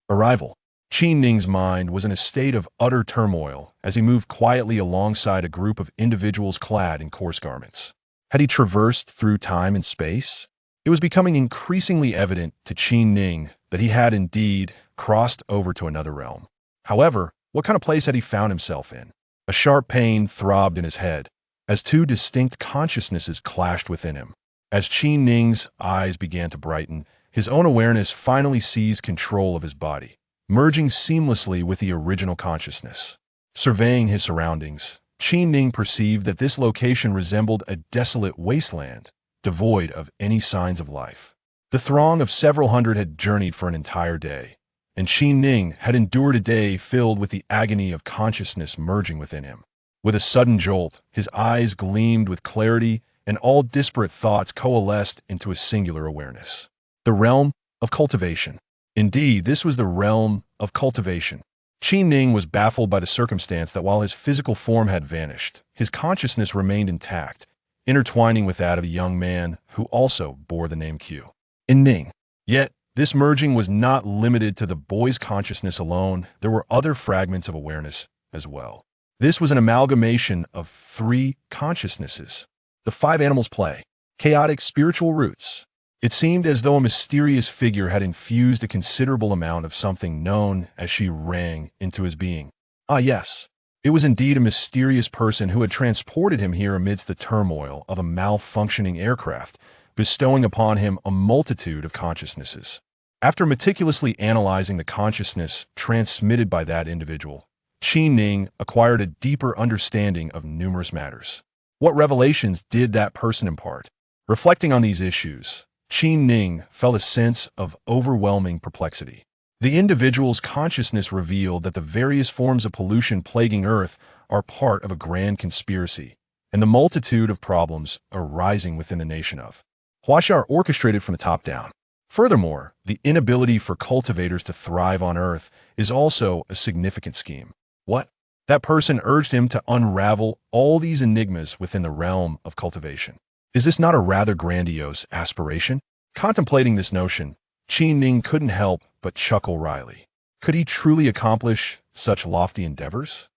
Arrival. Qi Ning's mind was in a state of utter turmoil as he moved quietly alongside a group of individuals clad in coarse garments. Had he traversed through time and space? It was becoming increasingly evident to Qi Ning that he had indeed crossed over to another realm. However, what kind of place had he found himself in? A sharp pain throbbed in his head as two distinct consciousnesses clashed within him. As Qi Ning's eyes began to brighten, his own awareness finally seized control of his body, merging seamlessly with the original consciousness. Surveying his surroundings, Qi Ning perceived that this location resembled a desolate wasteland, devoid of any signs of life. The throng of several hundred had journeyed for an entire day, and Qi Ning had endured a day filled with the agony of consciousness merging within him. With a sudden jolt, his eyes gleamed with clarity, and all disparate thoughts coalesced into a singular awareness. The realm of cultivation. Indeed, this was the realm of cultivation. Qi Ning was baffled by the circumstance that while his physical form had vanished, his consciousness remained intact, intertwining with that of a young man who also bore the name Q. In Ning. Yet, this merging was not limited to the boy's consciousness alone. There were other fragments of awareness as well. This was an amalgamation of three consciousnesses. The five animals play. Chaotic spiritual roots. It seemed as though a mysterious figure had infused a considerable amount of something known as she rang into his being. Ah yes, it was indeed a mysterious person who had transported him here amidst the turmoil of a malfunctioning aircraft, bestowing upon him a multitude of consciousnesses. After meticulously analyzing the consciousness transmitted by that individual, Qi Ning acquired a deeper understanding of numerous matters. What revelations did that person impart? Reflecting on these issues, Qi Ning felt a sense of overwhelming perplexity. The individual's consciousness revealed that the various forms of pollution plaguing Earth are part of a grand conspiracy, and the multitude of problems arising within the nation of Huaxia are orchestrated from the top down. Furthermore, the inability for cultivators to thrive on Earth is also a significant scheme. What? That person urged him to unravel all these enigmas within the realm of cultivation. Is this not a rather grandiose aspiration? Contemplating this notion, Qi Ning couldn't help but chuckle wryly. Could he truly accomplish such lofty endeavors?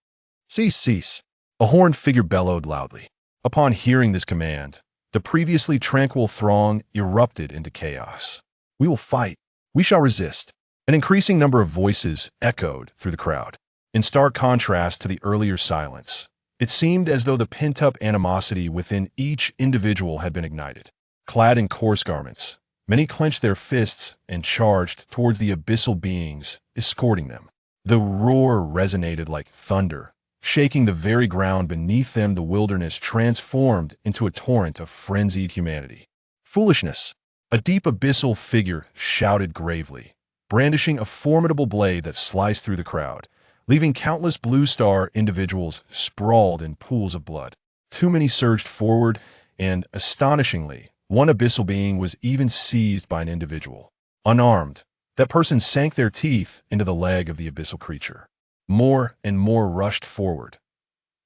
Cease, cease. A horned figure bellowed loudly. Upon hearing this command, the previously tranquil throng erupted into chaos. We will fight. We shall resist. An increasing number of voices echoed through the crowd. In stark contrast to the earlier silence, it seemed as though the pent-up animosity within each individual had been ignited. Clad in coarse garments, many clenched their fists and charged towards the abyssal beings, escorting them. The roar resonated like thunder, shaking the very ground beneath them. The wilderness transformed into a torrent of frenzied humanity. Foolishness! A deep abyssal figure shouted gravely, brandishing a formidable blade that sliced through the crowd, leaving countless blue star individuals sprawled in pools of blood. Too many surged forward, and, astonishingly, one abyssal being was even seized by an individual. Unarmed, that person sank their teeth into the leg of the abyssal creature. More and more rushed forward.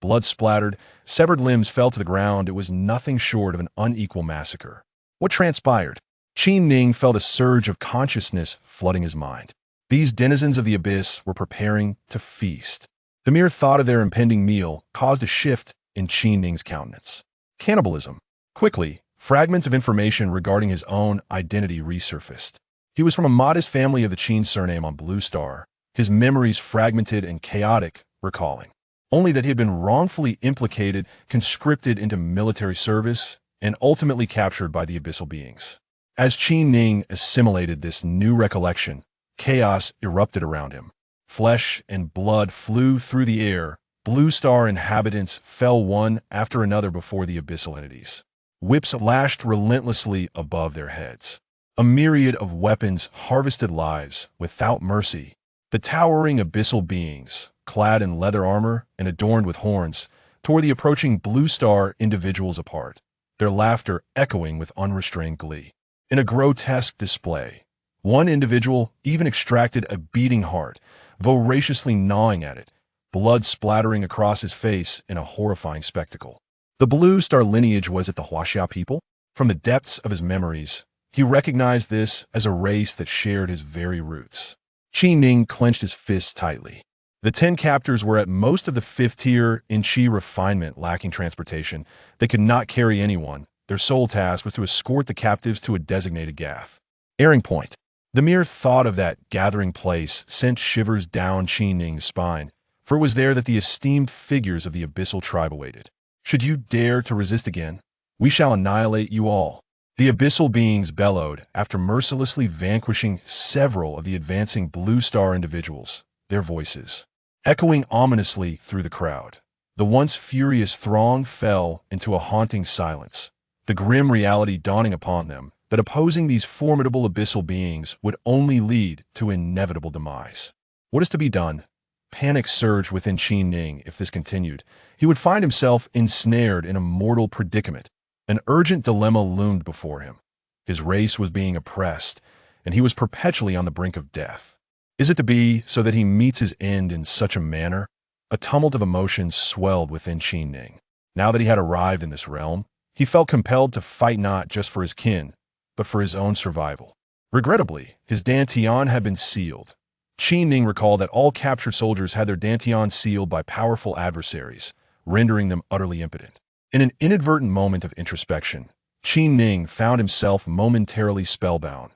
Blood splattered, severed limbs fell to the ground. It was nothing short of an unequal massacre. What transpired? Qi Ning felt a surge of consciousness flooding his mind. These denizens of the abyss were preparing to feast. The mere thought of their impending meal caused a shift in Qi Ning's countenance. Cannibalism. Quickly, fragments of information regarding his own identity resurfaced. He was from a modest family of the Qin surname on Blue Star, his memories fragmented and chaotic, recalling only that he had been wrongfully implicated, conscripted into military service, and ultimately captured by the abyssal beings. As Qi Ning assimilated this new recollection, chaos erupted around him. Flesh and blood flew through the air. Blue Star inhabitants fell one after another before the abyssal entities. Whips lashed relentlessly above their heads. A myriad of weapons harvested lives without mercy. The towering abyssal beings, clad in leather armor and adorned with horns, tore the approaching Blue Star individuals apart, their laughter echoing with unrestrained glee. In a grotesque display, one individual even extracted a beating heart, voraciously gnawing at it, blood splattering across his face in a horrifying spectacle. The Blue Star lineage was it the Huaxia people? From the depths of his memories, he recognized this as a race that shared his very roots. Qi Ning clenched his fists tightly. The 10 captors were at most of the 5th tier in Qi refinement, lacking transportation. They could not carry anyone. Their sole task was to escort the captives to a designated gath. Airing point. The mere thought of that gathering place sent shivers down Qi Ning's spine, for it was there that the esteemed figures of the abyssal tribe awaited. Should you dare to resist again, we shall annihilate you all. The abyssal beings bellowed after mercilessly vanquishing several of the advancing Blue Star individuals, their voices echoing ominously through the crowd. The once furious throng fell into a haunting silence, the grim reality dawning upon them that opposing these formidable abyssal beings would only lead to inevitable demise. What is to be done? Panic surged within Qi Ning. If this continued, he would find himself ensnared in a mortal predicament. An urgent dilemma loomed before him. His race was being oppressed, and he was perpetually on the brink of death. Is it to be so that he meets his end in such a manner? A tumult of emotions swelled within Qi Ning. Now that he had arrived in this realm, he felt compelled to fight not just for his kin, but for his own survival. Regrettably, his dantian had been sealed. Qi Ning recalled that all captured soldiers had their dantian sealed by powerful adversaries, rendering them utterly impotent. In an inadvertent moment of introspection, Qi Ning found himself momentarily spellbound.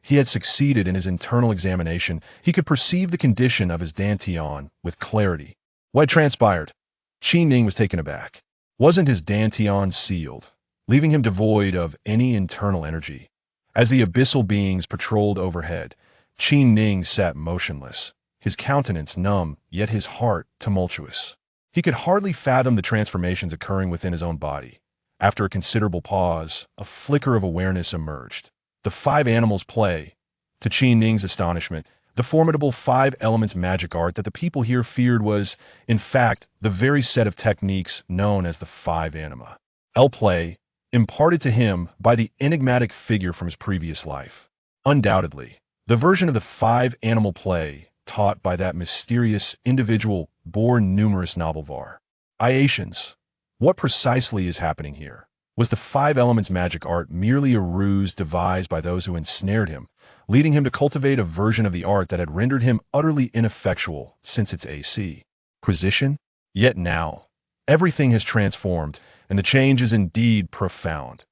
He had succeeded in his internal examination. He could perceive the condition of his dantian with clarity. What had transpired? Qi Ning was taken aback. Wasn't his dantian sealed, leaving him devoid of any internal energy? As the abyssal beings patrolled overhead, Qi Ning sat motionless, his countenance numb, yet his heart tumultuous. He could hardly fathom the transformations occurring within his own body. After a considerable pause, a flicker of awareness emerged. The 5 animals play. To Qi Ning's astonishment, the formidable 5 elements magic art that the people here feared was, in fact, the very set of techniques known as the 5 anima. Play, imparted to him by the enigmatic figure from his previous life. Undoubtedly, the version of the 5 animal play taught by that mysterious individual bore numerous novelvar. Iations. What precisely is happening here? Was the 5 elements magic art merely a ruse devised by those who ensnared him, leading him to cultivate a version of the art that had rendered him utterly ineffectual since its acquisition? Yet now, everything has transformed, and the change is indeed profound.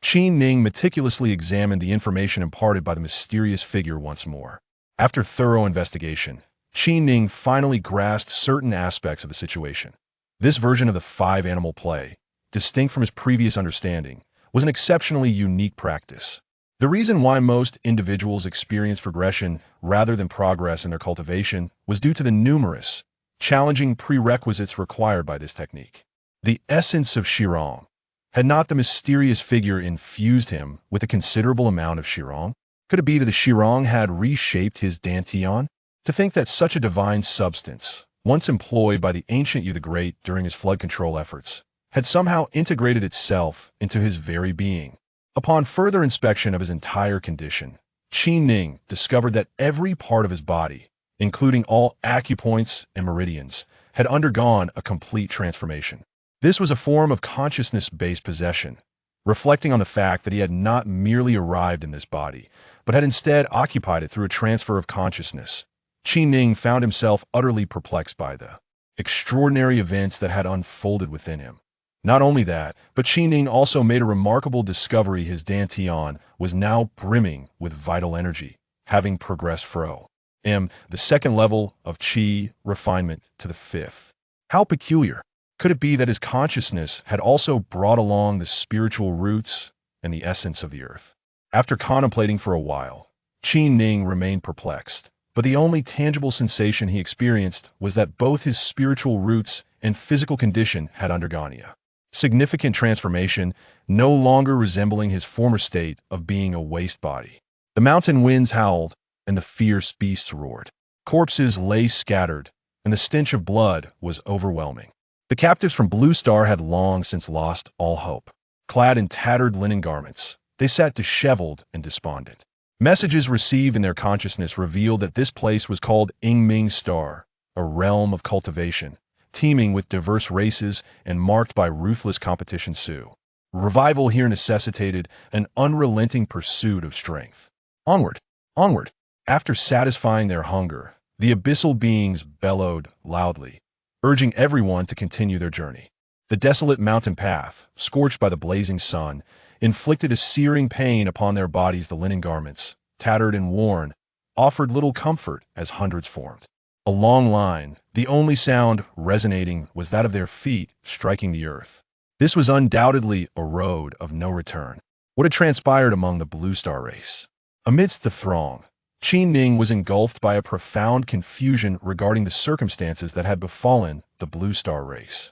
Qi Ning meticulously examined the information imparted by the mysterious figure once more. After thorough investigation, Qi Ning finally grasped certain aspects of the situation. This version of the 5 animal play, distinct from his previous understanding, was an exceptionally unique practice. The reason why most individuals experience regression rather than progress in their cultivation was due to the numerous, challenging prerequisites required by this technique. The essence of Shirong. Had not the mysterious figure infused him with a considerable amount of Shirong? Could it be that the Shirong had reshaped his dantian? To think that such a divine substance, once employed by the ancient Yu the Great during his flood control efforts, had somehow integrated itself into his very being. Upon further inspection of his entire condition, Qi Ning discovered that every part of his body, including all acupoints and meridians, had undergone a complete transformation. This was a form of consciousness-based possession, reflecting on the fact that he had not merely arrived in this body, but had instead occupied it through a transfer of consciousness. Qi Ning found himself utterly perplexed by the extraordinary events that had unfolded within him. Not only that, but Qi Ning also made a remarkable discovery. His dantian was now brimming with vital energy, having progressed from the 2nd level of Qi refinement to the 5th. How peculiar! Could it be that his consciousness had also brought along the spiritual roots and the essence of the earth? After contemplating for a while, Qi Ning remained perplexed, but the only tangible sensation he experienced was that both his spiritual roots and physical condition had undergone a significant transformation, no longer resembling his former state of being a waste body. The mountain winds howled, and the fierce beasts roared. Corpses lay scattered, and the stench of blood was overwhelming. The captives from Blue Star had long since lost all hope. Clad in tattered linen garments, they sat disheveled and despondent. Messages received in their consciousness revealed that this place was called Ingming Star, a realm of cultivation, teeming with diverse races and marked by ruthless competition. Revival here necessitated an unrelenting pursuit of strength. Onward, onward. After satisfying their hunger, the abyssal beings bellowed loudly, urging everyone to continue their journey. The desolate mountain path, scorched by the blazing sun, inflicted a searing pain upon their bodies. The linen garments, tattered and worn, offered little comfort as hundreds formed. A long line, the only sound resonating was that of their feet striking the earth. This was undoubtedly a road of no return. What had transpired among the Blue Star race? Amidst the throng, Qi Ning was engulfed by a profound confusion regarding the circumstances that had befallen the Blue Star race.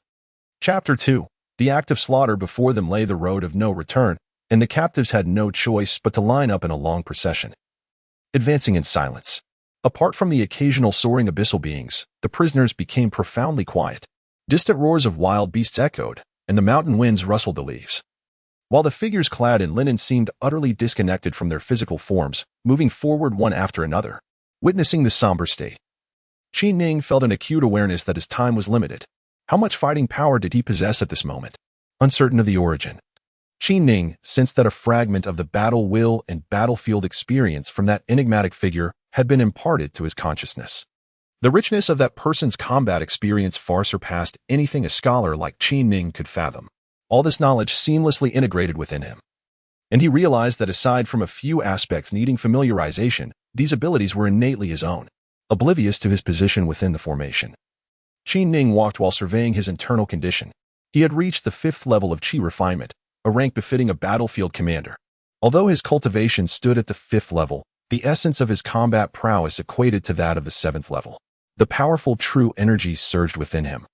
Chapter 2. The act of slaughter. Before them lay the road of no return, and the captives had no choice but to line up in a long procession, advancing in silence. Apart from the occasional soaring abyssal beings, the prisoners became profoundly quiet. Distant roars of wild beasts echoed, and the mountain winds rustled the leaves. While the figures clad in linen seemed utterly disconnected from their physical forms, moving forward one after another. Witnessing the somber state, Qi Ning felt an acute awareness that his time was limited. How much fighting power did he possess at this moment? Uncertain of the origin, Qi Ning sensed that a fragment of the battle will and battlefield experience from that enigmatic figure had been imparted to his consciousness. The richness of that person's combat experience far surpassed anything a scholar like Qi Ning could fathom. All this knowledge seamlessly integrated within him. And he realized that aside from a few aspects needing familiarization, these abilities were innately his own, oblivious to his position within the formation. Qi Ning walked while surveying his internal condition. He had reached the 5th level of Qi refinement, a rank befitting a battlefield commander. Although his cultivation stood at the 5th level, the essence of his combat prowess equated to that of the 7th level. The powerful true energy surged within him.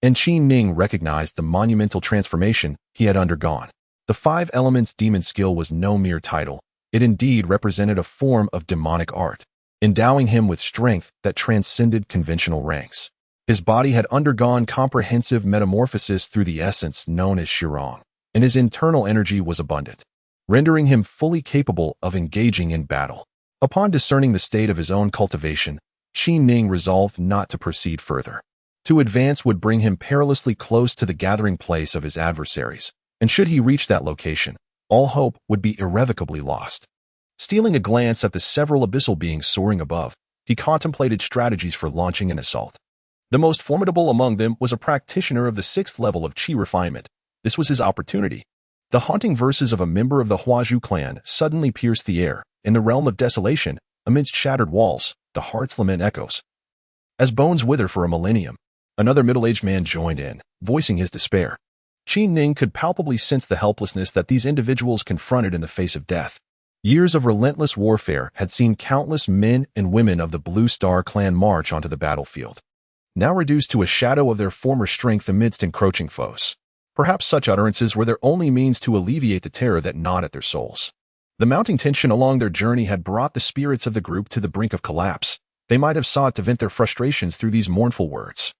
And Qi Ning recognized the monumental transformation he had undergone. The 5 elements demon skill was no mere title. It indeed represented a form of demonic art, endowing him with strength that transcended conventional ranks. His body had undergone comprehensive metamorphosis through the essence known as Shirong, and his internal energy was abundant, rendering him fully capable of engaging in battle. Upon discerning the state of his own cultivation, Qi Ning resolved not to proceed further. To advance would bring him perilously close to the gathering place of his adversaries, and should he reach that location, all hope would be irrevocably lost. Stealing a glance at the several abyssal beings soaring above, he contemplated strategies for launching an assault. The most formidable among them was a practitioner of the 6th level of Qi refinement. This was his opportunity. The haunting verses of a member of the Huazhu clan suddenly pierced the air. In the realm of desolation, amidst shattered walls, the heart's lament echoes. As bones wither for a millennium, another middle-aged man joined in, voicing his despair. Qi Ning could palpably sense the helplessness that these individuals confronted in the face of death. Years of relentless warfare had seen countless men and women of the Blue Star clan march onto the battlefield, now reduced to a shadow of their former strength amidst encroaching foes. Perhaps such utterances were their only means to alleviate the terror that gnawed at their souls. The mounting tension along their journey had brought the spirits of the group to the brink of collapse. They might have sought to vent their frustrations through these mournful words,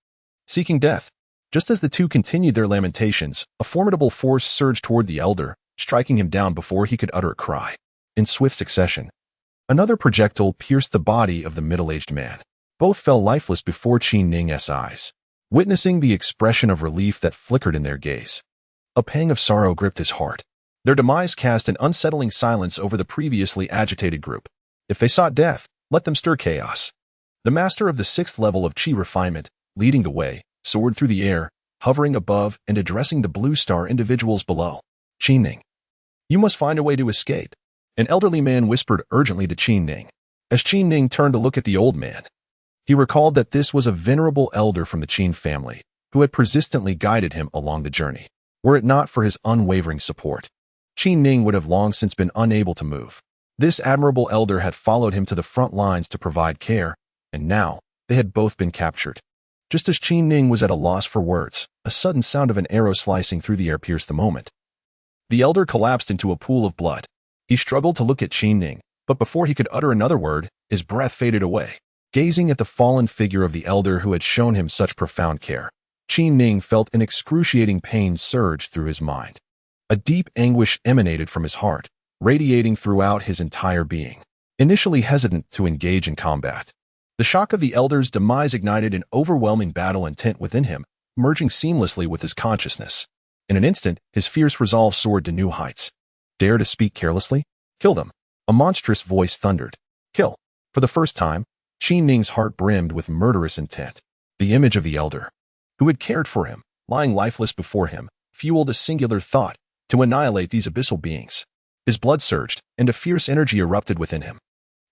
seeking death. Just as the two continued their lamentations, a formidable force surged toward the elder, striking him down before he could utter a cry. In swift succession, another projectile pierced the body of the middle-aged man. Both fell lifeless before Qi Ning's eyes, witnessing the expression of relief that flickered in their gaze. A pang of sorrow gripped his heart. Their demise cast an unsettling silence over the previously agitated group. If they sought death, let them stir chaos. The master of the 6th level of Qi refinement, leading the way, soared through the air, hovering above and addressing the Blue Star individuals below. Qi Ning, you must find a way to escape. An elderly man whispered urgently to Qi Ning. As Qi Ning turned to look at the old man, he recalled that this was a venerable elder from the Qin family, who had persistently guided him along the journey. Were it not for his unwavering support, Qi Ning would have long since been unable to move. This admirable elder had followed him to the front lines to provide care, and now they had both been captured. Just as Qi Ning was at a loss for words, a sudden sound of an arrow slicing through the air pierced the moment. The elder collapsed into a pool of blood. He struggled to look at Qi Ning, but before he could utter another word, his breath faded away. Gazing at the fallen figure of the elder who had shown him such profound care, Qi Ning felt an excruciating pain surge through his mind. A deep anguish emanated from his heart, radiating throughout his entire being. Initially hesitant to engage in combat, the shock of the elder's demise ignited an overwhelming battle intent within him, merging seamlessly with his consciousness. In an instant, his fierce resolve soared to new heights. Dare to speak carelessly? Kill them. A monstrous voice thundered. Kill. For the first time, Qin Ning's heart brimmed with murderous intent. The image of the elder, who had cared for him, lying lifeless before him, fueled a singular thought: to annihilate these abyssal beings. His blood surged, and a fierce energy erupted within him.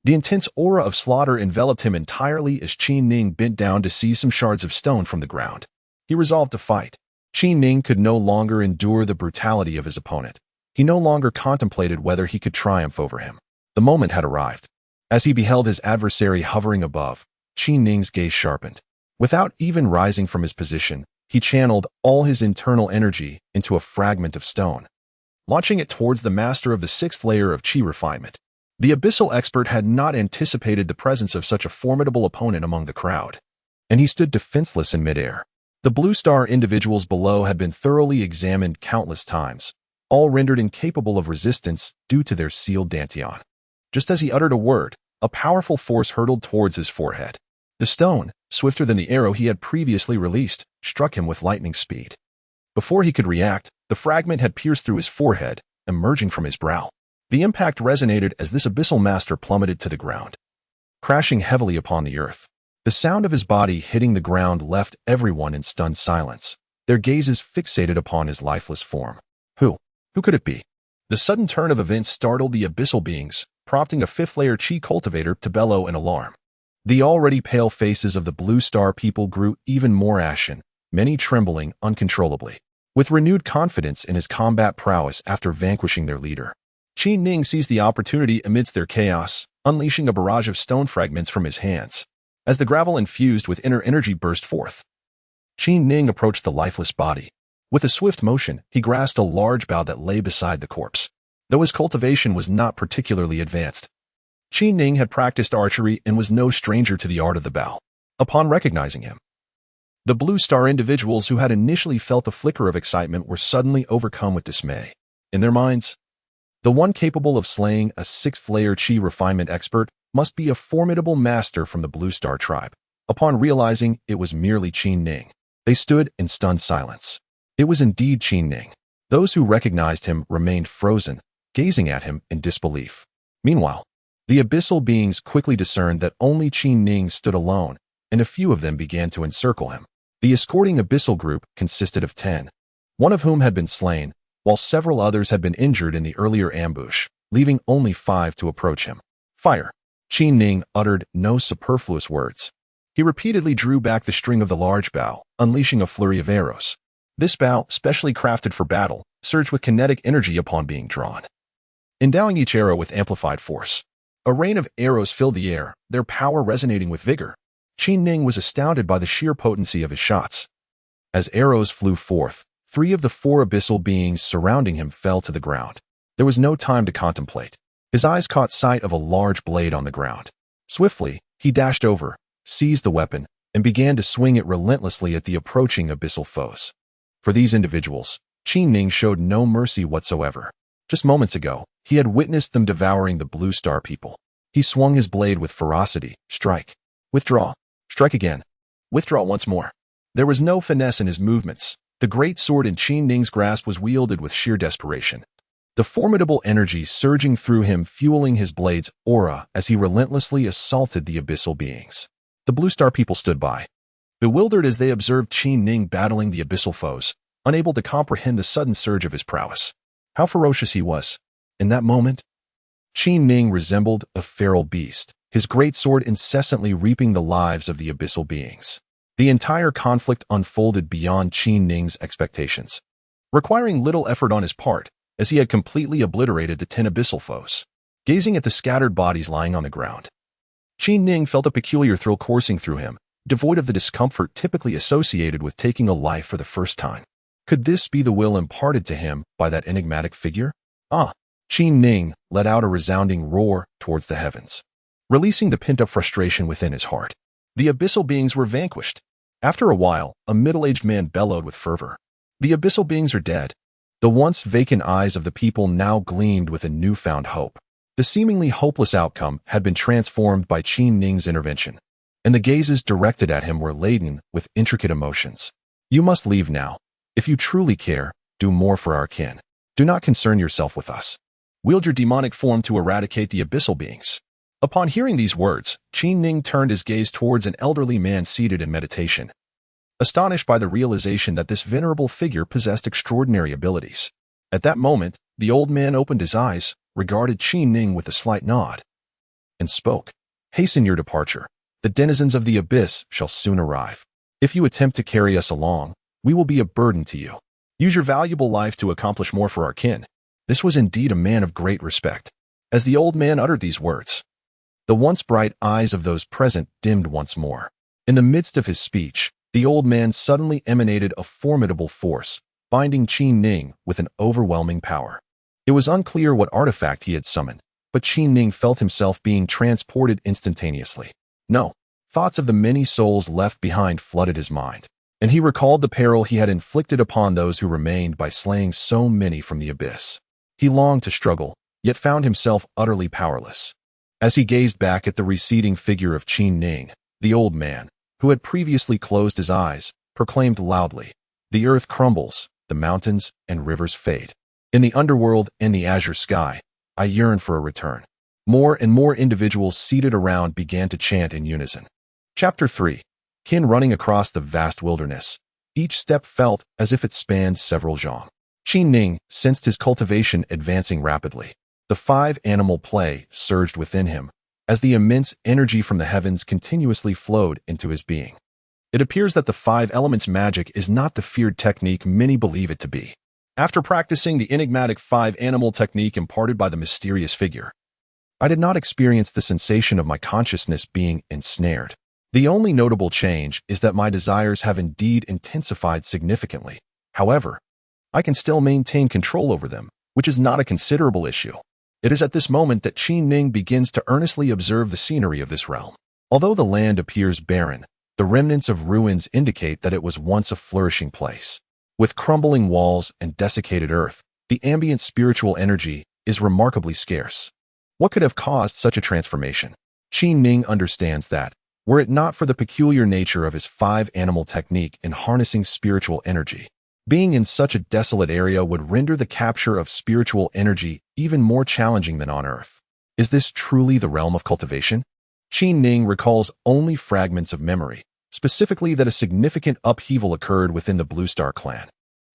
The intense aura of slaughter enveloped him entirely as Qin Ning bent down to seize some shards of stone from the ground. He resolved to fight. Qin Ning could no longer endure the brutality of his opponent. He no longer contemplated whether he could triumph over him. The moment had arrived. As he beheld his adversary hovering above, Qin Ning's gaze sharpened. Without even rising from his position, he channeled all his internal energy into a fragment of stone, launching it towards the master of the sixth layer of Qi refinement. The abyssal expert had not anticipated the presence of such a formidable opponent among the crowd, and he stood defenseless in midair. The blue star individuals below had been thoroughly examined countless times, all rendered incapable of resistance due to their sealed dantian. Just as he uttered a word, a powerful force hurtled towards his forehead. The stone, swifter than the arrow he had previously released, struck him with lightning speed. Before he could react, the fragment had pierced through his forehead, emerging from his brow. The impact resonated as this abyssal master plummeted to the ground, crashing heavily upon the earth. The sound of his body hitting the ground left everyone in stunned silence, their gazes fixated upon his lifeless form. Who could it be? The sudden turn of events startled the abyssal beings, prompting a fifth-layer Qi cultivator to bellow in alarm. The already pale faces of the Blue Star people grew even more ashen, many trembling uncontrollably. With renewed confidence in his combat prowess after vanquishing their leader, Qin Ning seized the opportunity amidst their chaos, unleashing a barrage of stone fragments from his hands. As the gravel infused with inner energy burst forth, Qin Ning approached the lifeless body. With a swift motion, he grasped a large bough that lay beside the corpse. Though his cultivation was not particularly advanced, Qin Ning had practiced archery and was no stranger to the art of the bow. Upon recognizing him, the Blue Star individuals who had initially felt a flicker of excitement were suddenly overcome with dismay. In their minds, the one capable of slaying a sixth-layer Qi refinement expert must be a formidable master from the Blue Star tribe. Upon realizing it was merely Qin Ning, they stood in stunned silence. It was indeed Qin Ning. Those who recognized him remained frozen, gazing at him in disbelief. Meanwhile, the abyssal beings quickly discerned that only Qin Ning stood alone, and a few of them began to encircle him. The escorting abyssal group consisted of 10, one of whom had been slain, while several others had been injured in the earlier ambush, leaving only 5 to approach him. Fire! Qin Ning uttered no superfluous words. He repeatedly drew back the string of the large bow, unleashing a flurry of arrows. This bow, specially crafted for battle, surged with kinetic energy upon being drawn, endowing each arrow with amplified force. A rain of arrows filled the air, their power resonating with vigor. Qin Ning was astounded by the sheer potency of his shots. As arrows flew forth, 3 of the 4 abyssal beings surrounding him fell to the ground. There was no time to contemplate. His eyes caught sight of a large blade on the ground. Swiftly, he dashed over, seized the weapon, and began to swing it relentlessly at the approaching abyssal foes. For these individuals, Qin Ning showed no mercy whatsoever. Just moments ago, he had witnessed them devouring the Blue Star people. He swung his blade with ferocity. Strike. Withdraw. Strike again. Withdraw once more. There was no finesse in his movements. The great sword in Qin Ning's grasp was wielded with sheer desperation. The formidable energy surging through him fueling his blade's aura as he relentlessly assaulted the abyssal beings. The Blue Star people stood by, bewildered as they observed Qin Ning battling the abyssal foes, unable to comprehend the sudden surge of his prowess. How ferocious he was. In that moment, Qin Ning resembled a feral beast, his great sword incessantly reaping the lives of the abyssal beings. The entire conflict unfolded beyond Qin Ning's expectations, requiring little effort on his part, as he had completely obliterated the 10 abyssal foes. Gazing at the scattered bodies lying on the ground, Qin Ning felt a peculiar thrill coursing through him, devoid of the discomfort typically associated with taking a life for the first time. Could this be the will imparted to him by that enigmatic figure? Qin Ning let out a resounding roar towards the heavens, releasing the pent-up frustration within his heart. The abyssal beings were vanquished. After a while, a middle-aged man bellowed with fervor. The abyssal beings are dead. The once vacant eyes of the people now gleamed with a newfound hope. The seemingly hopeless outcome had been transformed by Qin Ning's intervention, and the gazes directed at him were laden with intricate emotions. You must leave now. If you truly care, do more for our kin. Do not concern yourself with us. Wield your demonic form to eradicate the abyssal beings. Upon hearing these words, Qin Ning turned his gaze towards an elderly man seated in meditation, astonished by the realization that this venerable figure possessed extraordinary abilities. At that moment, the old man opened his eyes, regarded Qin Ning with a slight nod, and spoke. "Hasten your departure. The denizens of the abyss shall soon arrive. If you attempt to carry us along, we will be a burden to you. Use your valuable life to accomplish more for our kin." This was indeed a man of great respect. As the old man uttered these words, the once bright eyes of those present dimmed once more. In the midst of his speech, the old man suddenly emanated a formidable force, binding Qin Ning with an overwhelming power. It was unclear what artifact he had summoned, but Qin Ning felt himself being transported instantaneously. No, thoughts of the many souls left behind flooded his mind, and he recalled the peril he had inflicted upon those who remained by slaying so many from the abyss. He longed to struggle, yet found himself utterly powerless. As he gazed back at the receding figure of Qin Ning, the old man, who had previously closed his eyes, proclaimed loudly, "The earth crumbles, the mountains and rivers fade. In the underworld and the azure sky, I yearn for a return." More and more individuals seated around began to chant in unison. Chapter 3. Qin running across the vast wilderness. Each step felt as if it spanned several zhang. Qin Ning sensed his cultivation advancing rapidly. The five-animal play surged within him, as the immense energy from the heavens continuously flowed into his being. It appears that the five elements magic is not the feared technique many believe it to be. After practicing the enigmatic five-animal technique imparted by the mysterious figure, I did not experience the sensation of my consciousness being ensnared. The only notable change is that my desires have indeed intensified significantly. However, I can still maintain control over them, which is not a considerable issue. It is at this moment that Qin Ning begins to earnestly observe the scenery of this realm. Although the land appears barren, the remnants of ruins indicate that it was once a flourishing place. With crumbling walls and desiccated earth, the ambient spiritual energy is remarkably scarce. What could have caused such a transformation? Qin Ning understands that, were it not for the peculiar nature of his five-animal technique in harnessing spiritual energy, being in such a desolate area would render the capture of spiritual energy even more challenging than on Earth. Is this truly the realm of cultivation? Qin Ning recalls only fragments of memory, specifically that a significant upheaval occurred within the Blue Star clan,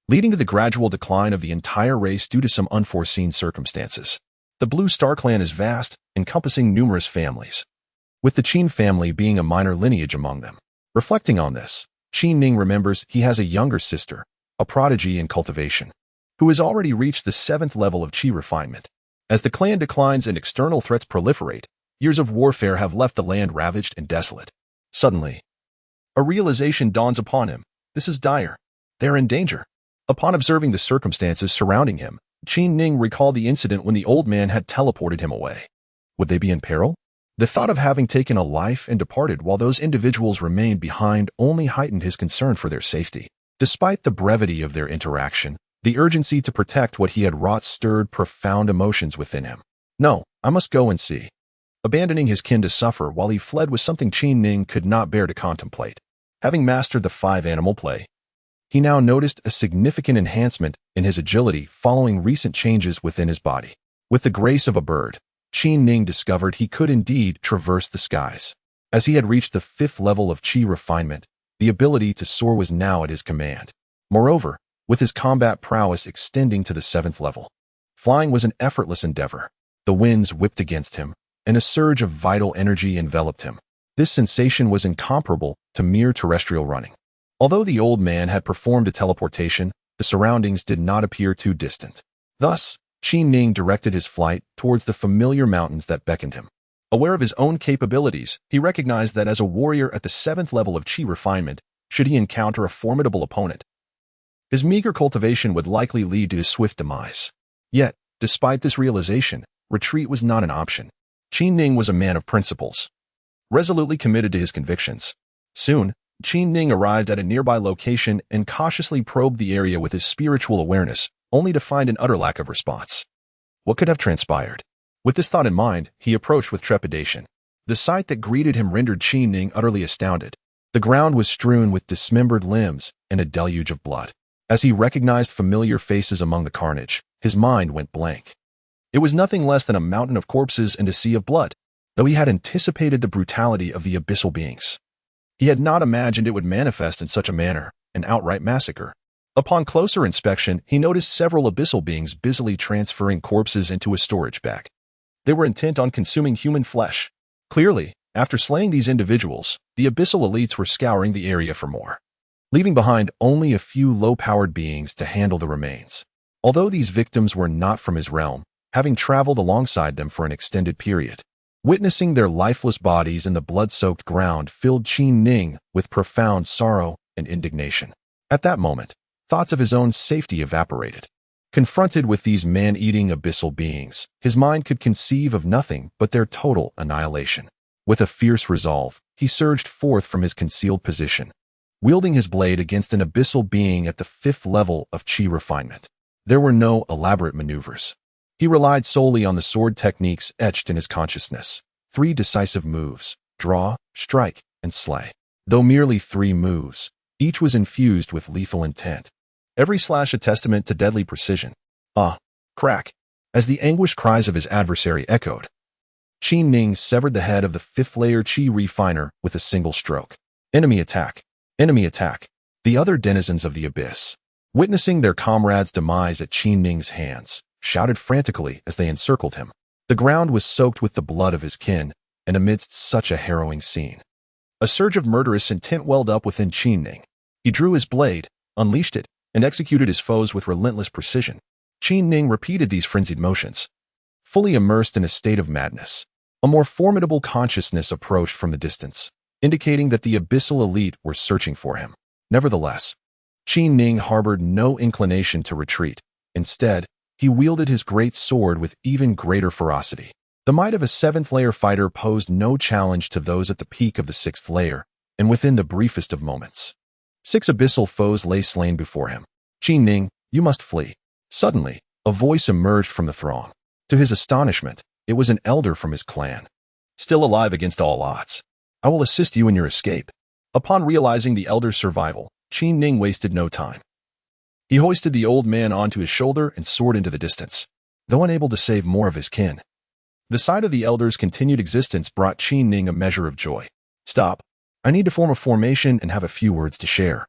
leading to the gradual decline of the entire race due to some unforeseen circumstances. The Blue Star clan is vast, encompassing numerous families, with the Qin family being a minor lineage among them. Reflecting on this, Qin Ning remembers he has a younger sister, a prodigy in cultivation, who has already reached the 7th level of qi refinement. As the clan declines and external threats proliferate, years of warfare have left the land ravaged and desolate. Suddenly, a realization dawns upon him. This is dire. They are in danger. Upon observing the circumstances surrounding him, Qin Ning recalled the incident when the old man had teleported him away. Would they be in peril? The thought of having taken a life and departed while those individuals remained behind only heightened his concern for their safety. Despite the brevity of their interaction, the urgency to protect what he had wrought stirred profound emotions within him. No, I must go and see. Abandoning his kin to suffer while he fled was something Qin Ning could not bear to contemplate. Having mastered the five-animal play, he now noticed a significant enhancement in his agility following recent changes within his body. With the grace of a bird, Qin Ning discovered he could indeed traverse the skies. As he had reached the 5th level of qi refinement, the ability to soar was now at his command. Moreover, with his combat prowess extending to the 7th level, flying was an effortless endeavor. The winds whipped against him, and a surge of vital energy enveloped him. This sensation was incomparable to mere terrestrial running. Although the old man had performed a teleportation, the surroundings did not appear too distant. Thus, Qin Ning directed his flight towards the familiar mountains that beckoned him. Aware of his own capabilities, he recognized that as a warrior at the 7th level of qi refinement, should he encounter a formidable opponent, his meager cultivation would likely lead to his swift demise. Yet, despite this realization, retreat was not an option. Qin Ning was a man of principles, resolutely committed to his convictions. Soon, Qin Ning arrived at a nearby location and cautiously probed the area with his spiritual awareness, only to find an utter lack of response. What could have transpired? With this thought in mind, he approached with trepidation. The sight that greeted him rendered Qin Ning utterly astounded. The ground was strewn with dismembered limbs and a deluge of blood. As he recognized familiar faces among the carnage, his mind went blank. It was nothing less than a mountain of corpses and a sea of blood. though he had anticipated the brutality of the abyssal beings. He had not imagined it would manifest in such a manner, an outright massacre. Upon closer inspection, he noticed several abyssal beings busily transferring corpses into a storage bag. They were intent on consuming human flesh. Clearly, after slaying these individuals, the abyssal elites were scouring the area for more, leaving behind only a few low-powered beings to handle the remains. Although these victims were not from his realm, having traveled alongside them for an extended period, witnessing their lifeless bodies in the blood-soaked ground filled Qin Ning with profound sorrow and indignation. At that moment, thoughts of his own safety evaporated. Confronted with these man-eating abyssal beings, his mind could conceive of nothing but their total annihilation. With a fierce resolve, he surged forth from his concealed position, wielding his blade against an abyssal being at the 5th level of Qi refinement. There were no elaborate maneuvers. He relied solely on the sword techniques etched in his consciousness. 3 decisive moves: draw, strike, and slay. Though merely 3 moves, each was infused with lethal intent. Every slash a testament to deadly precision. Crack. As the anguished cries of his adversary echoed, Qin Ning severed the head of the 5th-layer Qi refiner with a single stroke. Enemy attack. Enemy attack. The other denizens of the abyss, witnessing their comrade's demise at Qin Ning's hands, shouted frantically as they encircled him. The ground was soaked with the blood of his kin, and amidst such a harrowing scene, a surge of murderous intent welled up within Qin Ning. He drew his blade, unleashed it, and executed his foes with relentless precision. Qin Ning repeated these frenzied motions, fully immersed in a state of madness. A more formidable consciousness approached from the distance, indicating that the abyssal elite were searching for him. Nevertheless, Qin Ning harbored no inclination to retreat. Instead, he wielded his great sword with even greater ferocity. The might of a 7th-layer fighter posed no challenge to those at the peak of the 6th layer, and within the briefest of moments, 6 abyssal foes lay slain before him. Qin Ning, you must flee. Suddenly, a voice emerged from the throng. To his astonishment, it was an elder from his clan. Still alive against all odds, I will assist you in your escape. Upon realizing the elder's survival, Qin Ning wasted no time. He hoisted the old man onto his shoulder and soared into the distance, though unable to save more of his kin. The sight of the elder's continued existence brought Qin Ning a measure of joy. Stop. I need to form a formation and have a few words to share,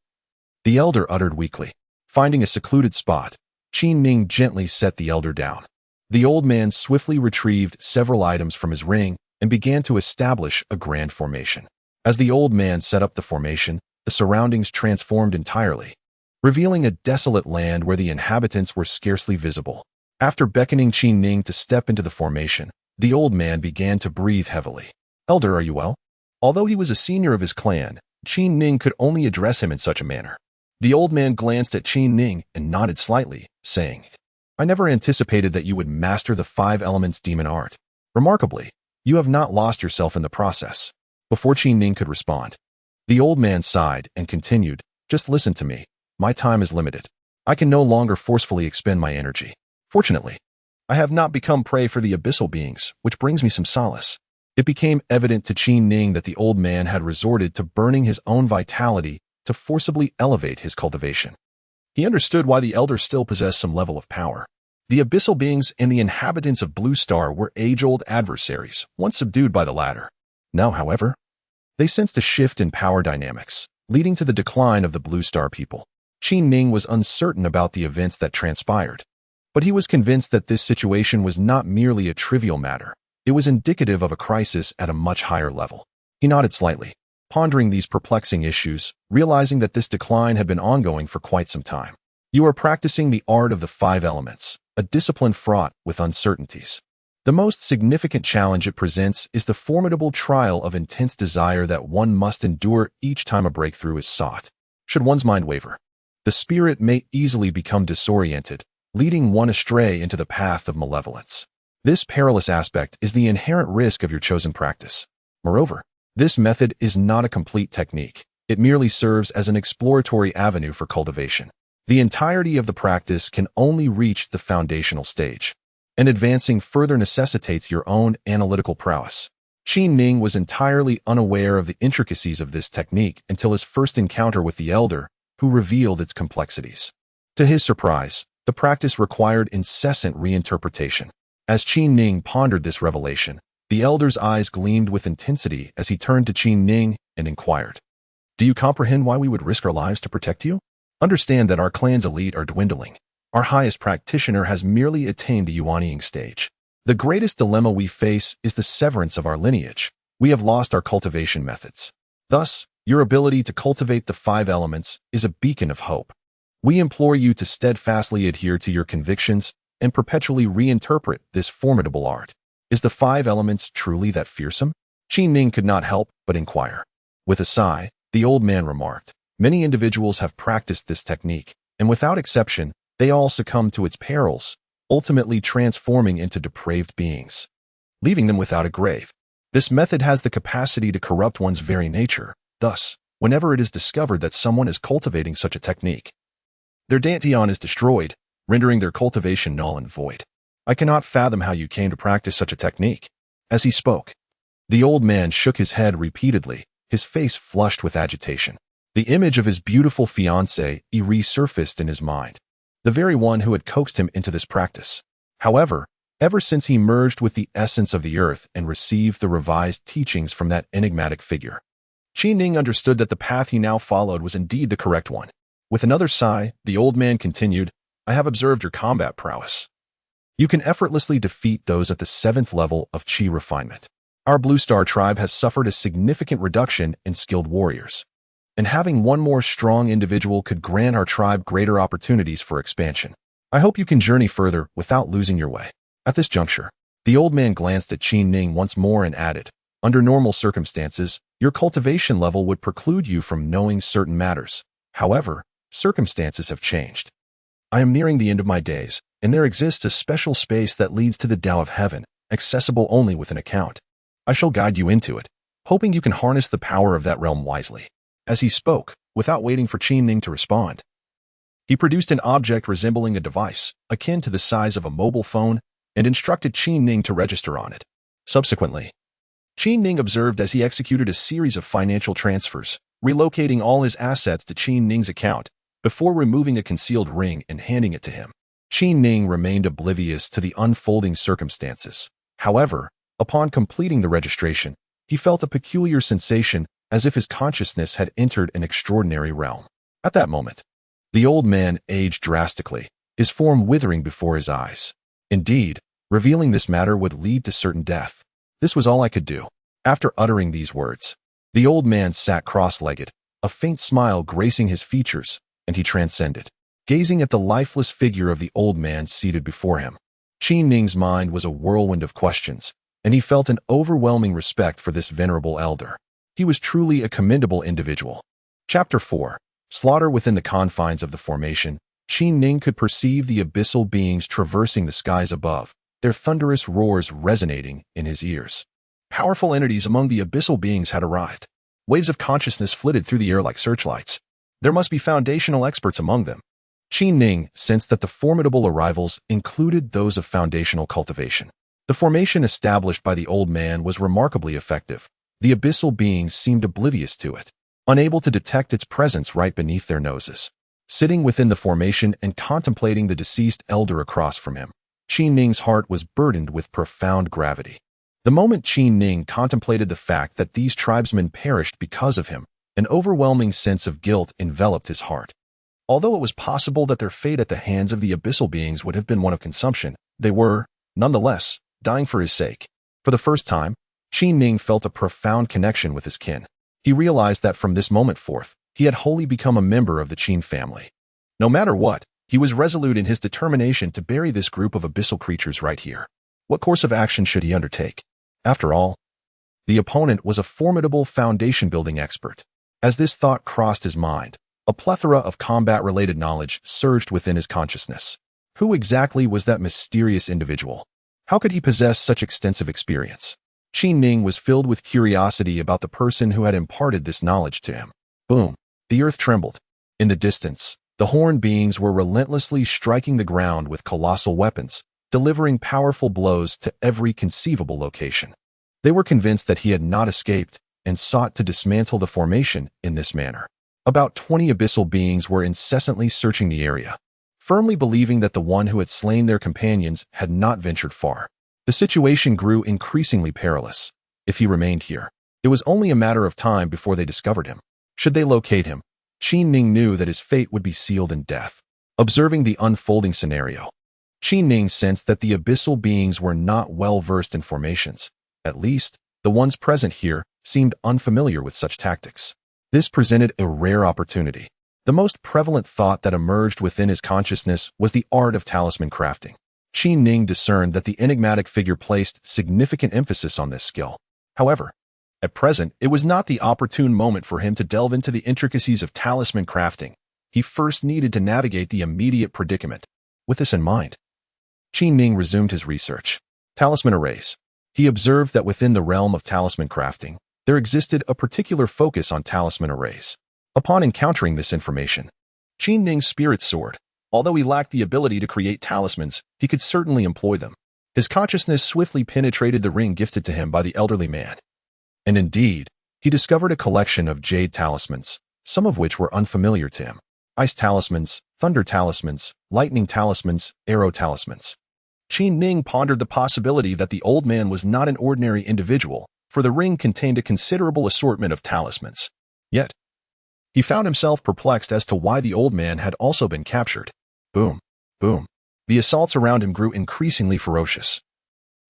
the elder uttered weakly. Finding a secluded spot, Qin Ning gently set the elder down. The old man swiftly retrieved several items from his ring and began to establish a grand formation. As the old man set up the formation, the surroundings transformed entirely, revealing a desolate land where the inhabitants were scarcely visible. After beckoning Qin Ning to step into the formation, the old man began to breathe heavily. Elder, are you well? Although he was a senior of his clan, Qin Ning could only address him in such a manner. The old man glanced at Qin Ning and nodded slightly, saying, I never anticipated that you would master the 5 elements demon art. Remarkably, you have not lost yourself in the process. Before Qin Ning could respond, the old man sighed and continued, just listen to me. My time is limited. I can no longer forcefully expend my energy. Fortunately, I have not become prey for the abyssal beings, which brings me some solace. It became evident to Qin Ning that the old man had resorted to burning his own vitality to forcibly elevate his cultivation. He understood why the elder still possessed some level of power. The abyssal beings and the inhabitants of Blue Star were age-old adversaries, once subdued by the latter. Now, however, they sensed a shift in power dynamics, leading to the decline of the Blue Star people. Qin Ning was uncertain about the events that transpired, but he was convinced that this situation was not merely a trivial matter. It was indicative of a crisis at a much higher level. He nodded slightly, pondering these perplexing issues, realizing that this decline had been ongoing for quite some time. You are practicing the art of the 5 elements, a discipline fraught with uncertainties. The most significant challenge it presents is the formidable trial of intense desire that one must endure each time a breakthrough is sought. Should one's mind waver, the spirit may easily become disoriented, leading one astray into the path of malevolence. This perilous aspect is the inherent risk of your chosen practice. Moreover, this method is not a complete technique. It merely serves as an exploratory avenue for cultivation. The entirety of the practice can only reach the foundational stage, and advancing further necessitates your own analytical prowess. Qin Ning was entirely unaware of the intricacies of this technique until his first encounter with the elder, who revealed its complexities. To his surprise, the practice required incessant reinterpretation. As Qin Ning pondered this revelation, The elder's eyes gleamed with intensity as he turned to Qin Ning and inquired, "Do you comprehend why we would risk our lives to protect you? Understand that our clan's elite are dwindling. Our highest practitioner has merely attained the Yuanying stage. The greatest dilemma we face is the severance of our lineage. We have lost our cultivation methods. Thus, your ability to cultivate the 5 elements is a beacon of hope. We implore you to steadfastly adhere to your convictions and perpetually reinterpret this formidable art. Is the 5 elements truly that fearsome?" Qin Ning could not help but inquire. With a sigh, the old man remarked, "Many individuals have practiced this technique, and without exception, they all succumb to its perils, ultimately transforming into depraved beings, leaving them without a grave. This method has the capacity to corrupt one's very nature. Thus, whenever it is discovered that someone is cultivating such a technique, their dantian is destroyed, rendering their cultivation null and void. I cannot fathom how you came to practice such a technique." As he spoke, the old man shook his head repeatedly, his face flushed with agitation. The image of his beautiful fiancée resurfaced in his mind, the very one who had coaxed him into this practice. However, ever since he merged with the essence of the earth and received the revised teachings from that enigmatic figure, Qin Ning understood that the path he now followed was indeed the correct one. With another sigh, the old man continued, "I have observed your combat prowess. You can effortlessly defeat those at the 7th level of Qi refinement. Our Blue Star tribe has suffered a significant reduction in skilled warriors, and having one more strong individual could grant our tribe greater opportunities for expansion. I hope you can journey further without losing your way." At this juncture, the old man glanced at Qin Ning once more and added, "Under normal circumstances, your cultivation level would preclude you from knowing certain matters. However, circumstances have changed. I am nearing the end of my days, and there exists a special space that leads to the Tao of Heaven, accessible only with an account. I shall guide you into it, hoping you can harness the power of that realm wisely." As he spoke, without waiting for Qin Ning to respond, he produced an object resembling a device, akin to the size of a mobile phone, and instructed Qin Ning to register on it. Subsequently, Qin Ning observed as he executed a series of financial transfers, relocating all his assets to Qin Ning's account, before removing a concealed ring and handing it to him. Qin Ning remained oblivious to the unfolding circumstances. However, upon completing the registration, he felt a peculiar sensation as if his consciousness had entered an extraordinary realm. At that moment, the old man aged drastically, his form withering before his eyes. Indeed, revealing this matter would lead to certain death. This was all I could do. After uttering these words, the old man sat cross-legged, a faint smile gracing his features, and he transcended, gazing at the lifeless figure of the old man seated before him. Qin Ning's mind was a whirlwind of questions, and he felt an overwhelming respect for this venerable elder. He was truly a commendable individual. Chapter 4. Slaughter. Within the confines of the formation, Qin Ning could perceive the abyssal beings traversing the skies above, their thunderous roars resonating in his ears. Powerful entities among the abyssal beings had arrived. Waves of consciousness flitted through the air like searchlights. There must be foundational experts among them. Qin Ning sensed that the formidable arrivals included those of foundational cultivation. The formation established by the old man was remarkably effective. The abyssal beings seemed oblivious to it, unable to detect its presence right beneath their noses. Sitting within the formation and contemplating the deceased elder across from him, Qin Ning's heart was burdened with profound gravity. The moment Qin Ning contemplated the fact that these tribesmen perished because of him, an overwhelming sense of guilt enveloped his heart. Although it was possible that their fate at the hands of the abyssal beings would have been one of consumption, they were, nonetheless, dying for his sake. For the first time, Qin Ning felt a profound connection with his kin. He realized that from this moment forth, he had wholly become a member of the Qin family. No matter what, he was resolute in his determination to bury this group of abyssal creatures right here. What course of action should he undertake? After all, the opponent was a formidable foundation-building expert. As this thought crossed his mind, a plethora of combat-related knowledge surged within his consciousness. Who exactly was that mysterious individual? How could he possess such extensive experience? Qin Ning was filled with curiosity about the person who had imparted this knowledge to him. Boom! The earth trembled. In the distance, the horned beings were relentlessly striking the ground with colossal weapons, delivering powerful blows to every conceivable location. They were convinced that he had not escaped and sought to dismantle the formation in this manner. About 20 abyssal beings were incessantly searching the area, firmly believing that the one who had slain their companions had not ventured far. The situation grew increasingly perilous. If he remained here, it was only a matter of time before they discovered him. Should they locate him, Qin Ning knew that his fate would be sealed in death. Observing the unfolding scenario, Qin Ning sensed that the abyssal beings were not well versed in formations. At least, the ones present here seemed unfamiliar with such tactics. This presented a rare opportunity. The most prevalent thought that emerged within his consciousness was the art of talisman crafting. Qin Ning discerned that the enigmatic figure placed significant emphasis on this skill. However, at present, it was not the opportune moment for him to delve into the intricacies of talisman crafting. He first needed to navigate the immediate predicament. With this in mind, Qin Ning resumed his research. Talisman arrays. He observed that within the realm of talisman crafting, there existed a particular focus on talisman arrays. Upon encountering this information, Qin Ning's spirit soared. Although he lacked the ability to create talismans, he could certainly employ them. His consciousness swiftly penetrated the ring gifted to him by the elderly man. And indeed, he discovered a collection of jade talismans, some of which were unfamiliar to him. Ice talismans, thunder talismans, lightning talismans, arrow talismans. Qin Ning pondered the possibility that the old man was not an ordinary individual, for the ring contained a considerable assortment of talismans. Yet, he found himself perplexed as to why the old man had also been captured. Boom, boom. The assaults around him grew increasingly ferocious,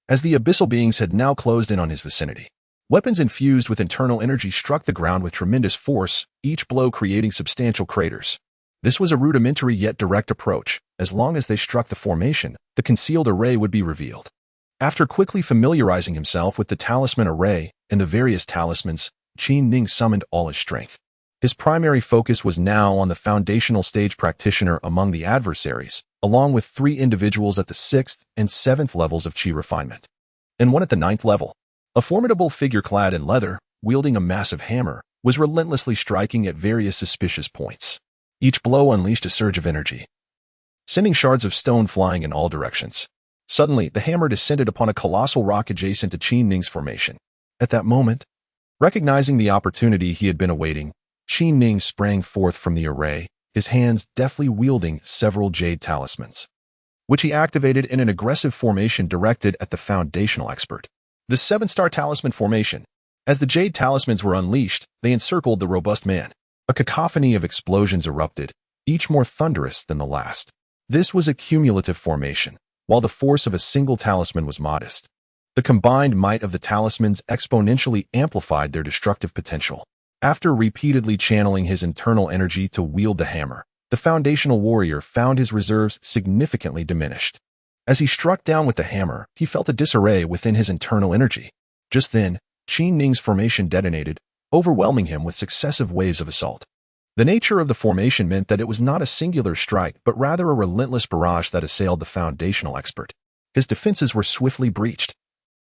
as the abyssal beings had now closed in on his vicinity. Weapons infused with internal energy struck the ground with tremendous force, each blow creating substantial craters. This was a rudimentary yet direct approach. As long as they struck the formation, the concealed array would be revealed. After quickly familiarizing himself with the talisman array and the various talismans, Qin Ning summoned all his strength. His primary focus was now on the foundational stage practitioner among the adversaries, along with 3 individuals at the 6th and 7th levels of Qi refinement, and one at the 9th level. A formidable figure clad in leather, wielding a massive hammer, was relentlessly striking at various suspicious points. Each blow unleashed a surge of energy, sending shards of stone flying in all directions. Suddenly, the hammer descended upon a colossal rock adjacent to Qin Ning's formation. At that moment, recognizing the opportunity he had been awaiting, Qin Ning sprang forth from the array, his hands deftly wielding several jade talismans, which he activated in an aggressive formation directed at the foundational expert. The 7-star talisman formation. As the jade talismans were unleashed, they encircled the robust man. A cacophony of explosions erupted, each more thunderous than the last. This was a cumulative formation, while the force of a single talisman was modest. The combined might of the talismans exponentially amplified their destructive potential. After repeatedly channeling his internal energy to wield the hammer, the foundational warrior found his reserves significantly diminished. As he struck down with the hammer, he felt a disarray within his internal energy. Just then, Qin Ning's formation detonated, overwhelming him with successive waves of assault. The nature of the formation meant that it was not a singular strike, but rather a relentless barrage that assailed the foundational expert. His defenses were swiftly breached.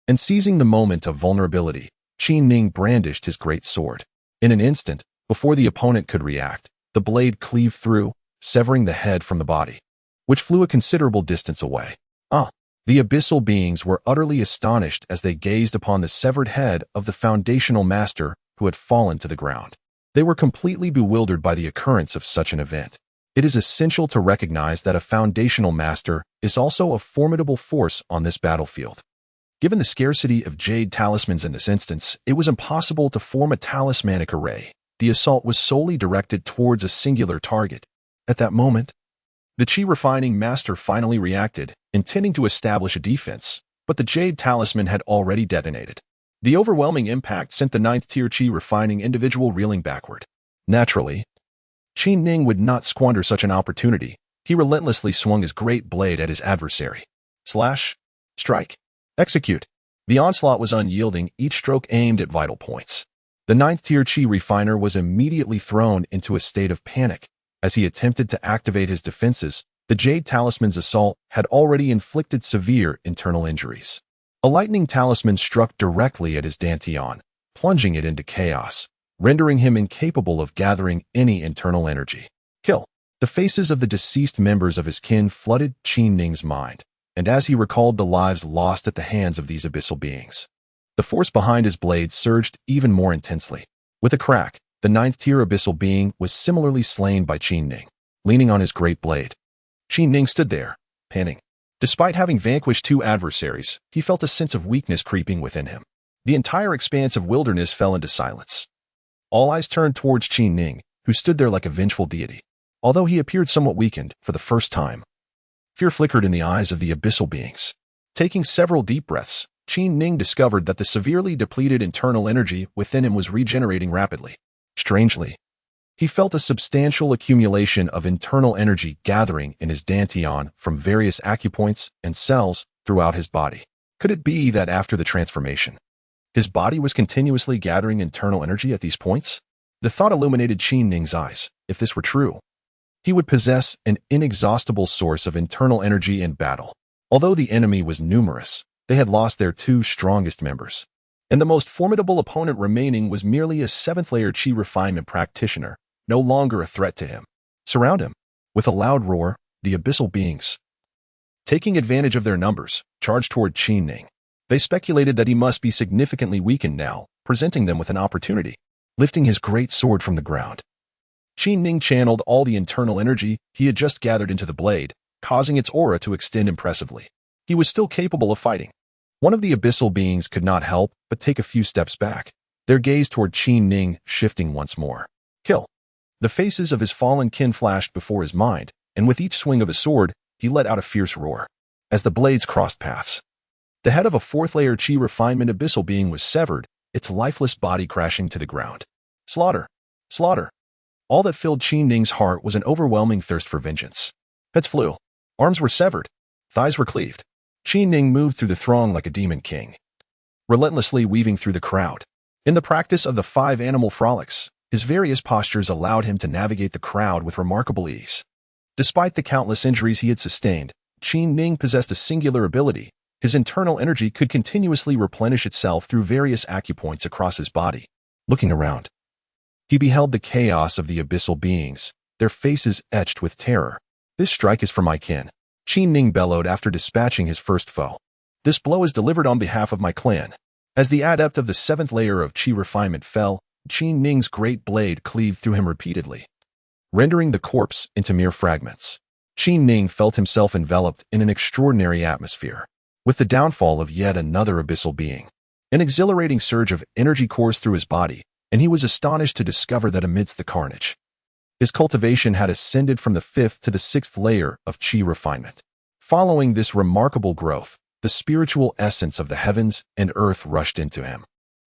And seizing the moment of vulnerability, Qin Ning brandished his great sword. In an instant, before the opponent could react, the blade cleaved through, severing the head from the body, which flew a considerable distance away. The abyssal beings were utterly astonished as they gazed upon the severed head of the foundational master who had fallen to the ground. They were completely bewildered by the occurrence of such an event. It is essential to recognize that a foundational master is also a formidable force on this battlefield. Given the scarcity of jade talismans in this instance, it was impossible to form a talismanic array. The assault was solely directed towards a singular target. At that moment, the Qi refining master finally reacted, intending to establish a defense, but the jade talisman had already detonated. The overwhelming impact sent the 9th-tier Qi refining individual reeling backward. Naturally, Qin Ning would not squander such an opportunity. He relentlessly swung his great blade at his adversary. Slash, strike, execute. The onslaught was unyielding, each stroke aimed at vital points. The 9th-tier Qi refiner was immediately thrown into a state of panic. As he attempted to activate his defenses, the jade talisman's assault had already inflicted severe internal injuries. A lightning talisman struck directly at his dantian, plunging it into chaos, rendering him incapable of gathering any internal energy. Kill. The faces of the deceased members of his kin flooded Qin Ning's mind, and as he recalled the lives lost at the hands of these abyssal beings, the force behind his blade surged even more intensely. With a crack, the 9th-tier abyssal being was similarly slain by Qin Ning. Leaning on his great blade, Qin Ning stood there, panting. Despite having vanquished 2 adversaries, he felt a sense of weakness creeping within him. The entire expanse of wilderness fell into silence. All eyes turned towards Qin Ning, who stood there like a vengeful deity. Although he appeared somewhat weakened for the first time, fear flickered in the eyes of the abyssal beings. Taking several deep breaths, Qin Ning discovered that the severely depleted internal energy within him was regenerating rapidly. Strangely, he felt a substantial accumulation of internal energy gathering in his dantian from various acupoints and cells throughout his body. Could it be that after the transformation, his body was continuously gathering internal energy at these points? The thought illuminated Qin Ning's eyes. If this were true, he would possess an inexhaustible source of internal energy in battle. Although the enemy was numerous, they had lost their 2 strongest members, and the most formidable opponent remaining was merely a 7th-layer Qi refinement practitioner, no longer a threat to him. Surround him. With a loud roar, the abyssal beings, taking advantage of their numbers, charged toward Qin Ning. They speculated that he must be significantly weakened now, presenting them with an opportunity. Lifting his great sword from the ground, Qin Ning channeled all the internal energy he had just gathered into the blade, causing its aura to extend impressively. He was still capable of fighting. One of the abyssal beings could not help but take a few steps back, their gaze toward Qin Ning shifting once more. Kill. The faces of his fallen kin flashed before his mind, and with each swing of his sword, he let out a fierce roar. As the blades crossed paths, the head of a 4th-layer Qi refinement abyssal being was severed, its lifeless body crashing to the ground. Slaughter! Slaughter! All that filled Qin Ning's heart was an overwhelming thirst for vengeance. Heads flew. Arms were severed. Thighs were cleaved. Qin Ning moved through the throng like a demon king, relentlessly weaving through the crowd. In the practice of the 5 animal frolics, his various postures allowed him to navigate the crowd with remarkable ease. Despite the countless injuries he had sustained, Qin Ning possessed a singular ability. His internal energy could continuously replenish itself through various acupoints across his body. Looking around, he beheld the chaos of the abyssal beings, their faces etched with terror. This strike is for my kin, Qin Ning bellowed after dispatching his first foe. This blow is delivered on behalf of my clan. As the adept of the 7th layer of Qi refinement fell, Qin Ning's great blade cleaved through him repeatedly, rendering the corpse into mere fragments. Qin Ning felt himself enveloped in an extraordinary atmosphere. With the downfall of yet another abyssal being, an exhilarating surge of energy coursed through his body, and he was astonished to discover that amidst the carnage, his cultivation had ascended from the 5th to the 6th layer of Qi refinement. Following this remarkable growth, the spiritual essence of the heavens and earth rushed into him.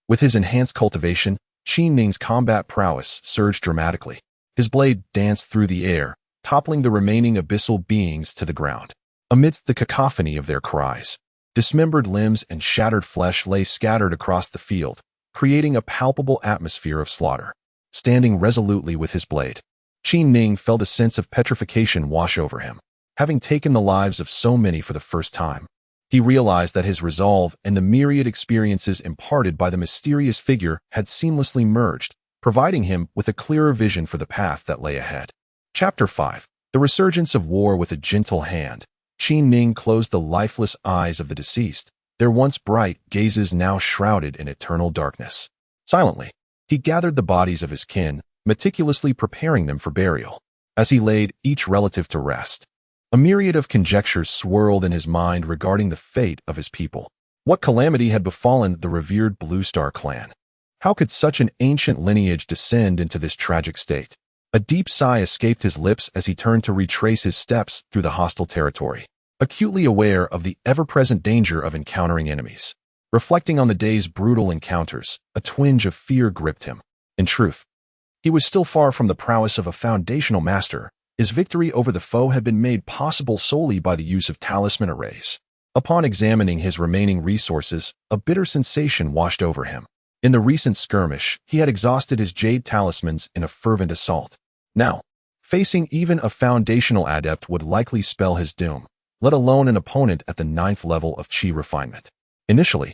With his enhanced cultivation, Qin Ning's combat prowess surged dramatically. His blade danced through the air, toppling the remaining abyssal beings to the ground. Amidst the cacophony of their cries, dismembered limbs and shattered flesh lay scattered across the field, creating a palpable atmosphere of slaughter. Standing resolutely with his blade, Qin Ning felt a sense of petrification wash over him. Having taken the lives of so many for the first time, he realized that his resolve and the myriad experiences imparted by the mysterious figure had seamlessly merged, providing him with a clearer vision for the path that lay ahead. Chapter 5. The Resurgence of War with a Gentle Hand. Qin Ning closed the lifeless eyes of the deceased, their once bright gazes now shrouded in eternal darkness. Silently, he gathered the bodies of his kin, meticulously preparing them for burial. As he laid each relative to rest, a myriad of conjectures swirled in his mind regarding the fate of his people. What calamity had befallen the revered Blue Star clan? How could such an ancient lineage descend into this tragic state? A deep sigh escaped his lips as he turned to retrace his steps through the hostile territory, acutely aware of the ever-present danger of encountering enemies. Reflecting on the day's brutal encounters, a twinge of fear gripped him. In truth, he was still far from the prowess of a foundational master. His victory over the foe had been made possible solely by the use of talisman arrays. Upon examining his remaining resources, a bitter sensation washed over him. In the recent skirmish, he had exhausted his jade talismans in a fervent assault. Now, facing even a foundational adept would likely spell his doom, let alone an opponent at the 9th level of Qi refinement. Initially,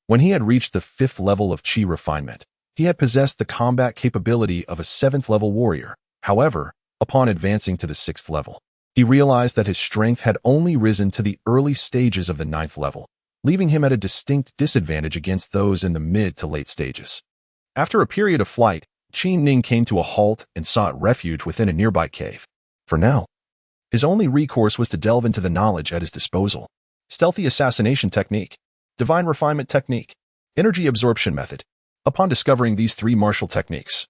when he had reached the 5th level of Qi refinement, he had possessed the combat capability of a 7th level warrior. However, upon advancing to the 6th level, he realized that his strength had only risen to the early stages of the 9th level, leaving him at a distinct disadvantage against those in the mid to late stages. After a period of flight, Qin Ning came to a halt and sought refuge within a nearby cave. For now, His only recourse was to delve into the knowledge at his disposal. Stealthy assassination technique, divine refinement technique, energy absorption method. Upon discovering these three martial techniques,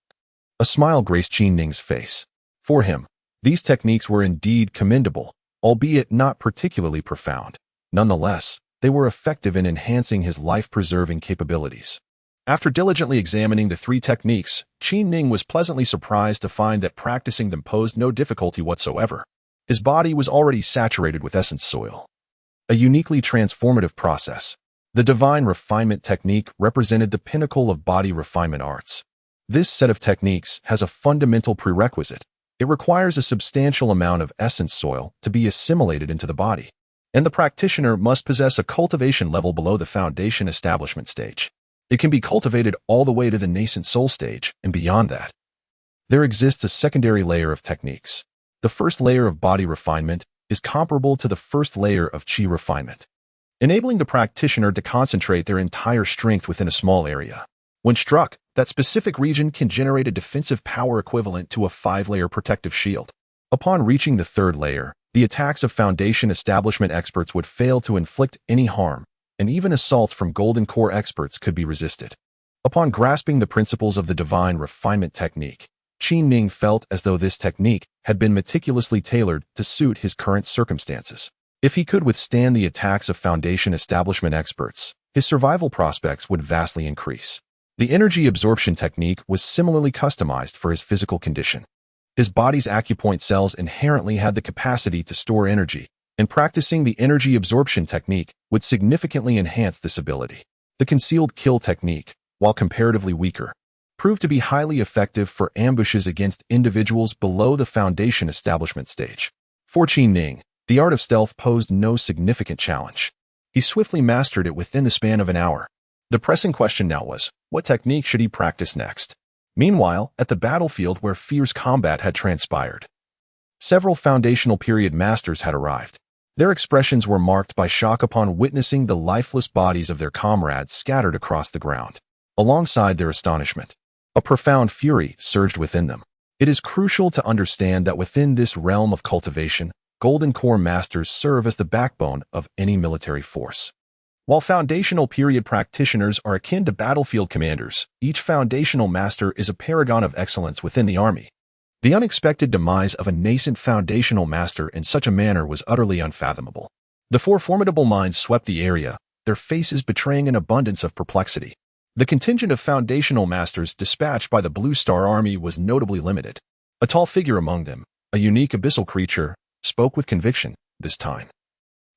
a smile graced Qin Ning's face. For him, these techniques were indeed commendable, albeit not particularly profound. Nonetheless, they were effective in enhancing his life-preserving capabilities. After diligently examining the three techniques, Qin Ning was pleasantly surprised to find that practicing them posed no difficulty whatsoever. His body was already saturated with essence soil. A uniquely transformative process. The divine refinement technique represented the pinnacle of body refinement arts. This set of techniques has a fundamental prerequisite. It requires a substantial amount of essence soil to be assimilated into the body, and the practitioner must possess a cultivation level below the foundation establishment stage. It can be cultivated all the way to the nascent soul stage and beyond that. There exists a secondary layer of techniques. The first layer of body refinement is comparable to the first layer of qi refinement, enabling the practitioner to concentrate their entire strength within a small area. When struck, that specific region can generate a defensive power equivalent to a 5-layer protective shield. Upon reaching the third layer, the attacks of foundation establishment experts would fail to inflict any harm, and even assaults from golden core experts could be resisted. Upon grasping the principles of the divine refinement technique, Qin Ning felt as though this technique had been meticulously tailored to suit his current circumstances. If he could withstand the attacks of foundation establishment experts, his survival prospects would vastly increase. The energy absorption technique was similarly customized for his physical condition. His body's acupoint cells inherently had the capacity to store energy, and practicing the energy absorption technique would significantly enhance this ability. The concealed kill technique, while comparatively weaker, proved to be highly effective for ambushes against individuals below the foundation establishment stage. For Qin Ning, the art of stealth posed no significant challenge. He swiftly mastered it within the span of an hour. The pressing question now was, what technique should he practice next? Meanwhile, at the battlefield where fierce combat had transpired, several foundational period masters had arrived. Their expressions were marked by shock upon witnessing the lifeless bodies of their comrades scattered across the ground. Alongside their astonishment, a profound fury surged within them. It is crucial to understand that within this realm of cultivation, Golden Core Masters serve as the backbone of any military force. While foundational period practitioners are akin to battlefield commanders, each foundational master is a paragon of excellence within the army. The unexpected demise of a nascent foundational master in such a manner was utterly unfathomable. The four formidable minds swept the area, their faces betraying an abundance of perplexity. The contingent of foundational masters dispatched by the Blue Star Army was notably limited. A tall figure among them, a unique abyssal creature, spoke with conviction this time.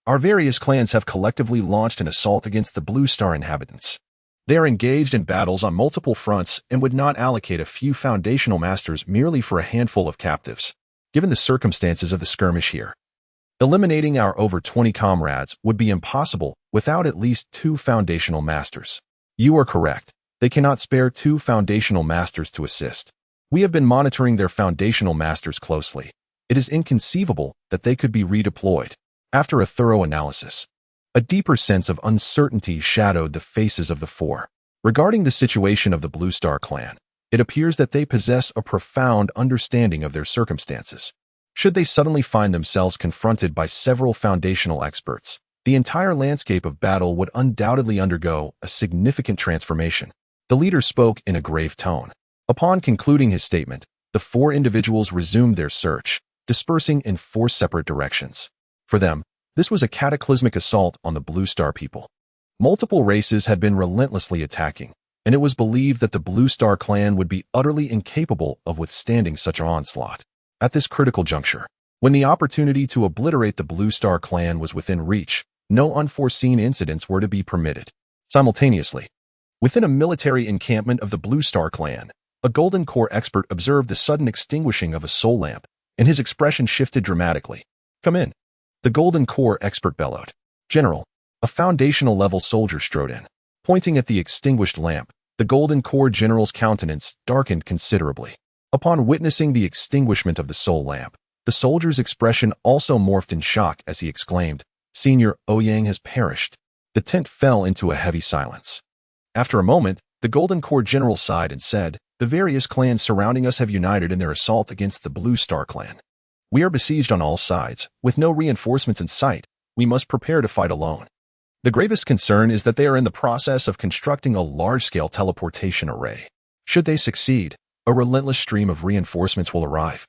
Our various clans have collectively launched an assault against the Blue Star inhabitants. They are engaged in battles on multiple fronts and would not allocate a few foundational masters merely for a handful of captives. Given the circumstances of the skirmish here, eliminating our over 20 comrades would be impossible without at least 2 foundational masters. You are correct. They cannot spare 2 foundational masters to assist. We have been monitoring their foundational masters closely. It is inconceivable that they could be redeployed. After a thorough analysis, a deeper sense of uncertainty shadowed the faces of the four. Regarding the situation of the Blue Star clan, it appears that they possess a profound understanding of their circumstances. Should they suddenly find themselves confronted by several foundational experts, the entire landscape of battle would undoubtedly undergo a significant transformation. The leader spoke in a grave tone. Upon concluding his statement, the 4 individuals resumed their search, dispersing in 4 separate directions. For them, this was a cataclysmic assault on the Blue Star people. Multiple races had been relentlessly attacking, and it was believed that the Blue Star clan would be utterly incapable of withstanding such an onslaught. At this critical juncture, when the opportunity to obliterate the Blue Star clan was within reach, no unforeseen incidents were to be permitted. Simultaneously, within a military encampment of the Blue Star clan, a Golden Core expert observed the sudden extinguishing of a soul lamp, and his expression shifted dramatically. "Come in." The Golden Core expert bellowed. "General." A foundational-level soldier strode in. Pointing at the extinguished lamp, the Golden Core general's countenance darkened considerably. Upon witnessing the extinguishment of the soul lamp, the soldier's expression also morphed in shock as he exclaimed, "Senior Ouyang has perished." The tent fell into a heavy silence. After a moment, the Golden Core general sighed and said, "The various clans surrounding us have united in their assault against the Blue Star clan. We are besieged on all sides. With no reinforcements in sight, we must prepare to fight alone. The gravest concern is that they are in the process of constructing a large-scale teleportation array. Should they succeed, a relentless stream of reinforcements will arrive,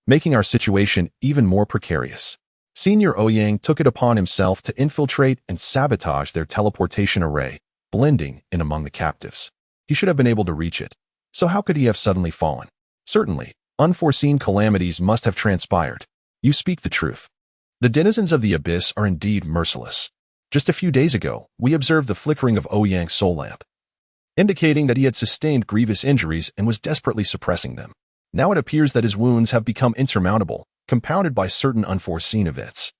making our situation even more precarious. Senior Ouyang took it upon himself to infiltrate and sabotage their teleportation array, blending in among the captives. He should have been able to reach it. So how could he have suddenly fallen? Certainly, unforeseen calamities must have transpired. You speak the truth. The denizens of the abyss are indeed merciless. Just a few days ago, we observed the flickering of Ouyang's soul lamp, indicating that he had sustained grievous injuries and was desperately suppressing them. Now it appears that his wounds have become insurmountable, compounded by certain unforeseen events.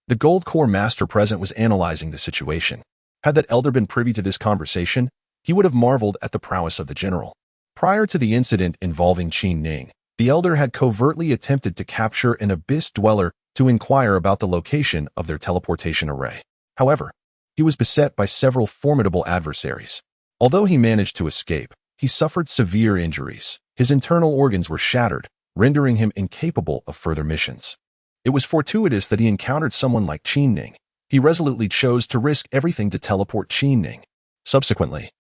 The Gold Core Master present was analyzing the situation. Had that elder been privy to this conversation, he would have marveled at the prowess of the general. Prior to the incident involving Qin Ning, the elder had covertly attempted to capture an abyss dweller to inquire about the location of their teleportation array. However, he was beset by several formidable adversaries. Although he managed to escape, he suffered severe injuries. His internal organs were shattered, rendering him incapable of further missions. It was fortuitous that he encountered someone like Qin Ning. He resolutely chose to risk everything to teleport Qin Ning. Subsequently,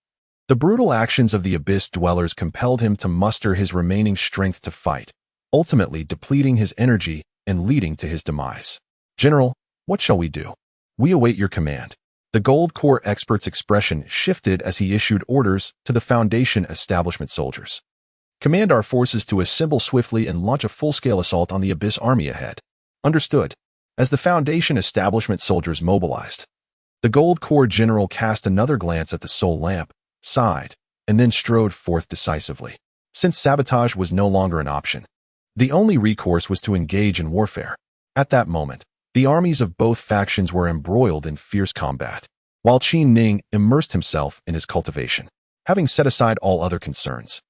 the brutal actions of the abyss dwellers compelled him to muster his remaining strength to fight, ultimately depleting his energy and leading to his demise. General, what shall we do? We await your command. The Gold Core expert's expression shifted as he issued orders to the Foundation establishment soldiers. Command our forces to assemble swiftly and launch a full-scale assault on the Abyss army ahead. Understood. As the Foundation establishment soldiers mobilized, the Gold Core general cast another glance at the soul lamp, sighed, and then strode forth decisively. Since sabotage was no longer an option, the only recourse was to engage in warfare. At that moment, the armies of both factions were embroiled in fierce combat, while Qin Ning immersed himself in his cultivation. Having set aside all other concerns,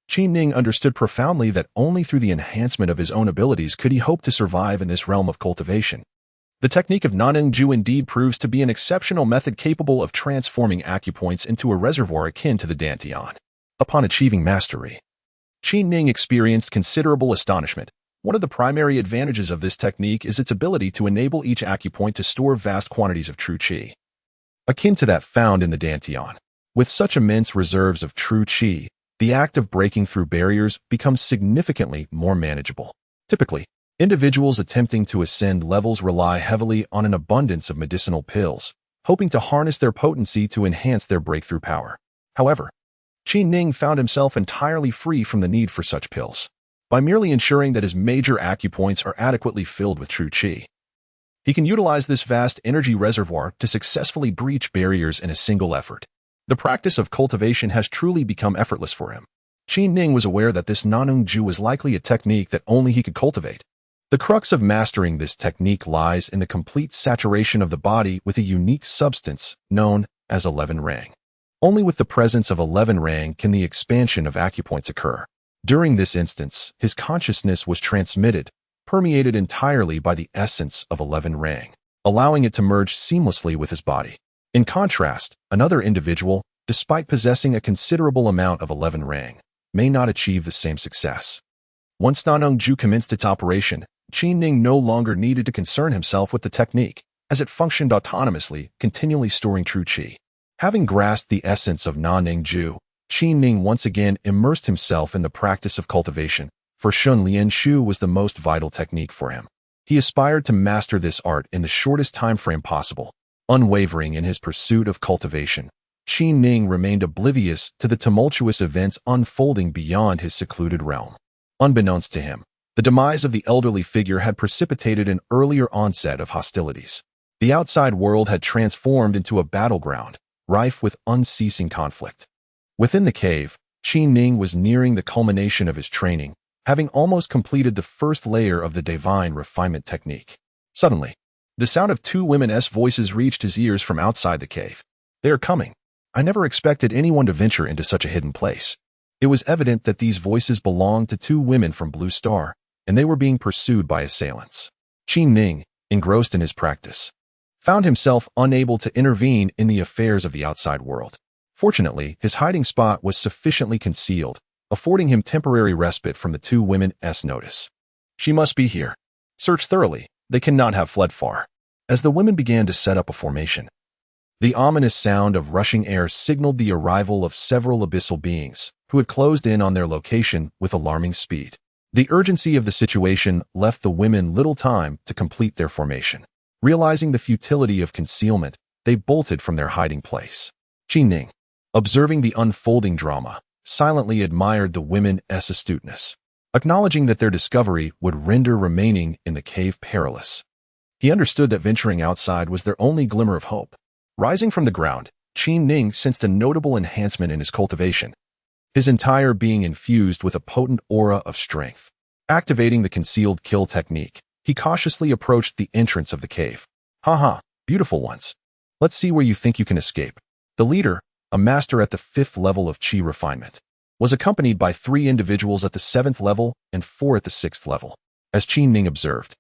Qin Ning understood profoundly that only through the enhancement of his own abilities could he hope to survive in this realm of cultivation. The technique of Naneng-ju indeed proves to be an exceptional method capable of transforming acupoints into a reservoir akin to the Dantian. Upon achieving mastery, Qin Ning experienced considerable astonishment. One of the primary advantages of this technique is its ability to enable each acupoint to store vast quantities of true qi, akin to that found in the Dantian. With such immense reserves of true qi, the act of breaking through barriers becomes significantly more manageable. Typically, individuals attempting to ascend levels rely heavily on an abundance of medicinal pills, hoping to harness their potency to enhance their breakthrough power. However, Qin Ning found himself entirely free from the need for such pills. By merely ensuring that his major acupoints are adequately filled with true qi, he can utilize this vast energy reservoir to successfully breach barriers in a single effort. The practice of cultivation has truly become effortless for him. Qin Ning was aware that this Naneng-ju was likely a technique that only he could cultivate. The crux of mastering this technique lies in the complete saturation of the body with a unique substance known as 11 rang. Only with the presence of 11 rang can the expansion of acupoints occur. During this instance, his consciousness was transmitted, permeated entirely by the essence of 11 rang, allowing it to merge seamlessly with his body. In contrast, another individual, despite possessing a considerable amount of 11 rang, may not achieve the same success. Once Naneng-ju commenced its operation, Qin Ning no longer needed to concern himself with the technique, as it functioned autonomously, continually storing true qi. Having grasped the essence of Naneng-ju, Qin Ning once again immersed himself in the practice of cultivation, for Shun Lian Shu was the most vital technique for him. He aspired to master this art in the shortest time frame possible. Unwavering in his pursuit of cultivation, Qin Ning remained oblivious to the tumultuous events unfolding beyond his secluded realm. Unbeknownst to him, the demise of the elderly figure had precipitated an earlier onset of hostilities. The outside world had transformed into a battleground, rife with unceasing conflict. Within the cave, Qin Ning was nearing the culmination of his training, having almost completed the first layer of the divine refinement technique. Suddenly, the sound of two women's voices reached his ears from outside the cave. "They are coming. I never expected anyone to venture into such a hidden place." It was evident that these voices belonged to two women from Blue Star, and they were being pursued by assailants. Qin Ning, engrossed in his practice, found himself unable to intervene in the affairs of the outside world. Fortunately, his hiding spot was sufficiently concealed, affording him temporary respite from the two women's notice. "She must be here," Search thoroughly. They cannot have fled far. As the women began to set up a formation, the ominous sound of rushing air signaled the arrival of several abyssal beings who had closed in on their location with alarming speed. The urgency of the situation left the women little time to complete their formation. Realizing the futility of concealment, they bolted from their hiding place. Qin, observing the unfolding drama, silently admired the women's astuteness, acknowledging that their discovery would render remaining in the cave perilous. He understood that venturing outside was their only glimmer of hope. Rising from the ground, Qin sensed a notable enhancement in his cultivation, his entire being infused with a potent aura of strength. Activating the concealed kill technique, he cautiously approached the entrance of the cave. Haha, beautiful ones. Let's see where you think you can escape. The leader, a master at the 5th level of Qi refinement, was accompanied by 3 individuals at the 7th level and 4 at the 6th level. As Qin observed,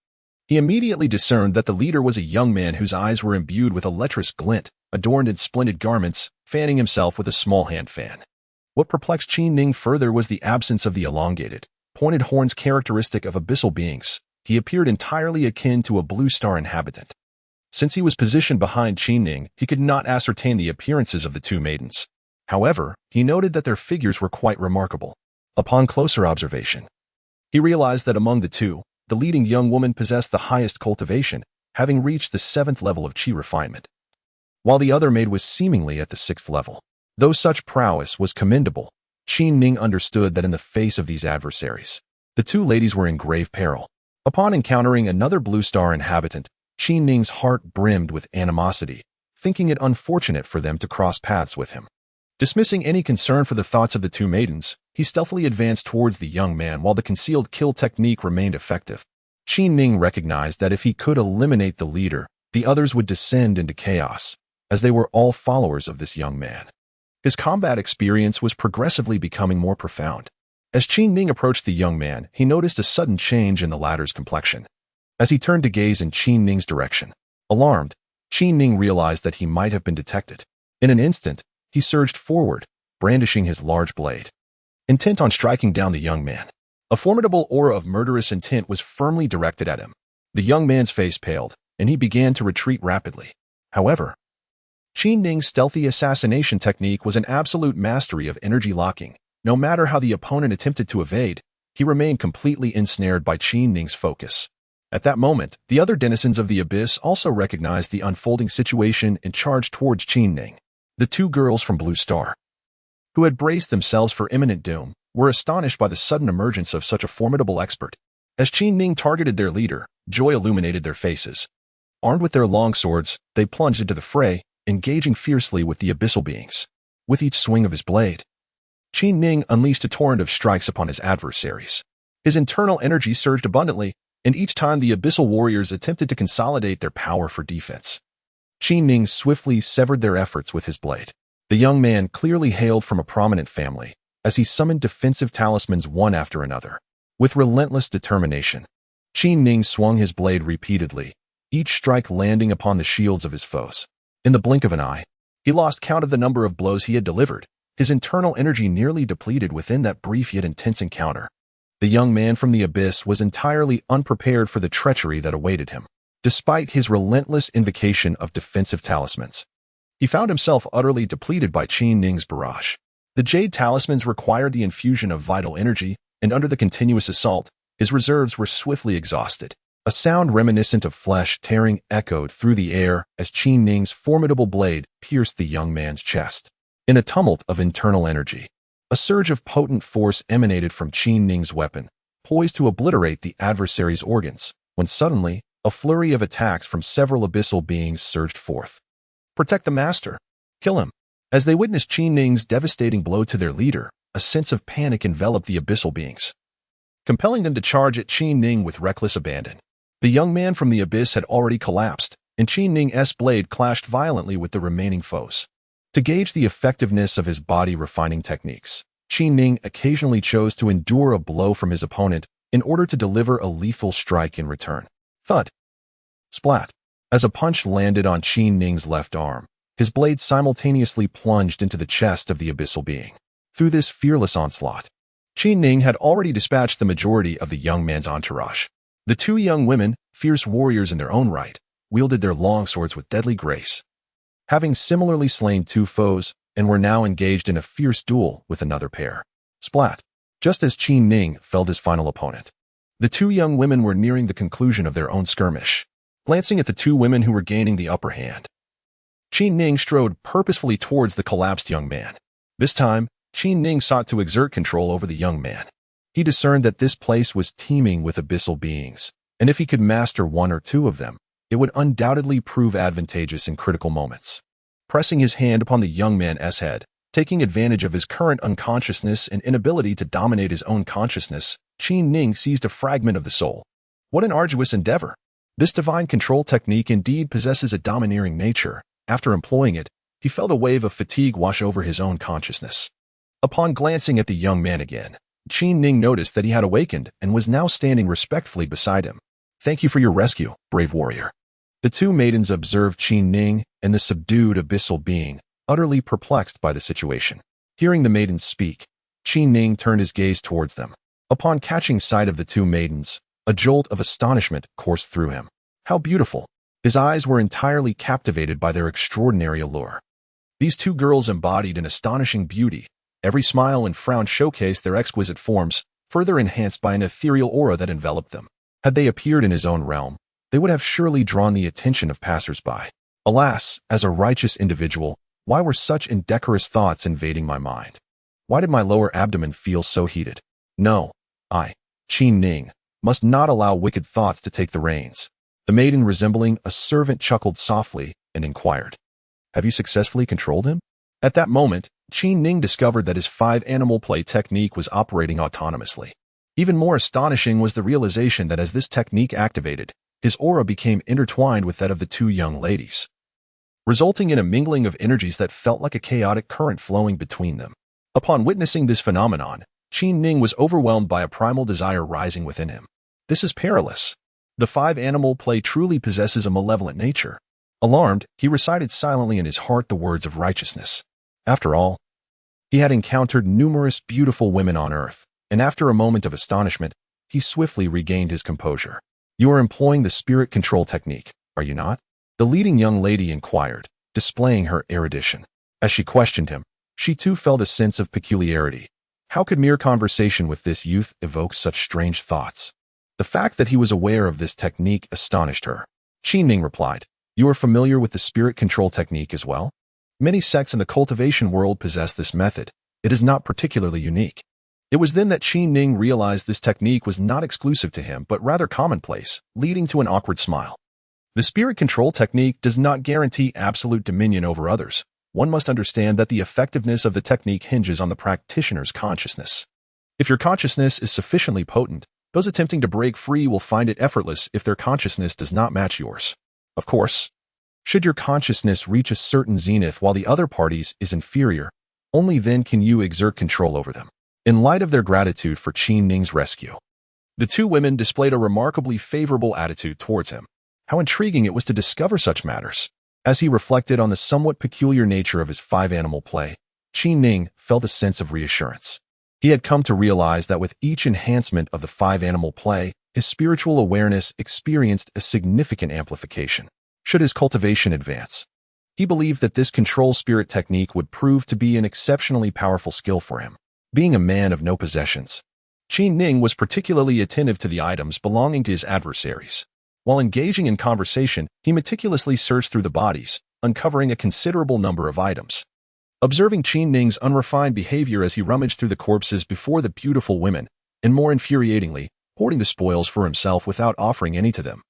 he immediately discerned that the leader was a young man whose eyes were imbued with a lecherous glint, adorned in splendid garments, fanning himself with a small hand fan. What perplexed Qin further was the absence of the elongated, pointed horns characteristic of abyssal beings. He appeared entirely akin to a blue star inhabitant. Since he was positioned behind Qin, he could not ascertain the appearances of the 2 maidens. However, he noted that their figures were quite remarkable. Upon closer observation, he realized that among the 2, the leading young woman possessed the highest cultivation, having reached the 7th level of Qi refinement, while the other maid was seemingly at the 6th level. Though such prowess was commendable, Qin understood that in the face of these adversaries, the 2 ladies were in grave peril. Upon encountering another blue star inhabitant, Qin's heart brimmed with animosity, thinking it unfortunate for them to cross paths with him. Dismissing any concern for the thoughts of the 2 maidens, he stealthily advanced towards the young man while the concealed kill technique remained effective. Qin recognized that if he could eliminate the leader, the others would descend into chaos, as they were all followers of this young man. His combat experience was progressively becoming more profound. As Qin approached the young man, he noticed a sudden change in the latter's complexion. As he turned to gaze in Qin's direction, alarmed, Qin realized that he might have been detected. In an instant, he surged forward, brandishing his large blade, intent on striking down the young man. A formidable aura of murderous intent was firmly directed at him. The young man's face paled, and he began to retreat rapidly. However, Qin's stealthy assassination technique was an absolute mastery of energy locking. No matter how the opponent attempted to evade, he remained completely ensnared by Qin's focus. At that moment, the other denizens of the abyss also recognized the unfolding situation and charged towards Qin. The 2 girls from Blue Star, who had braced themselves for imminent doom, were astonished by the sudden emergence of such a formidable expert. As Qin targeted their leader, joy illuminated their faces. Armed with their long swords, they plunged into the fray, engaging fiercely with the abyssal beings. With each swing of his blade, Qin unleashed a torrent of strikes upon his adversaries. His internal energy surged abundantly, and each time the abyssal warriors attempted to consolidate their power for defense, Qin swiftly severed their efforts with his blade. The young man clearly hailed from a prominent family, as he summoned defensive talismans one after another. With relentless determination, Qin swung his blade repeatedly, each strike landing upon the shields of his foes. In the blink of an eye, he lost count of the number of blows he had delivered, his internal energy nearly depleted within that brief yet intense encounter. The young man from the abyss was entirely unprepared for the treachery that awaited him. Despite his relentless invocation of defensive talismans, he found himself utterly depleted by Qin's barrage. The jade talismans required the infusion of vital energy, and under the continuous assault, his reserves were swiftly exhausted. A sound reminiscent of flesh tearing echoed through the air as Qin's formidable blade pierced the young man's chest. In a tumult of internal energy, a surge of potent force emanated from Qin's weapon, poised to obliterate the adversary's organs, when suddenly, a flurry of attacks from several abyssal beings surged forth. Protect the master! Kill him! As they witnessed Qin's devastating blow to their leader, a sense of panic enveloped the abyssal beings, compelling them to charge at Qin with reckless abandon. The young man from the abyss had already collapsed, and Qin's blade clashed violently with the remaining foes. To gauge the effectiveness of his body-refining techniques, Qin occasionally chose to endure a blow from his opponent in order to deliver a lethal strike in return. Thud! Splat! As a punch landed on Qin's left arm, his blade simultaneously plunged into the chest of the abyssal being. Through this fearless onslaught, Qin had already dispatched the majority of the young man's entourage. The two young women, fierce warriors in their own right, wielded their long swords with deadly grace, having similarly slain two foes, and were now engaged in a fierce duel with another pair. Splat! Just as Qin Ning felled his final opponent, the two young women were nearing the conclusion of their own skirmish. Glancing at the two women who were gaining the upper hand, Qin Ning strode purposefully towards the collapsed young man. This time, Qin Ning sought to exert control over the young man. He discerned that this place was teeming with abyssal beings, and if he could master one or two of them, it would undoubtedly prove advantageous in critical moments. Pressing his hand upon the young man's head, taking advantage of his current unconsciousness and inability to dominate his own consciousness, Qin Ning seized a fragment of the soul. What an arduous endeavor! This divine control technique indeed possesses a domineering nature. After employing it, he felt a wave of fatigue wash over his own consciousness. Upon glancing at the young man again, Qin Ning noticed that he had awakened and was now standing respectfully beside him. Thank you for your rescue, brave warrior. The two maidens observed Qin Ning and the subdued abyssal being, utterly perplexed by the situation. Hearing the maidens speak, Qin Ning turned his gaze towards them. Upon catching sight of the two maidens, a jolt of astonishment coursed through him. How beautiful! His eyes were entirely captivated by their extraordinary allure. These two girls embodied an astonishing beauty. Every smile and frown showcased their exquisite forms, further enhanced by an ethereal aura that enveloped them. Had they appeared in his own realm, they would have surely drawn the attention of passers-by. Alas, as a righteous individual, why were such indecorous thoughts invading my mind? Why did my lower abdomen feel so heated? No, I, Qin Ning, must not allow wicked thoughts to take the reins. The maiden, resembling a servant, chuckled softly and inquired, Have you successfully controlled him? At that moment, Qin Ning discovered that his five-animal play technique was operating autonomously. Even more astonishing was the realization that as this technique activated, his aura became intertwined with that of the two young ladies, resulting in a mingling of energies that felt like a chaotic current flowing between them. Upon witnessing this phenomenon, Qin Ning was overwhelmed by a primal desire rising within him. This is perilous. The five-animal play truly possesses a malevolent nature. Alarmed, he recited silently in his heart the words of righteousness. After all, he had encountered numerous beautiful women on earth, and after a moment of astonishment, he swiftly regained his composure. You are employing the spirit control technique, are you not? The leading young lady inquired, displaying her erudition. As she questioned him, she too felt a sense of peculiarity. How could mere conversation with this youth evoke such strange thoughts? The fact that he was aware of this technique astonished her. Qin Ning replied, You are familiar with the spirit control technique as well? Many sects in the cultivation world possess this method. It is not particularly unique. It was then that Qin Ning realized this technique was not exclusive to him but rather commonplace, leading to an awkward smile. The spirit control technique does not guarantee absolute dominion over others. One must understand that the effectiveness of the technique hinges on the practitioner's consciousness. If your consciousness is sufficiently potent, those attempting to break free will find it effortless if their consciousness does not match yours. Of course, should your consciousness reach a certain zenith while the other party's is inferior, only then can you exert control over them. In light of their gratitude for Qin Ning's rescue, the two women displayed a remarkably favorable attitude towards him. How intriguing it was to discover such matters. As he reflected on the somewhat peculiar nature of his five-animal play, Qin Ning felt a sense of reassurance. He had come to realize that with each enhancement of the five-animal play, his spiritual awareness experienced a significant amplification. Should his cultivation advance, he believed that this control spirit technique would prove to be an exceptionally powerful skill for him. Being a man of no possessions, Qin Ning was particularly attentive to the items belonging to his adversaries. While engaging in conversation, he meticulously searched through the bodies, uncovering a considerable number of items. Observing Qin Ning's unrefined behavior as he rummaged through the corpses before the beautiful women, and more infuriatingly, hoarding the spoils for himself without offering any to them,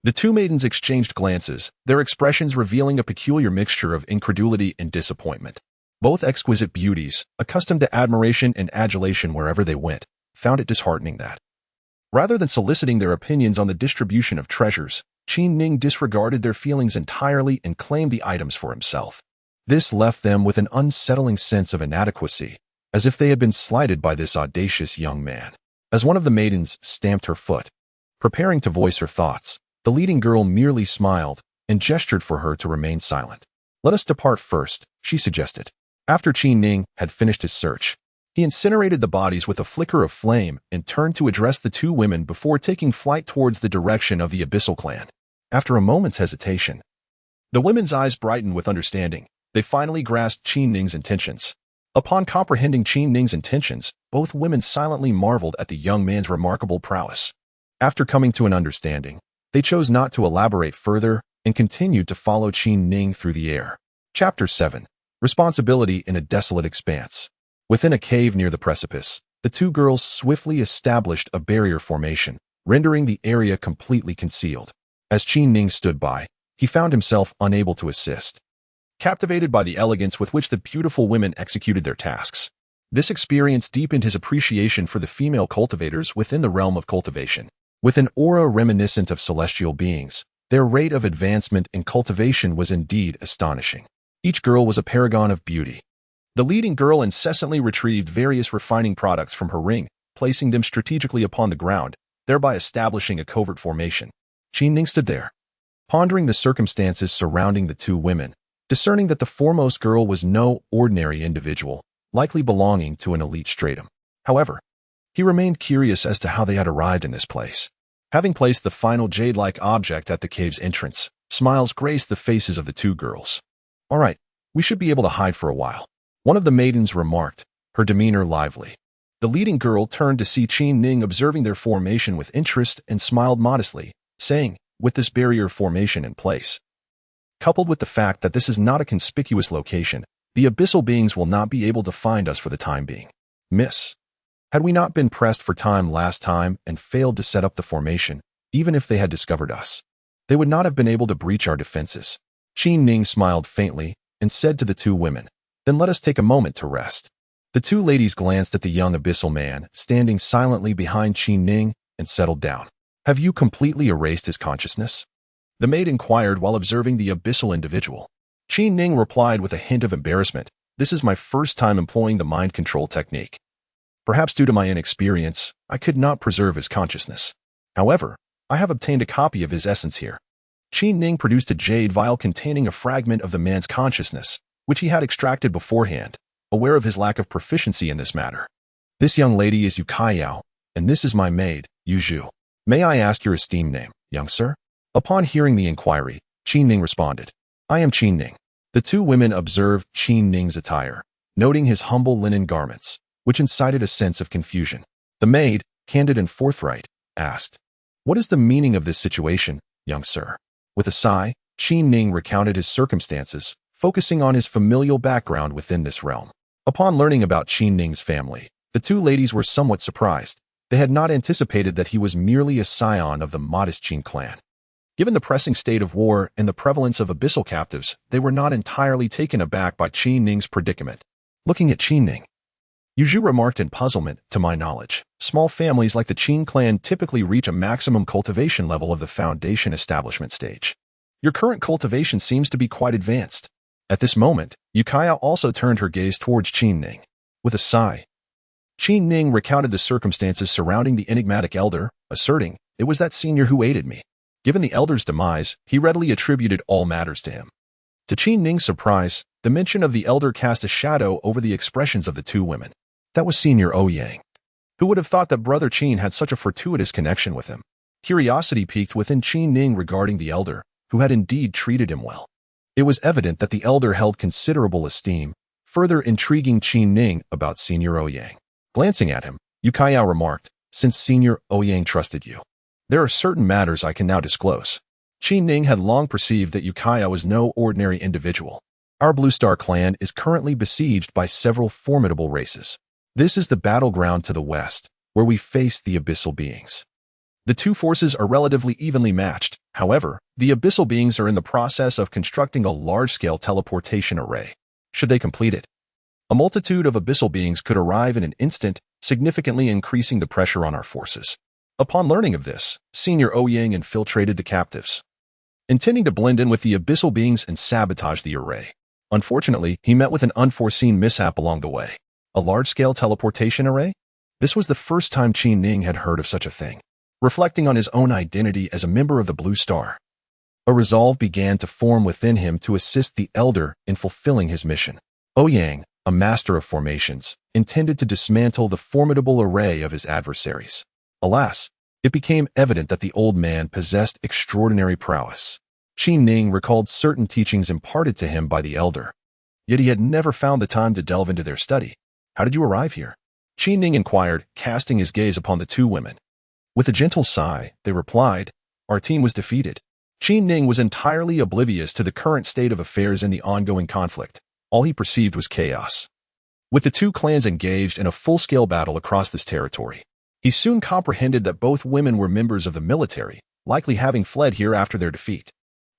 the two maidens exchanged glances, their expressions revealing a peculiar mixture of incredulity and disappointment. Both exquisite beauties, accustomed to admiration and adulation wherever they went, found it disheartening that, rather than soliciting their opinions on the distribution of treasures, Qin Ning disregarded their feelings entirely and claimed the items for himself. This left them with an unsettling sense of inadequacy, as if they had been slighted by this audacious young man. As one of the maidens stamped her foot, preparing to voice her thoughts, the leading girl merely smiled and gestured for her to remain silent. Let us depart first, she suggested. After Qin Ning had finished his search, He incinerated the bodies with a flicker of flame and turned to address the two women before taking flight towards the direction of the Abyssal clan. After a moment's hesitation, the women's eyes brightened with understanding. They finally grasped Qin Ning's intentions. Upon comprehending Qin Ning's intentions, both women silently marveled at the young man's remarkable prowess. After coming to an understanding, they chose not to elaborate further and continued to follow Qin Ning through the air. Chapter 7. Responsibility in a Desolate Expanse. Within a cave near the precipice, the two girls swiftly established a barrier formation, rendering the area completely concealed. As Qin Ning stood by, he found himself unable to assist. Captivated by the elegance with which the beautiful women executed their tasks, this experience deepened his appreciation for the female cultivators within the realm of cultivation. With an aura reminiscent of celestial beings, their rate of advancement in cultivation was indeed astonishing. Each girl was a paragon of beauty. The leading girl incessantly retrieved various refining products from her ring, placing them strategically upon the ground, thereby establishing a covert formation. Qin Ning stood there, pondering the circumstances surrounding the two women, discerning that the foremost girl was no ordinary individual, likely belonging to an elite stratum. However, he remained curious as to how they had arrived in this place. Having placed the final jade-like object at the cave's entrance, smiles graced the faces of the two girls. "All right, we should be able to hide for a while," one of the maidens remarked, her demeanor lively. The leading girl turned to see Qin Ning observing their formation with interest and smiled modestly, saying, "With this barrier formation in place, coupled with the fact that this is not a conspicuous location, the abyssal beings will not be able to find us for the time being. Miss, had we not been pressed for time last time and failed to set up the formation, even if they had discovered us, they would not have been able to breach our defenses." Qin Ning smiled faintly and said to the two women, "Then let us take a moment to rest." The two ladies glanced at the young abyssal man standing silently behind Qin Ning and settled down. "Have you completely erased his consciousness?" the maid inquired while observing the abyssal individual. Qin Ning replied with a hint of embarrassment, "This is my first time employing the mind control technique. Perhaps due to my inexperience, I could not preserve his consciousness. However, I have obtained a copy of his essence here." Qin Ning produced a jade vial containing a fragment of the man's consciousness, which he had extracted beforehand, aware of his lack of proficiency in this matter. "This young lady is Yu Kaiyao, and this is my maid, Yu Zhu. May I ask your esteemed name, young sir?" Upon hearing the inquiry, Qin Ning responded, "I am Qin Ning." The two women observed Qin Ning's attire, noting his humble linen garments, which incited a sense of confusion. The maid, candid and forthright, asked, "What is the meaning of this situation, young sir?" With a sigh, Qin Ning recounted his circumstances, focusing on his familial background within this realm. Upon learning about Qin Ning's family, the two ladies were somewhat surprised. They had not anticipated that he was merely a scion of the modest Qin clan. Given the pressing state of war and the prevalence of abyssal captives, they were not entirely taken aback by Qin Ning's predicament. Looking at Qin Ning, Yu Zhu remarked in puzzlement, "To my knowledge, small families like the Qin clan typically reach a maximum cultivation level of the foundation establishment stage. Your current cultivation seems to be quite advanced." At this moment, Yukaya also turned her gaze towards Qin Ning. With a sigh, Qin Ning recounted the circumstances surrounding the enigmatic elder, asserting, "It was that senior who aided me." Given the elder's demise, he readily attributed all matters to him. To Qin Ning's surprise, the mention of the elder cast a shadow over the expressions of the two women. That was Senior Ouyang. Who would have thought that Brother Qin had such a fortuitous connection with him? Curiosity piqued within Qin Ning regarding the elder, who had indeed treated him well. It was evident that the elder held considerable esteem, further intriguing Qin Ning about Senior Ouyang. Glancing at him, Yukaya remarked, "Since Senior Ouyang trusted you, there are certain matters I can now disclose." Qin Ning had long perceived that Yukaya was no ordinary individual. "Our Blue Star clan is currently besieged by several formidable races. This is the battleground to the west, where we face the abyssal beings. The two forces are relatively evenly matched. However, the abyssal beings are in the process of constructing a large-scale teleportation array. Should they complete it, a multitude of abyssal beings could arrive in an instant, significantly increasing the pressure on our forces." Upon learning of this, Senior Ouyang infiltrated the captives, intending to blend in with the abyssal beings and sabotage the array. Unfortunately, he met with an unforeseen mishap along the way. A large-scale teleportation array? This was the first time Qin Ning had heard of such a thing. Reflecting on his own identity as a member of the Blue Star, a resolve began to form within him to assist the elder in fulfilling his mission. "Ouyang, a master of formations, intended to dismantle the formidable array of his adversaries. Alas, it became evident that the old man possessed extraordinary prowess. Qi Ning recalled certain teachings imparted to him by the elder, yet he had never found the time to delve into their study. How did you arrive here? Qi Ning inquired, casting his gaze upon the two women. With a gentle sigh, they replied, our team was defeated. Qi Ning was entirely oblivious to the current state of affairs in the ongoing conflict. All he perceived was chaos. With the two clans engaged in a full-scale battle across this territory, he soon comprehended that both women were members of the military, likely having fled here after their defeat.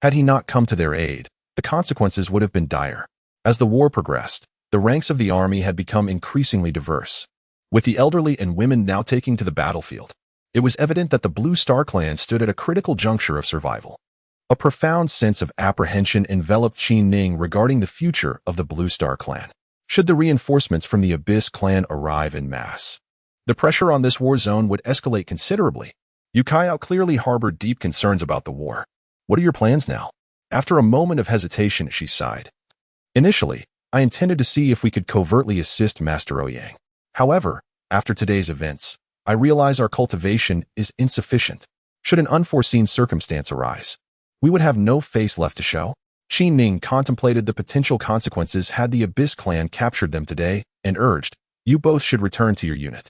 Had he not come to their aid, the consequences would have been dire. As the war progressed, the ranks of the army had become increasingly diverse. With the elderly and women now taking to the battlefield, it was evident that the Blue Star clan stood at a critical juncture of survival. A profound sense of apprehension enveloped Qi Ning regarding the future of the Blue Star clan. Should the reinforcements from the Abyss clan arrive en masse, the pressure on this war zone would escalate considerably. Yu Kaiao clearly harbored deep concerns about the war. What are your plans now? After a moment of hesitation, she sighed. Initially, I intended to see if we could covertly assist Master Ouyang. However, after today's events, I realize our cultivation is insufficient. Should an unforeseen circumstance arise, we would have no face left to show. Qi Ning contemplated the potential consequences had the Abyss clan captured them today and urged, you both should return to your unit.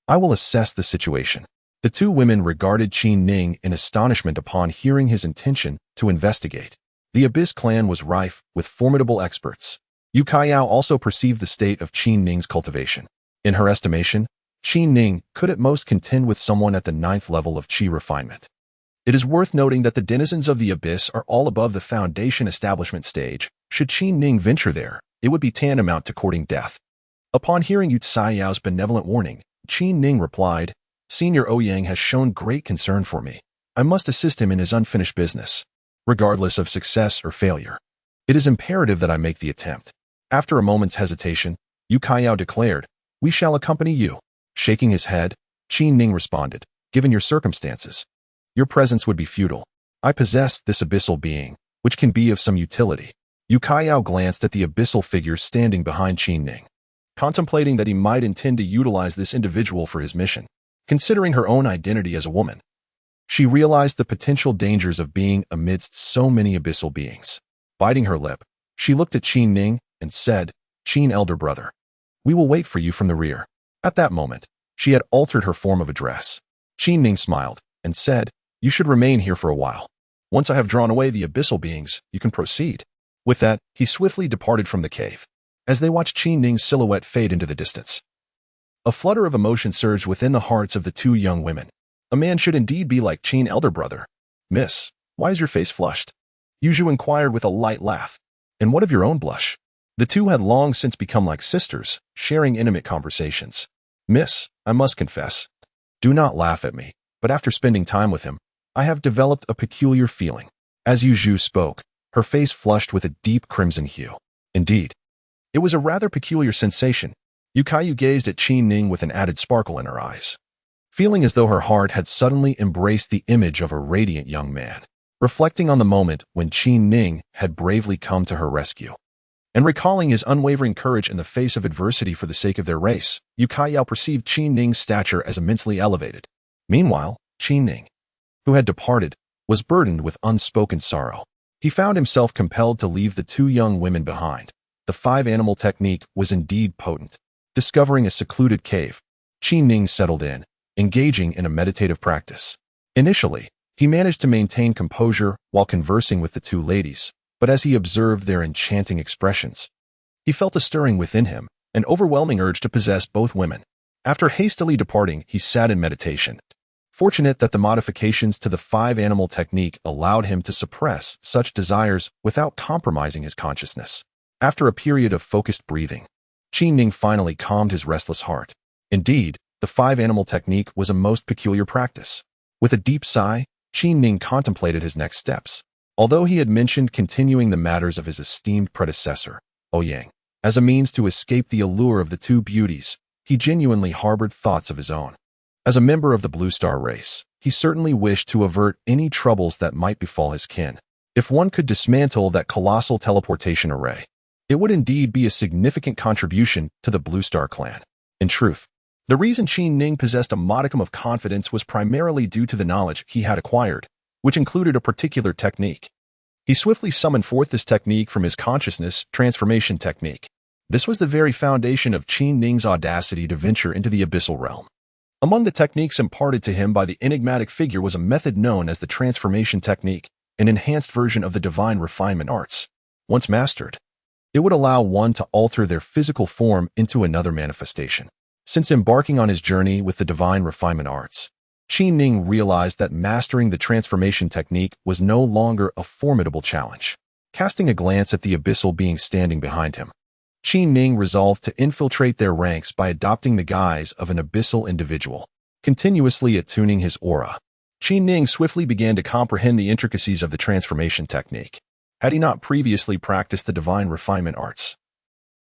I will assess the situation. The two women regarded Qi Ning in astonishment upon hearing his intention to investigate. The Abyss clan was rife with formidable experts. Yu Kaiao also perceived the state of Qi Ning's cultivation. In her estimation, Qi Ning could at most contend with someone at the 9th level of Qi refinement. It is worth noting that the denizens of the Abyss are all above the foundation establishment stage. Should Qi Ning venture there, it would be tantamount to courting death. Upon hearing Yu Caiyao's benevolent warning, Qi Ning replied, Senior Ouyang has shown great concern for me. I must assist him in his unfinished business. Regardless of success or failure, it is imperative that I make the attempt. After a moment's hesitation, Yu Kaiao declared, we shall accompany you. Shaking his head, Qi Ning responded, given your circumstances, your presence would be futile. I possess this abyssal being, which can be of some utility. Yu Kaiao glanced at the abyssal figure standing behind Qi Ning, contemplating that he might intend to utilize this individual for his mission. Considering her own identity as a woman, she realized the potential dangers of being amidst so many abyssal beings. Biting her lip, she looked at Qi Ning and said, Qin elder brother, we will wait for you from the rear. At that moment, she had altered her form of address. Qi Ning smiled and said, you should remain here for a while. Once I have drawn away the abyssal beings, you can proceed. With that, he swiftly departed from the cave. As they watched Qi Ning's silhouette fade into the distance, a flutter of emotion surged within the hearts of the two young women. A man should indeed be like Qin elder brother. Miss, why is your face flushed? Yu Zhu inquired with a light laugh. And what of your own blush? The two had long since become like sisters, sharing intimate conversations. Miss, I must confess, do not laugh at me, but after spending time with him, I have developed a peculiar feeling. As Yu Zhu spoke, her face flushed with a deep crimson hue. Indeed, it was a rather peculiar sensation. Yu Kaiao gazed at Qi Ning with an added sparkle in her eyes, feeling as though her heart had suddenly embraced the image of a radiant young man. Reflecting on the moment when Qi Ning had bravely come to her rescue, and recalling his unwavering courage in the face of adversity for the sake of their race, Yu Kaiao perceived Qi Ning's stature as immensely elevated. Meanwhile, Qi Ning, who had departed, was burdened with unspoken sorrow. He found himself compelled to leave the two young women behind. The 5-animal technique was indeed potent. Discovering a secluded cave, Qi Ning settled in, engaging in a meditative practice. Initially, he managed to maintain composure while conversing with the two ladies, but as he observed their enchanting expressions, he felt a stirring within him, an overwhelming urge to possess both women. After hastily departing, he sat in meditation, fortunate that the modifications to the 5-animal technique allowed him to suppress such desires without compromising his consciousness. After a period of focused breathing, Qi Ning finally calmed his restless heart. Indeed, the 5-animal technique was a most peculiar practice. With a deep sigh, Qi Ning contemplated his next steps. Although he had mentioned continuing the matters of his esteemed predecessor, Ouyang, as a means to escape the allure of the two beauties, he genuinely harbored thoughts of his own. As a member of the Blue Star race, he certainly wished to avert any troubles that might befall his kin. If one could dismantle that colossal teleportation array, it would indeed be a significant contribution to the Blue Star clan. In truth, the reason Qin Ning possessed a modicum of confidence was primarily due to the knowledge he had acquired, which included a particular technique. He swiftly summoned forth this technique from his consciousness transformation technique. This was the very foundation of Qin Ning's audacity to venture into the abyssal realm. Among the techniques imparted to him by the enigmatic figure was a method known as the transformation technique, an enhanced version of the divine refinement arts. Once mastered, it would allow one to alter their physical form into another manifestation. Since embarking on his journey with the divine refinement arts, Qin Ning realized that mastering the transformation technique was no longer a formidable challenge. Casting a glance at the abyssal being standing behind him, Qin Ning resolved to infiltrate their ranks by adopting the guise of an abyssal individual, continuously attuning his aura. Qin Ning swiftly began to comprehend the intricacies of the transformation technique. Had he not previously practiced the divine refinement arts,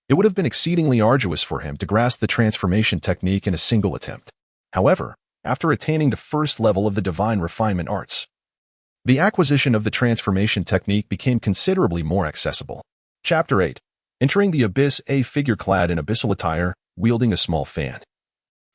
it would have been exceedingly arduous for him to grasp the transformation technique in a single attempt. However, after attaining the first level of the divine refinement arts, the acquisition of the transformation technique became considerably more accessible. Chapter 8. Entering the abyss, a figure clad in abyssal attire, wielding a small fan,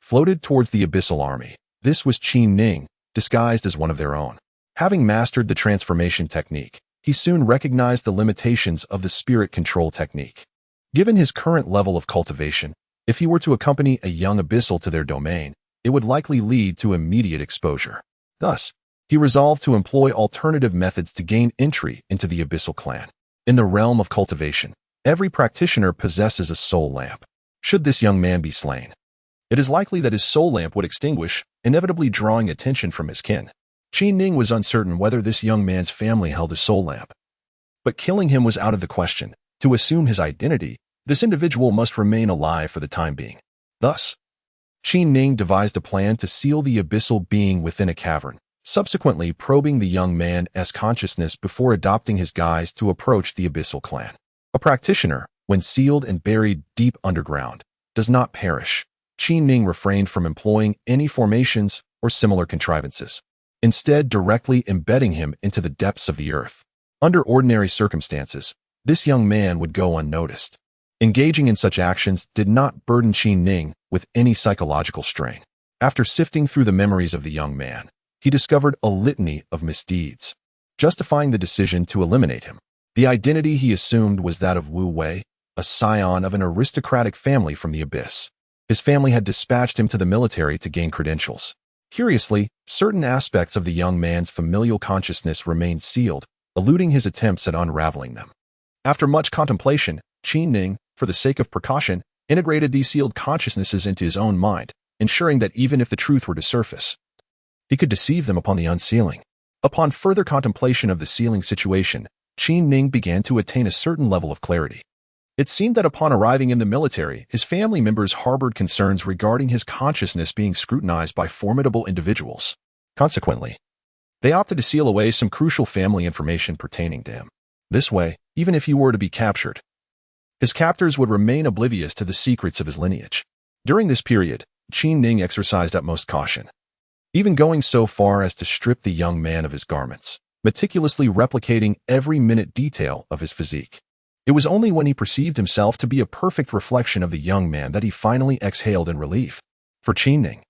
floated towards the abyssal army. This was Qin Ning, disguised as one of their own. Having mastered the transformation technique, he soon recognized the limitations of the spirit control technique. Given his current level of cultivation, if he were to accompany a young abyssal to their domain, it would likely lead to immediate exposure. Thus, he resolved to employ alternative methods to gain entry into the abyssal clan. In the realm of cultivation, every practitioner possesses a soul lamp. Should this young man be slain, it is likely that his soul lamp would extinguish, inevitably drawing attention from his kin. Qin Ning was uncertain whether this young man's family held a soul lamp, but killing him was out of the question. To assume his identity, this individual must remain alive for the time being. Thus, Qin Ning devised a plan to seal the abyssal being within a cavern, subsequently probing the young man's consciousness before adopting his guise to approach the abyssal clan. A practitioner, when sealed and buried deep underground, does not perish. Qin Ning refrained from employing any formations or similar contrivances, instead directly embedding him into the depths of the earth. Under ordinary circumstances, this young man would go unnoticed. Engaging in such actions did not burden Qin Ning with any psychological strain. After sifting through the memories of the young man, he discovered a litany of misdeeds, justifying the decision to eliminate him. The identity he assumed was that of Wu Wei, a scion of an aristocratic family from the abyss. His family had dispatched him to the military to gain credentials. Curiously, certain aspects of the young man's familial consciousness remained sealed, eluding his attempts at unraveling them. After much contemplation, Qin Ning, for the sake of precaution, integrated these sealed consciousnesses into his own mind, ensuring that even if the truth were to surface, he could deceive them upon the unsealing. Upon further contemplation of the sealing situation, Qin Ning began to attain a certain level of clarity. It seemed that upon arriving in the military, his family members harbored concerns regarding his consciousness being scrutinized by formidable individuals. Consequently, they opted to seal away some crucial family information pertaining to him. This way, even if he were to be captured, his captors would remain oblivious to the secrets of his lineage. During this period, Qin Ning exercised utmost caution, even going so far as to strip the young man of his garments, meticulously replicating every minute detail of his physique. It was only when he perceived himself to be a perfect reflection of the young man that he finally exhaled in relief. For Qin Ning,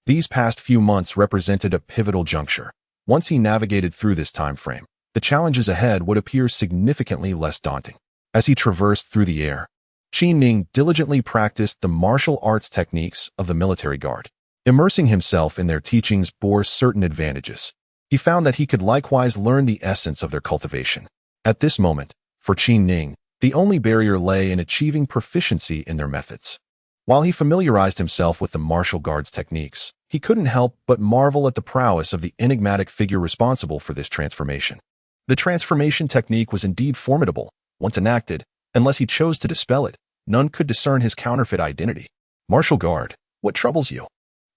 these past few months represented a pivotal juncture. Once he navigated through this time frame, the challenges ahead would appear significantly less daunting. As he traversed through the air, Qin Ning diligently practiced the martial arts techniques of the military guard. Immersing himself in their teachings bore certain advantages. He found that he could likewise learn the essence of their cultivation. At this moment, for Qin Ning, the only barrier lay in achieving proficiency in their methods. While he familiarized himself with the martial guard's techniques, he couldn't help but marvel at the prowess of the enigmatic figure responsible for this transformation. The transformation technique was indeed formidable. Once enacted, unless he chose to dispel it, none could discern his counterfeit identity. Martial guard, what troubles you?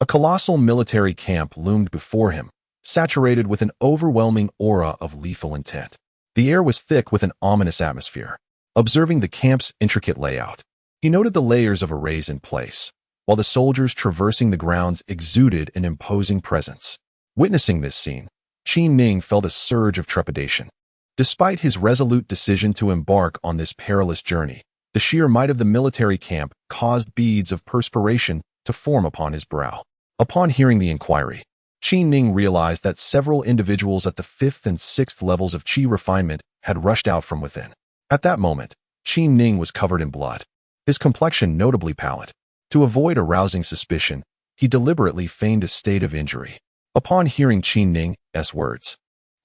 A colossal military camp loomed before him, saturated with an overwhelming aura of lethal intent. The air was thick with an ominous atmosphere. Observing the camp's intricate layout, he noted the layers of arrays in place, while the soldiers traversing the grounds exuded an imposing presence. Witnessing this scene, Qin Ning felt a surge of trepidation. Despite his resolute decision to embark on this perilous journey, the sheer might of the military camp caused beads of perspiration to form upon his brow. Upon hearing the inquiry, Qi Ning realized that several individuals at the 5th and 6th levels of Qi refinement had rushed out from within. At that moment, Qi Ning was covered in blood, his complexion notably pallid. To avoid arousing suspicion, he deliberately feigned a state of injury. Upon hearing Qi Ning's words,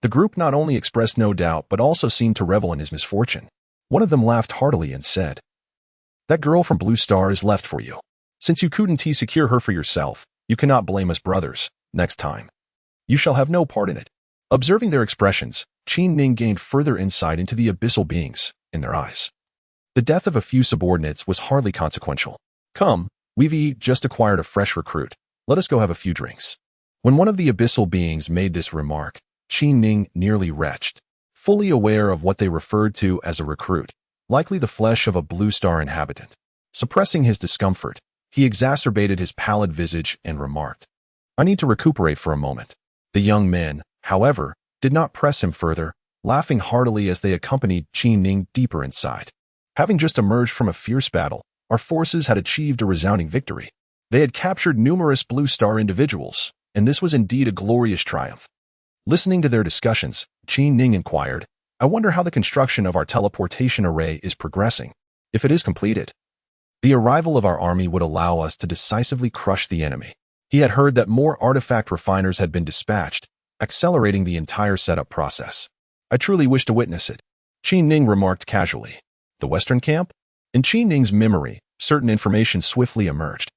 the group not only expressed no doubt but also seemed to revel in his misfortune. One of them laughed heartily and said, "That girl from Blue Star is left for you. Since you couldn't secure her for yourself, you cannot blame us brothers. Next time, you shall have no part in it." Observing their expressions, Qi Ning gained further insight into the abyssal beings in their eyes. The death of a few subordinates was hardly consequential. "Come, we've just acquired a fresh recruit. Let us go have a few drinks." When one of the abyssal beings made this remark, Qi Ning nearly retched, fully aware of what they referred to as a recruit, likely the flesh of a Blue Star inhabitant. Suppressing his discomfort, he exacerbated his pallid visage and remarked, "I need to recuperate for a moment." The young men, however, did not press him further, laughing heartily as they accompanied Qi Ning deeper inside. Having just emerged from a fierce battle, our forces had achieved a resounding victory. They had captured numerous Blue Star individuals, and this was indeed a glorious triumph. Listening to their discussions, Qi Ning inquired, "I wonder how the construction of our teleportation array is progressing. If it is completed, the arrival of our army would allow us to decisively crush the enemy." He had heard that more artifact refiners had been dispatched, accelerating the entire setup process. "I truly wish to witness it," Qi Ning remarked casually. "The Western camp?" In Qi Ning's memory, certain information swiftly emerged.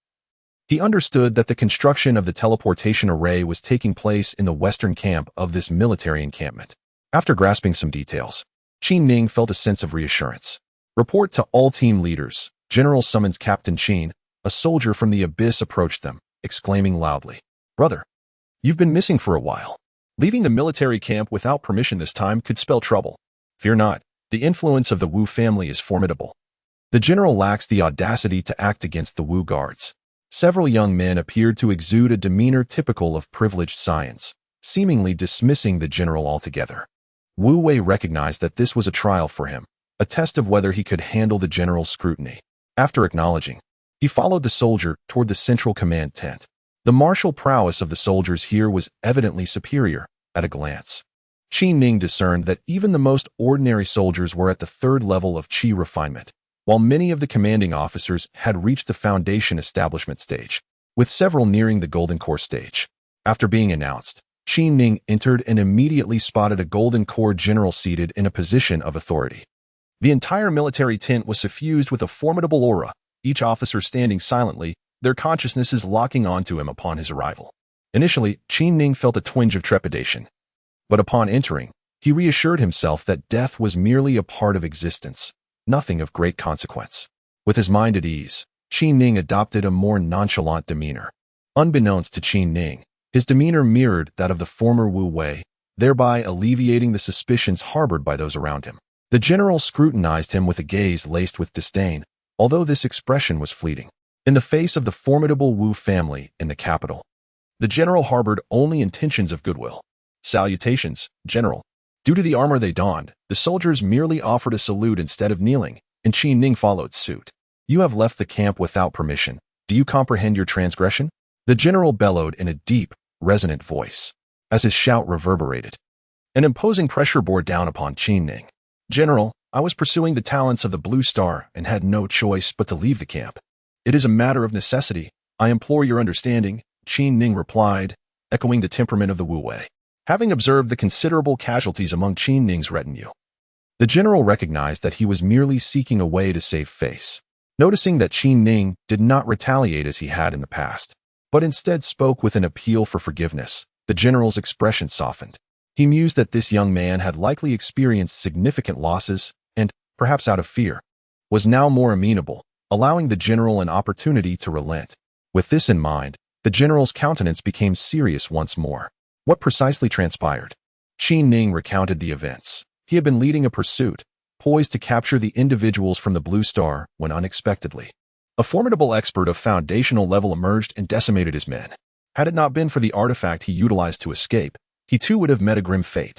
He understood that the construction of the teleportation array was taking place in the western camp of this military encampment. After grasping some details, Qi Ning felt a sense of reassurance. "Report to all team leaders." General summons Captain Qin. A soldier from the abyss approached them, exclaiming loudly, "Brother, you've been missing for a while. Leaving the military camp without permission this time could spell trouble. Fear not, the influence of the Wu family is formidable." The general lacks the audacity to act against the Wu guards. Several young men appeared to exude a demeanor typical of privileged science, seemingly dismissing the general altogether. Wu Wei recognized that this was a trial for him, a test of whether he could handle the general's scrutiny. After acknowledging, he followed the soldier toward the central command tent. The martial prowess of the soldiers here was evidently superior at a glance. Qi Ning discerned that even the most ordinary soldiers were at the 3rd level of Qi refinement, while many of the commanding officers had reached the foundation establishment stage, with several nearing the golden core stage. After being announced, Qi Ning entered and immediately spotted a golden core general seated in a position of authority. The entire military tent was suffused with a formidable aura, each officer standing silently, their consciousnesses locking onto him upon his arrival. Initially, Qi Ning felt a twinge of trepidation, but upon entering, he reassured himself that death was merely a part of existence, nothing of great consequence. With his mind at ease, Qi Ning adopted a more nonchalant demeanor. Unbeknownst to Qi Ning, his demeanor mirrored that of the former Wu Wei, thereby alleviating the suspicions harbored by those around him. The general scrutinized him with a gaze laced with disdain, although this expression was fleeting. In the face of the formidable Wu family in the capital, the general harbored only intentions of goodwill. "Salutations, General." Due to the armor they donned, the soldiers merely offered a salute instead of kneeling, and Qi Ning followed suit. "You have left the camp without permission. Do you comprehend your transgression?" The general bellowed in a deep, resonant voice. As his shout reverberated, an imposing pressure bore down upon Qi Ning. "General, I was pursuing the talents of the Blue Star and had no choice but to leave the camp. It is a matter of necessity. I implore your understanding," Qi Ning replied, echoing the temperament of the Wu Wei. Having observed the considerable casualties among Qi Ning's retinue, the general recognized that he was merely seeking a way to save face. Noticing that Qi Ning did not retaliate as he had in the past, but instead spoke with an appeal for forgiveness, the general's expression softened. He mused that this young man had likely experienced significant losses and, perhaps out of fear, was now more amenable, allowing the general an opportunity to relent. With this in mind, the general's countenance became serious once more. What precisely transpired? Qi Ning recounted the events. He had been leading a pursuit, poised to capture the individuals from the Blue Star when unexpectedly, a formidable expert of foundational level emerged and decimated his men. Had it not been for the artifact he utilized to escape, he too would have met a grim fate.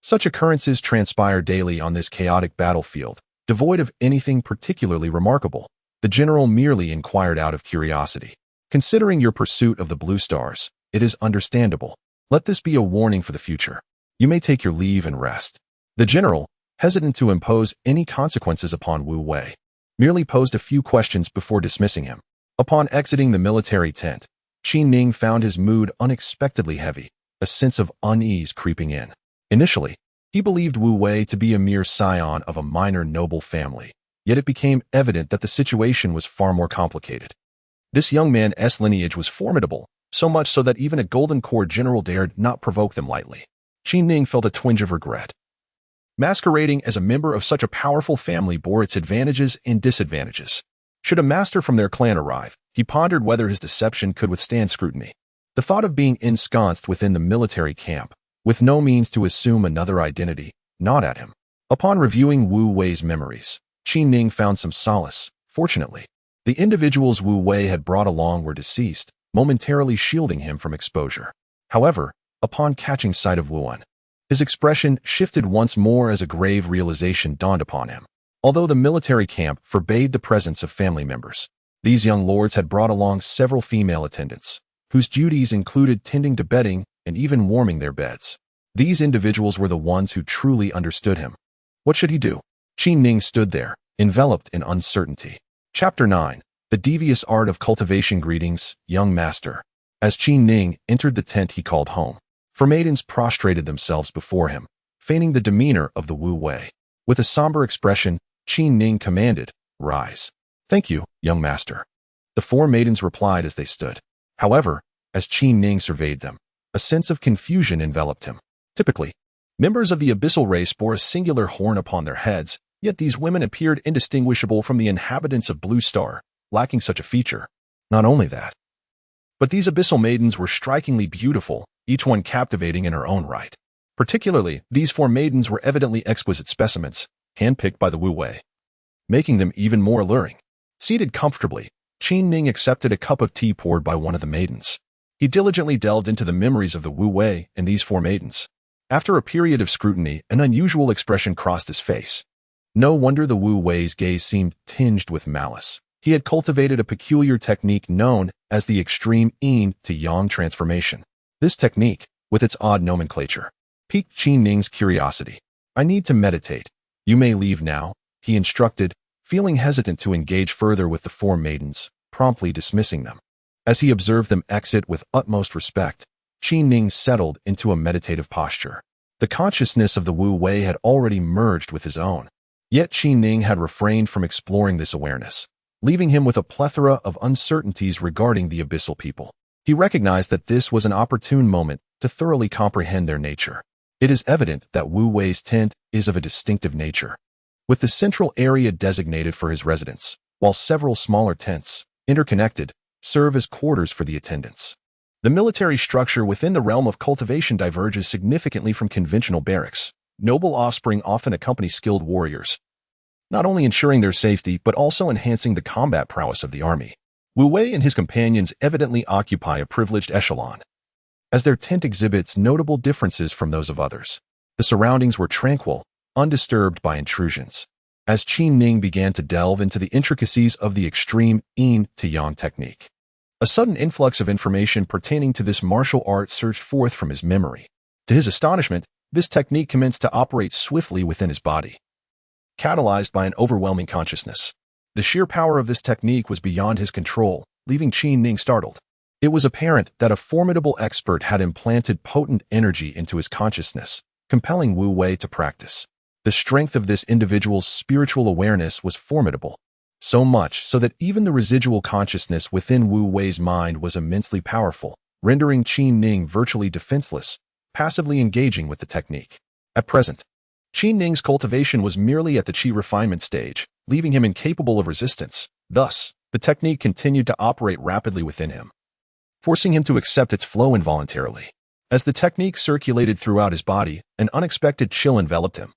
Such occurrences transpire daily on this chaotic battlefield, devoid of anything particularly remarkable. The general merely inquired out of curiosity. Considering your pursuit of the blue stars, it is understandable. Let this be a warning for the future. You may take your leave and rest. The general, hesitant to impose any consequences upon Wu Wei, merely posed a few questions before dismissing him. Upon exiting the military tent, Qi Ning found his mood unexpectedly heavy, a sense of unease creeping in. Initially, he believed Wu Wei to be a mere scion of a minor noble family, yet it became evident that the situation was far more complicated. This young man's lineage was formidable, so much so that even a Golden Core general dared not provoke them lightly. Qi Ning felt a twinge of regret. Masquerading as a member of such a powerful family bore its advantages and disadvantages. Should a master from their clan arrive, he pondered whether his deception could withstand scrutiny. The thought of being ensconced within the military camp, with no means to assume another identity, gnawed at him. Upon reviewing Wu Wei's memories, Qi Ning found some solace. Fortunately, the individuals Wu Wei had brought along were deceased, momentarily shielding him from exposure. However, upon catching sight of Wuan, his expression shifted once more as a grave realization dawned upon him. Although the military camp forbade the presence of family members, these young lords had brought along several female attendants, whose duties included tending to bedding and even warming their beds. These individuals were the ones who truly understood him. What should he do? Qi Ning stood there, enveloped in uncertainty. Chapter 9. The Devious Art of Cultivation. Greetings, young master. As Qi Ning entered the tent he called home, 4 maidens prostrated themselves before him, feigning the demeanor of the Wu Wei. With a somber expression, Qi Ning commanded, "Rise." "Thank you, young master." The 4 maidens replied as they stood. However, as Qi Ning surveyed them, a sense of confusion enveloped him. Typically, members of the abyssal race bore a singular horn upon their heads, yet these women appeared indistinguishable from the inhabitants of Blue Star, lacking such a feature. Not only that, but these abyssal maidens were strikingly beautiful, each one captivating in her own right. Particularly, these 4 maidens were evidently exquisite specimens, handpicked by the Wu Wei, making them even more alluring. Seated comfortably, Qi Ning accepted a cup of tea poured by one of the maidens. He diligently delved into the memories of the Wu Wei and these 4 maidens. After a period of scrutiny, an unusual expression crossed his face. No wonder the Wu Wei's gaze seemed tinged with malice. He had cultivated a peculiar technique known as the extreme yin to yang transformation. This technique, with its odd nomenclature, piqued Qi Ning's curiosity. "I need to meditate. You may leave now," he instructed, feeling hesitant to engage further with the 4 maidens, promptly dismissing them. As he observed them exit with utmost respect, Qi Ning settled into a meditative posture. The consciousness of the Wu Wei had already merged with his own. Yet Qi Ning had refrained from exploring this awareness, leaving him with a plethora of uncertainties regarding the abyssal people. He recognized that this was an opportune moment to thoroughly comprehend their nature. It is evident that Wu Wei's tent is of a distinctive nature, with the central area designated for his residence, while several smaller tents, interconnected, serve as quarters for the attendants. The military structure within the realm of cultivation diverges significantly from conventional barracks. Noble offspring often accompany skilled warriors, not only ensuring their safety but also enhancing the combat prowess of the army. Wu Wei and his companions evidently occupy a privileged echelon, as their tent exhibits notable differences from those of others. The surroundings were tranquil, undisturbed by intrusions. As Qi Ning began to delve into the intricacies of the extreme yin to yang technique, a sudden influx of information pertaining to this martial art surged forth from his memory. To his astonishment, this technique commenced to operate swiftly within his body, catalyzed by an overwhelming consciousness. The sheer power of this technique was beyond his control, leaving Qi Ning startled. It was apparent that a formidable expert had implanted potent energy into his consciousness, compelling Wu Wei to practice. The strength of this individual's spiritual awareness was formidable, so much so that even the residual consciousness within Wu Wei's mind was immensely powerful, rendering Qi Ning virtually defenseless, passively engaging with the technique. At present, Qi Ning's cultivation was merely at the Qi refinement stage, leaving him incapable of resistance. Thus, the technique continued to operate rapidly within him, forcing him to accept its flow involuntarily. As the technique circulated throughout his body, an unexpected chill enveloped him,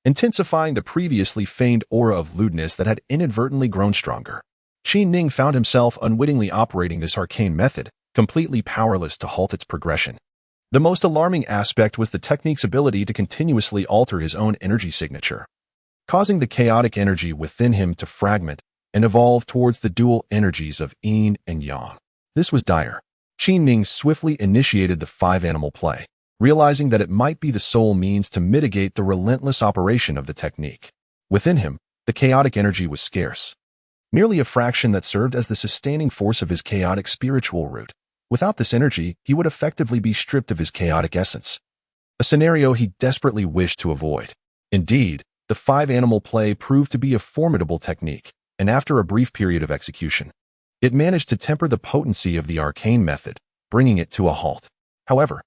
intensifying the previously feigned aura of lewdness that had inadvertently grown stronger. Qi Ning found himself unwittingly operating this arcane method, completely powerless to halt its progression. The most alarming aspect was the technique's ability to continuously alter his own energy signature, causing the chaotic energy within him to fragment and evolve towards the dual energies of yin and yang. This was dire. Qin Ning swiftly initiated the five-animal play, realizing that it might be the sole means to mitigate the relentless operation of the technique. Within him, the chaotic energy was scarce, merely a fraction that served as the sustaining force of his chaotic spiritual root. Without this energy, he would effectively be stripped of his chaotic essence, a scenario he desperately wished to avoid. Indeed, the five-animal play proved to be a formidable technique, and after a brief period of execution, it managed to temper the potency of the arcane method, bringing it to a halt. However,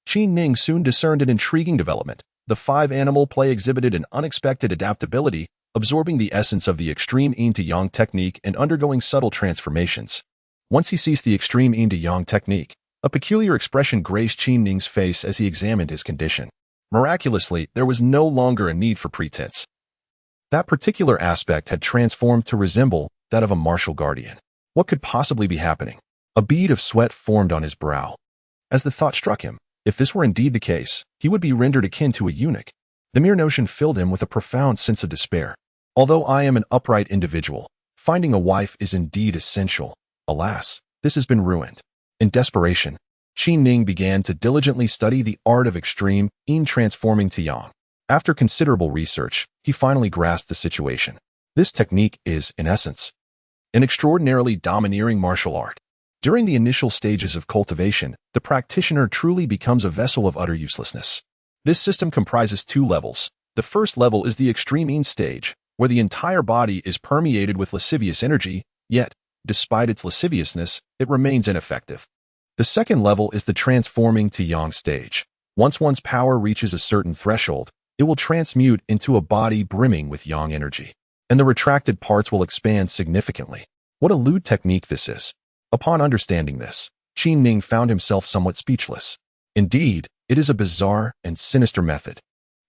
Qin Ning soon discerned an intriguing development. The five-animal play exhibited an unexpected adaptability, absorbing the essence of the extreme yin to yang technique and undergoing subtle transformations. Once he ceased the extreme yin to yang technique, a peculiar expression graced Qin Ning's face as he examined his condition. Miraculously, there was no longer a need for pretense. That particular aspect had transformed to resemble that of a martial guardian. What could possibly be happening? A bead of sweat formed on his brow. As the thought struck him, if this were indeed the case, he would be rendered akin to a eunuch. The mere notion filled him with a profound sense of despair. Although I am an upright individual, finding a wife is indeed essential. Alas, this has been ruined. In desperation, Qin Ning began to diligently study the art of extreme yin transforming to yang. After considerable research, he finally grasped the situation. This technique is, in essence, an extraordinarily domineering martial art. During the initial stages of cultivation, the practitioner truly becomes a vessel of utter uselessness. This system comprises two levels. The first level is the extreme yin stage, where the entire body is permeated with lascivious energy, yet, despite its lasciviousness, it remains ineffective. The second level is the transforming to yang stage. Once one's power reaches a certain threshold, it will transmute into a body brimming with yang energy, and the retracted parts will expand significantly. What a lewd technique this is! Upon understanding this, Qin Ning found himself somewhat speechless. Indeed, it is a bizarre and sinister method.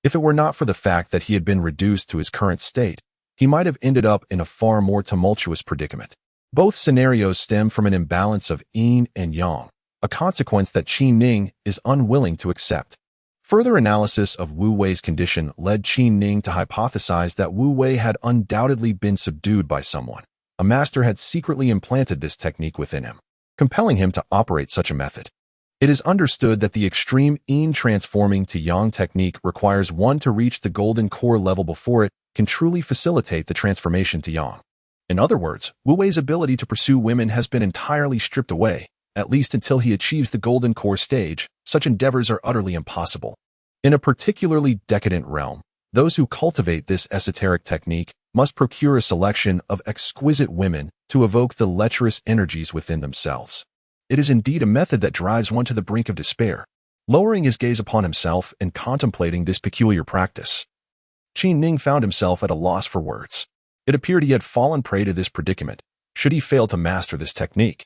If it were not for the fact that he had been reduced to his current state, he might have ended up in a far more tumultuous predicament. Both scenarios stem from an imbalance of yin and yang, a consequence that Qin Ning is unwilling to accept. Further analysis of Wu Wei's condition led Qin Ning to hypothesize that Wu Wei had undoubtedly been subdued by someone. A master had secretly implanted this technique within him, compelling him to operate such a method. It is understood that the extreme yin transforming to yang technique requires one to reach the golden core level before it can truly facilitate the transformation to yang. In other words, Wu Wei's ability to pursue women has been entirely stripped away, at least until he achieves the golden core stage. Such endeavors are utterly impossible. In a particularly decadent realm, those who cultivate this esoteric technique must procure a selection of exquisite women to evoke the lecherous energies within themselves. It is indeed a method that drives one to the brink of despair. Lowering his gaze upon himself and contemplating this peculiar practice, Qin Ning found himself at a loss for words. It appeared he had fallen prey to this predicament. Should he fail to master this technique,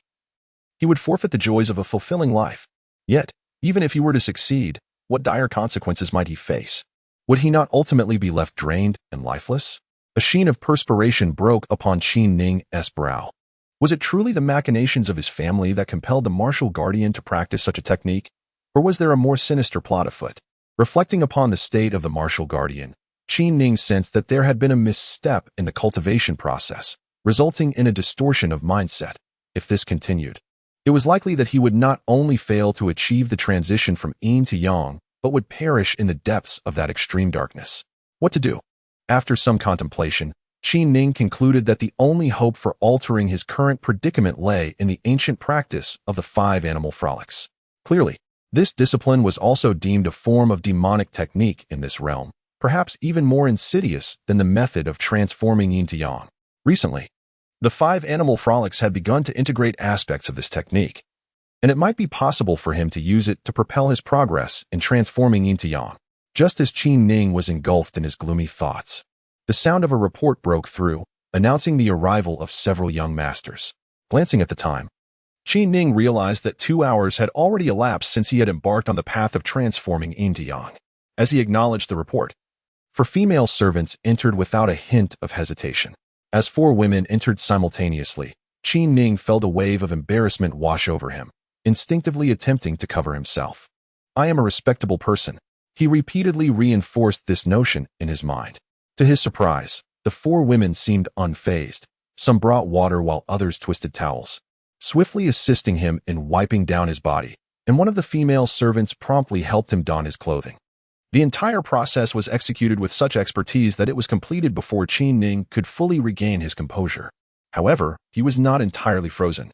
he would forfeit the joys of a fulfilling life. Yet, even if he were to succeed, what dire consequences might he face? Would he not ultimately be left drained and lifeless? A sheen of perspiration broke upon Qin Ning's brow. Was it truly the machinations of his family that compelled the martial guardian to practice such a technique? Or was there a more sinister plot afoot? Reflecting upon the state of the martial guardian, Qin Ning sensed that there had been a misstep in the cultivation process, resulting in a distortion of mindset. If this continued, it was likely that he would not only fail to achieve the transition from yin to yang, but would perish in the depths of that extreme darkness. What to do? After some contemplation, Qin Ning concluded that the only hope for altering his current predicament lay in the ancient practice of the five-animal frolics. Clearly, this discipline was also deemed a form of demonic technique in this realm, perhaps even more insidious than the method of transforming yin to yang. Recently, the five-animal frolics had begun to integrate aspects of this technique, and it might be possible for him to use it to propel his progress in transforming yin to yang. Just as Qin Ning was engulfed in his gloomy thoughts, the sound of a report broke through, announcing the arrival of several young masters. Glancing at the time, Qin Ning realized that 2 hours had already elapsed since he had embarked on the path of transforming yin to yang. As he acknowledged the report, 4 female servants entered without a hint of hesitation. As 4 women entered simultaneously, Qin Ning felt a wave of embarrassment wash over him, instinctively attempting to cover himself. I am a respectable person. He repeatedly reinforced this notion in his mind. To his surprise, the four women seemed unfazed. Some brought water while others twisted towels, swiftly assisting him in wiping down his body, and one of the female servants promptly helped him don his clothing. The entire process was executed with such expertise that it was completed before Qin Ning could fully regain his composure. However, he was not entirely frozen.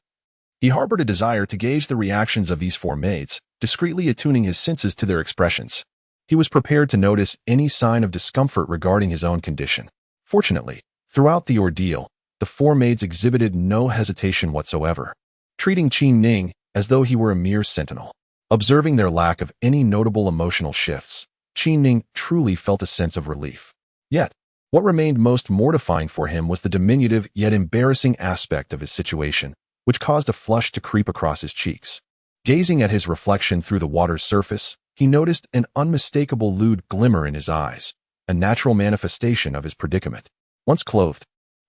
He harbored a desire to gauge the reactions of these four maids, discreetly attuning his senses to their expressions. He was prepared to notice any sign of discomfort regarding his own condition. Fortunately, throughout the ordeal, the four maids exhibited no hesitation whatsoever, treating Qin Ning as though he were a mere sentinel. Observing their lack of any notable emotional shifts, Qin Ning truly felt a sense of relief. Yet, what remained most mortifying for him was the diminutive yet embarrassing aspect of his situation, which caused a flush to creep across his cheeks. Gazing at his reflection through the water's surface, he noticed an unmistakable lewd glimmer in his eyes, a natural manifestation of his predicament. Once clothed,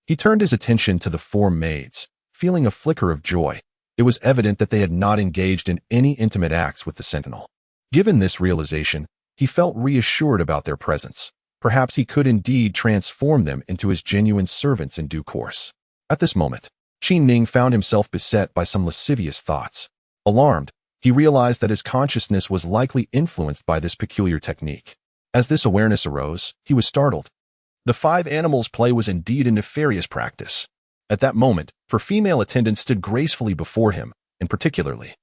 he turned his attention to the four maids, feeling a flicker of joy. It was evident that they had not engaged in any intimate acts with the sentinel. Given this realization, he felt reassured about their presence. Perhaps he could indeed transform them into his genuine servants in due course. At this moment, Qin Ning found himself beset by some lascivious thoughts. Alarmed, he realized that his consciousness was likely influenced by this peculiar technique. As this awareness arose, he was startled. The five animals' play was indeed a nefarious practice. At that moment, four female attendants stood gracefully before him, and particularly,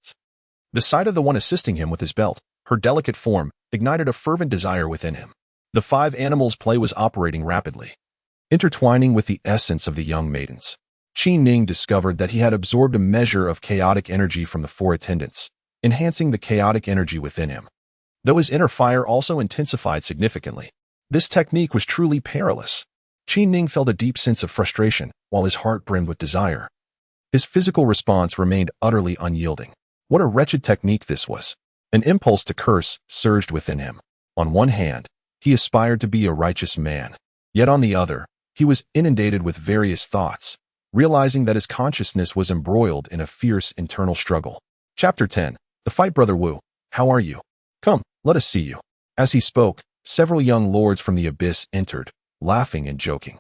the sight of the one assisting him with his belt, her delicate form, ignited a fervent desire within him. The five animals' play was operating rapidly, intertwining with the essence of the young maidens. Qin Ning discovered that he had absorbed a measure of chaotic energy from the four attendants, enhancing the chaotic energy within him. Though his inner fire also intensified significantly, this technique was truly perilous. Qin Ning felt a deep sense of frustration, while his heart brimmed with desire. His physical response remained utterly unyielding. What a wretched technique this was! An impulse to curse surged within him. On one hand, he aspired to be a righteous man. Yet on the other, he was inundated with various thoughts, realizing that his consciousness was embroiled in a fierce internal struggle. Chapter 10. The Fight. Brother Wu, how are you? Come, let us see you. As he spoke, several young lords from the abyss entered, laughing and joking.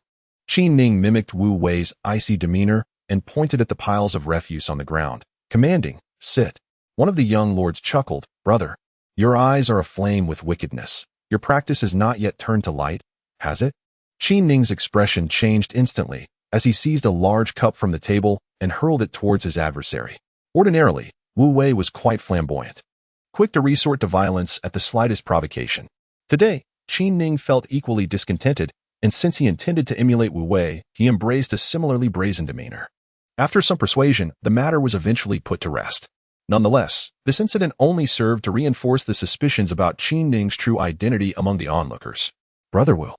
Qin Ning mimicked Wu Wei's icy demeanor and pointed at the piles of refuse on the ground, commanding, "Sit." One of the young lords chuckled, "Brother, your eyes are aflame with wickedness. Your practice has not yet turned to light, has it?" Qin Ning's expression changed instantly as he seized a large cup from the table and hurled it towards his adversary. Ordinarily, Wu Wei was quite flamboyant, quick to resort to violence at the slightest provocation. Today, Qin Ning felt equally discontented, and since he intended to emulate Wu Wei, he embraced a similarly brazen demeanor. After some persuasion, the matter was eventually put to rest. Nonetheless, this incident only served to reinforce the suspicions about Qin Ning's true identity among the onlookers. Brother Wu,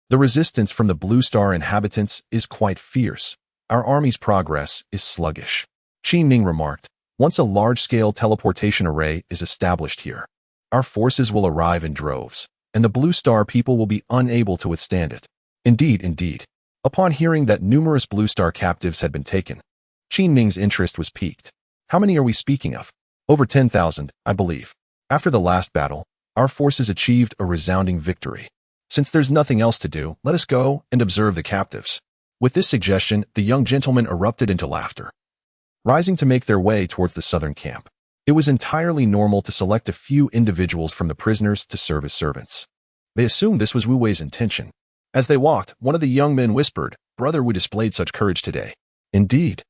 the resistance from the Blue Star inhabitants is quite fierce. Our army's progress is sluggish, Qin Ning remarked. Once a large-scale teleportation array is established here, our forces will arrive in droves, and the Blue Star people will be unable to withstand it. Indeed. Upon hearing that numerous Blue Star captives had been taken, Qin Ning's interest was piqued. How many are we speaking of? Over 10,000, I believe. After the last battle, our forces achieved a resounding victory. Since there's nothing else to do, let us go and observe the captives. With this suggestion, the young gentlemen erupted into laughter, rising to make their way towards the southern camp. It was entirely normal to select a few individuals from the prisoners to serve as servants. They assumed this was Wu Wei's intention. As they walked, one of the young men whispered, "Brother Wu displayed such courage today." Indeed.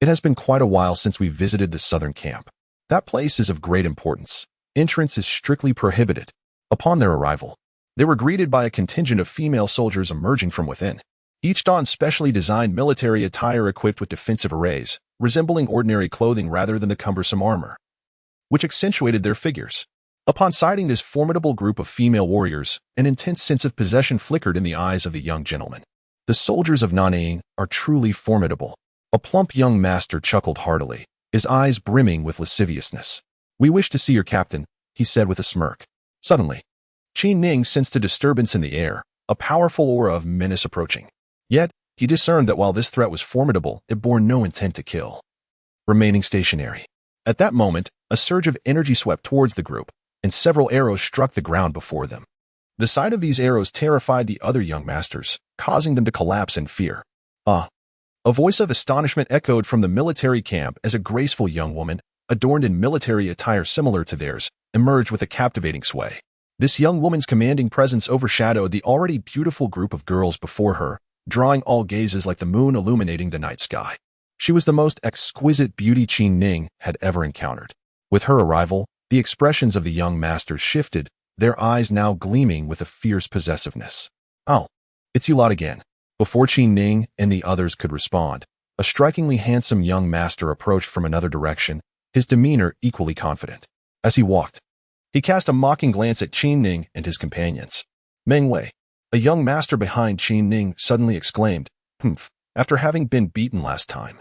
It has been quite a while since we visited the southern camp. That place is of great importance. Entrance is strictly prohibited. Upon their arrival, they were greeted by a contingent of female soldiers emerging from within. Each donned specially designed military attire equipped with defensive arrays, resembling ordinary clothing rather than the cumbersome armor, which accentuated their figures. Upon sighting this formidable group of female warriors, an intense sense of possession flickered in the eyes of the young gentleman. The soldiers of Nanning are truly formidable. A plump young master chuckled heartily, his eyes brimming with lasciviousness. "We wish to see your captain," he said with a smirk. Suddenly, Qin Ning sensed a disturbance in the air, a powerful aura of menace approaching. Yet, he discerned that while this threat was formidable, it bore no intent to kill. Remaining stationary. At that moment, a surge of energy swept towards the group, and several arrows struck the ground before them. The sight of these arrows terrified the other young masters, causing them to collapse in fear. Ah! A voice of astonishment echoed from the military camp as a graceful young woman, adorned in military attire similar to theirs, emerged with a captivating sway. This young woman's commanding presence overshadowed the already beautiful group of girls before her, drawing all gazes like the moon illuminating the night sky. She was the most exquisite beauty Qin Ning had ever encountered. With her arrival, the expressions of the young masters shifted, their eyes now gleaming with a fierce possessiveness. "Oh, it's you lot again." Before Qin Ning and the others could respond, a strikingly handsome young master approached from another direction, his demeanor equally confident. As he walked, he cast a mocking glance at Qin Ning and his companions. Meng Wei, a young master behind Qin Ning, suddenly exclaimed, "Humph, after having been beaten last time.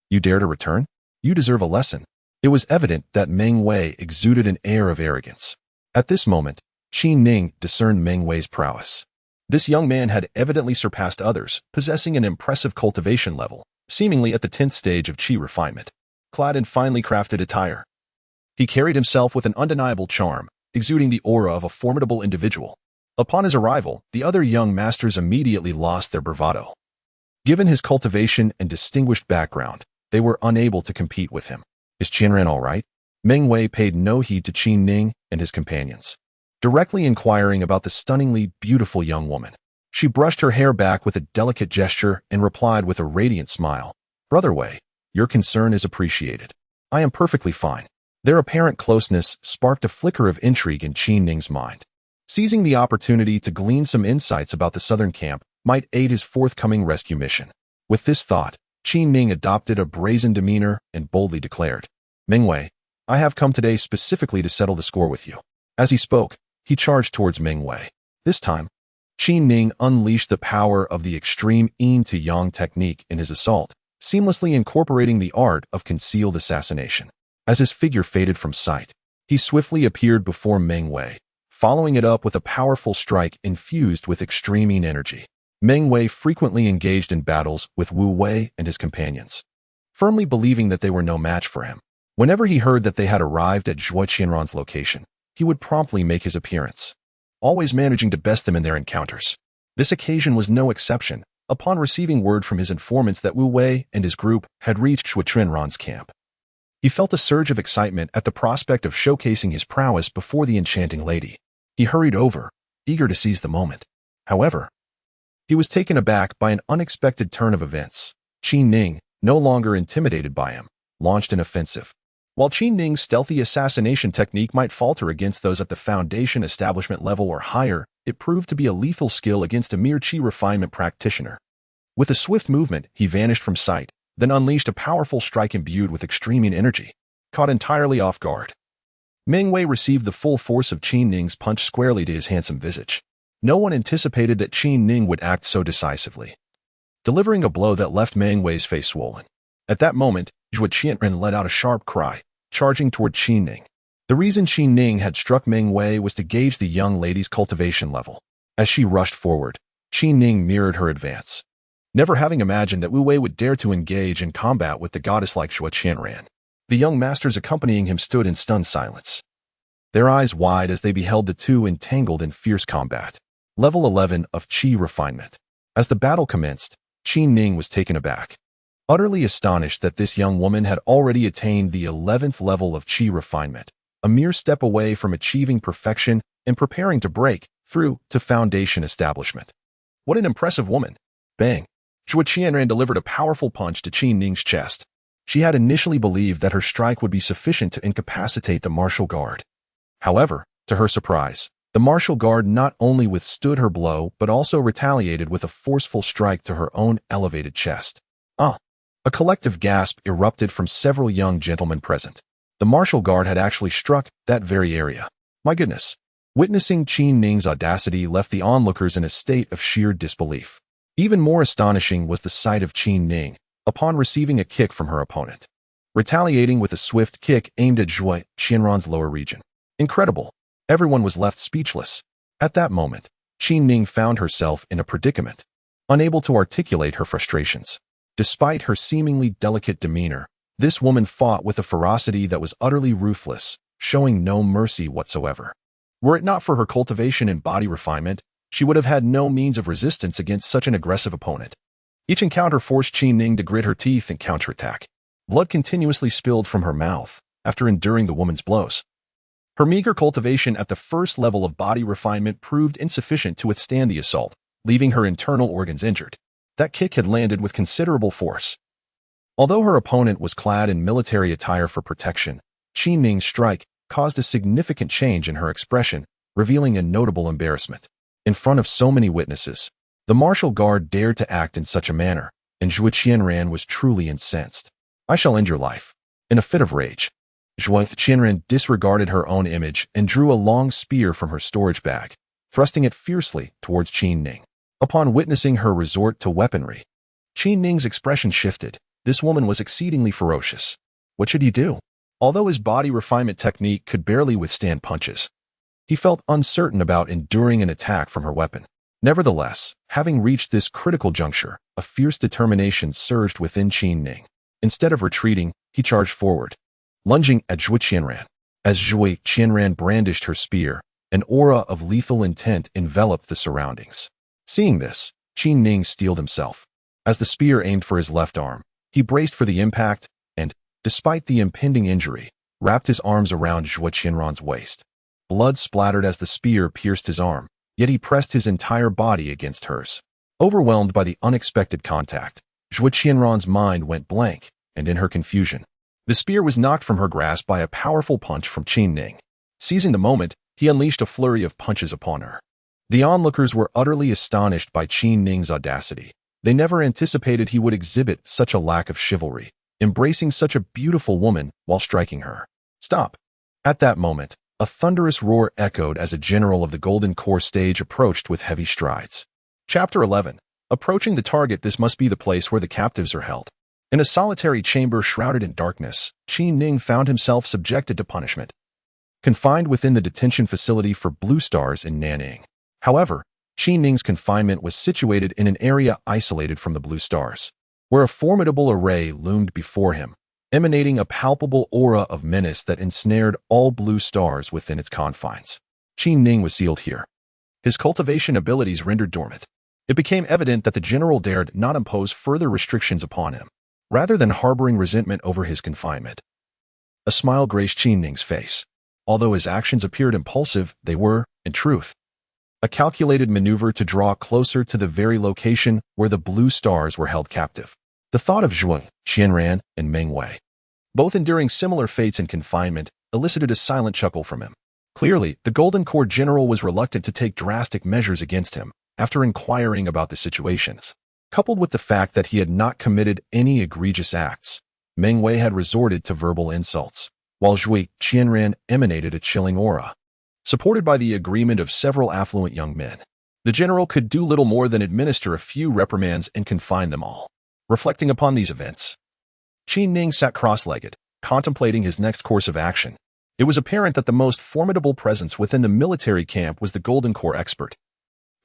You dare to return? You deserve a lesson." It was evident that Meng Wei exuded an air of arrogance. At this moment, Qin Ning discerned Meng Wei's prowess. This young man had evidently surpassed others, possessing an impressive cultivation level, seemingly at the 10th stage of qi refinement. Clad in finely crafted attire, he carried himself with an undeniable charm, exuding the aura of a formidable individual. Upon his arrival, the other young masters immediately lost their bravado. Given his cultivation and distinguished background, they were unable to compete with him. "Is Qianran all right?" Meng Wei paid no heed to Qin Ning and his companions, directly inquiring about the stunningly beautiful young woman. She brushed her hair back with a delicate gesture and replied with a radiant smile, "Brother Wei, your concern is appreciated. I am perfectly fine." Their apparent closeness sparked a flicker of intrigue in Qin Ning's mind. Seizing the opportunity to glean some insights about the southern camp might aid his forthcoming rescue mission. With this thought, Qin Ning adopted a brazen demeanor and boldly declared, "Meng Wei, I have come today specifically to settle the score with you." As he spoke, he charged towards Meng Wei. This time, Qin Ning unleashed the power of the extreme yin to yang technique in his assault, seamlessly incorporating the art of concealed assassination. As his figure faded from sight, he swiftly appeared before Meng Wei, following it up with a powerful strike infused with extreme yin energy. Meng Wei frequently engaged in battles with Wu Wei and his companions, firmly believing that they were no match for him. Whenever he heard that they had arrived at Zhuo Qianran's location, he would promptly make his appearance, always managing to best them in their encounters. This occasion was no exception, upon receiving word from his informants that Wu Wei and his group had reached Zhuo Qianran's camp. He felt a surge of excitement at the prospect of showcasing his prowess before the enchanting lady. He hurried over, eager to seize the moment. However, he was taken aback by an unexpected turn of events. Qin Ning, no longer intimidated by him, launched an offensive. While Qin Ning's stealthy assassination technique might falter against those at the foundation establishment level or higher, it proved to be a lethal skill against a mere qi refinement practitioner. With a swift movement, he vanished from sight, then unleashed a powerful strike imbued with extreme energy. Caught entirely off guard, Meng Wei received the full force of Qin Ning's punch squarely to his handsome visage. No one anticipated that Qin Ning would act so decisively, delivering a blow that left Meng Wei's face swollen. At that moment, Zhuo Qianran let out a sharp cry, charging toward Qin Ning. The reason Qin Ning had struck Meng Wei was to gauge the young lady's cultivation level. As she rushed forward, Qin Ning mirrored her advance, never having imagined that Wu Wei would dare to engage in combat with the goddess like Zhuo Qianran. The young masters accompanying him stood in stunned silence, their eyes wide as they beheld the two entangled in fierce combat. Level 11 of Qi Refinement. As the battle commenced, Qin Ning was taken aback, utterly astonished that this young woman had already attained the 11th level of Qi Refinement, a mere step away from achieving perfection and preparing to break through to foundation establishment. What an impressive woman! Bang! Zhuo Qianran delivered a powerful punch to Qin Ning's chest. She had initially believed that her strike would be sufficient to incapacitate the martial guard. However, to her surprise, the martial guard not only withstood her blow but also retaliated with a forceful strike to her own elevated chest. Ah! A collective gasp erupted from several young gentlemen present. The martial guard had actually struck that very area. My goodness! Witnessing Qin Ning's audacity left the onlookers in a state of sheer disbelief. Even more astonishing was the sight of Qin Ning, upon receiving a kick from her opponent, retaliating with a swift kick aimed at Zhuo Qianran's lower region. Incredible! Everyone was left speechless. At that moment, Qin Ning found herself in a predicament, unable to articulate her frustrations. Despite her seemingly delicate demeanor, this woman fought with a ferocity that was utterly ruthless, showing no mercy whatsoever. Were it not for her cultivation and body refinement, she would have had no means of resistance against such an aggressive opponent. Each encounter forced Qi Ning to grit her teeth and counterattack. Blood continuously spilled from her mouth after enduring the woman's blows. Her meager cultivation at the first level of body refinement proved insufficient to withstand the assault, leaving her internal organs injured. That kick had landed with considerable force. Although her opponent was clad in military attire for protection, Qi Ning's strike caused a significant change in her expression, revealing a notable embarrassment. In front of so many witnesses, the martial guard dared to act in such a manner, and Zhuo Qianran was truly incensed. "I shall end your life." In a fit of rage, Zhuo Qianran disregarded her own image and drew a long spear from her storage bag, thrusting it fiercely towards Qi Ning. Upon witnessing her resort to weaponry, Qi Ning's expression shifted. This woman was exceedingly ferocious. What should he do? Although his body refinement technique could barely withstand punches, he felt uncertain about enduring an attack from her weapon. Nevertheless, having reached this critical juncture, a fierce determination surged within Qi Ning. Instead of retreating, he charged forward, lunging at Zhuo Qianran. As Zhuo Qianran brandished her spear, an aura of lethal intent enveloped the surroundings. Seeing this, Qi Ning steeled himself. As the spear aimed for his left arm, he braced for the impact and, despite the impending injury, wrapped his arms around Zhuo Qianran's waist. Blood splattered as the spear pierced his arm, yet he pressed his entire body against hers. Overwhelmed by the unexpected contact, Zhuo Qianran's mind went blank, and in her confusion, the spear was knocked from her grasp by a powerful punch from Qi Ning. Seizing the moment, he unleashed a flurry of punches upon her. The onlookers were utterly astonished by Qi Ning's audacity. They never anticipated he would exhibit such a lack of chivalry, embracing such a beautiful woman while striking her. "Stop!" At that moment, a thunderous roar echoed as a general of the Golden Core stage approached with heavy strides. Chapter 11. Approaching the target. This must be the place where the captives are held. In a solitary chamber shrouded in darkness, Qi Ning found himself subjected to punishment, confined within the detention facility for Blue Stars in Nanning. However, Qi Ning's confinement was situated in an area isolated from the Blue Stars, where a formidable array loomed before him, emanating a palpable aura of menace that ensnared all Blue Stars within its confines. Qi Ning was sealed here, his cultivation abilities rendered dormant. It became evident that the general dared not impose further restrictions upon him, rather than harboring resentment over his confinement. A smile graced Qi Ning's face. Although his actions appeared impulsive, they were, in truth, a calculated maneuver to draw closer to the very location where the Blue Stars were held captive. The thought of Zhuo Qianran and Meng Wei, both enduring similar fates in confinement, elicited a silent chuckle from him. Clearly, the Golden Core general was reluctant to take drastic measures against him after inquiring about the situations. Coupled with the fact that he had not committed any egregious acts, Meng Wei had resorted to verbal insults, while Zhuo Qianran emanated a chilling aura. Supported by the agreement of several affluent young men, the general could do little more than administer a few reprimands and confine them all. Reflecting upon these events, Qi Ning sat cross-legged, contemplating his next course of action. It was apparent that the most formidable presence within the military camp was the Golden Core expert,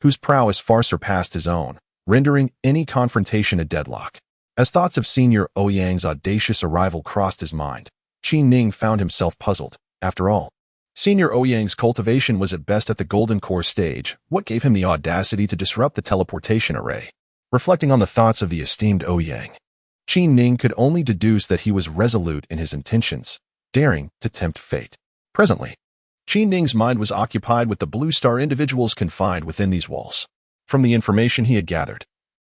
whose prowess far surpassed his own, rendering any confrontation a deadlock. As thoughts of Senior Ouyang's audacious arrival crossed his mind, Qi Ning found himself puzzled. After all, Senior Ouyang's cultivation was at best at the Golden Core stage. What gave him the audacity to disrupt the teleportation array? Reflecting on the thoughts of the esteemed Ouyang, Qi Ning could only deduce that he was resolute in his intentions, daring to tempt fate. Presently, Qi Ning's mind was occupied with the Blue Star individuals confined within these walls. From the information he had gathered,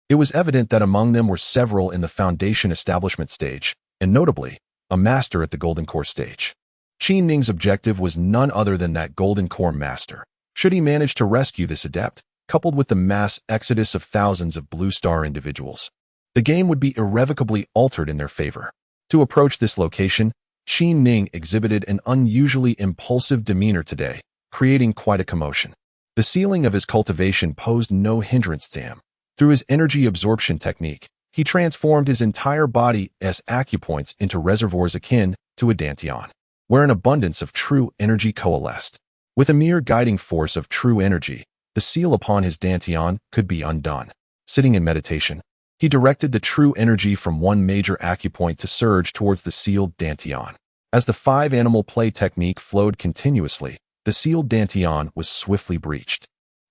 it was evident that among them were several in the Foundation establishment stage, and notably, a master at the Golden Core stage. Qi Ning's objective was none other than that Golden Core master. Should he manage to rescue this adept, coupled with the mass exodus of thousands of Blue Star individuals, the game would be irrevocably altered in their favor. To approach this location, Qi Ning exhibited an unusually impulsive demeanor today, creating quite a commotion. The sealing of his cultivation posed no hindrance to him. Through his energy absorption technique, he transformed his entire body as acupoints into reservoirs akin to a dantian, where an abundance of true energy coalesced. With a mere guiding force of true energy, the seal upon his dantian could be undone. Sitting in meditation, he directed the true energy from one major acupoint to surge towards the sealed dantian. As the five-animal play technique flowed continuously, the sealed dantian was swiftly breached.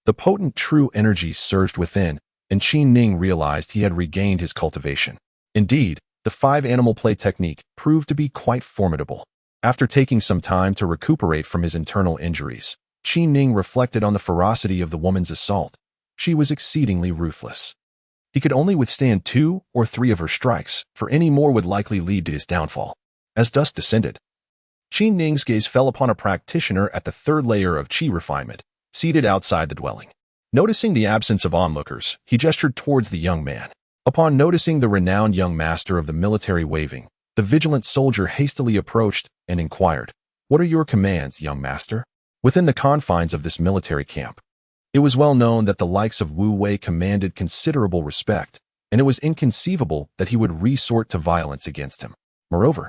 The potent true energy surged within, and Qin Ning realized he had regained his cultivation. Indeed, the five-animal play technique proved to be quite formidable. After taking some time to recuperate from his internal injuries, Qin Ning reflected on the ferocity of the woman's assault. She was exceedingly ruthless. He could only withstand 2 or 3 of her strikes, for any more would likely lead to his downfall. As dusk descended, Qin Ning's gaze fell upon a practitioner at the third layer of qi refinement, seated outside the dwelling. Noticing the absence of onlookers, he gestured towards the young man. Upon noticing the renowned young master of the military waving, the vigilant soldier hastily approached and inquired, "What are your commands, young master?" Within the confines of this military camp, it was well known that the likes of Wu Wei commanded considerable respect, and it was inconceivable that he would resort to violence against him. Moreover,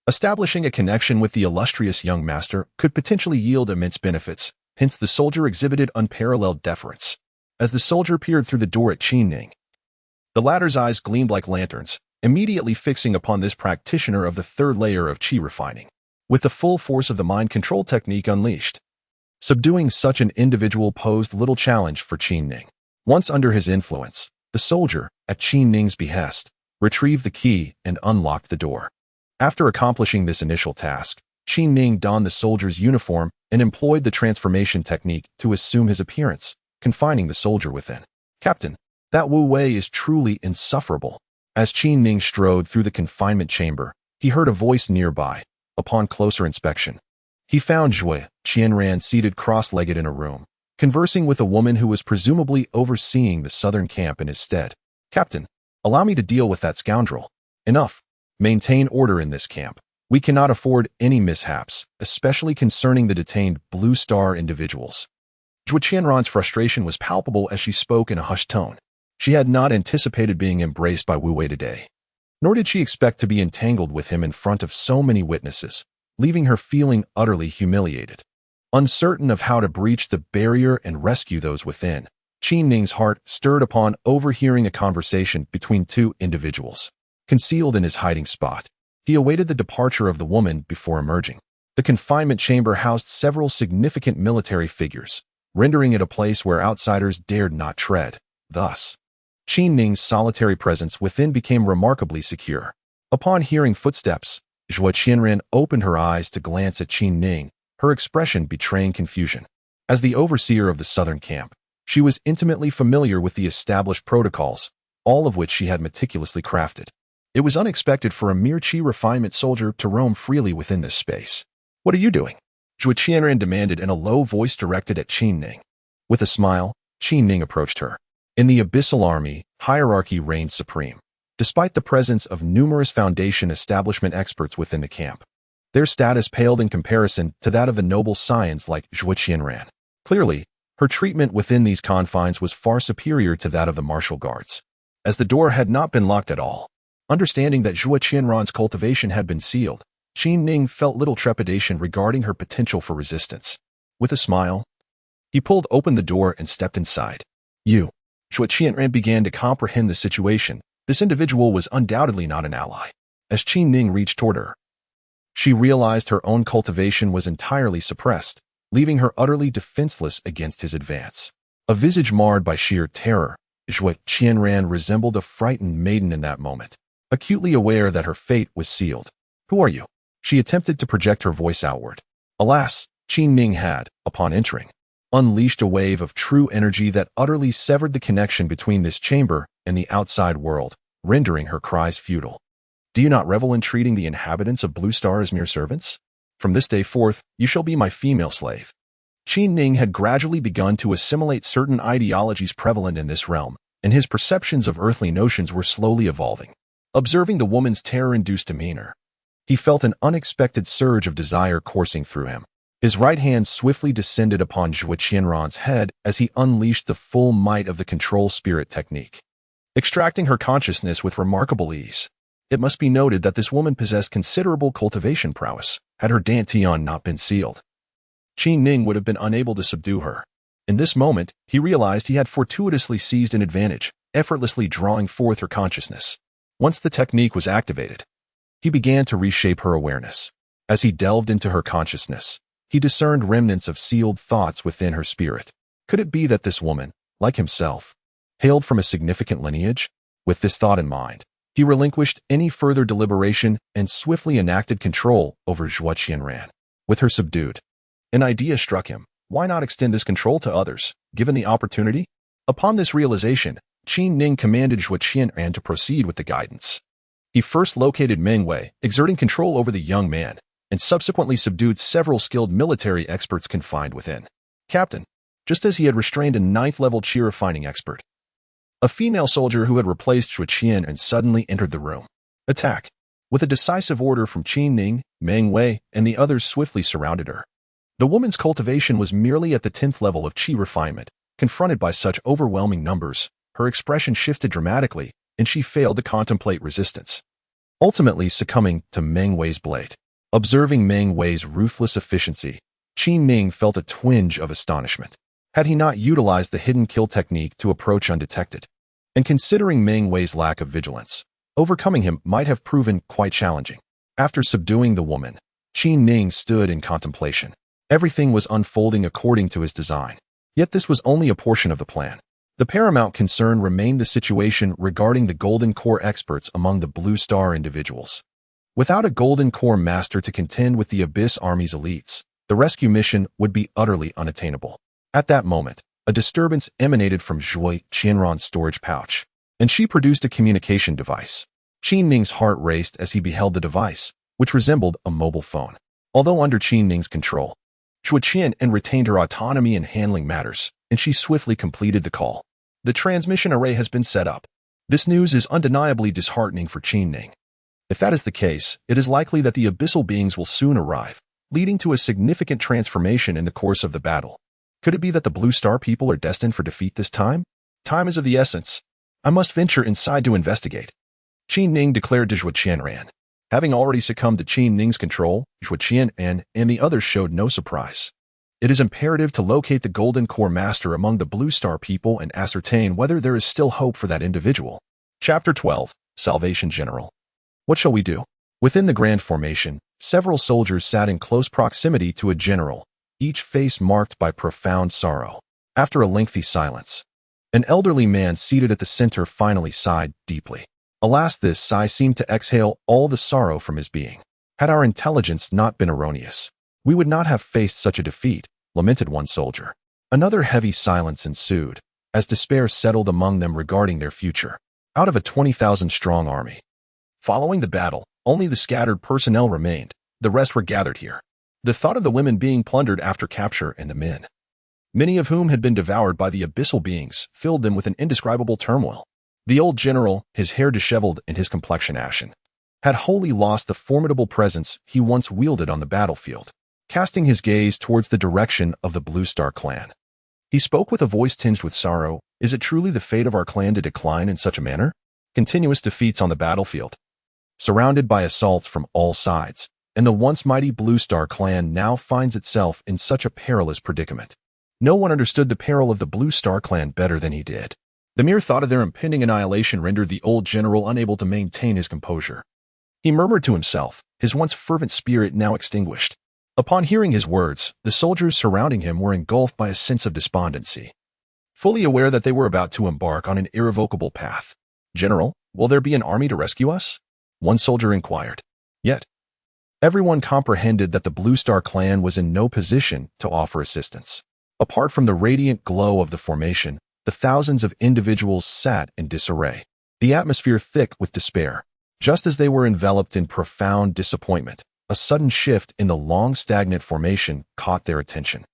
establishing a connection with the illustrious young master could potentially yield immense benefits, hence the soldier exhibited unparalleled deference. As the soldier peered through the door at Qin Ning, the latter's eyes gleamed like lanterns, immediately fixing upon this practitioner of the third layer of qi refining. With the full force of the mind control technique unleashed, subduing such an individual posed little challenge for Qin Ning. Once under his influence, the soldier, at Qin Ning's behest, retrieved the key and unlocked the door. After accomplishing this initial task, Qin Ning donned the soldier's uniform and employed the transformation technique to assume his appearance, confining the soldier within. "Captain, that Wu Wei is truly insufferable." As Qin Ning strode through the confinement chamber, he heard a voice nearby. Upon closer inspection, he found Zhui Qianran seated cross-legged in a room, conversing with a woman who was presumably overseeing the southern camp in his stead. "Captain, allow me to deal with that scoundrel." "Enough. Maintain order in this camp. We cannot afford any mishaps, especially concerning the detained Blue Star individuals." Zhui Qianran's frustration was palpable as she spoke in a hushed tone. She had not anticipated being embraced by Wu Wei today, nor did she expect to be entangled with him in front of so many witnesses, leaving her feeling utterly humiliated. Uncertain of how to breach the barrier and rescue those within, Qin Ning's heart stirred upon overhearing a conversation between two individuals. Concealed in his hiding spot, he awaited the departure of the woman before emerging. The confinement chamber housed several significant military figures, rendering it a place where outsiders dared not tread. Thus, Qin Ning's solitary presence within became remarkably secure. Upon hearing footsteps, Zhui Qianran opened her eyes to glance at Qin Ning, her expression betraying confusion. As the overseer of the southern camp, she was intimately familiar with the established protocols, all of which she had meticulously crafted. It was unexpected for a mere qi refinement soldier to roam freely within this space. "What are you doing?" Zhui Qianran demanded in a low voice directed at Qin Ning. With a smile, Qin Ning approached her. In the Abyssal Army, hierarchy reigned supreme, despite the presence of numerous Foundation establishment experts within the camp. Their status paled in comparison to that of the noble scions like Zhui Qianran. Clearly, her treatment within these confines was far superior to that of the martial guards. As the door had not been locked at all, understanding that Zhui Qianran's cultivation had been sealed, Qin Ning felt little trepidation regarding her potential for resistance. With a smile, he pulled open the door and stepped inside. "You." Zhui Qianran began to comprehend the situation. This individual was undoubtedly not an ally. As Qin Ning reached toward her, she realized her own cultivation was entirely suppressed, leaving her utterly defenseless against his advance. A visage marred by sheer terror, Zhui Qianran resembled a frightened maiden in that moment, acutely aware that her fate was sealed. "Who are you?" She attempted to project her voice outward. Alas, Qin Ning had, upon entering, unleashed a wave of true energy that utterly severed the connection between this chamber and the outside world, rendering her cries futile. "Do you not revel in treating the inhabitants of Blue Star as mere servants? From this day forth, you shall be my female slave." Qin Ning had gradually begun to assimilate certain ideologies prevalent in this realm, and his perceptions of earthly notions were slowly evolving. Observing the woman's terror-induced demeanor, he felt an unexpected surge of desire coursing through him. His right hand swiftly descended upon Zhui Qianran's head as he unleashed the full might of the control spirit technique, extracting her consciousness with remarkable ease. It must be noted that this woman possessed considerable cultivation prowess. Had her dantian not been sealed, Qin Ning would have been unable to subdue her. In this moment, he realized he had fortuitously seized an advantage, effortlessly drawing forth her consciousness. Once the technique was activated, he began to reshape her awareness. As he delved into her consciousness, he discerned remnants of sealed thoughts within her spirit. Could it be that this woman, like himself, hailed from a significant lineage? With this thought in mind, he relinquished any further deliberation and swiftly enacted control over Zhuo Qianran. With her subdued, an idea struck him. Why not extend this control to others, given the opportunity? Upon this realization, Qin Ning commanded Zhuo Qianran to proceed with the guidance. He first located Meng Wei, exerting control over the young man, and subsequently subdued several skilled military experts confined within. Captain, just as he had restrained a 9th-level chi refining expert, a female soldier who had replaced Zhuo Qianran suddenly entered the room. Attack! With a decisive order from Qin Ning, Meng Wei, and the others swiftly surrounded her. The woman's cultivation was merely at the 10th level of chi refinement. Confronted by such overwhelming numbers, her expression shifted dramatically, and she failed to contemplate resistance, ultimately succumbing to Meng Wei's blade. Observing Meng Wei's ruthless efficiency, Qin Ning felt a twinge of astonishment. Had he not utilized the hidden kill technique to approach undetected? And considering Meng Wei's lack of vigilance, overcoming him might have proven quite challenging. After subduing the woman, Qin Ning stood in contemplation. Everything was unfolding according to his design. Yet this was only a portion of the plan. The paramount concern remained the situation regarding the Golden Core experts among the Blue Star individuals. Without a Golden Core master to contend with the Abyss Army's elites, the rescue mission would be utterly unattainable. At that moment, a disturbance emanated from Zhuo Qianran's storage pouch, and she produced a communication device. Qin Ning's heart raced as he beheld the device, which resembled a mobile phone. Although under Qin Ning's control, Zhuo Qianran retained her autonomy in handling matters, and she swiftly completed the call. The transmission array has been set up. This news is undeniably disheartening for Qin Ning. If that is the case, it is likely that the abyssal beings will soon arrive, leading to a significant transformation in the course of the battle. Could it be that the Blue Star people are destined for defeat this time? Time is of the essence. I must venture inside to investigate, Qin Ning declared to Zhuo Qianran. Having already succumbed to Qin Ning's control, Zhuo Qianran and the others showed no surprise. It is imperative to locate the Golden Core Master among the Blue Star people and ascertain whether there is still hope for that individual. Chapter 12, Salvation General. What shall we do? Within the Grand Formation, several soldiers sat in close proximity to a general, each face marked by profound sorrow. After a lengthy silence, an elderly man seated at the center finally sighed deeply. Alas, this sigh seemed to exhale all the sorrow from his being. Had our intelligence not been erroneous, we would not have faced such a defeat, lamented one soldier. Another heavy silence ensued, as despair settled among them regarding their future. Out of a 20,000-strong army, following the battle, only the scattered personnel remained. The rest were gathered here. The thought of the women being plundered after capture and the men, many of whom had been devoured by the abyssal beings, filled them with an indescribable turmoil. The old general, his hair disheveled and his complexion ashen, had wholly lost the formidable presence he once wielded on the battlefield. Casting his gaze towards the direction of the Blue Star clan, he spoke with a voice tinged with sorrow. Is it truly the fate of our clan to decline in such a manner? Continuous defeats on the battlefield, surrounded by assaults from all sides, and the once mighty Blue Star clan now finds itself in such a perilous predicament. No one understood the peril of the Blue Star clan better than he did. The mere thought of their impending annihilation rendered the old general unable to maintain his composure. He murmured to himself, his once fervent spirit now extinguished. Upon hearing his words, the soldiers surrounding him were engulfed by a sense of despondency, fully aware that they were about to embark on an irrevocable path. General, will there be an army to rescue us? One soldier inquired. Yet, everyone comprehended that the Blue Star clan was in no position to offer assistance. Apart from the radiant glow of the formation, the thousands of individuals sat in disarray, the atmosphere thick with despair. Just as they were enveloped in profound disappointment, a sudden shift in the long stagnant formation caught their attention.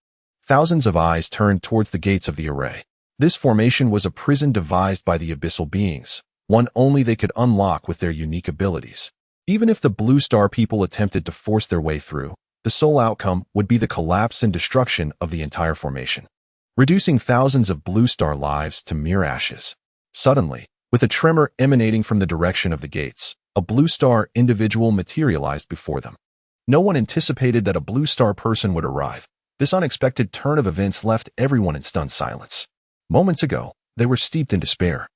Thousands of eyes turned towards the gates of the array. This formation was a prison devised by the abyssal beings, one only they could unlock with their unique abilities. Even if the Blue Star people attempted to force their way through, the sole outcome would be the collapse and destruction of the entire formation, reducing thousands of Blue Star lives to mere ashes. Suddenly, with a tremor emanating from the direction of the gates, a Blue Star individual materialized before them. No one anticipated that a Blue Star person would arrive. This unexpected turn of events left everyone in stunned silence. Moments ago, they were steeped in despair,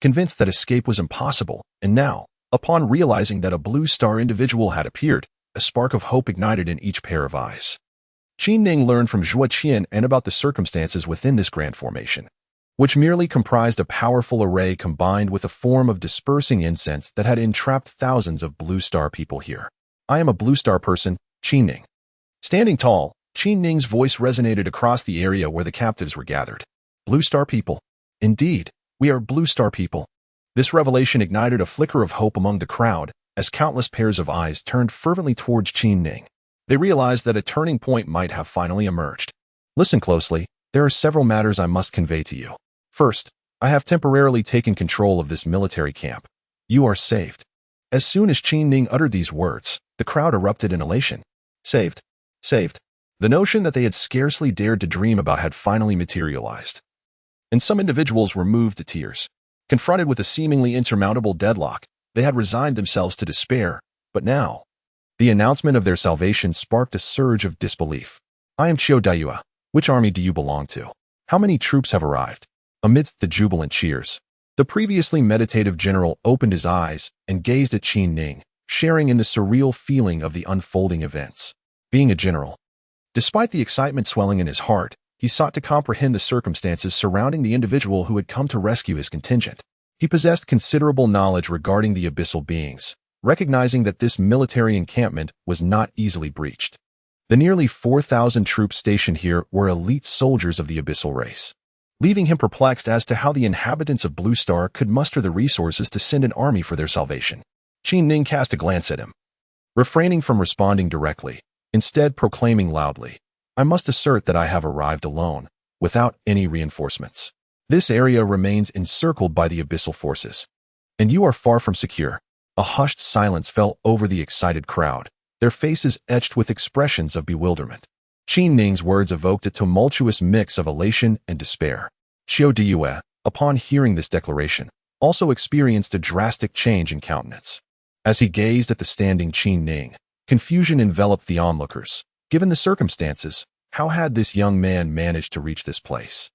convinced that escape was impossible, and now, upon realizing that a Blue Star individual had appeared, a spark of hope ignited in each pair of eyes. Qin Ning learned from Zhuo Qian and about the circumstances within this grand formation, which merely comprised a powerful array combined with a form of dispersing incense that had entrapped thousands of Blue Star people here. I am a Blue Star person, Qin Ning. Standing tall, Qin Ning's voice resonated across the area where the captives were gathered. Blue Star people. Indeed, we are Blue Star people. This revelation ignited a flicker of hope among the crowd as countless pairs of eyes turned fervently towards Qin Ning. They realized that a turning point might have finally emerged. Listen closely, there are several matters I must convey to you. First, I have temporarily taken control of this military camp. You are saved. As soon as Qin Ning uttered these words, the crowd erupted in elation. Saved. Saved. The notion that they had scarcely dared to dream about had finally materialized. And some individuals were moved to tears. Confronted with a seemingly insurmountable deadlock, they had resigned themselves to despair, but now, the announcement of their salvation sparked a surge of disbelief. I am Qiu Daiyue. Which army do you belong to? How many troops have arrived? Amidst the jubilant cheers, the previously meditative general opened his eyes and gazed at Qin Ning, sharing in the surreal feeling of the unfolding events. Being a general, despite the excitement swelling in his heart, he sought to comprehend the circumstances surrounding the individual who had come to rescue his contingent. He possessed considerable knowledge regarding the abyssal beings, recognizing that this military encampment was not easily breached. The nearly 4,000 troops stationed here were elite soldiers of the abyssal race, leaving him perplexed as to how the inhabitants of Blue Star could muster the resources to send an army for their salvation. Qin Ning cast a glance at him, refraining from responding directly, instead proclaiming loudly, I must assert that I have arrived alone, without any reinforcements. This area remains encircled by the abyssal forces, and you are far from secure. A hushed silence fell over the excited crowd, their faces etched with expressions of bewilderment. Qin Ning's words evoked a tumultuous mix of elation and despair. Qiu Daiyue, upon hearing this declaration, also experienced a drastic change in countenance. As he gazed at the standing Qin Ning, confusion enveloped the onlookers. Given the circumstances, how had this young man managed to reach this place?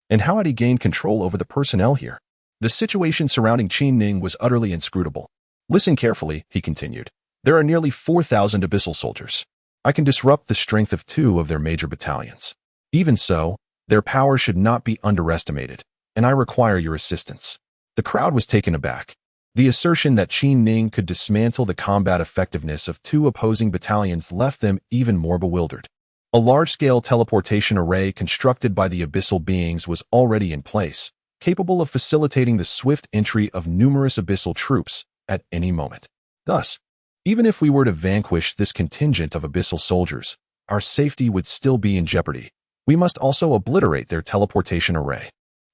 And how had he gained control over the personnel here? The situation surrounding Qin Ning was utterly inscrutable. Listen carefully, he continued. There are nearly 4,000 abyssal soldiers. I can disrupt the strength of 2 of their major battalions. Even so, their power should not be underestimated, and I require your assistance. The crowd was taken aback. The assertion that Qin Ning could dismantle the combat effectiveness of 2 opposing battalions left them even more bewildered. A large-scale teleportation array constructed by the abyssal beings was already in place, capable of facilitating the swift entry of numerous abyssal troops at any moment. Thus, even if we were to vanquish this contingent of abyssal soldiers, our safety would still be in jeopardy. We must also obliterate their teleportation array.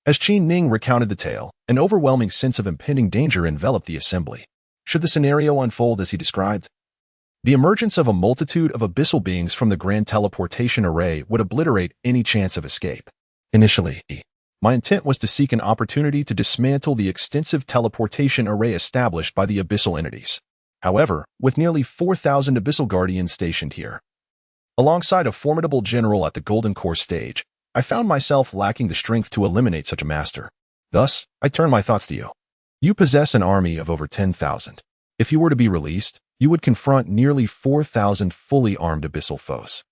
As Qin Ning recounted the tale, an overwhelming sense of impending danger enveloped the assembly. Should the scenario unfold as he described, the emergence of a multitude of abyssal beings from the grand teleportation array would obliterate any chance of escape. Initially, my intent was to seek an opportunity to dismantle the extensive teleportation array established by the abyssal entities. However, with nearly 4,000 abyssal guardians stationed here, alongside a formidable general at the Golden Core stage, I found myself lacking the strength to eliminate such a master. Thus, I turned my thoughts to you. You possess an army of over 10,000. If you were to be released, you would confront nearly 4,000 fully armed abyssal foes.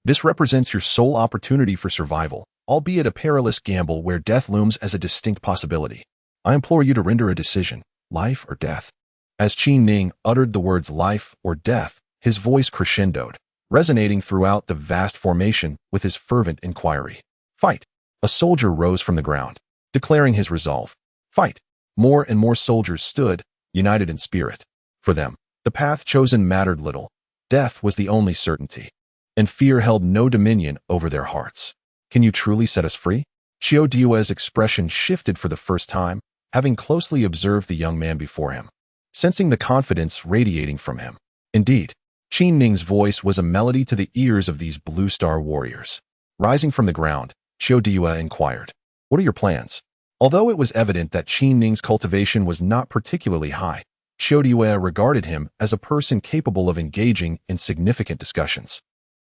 This represents your sole opportunity for survival, albeit a perilous gamble where death looms as a distinct possibility. I implore you to render a decision, life or death. As Qin Ning uttered the words life or death, his voice crescendoed, resonating throughout the vast formation with his fervent inquiry. Fight! A soldier rose from the ground, declaring his resolve. Fight! More and more soldiers stood, united in spirit. For them, the path chosen mattered little. Death was the only certainty, and fear held no dominion over their hearts. Can you truly set us free? Qiu Daiyue's expression shifted for the first time, having closely observed the young man before him, sensing the confidence radiating from him. Indeed, Qin Ning's voice was a melody to the ears of these Blue Star warriors. Rising from the ground, Qiu Daiyue inquired, what are your plans? Although it was evident that Qin Ning's cultivation was not particularly high, Qiu Daiyue regarded him as a person capable of engaging in significant discussions.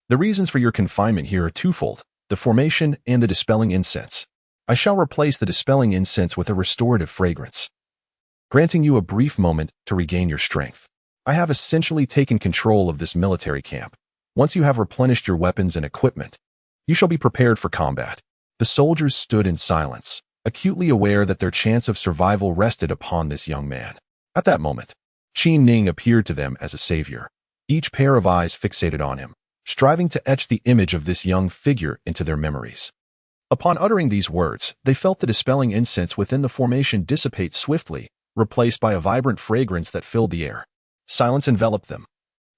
The reasons for your confinement here are twofold, the formation and the dispelling incense. I shall replace the dispelling incense with a restorative fragrance, granting you a brief moment to regain your strength. I have essentially taken control of this military camp. Once you have replenished your weapons and equipment, you shall be prepared for combat." The soldiers stood in silence, acutely aware that their chance of survival rested upon this young man. At that moment, Qin Ning appeared to them as a savior, each pair of eyes fixated on him, striving to etch the image of this young figure into their memories. Upon uttering these words, they felt the dispelling incense within the formation dissipate swiftly, replaced by a vibrant fragrance that filled the air. Silence enveloped them.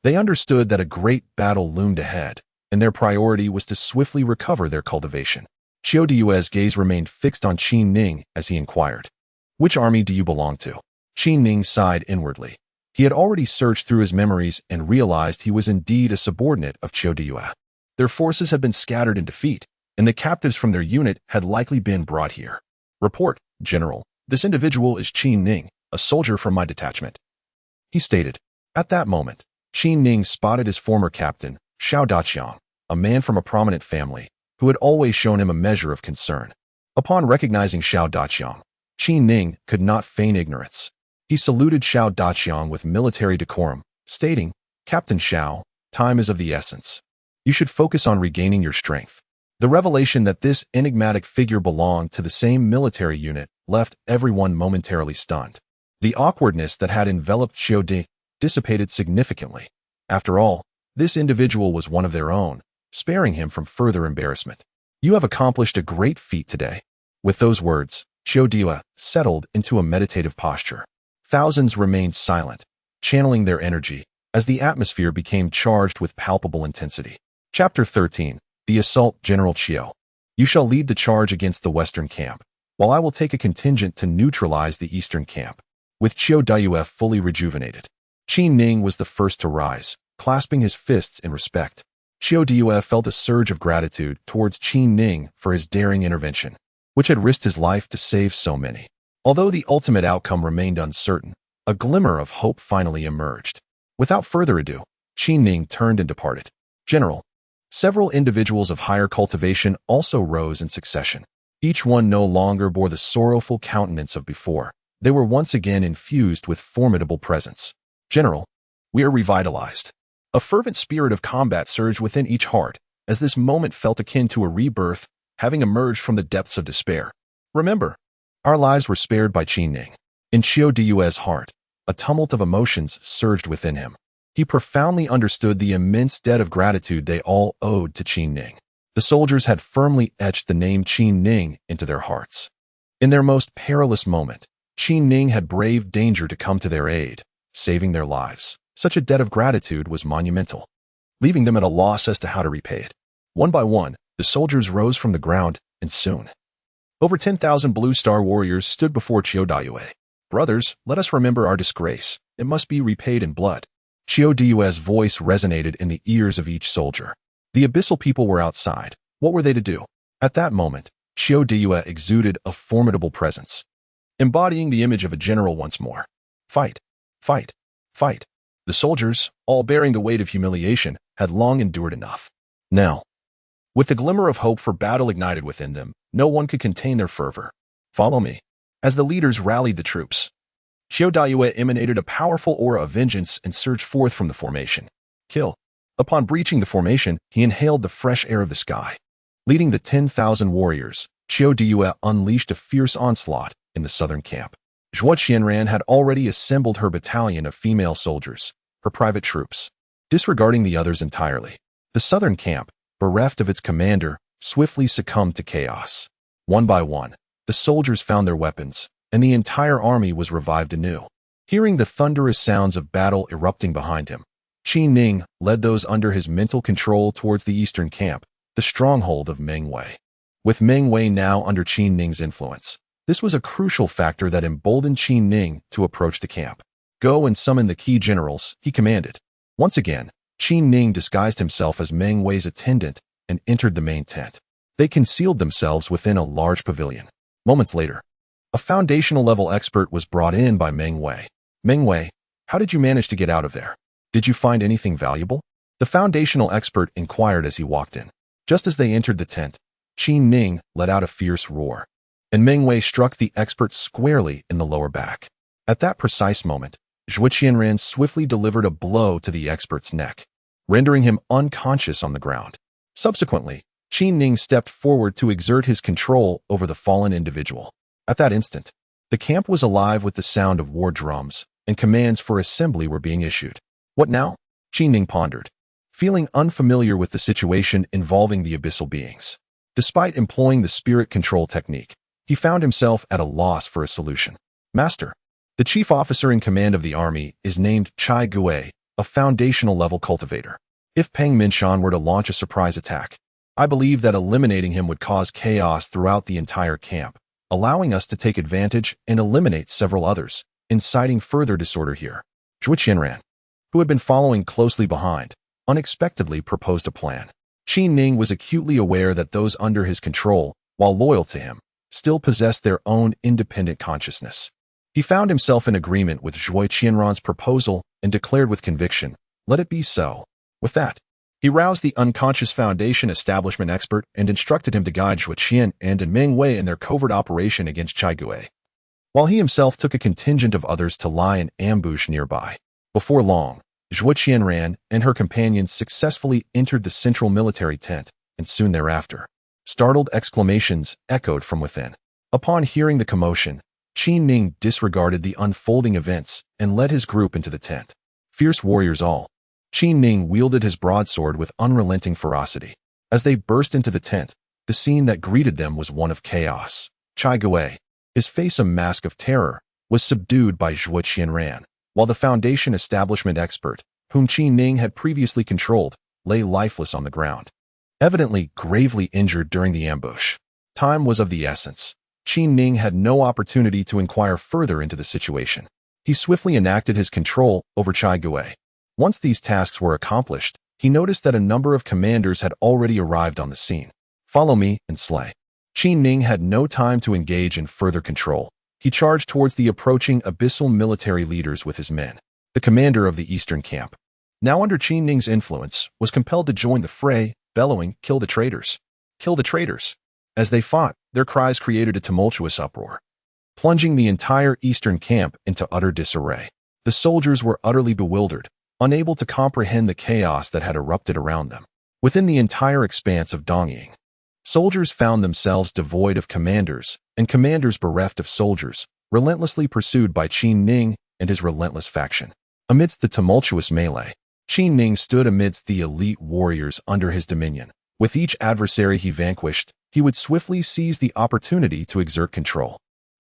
They understood that a great battle loomed ahead, and their priority was to swiftly recover their cultivation. Qiu Diyue's gaze remained fixed on Qin Ning as he inquired, "Which army do you belong to?" Qin Ning sighed inwardly. He had already searched through his memories and realized he was indeed a subordinate of Qiu Diyue. Their forces had been scattered in defeat, and the captives from their unit had likely been brought here. "Report, General. This individual is Qin Ning, a soldier from my detachment," he stated. At that moment, Qin Ning spotted his former captain, Xiao Daqiang, a man from a prominent family, who had always shown him a measure of concern. Upon recognizing Xiao Daqiang, Qin Ning could not feign ignorance. He saluted Xiao Daqiang with military decorum, stating, "Captain Xiao, time is of the essence. You should focus on regaining your strength." The revelation that this enigmatic figure belonged to the same military unit left everyone momentarily stunned. The awkwardness that had enveloped Qiu Di dissipated significantly. After all, this individual was one of their own, sparing him from further embarrassment. "You have accomplished a great feat today." With those words, Qiu Diyue settled into a meditative posture. Thousands remained silent, channeling their energy, as the atmosphere became charged with palpable intensity. Chapter 13. The Assault. General Qiu, you shall lead the charge against the western camp, while I will take a contingent to neutralize the eastern camp. With Qiu Diyue fully rejuvenated, Qin Ning was the first to rise, clasping his fists in respect. Qiu Diyue felt a surge of gratitude towards Qin Ning for his daring intervention, which had risked his life to save so many. Although the ultimate outcome remained uncertain, a glimmer of hope finally emerged. Without further ado, Qin Ning turned and departed. "General." Several individuals of higher cultivation also rose in succession. Each one no longer bore the sorrowful countenance of before. They were once again infused with formidable presence. "General, we are revitalized." A fervent spirit of combat surged within each heart, as this moment felt akin to a rebirth, having emerged from the depths of despair. "Remember, our lives were spared by Qin Ning." In Qiu Diyue's heart, a tumult of emotions surged within him. He profoundly understood the immense debt of gratitude they all owed to Qin Ning. The soldiers had firmly etched the name Qin Ning into their hearts. In their most perilous moment, Qin Ning had braved danger to come to their aid, saving their lives. Such a debt of gratitude was monumental, leaving them at a loss as to how to repay it. One by one, the soldiers rose from the ground, and soon, over 10,000 Blue Star warriors stood before Qiu Diyue. "Brothers, let us remember our disgrace. It must be repaid in blood." Qiu Diyue's voice resonated in the ears of each soldier. The abyssal people were outside. What were they to do? At that moment, Qiu Diyue exuded a formidable presence, embodying the image of a general once more. Fight, fight, fight. The soldiers, all bearing the weight of humiliation, had long endured enough. Now, with the glimmer of hope for battle ignited within them, no one could contain their fervor. "Follow me." As the leaders rallied the troops, Qiu Diyue emanated a powerful aura of vengeance and surged forth from the formation. Kill. Upon breaching the formation, he inhaled the fresh air of the sky. Leading the 10,000 warriors, Qiu Diyue unleashed a fierce onslaught in the southern camp. Zhuo Qianran had already assembled her battalion of female soldiers, her private troops, disregarding the others entirely. The southern camp, bereft of its commander, swiftly succumbed to chaos. One by one, the soldiers found their weapons, and the entire army was revived anew. Hearing the thunderous sounds of battle erupting behind him, Qin Ning led those under his mental control towards the eastern camp, the stronghold of Meng Wei. With Meng Wei now under Qin Ning's influence, this was a crucial factor that emboldened Qin Ning to approach the camp. "Go and summon the key generals," he commanded. Once again, Qin Ning disguised himself as Meng Wei's attendant and entered the main tent. They concealed themselves within a large pavilion. Moments later, a foundational level expert was brought in by Meng Wei. "Meng Wei, how did you manage to get out of there? Did you find anything valuable?" The foundational expert inquired as he walked in. Just as they entered the tent, Qin Ning let out a fierce roar, and Meng Wei struck the expert squarely in the lower back. At that precise moment, Zhuo Qianran swiftly delivered a blow to the expert's neck, rendering him unconscious on the ground. Subsequently, Qin Ning stepped forward to exert his control over the fallen individual. At that instant, the camp was alive with the sound of war drums, and commands for assembly were being issued. What now? Qin Ning pondered, feeling unfamiliar with the situation involving the abyssal beings. Despite employing the spirit control technique, he found himself at a loss for a solution. Master, the chief officer in command of the army is named Chai Gui, a foundational-level cultivator. If Peng Minshan were to launch a surprise attack, I believe that eliminating him would cause chaos throughout the entire camp, allowing us to take advantage and eliminate several others, inciting further disorder here. Zhuo Qianran, who had been following closely behind, unexpectedly proposed a plan. Qin Ning was acutely aware that those under his control, while loyal to him, still possessed their own independent consciousness. He found himself in agreement with Zhuo Qianran's proposal and declared with conviction, "Let it be so." With that, he roused the unconscious Foundation establishment expert and instructed him to guide Zhuo Qian and Meng Wei in their covert operation against Chai Gui, while he himself took a contingent of others to lie in ambush nearby. Before long, Zhuo Qianran and her companions successfully entered the central military tent, and soon thereafter, startled exclamations echoed from within. Upon hearing the commotion, Qin Ning disregarded the unfolding events and led his group into the tent. Fierce warriors all, Qin Ning wielded his broadsword with unrelenting ferocity. As they burst into the tent, the scene that greeted them was one of chaos. Chai Gui, his face a mask of terror, was subdued by Zhuo Qianran, while the Foundation establishment expert, whom Qin Ning had previously controlled, lay lifeless on the ground, evidently gravely injured during the ambush. Time was of the essence. Qin Ning had no opportunity to inquire further into the situation. He swiftly enacted his control over Chai Gui. Once these tasks were accomplished, he noticed that a number of commanders had already arrived on the scene. "Follow me and slay." Qin Ning had no time to engage in further control. He charged towards the approaching abyssal military leaders with his men. The commander of the eastern camp, now under Qin Ning's influence, was compelled to join the fray, bellowing, "Kill the traitors! Kill the traitors!" As they fought, their cries created a tumultuous uproar, plunging the entire eastern camp into utter disarray. The soldiers were utterly bewildered, unable to comprehend the chaos that had erupted around them. Within the entire expanse of Dongying, soldiers found themselves devoid of commanders, and commanders bereft of soldiers, relentlessly pursued by Qin Ning and his relentless faction. Amidst the tumultuous melee, Qin Ning stood amidst the elite warriors under his dominion. With each adversary he vanquished, he would swiftly seize the opportunity to exert control.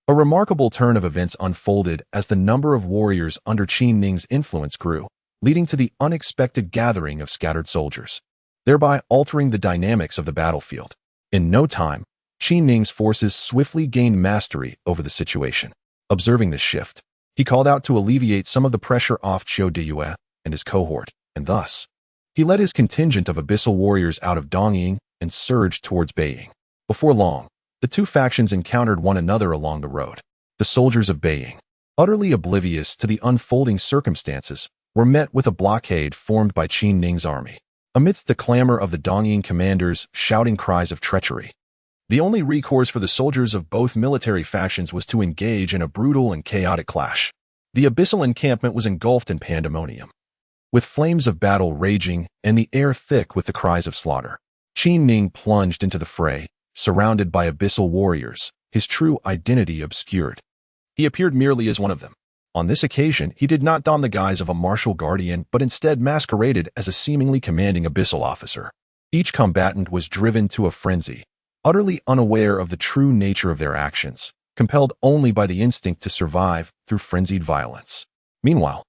A remarkable turn of events unfolded as the number of warriors under Qin Ning's influence grew, leading to the unexpected gathering of scattered soldiers, thereby altering the dynamics of the battlefield. In no time, Qin Ning's forces swiftly gained mastery over the situation. Observing this shift, he called out to alleviate some of the pressure off Qiu Diyue and his cohort, and thus, he led his contingent of abyssal warriors out of Dongying and surged towards Beiying. Before long, the two factions encountered one another along the road. The soldiers of Beiying, utterly oblivious to the unfolding circumstances, were met with a blockade formed by Qin Ning's army. Amidst the clamor of the Dongying commanders shouting cries of treachery, the only recourse for the soldiers of both military factions was to engage in a brutal and chaotic clash. The abyssal encampment was engulfed in pandemonium, with flames of battle raging and the air thick with the cries of slaughter. Qin Ning plunged into the fray, surrounded by abyssal warriors, his true identity obscured. He appeared merely as one of them. On this occasion, he did not don the guise of a martial guardian, but instead masqueraded as a seemingly commanding abyssal officer. Each combatant was driven to a frenzy, utterly unaware of the true nature of their actions, compelled only by the instinct to survive through frenzied violence. Meanwhile,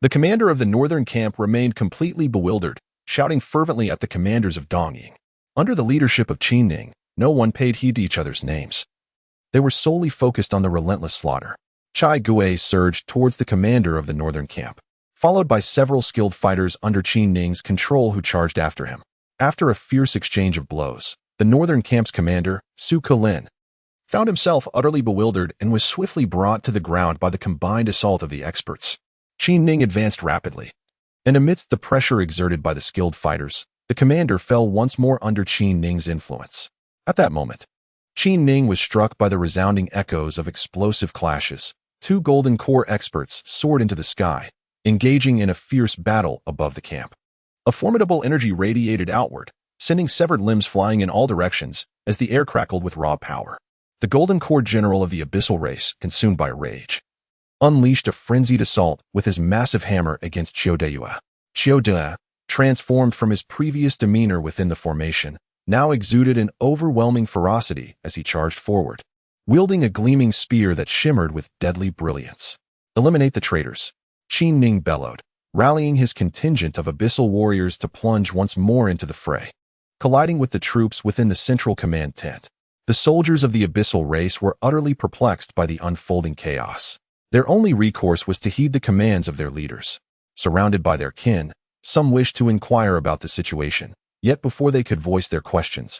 the commander of the northern camp remained completely bewildered, shouting fervently at the commanders of Dongying. Under the leadership of Qin Ning, no one paid heed to each other's names. They were solely focused on the relentless slaughter. Chai Gui surged towards the commander of the northern camp, followed by several skilled fighters under Qin Ning's control who charged after him. After a fierce exchange of blows, the northern camp's commander, Su Kelin, found himself utterly bewildered and was swiftly brought to the ground by the combined assault of the experts. Qin Ning advanced rapidly, and amidst the pressure exerted by the skilled fighters, the commander fell once more under Qin Ning's influence. At that moment, Qin Ning was struck by the resounding echoes of explosive clashes, two golden core experts soared into the sky, engaging in a fierce battle above the camp. A formidable energy radiated outward, sending severed limbs flying in all directions as the air crackled with raw power. The golden core general of the abyssal race, consumed by rage, unleashed a frenzied assault with his massive hammer against Chiodeyue. Chiodeyue, transformed from his previous demeanor within the formation, now exuded an overwhelming ferocity as he charged forward, wielding a gleaming spear that shimmered with deadly brilliance. "Eliminate the traitors," Qin Ning bellowed, rallying his contingent of abyssal warriors to plunge once more into the fray. Colliding with the troops within the central command tent, the soldiers of the abyssal race were utterly perplexed by the unfolding chaos. Their only recourse was to heed the commands of their leaders. Surrounded by their kin, some wished to inquire about the situation, yet before they could voice their questions,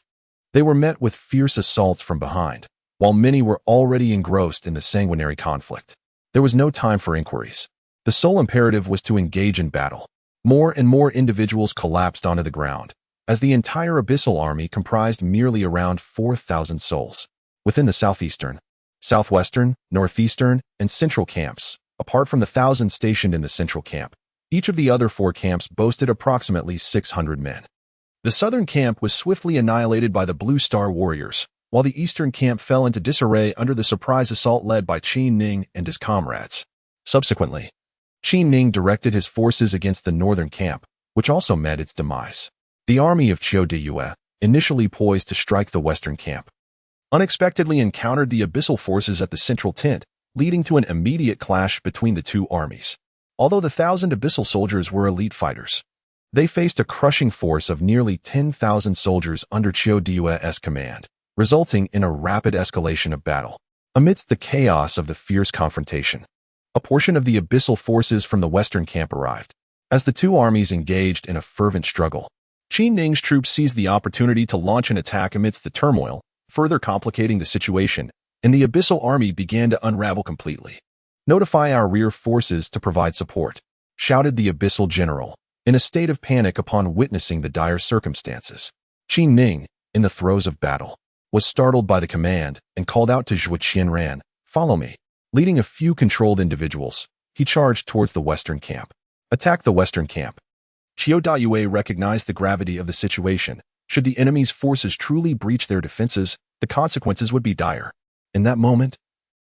they were met with fierce assaults from behind, while many were already engrossed in the sanguinary conflict. There was no time for inquiries. The sole imperative was to engage in battle. More and more individuals collapsed onto the ground, as the entire abyssal army comprised merely around 4,000 souls. Within the southeastern, southwestern, northeastern, and central camps, apart from the 1,000 stationed in the central camp, each of the other 4 camps boasted approximately 600 men. The southern camp was swiftly annihilated by the Blue Star warriors, while the eastern camp fell into disarray under the surprise assault led by Qin Ning and his comrades. Subsequently, Qin Ning directed his forces against the northern camp, which also met its demise. The army of Chiodeyue, initially poised to strike the western camp, unexpectedly encountered the abyssal forces at the central tent, leading to an immediate clash between the two armies. Although the 1,000 abyssal soldiers were elite fighters, they faced a crushing force of nearly 10,000 soldiers under Chiodeyue's command, resulting in a rapid escalation of battle. Amidst the chaos of the fierce confrontation, a portion of the abyssal forces from the western camp arrived. As the two armies engaged in a fervent struggle, Qin Ning's troops seized the opportunity to launch an attack amidst the turmoil, further complicating the situation, and the abyssal army began to unravel completely. "Notify our rear forces to provide support," shouted the abyssal general, in a state of panic upon witnessing the dire circumstances. Qin Ning, in the throes of battle, was startled by the command and called out to Zhuo Qianran, "Follow me." Leading a few controlled individuals, he charged towards the western camp. Attack the western camp. Chiodeyue recognized the gravity of the situation. Should the enemy's forces truly breach their defenses, the consequences would be dire. In that moment,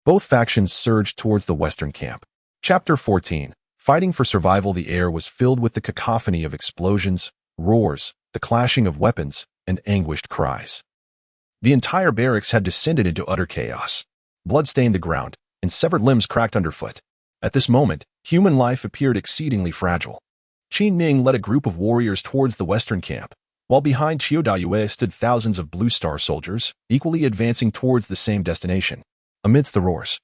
both factions surged towards the western camp. Chapter 14. Fighting for survival. The air was filled with the cacophony of explosions, roars, the clashing of weapons, and anguished cries. The entire barracks had descended into utter chaos. Blood stained the ground, and severed limbs cracked underfoot. At this moment, human life appeared exceedingly fragile. Qin Ning led a group of warriors towards the western camp, while behind Chiodeyue stood thousands of Blue Star soldiers, equally advancing towards the same destination. Amidst the roars,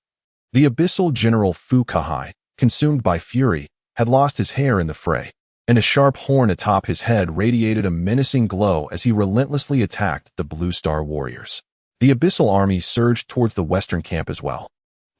the abyssal general Fu Kahai, consumed by fury, had lost his hair in the fray, and a sharp horn atop his head radiated a menacing glow as he relentlessly attacked the Blue Star warriors. The abyssal army surged towards the western camp as well.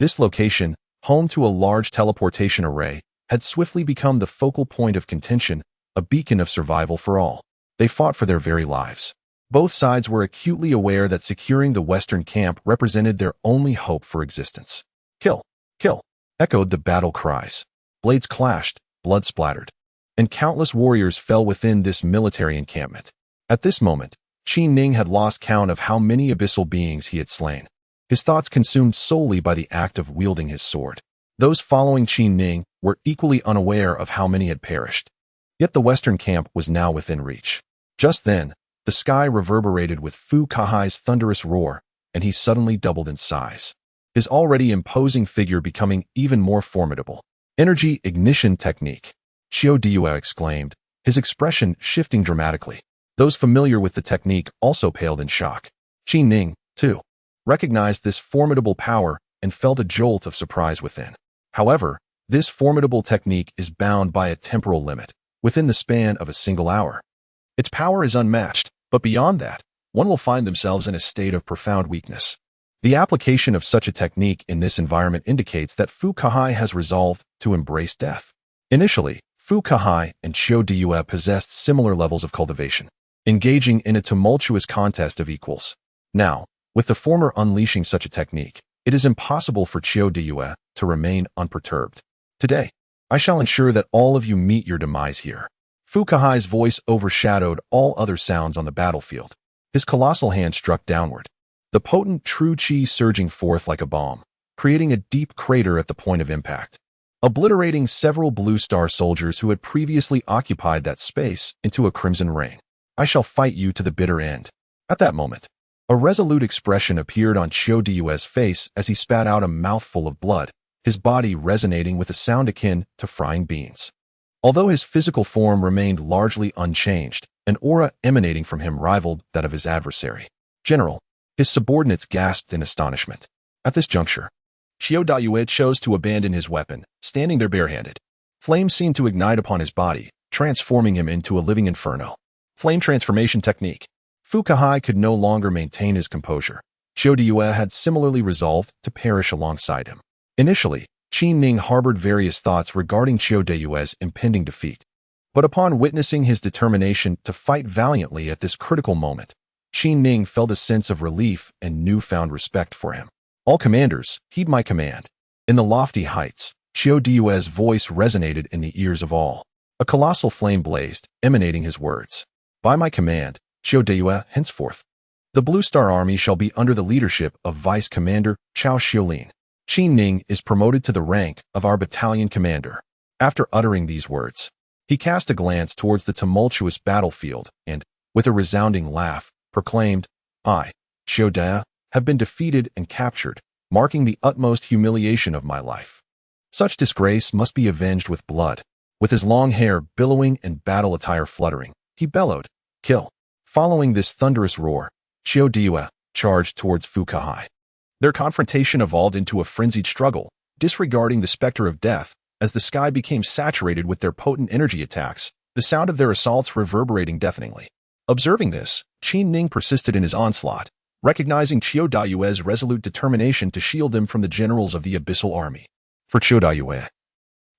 This location, home to a large teleportation array, had swiftly become the focal point of contention, a beacon of survival for all. They fought for their very lives. Both sides were acutely aware that securing the western camp represented their only hope for existence. "Kill! Kill!" echoed the battle cries. Blades clashed, blood splattered, and countless warriors fell within this military encampment. At this moment, Qin Ning had lost count of how many abyssal beings he had slain, his thoughts consumed solely by the act of wielding his sword. Those following Qin Ning were equally unaware of how many had perished. Yet the western camp was now within reach. Just then, the sky reverberated with Fu Kahai's thunderous roar, and he suddenly doubled in size, his already imposing figure becoming even more formidable. "Energy ignition technique," Chiodeyue exclaimed, his expression shifting dramatically. Those familiar with the technique also paled in shock. Qin Ning, too, recognized this formidable power and felt a jolt of surprise within. However, this formidable technique is bound by a temporal limit, within the span of a single hour. Its power is unmatched, but beyond that, one will find themselves in a state of profound weakness. The application of such a technique in this environment indicates that Fu Kahai has resolved to embrace death. Initially, Fu Kahai and Chiodeyue possessed similar levels of cultivation, engaging in a tumultuous contest of equals. Now, with the former unleashing such a technique, it is impossible for Chiodeyue, to remain unperturbed. Today, I shall ensure that all of you meet your demise here. Fukuhai's voice overshadowed all other sounds on the battlefield. His colossal hand struck downward, the potent true chi surging forth like a bomb, creating a deep crater at the point of impact, obliterating several blue star soldiers who had previously occupied that space into a crimson ring. I shall fight you to the bitter end. At that moment, a resolute expression appeared on Qiu Due's face as he spat out a mouthful of blood, his body resonating with a sound akin to frying beans. Although his physical form remained largely unchanged, an aura emanating from him rivaled that of his adversary. General, his subordinates gasped in astonishment. At this juncture, Qiu Due chose to abandon his weapon, standing there barehanded. Flames seemed to ignite upon his body, transforming him into a living inferno. Flame transformation technique. Fukuhai could no longer maintain his composure. Qiu Due had similarly resolved to perish alongside him. Initially, Qin Ning harbored various thoughts regarding Qiu Due's impending defeat. But upon witnessing his determination to fight valiantly at this critical moment, Qin Ning felt a sense of relief and newfound respect for him. All commanders, heed my command. In the lofty heights, Qiu Due's voice resonated in the ears of all. A colossal flame blazed, emanating his words. By my command, Qiu Due, henceforth, the Blue Star Army shall be under the leadership of Vice Commander Chao Xiulin. Qin Ning is promoted to the rank of our battalion commander. After uttering these words, he cast a glance towards the tumultuous battlefield and, with a resounding laugh, proclaimed, I, Qiu Due, have been defeated and captured, marking the utmost humiliation of my life. Such disgrace must be avenged with blood. With his long hair billowing and battle attire fluttering, he bellowed, kill. Following this thunderous roar, Qiu Due charged towards Fukuhai. Their confrontation evolved into a frenzied struggle, disregarding the specter of death. As the sky became saturated with their potent energy attacks, the sound of their assaults reverberating deafeningly. Observing this, Qin Ning persisted in his onslaught, recognizing Qiu Due's resolute determination to shield them from the generals of the Abyssal Army. For Qiu Due,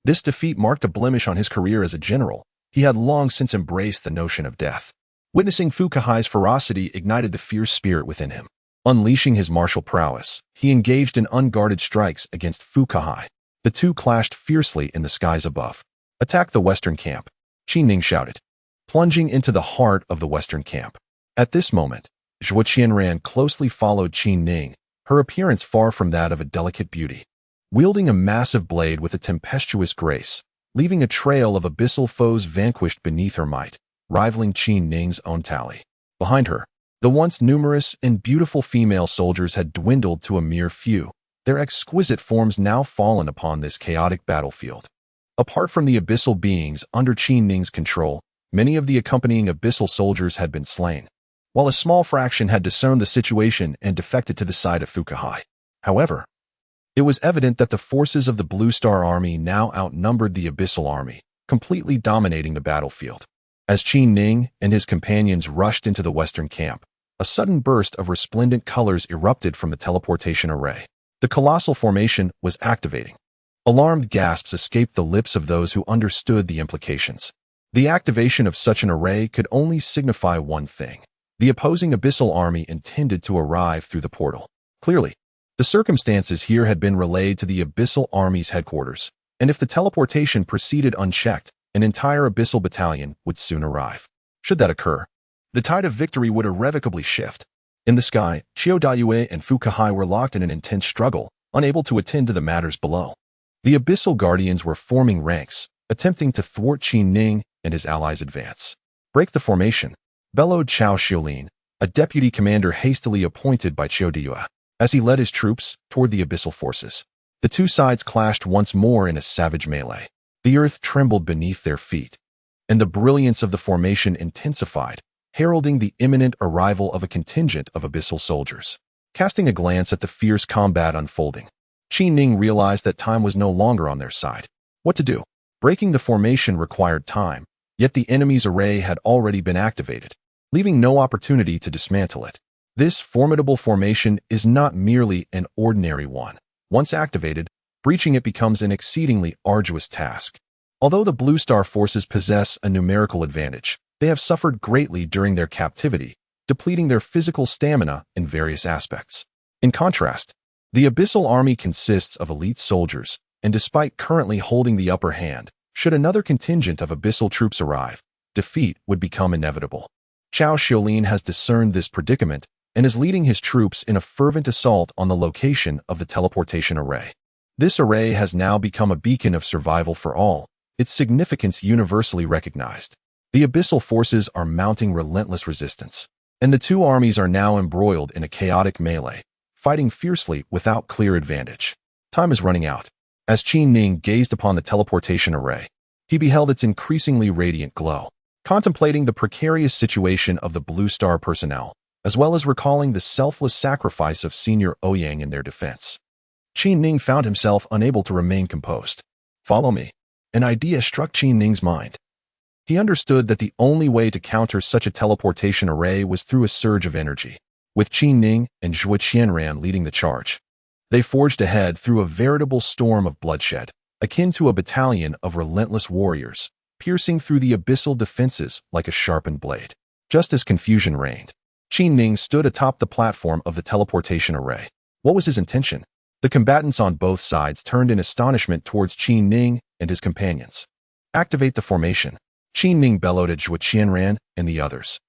this defeat marked a blemish on his career as a general. He had long since embraced the notion of death. Witnessing Fukuhai's ferocity ignited the fierce spirit within him. Unleashing his martial prowess, he engaged in unguarded strikes against Fukuhai. The two clashed fiercely in the skies above. Attack the western camp, Qin Ning shouted, plunging into the heart of the western camp. At this moment, Zhuo Qianran closely followed Qin Ning, her appearance far from that of a delicate beauty. Wielding a massive blade with a tempestuous grace, leaving a trail of abyssal foes vanquished beneath her might, rivaling Qin Ning's own tally. Behind her, the once numerous and beautiful female soldiers had dwindled to a mere few, their exquisite forms now fallen upon this chaotic battlefield. Apart from the abyssal beings under Qin Ning's control, many of the accompanying abyssal soldiers had been slain, while a small fraction had discerned the situation and defected to the side of Fukuhai. However, it was evident that the forces of the Blue Star Army now outnumbered the Abyssal Army, completely dominating the battlefield. As Qin Ning and his companions rushed into the western camp, a sudden burst of resplendent colors erupted from the teleportation array. The colossal formation was activating. Alarmed gasps escaped the lips of those who understood the implications. The activation of such an array could only signify one thing. The opposing Abyssal Army intended to arrive through the portal. Clearly, the circumstances here had been relayed to the Abyssal Army's headquarters, and if the teleportation proceeded unchecked, an entire Abyssal battalion would soon arrive. Should that occur, the tide of victory would irrevocably shift. In the sky, Qiu Due and Fukuhai were locked in an intense struggle, unable to attend to the matters below. The Abyssal Guardians were forming ranks, attempting to thwart Qin Ning and his allies' advance. Break the formation, bellowed Chao Xiulin, a deputy commander hastily appointed by Qiu Due, as he led his troops toward the Abyssal forces. The two sides clashed once more in a savage melee. The earth trembled beneath their feet, and the brilliance of the formation intensified, heralding the imminent arrival of a contingent of Abyssal soldiers. Casting a glance at the fierce combat unfolding, Qin Ning realized that time was no longer on their side. What to do? Breaking the formation required time, yet the enemy's array had already been activated, leaving no opportunity to dismantle it. This formidable formation is not merely an ordinary one. Once activated, breaching it becomes an exceedingly arduous task. Although the Blue Star forces possess a numerical advantage, they have suffered greatly during their captivity, depleting their physical stamina in various aspects. In contrast, The Abyssal Army consists of elite soldiers, and despite currently holding the upper hand, should another contingent of Abyssal troops arrive, defeat would become inevitable. Chao Xiaolin has discerned this predicament and is leading his troops in a fervent assault on the location of the teleportation array. This array has now become a beacon of survival for all, its significance universally recognized. The Abyssal forces are mounting relentless resistance, and the two armies are now embroiled in a chaotic melee, fighting fiercely without clear advantage. Time is running out. As Qin Ning gazed upon the teleportation array, he beheld its increasingly radiant glow. Contemplating the precarious situation of the Blue Star personnel, as well as recalling the selfless sacrifice of Senior Ouyang in their defense, Qin Ning found himself unable to remain composed. Follow me. An idea struck Qin Ning's mind. He understood that the only way to counter such a teleportation array was through a surge of energy. With Qin Ning and Zhuo Qianran leading the charge, they forged ahead through a veritable storm of bloodshed, akin to a battalion of relentless warriors, piercing through the abyssal defenses like a sharpened blade. Just as confusion reigned, Qin Ning stood atop the platform of the teleportation array. What was his intention? The combatants on both sides turned in astonishment towards Qin Ning and his companions. Activate the formation, Qin Ning bellowed at Zhuo Qianran and the others.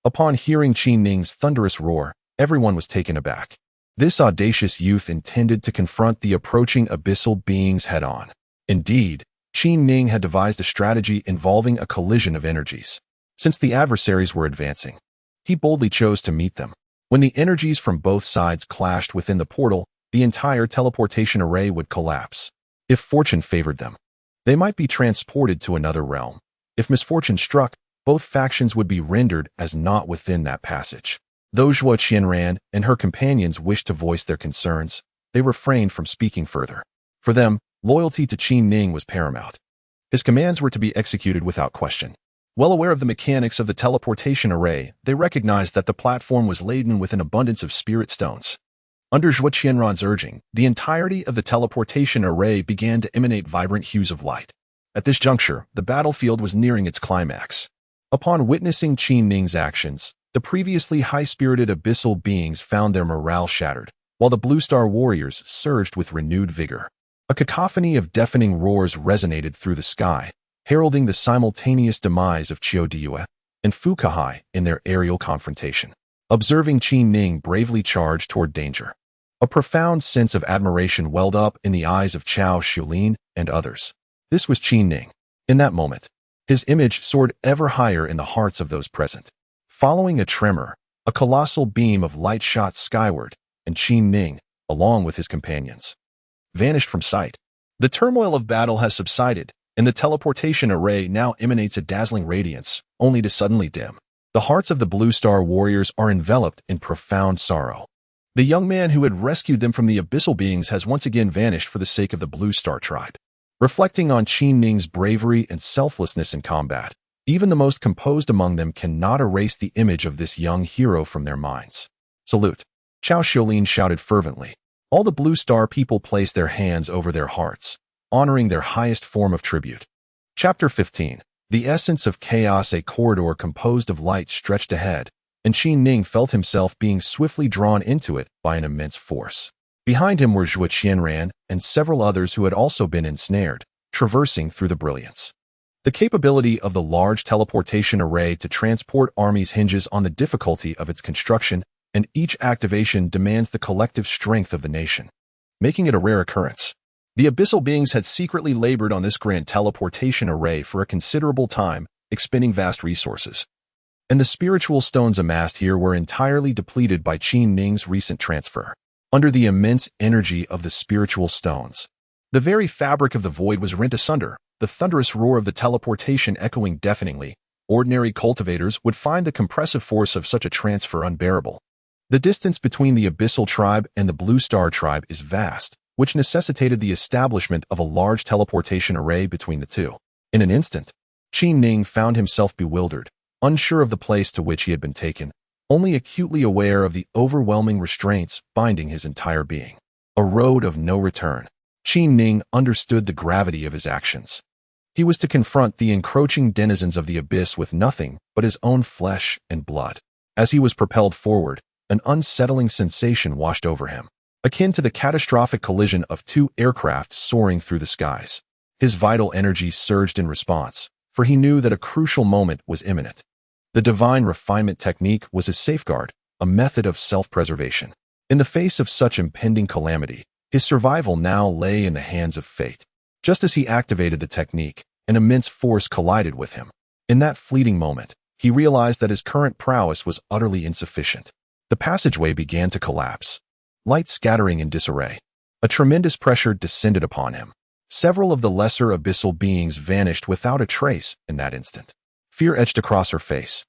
Upon hearing Qin Ning's thunderous roar, everyone was taken aback. This audacious youth intended to confront the approaching abyssal beings head-on. Indeed, Qin Ning had devised a strategy involving a collision of energies. Since the adversaries were advancing, he boldly chose to meet them. When the energies from both sides clashed within the portal, the entire teleportation array would collapse. If fortune favored them, they might be transported to another realm. If misfortune struck, both factions would be rendered as not within that passage. Though Zhuo Qianran and her companions wished to voice their concerns, they refrained from speaking further. For them, loyalty to Qin Ning was paramount. His commands were to be executed without question. Well aware of the mechanics of the teleportation array, they recognized that the platform was laden with an abundance of spirit stones. Under Zhuo Qianran's urging, the entirety of the teleportation array began to emanate vibrant hues of light. At this juncture, the battlefield was nearing its climax. Upon witnessing Qin Ning's actions, the previously high-spirited abyssal beings found their morale shattered, while the Blue Star warriors surged with renewed vigor. A cacophony of deafening roars resonated through the sky, heralding the simultaneous demise of Qiu Diyue and Fu Kahai in their aerial confrontation. Observing Qin Ning bravely charge toward danger, a profound sense of admiration welled up in the eyes of Chao Xiaolin and others. This was Qin Ning. In that moment, his image soared ever higher in the hearts of those present. Following a tremor, a colossal beam of light shot skyward, and Qin Ning, along with his companions, vanished from sight. The turmoil of battle has subsided, and the teleportation array now emanates a dazzling radiance, only to suddenly dim. The hearts of the Blue Star warriors are enveloped in profound sorrow. The young man who had rescued them from the abyssal beings has once again vanished for the sake of the Blue Star tribe. Reflecting on Qin Ning's bravery and selflessness in combat, even the most composed among them cannot erase the image of this young hero from their minds. Salute! Chao Xiaolin shouted fervently. All the Blue Star people placed their hands over their hearts, honoring their highest form of tribute. Chapter 15. The essence of chaos. A corridor composed of light stretched ahead, and Qin Ning felt himself being swiftly drawn into it by an immense force. Behind him were Zhuo Qianran and several others who had also been ensnared, traversing through the brilliance. The capability of the large teleportation array to transport armies hinges on the difficulty of its construction, and each activation demands the collective strength of the nation, making it a rare occurrence. The abyssal beings had secretly labored on this grand teleportation array for a considerable time, expending vast resources. And the spiritual stones amassed here were entirely depleted by Qin Ning's recent transfer. Under the immense energy of the spiritual stones, the very fabric of the void was rent asunder, the thunderous roar of the teleportation echoing deafeningly. Ordinary cultivators would find the compressive force of such a transfer unbearable. The distance between the Abyssal tribe and the Blue Star tribe is vast, which necessitated the establishment of a large teleportation array between the two. In an instant, Qin Ning found himself bewildered, unsure of the place to which he had been taken, only acutely aware of the overwhelming restraints binding his entire being. A road of no return. Qin Ning understood the gravity of his actions. He was to confront the encroaching denizens of the abyss with nothing but his own flesh and blood. As he was propelled forward, an unsettling sensation washed over him. akin to the catastrophic collision of two aircraft soaring through the skies. His vital energy surged in response, for he knew that a crucial moment was imminent. The divine refinement technique was his safeguard, a method of self-preservation. In the face of such impending calamity, his survival now lay in the hands of fate. Just as he activated the technique, an immense force collided with him. In that fleeting moment, he realized that his current prowess was utterly insufficient. The passageway began to collapse, light scattering in disarray. A tremendous pressure descended upon him. Several of the lesser abyssal beings vanished without a trace in that instant. Fear etched across her face.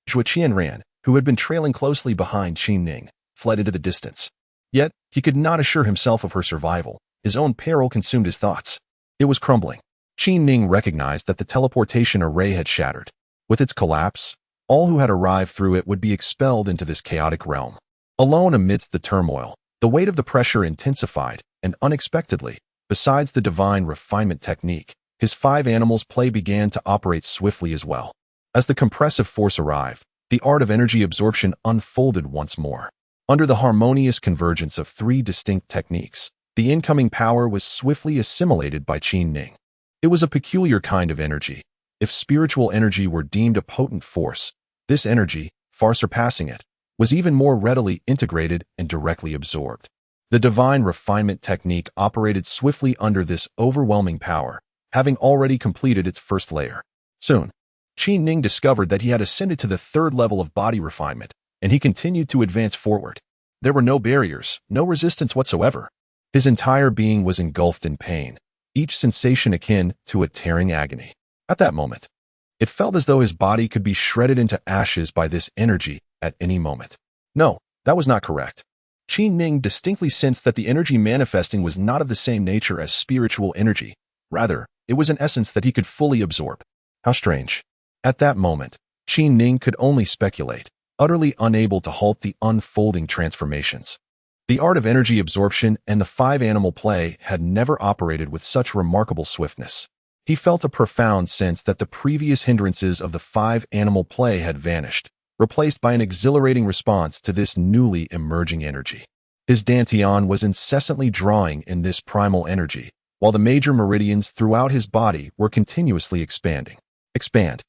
Zhuo Qianran, who had been trailing closely behind Qin Ning, fled into the distance. Yet, he could not assure himself of her survival. His own peril consumed his thoughts. It was crumbling. Qin Ning recognized that the teleportation array had shattered. With its collapse, all who had arrived through it would be expelled into this chaotic realm. Alone amidst the turmoil, the weight of the pressure intensified, and unexpectedly, besides the divine refinement technique, his five animals play began to operate swiftly as well. As the compressive force arrived, the art of energy absorption unfolded once more. Under the harmonious convergence of three distinct techniques, the incoming power was swiftly assimilated by Qin Ning. It was a peculiar kind of energy. If spiritual energy were deemed a potent force, this energy, far surpassing it, was even more readily integrated and directly absorbed. The divine refinement technique operated swiftly under this overwhelming power, having already completed its first layer. Soon, Qin Ning discovered that he had ascended to the third level of body refinement, and he continued to advance forward. There were no barriers, no resistance whatsoever. His entire being was engulfed in pain, each sensation akin to a tearing agony. At that moment, it felt as though his body could be shredded into ashes by this energy at any moment. No, that was not correct. Qin Ning distinctly sensed that the energy manifesting was not of the same nature as spiritual energy. Rather, it was an essence that he could fully absorb. How strange. At that moment, Qin Ning could only speculate, utterly unable to halt the unfolding transformations. The art of energy absorption and the five-animal play had never operated with such remarkable swiftness. He felt a profound sense that the previous hindrances of the five-animal play had vanished, replaced by an exhilarating response to this newly emerging energy. His dantian was incessantly drawing in this primal energy, while the major meridians throughout his body were continuously expanding. Expand,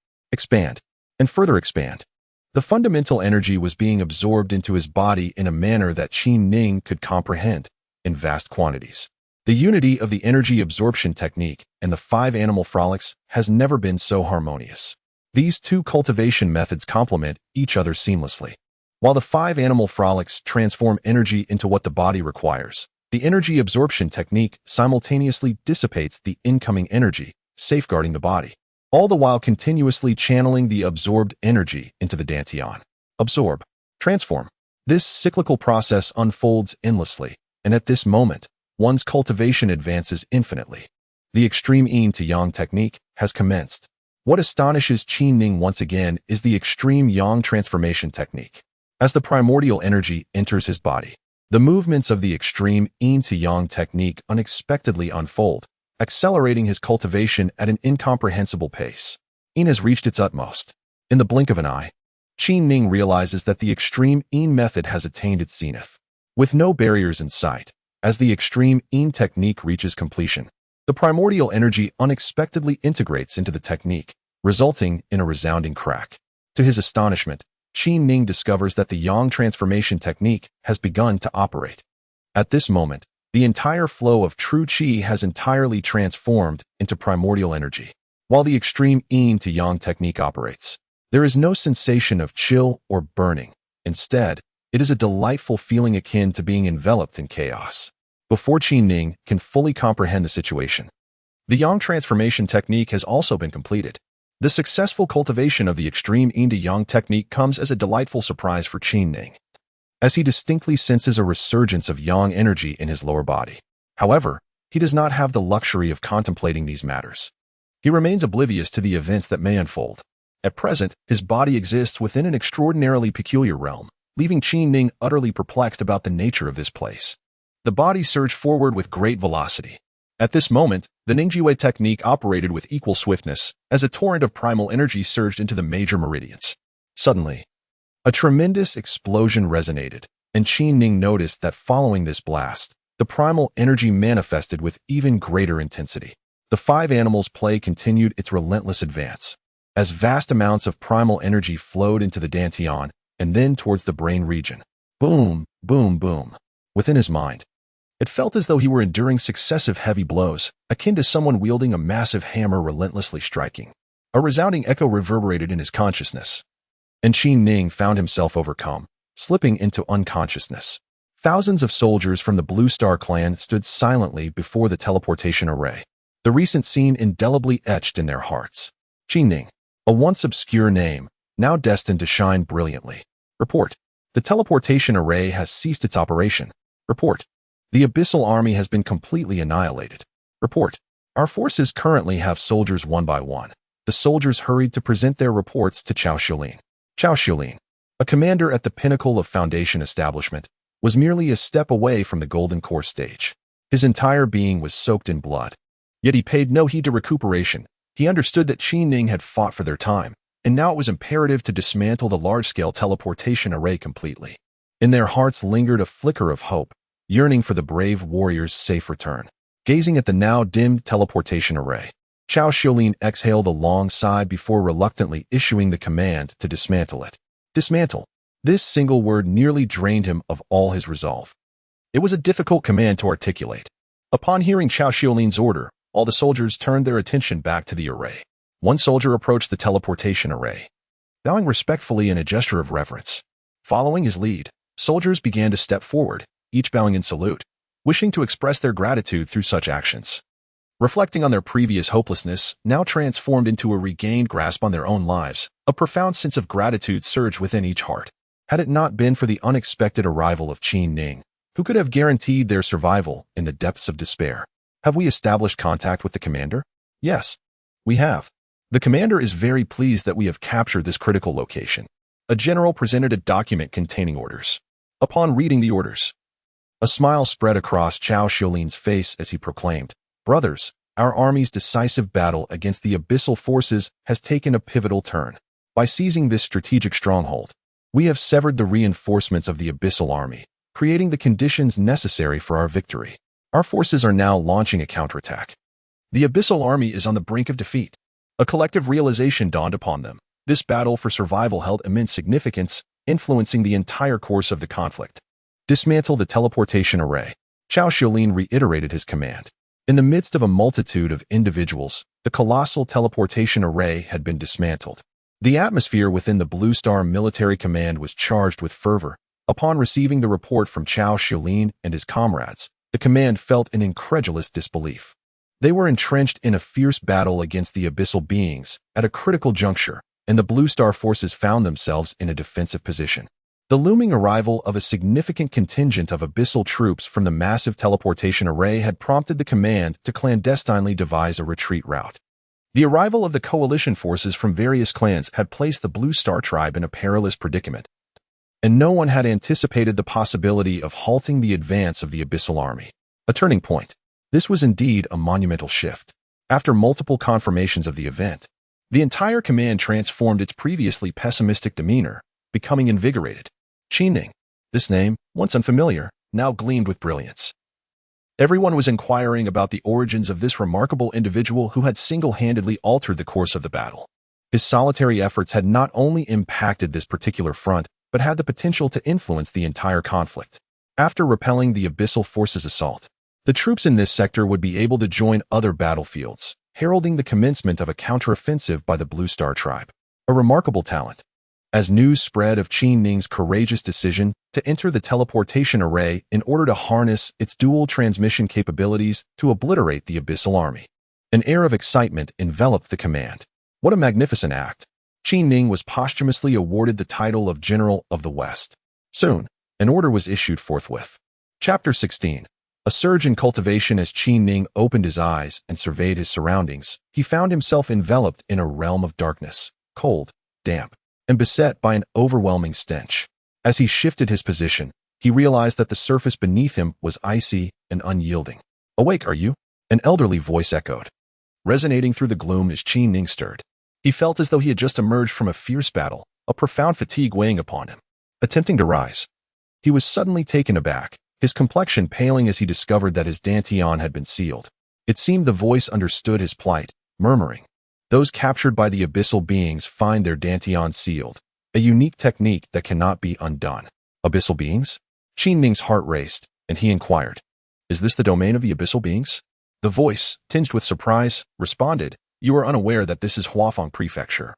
and further expand. The fundamental energy was being absorbed into his body in a manner that Qin Ning could comprehend, in vast quantities. The unity of the energy absorption technique and the five-animal frolics has never been so harmonious. These two cultivation methods complement each other seamlessly. While the five-animal frolics transform energy into what the body requires, the energy absorption technique simultaneously dissipates the incoming energy, safeguarding the body, all the while continuously channeling the absorbed energy into the dantian. Absorb, transform. This cyclical process unfolds endlessly, and at this moment, one's cultivation advances infinitely. The extreme yin to yang technique has commenced. What astonishes Qin Ning once again is the extreme yang transformation technique. As the primordial energy enters his body, the movements of the extreme yin to yang technique unexpectedly unfold, accelerating his cultivation at an incomprehensible pace. Yin has reached its utmost. In the blink of an eye, Qin Ning realizes that the extreme yin method has attained its zenith. With no barriers in sight, as the extreme yin technique reaches completion, the primordial energy unexpectedly integrates into the technique, resulting in a resounding crack. To his astonishment, Qin Ning discovers that the yang transformation technique has begun to operate. At this moment, the entire flow of true qi has entirely transformed into primordial energy. While the extreme yin to yang technique operates, there is no sensation of chill or burning. Instead, it is a delightful feeling akin to being enveloped in chaos. Before Qin Ning can fully comprehend the situation, the yang transformation technique has also been completed. The successful cultivation of the extreme yin to yang technique comes as a delightful surprise for Qin Ning, as he distinctly senses a resurgence of yang energy in his lower body. However, he does not have the luxury of contemplating these matters. He remains oblivious to the events that may unfold. At present, his body exists within an extraordinarily peculiar realm, leaving Qin Ning utterly perplexed about the nature of this place. The body surged forward with great velocity. At this moment, the Ningjiwei technique operated with equal swiftness as a torrent of primal energy surged into the major meridians. Suddenly, a tremendous explosion resonated, and Qin Ning noticed that following this blast, the primal energy manifested with even greater intensity. The five animals' play continued its relentless advance, as vast amounts of primal energy flowed into the dantian and then towards the brain region. Boom, boom, boom. Within his mind, it felt as though he were enduring successive heavy blows, akin to someone wielding a massive hammer relentlessly striking. A resounding echo reverberated in his consciousness, and Qin Ning found himself overcome, slipping into unconsciousness. Thousands of soldiers from the Blue Star clan stood silently before the teleportation array, the recent scene indelibly etched in their hearts. Qin Ning, a once obscure name, now destined to shine brilliantly. Report. The teleportation array has ceased its operation. Report. The Abyssal Army has been completely annihilated. Report. Our forces currently have soldiers one by one. The soldiers hurried to present their reports to Cao Xiulin. Cao Xiulin, a commander at the pinnacle of Foundation establishment, was merely a step away from the Golden Core stage. His entire being was soaked in blood. Yet he paid no heed to recuperation. He understood that Qin Ning had fought for their time, and now it was imperative to dismantle the large-scale teleportation array completely. In their hearts lingered a flicker of hope, yearning for the brave warrior's safe return. Gazing at the now dimmed teleportation array, Cao Xiulin exhaled a long sigh before reluctantly issuing the command to dismantle it. Dismantle. This single word nearly drained him of all his resolve. It was a difficult command to articulate. Upon hearing Cao Xiulin's order, all the soldiers turned their attention back to the array. One soldier approached the teleportation array, bowing respectfully in a gesture of reverence. Following his lead, soldiers began to step forward, each bowing in salute, wishing to express their gratitude through such actions. Reflecting on their previous hopelessness, now transformed into a regained grasp on their own lives, a profound sense of gratitude surged within each heart. Had it not been for the unexpected arrival of Qin Ning, who could have guaranteed their survival in the depths of despair? Have we established contact with the commander? Yes, we have. The commander is very pleased that we have captured this critical location. A general presented a document containing orders. Upon reading the orders, a smile spread across Cao Xiulin's face as he proclaimed, "Brothers, our army's decisive battle against the abyssal forces has taken a pivotal turn. By seizing this strategic stronghold, we have severed the reinforcements of the abyssal army, creating the conditions necessary for our victory. Our forces are now launching a counterattack. The abyssal army is on the brink of defeat." A collective realization dawned upon them. This battle for survival held immense significance, influencing the entire course of the conflict. Dismantle the teleportation array. Cao Xiulin reiterated his command. In the midst of a multitude of individuals, the colossal teleportation array had been dismantled. The atmosphere within the Blue Star military command was charged with fervor. Upon receiving the report from Cao Xiulin and his comrades, the command felt an incredulous disbelief. They were entrenched in a fierce battle against the abyssal beings at a critical juncture, and the Blue Star forces found themselves in a defensive position. The looming arrival of a significant contingent of abyssal troops from the massive teleportation array had prompted the command to clandestinely devise a retreat route. The arrival of the coalition forces from various clans had placed the Blue Star tribe in a perilous predicament, and no one had anticipated the possibility of halting the advance of the abyssal army. A turning point. This was indeed a monumental shift. After multiple confirmations of the event, the entire command transformed its previously pessimistic demeanor, becoming invigorated. Qin Ning, this name, once unfamiliar, now gleamed with brilliance. Everyone was inquiring about the origins of this remarkable individual who had single-handedly altered the course of the battle. His solitary efforts had not only impacted this particular front, but had the potential to influence the entire conflict. After repelling the abyssal forces' assault, the troops in this sector would be able to join other battlefields, heralding the commencement of a counteroffensive by the Blue Star tribe. A remarkable talent. As news spread of Qin Ning's courageous decision to enter the teleportation array in order to harness its dual transmission capabilities to obliterate the abyssal army, an air of excitement enveloped the command. What a magnificent act! Qin Ning was posthumously awarded the title of General of the West. Soon, an order was issued forthwith. Chapter 16. A surge in cultivation. As Qin Ning opened his eyes and surveyed his surroundings, he found himself enveloped in a realm of darkness, cold, damp, and beset by an overwhelming stench. As he shifted his position, he realized that the surface beneath him was icy and unyielding. "Awake, are you?" An elderly voice echoed, resonating through the gloom as Qin Ning stirred. He felt as though he had just emerged from a fierce battle, a profound fatigue weighing upon him. Attempting to rise, He was suddenly taken aback, his complexion paling as he discovered that his dantian had been sealed. It seemed the voice understood his plight, murmuring, "Those captured by the abyssal beings find their dantian sealed, a unique technique that cannot be undone." Abyssal beings? Qin Ning's heart raced, and he inquired, "Is this the domain of the abyssal beings?" The voice, tinged with surprise, responded, "You are unaware that this is Huafeng Prefecture,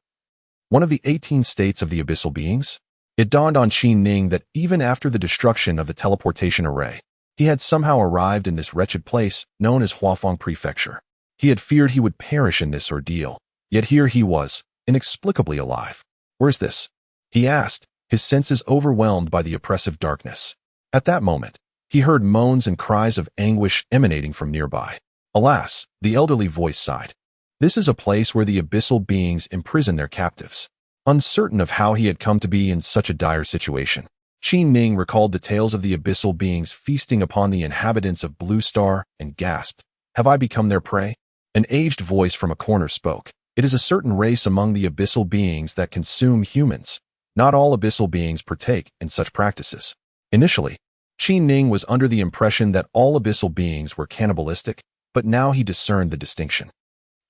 one of the 18 states of the abyssal beings?" It dawned on Qin Ning that even after the destruction of the teleportation array, he had somehow arrived in this wretched place known as Huafeng Prefecture. He had feared he would perish in this ordeal, yet here he was, inexplicably alive. "Where's this?" he asked, his senses overwhelmed by the oppressive darkness. At that moment, he heard moans and cries of anguish emanating from nearby. "Alas," the elderly voice sighed. "This is a place where the abyssal beings imprison their captives." Uncertain of how he had come to be in such a dire situation, Qin Ning recalled the tales of the abyssal beings feasting upon the inhabitants of Blue Star and gasped, "Have I become their prey?" An aged voice from a corner spoke. "It is a certain race among the abyssal beings that consume humans. Not all abyssal beings partake in such practices." Initially, Qin Ning was under the impression that all abyssal beings were cannibalistic, but now he discerned the distinction.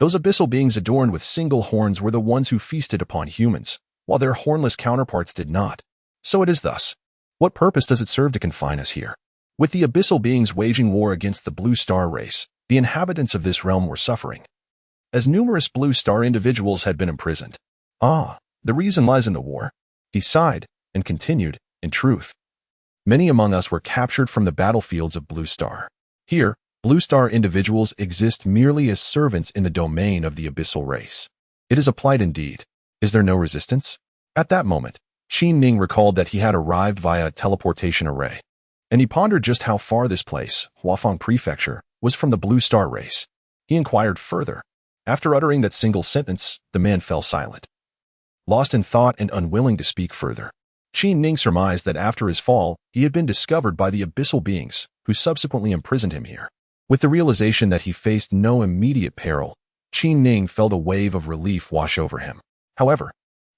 Those abyssal beings adorned with single horns were the ones who feasted upon humans, while their hornless counterparts did not. So it is thus. What purpose does it serve to confine us here? With the abyssal beings waging war against the Blue Star race, the inhabitants of this realm were suffering, as numerous Blue Star individuals had been imprisoned. "Ah, the reason lies in the war." He sighed and continued, "In truth, many among us were captured from the battlefields of Blue Star. Here, Blue Star individuals exist merely as servants in the domain of the abyssal race. It is a plight indeed. Is there no resistance?" At that moment, Qin Ning recalled that he had arrived via a teleportation array, and he pondered just how far this place, Huafeng Prefecture, was from the Blue Star race. He inquired further. After uttering that single sentence, the man fell silent, lost in thought and unwilling to speak further. Qin Ning surmised that after his fall, he had been discovered by the abyssal beings, who subsequently imprisoned him here. With the realization that he faced no immediate peril, Qin Ning felt a wave of relief wash over him. However,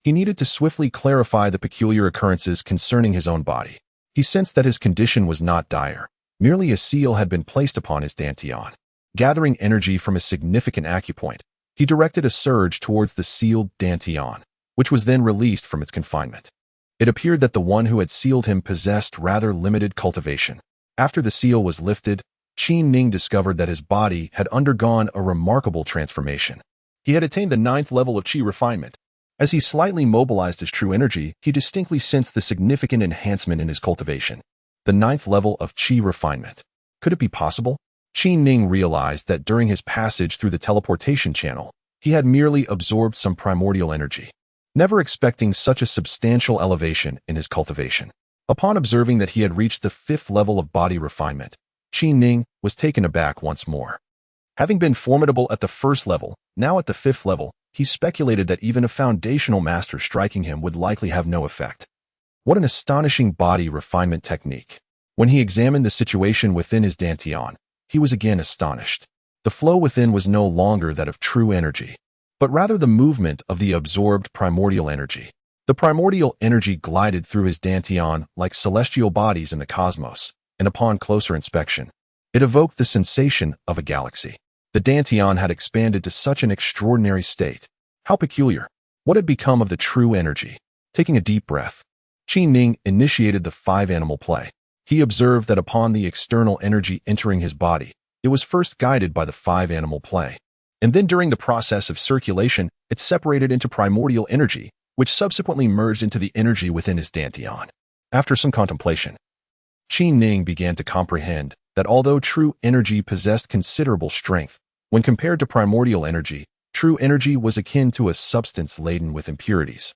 he needed to swiftly clarify the peculiar occurrences concerning his own body. He sensed that his condition was not dire. Merely a seal had been placed upon his dantian. Gathering energy from a significant acupoint, he directed a surge towards the sealed dantian, which was then released from its confinement. It appeared that the one who had sealed him possessed rather limited cultivation. After the seal was lifted, Qin Ning discovered that his body had undergone a remarkable transformation. He had attained the 9th level of qi refinement. As he slightly mobilized his true energy, he distinctly sensed the significant enhancement in his cultivation. The 9th level of qi refinement. Could it be possible? Qin Ning realized that during his passage through the teleportation channel, he had merely absorbed some primordial energy, never expecting such a substantial elevation in his cultivation. Upon observing that he had reached the 5th level of body refinement, Qin Ning was taken aback once more. Having been formidable at the 1st level, now at the 5th level, he speculated that even a foundational master striking him would likely have no effect. What an astonishing body refinement technique. When he examined the situation within his dantian, he was again astonished. The flow within was no longer that of true energy, but rather the movement of the absorbed primordial energy. The primordial energy glided through his dantian like celestial bodies in the cosmos, and upon closer inspection, it evoked the sensation of a galaxy. The dantian had expanded to such an extraordinary state. How peculiar! What had become of the true energy? Taking a deep breath, Qin Ning initiated the 5-animal play. He observed that upon the external energy entering his body, it was first guided by the 5-animal play. And then during the process of circulation, it separated into primordial energy, which subsequently merged into the energy within his dantian. After some contemplation, Qin Ning began to comprehend that although true energy possessed considerable strength, when compared to primordial energy, true energy was akin to a substance laden with impurities,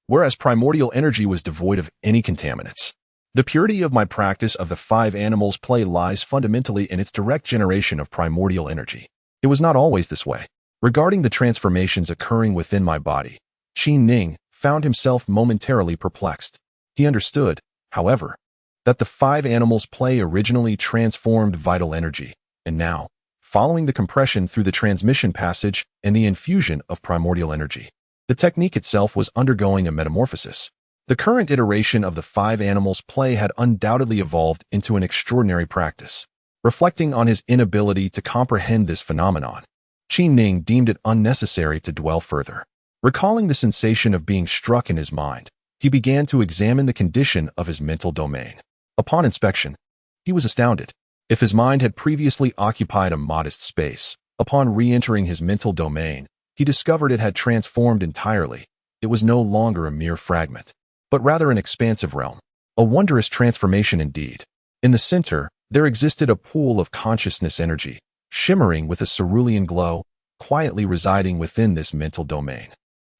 whereas primordial energy was devoid of any contaminants. The purity of my practice of the 5 animals play lies fundamentally in its direct generation of primordial energy. It was not always this way. Regarding the transformations occurring within my body, Qin Ning found himself momentarily perplexed. He understood, however, that the 5 animals play originally transformed vital energy, and now, following the compression through the transmission passage and the infusion of primordial energy, the technique itself was undergoing a metamorphosis. The current iteration of the five animals play had undoubtedly evolved into an extraordinary practice. Reflecting on his inability to comprehend this phenomenon, Qi Ning deemed it unnecessary to dwell further. Recalling the sensation of being struck in his mind, he began to examine the condition of his mental domain. Upon inspection, he was astounded. If his mind had previously occupied a modest space, upon re-entering his mental domain, he discovered it had transformed entirely. It was no longer a mere fragment, but rather an expansive realm. A wondrous transformation indeed. In the center, there existed a pool of consciousness energy, shimmering with a cerulean glow, quietly residing within this mental domain.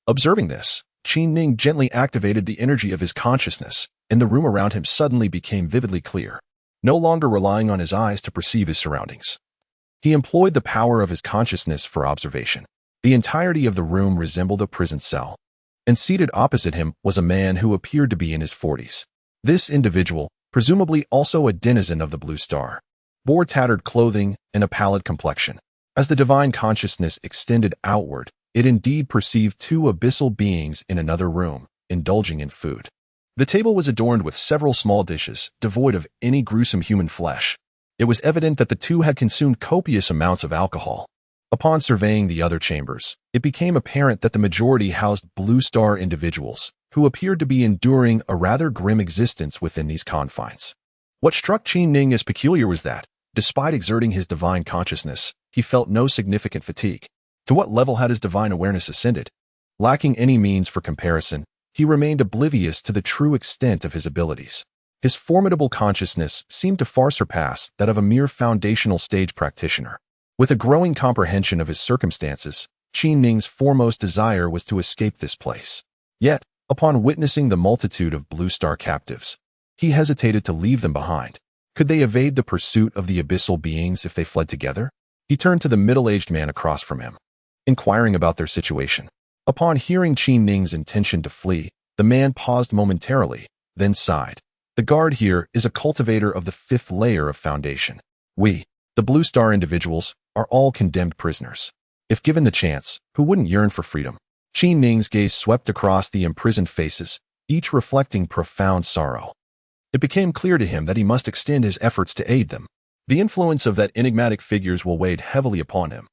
Observing this, Qi Ning gently activated the energy of his consciousness, and the room around him suddenly became vividly clear. No longer relying on his eyes to perceive his surroundings, he employed the power of his consciousness for observation. The entirety of the room resembled a prison cell, and seated opposite him was a man who appeared to be in his 40s. This individual, presumably also a denizen of the Blue Star, bore tattered clothing and a pallid complexion. As the divine consciousness extended outward, it indeed perceived two abyssal beings in another room, indulging in food. The table was adorned with several small dishes, devoid of any gruesome human flesh. It was evident that the two had consumed copious amounts of alcohol. Upon surveying the other chambers, it became apparent that the majority housed Blue Star individuals, who appeared to be enduring a rather grim existence within these confines. What struck Qi Ning as peculiar was that, despite exerting his divine consciousness, he felt no significant fatigue. To what level had his divine awareness ascended? Lacking any means for comparison, he remained oblivious to the true extent of his abilities. His formidable consciousness seemed to far surpass that of a mere foundational stage practitioner. With a growing comprehension of his circumstances, Qi Ning's foremost desire was to escape this place. Yet, upon witnessing the multitude of Blue Star captives, he hesitated to leave them behind. Could they evade the pursuit of the abyssal beings if they fled together? He turned to the middle-aged man across from him, inquiring about their situation. Upon hearing Qi Ning's intention to flee, the man paused momentarily, then sighed. The guard here is a cultivator of the 5th layer of foundation. We, the Blue Star individuals, are all condemned prisoners. If given the chance, who wouldn't yearn for freedom? Qi Ning's gaze swept across the imprisoned faces, each reflecting profound sorrow. It became clear to him that he must extend his efforts to aid them. The influence of that enigmatic figures will weigh heavily upon him,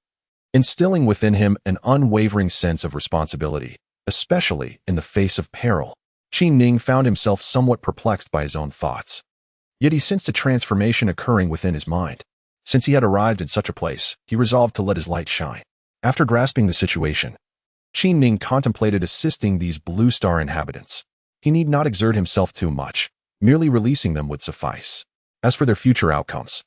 instilling within him an unwavering sense of responsibility, especially in the face of peril. Qi Ning found himself somewhat perplexed by his own thoughts. Yet he sensed a transformation occurring within his mind. Since he had arrived in such a place, he resolved to let his light shine. After grasping the situation, Qi Ning contemplated assisting these Blue Star inhabitants. He need not exert himself too much. Merely releasing them would suffice. As for their future outcomes,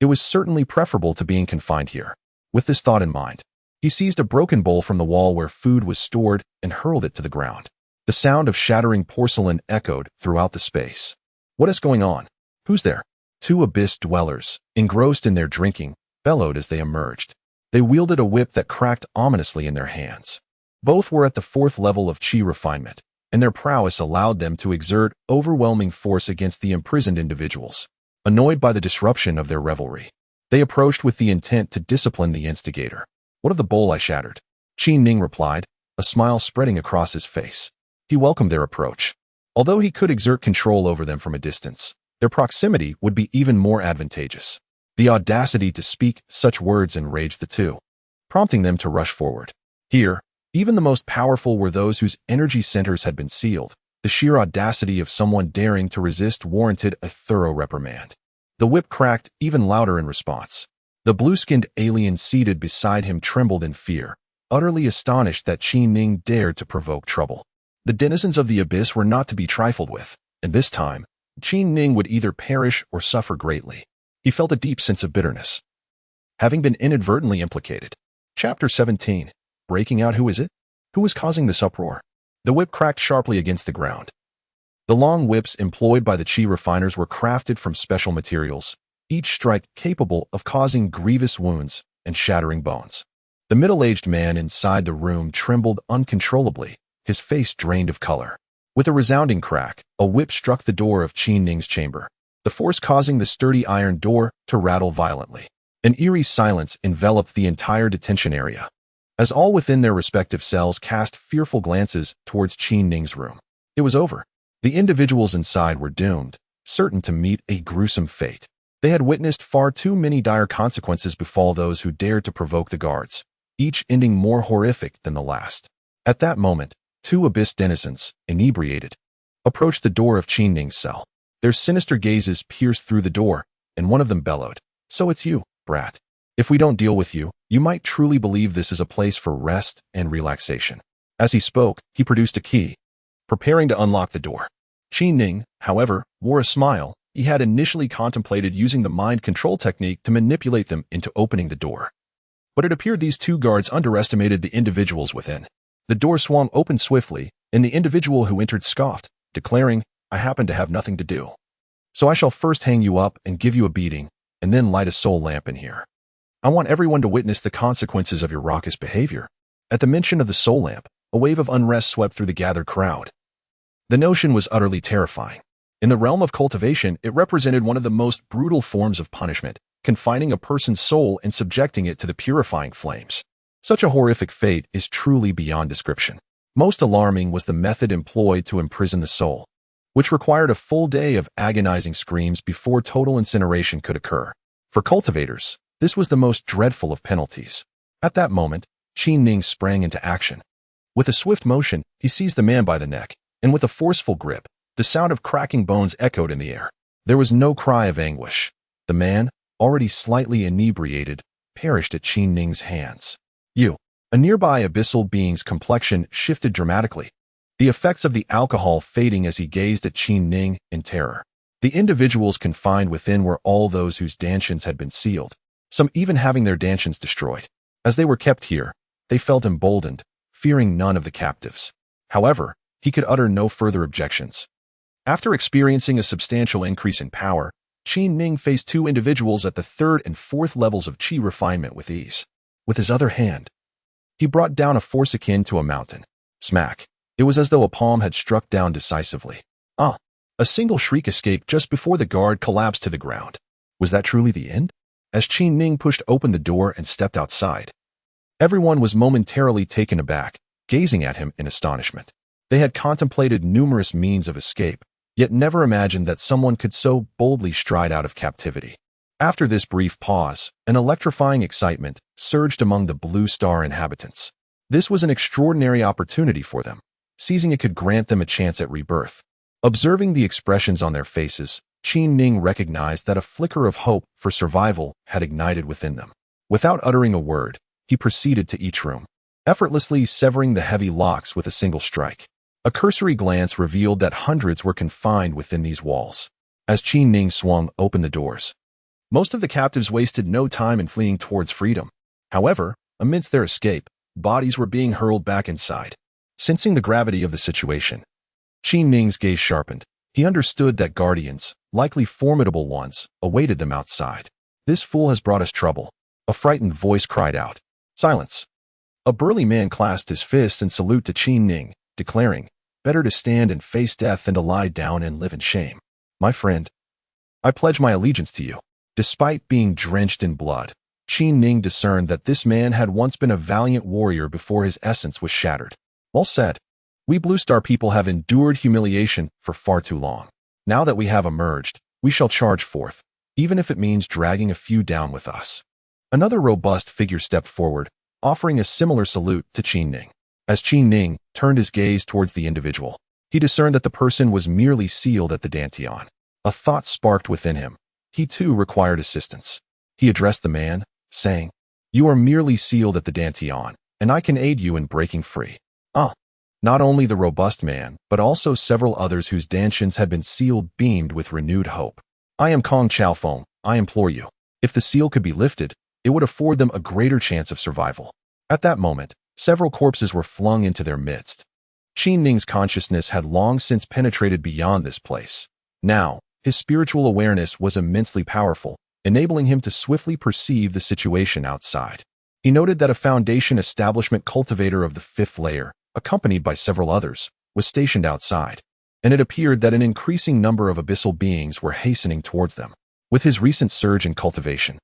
it was certainly preferable to being confined here. With this thought in mind, he seized a broken bowl from the wall where food was stored and hurled it to the ground. The sound of shattering porcelain echoed throughout the space. What is going on? Who's there? Two abyss dwellers, engrossed in their drinking, bellowed as they emerged. They wielded a whip that cracked ominously in their hands. Both were at the 4th level of Qi refinement, and their prowess allowed them to exert overwhelming force against the imprisoned individuals. Annoyed by the disruption of their revelry, they approached with the intent to discipline the instigator. What of the bowl I shattered? Qi Ning replied, a smile spreading across his face. He welcomed their approach. Although he could exert control over them from a distance, their proximity would be even more advantageous. The audacity to speak such words enraged the two, prompting them to rush forward. Here, even the most powerful were those whose energy centers had been sealed. The sheer audacity of someone daring to resist warranted a thorough reprimand. The whip cracked even louder in response. The blue-skinned alien seated beside him trembled in fear, utterly astonished that Qi Ning dared to provoke trouble. The denizens of the abyss were not to be trifled with, and this time, Qi Ning would either perish or suffer greatly. He felt a deep sense of bitterness, having been inadvertently implicated. Chapter 17. Breaking out. Who is it? Who is causing this uproar? The whip cracked sharply against the ground. The long whips employed by the Qi refiners were crafted from special materials, each strike capable of causing grievous wounds and shattering bones. The middle-aged man inside the room trembled uncontrollably, his face drained of color. With a resounding crack, a whip struck the door of Qi Ning's chamber, the force causing the sturdy iron door to rattle violently. An eerie silence enveloped the entire detention area, as all within their respective cells cast fearful glances towards Qi Ning's room. It was over. The individuals inside were doomed, certain to meet a gruesome fate. They had witnessed far too many dire consequences befall those who dared to provoke the guards, each ending more horrific than the last. At that moment, two abyss denizens, inebriated, approached the door of Qin Ning's cell. Their sinister gazes pierced through the door, and one of them bellowed, "So it's you, brat. If we don't deal with you, you might truly believe this is a place for rest and relaxation." As he spoke, he produced a key, preparing to unlock the door. Qin Ning, however, wore a smile. He had initially contemplated using the mind control technique to manipulate them into opening the door. But it appeared these two guards underestimated the individuals within. The door swung open swiftly, and the individual who entered scoffed, declaring, "I happen to have nothing to do. So I shall first hang you up and give you a beating, and then light a soul lamp in here. I want everyone to witness the consequences of your raucous behavior." At the mention of the soul lamp, a wave of unrest swept through the gathered crowd. The notion was utterly terrifying. In the realm of cultivation, it represented one of the most brutal forms of punishment, confining a person's soul and subjecting it to the purifying flames. Such a horrific fate is truly beyond description. Most alarming was the method employed to imprison the soul, which required a full day of agonizing screams before total incineration could occur. For cultivators, this was the most dreadful of penalties. At that moment, Qin Ning sprang into action. With a swift motion, he seized the man by the neck, and with a forceful grip, the sound of cracking bones echoed in the air. There was no cry of anguish. The man, already slightly inebriated, perished at Qin Ning's hands. A nearby abyssal being's complexion shifted dramatically, the effects of the alcohol fading as he gazed at Qin Ning in terror. The individuals confined within were all those whose dantians had been sealed, some even having their dantians destroyed. As they were kept here, they felt emboldened, fearing none of the captives. However, he could utter no further objections. After experiencing a substantial increase in power, Qin Ning faced two individuals at the third and fourth levels of qi refinement with ease. With his other hand, he brought down a force akin to a mountain. Smack. It was as though a palm had struck down decisively. A single shriek escaped just before the guard collapsed to the ground. Was that truly the end? As Qin Ning pushed open the door and stepped outside, everyone was momentarily taken aback, gazing at him in astonishment. They had contemplated numerous means of escape, yet never imagined that someone could so boldly stride out of captivity. After this brief pause, an electrifying excitement surged among the Blue Star inhabitants. This was an extraordinary opportunity for them. Seizing it could grant them a chance at rebirth. Observing the expressions on their faces, Qin Ning recognized that a flicker of hope for survival had ignited within them. Without uttering a word, he proceeded to each room, effortlessly severing the heavy locks with a single strike. A cursory glance revealed that hundreds were confined within these walls. As Qin Ning swung open the doors, most of the captives wasted no time in fleeing towards freedom. However, amidst their escape, bodies were being hurled back inside. Sensing the gravity of the situation, Qin Ning's gaze sharpened. He understood that guardians, likely formidable ones, awaited them outside. "This fool has brought us trouble," a frightened voice cried out. "Silence." A burly man clasped his fists in salute to Qin Ning, declaring, "Better to stand and face death than to lie down and live in shame. My friend, I pledge my allegiance to you." Despite being drenched in blood, Qin Ning discerned that this man had once been a valiant warrior before his essence was shattered. "Well said. We Blue Star people have endured humiliation for far too long. Now that we have emerged, we shall charge forth, even if it means dragging a few down with us." Another robust figure stepped forward, offering a similar salute to Qin Ning. As Qin Ning turned his gaze towards the individual, he discerned that the person was merely sealed at the dantian. A thought sparked within him. He too required assistance. He addressed the man, saying, "You are merely sealed at the dantian, and I can aid you in breaking free." Not only the robust man, but also several others whose dantians had been sealed beamed with renewed hope. "I am Kong Chaofeng. I implore you. If the seal could be lifted, it would afford them a greater chance of survival." At that moment, several corpses were flung into their midst. Qin Ning's consciousness had long since penetrated beyond this place. Now, his spiritual awareness was immensely powerful, enabling him to swiftly perceive the situation outside. He noted that a Foundation establishment cultivator of the fifth layer, accompanied by several others, was stationed outside, and it appeared that an increasing number of abyssal beings were hastening towards them. With his recent surge in cultivation,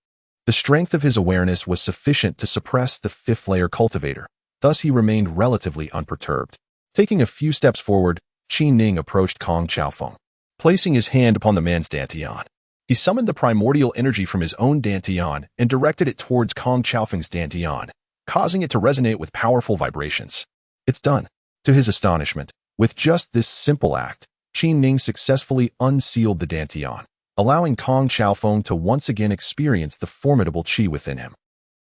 the strength of his awareness was sufficient to suppress the fifth layer cultivator, thus he remained relatively unperturbed. Taking a few steps forward, Qi Ning approached Kong Chaofeng, placing his hand upon the man's dantian. He summoned the primordial energy from his own dantian and directed it towards Kong Chaofeng's dantian, causing it to resonate with powerful vibrations. It's done. To his astonishment, with just this simple act, Qi Ning successfully unsealed the dantian, allowing Kong Chaofeng to once again experience the formidable qi within him.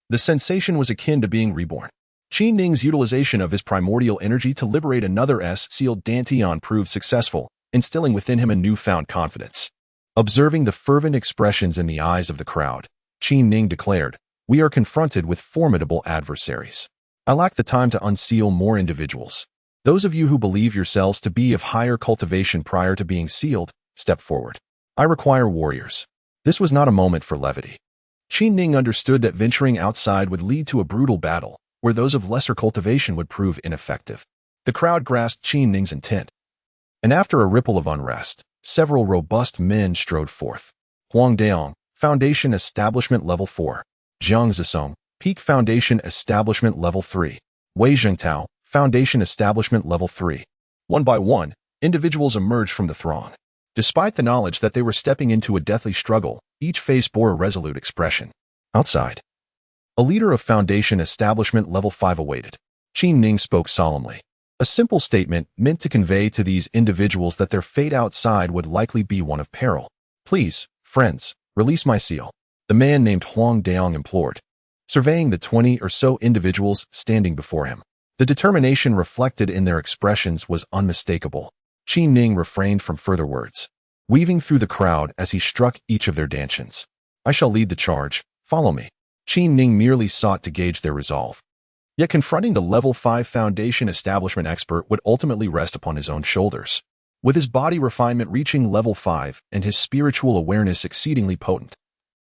The sensation was akin to being reborn. Qi Ning's utilization of his primordial energy to liberate another S-sealed dantian proved successful, instilling within him a newfound confidence. Observing the fervent expressions in the eyes of the crowd, Qi Ning declared, "We are confronted with formidable adversaries. I lack the time to unseal more individuals. Those of you who believe yourselves to be of higher cultivation prior to being sealed, step forward. I require warriors." This was not a moment for levity. Qi Ning understood that venturing outside would lead to a brutal battle, where those of lesser cultivation would prove ineffective. The crowd grasped Qi Ning's intent, and after a ripple of unrest, several robust men strode forth. Huang Daong, Foundation Establishment Level 4. Jiang Zisong, Peak Foundation Establishment Level 3. Wei Zhengtao, Foundation Establishment Level 3. One by one, individuals emerged from the throng. Despite the knowledge that they were stepping into a deathly struggle, each face bore a resolute expression. Outside, a leader of Foundation Establishment Level 5 awaited. Qi Ning spoke solemnly. A simple statement meant to convey to these individuals that their fate outside would likely be one of peril. "Please, friends, release my seal," the man named Huang Daong implored, surveying the 20 or so individuals standing before him. The determination reflected in their expressions was unmistakable. Qi Ning refrained from further words, weaving through the crowd as he struck each of their dantians. "I shall lead the charge. Follow me." Qi Ning merely sought to gauge their resolve. Yet confronting the Level 5 Foundation Establishment expert would ultimately rest upon his own shoulders. With his body refinement reaching Level 5 and his spiritual awareness exceedingly potent,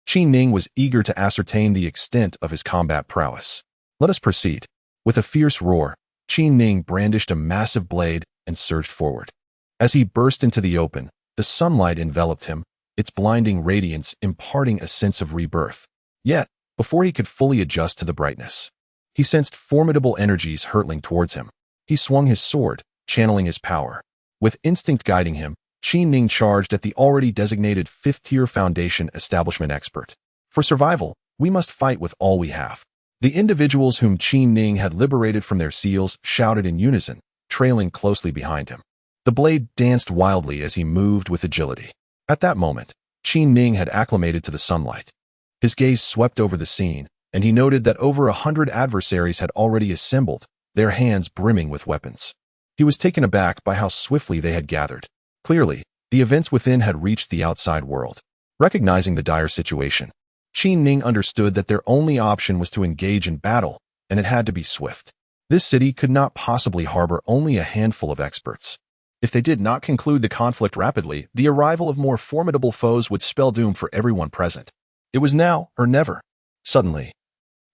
Qi Ning was eager to ascertain the extent of his combat prowess. "Let us proceed." With a fierce roar, Qi Ning brandished a massive blade and surged forward. As he burst into the open, the sunlight enveloped him, its blinding radiance imparting a sense of rebirth. Yet, before he could fully adjust to the brightness, he sensed formidable energies hurtling towards him. He swung his sword, channeling his power. With instinct guiding him, Qi Ning charged at the already designated 5th-tier Foundation Establishment expert. "For survival, we must fight with all we have." The individuals whom Qi Ning had liberated from their seals shouted in unison, trailing closely behind him. The blade danced wildly as he moved with agility. At that moment, Qi Ning had acclimated to the sunlight. His gaze swept over the scene, and he noted that over 100 adversaries had already assembled, their hands brimming with weapons. He was taken aback by how swiftly they had gathered. Clearly, the events within had reached the outside world. Recognizing the dire situation, Qi Ning understood that their only option was to engage in battle, and it had to be swift. This city could not possibly harbor only a handful of experts. If they did not conclude the conflict rapidly, the arrival of more formidable foes would spell doom for everyone present. It was now or never. Suddenly,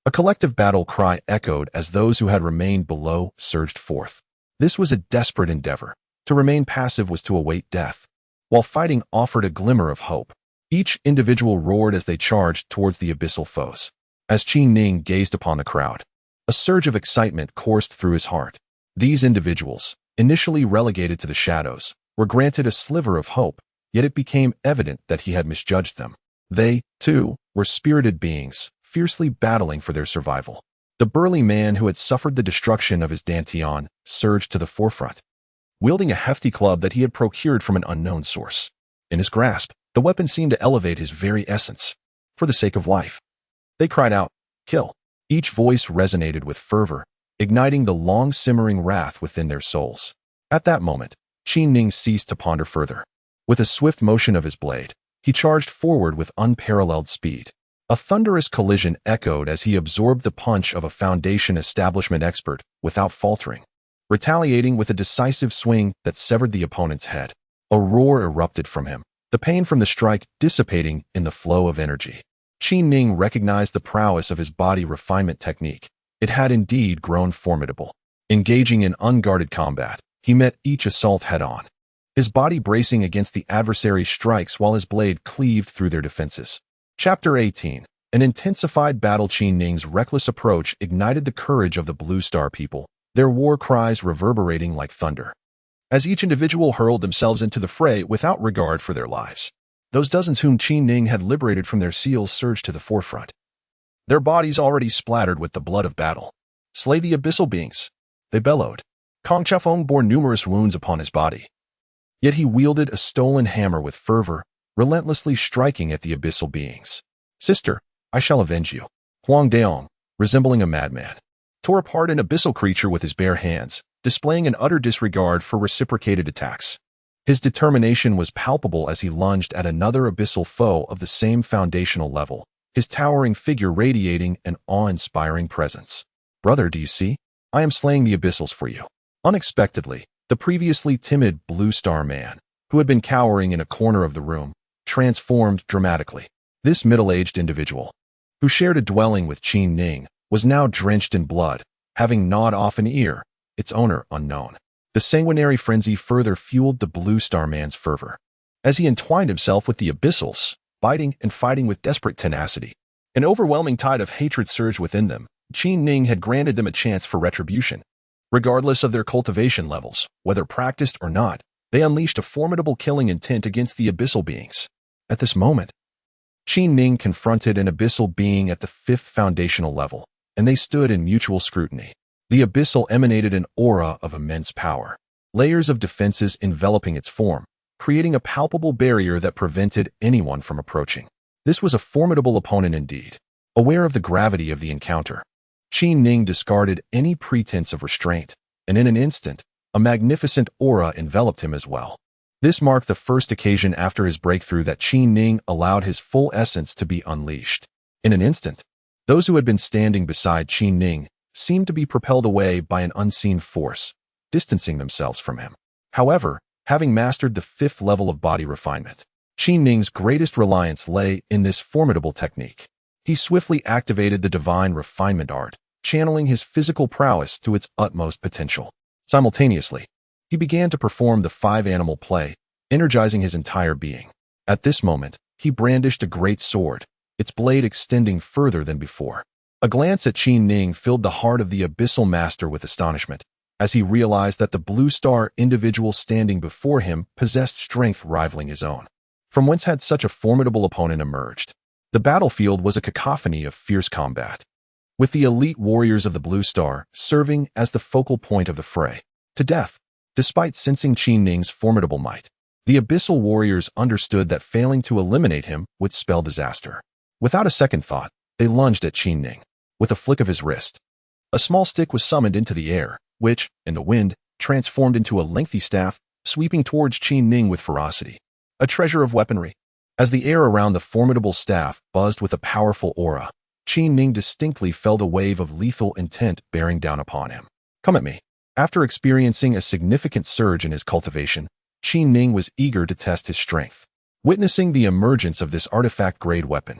a collective battle cry echoed as those who had remained below surged forth. This was a desperate endeavor. To remain passive was to await death, while fighting offered a glimmer of hope. Each individual roared as they charged towards the abyssal foes. As Qi Ning gazed upon the crowd, a surge of excitement coursed through his heart. These individuals, initially relegated to the shadows, were granted a sliver of hope, yet it became evident that he had misjudged them. They, too, were spirited beings, fiercely battling for their survival. The burly man who had suffered the destruction of his dantian surged to the forefront, wielding a hefty club that he had procured from an unknown source. In his grasp, the weapon seemed to elevate his very essence. For the sake of life, they cried out, "Kill!" Each voice resonated with fervor, igniting the long-simmering wrath within their souls. At that moment, Qi Ning ceased to ponder further. With a swift motion of his blade, he charged forward with unparalleled speed. A thunderous collision echoed as he absorbed the punch of a Foundation Establishment expert without faltering, retaliating with a decisive swing that severed the opponent's head. A roar erupted from him, the pain from the strike dissipating in the flow of energy. Qi Ning recognized the prowess of his body refinement technique. It had indeed grown formidable. Engaging in unguarded combat, he met each assault head-on, his body bracing against the adversary's strikes while his blade cleaved through their defenses. Chapter 18. An intensified battle. Qi Ning's reckless approach ignited the courage of the Blue Star people, their war cries reverberating like thunder. as each individual hurled themselves into the fray without regard for their lives. Those dozens whom Qin Ning had liberated from their seals surged to the forefront, their bodies already splattered with the blood of battle. "Slay the abyssal beings," they bellowed. Kong Chafeng bore numerous wounds upon his body. Yet he wielded a stolen hammer with fervor, relentlessly striking at the abyssal beings. "Sister, I shall avenge you." Huang Daong, resembling a madman, tore apart an abyssal creature with his bare hands, displaying an utter disregard for reciprocated attacks. His determination was palpable as he lunged at another abyssal foe of the same foundational level, his towering figure radiating an awe-inspiring presence. "Brother, do you see? I am slaying the abyssals for you." Unexpectedly, the previously timid Blue Star man, who had been cowering in a corner of the room, transformed dramatically. This middle-aged individual, who shared a dwelling with Qin Ning, was now drenched in blood, having gnawed off an ear, its owner unknown. The sanguinary frenzy further fueled the Blue Star man's fervor, as he entwined himself with the abyssals, biting and fighting with desperate tenacity. An overwhelming tide of hatred surged within them. Qin Ning had granted them a chance for retribution. Regardless of their cultivation levels, whether practiced or not, they unleashed a formidable killing intent against the abyssal beings. At this moment, Qin Ning confronted an abyssal being at the 5th foundational level, and they stood in mutual scrutiny. The abyssal emanated an aura of immense power, layers of defenses enveloping its form, creating a palpable barrier that prevented anyone from approaching. This was a formidable opponent indeed. Aware of the gravity of the encounter, Qin Ning discarded any pretense of restraint, and in an instant, a magnificent aura enveloped him as well. This marked the first occasion after his breakthrough that Qin Ning allowed his full essence to be unleashed. In an instant, those who had been standing beside Qin Ning seemed to be propelled away by an unseen force, distancing themselves from him. However, having mastered the 5th level of body refinement, Qin Ning's greatest reliance lay in this formidable technique. He swiftly activated the divine refinement art, channeling his physical prowess to its utmost potential. Simultaneously, he began to perform the 5-animal play, energizing his entire being. At this moment, he brandished a great sword, its blade extending further than before. A glance at Qin Ning filled the heart of the abyssal master with astonishment, as he realized that the Blue Star individual standing before him possessed strength rivaling his own. From whence had such a formidable opponent emerged? The battlefield was a cacophony of fierce combat, with the elite warriors of the Blue Star serving as the focal point of the fray. To death, despite sensing Qin Ning's formidable might, the abyssal warriors understood that failing to eliminate him would spell disaster. Without a second thought, they lunged at Qin Ning. With a flick of his wrist, a small stick was summoned into the air, which, in the wind, transformed into a lengthy staff, sweeping towards Qin Ning with ferocity. A treasure of weaponry. As the air around the formidable staff buzzed with a powerful aura, Qin Ning distinctly felt a wave of lethal intent bearing down upon him. "Come at me." After experiencing a significant surge in his cultivation, Qin Ning was eager to test his strength. Witnessing the emergence of this artifact-grade weapon,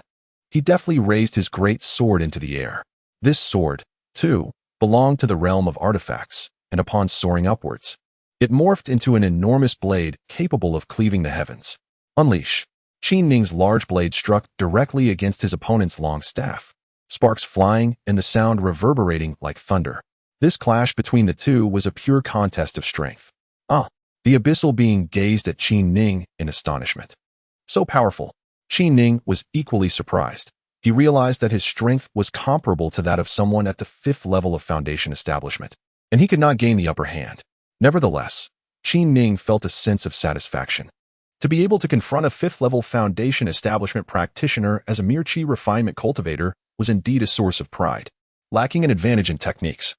he deftly raised his great sword into the air. This sword, too, belonged to the realm of artifacts, and upon soaring upwards, it morphed into an enormous blade capable of cleaving the heavens. Unleash. Qin Ning's large blade struck directly against his opponent's long staff, sparks flying and the sound reverberating like thunder. This clash between the two was a pure contest of strength. The abyssal being gazed at Qin Ning in astonishment. So powerful. Qin Ning was equally surprised. He realized that his strength was comparable to that of someone at the 5th level of foundation establishment, and he could not gain the upper hand. Nevertheless, Qin Ning felt a sense of satisfaction. To be able to confront a 5th level foundation establishment practitioner as a mere qi refinement cultivator was indeed a source of pride. Lacking an advantage in techniques,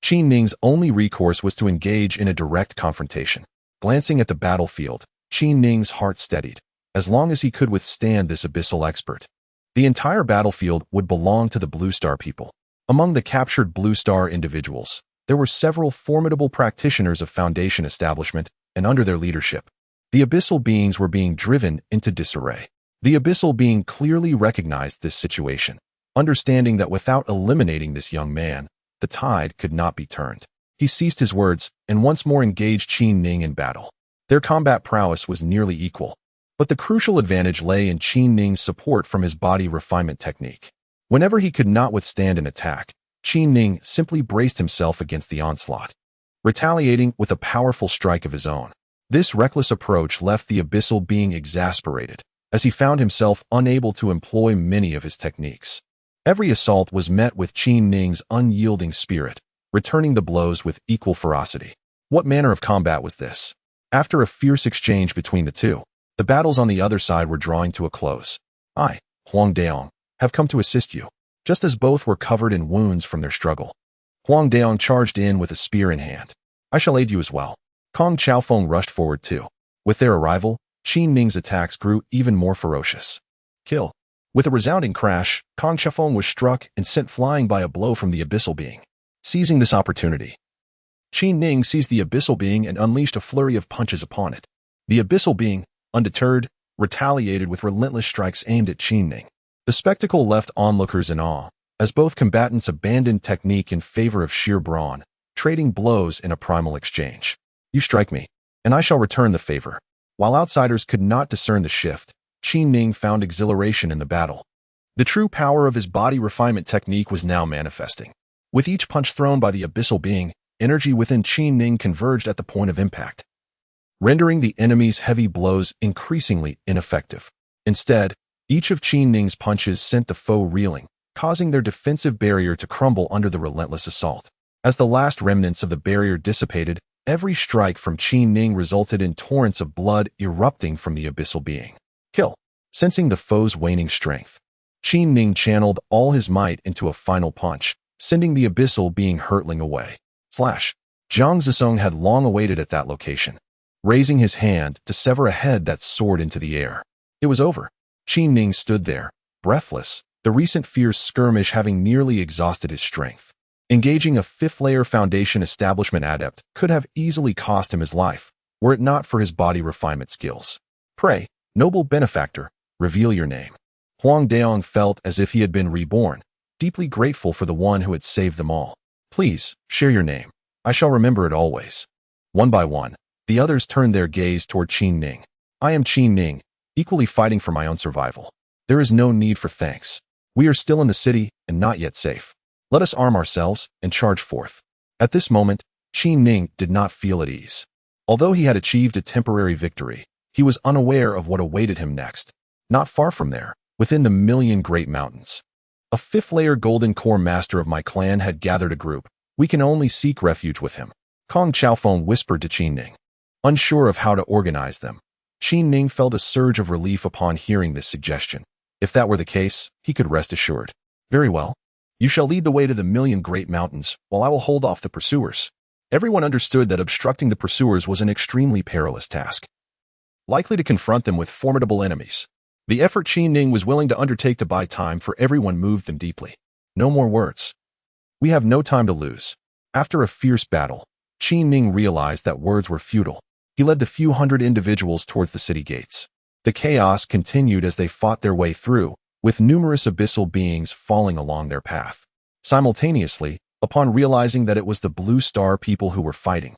Qin Ning's only recourse was to engage in a direct confrontation. Glancing at the battlefield, Qin Ning's heart steadied. As long as he could withstand this abyssal expert, the entire battlefield would belong to the Blue Star people. Among the captured Blue Star individuals, there were several formidable practitioners of foundation establishment, and under their leadership, the abyssal beings were being driven into disarray. The abyssal being clearly recognized this situation, understanding that without eliminating this young man, the tide could not be turned. He ceased his words and once more engaged Qin Ning in battle. Their combat prowess was nearly equal, but the crucial advantage lay in Qin Ning's support from his body refinement technique. Whenever he could not withstand an attack, Qin Ning simply braced himself against the onslaught. retaliating with a powerful strike of his own. This reckless approach left the abyssal being exasperated, as he found himself unable to employ many of his techniques. Every assault was met with Qin Ning's unyielding spirit, returning the blows with equal ferocity. What manner of combat was this? After a fierce exchange between the two, the battles on the other side were drawing to a close. I, Huang Daong, have come to assist you. Just as both were covered in wounds from their struggle, Huang Daong charged in with a spear in hand. I shall aid you as well. Kong Chaofeng rushed forward too. With their arrival, Qin Ning's attacks grew even more ferocious. Kill. With a resounding crash, Kong Chaofeng was struck and sent flying by a blow from the abyssal being. Seizing this opportunity, Qin Ning seized the abyssal being and unleashed a flurry of punches upon it. The abyssal being, undeterred, retaliated with relentless strikes aimed at Qin Ning. The spectacle left onlookers in awe, as both combatants abandoned technique in favor of sheer brawn, trading blows in a primal exchange. You strike me, and I shall return the favor. While outsiders could not discern the shift, Qin Ning found exhilaration in the battle. The true power of his body refinement technique was now manifesting. With each punch thrown by the abyssal being, energy within Qin Ning converged at the point of impact, rendering the enemy's heavy blows increasingly ineffective. Instead, each of Qin Ning's punches sent the foe reeling, causing their defensive barrier to crumble under the relentless assault. As the last remnants of the barrier dissipated, every strike from Qin Ning resulted in torrents of blood erupting from the abyssal being. Kill. Sensing the foe's waning strength, Qin Ning channeled all his might into a final punch, sending the abyssal being hurtling away. Flash. Zhang Zisong had long awaited at that location, raising his hand to sever a head that soared into the air. It was over. Qin Ning stood there, breathless, the recent fierce skirmish having nearly exhausted his strength. Engaging a fifth-layer foundation establishment adept could have easily cost him his life, were it not for his body refinement skills. Pray, noble benefactor, reveal your name. Huang Daong felt as if he had been reborn, deeply grateful for the one who had saved them all. Please, share your name. I shall remember it always. One by one, the others turned their gaze toward Qin Ning. I am Qin Ning, equally fighting for my own survival. There is no need for thanks. We are still in the city and not yet safe. Let us arm ourselves and charge forth. At this moment, Qin Ning did not feel at ease. Although he had achieved a temporary victory, he was unaware of what awaited him next. Not far from there, within the million great mountains, a fifth-layer golden core master of my clan had gathered a group. We can only seek refuge with him. Kong Chaofeng whispered to Qin Ning. Unsure of how to organize them, Qin Ning felt a surge of relief upon hearing this suggestion. If that were the case, he could rest assured. Very well. You shall lead the way to the million great mountains, while I will hold off the pursuers. Everyone understood that obstructing the pursuers was an extremely perilous task, likely to confront them with formidable enemies. The effort Qin Ning was willing to undertake to buy time for everyone moved them deeply. No more words. We have no time to lose. After a fierce battle, Qin Ning realized that words were futile. He led the few hundred individuals towards the city gates. The chaos continued as they fought their way through, with numerous abyssal beings falling along their path. Simultaneously, upon realizing that it was the Blue Star people who were fighting,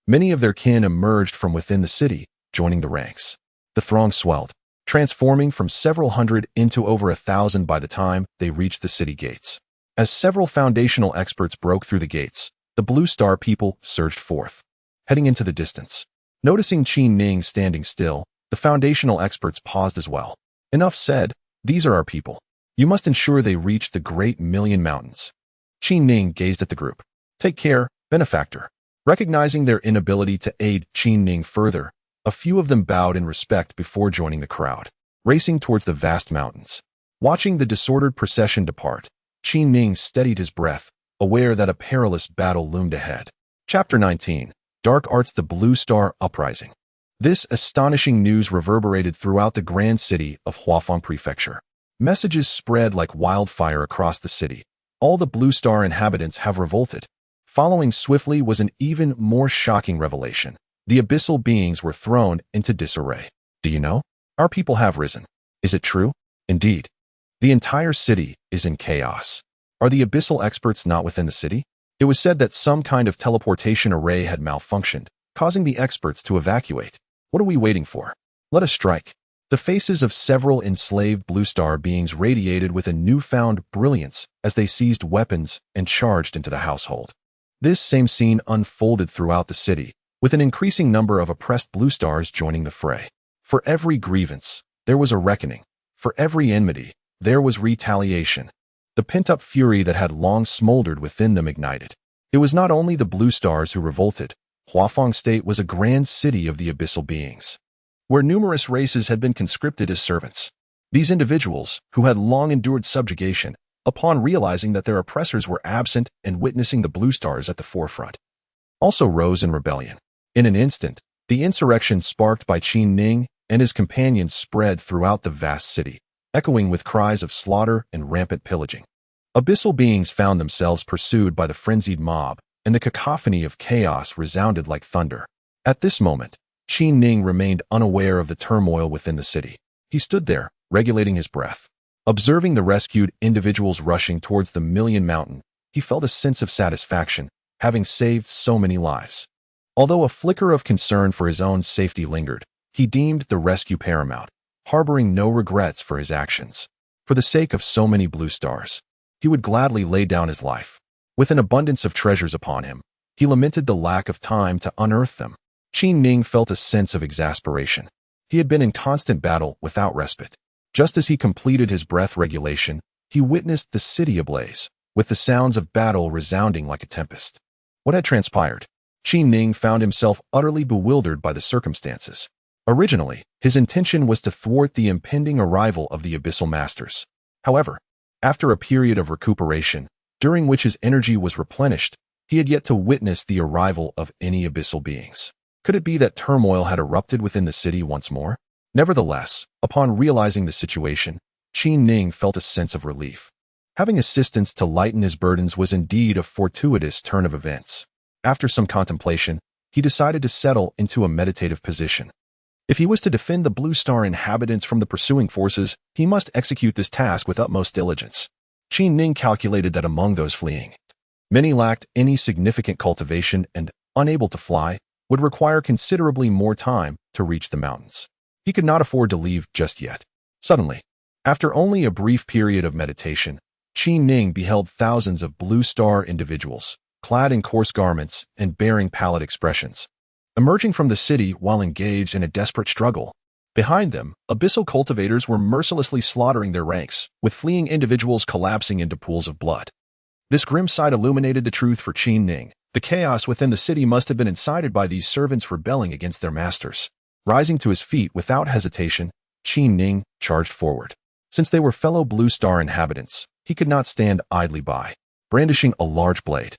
many of their kin emerged from within the city, joining the ranks. The throng swelled, transforming from several hundred into over 1,000 by the time they reached the city gates. As several foundational experts broke through the gates, the Blue Star people surged forth, heading into the distance. Noticing Qin Ning standing still, the foundational experts paused as well. Enough said. These are our people. You must ensure they reach the great million mountains. Qin Ning gazed at the group. Take care, benefactor. Recognizing their inability to aid Qin Ning further, a few of them bowed in respect before joining the crowd, racing towards the vast mountains. Watching the disordered procession depart, Qin Ning steadied his breath, aware that a perilous battle loomed ahead. Chapter 19. Dark Arts. The Blue Star Uprising. This astonishing news reverberated throughout the grand city of Huafeng Prefecture. Messages spread like wildfire across the city. All the Blue Star inhabitants have revolted. Following swiftly was an even more shocking revelation. The abyssal beings were thrown into disarray. Do you know? Our people have risen. Is it true? Indeed. The entire city is in chaos. Are the abyssal experts not within the city? It was said that some kind of teleportation array had malfunctioned, causing the experts to evacuate. What are we waiting for? Let us strike. The faces of several enslaved Blue Star beings radiated with a newfound brilliance as they seized weapons and charged into the household. This same scene unfolded throughout the city, with an increasing number of oppressed blue stars joining the fray. For every grievance, there was a reckoning. For every enmity, there was retaliation. The pent-up fury that had long smoldered within them ignited. It was not only the blue stars who revolted. Huafeng State was a grand city of the abyssal beings, where numerous races had been conscripted as servants. These individuals, who had long endured subjugation, upon realizing that their oppressors were absent and witnessing the blue stars at the forefront, also rose in rebellion. In an instant, the insurrection sparked by Qin Ning and his companions spread throughout the vast city, echoing with cries of slaughter and rampant pillaging. Abyssal beings found themselves pursued by the frenzied mob, and the cacophony of chaos resounded like thunder. At this moment, Qin Ning remained unaware of the turmoil within the city. He stood there, regulating his breath. Observing the rescued individuals rushing towards the Million Mountain, he felt a sense of satisfaction, having saved so many lives. Although a flicker of concern for his own safety lingered, he deemed the rescue paramount, harboring no regrets for his actions. For the sake of so many blue stars, he would gladly lay down his life. With an abundance of treasures upon him, he lamented the lack of time to unearth them. Qin Ning felt a sense of exasperation. He had been in constant battle without respite. Just as he completed his breath regulation, he witnessed the city ablaze, with the sounds of battle resounding like a tempest. What had transpired? Qin Ning found himself utterly bewildered by the circumstances. Originally, his intention was to thwart the impending arrival of the Abyssal Masters. However, after a period of recuperation, during which his energy was replenished, he had yet to witness the arrival of any abyssal beings. Could it be that turmoil had erupted within the city once more? Nevertheless, upon realizing the situation, Qin Ning felt a sense of relief. Having assistance to lighten his burdens was indeed a fortuitous turn of events. After some contemplation, he decided to settle into a meditative position. If he was to defend the Blue Star inhabitants from the pursuing forces, he must execute this task with utmost diligence. Qin Ning calculated that among those fleeing, many lacked any significant cultivation and, unable to fly, would require considerably more time to reach the mountains. He could not afford to leave just yet. Suddenly, after only a brief period of meditation, Qin Ning beheld thousands of blue star individuals, clad in coarse garments and bearing pallid expressions, emerging from the city while engaged in a desperate struggle. Behind them, abyssal cultivators were mercilessly slaughtering their ranks, with fleeing individuals collapsing into pools of blood. This grim sight illuminated the truth for Qin Ning. The chaos within the city must have been incited by these servants rebelling against their masters. Rising to his feet without hesitation, Qin Ning charged forward. Since they were fellow Blue Star inhabitants, he could not stand idly by. Brandishing a large blade,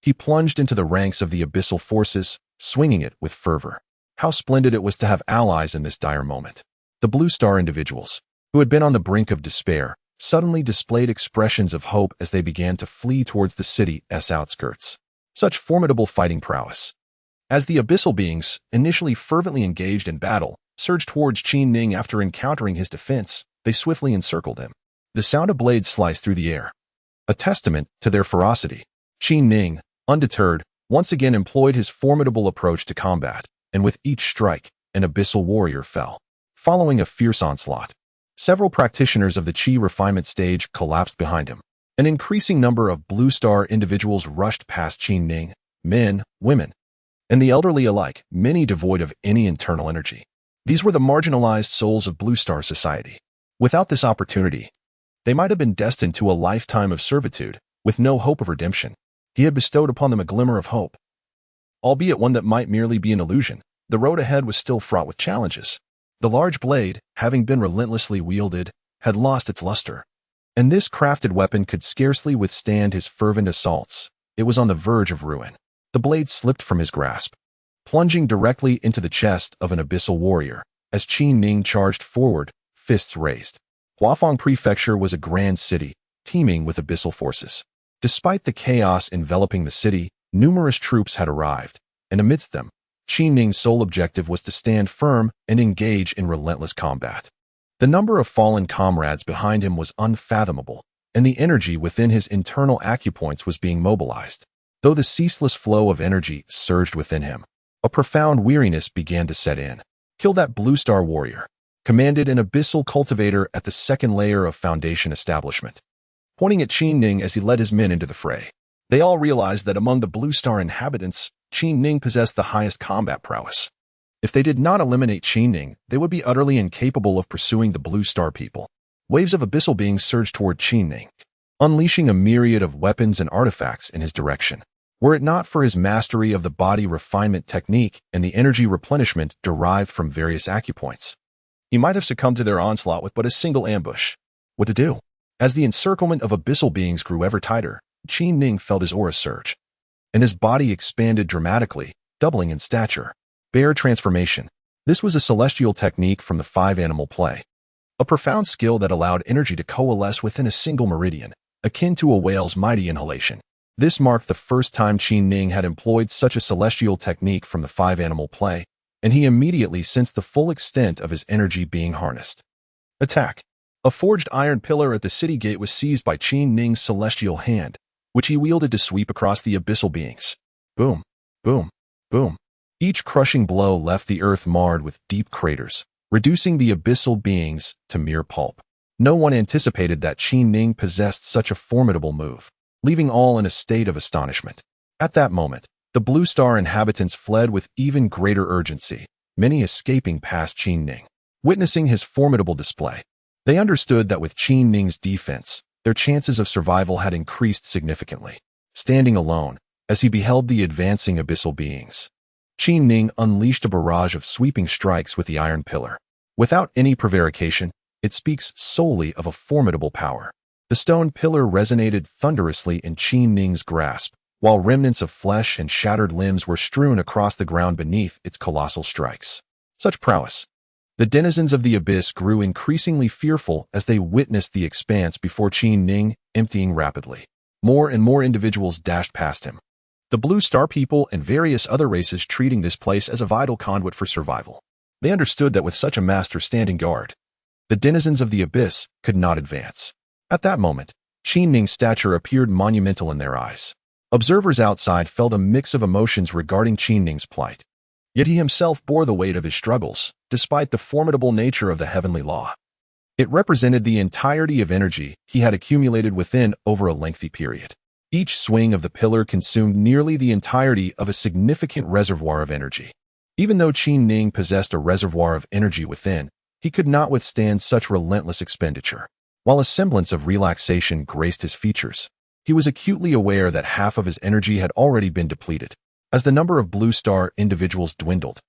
he plunged into the ranks of the abyssal forces, swinging it with fervor. How splendid it was to have allies in this dire moment. The Blue Star individuals, who had been on the brink of despair, suddenly displayed expressions of hope as they began to flee towards the city's outskirts. Such formidable fighting prowess. As the abyssal beings, initially fervently engaged in battle, surged towards Qin Ning after encountering his defense, they swiftly encircled him. The sound of blades sliced through the air, a testament to their ferocity. Qin Ning, undeterred, once again employed his formidable approach to combat, and with each strike, an abyssal warrior fell. Following a fierce onslaught, several practitioners of the Qi refinement stage collapsed behind him. An increasing number of Blue Star individuals rushed past Qin Ning, men, women, and the elderly alike, many devoid of any internal energy. These were the marginalized souls of Blue Star society. Without this opportunity, they might have been destined to a lifetime of servitude, with no hope of redemption. He had bestowed upon them a glimmer of hope, albeit one that might merely be an illusion. The road ahead was still fraught with challenges. The large blade, having been relentlessly wielded, had lost its luster, and this crafted weapon could scarcely withstand his fervent assaults. It was on the verge of ruin. The blade slipped from his grasp, plunging directly into the chest of an abyssal warrior. As Qin Ning charged forward, fists raised. Huafeng Prefecture was a grand city, teeming with abyssal forces. Despite the chaos enveloping the city, numerous troops had arrived, and amidst them, Qin Ning's sole objective was to stand firm and engage in relentless combat. The number of fallen comrades behind him was unfathomable, and the energy within his internal acupoints was being mobilized. Though the ceaseless flow of energy surged within him, a profound weariness began to set in. Kill that Blue Star warrior, commanded an abyssal cultivator at the second layer of Foundation establishment, pointing at Qin Ning as he led his men into the fray. They all realized that among the Blue Star inhabitants, Qin Ning possessed the highest combat prowess. If they did not eliminate Qin Ning, they would be utterly incapable of pursuing the Blue Star people. Waves of abyssal beings surged toward Qin Ning, unleashing a myriad of weapons and artifacts in his direction. Were it not for his mastery of the body refinement technique and the energy replenishment derived from various acupoints, he might have succumbed to their onslaught with but a single ambush. What to do? As the encirclement of abyssal beings grew ever tighter, Qin Ning felt his aura surge, and his body expanded dramatically, doubling in stature. Bear transformation. This was a celestial technique from the five-animal play, a profound skill that allowed energy to coalesce within a single meridian, akin to a whale's mighty inhalation. This marked the first time Qin Ning had employed such a celestial technique from the five-animal play, and he immediately sensed the full extent of his energy being harnessed. Attack. A forged iron pillar at the city gate was seized by Qin Ning's celestial hand, which he wielded to sweep across the abyssal beings. Boom, boom, boom. Each crushing blow left the earth marred with deep craters, reducing the abyssal beings to mere pulp. No one anticipated that Qin Ning possessed such a formidable move, leaving all in a state of astonishment. At that moment, the Blue Star inhabitants fled with even greater urgency, many escaping past Qin Ning. Witnessing his formidable display, they understood that with Qin Ning's defense, their chances of survival had increased significantly. Standing alone, as he beheld the advancing abyssal beings, Qin Ning unleashed a barrage of sweeping strikes with the iron pillar. Without any prevarication, it speaks solely of a formidable power. The stone pillar resonated thunderously in Qin Ning's grasp, while remnants of flesh and shattered limbs were strewn across the ground beneath its colossal strikes. Such prowess. The denizens of the abyss grew increasingly fearful as they witnessed the expanse before Qin Ning emptying rapidly. More and more individuals dashed past him, the Blue Star people and various other races treating this place as a vital conduit for survival. They understood that with such a master standing guard, the denizens of the abyss could not advance. At that moment, Qin Ning's stature appeared monumental in their eyes. Observers outside felt a mix of emotions regarding Qin Ning's plight. Yet he himself bore the weight of his struggles, despite the formidable nature of the heavenly law. It represented the entirety of energy he had accumulated within over a lengthy period. Each swing of the pillar consumed nearly the entirety of a significant reservoir of energy. Even though Qin Ning possessed a reservoir of energy within, he could not withstand such relentless expenditure. While a semblance of relaxation graced his features, he was acutely aware that half of his energy had already been depleted. As the number of Blue Star individuals dwindled,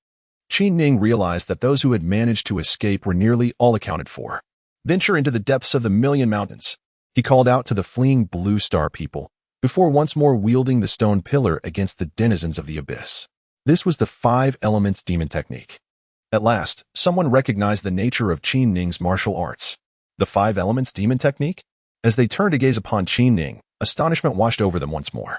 Qin Ning realized that those who had managed to escape were nearly all accounted for. Venture into the depths of the Million Mountains, he called out to the fleeing Blue Star people, before once more wielding the stone pillar against the denizens of the abyss. This was the Five Elements Demon Technique. At last, someone recognized the nature of Qin Ning's martial arts. The Five Elements Demon Technique? As they turned to gaze upon Qin Ning, astonishment washed over them once more.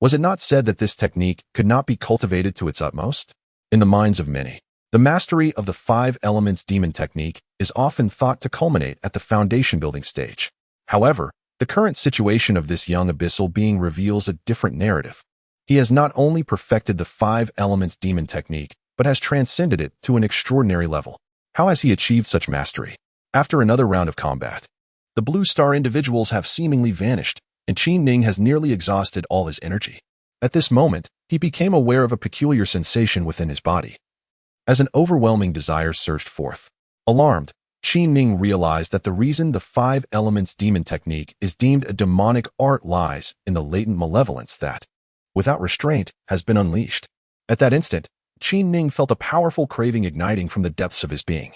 Was it not said that this technique could not be cultivated to its utmost? In the minds of many, the mastery of the Five Elements Demon Technique is often thought to culminate at the foundation building stage. However, the current situation of this young abyssal being reveals a different narrative. He has not only perfected the Five Elements Demon Technique, but has transcended it to an extraordinary level. How has he achieved such mastery? After another round of combat, the Blue Star individuals have seemingly vanished, and Qin Ning has nearly exhausted all his energy. At this moment, he became aware of a peculiar sensation within his body. As an overwhelming desire surged forth. Alarmed, Qin Ning realized that the reason the Five Elements Demon Technique is deemed a demonic art lies in the latent malevolence that, without restraint, has been unleashed. At that instant, Qin Ning felt a powerful craving igniting from the depths of his being.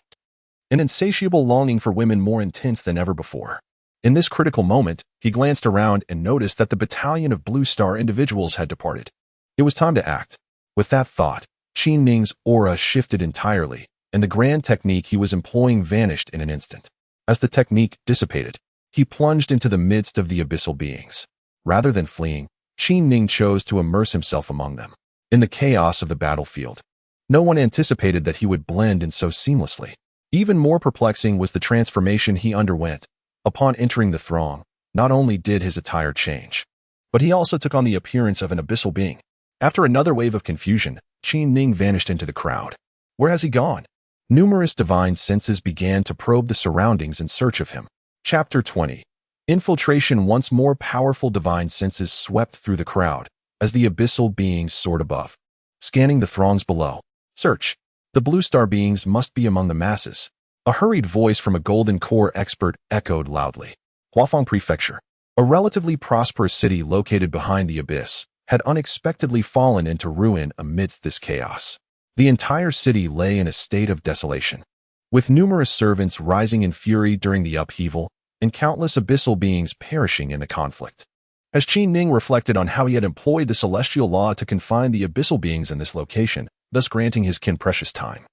An insatiable longing for women more intense than ever before. In this critical moment, he glanced around and noticed that the battalion of Blue Star individuals had departed. It was time to act. With that thought, Qin Ning's aura shifted entirely, and the grand technique he was employing vanished in an instant. As the technique dissipated, he plunged into the midst of the abyssal beings. Rather than fleeing, Qin Ning chose to immerse himself among them. In the chaos of the battlefield, no one anticipated that he would blend in so seamlessly. Even more perplexing was the transformation he underwent. Upon entering the throng, not only did his attire change, but he also took on the appearance of an abyssal being. After another wave of confusion, Qin Ning vanished into the crowd. Where has he gone? Numerous divine senses began to probe the surroundings in search of him. Chapter 20. Infiltration. Once more powerful divine senses swept through the crowd as the abyssal beings soared above, scanning the throngs below. Search. The blue star beings must be among the masses. A hurried voice from a golden core expert echoed loudly. Huafeng Prefecture, a relatively prosperous city located behind the abyss, had unexpectedly fallen into ruin amidst this chaos. The entire city lay in a state of desolation, with numerous servants rising in fury during the upheaval and countless abyssal beings perishing in the conflict. As Qin Ning reflected on how he had employed the celestial law to confine the abyssal beings in this location, thus granting his kin precious time,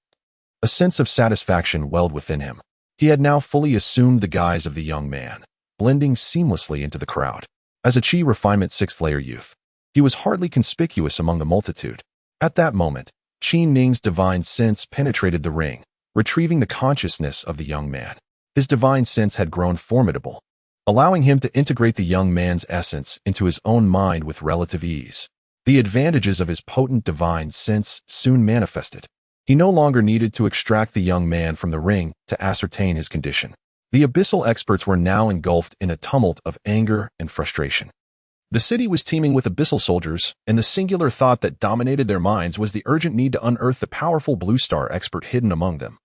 a sense of satisfaction welled within him. He had now fully assumed the guise of the young man, blending seamlessly into the crowd. As a Qi refinement 6th layer youth, he was hardly conspicuous among the multitude. At that moment, Qin Ning's divine sense penetrated the ring, retrieving the consciousness of the young man. His divine sense had grown formidable, allowing him to integrate the young man's essence into his own mind with relative ease. The advantages of his potent divine sense soon manifested. He no longer needed to extract the young man from the ring to ascertain his condition. The abyssal experts were now engulfed in a tumult of anger and frustration. The city was teeming with abyssal soldiers, and the singular thought that dominated their minds was the urgent need to unearth the powerful blue star expert hidden among them,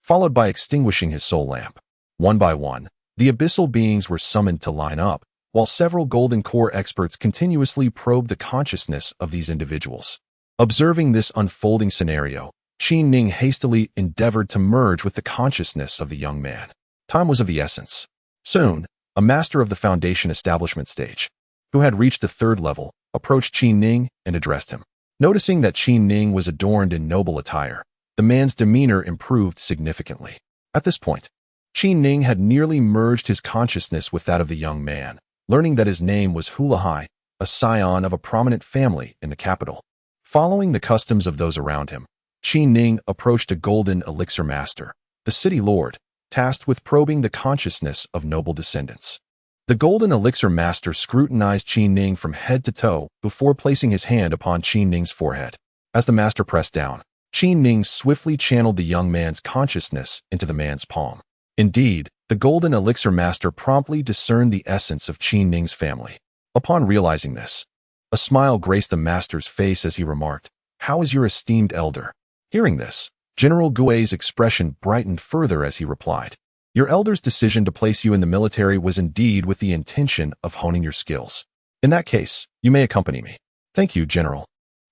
followed by extinguishing his soul lamp. One by one, the abyssal beings were summoned to line up, while several golden core experts continuously probed the consciousness of these individuals. Observing this unfolding scenario, Qin Ning hastily endeavored to merge with the consciousness of the young man. Time was of the essence. Soon, a master of the foundation establishment stage, who had reached the 3rd level, approached Qin Ning and addressed him. Noticing that Qin Ning was adorned in noble attire, the man's demeanor improved significantly. At this point, Qin Ning had nearly merged his consciousness with that of the young man, learning that his name was Hulahai, a scion of a prominent family in the capital. Following the customs of those around him, Qin Ning approached a golden elixir master, the city lord, tasked with probing the consciousness of noble descendants. The golden elixir master scrutinized Qin Ning from head to toe before placing his hand upon Qin Ning's forehead. As the master pressed down, Qin Ning swiftly channeled the young man's consciousness into the man's palm. Indeed, the golden elixir master promptly discerned the essence of Qin Ning's family. Upon realizing this, a smile graced the master's face as he remarked, "How is your esteemed elder?" Hearing this, General Gui's expression brightened further as he replied, "Your elder's decision to place you in the military was indeed with the intention of honing your skills. In that case, you may accompany me." "Thank you, General."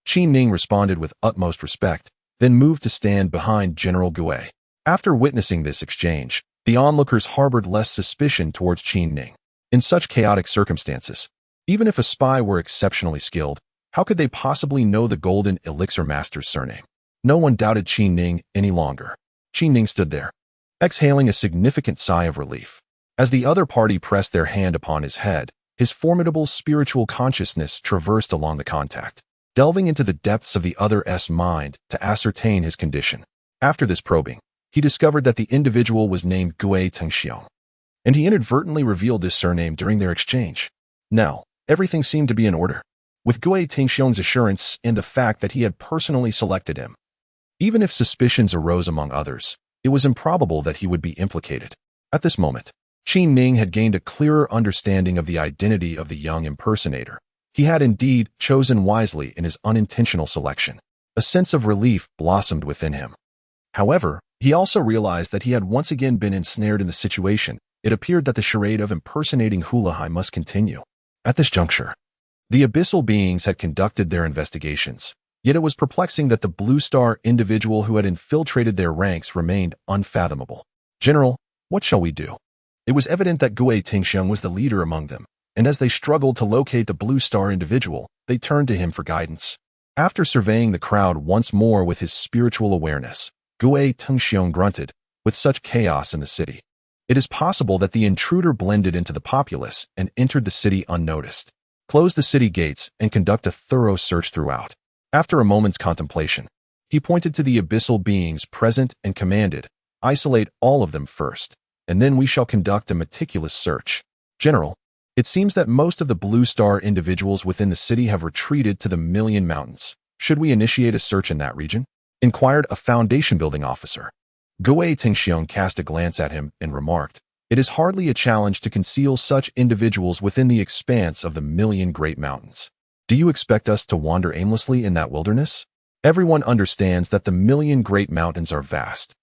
Qin Ning responded with utmost respect, then moved to stand behind General Gui. After witnessing this exchange, the onlookers harbored less suspicion towards Qin Ning. In such chaotic circumstances, even if a spy were exceptionally skilled, how could they possibly know the golden elixir master's surname? No one doubted Qin Ning any longer. Qin Ning stood there, exhaling a significant sigh of relief. As the other party pressed their hand upon his head, his formidable spiritual consciousness traversed along the contact, delving into the depths of the other's mind to ascertain his condition. After this probing, he discovered that the individual was named Gui Tengxiong, and he inadvertently revealed this surname during their exchange. Now, everything seemed to be in order, with Gui Tengxiong's assurance and the fact that he had personally selected him. Even if suspicions arose among others, it was improbable that he would be implicated. At this moment, Qin Ning had gained a clearer understanding of the identity of the young impersonator. He had indeed chosen wisely in his unintentional selection. A sense of relief blossomed within him. However, he also realized that he had once again been ensnared in the situation. It appeared that the charade of impersonating Hulahai must continue. At this juncture, the abyssal beings had conducted their investigations, yet it was perplexing that the blue star individual who had infiltrated their ranks remained unfathomable. "General, what shall we do?" It was evident that Gui Tengxiong was the leader among them, and as they struggled to locate the blue star individual, they turned to him for guidance. After surveying the crowd once more with his spiritual awareness, Gui Tengxiong grunted, "With such chaos in the city, it is possible that the intruder blended into the populace and entered the city unnoticed. Close the city gates and conduct a thorough search throughout." After a moment's contemplation, he pointed to the abyssal beings present and commanded, "Isolate all of them first, and then we shall conduct a meticulous search." "General, it seems that most of the blue star individuals within the city have retreated to the Million Mountains. Should we initiate a search in that region?" inquired a foundation building officer. Gui Tengxiong cast a glance at him and remarked, It is hardly a challenge to conceal such individuals within the expanse of the million great mountains. Do you expect us to wander aimlessly in that wilderness? Everyone understands that the million great mountains are vast.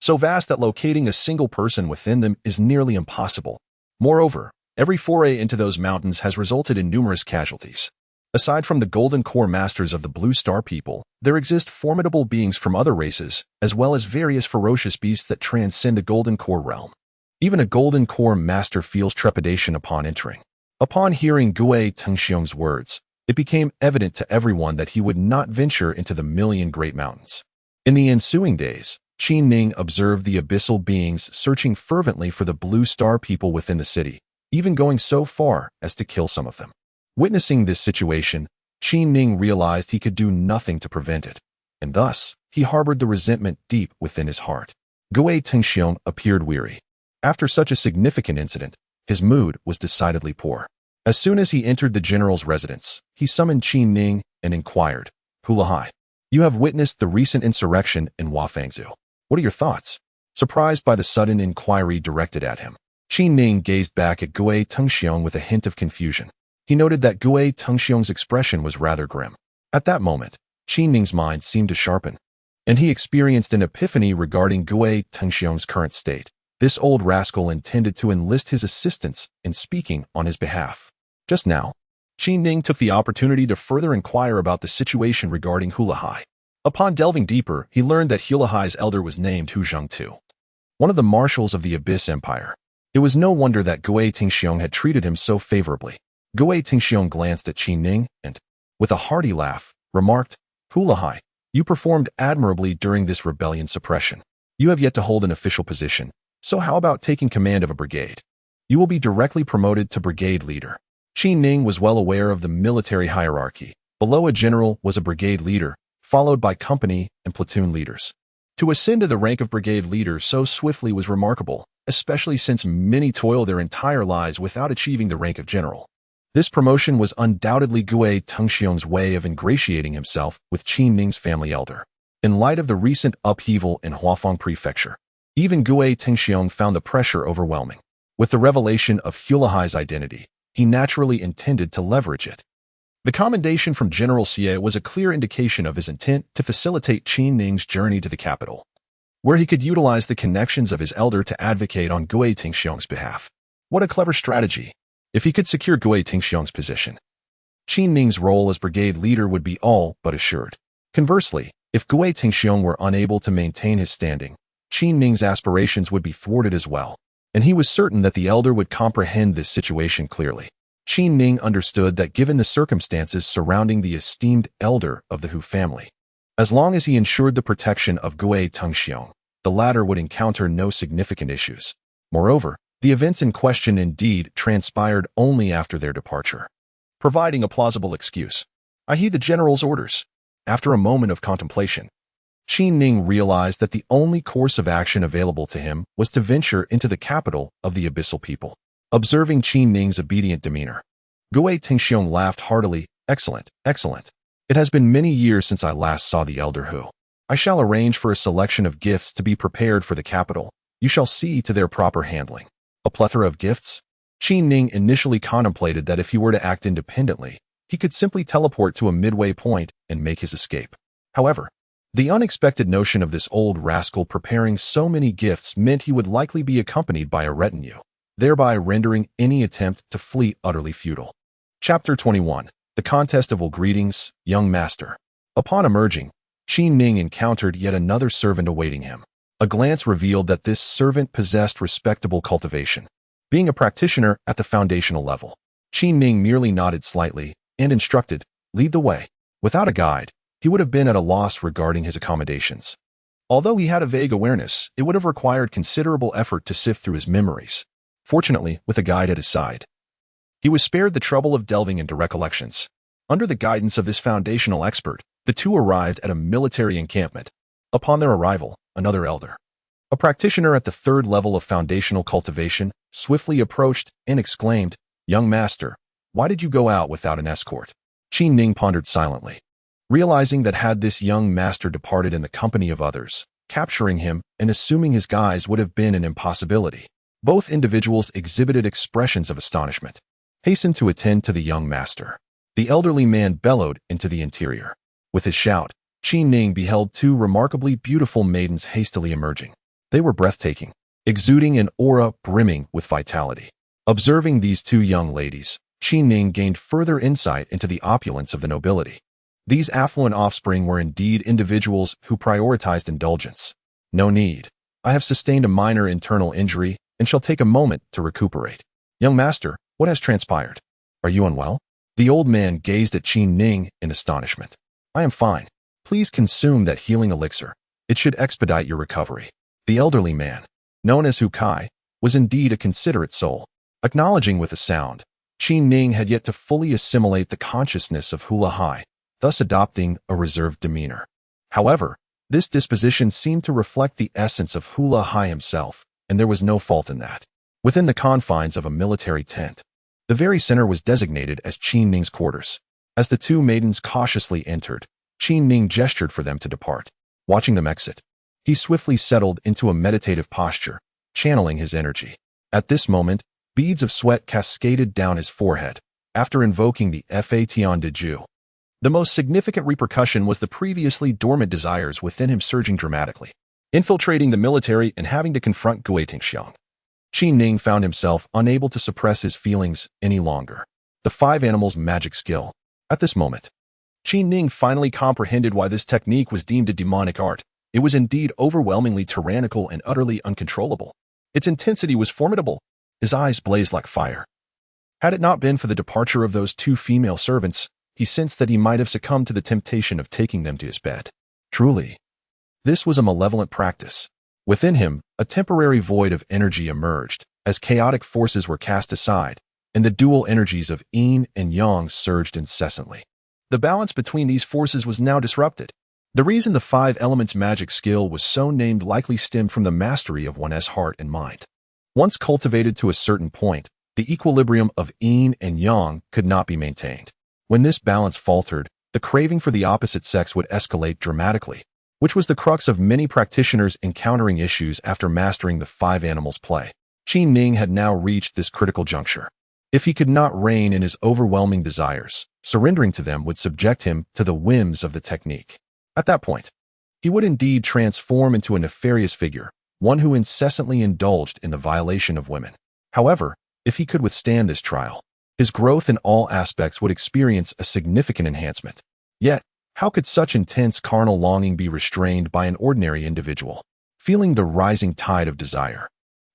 So vast that locating a single person within them is nearly impossible. Moreover, every foray into those mountains has resulted in numerous casualties. Aside from the Golden Core masters of the Blue Star people, there exist formidable beings from other races, as well as various ferocious beasts that transcend the Golden Core realm. Even a Golden Core master feels trepidation upon entering. Upon hearing Gue Tengxiong's words, it became evident to everyone that he would not venture into the million great mountains. In the ensuing days, Qi Ning observed the abyssal beings searching fervently for the Blue Star people within the city, even going so far as to kill some of them. Witnessing this situation, Qi Ning realized he could do nothing to prevent it, and thus, he harbored the resentment deep within his heart. Gue Tengxiong appeared weary. After such a significant incident, his mood was decidedly poor. As soon as he entered the general's residence, he summoned Qi Ning and inquired, "Hulahai, you have witnessed the recent insurrection in Huafangzhou. What are your thoughts?" Surprised by the sudden inquiry directed at him, Qi Ning gazed back at Gue Tengxiong with a hint of confusion. He noted that Gue Tengxiong's expression was rather grim. At that moment, Qi Ning's mind seemed to sharpen, and he experienced an epiphany regarding Gue Tengxiong's current state. This old rascal intended to enlist his assistance in speaking on his behalf. Just now, Qi Ning took the opportunity to further inquire about the situation regarding Hulahai. Upon delving deeper, he learned that Hulahai's elder was named Hu Zhengtu, one of the marshals of the Abyss Empire. It was no wonder that Gue Tengxiong had treated him so favorably. Gue Tengxiong glanced at Qi Ning and, with a hearty laugh, remarked, "Hulahai, you performed admirably during this rebellion suppression. You have yet to hold an official position, so how about taking command of a brigade? You will be directly promoted to brigade leader." Qi Ning was well aware of the military hierarchy. Below a general was a brigade leader, followed by company and platoon leaders. To ascend to the rank of brigade leader so swiftly was remarkable, especially since many toil their entire lives without achieving the rank of general. This promotion was undoubtedly Gue Tengxiong's way of ingratiating himself with Qi Ning's family elder. In light of the recent upheaval in Huafang Prefecture, even Gue Tengxiong found the pressure overwhelming. With the revelation of Hulahai's identity, he naturally intended to leverage it. The commendation from General Xie was a clear indication of his intent to facilitate Qi Ning's journey to the capital, where he could utilize the connections of his elder to advocate on Gue Tengxiong's behalf. What a clever strategy! If he could secure Gue Tengxiong's position, Qi Ning's role as brigade leader would be all but assured. Conversely, if Gue Tengxiong were unable to maintain his standing, Qi Ning's aspirations would be thwarted as well, and he was certain that the elder would comprehend this situation clearly. Qi Ning understood that given the circumstances surrounding the esteemed elder of the Hu family, as long as he ensured the protection of Gue Tengxiong, the latter would encounter no significant issues. Moreover, the events in question indeed transpired only after their departure, providing a plausible excuse. "I heed the general's orders." After a moment of contemplation, Qi Ning realized that the only course of action available to him was to venture into the capital of the abyssal people. Observing Qi Ning's obedient demeanor, Gue Tengxiong laughed heartily. "Excellent, excellent. It has been many years since I last saw the elder Hu. I shall arrange for a selection of gifts to be prepared for the capital. You shall see to their proper handling." A plethora of gifts? Qi Ning initially contemplated that if he were to act independently, he could simply teleport to a midway point and make his escape. However, the unexpected notion of this old rascal preparing so many gifts meant he would likely be accompanied by a retinue, thereby rendering any attempt to flee utterly futile. Chapter 21. The Contest of Will. Greetings, young master. Upon emerging, Qi Ning encountered yet another servant awaiting him. A glance revealed that this servant possessed respectable cultivation. Being a practitioner at the foundational level, Qi Ning merely nodded slightly and instructed, "Lead the way." Without a guide, he would have been at a loss regarding his accommodations. Although he had a vague awareness, it would have required considerable effort to sift through his memories. Fortunately, with a guide at his side, he was spared the trouble of delving into recollections. Under the guidance of this foundational expert, the two arrived at a military encampment. Upon their arrival, another elder, a practitioner at the third level of foundational cultivation, swiftly approached and exclaimed, "Young master, why did you go out without an escort?" Qi Ning pondered silently, realizing that had this young master departed in the company of others, capturing him and assuming his guise would have been an impossibility. Both individuals exhibited expressions of astonishment. Hasten to attend to the young master. The elderly man bellowed into the interior. With his shout, Qi Ning beheld two remarkably beautiful maidens hastily emerging. They were breathtaking, exuding an aura brimming with vitality. Observing these two young ladies, Qi Ning gained further insight into the opulence of the nobility. These affluent offspring were indeed individuals who prioritized indulgence. No need. I have sustained a minor internal injury and shall take a moment to recuperate. Young master, what has transpired? Are you unwell? The old man gazed at Qi Ning in astonishment. I am fine. Please consume that healing elixir. It should expedite your recovery. The elderly man, known as Hu Kai, was indeed a considerate soul. Acknowledging with a sound, Qi Ning had yet to fully assimilate the consciousness of Hula Hai, thus adopting a reserved demeanor. However, this disposition seemed to reflect the essence of Hula Hai himself, and there was no fault in that. Within the confines of a military tent, the very center was designated as Qi Ning's quarters. As the two maidens cautiously entered, Qi Ning gestured for them to depart. Watching them exit, he swiftly settled into a meditative posture, channeling his energy. At this moment, beads of sweat cascaded down his forehead, after invoking the Fation de Ju. The most significant repercussion was the previously dormant desires within him surging dramatically, infiltrating the military and having to confront Gui Tingxiang. Qi Ning found himself unable to suppress his feelings any longer. The five animals' magic skill. At this moment, Qi Ning finally comprehended why this technique was deemed a demonic art. It was indeed overwhelmingly tyrannical and utterly uncontrollable. Its intensity was formidable. His eyes blazed like fire. Had it not been for the departure of those two female servants, he sensed that he might have succumbed to the temptation of taking them to his bed. Truly, this was a malevolent practice. Within him, a temporary void of energy emerged, as chaotic forces were cast aside, and the dual energies of yin and yang surged incessantly. The balance between these forces was now disrupted. The reason the five elements magic skill was so named likely stemmed from the mastery of one's heart and mind. Once cultivated to a certain point, the equilibrium of yin and yang could not be maintained. When this balance faltered, the craving for the opposite sex would escalate dramatically, which was the crux of many practitioners encountering issues after mastering the five animals play. Qi Ning had now reached this critical juncture. If he could not rein in his overwhelming desires, surrendering to them would subject him to the whims of the technique. At that point, he would indeed transform into a nefarious figure, one who incessantly indulged in the violation of women. However, if he could withstand this trial, his growth in all aspects would experience a significant enhancement. Yet, how could such intense carnal longing be restrained by an ordinary individual? Feeling the rising tide of desire,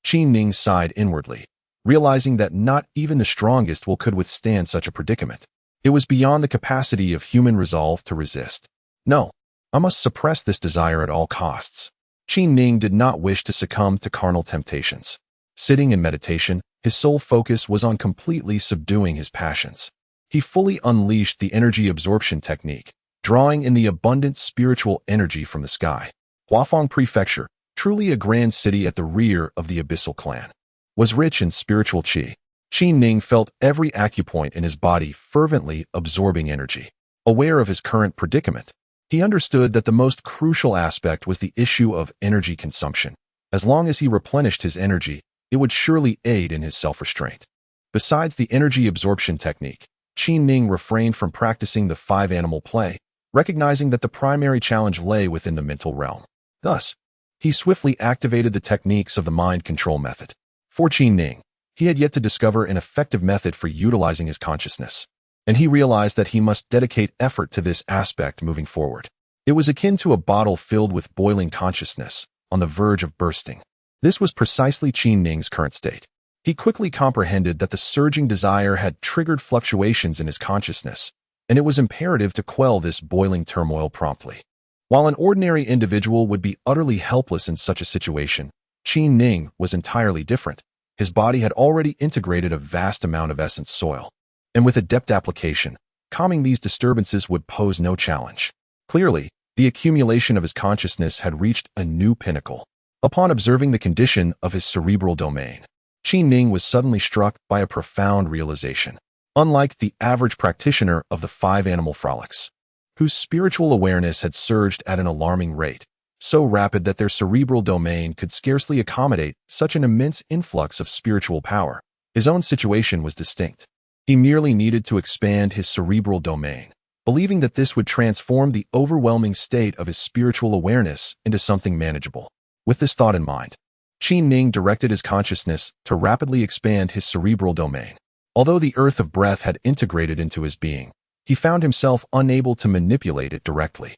Qi Ning sighed inwardly, realizing that not even the strongest will could withstand such a predicament. It was beyond the capacity of human resolve to resist. No, I must suppress this desire at all costs. Qi Ning did not wish to succumb to carnal temptations. Sitting in meditation, his sole focus was on completely subduing his passions. He fully unleashed the energy absorption technique, drawing in the abundant spiritual energy from the sky. Huafeng Prefecture, truly a grand city at the rear of the Abyssal clan, was rich in spiritual qi. Qi Ning felt every acupoint in his body fervently absorbing energy. Aware of his current predicament, he understood that the most crucial aspect was the issue of energy consumption. As long as he replenished his energy, it would surely aid in his self-restraint. Besides the energy absorption technique, Qi Ning refrained from practicing the five-animal play, recognizing that the primary challenge lay within the mental realm. Thus, he swiftly activated the techniques of the mind control method. For Qi Ning, he had yet to discover an effective method for utilizing his consciousness, and he realized that he must dedicate effort to this aspect moving forward. It was akin to a bottle filled with boiling consciousness, on the verge of bursting. This was precisely Qi Ning's current state. He quickly comprehended that the surging desire had triggered fluctuations in his consciousness, and it was imperative to quell this boiling turmoil promptly. While an ordinary individual would be utterly helpless in such a situation, Qi Ning was entirely different. His body had already integrated a vast amount of essence soil, and with adept application, calming these disturbances would pose no challenge. Clearly, the accumulation of his consciousness had reached a new pinnacle. Upon observing the condition of his cerebral domain, Qi Ning was suddenly struck by a profound realization. Unlike the average practitioner of the five animal frolics, whose spiritual awareness had surged at an alarming rate, so rapid that their cerebral domain could scarcely accommodate such an immense influx of spiritual power. His own situation was distinct. He merely needed to expand his cerebral domain, believing that this would transform the overwhelming state of his spiritual awareness into something manageable. With this thought in mind, Qin Ning directed his consciousness to rapidly expand his cerebral domain. Although the earth of breath had integrated into his being, he found himself unable to manipulate it directly.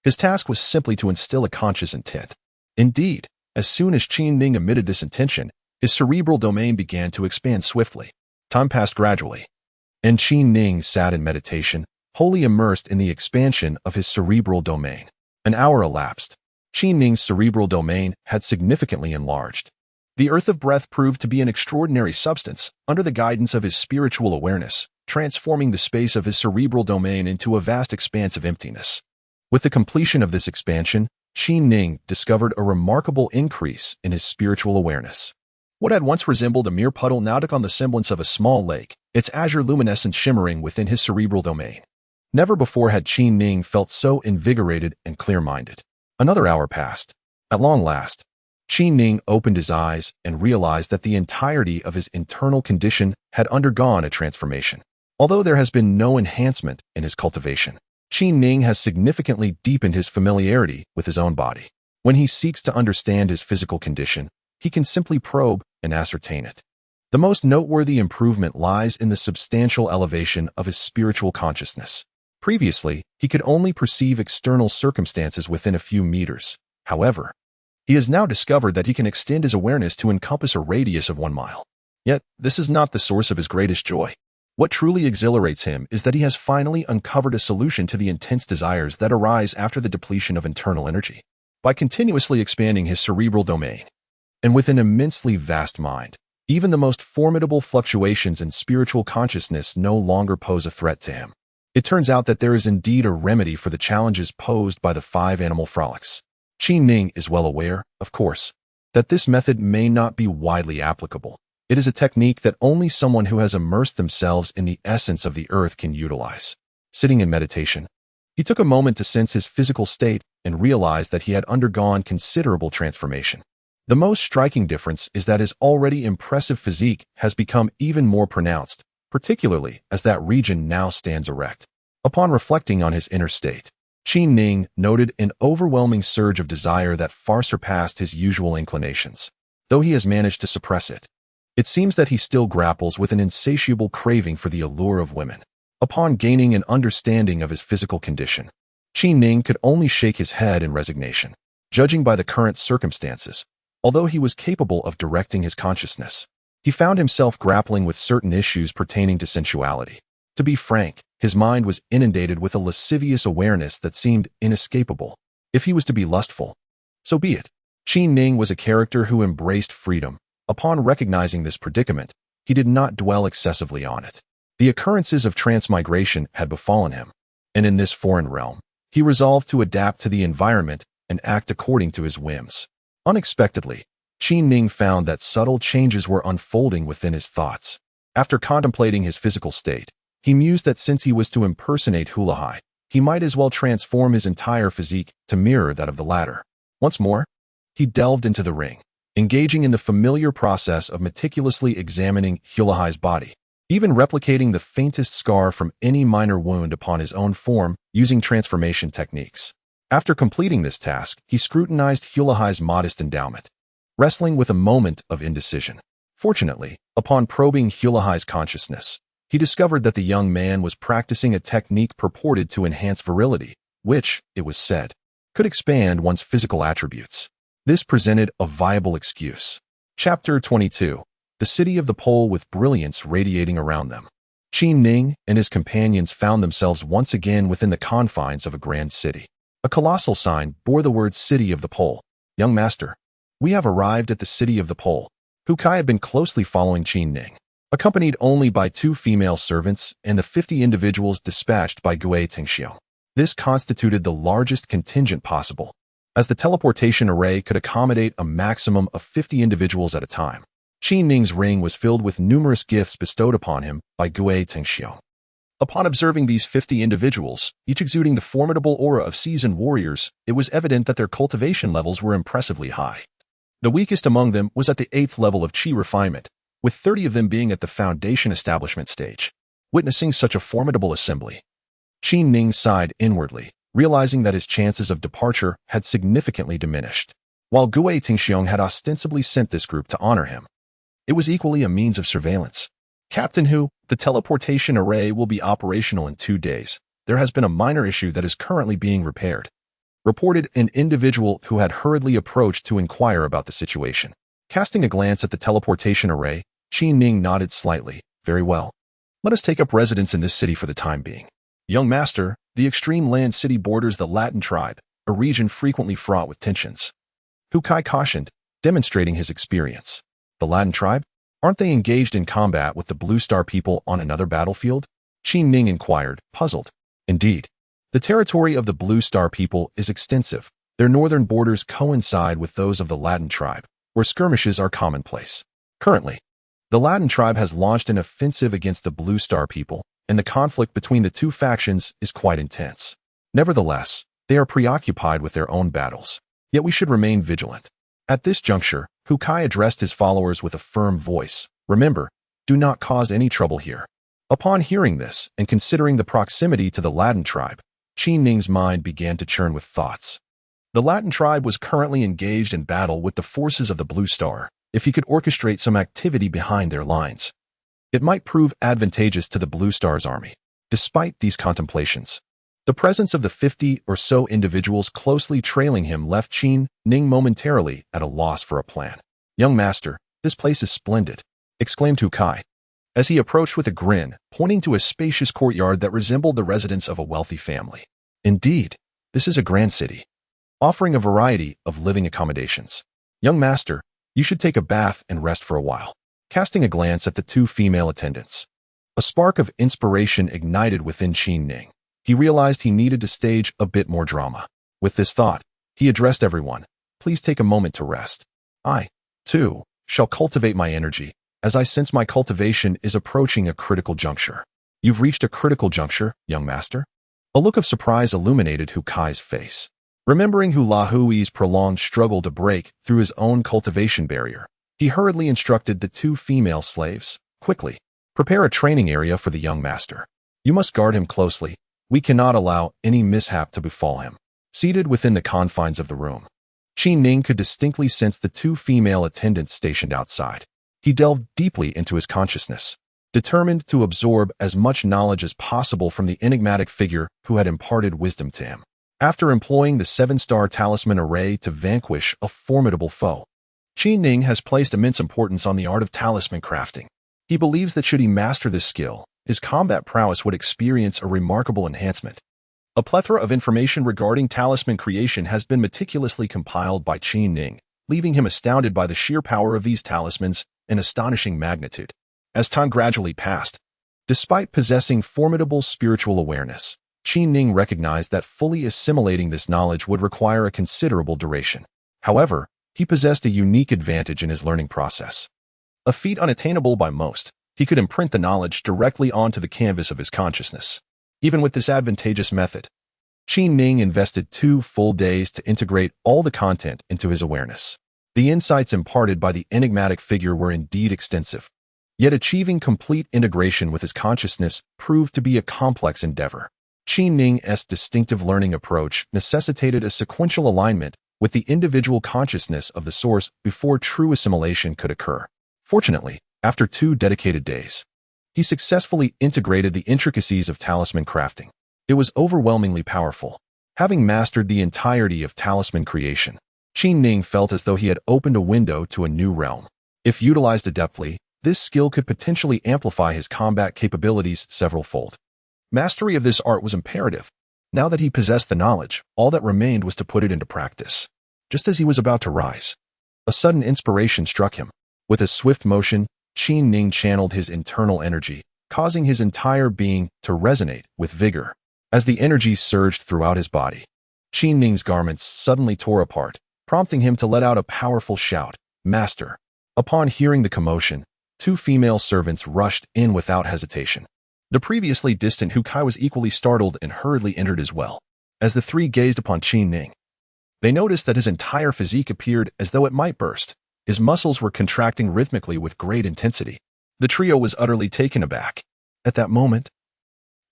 His task was simply to instill a conscious intent. Indeed, as soon as Qin Ning emitted this intention, his cerebral domain began to expand swiftly. Time passed gradually, and Qin Ning sat in meditation, wholly immersed in the expansion of his cerebral domain. An hour elapsed. Qin Ning's cerebral domain had significantly enlarged. The earth of breath proved to be an extraordinary substance under the guidance of his spiritual awareness, transforming the space of his cerebral domain into a vast expanse of emptiness. With the completion of this expansion, Qin Ning discovered a remarkable increase in his spiritual awareness. What had once resembled a mere puddle now took on the semblance of a small lake, its azure luminescence shimmering within his cerebral domain. Never before had Qin Ning felt so invigorated and clear-minded. Another hour passed. At long last, Qin Ning opened his eyes and realized that the entirety of his internal condition had undergone a transformation. Although there has been no enhancement in his cultivation, Qin Ning has significantly deepened his familiarity with his own body. When he seeks to understand his physical condition, he can simply probe and ascertain it. The most noteworthy improvement lies in the substantial elevation of his spiritual consciousness. Previously, he could only perceive external circumstances within a few meters. However, he has now discovered that he can extend his awareness to encompass a radius of 1 mile. Yet, this is not the source of his greatest joy. What truly exhilarates him is that he has finally uncovered a solution to the intense desires that arise after the depletion of internal energy. By continuously expanding his cerebral domain, and with an immensely vast mind, even the most formidable fluctuations in spiritual consciousness no longer pose a threat to him. It turns out that there is indeed a remedy for the challenges posed by the 5 animal frolics. Qin Ning is well aware, of course, that this method may not be widely applicable. It is a technique that only someone who has immersed themselves in the essence of the earth can utilize. Sitting in meditation, he took a moment to sense his physical state and realized that he had undergone considerable transformation. The most striking difference is that his already impressive physique has become even more pronounced, particularly as that region now stands erect. Upon reflecting on his inner state, Qin Ning noted an overwhelming surge of desire that far surpassed his usual inclinations. Though he has managed to suppress it, it seems that he still grapples with an insatiable craving for the allure of women. Upon gaining an understanding of his physical condition, Qin Ning could only shake his head in resignation. Judging by the current circumstances, although he was capable of directing his consciousness, he found himself grappling with certain issues pertaining to sensuality. To be frank, his mind was inundated with a lascivious awareness that seemed inescapable. If he was to be lustful, so be it. Qin Ning was a character who embraced freedom. Upon recognizing this predicament, he did not dwell excessively on it. The occurrences of transmigration had befallen him, and in this foreign realm, he resolved to adapt to the environment and act according to his whims. Unexpectedly, Qin Ning found that subtle changes were unfolding within his thoughts. After contemplating his physical state, he mused that since he was to impersonate Hulahai, he might as well transform his entire physique to mirror that of the latter. Once more, he delved into the ring, engaging in the familiar process of meticulously examining Hulahai's body, even replicating the faintest scar from any minor wound upon his own form using transformation techniques. After completing this task, he scrutinized Hulahai's modest endowment, wrestling with a moment of indecision. Fortunately, upon probing Hulahai's consciousness, he discovered that the young man was practicing a technique purported to enhance virility, which, it was said, could expand one's physical attributes. This presented a viable excuse. Chapter 22. The City of the Pole with Brilliance Radiating Around Them. Qin Ning and his companions found themselves once again within the confines of a grand city. A colossal sign bore the words City of the Pole. Young master, we have arrived at the City of the Pole. Hu Kai had been closely following Qin Ning, accompanied only by 2 female servants and the 50 individuals dispatched by Gui Tengxiu. This constituted the largest contingent possible, as the teleportation array could accommodate a maximum of 50 individuals at a time. Qin Ning's ring was filled with numerous gifts bestowed upon him by Gui Tengxiu. Upon observing these 50 individuals, each exuding the formidable aura of seasoned warriors, it was evident that their cultivation levels were impressively high. The weakest among them was at the 8th level of chi refinement, with 30 of them being at the foundation establishment stage. Witnessing such a formidable assembly, Qi Ning sighed inwardly, realizing that his chances of departure had significantly diminished. While Gue Tingxiong had ostensibly sent this group to honor him, it was equally a means of surveillance. Captain Hu, the teleportation array will be operational in 2 days. There has been a minor issue that is currently being repaired, reported an individual who had hurriedly approached to inquire about the situation. Casting a glance at the teleportation array, Qi Ning nodded slightly. Very well. Let us take up residence in this city for the time being. Young master, the extreme land city borders the Latin tribe, a region frequently fraught with tensions. Hu Kai cautioned, demonstrating his experience. The Latin tribe? Aren't they engaged in combat with the Blue Star people on another battlefield? Qi Ning inquired, puzzled. Indeed. The territory of the Blue Star people is extensive. Their northern borders coincide with those of the Latin tribe, where skirmishes are commonplace. Currently, the Latin tribe has launched an offensive against the Blue Star people, and the conflict between the two factions is quite intense. Nevertheless, they are preoccupied with their own battles. Yet we should remain vigilant. At this juncture, Hu Kai addressed his followers with a firm voice. Remember, do not cause any trouble here. Upon hearing this, and considering the proximity to the Latin tribe, Qi Ning's mind began to churn with thoughts. The Latin tribe was currently engaged in battle with the forces of the Blue Star. If he could orchestrate some activity behind their lines, it might prove advantageous to the Blue Star's army. Despite these contemplations, the presence of the 50 or so individuals closely trailing him left Qi Ning momentarily at a loss for a plan. Young master, this place is splendid, exclaimed Hu Kai, as he approached with a grin, pointing to a spacious courtyard that resembled the residence of a wealthy family. Indeed, this is a grand city, offering a variety of living accommodations. Young master, you should take a bath and rest for a while. Casting a glance at the 2 female attendants, a spark of inspiration ignited within Qi Ning. He realized he needed to stage a bit more drama. With this thought, he addressed everyone. Please take a moment to rest. I, too, shall cultivate my energy, as I sense my cultivation is approaching a critical juncture. You've reached a critical juncture, young master? A look of surprise illuminated Hu Kai's face. Remembering Hula Hui's prolonged struggle to break through his own cultivation barrier, he hurriedly instructed the 2 female slaves, quickly, prepare a training area for the young master. You must guard him closely. We cannot allow any mishap to befall him. Seated within the confines of the room, Qi Ning could distinctly sense the 2 female attendants stationed outside. He delved deeply into his consciousness, determined to absorb as much knowledge as possible from the enigmatic figure who had imparted wisdom to him. After employing the 7-star talisman array to vanquish a formidable foe, Qi Ning has placed immense importance on the art of talisman crafting. He believes that should he master this skill, his combat prowess would experience a remarkable enhancement. A plethora of information regarding talisman creation has been meticulously compiled by Qi Ning, leaving him astounded by the sheer power of these talismans and astonishing magnitude. As time gradually passed, despite possessing formidable spiritual awareness, Qi Ning recognized that fully assimilating this knowledge would require a considerable duration. However, he possessed a unique advantage in his learning process. A feat unattainable by most, he could imprint the knowledge directly onto the canvas of his consciousness. Even with this advantageous method, Qi Ning invested 2 full days to integrate all the content into his awareness. The insights imparted by the enigmatic figure were indeed extensive, yet achieving complete integration with his consciousness proved to be a complex endeavor. Qi Ning's distinctive learning approach necessitated a sequential alignment with the individual consciousness of the source before true assimilation could occur. Fortunately, after 2 dedicated days, he successfully integrated the intricacies of talisman crafting. It was overwhelmingly powerful. Having mastered the entirety of talisman creation, Qi Ning felt as though he had opened a window to a new realm. If utilized adeptly, this skill could potentially amplify his combat capabilities several-fold. Mastery of this art was imperative. Now that he possessed the knowledge, all that remained was to put it into practice. Just as he was about to rise, a sudden inspiration struck him. With a swift motion, Qi Ning channeled his internal energy, causing his entire being to resonate with vigor. As the energy surged throughout his body, Qi Ning's garments suddenly tore apart, prompting him to let out a powerful shout, "Master!" Upon hearing the commotion, 2 female servants rushed in without hesitation. The previously distant Hu Kai was equally startled and hurriedly entered as well. As the three gazed upon Qin Ning, they noticed that his entire physique appeared as though it might burst. His muscles were contracting rhythmically with great intensity. The trio was utterly taken aback. At that moment,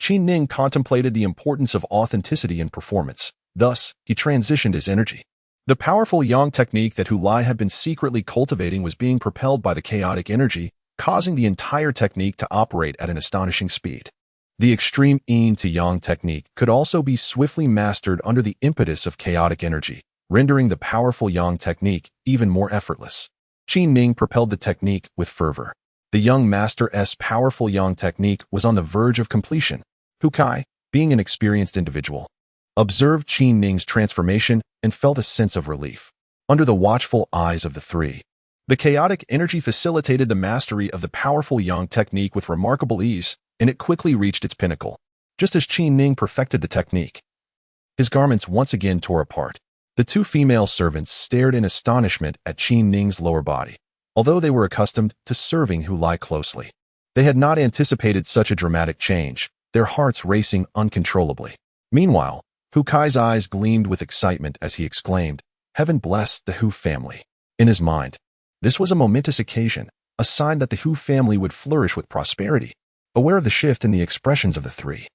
Qin Ning contemplated the importance of authenticity in performance. Thus, he transitioned his energy. The powerful yang technique that Hu Lai had been secretly cultivating was being propelled by the chaotic energy, causing the entire technique to operate at an astonishing speed. The extreme yin to yang technique could also be swiftly mastered under the impetus of chaotic energy, rendering the powerful yang technique even more effortless. Qin Ning propelled the technique with fervor. The young master's powerful yang technique was on the verge of completion. Hu Kai, being an experienced individual, observed Qin Ning's transformation and felt a sense of relief. Under the watchful eyes of the three, the chaotic energy facilitated the mastery of the powerful yang technique with remarkable ease, and it quickly reached its pinnacle. Just as Qin Ning perfected the technique, his garments once again tore apart. The two female servants stared in astonishment at Qin Ning's lower body. Although they were accustomed to serving Hu Lai closely, they had not anticipated such a dramatic change, their hearts racing uncontrollably. Meanwhile, Hu Kai's eyes gleamed with excitement as he exclaimed, "Heaven bless the Hu family." In his mind, this was a momentous occasion, a sign that the Hu family would flourish with prosperity. Aware of the shift in the expressions of the three,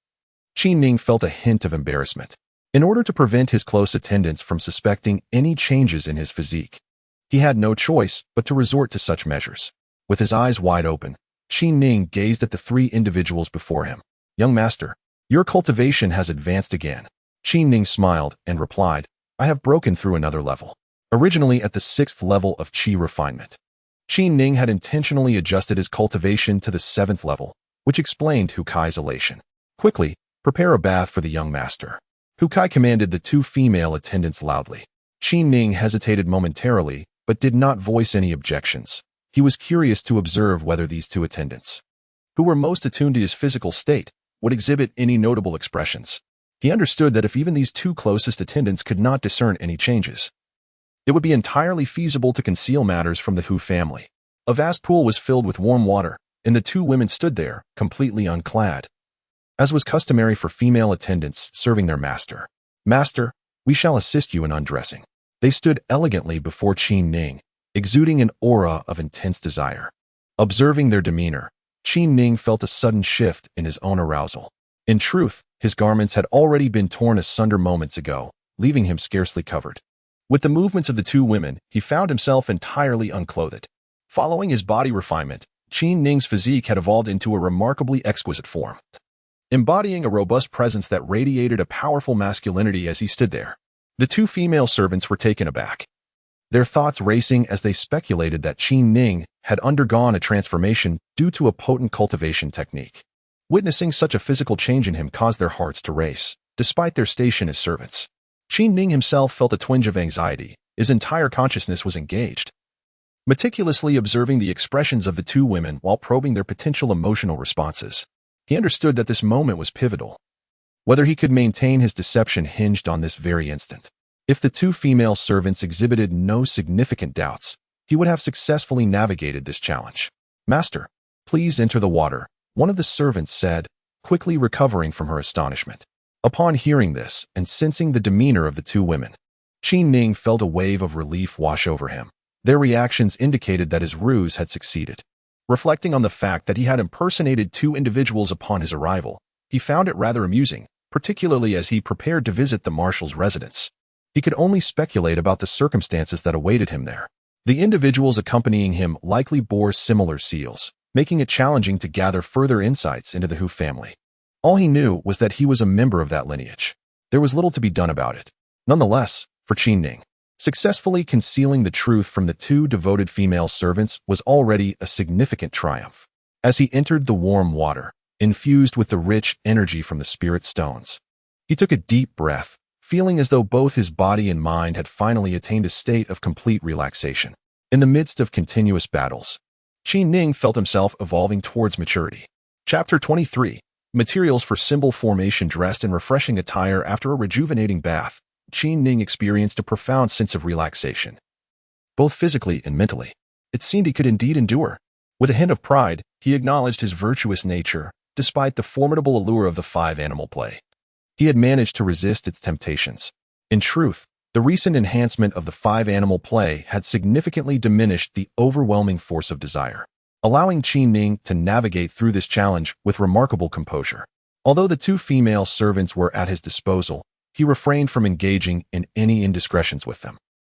Qin Ning felt a hint of embarrassment. In order to prevent his close attendants from suspecting any changes in his physique, he had no choice but to resort to such measures. With his eyes wide open, Qin Ning gazed at the three individuals before him. "Young master, your cultivation has advanced again." Qin Ning smiled and replied, "I have broken through another level." Originally at the 6th level of qi refinement, Qin Ning had intentionally adjusted his cultivation to the 7th level, which explained Hu Kai's elation. "Quickly, prepare a bath for the young master." Hu Kai commanded the two female attendants loudly. Qin Ning hesitated momentarily, but did not voice any objections. He was curious to observe whether these two attendants, who were most attuned to his physical state, would exhibit any notable expressions. He understood that if even these two closest attendants could not discern any changes, it would be entirely feasible to conceal matters from the Hu family. A vast pool was filled with warm water, and the two women stood there, completely unclad. As was customary for female attendants serving their master, "Master, we shall assist you in undressing." They stood elegantly before Qin Ning, exuding an aura of intense desire. Observing their demeanor, Qin Ning felt a sudden shift in his own arousal. In truth, his garments had already been torn asunder moments ago, leaving him scarcely covered. With the movements of the two women, he found himself entirely unclothed. Following his body refinement, Qin Ning's physique had evolved into a remarkably exquisite form, embodying a robust presence that radiated a powerful masculinity as he stood there. The two female servants were taken aback, their thoughts racing as they speculated that Qin Ning had undergone a transformation due to a potent cultivation technique. Witnessing such a physical change in him caused their hearts to race, despite their station as servants. Qin Ning himself felt a twinge of anxiety. His entire consciousness was engaged, meticulously observing the expressions of the two women while probing their potential emotional responses. He understood that this moment was pivotal. Whether he could maintain his deception hinged on this very instant. If the two female servants exhibited no significant doubts, he would have successfully navigated this challenge. "Master, please enter the water," one of the servants said, quickly recovering from her astonishment. Upon hearing this and sensing the demeanor of the two women, Qin Ning felt a wave of relief wash over him. Their reactions indicated that his ruse had succeeded. Reflecting on the fact that he had impersonated two individuals upon his arrival, he found it rather amusing, particularly as he prepared to visit the marshal's residence. He could only speculate about the circumstances that awaited him there. The individuals accompanying him likely bore similar seals, making it challenging to gather further insights into the Hu family. All he knew was that he was a member of that lineage. There was little to be done about it. Nonetheless, for Qin Ning, successfully concealing the truth from the two devoted female servants was already a significant triumph. As he entered the warm water, infused with the rich energy from the spirit stones, he took a deep breath, feeling as though both his body and mind had finally attained a state of complete relaxation. In the midst of continuous battles, Qin Ning felt himself evolving towards maturity. Chapter 23. Materials for symbol formation. Dressed in refreshing attire after a rejuvenating bath, Qin Ning experienced a profound sense of relaxation, both physically and mentally. It seemed he could indeed endure. With a hint of pride, he acknowledged his virtuous nature, despite the formidable allure of the five-animal play. He had managed to resist its temptations. In truth, the recent enhancement of the five-animal play had significantly diminished the overwhelming force of desire, allowing Qi Ning to navigate through this challenge with remarkable composure. Although the two female servants were at his disposal, he refrained from engaging in any indiscretions with them.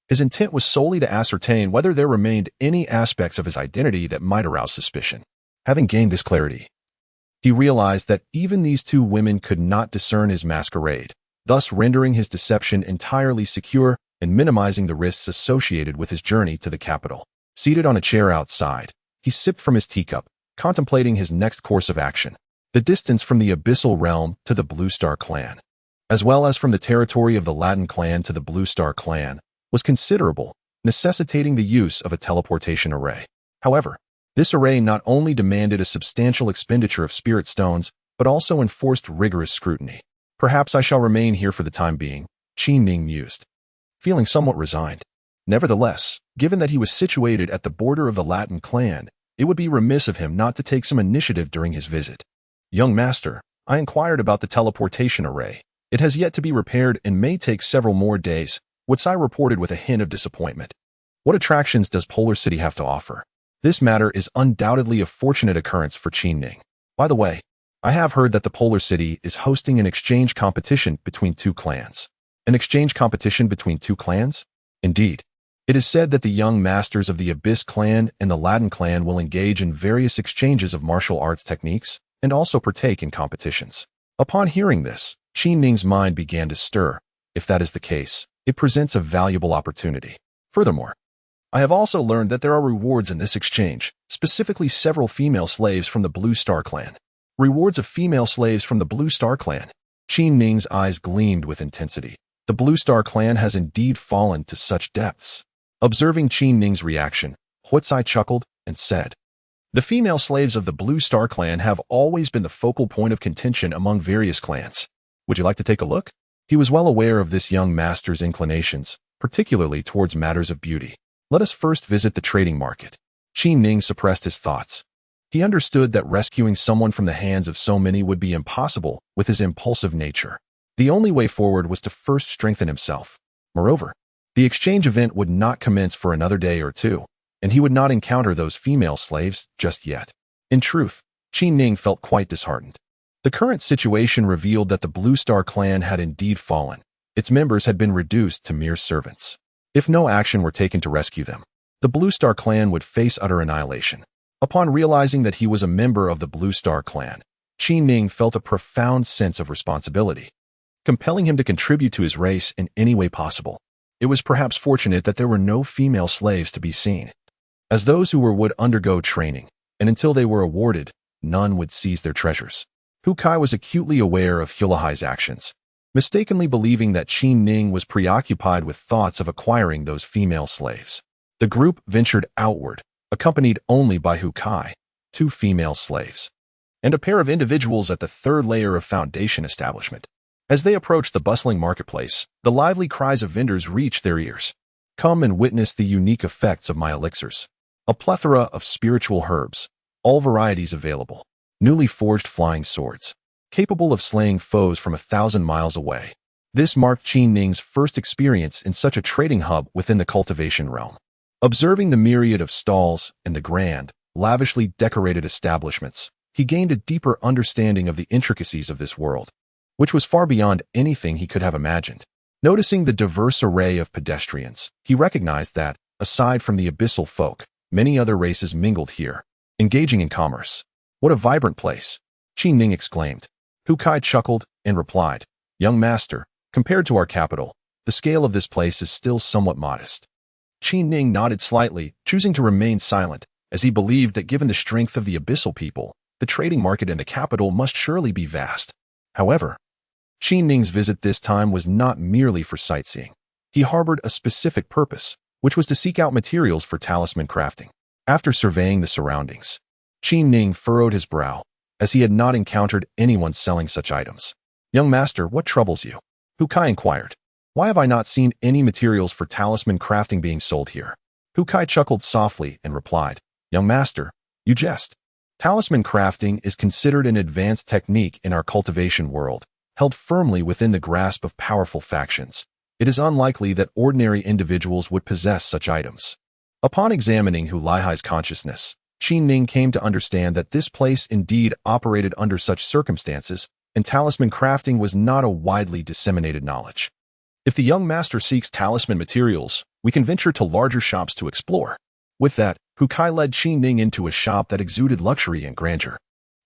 His intent was solely to ascertain whether there remained any aspects of his identity that might arouse suspicion. Having gained this clarity, he realized that even these two women could not discern his masquerade, thus rendering his deception entirely secure and minimizing the risks associated with his journey to the capital. Seated on a chair outside, he sipped from his teacup, contemplating his next course of action. The distance from the Abyssal Realm to the Blue Star Clan, as well as from the territory of the Latin clan to the Blue Star Clan, was considerable, necessitating the use of a teleportation array. However, this array not only demanded a substantial expenditure of spirit stones, but also enforced rigorous scrutiny. Perhaps I shall remain here for the time being, Qi Ning mused, feeling somewhat resigned. Nevertheless, given that he was situated at the border of the Latin clan, it would be remiss of him not to take some initiative during his visit. Young master, I inquired about the teleportation array. It has yet to be repaired and may take several more days, Wutsai reported with a hint of disappointment. What attractions does Polar City have to offer? This matter is undoubtedly a fortunate occurrence for Qi Ning. By the way, I have heard that the Polar City is hosting an exchange competition between two clans. An exchange competition between two clans? Indeed. It is said that the young masters of the Abyss clan and the Latin clan will engage in various exchanges of martial arts techniques and also partake in competitions. Upon hearing this, Qi Ning's mind began to stir. If that is the case, it presents a valuable opportunity. Furthermore, I have also learned that there are rewards in this exchange, specifically several female slaves from the Blue Star Clan. Rewards of female slaves from the Blue Star Clan. Qi Ning's eyes gleamed with intensity. The Blue Star Clan has indeed fallen to such depths. Observing Qi Ning's reaction, Huatsai chuckled and said, "The female slaves of the Blue Star Clan have always been the focal point of contention among various clans. Would you like to take a look?" He was well aware of this young master's inclinations, particularly towards matters of beauty. Let us first visit the trading market. Qi Ning suppressed his thoughts. He understood that rescuing someone from the hands of so many would be impossible with his impulsive nature. The only way forward was to first strengthen himself. Moreover, the exchange event would not commence for another day or two, and he would not encounter those female slaves just yet. In truth, Qi Ning felt quite disheartened. The current situation revealed that the Blue Star Clan had indeed fallen. Its members had been reduced to mere servants. If no action were taken to rescue them, the Blue Star Clan would face utter annihilation. Upon realizing that he was a member of the Blue Star Clan, Qi Ning felt a profound sense of responsibility, compelling him to contribute to his race in any way possible. It was perhaps fortunate that there were no female slaves to be seen, as those who would undergo training, and until they were awarded, none would seize their treasures. Hu Kai was acutely aware of Hulahai's actions, mistakenly believing that Qi Ning was preoccupied with thoughts of acquiring those female slaves. The group ventured outward, accompanied only by Hu Kai, two female slaves, and a pair of individuals at the third layer of foundation establishment. As they approached the bustling marketplace, the lively cries of vendors reached their ears. "Come and witness the unique effects of my elixirs. A plethora of spiritual herbs, all varieties available. Newly forged flying swords, capable of slaying foes from 1,000 miles away." This marked Qi Ning's first experience in such a trading hub within the cultivation realm. Observing the myriad of stalls and the grand, lavishly decorated establishments, he gained a deeper understanding of the intricacies of this world, which was far beyond anything he could have imagined. Noticing the diverse array of pedestrians, he recognized that, aside from the abyssal folk, many other races mingled here, engaging in commerce. "What a vibrant place!" Qi Ning exclaimed. Hu Kai chuckled and replied, "Young master, compared to our capital, the scale of this place is still somewhat modest." Qi Ning nodded slightly, choosing to remain silent, as he believed that given the strength of the abyssal people, the trading market in the capital must surely be vast. However, Qi Ning's visit this time was not merely for sightseeing. He harbored a specific purpose, which was to seek out materials for talisman crafting. After surveying the surroundings, Qi Ning furrowed his brow, as he had not encountered anyone selling such items. "Young master, what troubles you?" Hu Kai inquired. "Why have I not seen any materials for talisman crafting being sold here?" Hu Kai chuckled softly and replied, "Young master, you jest. Talisman crafting is considered an advanced technique in our cultivation world, held firmly within the grasp of powerful factions. It is unlikely that ordinary individuals would possess such items. Upon examining Hu Laihai's consciousness, Qin Ning came to understand that this place indeed operated under such circumstances, and talisman crafting was not a widely disseminated knowledge. If the young master seeks talisman materials, we can venture to larger shops to explore. With that, Hu Kai led Qin Ning into a shop that exuded luxury and grandeur.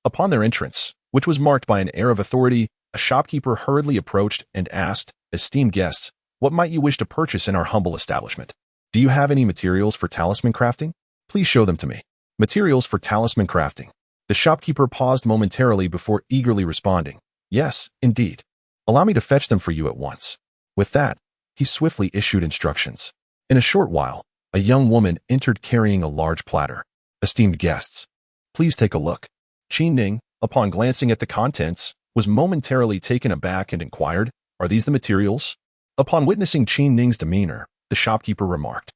Upon their entrance, which was marked by an air of authority, a shopkeeper hurriedly approached and asked, "Esteemed guests, what might you wish to purchase in our humble establishment? Do you have any materials for talisman crafting? Please show them to me." Materials for talisman crafting. The shopkeeper paused momentarily before eagerly responding, "Yes, indeed. Allow me to fetch them for you at once." With that, he swiftly issued instructions. In a short while, a young woman entered carrying a large platter. "Esteemed guests, please take a look." Qin Ning, upon glancing at the contents, was momentarily taken aback and inquired, "Are these the materials?" Upon witnessing Qin Ning's demeanor, the shopkeeper remarked,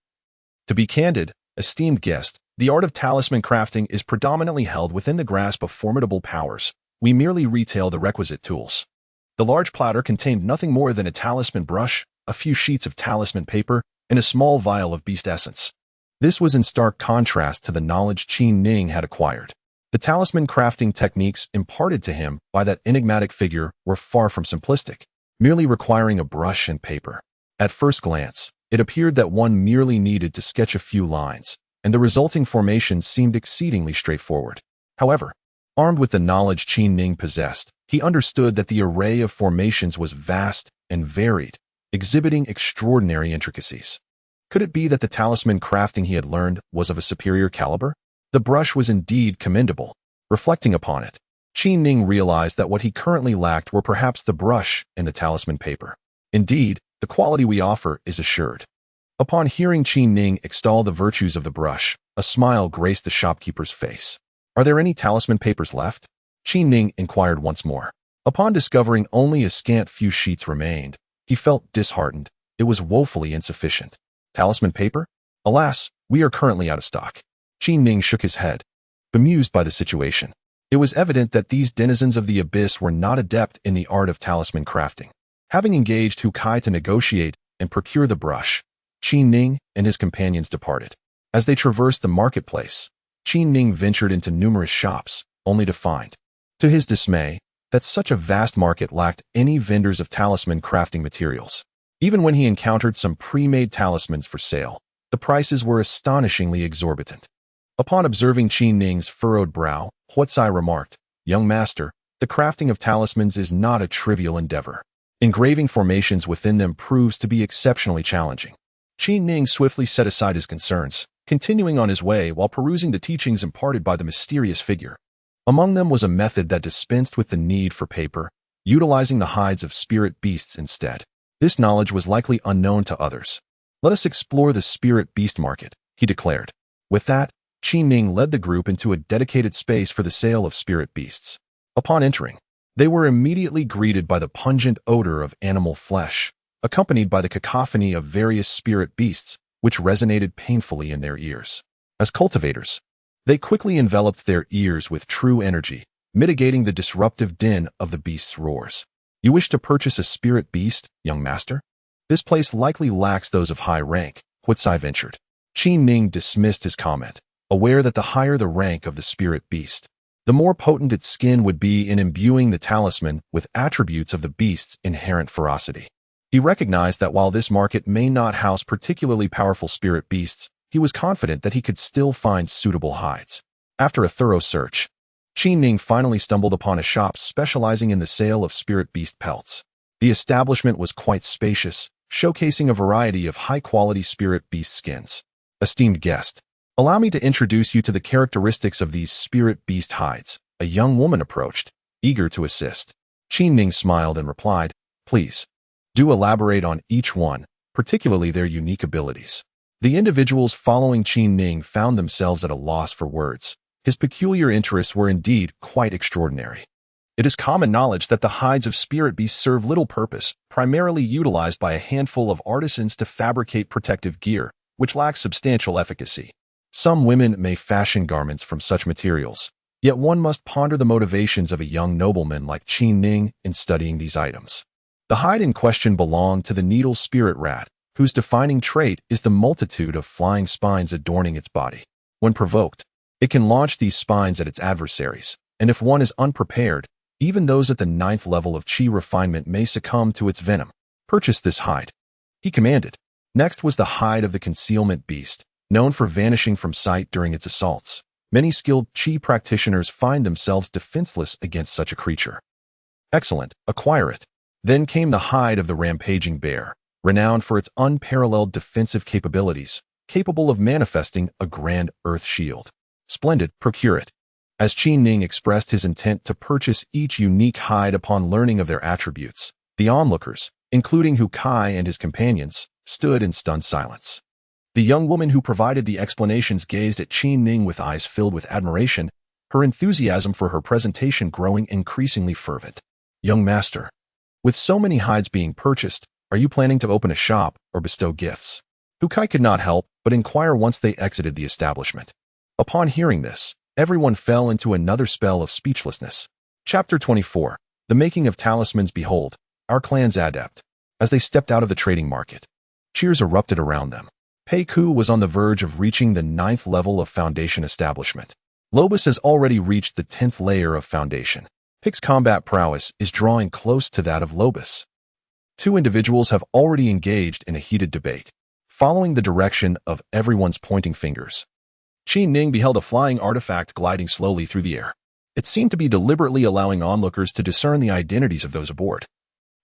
"To be candid, esteemed guest, the art of talisman crafting is predominantly held within the grasp of formidable powers. We merely retail the requisite tools." The large platter contained nothing more than a talisman brush, a few sheets of talisman paper, and a small vial of beast essence. This was in stark contrast to the knowledge Qin Ning had acquired. The talisman crafting techniques imparted to him by that enigmatic figure were far from simplistic, merely requiring a brush and paper. At first glance, it appeared that one merely needed to sketch a few lines, and the resulting formation seemed exceedingly straightforward. However, armed with the knowledge Qin Ning possessed, he understood that the array of formations was vast and varied, exhibiting extraordinary intricacies. Could it be that the talisman crafting he had learned was of a superior caliber? The brush was indeed commendable. Reflecting upon it, Qin Ning realized that what he currently lacked were perhaps the brush and the talisman paper. Indeed, the quality we offer is assured. Upon hearing Qin Ning extol the virtues of the brush, a smile graced the shopkeeper's face. "Are there any talisman papers left?" Qin Ning inquired once more. Upon discovering only a scant few sheets remained, he felt disheartened. It was woefully insufficient. Talisman paper? Alas, we are currently out of stock. Qin Ning shook his head, bemused by the situation. It was evident that these denizens of the abyss were not adept in the art of talisman crafting. Having engaged Hu Kai to negotiate and procure the brush, Qin Ning and his companions departed. As they traversed the marketplace, Qin Ning ventured into numerous shops, only to find, to his dismay, that such a vast market lacked any vendors of talisman crafting materials. Even when he encountered some pre-made talismans for sale, the prices were astonishingly exorbitant. Upon observing Qin Ning's furrowed brow, Huatsai remarked, "Young master, the crafting of talismans is not a trivial endeavor. Engraving formations within them proves to be exceptionally challenging." Qin Ning swiftly set aside his concerns, continuing on his way while perusing the teachings imparted by the mysterious figure. Among them was a method that dispensed with the need for paper, utilizing the hides of spirit beasts instead. This knowledge was likely unknown to others. "Let us explore the spirit beast market," he declared. With that, Qin Ning led the group into a dedicated space for the sale of spirit beasts. Upon entering, they were immediately greeted by the pungent odor of animal flesh, accompanied by the cacophony of various spirit beasts, which resonated painfully in their ears. As cultivators, they quickly enveloped their ears with true energy, mitigating the disruptive din of the beast's roars. "You wish to purchase a spirit beast, young master? This place likely lacks those of high rank," Huatsai ventured. Qin Ning dismissed his comment, aware that the higher the rank of the spirit beast, the more potent its skin would be in imbuing the talisman with attributes of the beast's inherent ferocity. He recognized that while this market may not house particularly powerful spirit beasts, he was confident that he could still find suitable hides. After a thorough search, Qin Ning finally stumbled upon a shop specializing in the sale of spirit beast pelts. The establishment was quite spacious, showcasing a variety of high-quality spirit beast skins. "Esteemed guest, allow me to introduce you to the characteristics of these spirit beast hides." A young woman approached, eager to assist. Qin Ning smiled and replied, "Please, do elaborate on each one, particularly their unique abilities." The individuals following Qin Ning found themselves at a loss for words. His peculiar interests were indeed quite extraordinary. It is common knowledge that the hides of spirit beasts serve little purpose, primarily utilized by a handful of artisans to fabricate protective gear, which lacks substantial efficacy. Some women may fashion garments from such materials, Yet one must ponder the motivations of a young nobleman like Qin Ning in studying these items. The hide in question belonged to the needle spirit rat, whose defining trait is the multitude of flying spines adorning its body. When provoked, it can launch these spines at its adversaries, and if one is unprepared, even those at the 9th level of Qi refinement may succumb to its venom. Purchase this hide, he commanded. Next was the hide of the concealment beast, known for vanishing from sight during its assaults. Many skilled Qi practitioners find themselves defenseless against such a creature. Excellent, acquire it. Then came the hide of the rampaging bear, renowned for its unparalleled defensive capabilities, capable of manifesting a grand earth shield. Splendid, procure it. As Qin Ning expressed his intent to purchase each unique hide upon learning of their attributes, the onlookers, including Hu Kai and his companions, stood in stunned silence. The young woman who provided the explanations gazed at Qin Ning with eyes filled with admiration, her enthusiasm for her presentation growing increasingly fervent. Young master, with so many hides being purchased, are you planning to open a shop or bestow gifts? Hu Kai could not help but inquire once they exited the establishment. Upon hearing this, everyone fell into another spell of speechlessness. Chapter 24. The Making of Talismans. Behold, our clan's adept. As they stepped out of the trading market, cheers erupted around them. Pei Ku was on the verge of reaching the 9th level of foundation establishment. Lobus has already reached the 10th layer of foundation. Pick's combat prowess is drawing close to that of Lobus. Two individuals have already engaged in a heated debate, following the direction of everyone's pointing fingers. Qin Ning beheld a flying artifact gliding slowly through the air. It seemed to be deliberately allowing onlookers to discern the identities of those aboard.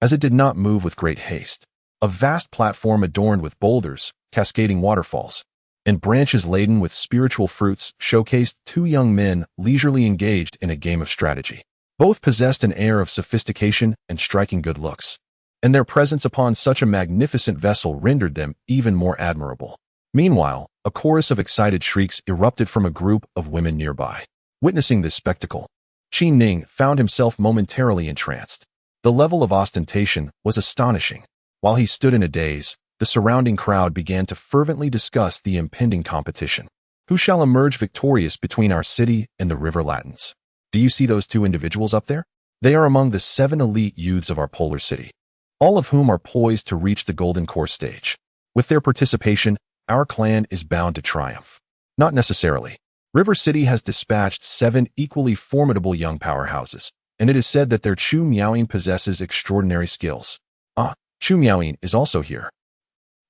As it did not move with great haste, a vast platform adorned with boulders, cascading waterfalls, and branches laden with spiritual fruits showcased two young men leisurely engaged in a game of strategy. Both possessed an air of sophistication and striking good looks, and their presence upon such a magnificent vessel rendered them even more admirable. Meanwhile, a chorus of excited shrieks erupted from a group of women nearby. Witnessing this spectacle, Qin Ning found himself momentarily entranced. The level of ostentation was astonishing. While he stood in a daze, the surrounding crowd began to fervently discuss the impending competition. Who shall emerge victorious between our city and the River Latins? Do you see those two individuals up there? They are among the 7 elite youths of our polar city, all of whom are poised to reach the Golden Core stage. With their participation, our clan is bound to triumph. Not necessarily. River City has dispatched 7 equally formidable young powerhouses, and it is said that their Chu Miaoyin possesses extraordinary skills. Chu Miaoyin is also here.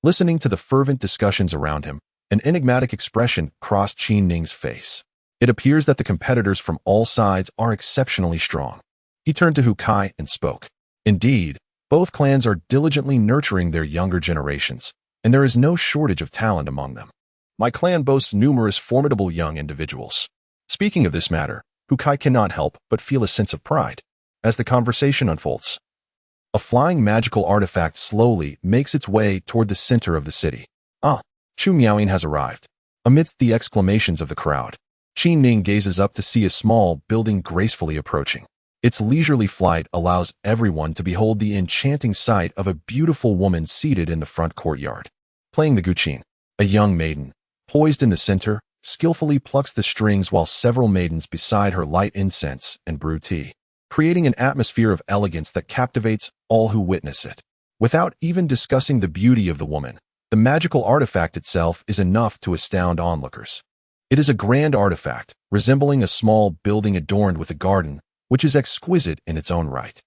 Listening to the fervent discussions around him, an enigmatic expression crossed Qin Ning's face. It appears that the competitors from all sides are exceptionally strong. He turned to Hu Kai and spoke. Indeed, both clans are diligently nurturing their younger generations, and there is no shortage of talent among them. My clan boasts numerous formidable young individuals. Speaking of this matter, Hu Kai cannot help but feel a sense of pride. As the conversation unfolds, a flying magical artifact slowly makes its way toward the center of the city. Chu Miaoyin has arrived. Amidst the exclamations of the crowd, Qin Ning gazes up to see a small building gracefully approaching. Its leisurely flight allows everyone to behold the enchanting sight of a beautiful woman seated in the front courtyard. Playing the guqin, a young maiden, poised in the center, skillfully plucks the strings while several maidens beside her light incense and brew tea, creating an atmosphere of elegance that captivates all who witness it. Without even discussing the beauty of the woman, the magical artifact itself is enough to astound onlookers. It is a grand artifact, resembling a small building adorned with a garden, which is exquisite in its own right.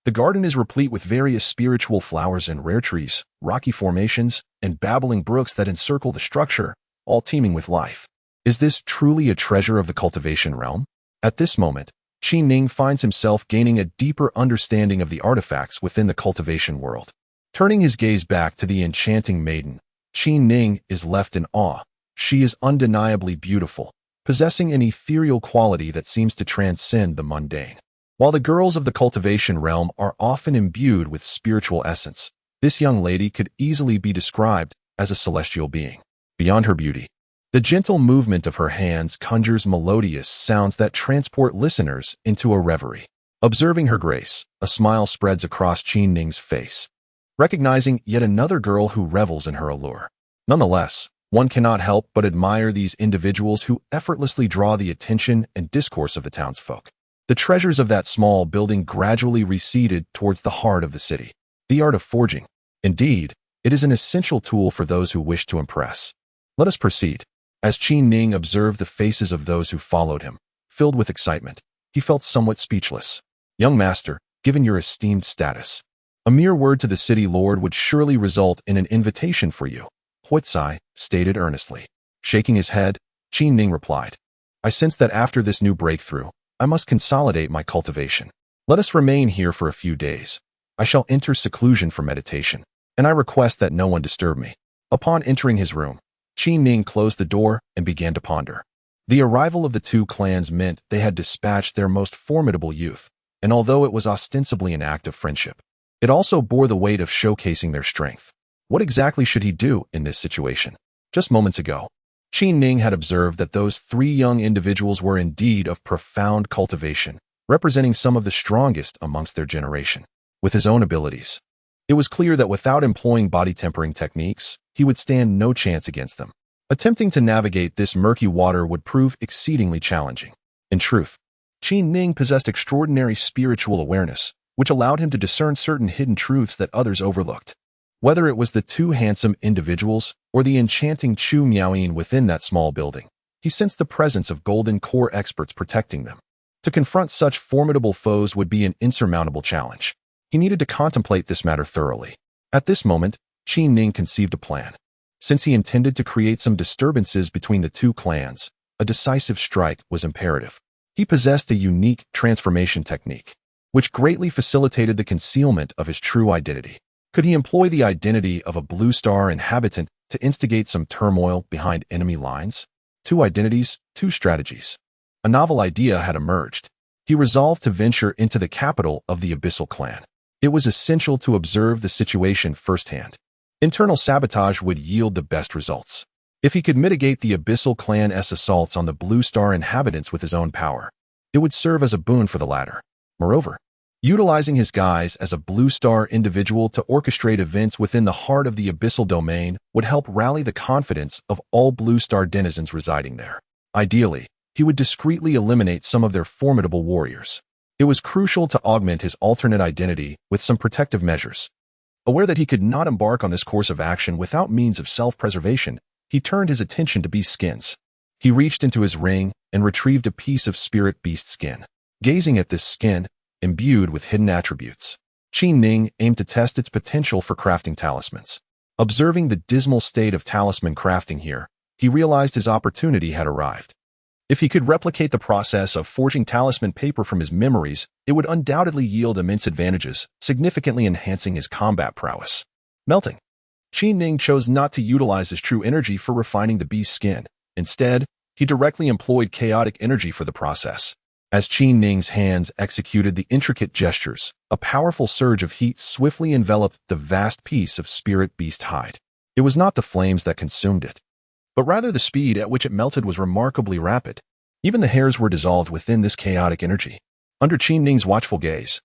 The garden is replete with various spiritual flowers and rare trees, rocky formations, and babbling brooks that encircle the structure, all teeming with life. Is this truly a treasure of the cultivation realm? At this moment, Qin Ning finds himself gaining a deeper understanding of the artifacts within the cultivation world. Turning his gaze back to the enchanting maiden, Qin Ning is left in awe. She is undeniably beautiful, possessing an ethereal quality that seems to transcend the mundane. While the girls of the cultivation realm are often imbued with spiritual essence, this young lady could easily be described as a celestial being. Beyond her beauty, the gentle movement of her hands conjures melodious sounds that transport listeners into a reverie. Observing her grace, a smile spreads across Qin Ning's face, recognizing yet another girl who revels in her allure. Nonetheless, One cannot help but admire these individuals who effortlessly draw the attention and discourse of the townsfolk. The treasures of that small building gradually receded towards the heart of the city. The art of forging. Indeed, it is an essential tool for those who wish to impress. Let us proceed. As Qi Ning observed the faces of those who followed him, filled with excitement, he felt somewhat speechless. Young master, given your esteemed status, a mere word to the city lord would surely result in an invitation for you, Huitzai stated earnestly. Shaking his head, Qi Ning replied, I sense that after this new breakthrough, I must consolidate my cultivation. Let us remain here for a few days. I shall enter seclusion for meditation, and I request that no one disturb me. Upon entering his room, Qi Ning closed the door and began to ponder. The arrival of the two clans meant they had dispatched their most formidable youth, and although it was ostensibly an act of friendship, it also bore the weight of showcasing their strength. What exactly should he do in this situation? Just moments ago, Qi Ning had observed that those three young individuals were indeed of profound cultivation, representing some of the strongest amongst their generation. With his own abilities, it was clear that without employing body tempering techniques, he would stand no chance against them. Attempting to navigate this murky water would prove exceedingly challenging. In truth, Qi Ning possessed extraordinary spiritual awareness, which allowed him to discern certain hidden truths that others overlooked. Whether it was the two handsome individuals or the enchanting Chu Miaoyin within that small building, he sensed the presence of golden core experts protecting them. To confront such formidable foes would be an insurmountable challenge. He needed to contemplate this matter thoroughly. At this moment, Qi Ning conceived a plan. Since he intended to create some disturbances between the two clans, a decisive strike was imperative. He possessed a unique transformation technique, which greatly facilitated the concealment of his true identity. Could he employ the identity of a Blue Star inhabitant to instigate some turmoil behind enemy lines? Two identities, two strategies. A novel idea had emerged. He resolved to venture into the capital of the Abyssal clan. It was essential to observe the situation firsthand. Internal sabotage would yield the best results. If he could mitigate the Abyssal clan's assaults on the Blue Star inhabitants with his own power, it would serve as a boon for the latter. Moreover, utilizing his guise as a Blue Star individual to orchestrate events within the heart of the Abyssal domain would help rally the confidence of all Blue Star denizens residing there. Ideally, he would discreetly eliminate some of their formidable warriors. It was crucial to augment his alternate identity with some protective measures. Aware that he could not embark on this course of action without means of self-preservation, he turned his attention to beast skins. He reached into his ring and retrieved a piece of spirit beast skin. Gazing at this skin, imbued with hidden attributes, Qi Ning aimed to test its potential for crafting talismans. Observing the dismal state of talisman crafting here, he realized his opportunity had arrived. If he could replicate the process of forging talisman paper from his memories, it would undoubtedly yield immense advantages, significantly enhancing his combat prowess. Melting. Qi Ning chose not to utilize his true energy for refining the beast's skin. Instead, he directly employed chaotic energy for the process. As Qi Ning's hands executed the intricate gestures, a powerful surge of heat swiftly enveloped the vast piece of spirit beast hide. It was not the flames that consumed it, but rather the speed at which it melted was remarkably rapid. Even the hairs were dissolved within this chaotic energy. Under Qi Ning's watchful gaze,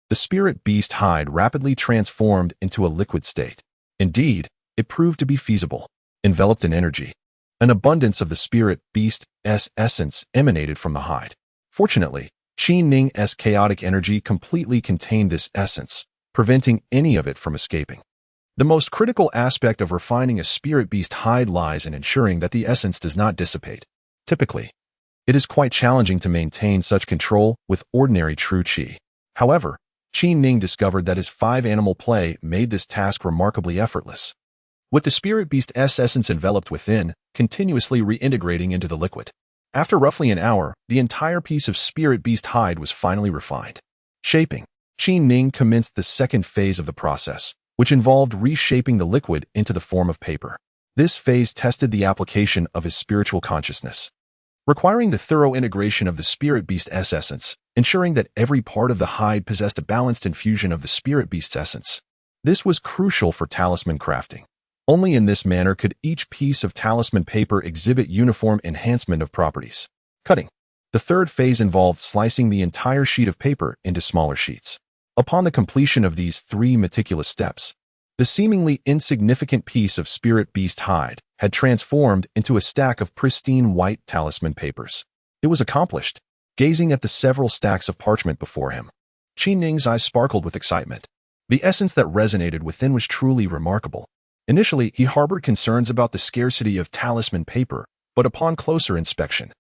the spirit beast hide rapidly transformed into a liquid state. Indeed, it proved to be feasible. Enveloped in energy, an abundance of the spirit beast's essence emanated from the hide. Fortunately, Qi Ning's chaotic energy completely contained this essence, preventing any of it from escaping. The most critical aspect of refining a spirit beast hide lies in ensuring that the essence does not dissipate. Typically, it is quite challenging to maintain such control with ordinary true qi. However, Qi Ning discovered that his 5-animal play made this task remarkably effortless. With the spirit beast's essence enveloped within, continuously reintegrating into the liquid. After roughly an hour, the entire piece of spirit beast hide was finally refined. Shaping. Qi Ning commenced the second phase of the process, which involved reshaping the liquid into the form of paper. This phase tested the application of his spiritual consciousness, requiring the thorough integration of the spirit beast's essence, ensuring that every part of the hide possessed a balanced infusion of the spirit beast's essence. This was crucial for talisman crafting. Only in this manner could each piece of talisman paper exhibit uniform enhancement of properties. Cutting. The third phase involved slicing the entire sheet of paper into smaller sheets. Upon the completion of these 3 meticulous steps, the seemingly insignificant piece of spirit beast hide had transformed into a stack of pristine white talisman papers. It was accomplished. Gazing at the several stacks of parchment before him, Qi Ning's eyes sparkled with excitement. The essence that resonated within was truly remarkable. Initially, he harbored concerns about the scarcity of talisman paper, but upon closer inspection,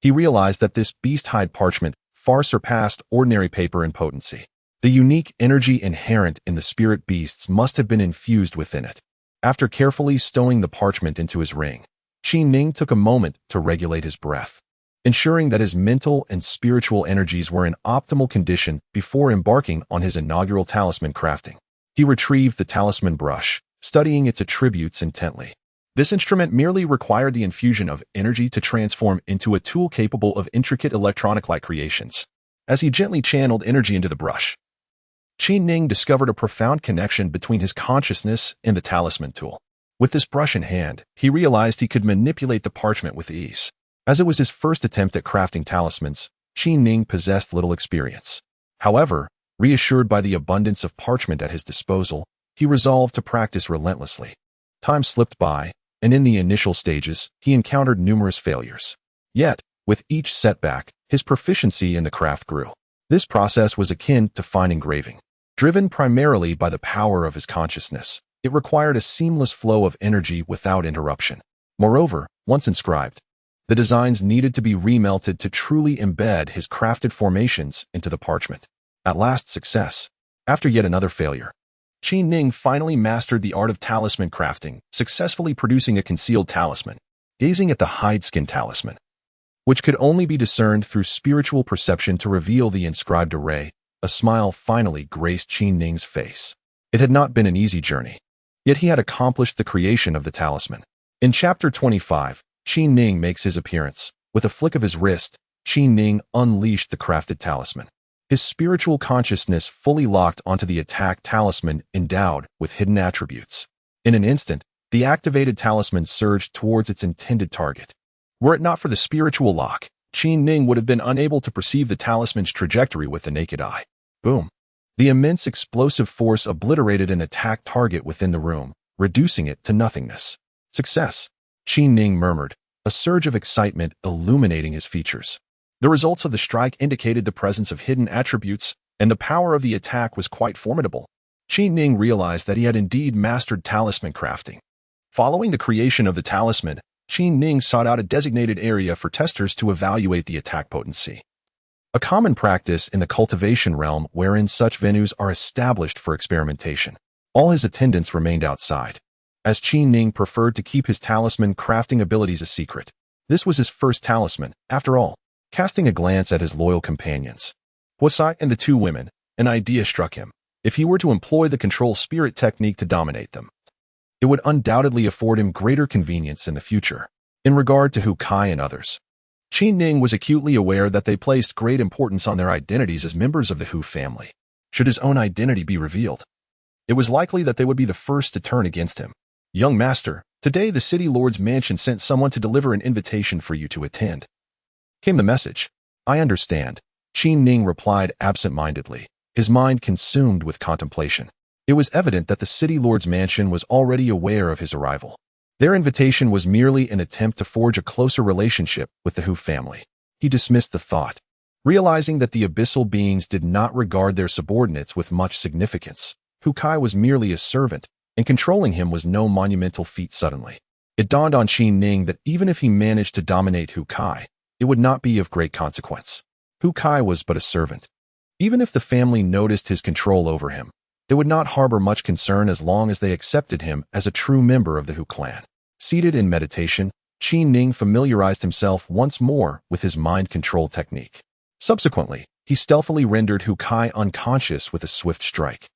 he realized that this beast-hide parchment far surpassed ordinary paper in potency. The unique energy inherent in the spirit beasts must have been infused within it. After carefully stowing the parchment into his ring, Qi Ning took a moment to regulate his breath, ensuring that his mental and spiritual energies were in optimal condition before embarking on his inaugural talisman crafting. He retrieved the talisman brush, studying its attributes intently. This instrument merely required the infusion of energy to transform into a tool capable of intricate electronic-like creations. As he gently channeled energy into the brush, Qi Ning discovered a profound connection between his consciousness and the talisman tool. With this brush in hand, he realized he could manipulate the parchment with ease. As it was his first attempt at crafting talismans, Qi Ning possessed little experience. However, reassured by the abundance of parchment at his disposal, he resolved to practice relentlessly. Time slipped by, and in the initial stages, he encountered numerous failures. Yet, with each setback, his proficiency in the craft grew. This process was akin to fine engraving. Driven primarily by the power of his consciousness, it required a seamless flow of energy without interruption. Moreover, once inscribed, the designs needed to be remelted to truly embed his crafted formations into the parchment. At last, success. After yet another failure, Qi Ning finally mastered the art of talisman crafting, successfully producing a concealed talisman. Gazing at the hide-skin talisman, which could only be discerned through spiritual perception to reveal the inscribed array, a smile finally graced Qi Ning's face. It had not been an easy journey, yet he had accomplished the creation of the talisman. In Chapter 25, Qi Ning makes his appearance. With a flick of his wrist, Qi Ning unleashed the crafted talisman. His spiritual consciousness fully locked onto the attack talisman endowed with hidden attributes. In an instant, the activated talisman surged towards its intended target. Were it not for the spiritual lock, Qi Ning would have been unable to perceive the talisman's trajectory with the naked eye. Boom! The immense explosive force obliterated an attack target within the room, reducing it to nothingness. Success! Qi Ning murmured, a surge of excitement illuminating his features. The results of the strike indicated the presence of hidden attributes, and the power of the attack was quite formidable. Qi Ning realized that he had indeed mastered talisman crafting. Following the creation of the talisman, Qi Ning sought out a designated area for testers to evaluate the attack potency. A common practice in the cultivation realm wherein such venues are established for experimentation. All his attendants remained outside, as Qi Ning preferred to keep his talisman crafting abilities a secret. This was his first talisman, after all. Casting a glance at his loyal companions, Huasai and the two women, an idea struck him. If he were to employ the control spirit technique to dominate them, it would undoubtedly afford him greater convenience in the future. In regard to Hu Kai and others, Qi Ning was acutely aware that they placed great importance on their identities as members of the Hu family. Should his own identity be revealed, it was likely that they would be the first to turn against him. Young master, today the city lord's mansion sent someone to deliver an invitation for you to attend. Came the message. I understand, Qi Ning replied absent-mindedly, his mind consumed with contemplation. It was evident that the city lord's mansion was already aware of his arrival. Their invitation was merely an attempt to forge a closer relationship with the Hu family. He dismissed the thought, realizing that the abyssal beings did not regard their subordinates with much significance. Hu Kai was merely a servant, and controlling him was no monumental feat suddenly. It dawned on Qi Ning that even if he managed to dominate Hu Kai, it would not be of great consequence. Hu Kai was but a servant. Even if the family noticed his control over him, they would not harbor much concern as long as they accepted him as a true member of the Hu clan. Seated in meditation, Qi Ning familiarized himself once more with his mind control technique. Subsequently, he stealthily rendered Hu Kai unconscious with a swift strike,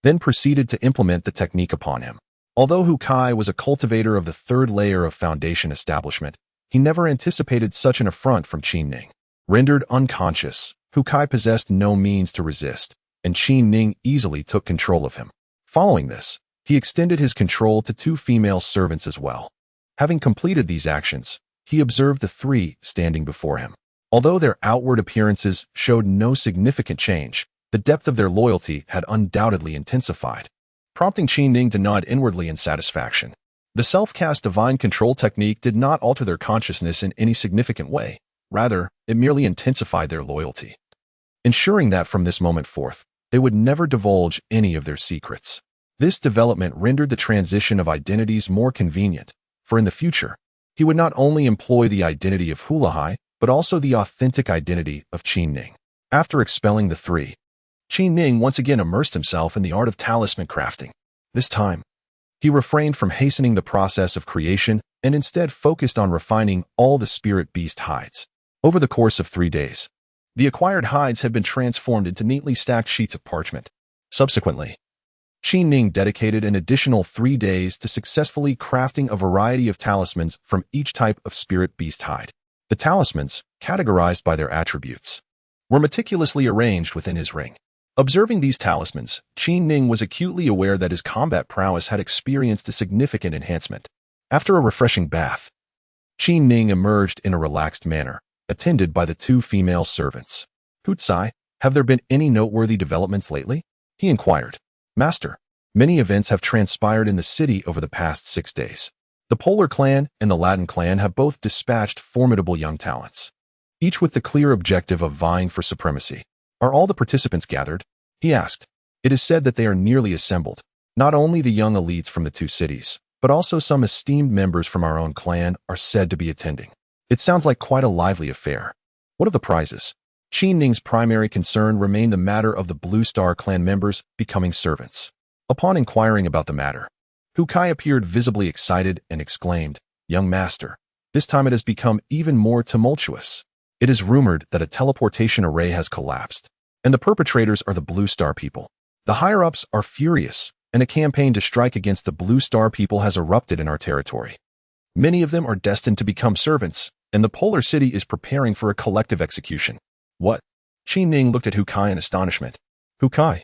then proceeded to implement the technique upon him. Although Hu Kai was a cultivator of the third layer of foundation establishment, he never anticipated such an affront from Qi Ning. Rendered unconscious, Hu Kai possessed no means to resist, and Qi Ning easily took control of him. Following this, he extended his control to two female servants as well. Having completed these actions, he observed the three standing before him. Although their outward appearances showed no significant change, the depth of their loyalty had undoubtedly intensified, prompting Qi Ning to nod inwardly in satisfaction. The self-cast divine control technique did not alter their consciousness in any significant way. Rather, it merely intensified their loyalty, ensuring that from this moment forth, they would never divulge any of their secrets. This development rendered the transition of identities more convenient, for in the future, he would not only employ the identity of Hulahai, but also the authentic identity of Qin Ning. After expelling the three, Qin Ning once again immersed himself in the art of talisman crafting. This time, he refrained from hastening the process of creation and instead focused on refining all the spirit beast hides. Over the course of 3 days, the acquired hides had been transformed into neatly stacked sheets of parchment. Subsequently, Qin Ning dedicated an additional 3 days to successfully crafting a variety of talismans from each type of spirit beast hide. The talismans, categorized by their attributes, were meticulously arranged within his ring. Observing these talismans, Qin Ning was acutely aware that his combat prowess had experienced a significant enhancement. After a refreshing bath, Qin Ning emerged in a relaxed manner, attended by the 2 female servants. "Hutsai, have there been any noteworthy developments lately?" he inquired. "Master, many events have transpired in the city over the past 6 days. The Polar clan and the Latin clan have both dispatched formidable young talents, each with the clear objective of vying for supremacy. Are all the participants gathered?" he asked. "It is said that they are nearly assembled. Not only the young elites from the 2 cities, but also some esteemed members from our own clan are said to be attending. It sounds like quite a lively affair. What of the prizes?" Qin Ning's primary concern remained the matter of the Blue Star clan members becoming servants. Upon inquiring about the matter, Hukai appeared visibly excited and exclaimed, "Young master, this time it has become even more tumultuous. It is rumored that a teleportation array has collapsed, and the perpetrators are the Blue Star people. The higher-ups are furious, and a campaign to strike against the Blue Star people has erupted in our territory. Many of them are destined to become servants, and the Polar City is preparing for a collective execution." "What?" Qin Ning looked at Hukai in astonishment. Hukai,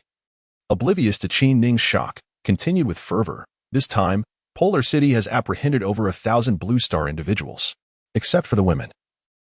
oblivious to Qin Ning's shock, continued with fervor, "This time, Polar City has apprehended over 1,000 Blue Star individuals, except for the women,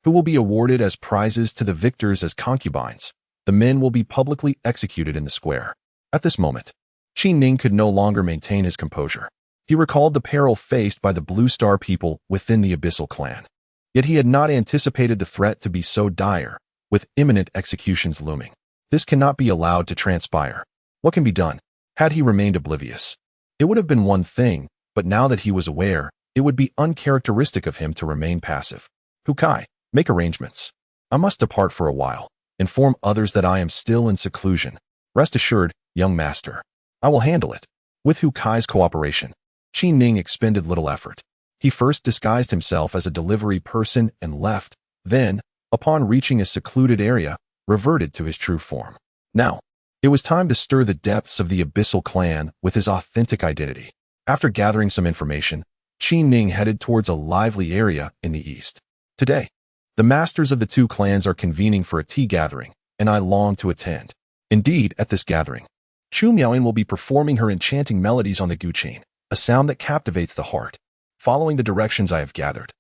who will be awarded as prizes to the victors as concubines. The men will be publicly executed in the square." At this moment, Qin Ning could no longer maintain his composure. He recalled the peril faced by the Blue Star people within the Abyssal clan. Yet he had not anticipated the threat to be so dire, with imminent executions looming. This cannot be allowed to transpire. What can be done? Had he remained oblivious, it would have been one thing, but now that he was aware, it would be uncharacteristic of him to remain passive. "Hukai, make arrangements. I must depart for a while. Inform others that I am still in seclusion. Rest assured, young master, I will handle it." With Hukai's cooperation, Qin Ning expended little effort. He first disguised himself as a delivery person and left, then, upon reaching a secluded area, reverted to his true form. Now, it was time to stir the depths of the Abyssal clan with his authentic identity. After gathering some information, Qin Ning headed towards a lively area in the east. Today, the masters of the 2 clans are convening for a tea gathering, and I long to attend. Indeed, at this gathering, Chu Miaoyin will be performing her enchanting melodies on the guqin, a sound that captivates the heart. Following the directions I have gathered,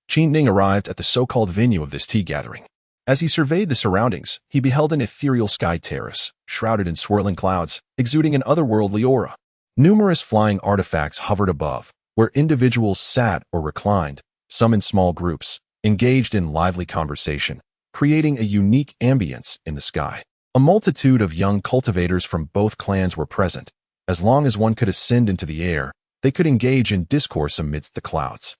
Qin Ning arrived at the so-called venue of this tea gathering. As he surveyed the surroundings, he beheld an ethereal sky terrace, shrouded in swirling clouds, exuding an otherworldly aura. Numerous flying artifacts hovered above, where individuals sat or reclined, some in small groups, engaged in lively conversation, creating a unique ambience in the sky. A multitude of young cultivators from both clans were present. As long as one could ascend into the air, they could engage in discourse amidst the clouds.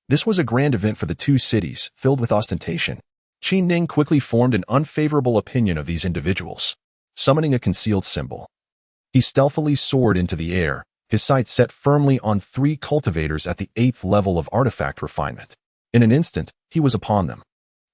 This was a grand event for the 2 cities, filled with ostentation. Qin Ning quickly formed an unfavorable opinion of these individuals. Summoning a concealed symbol, he stealthily soared into the air, his sights set firmly on 3 cultivators at the 8th level of artifact refinement. In an instant, he was upon them.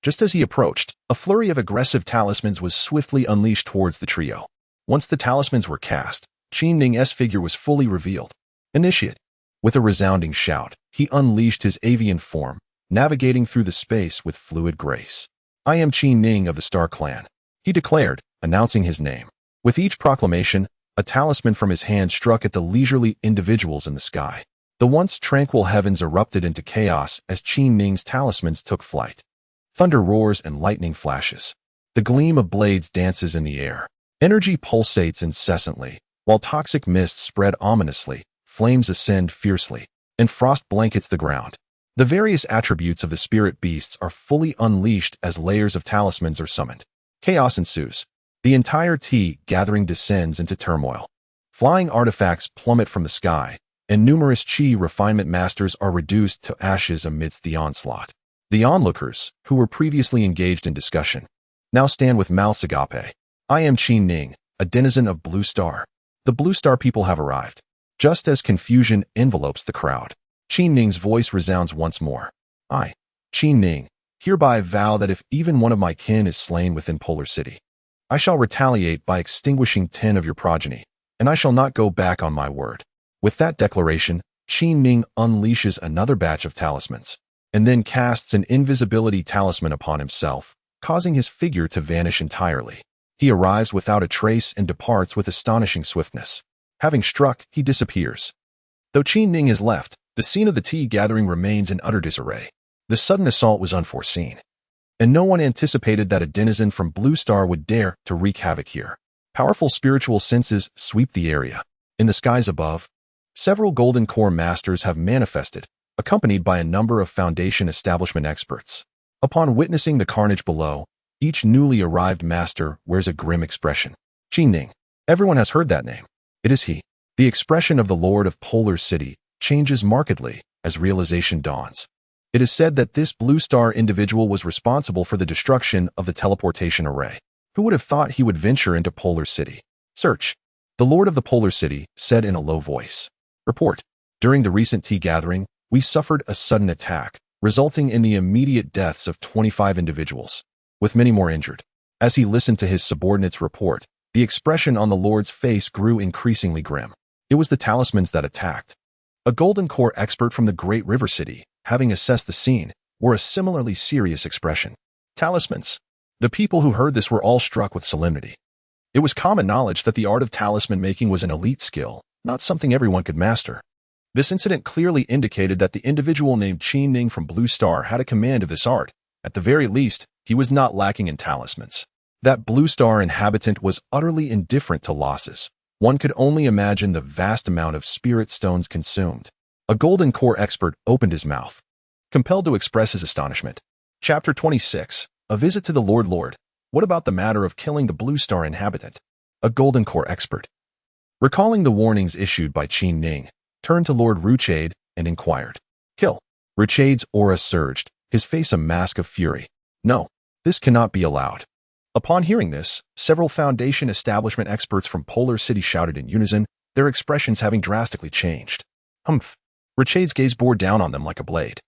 Just as he approached, a flurry of aggressive talismans was swiftly unleashed towards the trio. Once the talismans were cast, Qin Ning's figure was fully revealed. "Initiate." With a resounding shout, he unleashed his avian form, navigating through the space with fluid grace. "I am Qin Ning of the Star Clan," he declared, announcing his name. With each proclamation, a talisman from his hand struck at the leisurely individuals in the sky. The once tranquil heavens erupted into chaos as Qin Ning's talismans took flight. Thunder roars and lightning flashes. The gleam of blades dances in the air. Energy pulsates incessantly, while toxic mists spread ominously. Flames ascend fiercely. and frost blankets the ground. The various attributes of the spirit beasts are fully unleashed as layers of talismans are summoned. Chaos ensues. The entire tea gathering descends into turmoil. Flying artifacts plummet from the sky, and numerous chi refinement masters are reduced to ashes amidst the onslaught. The onlookers, who were previously engaged in discussion, now stand with mouths agape. I am Qin Ning, a denizen of Blue Star. The Blue Star people have arrived. Just as confusion envelopes the crowd, Qin Ning's voice resounds once more. I, Qin Ning, hereby vow that if even one of my kin is slain within Polar City, I shall retaliate by extinguishing 10 of your progeny, and I shall not go back on my word. With that declaration, Qin Ning unleashes another batch of talismans, and then casts an invisibility talisman upon himself, causing his figure to vanish entirely. He arrives without a trace and departs with astonishing swiftness. Having struck, he disappears. Though Qin Ning is left, the scene of the tea gathering remains in utter disarray. The sudden assault was unforeseen, and no one anticipated that a denizen from Blue Star would dare to wreak havoc here. Powerful spiritual senses sweep the area. In the skies above, several Golden Core masters have manifested, accompanied by a number of Foundation establishment experts. Upon witnessing the carnage below, each newly arrived master wears a grim expression. Qin Ning. Everyone has heard that name. It is he. The expression of the Lord of Polar City changes markedly as realization dawns. It is said that this Blue Star individual was responsible for the destruction of the teleportation array. Who would have thought he would venture into Polar City? Search. The Lord of the Polar City said in a low voice. Report. During the recent tea gathering, we suffered a sudden attack, resulting in the immediate deaths of 25 individuals, with many more injured. As he listened to his subordinate's report, the expression on the Lord's face grew increasingly grim. It was the talismans that attacked. A Golden Core expert from the Great River City, having assessed the scene, wore a similarly serious expression. Talismans. The people who heard this were all struck with solemnity. It was common knowledge that the art of talisman making was an elite skill, not something everyone could master. This incident clearly indicated that the individual named Qin Ning from Blue Star had a command of this art. At the very least, he was not lacking in talismans. That Blue Star inhabitant was utterly indifferent to losses. One could only imagine the vast amount of spirit stones consumed. A Golden Core expert opened his mouth, compelled to express his astonishment. Chapter 26. A visit to the Lord. What about the matter of killing the Blue Star inhabitant? A Golden Core expert, recalling the warnings issued by Qin Ning, turned to Lord Ruchade and inquired. Kill. Ruchade's aura surged, his face a mask of fury. No, this cannot be allowed. Upon hearing this, several Foundation establishment experts from Polar City shouted in unison, their expressions having drastically changed. Humph. Ruchade's gaze bore down on them like a blade.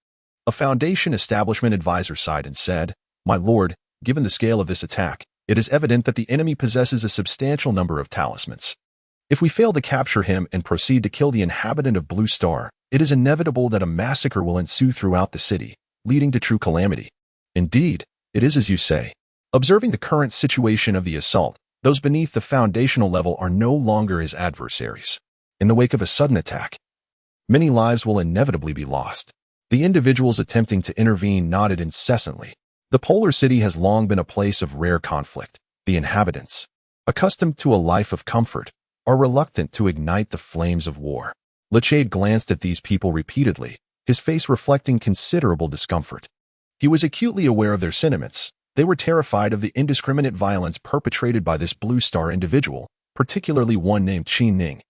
A Foundation establishment advisor sighed and said, My lord, given the scale of this attack, it is evident that the enemy possesses a substantial number of talismans. If we fail to capture him and proceed to kill the inhabitant of Blue Star, it is inevitable that a massacre will ensue throughout the city, leading to true calamity. Indeed, it is as you say. Observing the current situation of the assault, those beneath the foundational level are no longer his adversaries. In the wake of a sudden attack, many lives will inevitably be lost. The individuals attempting to intervene nodded incessantly. The Polar City has long been a place of rare conflict. The inhabitants, accustomed to a life of comfort, are reluctant to ignite the flames of war. Ruchade glanced at these people repeatedly, his face reflecting considerable discomfort. He was acutely aware of their sentiments. They were terrified of the indiscriminate violence perpetrated by this Blue Star individual, particularly one named Qin Ning,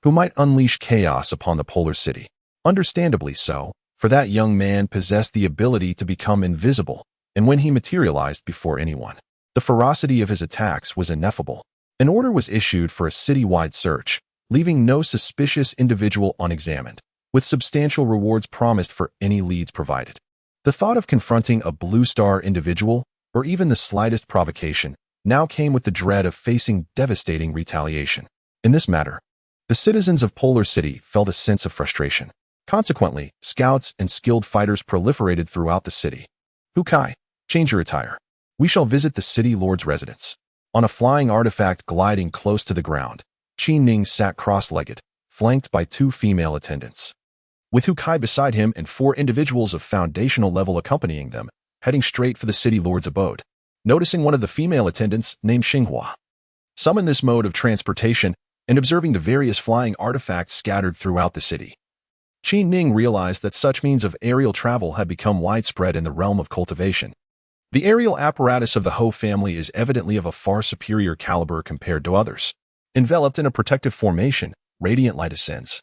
who might unleash chaos upon the Polar City. Understandably so, for that young man possessed the ability to become invisible, and when he materialized before anyone, the ferocity of his attacks was ineffable. An order was issued for a city-wide search, leaving no suspicious individual unexamined, with substantial rewards promised for any leads provided. The thought of confronting a Blue Star individual, or even the slightest provocation, now came with the dread of facing devastating retaliation. In this matter, the citizens of Polar City felt a sense of frustration. Consequently, scouts and skilled fighters proliferated throughout the city. Hukai, change your attire. We shall visit the city lord's residence. On a flying artifact gliding close to the ground, Qin Ning sat cross-legged, flanked by 2 female attendants, with Hukai beside him and 4 individuals of foundational level accompanying them, heading straight for the city lord's abode. Noticing one of the female attendants named Xinghua, summoned this mode of transportation and observing the various flying artifacts scattered throughout the city, Qi Ning realized that such means of aerial travel had become widespread in the realm of cultivation. The aerial apparatus of the Ho family is evidently of a far superior caliber compared to others. Enveloped in a protective formation, radiant light ascends,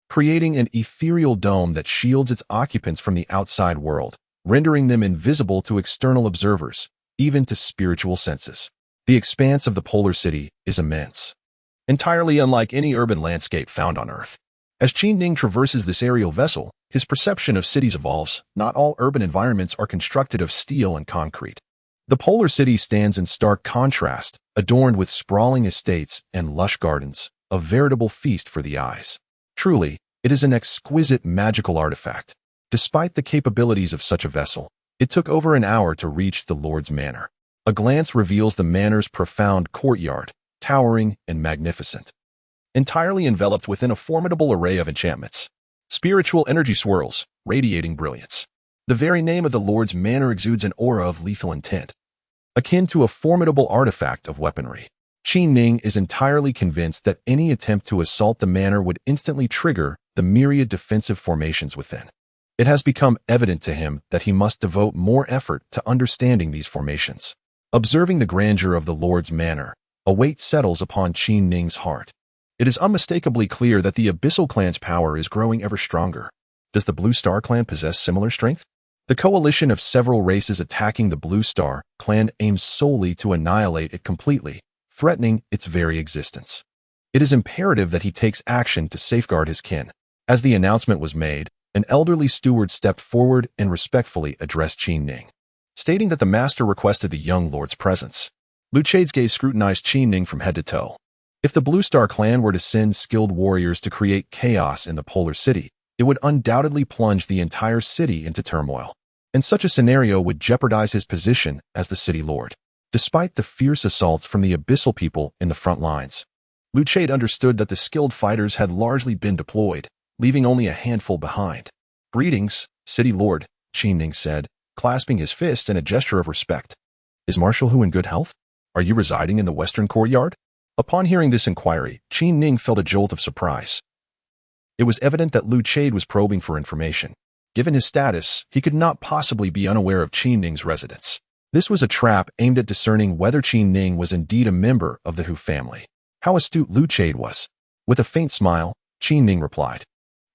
creating an ethereal dome that shields its occupants from the outside world, rendering them invisible to external observers, even to spiritual senses. The expanse of the polar city is immense, entirely unlike any urban landscape found on Earth. As Qi Ning traverses this aerial vessel, his perception of cities evolves. Not all urban environments are constructed of steel and concrete. The polar city stands in stark contrast, adorned with sprawling estates and lush gardens, a veritable feast for the eyes. Truly, it is an exquisite magical artifact. Despite the capabilities of such a vessel, it took over an hour to reach the Lord's manor. A glance reveals the manor's profound courtyard, towering and magnificent, entirely enveloped within a formidable array of enchantments. Spiritual energy swirls, radiating brilliance. The very name of the Lord's manor exudes an aura of lethal intent, akin to a formidable artifact of weaponry. Qi Ning is entirely convinced that any attempt to assault the manor would instantly trigger the myriad defensive formations within. It has become evident to him that he must devote more effort to understanding these formations. Observing the grandeur of the Lord's manor, a weight settles upon Qi Ning's heart. It is unmistakably clear that the Abyssal clan's power is growing ever stronger. Does the Blue Star clan possess similar strength? The coalition of several races attacking the Blue Star clan aims solely to annihilate it completely, threatening its very existence. It is imperative that he takes action to safeguard his kin. As the announcement was made, an elderly steward stepped forward and respectfully addressed Qi Ning, stating that the master requested the young lord's presence. Lu Chade's gaze scrutinized Qi Ning from head to toe. If the Blue Star clan were to send skilled warriors to create chaos in the polar city, it would undoubtedly plunge the entire city into turmoil. And such a scenario would jeopardize his position as the city lord. Despite the fierce assaults from the Abyssal people in the front lines, Lu Chade understood that the skilled fighters had largely been deployed, leaving only a handful behind. "Greetings, City Lord," Qi Ning said, clasping his fist in a gesture of respect. "Is Marshal Hu in good health? Are you residing in the western courtyard?" Upon hearing this inquiry, Qi Ning felt a jolt of surprise. It was evident that Lu Chade was probing for information. Given his status, he could not possibly be unaware of Qi Ning's residence. This was a trap aimed at discerning whether Qi Ning was indeed a member of the Hu family. How astute Lu Chade was. With a faint smile, Qi Ning replied,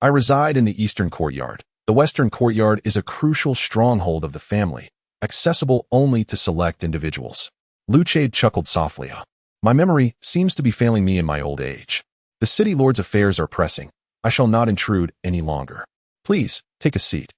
"I reside in the eastern courtyard. The western courtyard is a crucial stronghold of the family, accessible only to select individuals." Lu Chade chuckled softly. "My memory seems to be failing me in my old age. The city lord's affairs are pressing. I shall not intrude any longer. Please, take a seat."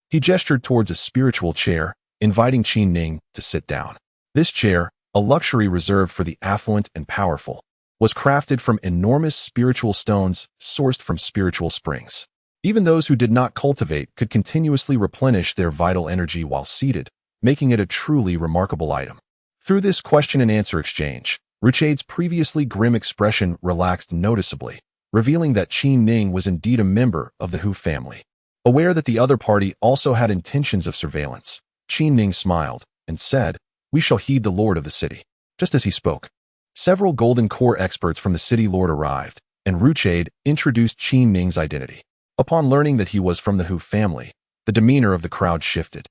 He gestured towards a spiritual chair, inviting Qi Ning to sit down. This chair, a luxury reserved for the affluent and powerful, was crafted from enormous spiritual stones sourced from spiritual springs. Even those who did not cultivate could continuously replenish their vital energy while seated, making it a truly remarkable item. Through this question and answer exchange, Ruchade's previously grim expression relaxed noticeably, revealing that Qi Ning was indeed a member of the Hu family. Aware that the other party also had intentions of surveillance, Qi Ning smiled and said, "We shall heed the lord of the city." Just as he spoke, several golden core experts from the city lord arrived, and Ruchade introduced Qi Ning's identity. Upon learning that he was from the Hu family, the demeanor of the crowd shifted,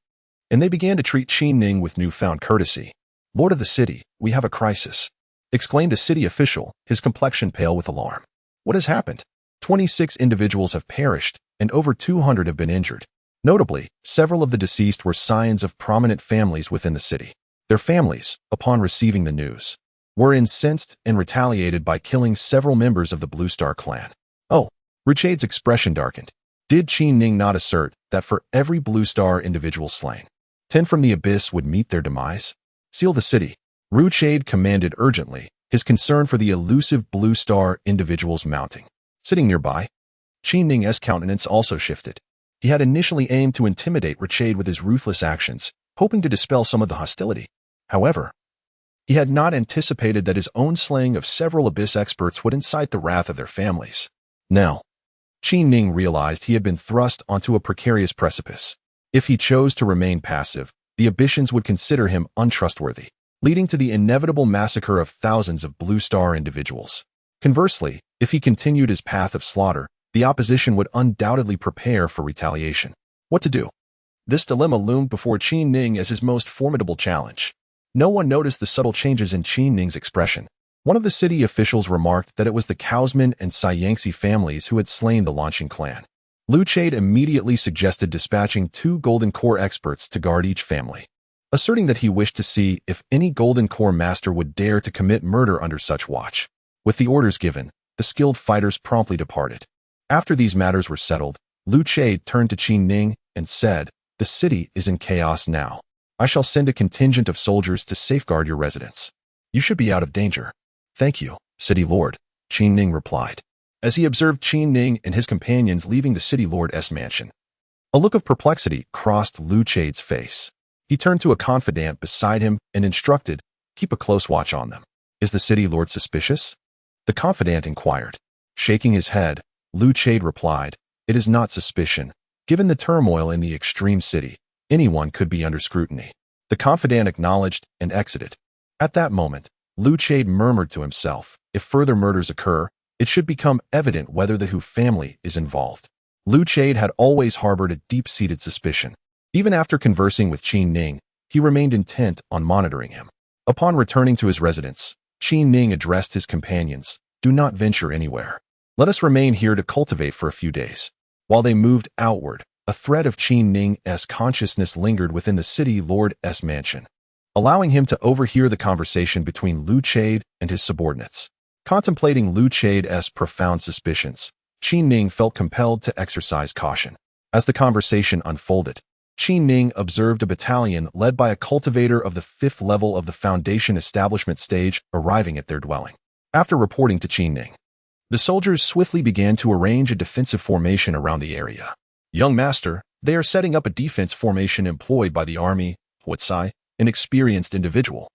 and they began to treat Qi Ning with newfound courtesy. "Lord of the city, we have a crisis," exclaimed a city official, his complexion pale with alarm. "What has happened?" 26 individuals have perished, and over 200 have been injured. Notably, several of the deceased were scions of prominent families within the city. Their families, upon receiving the news, were incensed and retaliated by killing several members of the Blue Star clan. "Oh," Ruchade's expression darkened. Did Qi Ning not assert that for every Blue Star individual slain, 10 from the Abyss would meet their demise? "Seal the city," Ruchade commanded urgently, his concern for the elusive Blue Star individuals mounting. Sitting nearby, Qi Ning's countenance also shifted. He had initially aimed to intimidate Ruchade with his ruthless actions, hoping to dispel some of the hostility. However, he had not anticipated that his own slaying of several Abyss experts would incite the wrath of their families. Now, Qi Ning realized he had been thrust onto a precarious precipice. If he chose to remain passive, the Abyssians would consider him untrustworthy, leading to the inevitable massacre of thousands of Blue Star individuals. Conversely, if he continued his path of slaughter, The opposition would undoubtedly prepare for retaliation. What to do? This dilemma loomed before Qin Ning as his most formidable challenge. No one noticed the subtle changes in Qin Ning's expression. One of the city officials remarked that it was the Kaosman and Saiyangsi families who had slain the Launching clan. Lu Chade immediately suggested dispatching 2 Golden Core experts to guard each family, asserting that he wished to see if any Golden Core master would dare to commit murder under such watch. With the orders given, the skilled fighters promptly departed. After these matters were settled, Lu Chade turned to Qin Ning and said, "The city is in chaos now. I shall send a contingent of soldiers to safeguard your residence. You should be out of danger." "Thank you, City Lord," Qin Ning replied, as he observed Qin Ning and his companions leaving the City Lord's mansion. A look of perplexity crossed Lu Chade's face. He turned to a confidant beside him and instructed, "Keep a close watch on them." "Is the City Lord suspicious?" the confidant inquired. Shaking his head, Lu Chade replied, "It is not suspicion. Given the turmoil in the extreme city, anyone could be under scrutiny." The confidant acknowledged and exited. At that moment, Lu Chade murmured to himself, "If further murders occur, it should become evident whether the Hu family is involved." Lu Chade had always harbored a deep-seated suspicion. Even after conversing with Qin Ning, he remained intent on monitoring him. Upon returning to his residence, Qin Ning addressed his companions, "Do not venture anywhere. Let us remain here to cultivate for a few days." While they moved outward, a thread of Qin Ning's consciousness lingered within the City Lord's mansion, allowing him to overhear the conversation between Lu Chade and his subordinates. Contemplating Lu Chade's profound suspicions, Qin Ning felt compelled to exercise caution. As the conversation unfolded, Qin Ning observed a battalion led by a cultivator of the 5th level of the Foundation establishment stage arriving at their dwelling. After reporting to Qin Ning, the soldiers swiftly began to arrange a defensive formation around the area. "Young master, they are setting up a defense formation employed by the army," Huatsai, an experienced individual,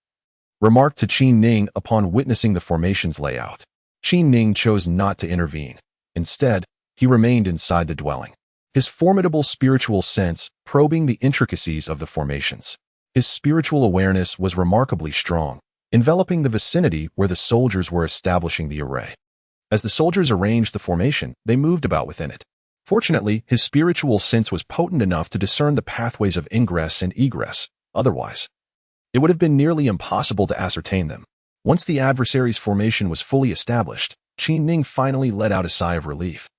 remarked to Qin Ning upon witnessing the formation's layout. Qin Ning chose not to intervene. Instead, he remained inside the dwelling, his formidable spiritual sense probing the intricacies of the formations. His spiritual awareness was remarkably strong, enveloping the vicinity where the soldiers were establishing the array. As the soldiers arranged the formation, they moved about within it. Fortunately, his spiritual sense was potent enough to discern the pathways of ingress and egress. Otherwise, it would have been nearly impossible to ascertain them. Once the adversary's formation was fully established, Qin Ning finally let out a sigh of relief.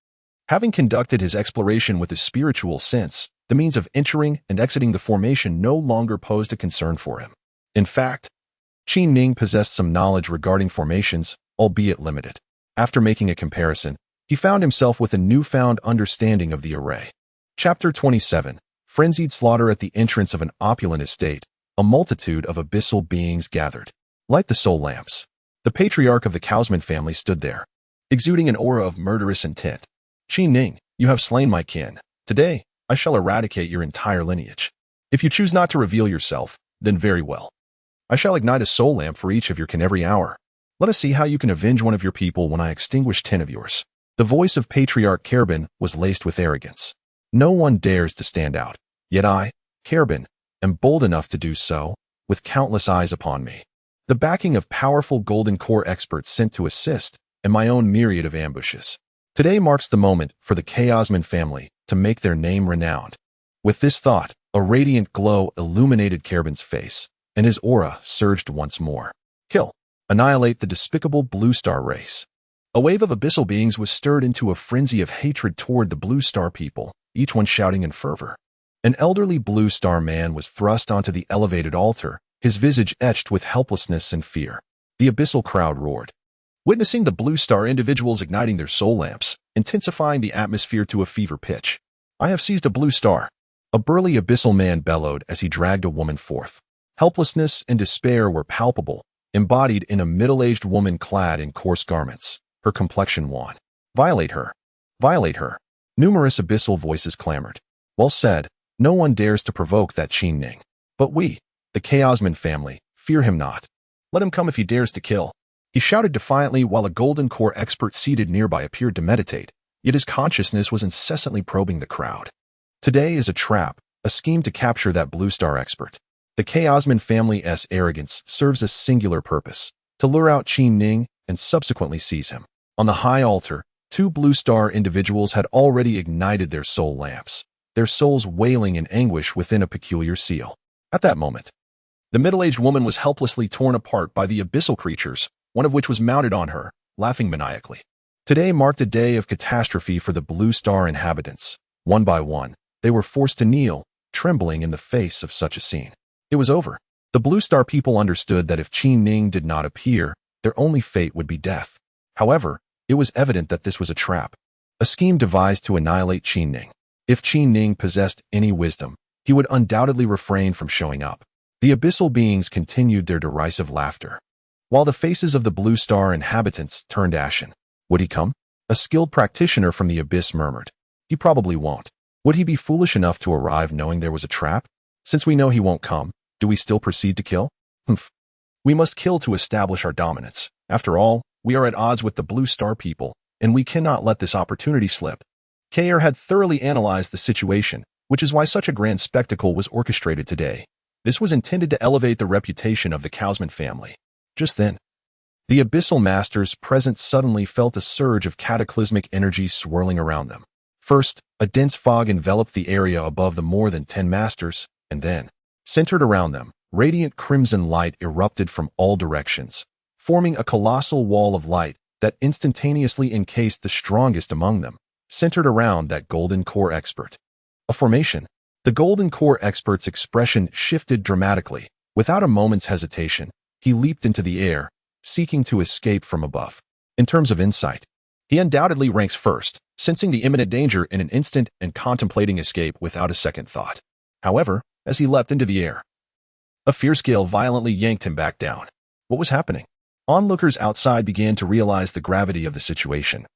Having conducted his exploration with his spiritual sense, the means of entering and exiting the formation no longer posed a concern for him. In fact, Qin Ning possessed some knowledge regarding formations, albeit limited. After making a comparison, he found himself with a newfound understanding of the array. Chapter 27. Frenzied slaughter at the entrance of an opulent estate. A multitude of abyssal beings gathered. Light the soul lamps. The patriarch of the Kaosman family stood there, exuding an aura of murderous intent. "Qin Ning, you have slain my kin. Today, I shall eradicate your entire lineage. If you choose not to reveal yourself, then very well. I shall ignite a soul lamp for each of your kin every hour. Let us see how you can avenge one of your people when I extinguish 10 of yours." The voice of Patriarch Kerbin was laced with arrogance. "No one dares to stand out. Yet I, Kerbin, am bold enough to do so, with countless eyes upon me. The backing of powerful Golden Core experts sent to assist, and my own myriad of ambushes. Today marks the moment for the Kaosman family to make their name renowned." With this thought, a radiant glow illuminated Kerbin's face, and his aura surged once more. "Kill. Annihilate the despicable Blue Star race." A wave of abyssal beings was stirred into a frenzy of hatred toward the Blue Star people, each one shouting in fervor. An elderly Blue Star man was thrust onto the elevated altar, his visage etched with helplessness and fear. The abyssal crowd roared, witnessing the Blue Star individuals igniting their soul lamps, intensifying the atmosphere to a fever pitch. "I have seized a Blue Star," a burly abyssal man bellowed as he dragged a woman forth. Helplessness and despair were palpable, embodied in a middle-aged woman clad in coarse garments, her complexion wan. "Violate her! Violate her!" Numerous abyssal voices clamored. "Well said. No one dares to provoke that Qin Ning. But we, the Kaosman family, fear him not. Let him come if he dares to kill." He shouted defiantly while a Golden Core expert seated nearby appeared to meditate, yet his consciousness was incessantly probing the crowd. Today is a trap, a scheme to capture that Blue Star expert. The Kaosman family's arrogance serves a singular purpose, to lure out Qin Ning and subsequently seize him. On the high altar, Two blue star individuals had already ignited their soul lamps, their souls wailing in anguish within a peculiar seal. At that moment, the middle-aged woman was helplessly torn apart by the abyssal creatures, one of which was mounted on her, laughing maniacally. Today marked a day of catastrophe for the blue star inhabitants. One by one, they were forced to kneel, trembling in the face of such a scene. It was over. The blue star people understood that if Qi Ning did not appear, their only fate would be death. However, it was evident that this was a trap, a scheme devised to annihilate Qi Ning. If Qi Ning possessed any wisdom, he would undoubtedly refrain from showing up. The abyssal beings continued their derisive laughter, while the faces of the blue star inhabitants turned ashen. Would he come? A skilled practitioner from the abyss murmured. He probably won't. Would he be foolish enough to arrive knowing there was a trap? Since we know he won't come, do we still proceed to kill? Humph. We must kill to establish our dominance. After all, we are at odds with the blue star people, and we cannot let this opportunity slip. Kair had thoroughly analyzed the situation, which is why such a grand spectacle was orchestrated today. This was intended to elevate the reputation of the Kaufman family. Just then, the abyssal masters present suddenly felt a surge of cataclysmic energy swirling around them. First, a dense fog enveloped the area above the more than 10 masters, and then, centered around them, radiant crimson light erupted from all directions, forming a colossal wall of light that instantaneously encased the strongest among them, centered around that golden core expert. A formation. The golden core expert's expression shifted dramatically. Without a moment's hesitation, he leaped into the air, seeking to escape from above. In terms of insight, he undoubtedly ranks first, sensing the imminent danger in an instant and contemplating escape without a second thought. However, as he leapt into the air, a fierce gale violently yanked him back down. What was happening? Onlookers outside began to realize the gravity of the situation.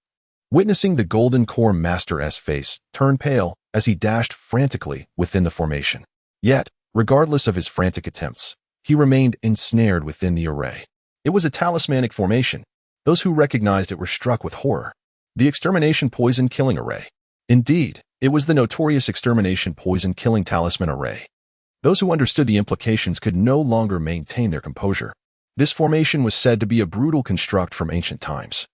Witnessing the golden core master's face turn pale as he dashed frantically within the formation. Yet, regardless of his frantic attempts, he remained ensnared within the array. It was a talismanic formation. Those who recognized it were struck with horror. The extermination poison killing array. Indeed, it was the notorious extermination poison killing talisman array. Those who understood the implications could no longer maintain their composure. This formation was said to be a brutal construct from ancient times,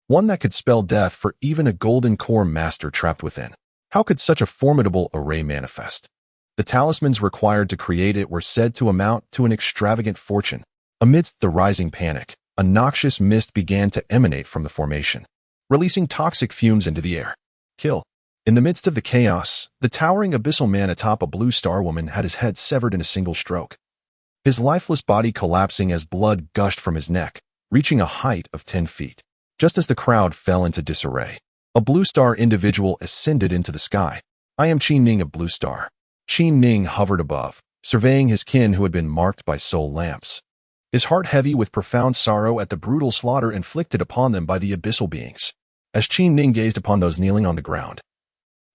one that could spell death for even a golden core master trapped within. How could such a formidable array manifest? The talismans required to create it were said to amount to an extravagant fortune. Amidst the rising panic, a noxious mist began to emanate from the formation, releasing toxic fumes into the air. Kill. In the midst of the chaos, the towering abyssal man atop a blue star woman had his head severed in a single stroke, his lifeless body collapsing as blood gushed from his neck, reaching a height of 10 feet. Just as the crowd fell into disarray, a blue star individual ascended into the sky. I am Qi Ning of Blue Star. Qi Ning hovered above, surveying his kin who had been marked by soul lamps, his heart heavy with profound sorrow at the brutal slaughter inflicted upon them by the abyssal beings. As Qi Ning gazed upon those kneeling on the ground,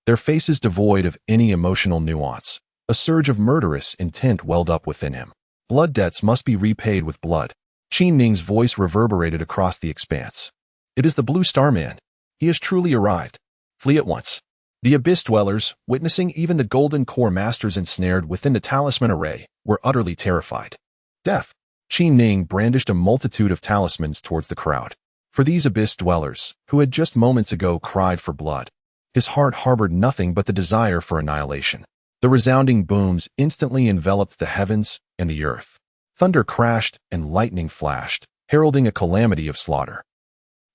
their faces devoid of any emotional nuance, a surge of murderous intent welled up within him. Blood debts must be repaid with blood. Qi Ning's voice reverberated across the expanse. It is the Blue Star Man. He has truly arrived. Flee at once. The Abyss Dwellers, witnessing even the Golden Core Masters ensnared within the Talisman Array, were utterly terrified. Death. Qi Ning brandished a multitude of talismans towards the crowd. For these Abyss Dwellers, who had just moments ago cried for blood, his heart harbored nothing but the desire for annihilation. The resounding booms instantly enveloped the heavens and the earth. Thunder crashed and lightning flashed, heralding a calamity of slaughter.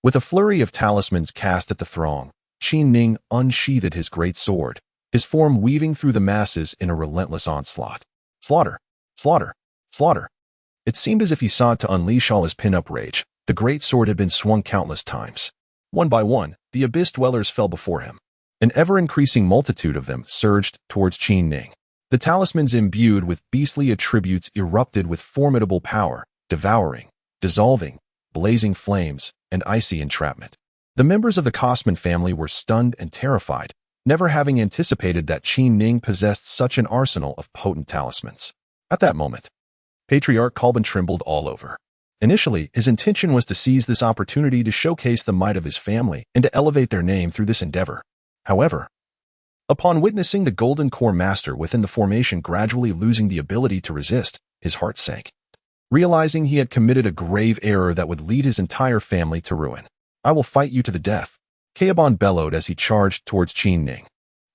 With a flurry of talismans cast at the throng, Qi Ning unsheathed his great sword, his form weaving through the masses in a relentless onslaught. Slaughter, slaughter, slaughter. It seemed as if he sought to unleash all his pin-up rage. The great sword had been swung countless times. One by one, the Abyss Dwellers fell before him. An ever-increasing multitude of them surged towards Qi Ning. The talismans imbued with beastly attributes erupted with formidable power, devouring, dissolving, blazing flames, and icy entrapment. The members of the Kosman family were stunned and terrified, never having anticipated that Qi Ning possessed such an arsenal of potent talismans. At that moment, Patriarch Kalban trembled all over. Initially, his intention was to seize this opportunity to showcase the might of his family and to elevate their name through this endeavor. However, upon witnessing the Golden Core Master within the formation gradually losing the ability to resist, his heart sank, realizing he had committed a grave error that would lead his entire family to ruin. I will fight you to the death. Caabon bellowed as he charged towards Qin Ning.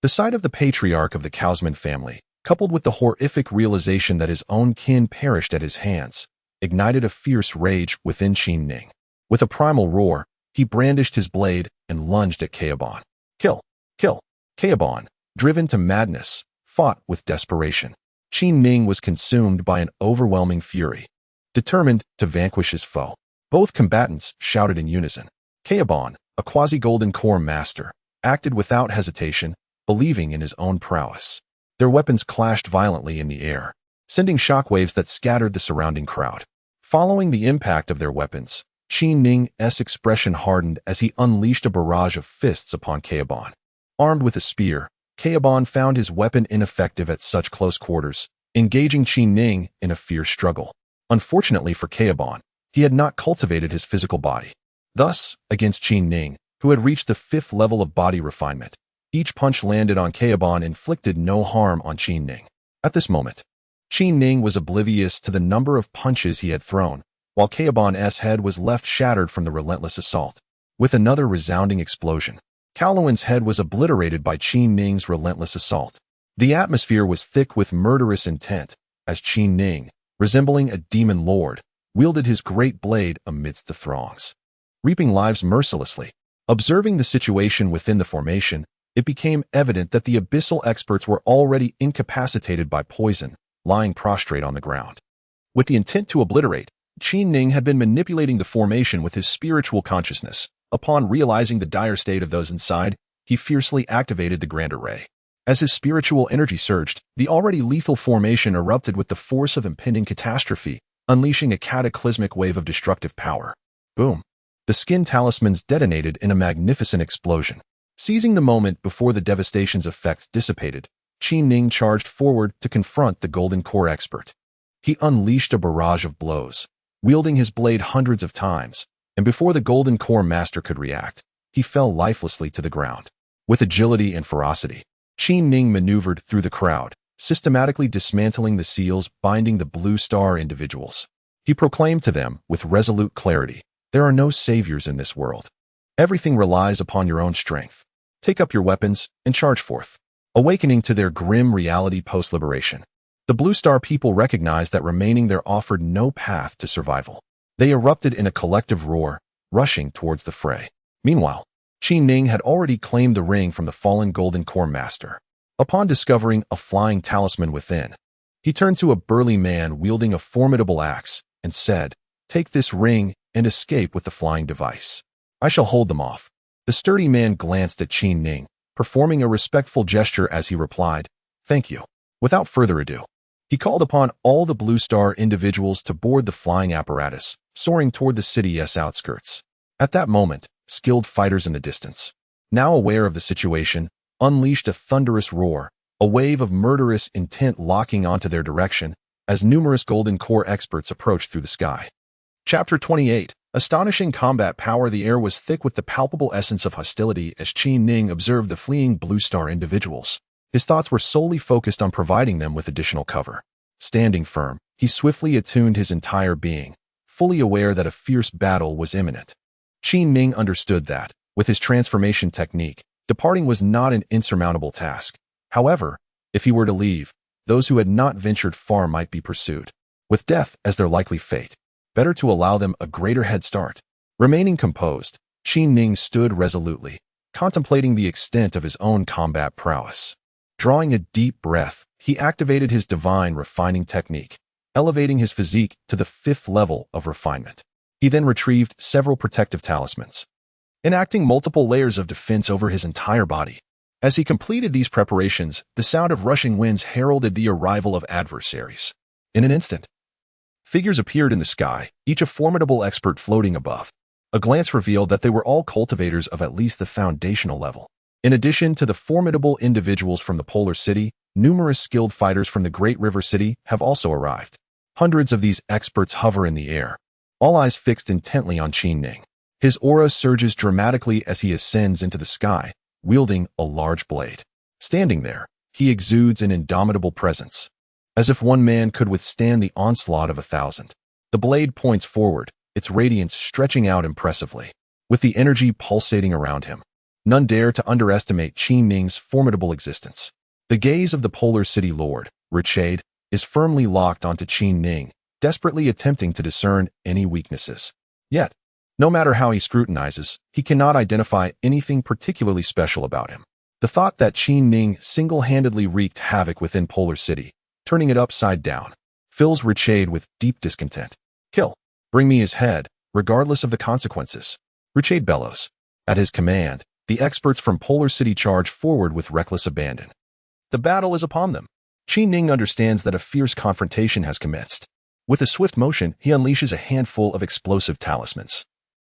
The sight of the patriarch of the Kaufman family, coupled with the horrific realization that his own kin perished at his hands, ignited a fierce rage within Qin Ning. With a primal roar, he brandished his blade and lunged at Caabon. Kill! Kill! Caabon, driven to madness, fought with desperation. Qin Ning was consumed by an overwhelming fury, determined to vanquish his foe. Both combatants shouted in unison. Caabon, a quasi-golden core master, acted without hesitation, believing in his own prowess. Their weapons clashed violently in the air, sending shockwaves that scattered the surrounding crowd. Following the impact of their weapons, Qin Ning's expression hardened as he unleashed a barrage of fists upon Caabon. Armed with a spear, Caabon found his weapon ineffective at such close quarters, engaging Qin Ning in a fierce struggle. Unfortunately for Caabon, he had not cultivated his physical body. Thus, against Qin Ning, who had reached the 5th level of body refinement, each punch landed on Caabon inflicted no harm on Qin Ning. At this moment, Qin Ning was oblivious to the number of punches he had thrown, while Caabon's head was left shattered from the relentless assault. With another resounding explosion, Kowloon's head was obliterated by Qin Ning's relentless assault. The atmosphere was thick with murderous intent, as Qin Ning, resembling a demon lord, wielded his great blade amidst the throngs, reaping lives mercilessly. Observing the situation within the formation, it became evident that the abyssal experts were already incapacitated by poison, lying prostrate on the ground. With the intent to obliterate, Qin Ning had been manipulating the formation with his spiritual consciousness. Upon realizing the dire state of those inside, he fiercely activated the Grand Array. As his spiritual energy surged, the already lethal formation erupted with the force of impending catastrophe, unleashing a cataclysmic wave of destructive power. Boom! The skin talismans detonated in a magnificent explosion. Seizing the moment before the devastation's effects dissipated, Qin Ning charged forward to confront the Golden Core expert. He unleashed a barrage of blows, wielding his blade hundreds of times, and before the Golden Core master could react, he fell lifelessly to the ground. With agility and ferocity, Qin Ning maneuvered through the crowd, systematically dismantling the seals binding the Blue Star individuals. He proclaimed to them with resolute clarity, "There are no saviors in this world. Everything relies upon your own strength. Take up your weapons and charge forth." Awakening to their grim reality post-liberation, the Blue Star people recognized that remaining there offered no path to survival. They erupted in a collective roar, rushing towards the fray. Meanwhile, Qin Ning had already claimed the ring from the fallen Golden Core master. Upon discovering a flying talisman within, he turned to a burly man wielding a formidable axe and said, "Take this ring and escape with the flying device. I shall hold them off." The sturdy man glanced at Qin Ning, performing a respectful gesture as he replied, "Thank you." Without further ado, he called upon all the Blue Star individuals to board the flying apparatus, soaring toward the city's outskirts. At that moment, skilled fighters in the distance, now aware of the situation, unleashed a thunderous roar, a wave of murderous intent locking onto their direction as numerous Golden Core experts approached through the sky. Chapter 28. Astonishing combat power. The air was thick with the palpable essence of hostility as Qin Ning observed the fleeing Blue Star individuals. His thoughts were solely focused on providing them with additional cover. Standing firm, he swiftly attuned his entire being, fully aware that a fierce battle was imminent. Qin Ning understood that, with his transformation technique, departing was not an insurmountable task. However, if he were to leave, those who had not ventured far might be pursued, with death as their likely fate. Better to allow them a greater head start. Remaining composed, Qin Ning stood resolutely, contemplating the extent of his own combat prowess. Drawing a deep breath, he activated his divine refining technique, elevating his physique to the 5th level of refinement. He then retrieved several protective talismans, enacting multiple layers of defense over his entire body. As he completed these preparations, the sound of rushing winds heralded the arrival of adversaries. In an instant, figures appeared in the sky, each a formidable expert floating above. A glance revealed that they were all cultivators of at least the foundational level. In addition to the formidable individuals from the Polar City, numerous skilled fighters from the Great River City have also arrived. Hundreds of these experts hover in the air, all eyes fixed intently on Qin Ning. His aura surges dramatically as he ascends into the sky, wielding a large blade. Standing there, he exudes an indomitable presence, as if one man could withstand the onslaught of 1,000. The blade points forward, its radiance stretching out impressively. With the energy pulsating around him, None dare to underestimate Qin Ning's formidable existence. The gaze of the Polar City Lord, Richade, is firmly locked onto Qin Ning, desperately attempting to discern any weaknesses. Yet, no matter how he scrutinizes, he cannot identify anything particularly special about him. The thought that Qin Ning single-handedly wreaked havoc within Polar City, turning it upside down, fills Richade with deep discontent. Kill. Bring me his head, regardless of the consequences. Richade bellows. At his command, the experts from Polar City charge forward with reckless abandon. The battle is upon them. Qin Ning understands that a fierce confrontation has commenced. With a swift motion, he unleashes a handful of explosive talismans.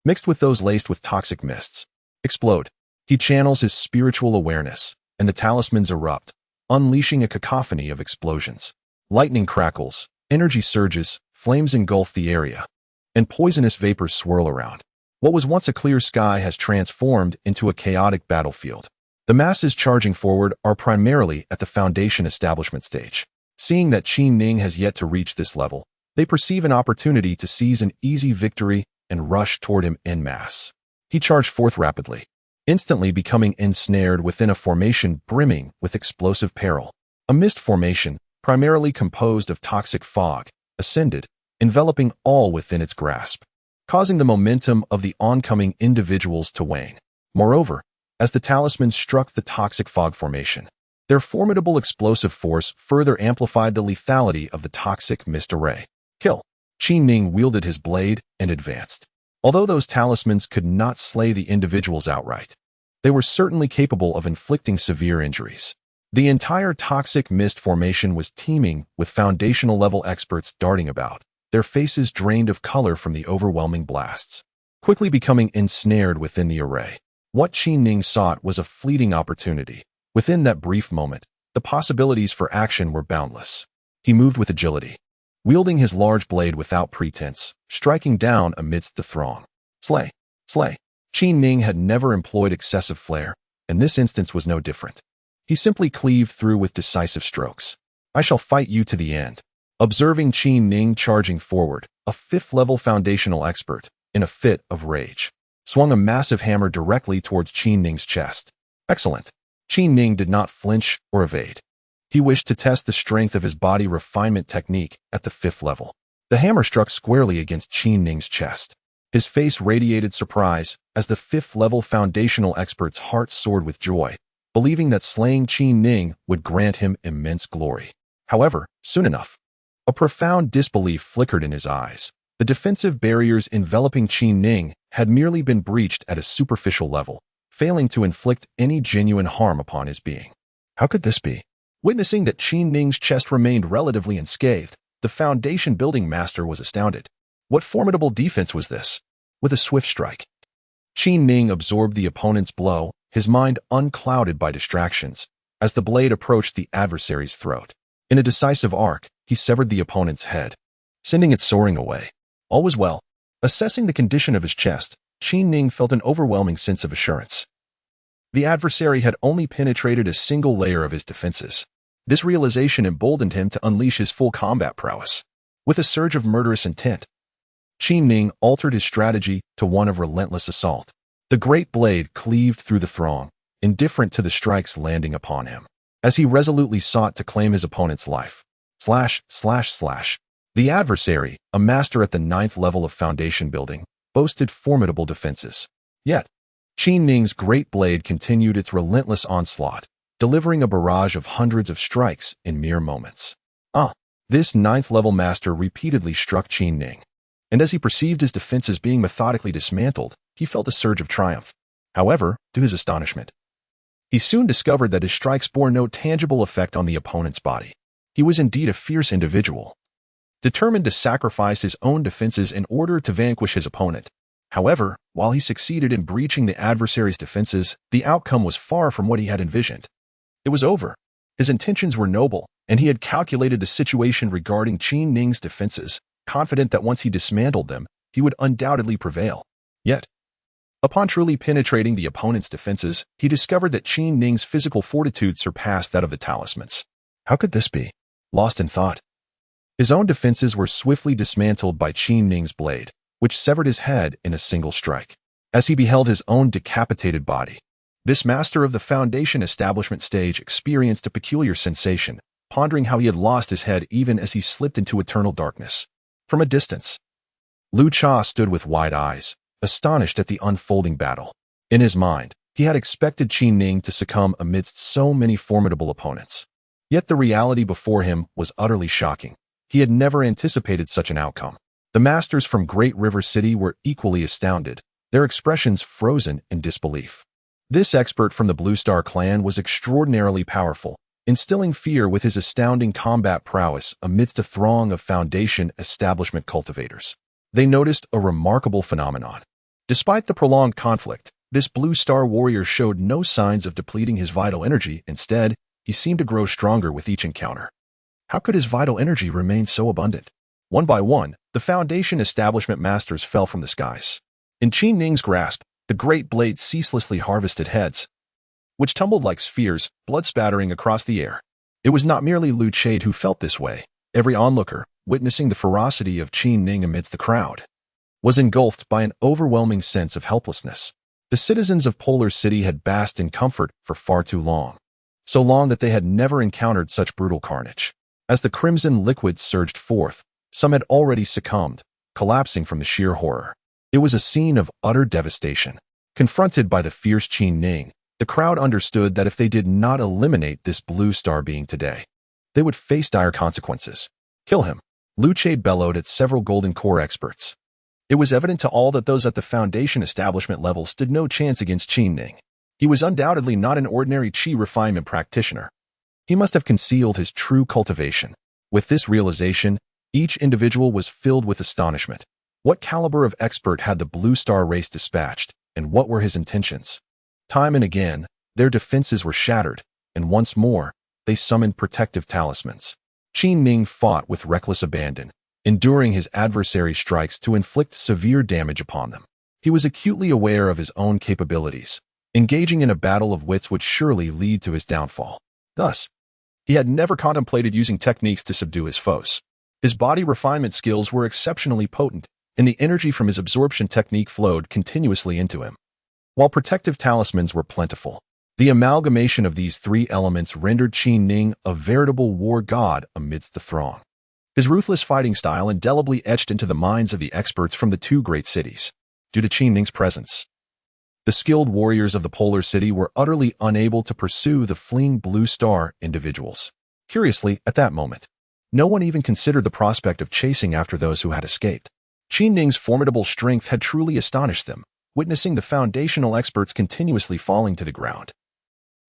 Mixed with those laced with toxic mists. Explode. He channels his spiritual awareness, and the talismans erupt, unleashing a cacophony of explosions. Lightning crackles, energy surges, flames engulf the area, and poisonous vapors swirl around. What was once a clear sky has transformed into a chaotic battlefield. The masses charging forward are primarily at the Foundation establishment stage. Seeing that Qin Ning has yet to reach this level, they perceive an opportunity to seize an easy victory and rush toward him en masse. He charged forth rapidly, instantly becoming ensnared within a formation brimming with explosive peril. A mist formation, primarily composed of toxic fog, ascended, enveloping all within its grasp, causing the momentum of the oncoming individuals to wane. Moreover, as the talismans struck the toxic fog formation, their formidable explosive force further amplified the lethality of the toxic mist array. Kill. Qin Ning wielded his blade and advanced. Although those talismans could not slay the individuals outright, they were certainly capable of inflicting severe injuries. The entire toxic mist formation was teeming with foundational-level experts darting about, their faces drained of color from the overwhelming blasts, quickly becoming ensnared within the array. What Qin Ning sought was a fleeting opportunity. Within that brief moment, the possibilities for action were boundless. He moved with agility, wielding his large blade without pretense, striking down amidst the throng. Slay! Slay! Qin Ning had never employed excessive flair, and this instance was no different. He simply cleaved through with decisive strokes. I shall fight you to the end. Observing Qin Ning charging forward, a fifth-level foundational expert, in a fit of rage, swung a massive hammer directly towards Qin Ning's chest. Excellent. Qin Ning did not flinch or evade. He wished to test the strength of his body refinement technique at the fifth level. The hammer struck squarely against Qin Ning's chest. His face radiated surprise as the fifth-level foundational expert's heart soared with joy, believing that slaying Qin Ning would grant him immense glory. However, soon enough, a profound disbelief flickered in his eyes. The defensive barriers enveloping Qin Ning had merely been breached at a superficial level, failing to inflict any genuine harm upon his being. How could this be? Witnessing that Qin Ning's chest remained relatively unscathed, the Foundation building master was astounded. What formidable defense was this? With a swift strike, Qin Ning absorbed the opponent's blow, his mind unclouded by distractions, as the blade approached the adversary's throat. In a decisive arc, he severed the opponent's head, sending it soaring away. All was well. Assessing the condition of his chest, Qin Ning felt an overwhelming sense of assurance. The adversary had only penetrated a single layer of his defenses. This realization emboldened him to unleash his full combat prowess. With a surge of murderous intent, Qin Ning altered his strategy to one of relentless assault. The great blade cleaved through the throng, indifferent to the strikes landing upon him, as he resolutely sought to claim his opponent's life. Slash, slash, slash. The adversary, a master at the 9th level of foundation building, boasted formidable defenses. Yet, Qin Ning's great blade continued its relentless onslaught, delivering a barrage of hundreds of strikes in mere moments. This 9th level master repeatedly struck Qin Ning, and as he perceived his defenses being methodically dismantled, he felt a surge of triumph. However, to his astonishment, he soon discovered that his strikes bore no tangible effect on the opponent's body. He was indeed a fierce individual, determined to sacrifice his own defenses in order to vanquish his opponent. However, while he succeeded in breaching the adversary's defenses, the outcome was far from what he had envisioned. It was over. His intentions were noble, and he had calculated the situation regarding Qin Ning's defenses, confident that once he dismantled them, he would undoubtedly prevail. Yet, upon truly penetrating the opponent's defenses, he discovered that Qin Ning's physical fortitude surpassed that of the talismans. How could this be? Lost in thought, his own defenses were swiftly dismantled by Qin Ning's blade, which severed his head in a single strike. As he beheld his own decapitated body, This master of the foundation establishment stage experienced a peculiar sensation, pondering how he had lost his head even as he slipped into eternal darkness. From a distance, Lu Cha stood with wide eyes, astonished at the unfolding battle. In his mind, he had expected Qin Ning to succumb amidst so many formidable opponents. Yet the reality before him was utterly shocking. He had never anticipated such an outcome. The masters from Great River City were equally astounded, their expressions frozen in disbelief. This expert from the Blue Star clan was extraordinarily powerful, instilling fear with his astounding combat prowess amidst a throng of foundation establishment cultivators. They noticed a remarkable phenomenon. Despite the prolonged conflict, this Blue Star warrior showed no signs of depleting his vital energy. Instead, he seemed to grow stronger with each encounter. How could his vital energy remain so abundant? One by one, the foundation establishment masters fell from the skies. In Qin Ning's grasp, the great blade ceaselessly harvested heads, which tumbled like spheres, blood spattering across the air. It was not merely Lu Chade who felt this way. Every onlooker, witnessing the ferocity of Qin Ning amidst the crowd, was engulfed by an overwhelming sense of helplessness. The citizens of Polar City had basked in comfort for far too long, so long that they had never encountered such brutal carnage. As the crimson liquids surged forth, some had already succumbed, collapsing from the sheer horror. It was a scene of utter devastation. Confronted by the fierce Qin Ning, the crowd understood that if they did not eliminate this Blue Star being today, they would face dire consequences. Kill him, Lu Chade bellowed at several Golden Core experts. It was evident to all that those at the foundation establishment level stood no chance against Qin Ning. He was undoubtedly not an ordinary Qi refinement practitioner. He must have concealed his true cultivation. With this realization, each individual was filled with astonishment. What caliber of expert had the Blue Star race dispatched, and what were his intentions? Time and again, their defenses were shattered, and once more, they summoned protective talismans. Qin Ning fought with reckless abandon, enduring his adversary's strikes to inflict severe damage upon them. He was acutely aware of his own capabilities. Engaging in a battle of wits would surely lead to his downfall. Thus, he had never contemplated using techniques to subdue his foes. His body refinement skills were exceptionally potent, and the energy from his absorption technique flowed continuously into him. While protective talismans were plentiful, the amalgamation of these three elements rendered Qin Ning a veritable war god amidst the throng. His ruthless fighting style indelibly etched into the minds of the experts from the two great cities. Due to Qin Ning's presence, the skilled warriors of the Polar City were utterly unable to pursue the fleeing Blue Star individuals. Curiously, at that moment, no one even considered the prospect of chasing after those who had escaped. Qin Ning's formidable strength had truly astonished them, witnessing the foundational experts continuously falling to the ground.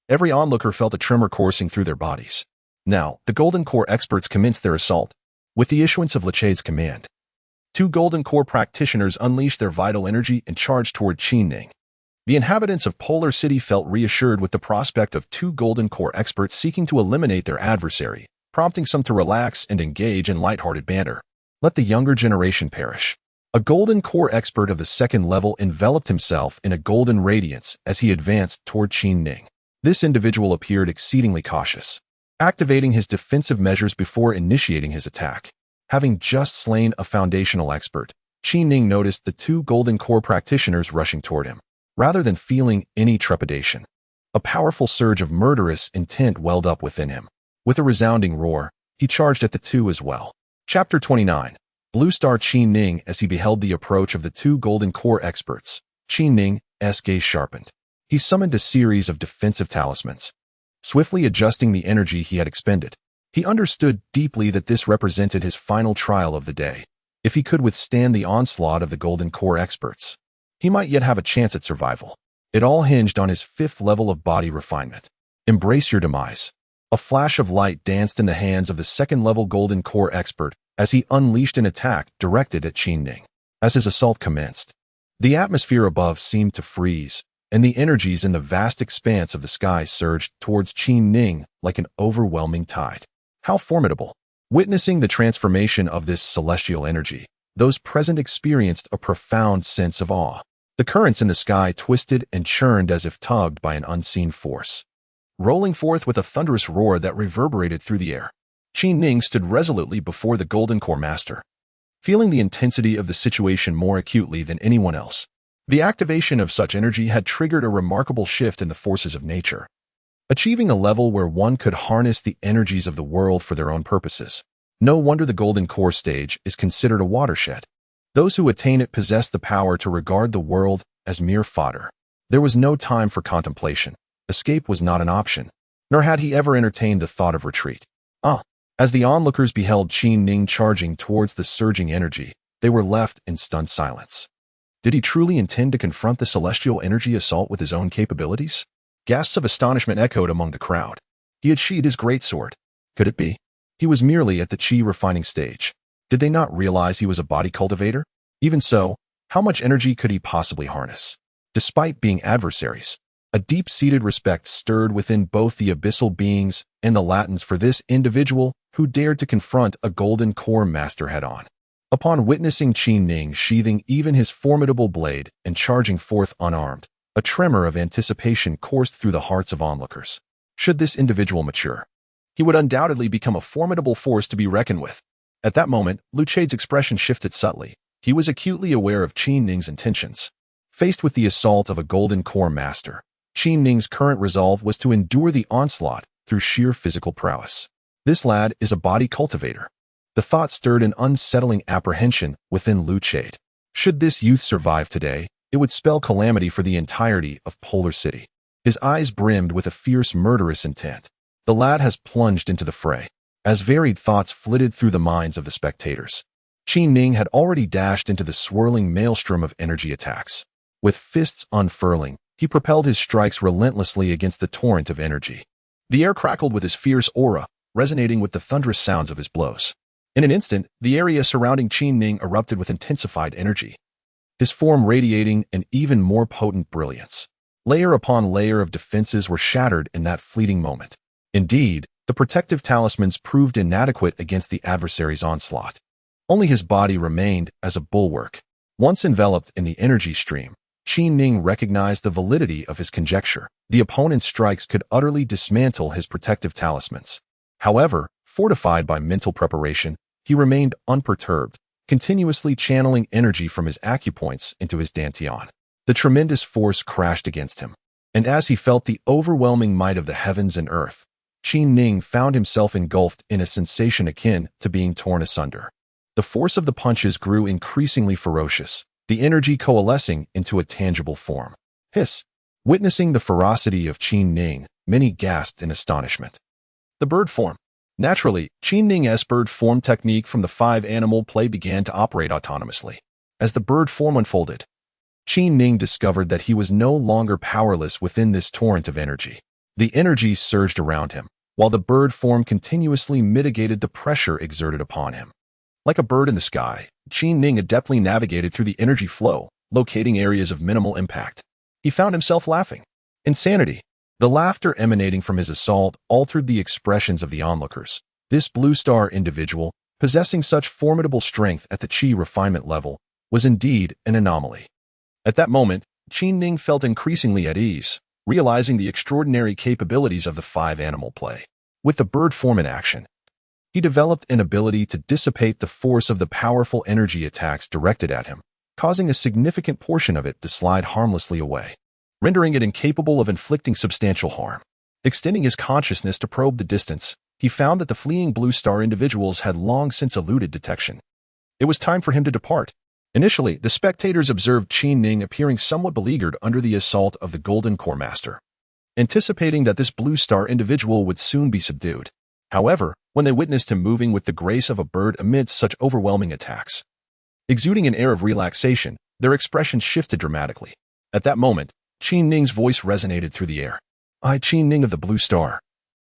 Every onlooker felt a tremor coursing through their bodies. Now, the Golden Core experts commenced their assault. With the issuance of Lu Chade's command, two Golden Core practitioners unleashed their vital energy and charged toward Qin Ning. The inhabitants of Polar City felt reassured with the prospect of two Golden Core experts seeking to eliminate their adversary, prompting some to relax and engage in lighthearted banter. Let the younger generation perish. A Golden Core expert of the second level enveloped himself in a golden radiance as he advanced toward Qin Ning. This individual appeared exceedingly cautious, activating his defensive measures before initiating his attack. Having just slain a foundational expert, Qin Ning noticed the two Golden Core practitioners rushing toward him. Rather than feeling any trepidation, a powerful surge of murderous intent welled up within him. With a resounding roar, he charged at the two as well. Chapter 29. Blue Star Qin Ning. As he beheld the approach of the two Golden Core experts, Qin Ning's gaze sharpened. He summoned a series of defensive talismans, swiftly adjusting the energy he had expended. He understood deeply that this represented his final trial of the day. If he could withstand the onslaught of the Golden Core experts, he might yet have a chance at survival. It all hinged on his fifth level of body refinement. Embrace your demise. A flash of light danced in the hands of the second-level Golden Core expert as he unleashed an attack directed at Qin Ning. As his assault commenced, the atmosphere above seemed to freeze, and the energies in the vast expanse of the sky surged towards Qin Ning like an overwhelming tide. How formidable! Witnessing the transformation of this celestial energy, those present experienced a profound sense of awe. The currents in the sky twisted and churned as if tugged by an unseen force, rolling forth with a thunderous roar that reverberated through the air. Qin Ning stood resolutely before the Golden Core Master, feeling the intensity of the situation more acutely than anyone else. The activation of such energy had triggered a remarkable shift in the forces of nature, achieving a level where one could harness the energies of the world for their own purposes. No wonder the Golden Core stage is considered a watershed. Those who attain it possess the power to regard the world as mere fodder. There was no time for contemplation. Escape was not an option, nor had he ever entertained the thought of retreat. As the onlookers beheld Qin Ning charging towards the surging energy, they were left in stunned silence. Did he truly intend to confront the celestial energy assault with his own capabilities? Gasps of astonishment echoed among the crowd. He had sheathed his greatsword. Could it be? He was merely at the chi refining stage. Did they not realize he was a body cultivator? Even so, how much energy could he possibly harness? Despite being adversaries, a deep-seated respect stirred within both the abyssal beings and the Latins for this individual who dared to confront a Golden Core master head-on. Upon witnessing Qin Ning sheathing even his formidable blade and charging forth unarmed, a tremor of anticipation coursed through the hearts of onlookers. Should this individual mature, he would undoubtedly become a formidable force to be reckoned with. At that moment, Lu Chade's expression shifted subtly. He was acutely aware of Qin Ning's intentions. Faced with the assault of a Golden Core master, Qin Ning's current resolve was to endure the onslaught through sheer physical prowess. This lad is a body cultivator. The thought stirred an unsettling apprehension within Lu Chade. Should this youth survive today, it would spell calamity for the entirety of Polar City. His eyes brimmed with a fierce, murderous intent. The lad has plunged into the fray. As varied thoughts flitted through the minds of the spectators, Qin Ning had already dashed into the swirling maelstrom of energy attacks. With fists unfurling, he propelled his strikes relentlessly against the torrent of energy. The air crackled with his fierce aura, resonating with the thunderous sounds of his blows. In an instant, the area surrounding Qin Ning erupted with intensified energy, his form radiating an even more potent brilliance. Layer upon layer of defenses were shattered in that fleeting moment. Indeed, the protective talismans proved inadequate against the adversary's onslaught. Only his body remained as a bulwark. Once enveloped in the energy stream, Qin Ning recognized the validity of his conjecture. The opponent's strikes could utterly dismantle his protective talismans. However, fortified by mental preparation, he remained unperturbed, continuously channeling energy from his acupoints into his dantian. The tremendous force crashed against him, and as he felt the overwhelming might of the heavens and earth, Qin Ning found himself engulfed in a sensation akin to being torn asunder. The force of the punches grew increasingly ferocious, the energy coalescing into a tangible form. Hiss! Witnessing the ferocity of Qin Ning, many gasped in astonishment. The bird form. Naturally, Qin Ning's bird form technique from the five-animal play began to operate autonomously. As the bird form unfolded, Qin Ning discovered that he was no longer powerless within this torrent of energy. The energy surged around him, while the bird form continuously mitigated the pressure exerted upon him. Like a bird in the sky, Qin Ning adeptly navigated through the energy flow, locating areas of minimal impact. He found himself laughing. Insanity. The laughter emanating from his assault altered the expressions of the onlookers. This blue star individual, possessing such formidable strength at the chi refinement level, was indeed an anomaly. At that moment, Qin Ning felt increasingly at ease, realizing the extraordinary capabilities of the five-animal play. With the bird form in action, he developed an ability to dissipate the force of the powerful energy attacks directed at him, causing a significant portion of it to slide harmlessly away, rendering it incapable of inflicting substantial harm. Extending his consciousness to probe the distance, he found that the fleeing blue star individuals had long since eluded detection. It was time for him to depart. Initially, the spectators observed Qin Ning appearing somewhat beleaguered under the assault of the Golden Core Master, anticipating that this blue star individual would soon be subdued. However, when they witnessed him moving with the grace of a bird amidst such overwhelming attacks, exuding an air of relaxation, their expressions shifted dramatically. At that moment, Qin Ning's voice resonated through the air. I, Qin Ning of the Blue Star,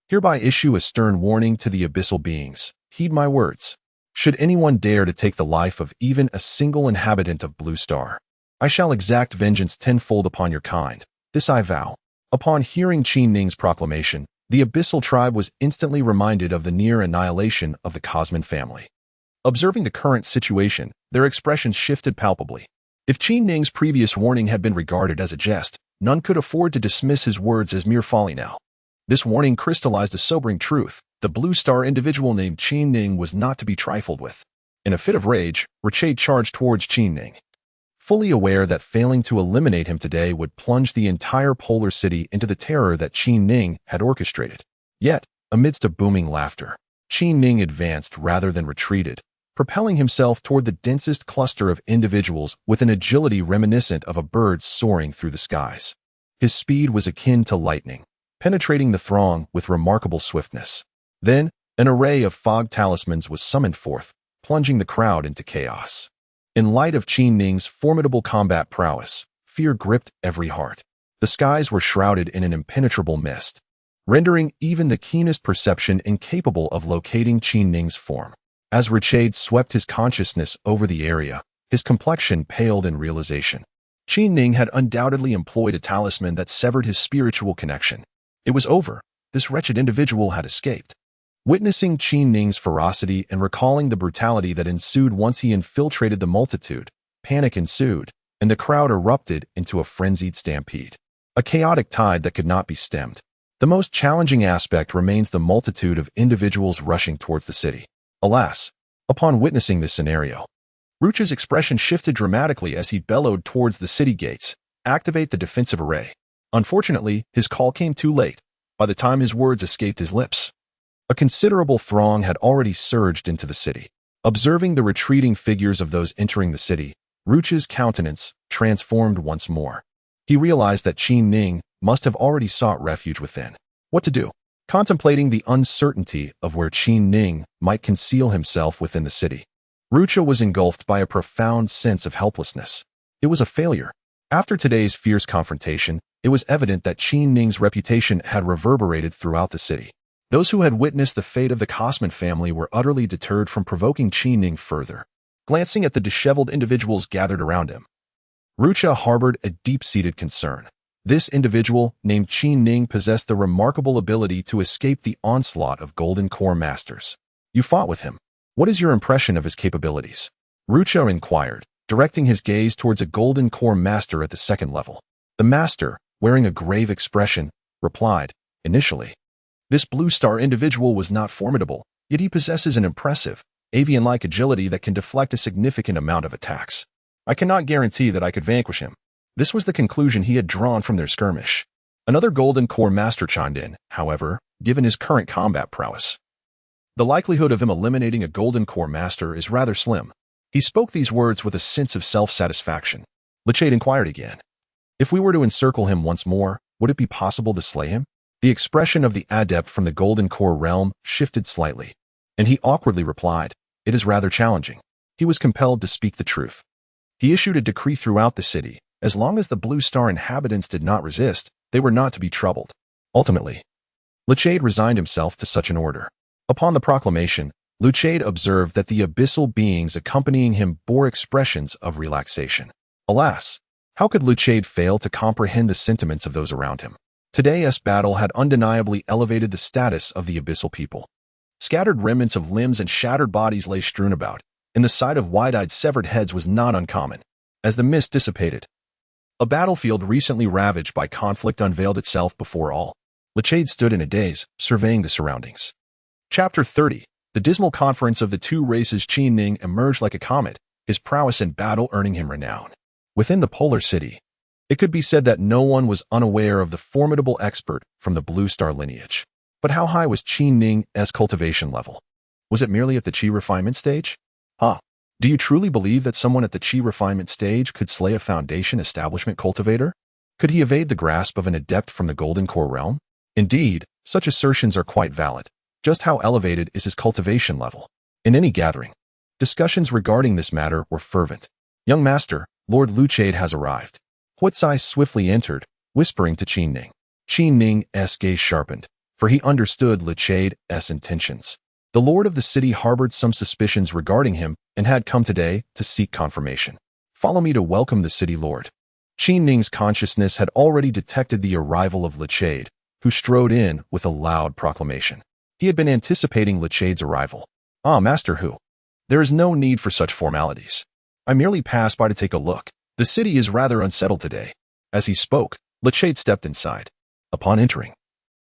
hereby issue a stern warning to the abyssal beings. Heed my words. Should anyone dare to take the life of even a single inhabitant of Blue Star, I shall exact vengeance tenfold upon your kind. This I vow. Upon hearing Qin Ning's proclamation, the abyssal tribe was instantly reminded of the near annihilation of the Cosman family. Observing the current situation, their expressions shifted palpably. If Qin Ning's previous warning had been regarded as a jest, none could afford to dismiss his words as mere folly now. This warning crystallized a sobering truth. The Blue Star individual named Qin Ning was not to be trifled with. In a fit of rage, Richade charged towards Qin Ning. fully aware that failing to eliminate him today would plunge the entire polar city into the terror that Qin Ning had orchestrated. Yet, amidst a booming laughter, Qin Ning advanced rather than retreated, propelling himself toward the densest cluster of individuals with an agility reminiscent of a bird soaring through the skies. His speed was akin to lightning, penetrating the throng with remarkable swiftness. Then, an array of fog talismans was summoned forth, plunging the crowd into chaos. In light of Qin Ning's formidable combat prowess, fear gripped every heart. The skies were shrouded in an impenetrable mist, rendering even the keenest perception incapable of locating Qin Ning's form. As Richade swept his consciousness over the area, his complexion paled in realization. Qin Ning had undoubtedly employed a talisman that severed his spiritual connection. It was over. This wretched individual had escaped. Witnessing Qin Ning's ferocity and recalling the brutality that ensued once he infiltrated the multitude, panic ensued, and the crowd erupted into a frenzied stampede. A chaotic tide that could not be stemmed. The most challenging aspect remains the multitude of individuals rushing towards the city. Alas, upon witnessing this scenario, Rucha's expression shifted dramatically as he bellowed towards the city gates, "Activate the defensive array." Unfortunately, his call came too late. By the time his words escaped his lips, a considerable throng had already surged into the city. Observing the retreating figures of those entering the city, Rucha's countenance transformed once more. He realized that Qin Ning must have already sought refuge within. What to do? Contemplating the uncertainty of where Qin Ning might conceal himself within the city, Rucha was engulfed by a profound sense of helplessness. It was a failure. After today's fierce confrontation, it was evident that Qin Ning's reputation had reverberated throughout the city. Those who had witnessed the fate of the Kosman family were utterly deterred from provoking Qin Ning further. Glancing at the disheveled individuals gathered around him, Rucha harbored a deep-seated concern. This individual, named Qin Ning, possessed the remarkable ability to escape the onslaught of Golden Core Masters. You fought with him. What is your impression of his capabilities? Rucha inquired, directing his gaze towards a Golden Core Master at the second level. The Master, wearing a grave expression, replied, "Initially, this Blue Star individual was not formidable, yet he possesses an impressive, avian-like agility that can deflect a significant amount of attacks. I cannot guarantee that I could vanquish him." This was the conclusion he had drawn from their skirmish. Another Golden Core Master chimed in, however, given his current combat prowess. The likelihood of him eliminating a Golden Core Master is rather slim. He spoke these words with a sense of self-satisfaction. Richade inquired again. If we were to encircle him once more, would it be possible to slay him? The expression of the adept from the Golden Core realm shifted slightly, and he awkwardly replied, "It is rather challenging." He was compelled to speak the truth. He issued a decree throughout the city. As long as the Blue Star inhabitants did not resist, they were not to be troubled. Ultimately, Richade resigned himself to such an order. Upon the proclamation, Richade observed that the abyssal beings accompanying him bore expressions of relaxation. Alas, how could Richade fail to comprehend the sentiments of those around him? Today's battle had undeniably elevated the status of the abyssal people. Scattered remnants of limbs and shattered bodies lay strewn about, and the sight of wide-eyed severed heads was not uncommon. As the mist dissipated, a battlefield recently ravaged by conflict unveiled itself before all. Richade stood in a daze, surveying the surroundings. Chapter 30. The dismal conference of the two races. Qin Ning emerged like a comet, his prowess in battle earning him renown. Within the polar city, it could be said that no one was unaware of the formidable expert from the Blue Star lineage. But how high was Qin Ning's cultivation level? Was it merely at the Qi refinement stage? Do you truly believe that someone at the Qi refinement stage could slay a foundation establishment cultivator? Could he evade the grasp of an adept from the Golden Core realm? Indeed, such assertions are quite valid. Just how elevated is his cultivation level? In any gathering, discussions regarding this matter were fervent. "Young master, Lord Richade has arrived." Huatsai swiftly entered, whispering to Qin Ning. Qin Ning's gaze sharpened, for he understood Richade's intentions. The lord of the city harbored some suspicions regarding him and had come today to seek confirmation. "Follow me to welcome the city lord." Qin Ning's consciousness had already detected the arrival of Richade, who strode in with a loud proclamation. He had been anticipating Richade's arrival. "Ah, Master Hu. There is no need for such formalities. I merely passed by to take a look. The city is rather unsettled today." As he spoke, Richade stepped inside. Upon entering,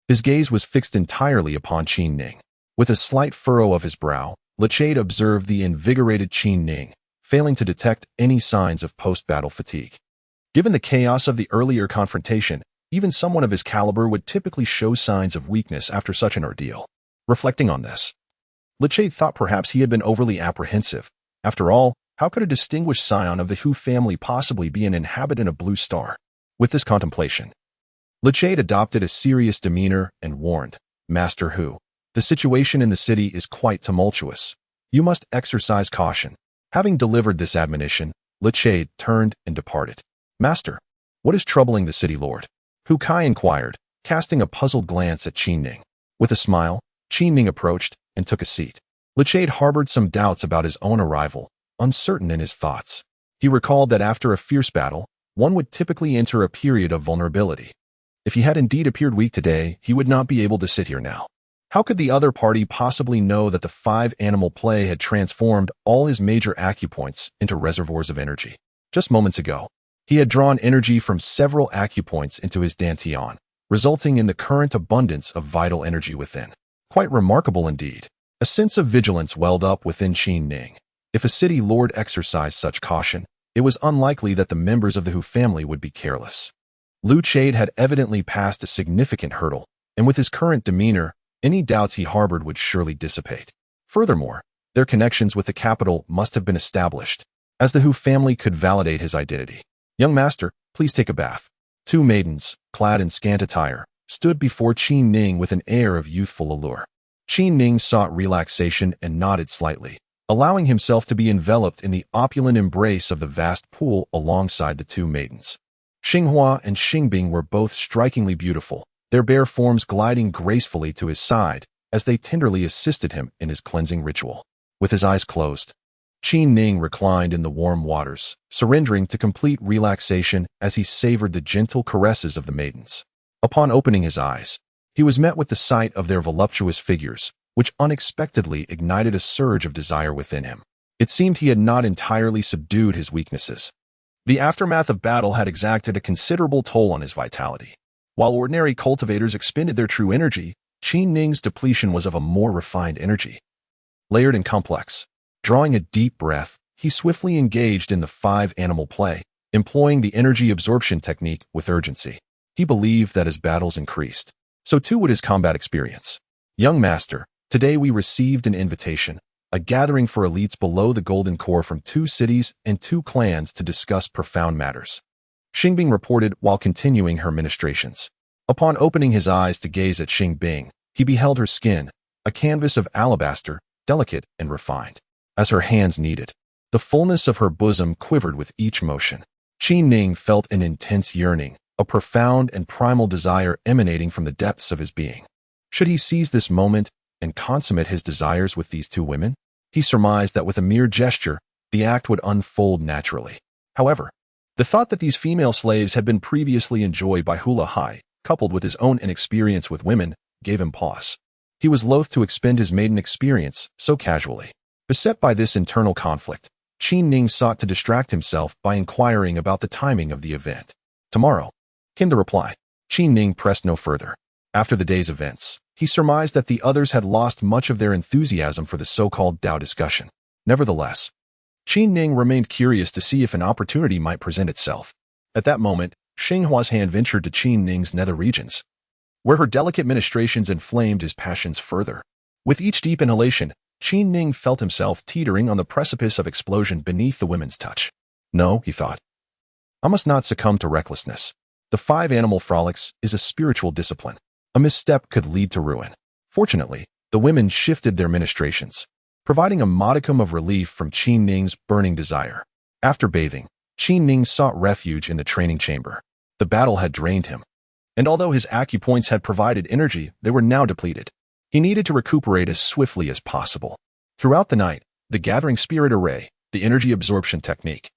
his gaze was fixed entirely upon Qin Ning. With a slight furrow of his brow, Richade observed the invigorated Qin Ning, failing to detect any signs of post-battle fatigue. Given the chaos of the earlier confrontation, even someone of his caliber would typically show signs of weakness after such an ordeal. Reflecting on this, Lichade thought perhaps he had been overly apprehensive. After all, how could a distinguished scion of the Hu family possibly be an inhabitant of Blue Star? With this contemplation, Lichade adopted a serious demeanor and warned, Master Hu, the situation in the city is quite tumultuous. You must exercise caution. Having delivered this admonition, Lichade turned and departed. Master, what is troubling the city lord? Hu Kai inquired, casting a puzzled glance at Qin Ning. With a smile, Qin Ning approached and took a seat. Lichade harbored some doubts about his own arrival, uncertain in his thoughts. He recalled that after a fierce battle, one would typically enter a period of vulnerability. If he had indeed appeared weak today, he would not be able to sit here now. How could the other party possibly know that the 5-animal play had transformed all his major acupoints into reservoirs of energy? Just moments ago, he had drawn energy from several acupoints into his dantian, resulting in the current abundance of vital energy within. Quite remarkable indeed. A sense of vigilance welled up within Qin Ning. If a city lord exercised such caution, it was unlikely that the members of the Hu family would be careless. Lichade had evidently passed a significant hurdle, and with his current demeanor, any doubts he harbored would surely dissipate. Furthermore, their connections with the capital must have been established, as the Hu family could validate his identity. Young master, please take a bath. 2 maidens, clad in scant attire, stood before Qin Ning with an air of youthful allure. Qin Ning sought relaxation and nodded slightly, allowing himself to be enveloped in the opulent embrace of the vast pool alongside the 2 maidens. Xinghua and Xingbing were both strikingly beautiful, their bare forms gliding gracefully to his side as they tenderly assisted him in his cleansing ritual. With his eyes closed, Qin Ning reclined in the warm waters, surrendering to complete relaxation as he savored the gentle caresses of the maidens. Upon opening his eyes, he was met with the sight of their voluptuous figures, which unexpectedly ignited a surge of desire within him. It seemed he had not entirely subdued his weaknesses. The aftermath of battle had exacted a considerable toll on his vitality. While ordinary cultivators expended their true energy, Qin Ning's depletion was of a more refined energy, layered and complex. Drawing a deep breath, he swiftly engaged in the 5-animal play, employing the energy absorption technique with urgency. He believed that as battles increased, so too would his combat experience. Young master, today we received an invitation, a gathering for elites below the Golden Core from 2 cities and 2 clans to discuss profound matters. Xingbing reported while continuing her ministrations. Upon opening his eyes to gaze at Xingbing, he beheld her skin, a canvas of alabaster, delicate and refined. As her hands kneaded, the fullness of her bosom quivered with each motion. Qin Ning felt an intense yearning, a profound and primal desire emanating from the depths of his being. Should he seize this moment and consummate his desires with these 2 women? He surmised that with a mere gesture, the act would unfold naturally. However, the thought that these female slaves had been previously enjoyed by Hula Hai, coupled with his own inexperience with women, gave him pause. He was loath to expend his maiden experience so casually. Beset by this internal conflict, Qin Ning sought to distract himself by inquiring about the timing of the event. Tomorrow, came the reply. Qin Ning pressed no further. After the day's events, he surmised that the others had lost much of their enthusiasm for the so-called Dao discussion. Nevertheless, Qin Ning remained curious to see if an opportunity might present itself. At that moment, Xinghua's hand ventured to Qin Ning's nether regions, where her delicate ministrations inflamed his passions further. With each deep inhalation, Qin Ning felt himself teetering on the precipice of explosion beneath the women's touch. No, he thought. I must not succumb to recklessness. The 5-animal frolics is a spiritual discipline. A misstep could lead to ruin. Fortunately, the women shifted their ministrations, providing a modicum of relief from Qin Ning's burning desire. After bathing, Qin Ning sought refuge in the training chamber. The battle had drained him, and although his acupoints had provided energy, they were now depleted. He needed to recuperate as swiftly as possible. Throughout the night, the gathering spirit array, the energy absorption technique,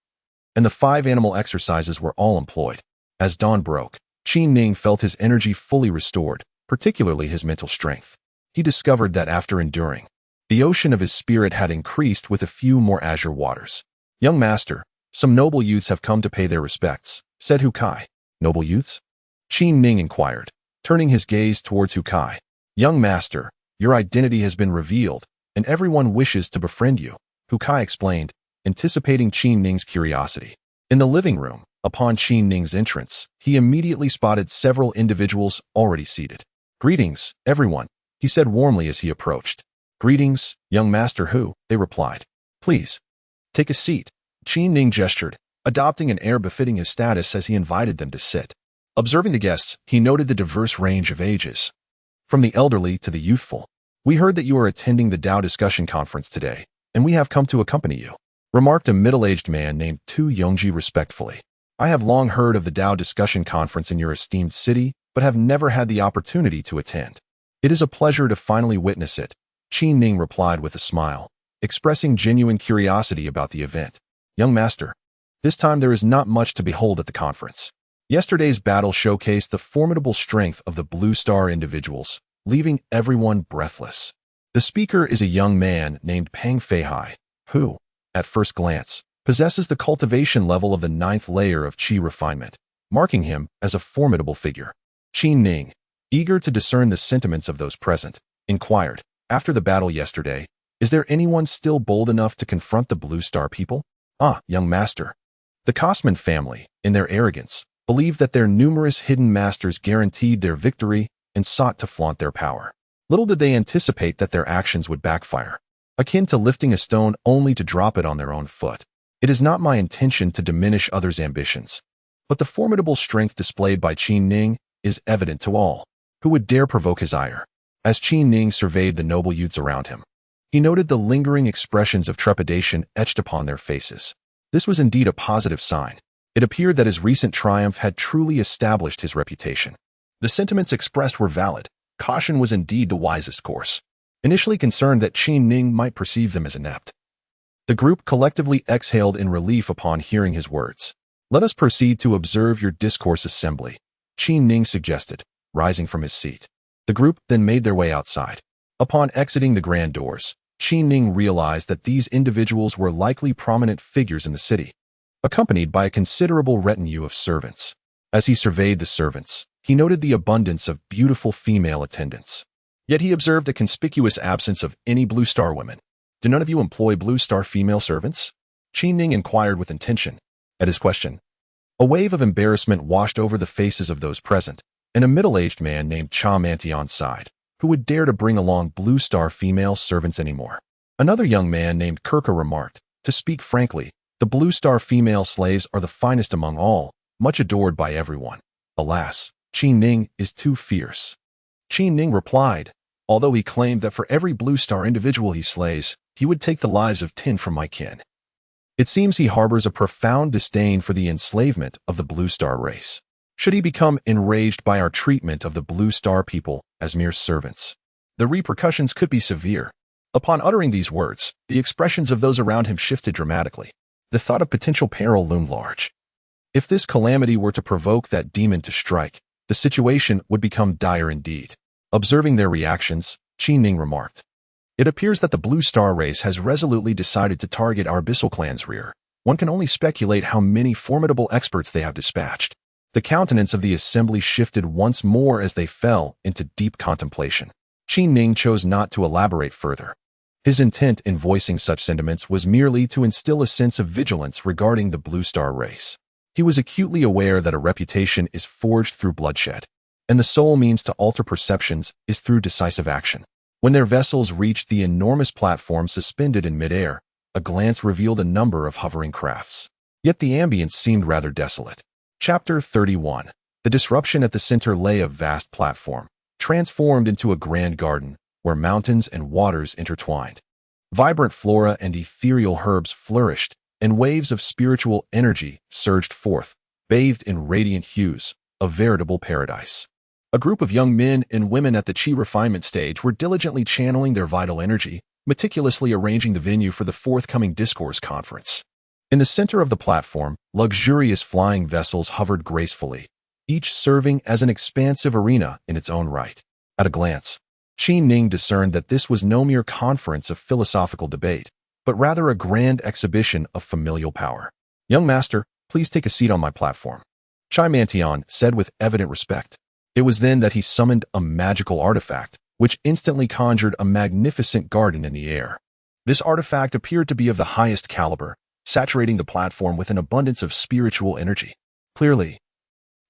and the 5-animal exercises were all employed. As dawn broke, Qin Ning felt his energy fully restored, particularly his mental strength. He discovered that after enduring, the ocean of his spirit had increased with a few more azure waters. Young master, some noble youths have come to pay their respects, said Hu Kai. Noble youths? Qin Ning inquired, turning his gaze towards Hu Kai. Young master, your identity has been revealed, and everyone wishes to befriend you, Hu Kai explained, anticipating Qin Ning's curiosity. In the living room, upon Qin Ning's entrance, he immediately spotted several individuals already seated. "Greetings, everyone," he said warmly as he approached. "Greetings, young master Hu," they replied. "Please, take a seat." Qin Ning gestured, adopting an air befitting his status as he invited them to sit. Observing the guests, he noted the diverse range of ages, from the elderly to the youthful. "We heard that you are attending the Dao discussion conference today, and we have come to accompany you," remarked a middle-aged man named Tu Yongji respectfully. "I have long heard of the Dao discussion conference in your esteemed city, but have never had the opportunity to attend. It is a pleasure to finally witness it," Qin Ning replied with a smile, expressing genuine curiosity about the event. "Young master, this time there is not much to behold at the conference. Yesterday's battle showcased the formidable strength of the Blue Star individuals, leaving everyone breathless. The speaker is a young man named Peng Feihai, who, at first glance, possesses the cultivation level of the 9th layer of Qi refinement, marking him as a formidable figure." Qin Ning, eager to discern the sentiments of those present, inquired, "After the battle yesterday, is there anyone still bold enough to confront the Blue Star people?" "Ah, young master." The Kosman family, in their arrogance, believed that their numerous hidden masters guaranteed their victory and sought to flaunt their power. Little did they anticipate that their actions would backfire, akin to lifting a stone only to drop it on their own foot. It is not my intention to diminish others' ambitions, but the formidable strength displayed by Qin Ning is evident to all who would dare provoke his ire. As Qin Ning surveyed the noble youths around him, he noted the lingering expressions of trepidation etched upon their faces. This was indeed a positive sign. It appeared that his recent triumph had truly established his reputation. The sentiments expressed were valid. Caution was indeed the wisest course. Initially concerned that Qin Ning might perceive them as inept, the group collectively exhaled in relief upon hearing his words. "Let us proceed to observe your discourse assembly," Qin Ning suggested, rising from his seat. The group then made their way outside. Upon exiting the grand doors, Qin Ning realized that these individuals were likely prominent figures in the city, accompanied by a considerable retinue of servants. As he surveyed the servants, he noted the abundance of beautiful female attendants. Yet he observed a conspicuous absence of any Blue Star women. "Do none of you employ Blue Star female servants?" Qin Ning inquired with intention. At his question, a wave of embarrassment washed over the faces of those present, and a middle-aged man named Cha Mantion sighed. Who would dare to bring along Blue Star female servants anymore? Another young man named Kirka remarked, "To speak frankly, the Blue Star female slaves are the finest among all, much adored by everyone. Alas, Qin Ning is too fierce." Qin Ning replied, "Although he claimed that for every Blue Star individual he slays, he would take the lives of 10 from my kin. It seems he harbors a profound disdain for the enslavement of the Blue Star race. Should he become enraged by our treatment of the Blue Star people as mere servants, the repercussions could be severe." Upon uttering these words, the expressions of those around him shifted dramatically. The thought of potential peril loomed large. If this calamity were to provoke that demon to strike, the situation would become dire indeed. Observing their reactions, Qin Ning remarked, "It appears that the Blue Star race has resolutely decided to target our Abyssal clan's rear. One can only speculate how many formidable experts they have dispatched." The countenance of the assembly shifted once more as they fell into deep contemplation. Qin Ning chose not to elaborate further. His intent in voicing such sentiments was merely to instill a sense of vigilance regarding the Blue Star race. He was acutely aware that a reputation is forged through bloodshed, and the sole means to alter perceptions is through decisive action. When their vessels reached the enormous platform suspended in midair, a glance revealed a number of hovering crafts. Yet the ambience seemed rather desolate. Chapter 31. The disruption at the center lay a vast platform, transformed into a grand garden, where mountains and waters intertwined. Vibrant flora and ethereal herbs flourished, and waves of spiritual energy surged forth, bathed in radiant hues, a veritable paradise. A group of young men and women at the Qi refinement stage were diligently channeling their vital energy, meticulously arranging the venue for the forthcoming discourse conference. In the center of the platform, luxurious flying vessels hovered gracefully, each serving as an expansive arena in its own right. At a glance, Qin Ning discerned that this was no mere conference of philosophical debate, but rather a grand exhibition of familial power. "Young master, please take a seat on my platform," Cha Mantion said with evident respect. It was then that he summoned a magical artifact, which instantly conjured a magnificent garden in the air. This artifact appeared to be of the highest caliber, saturating the platform with an abundance of spiritual energy. Clearly,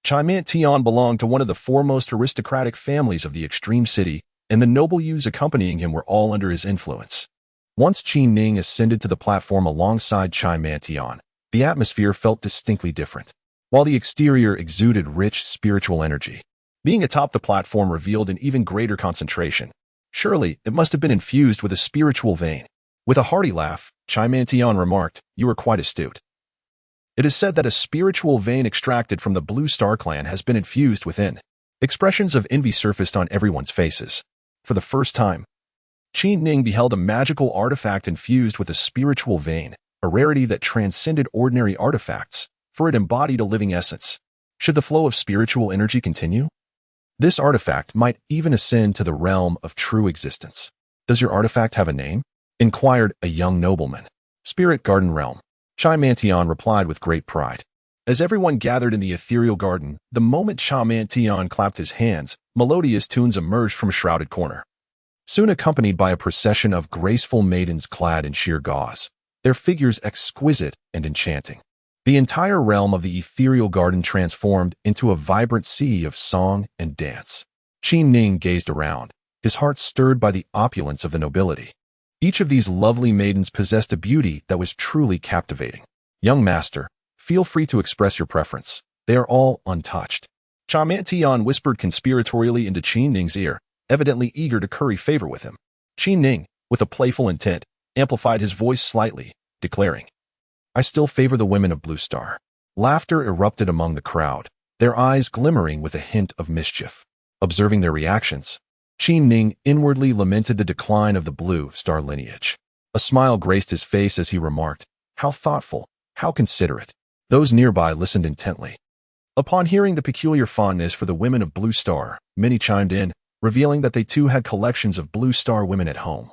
Chimantion belonged to one of the foremost aristocratic families of the extreme city, and the noble youths accompanying him were all under his influence. Once Qin Ning ascended to the platform alongside Chimantion, the atmosphere felt distinctly different. While the exterior exuded rich spiritual energy, being atop the platform revealed an even greater concentration. Surely, it must have been infused with a spiritual vein. With a hearty laugh, Chimantion remarked, "You are quite astute. It is said that a spiritual vein extracted from the Blue Star clan has been infused within." Expressions of envy surfaced on everyone's faces. For the first time, Qin Ning beheld a magical artifact infused with a spiritual vein, a rarity that transcended ordinary artifacts, for it embodied a living essence. Should the flow of spiritual energy continue, this artifact might even ascend to the realm of true existence. "Does your artifact have a name?" inquired a young nobleman. "Spirit Garden Realm," Chimantion replied with great pride. As everyone gathered in the ethereal garden, the moment Chimantion clapped his hands, melodious tunes emerged from a shrouded corner. Soon accompanied by a procession of graceful maidens clad in sheer gauze, their figures exquisite and enchanting. The entire realm of the ethereal garden transformed into a vibrant sea of song and dance. Qin Ning gazed around, his heart stirred by the opulence of the nobility. Each of these lovely maidens possessed a beauty that was truly captivating. "Young master, feel free to express your preference. They are all untouched," Chimantion whispered conspiratorially into Qin Ning's ear, evidently eager to curry favor with him. Qin Ning, with a playful intent, amplified his voice slightly, declaring, "I still favor the women of Blue Star." Laughter erupted among the crowd, their eyes glimmering with a hint of mischief. Observing their reactions, Qin Ning inwardly lamented the decline of the Blue Star lineage. A smile graced his face as he remarked, "How thoughtful, how considerate." Those nearby listened intently. Upon hearing the peculiar fondness for the women of Blue Star, many chimed in, revealing that they too had collections of Blue Star women at home,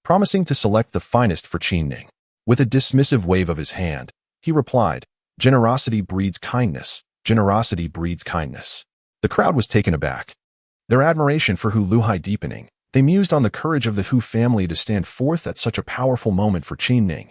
promising to select the finest for Qin Ning. With a dismissive wave of his hand, he replied, "Generosity breeds kindness. Generosity breeds kindness." The crowd was taken aback. Their admiration for Hu Luhai deepening, they mused on the courage of the Hu family to stand forth at such a powerful moment for Qin Ning,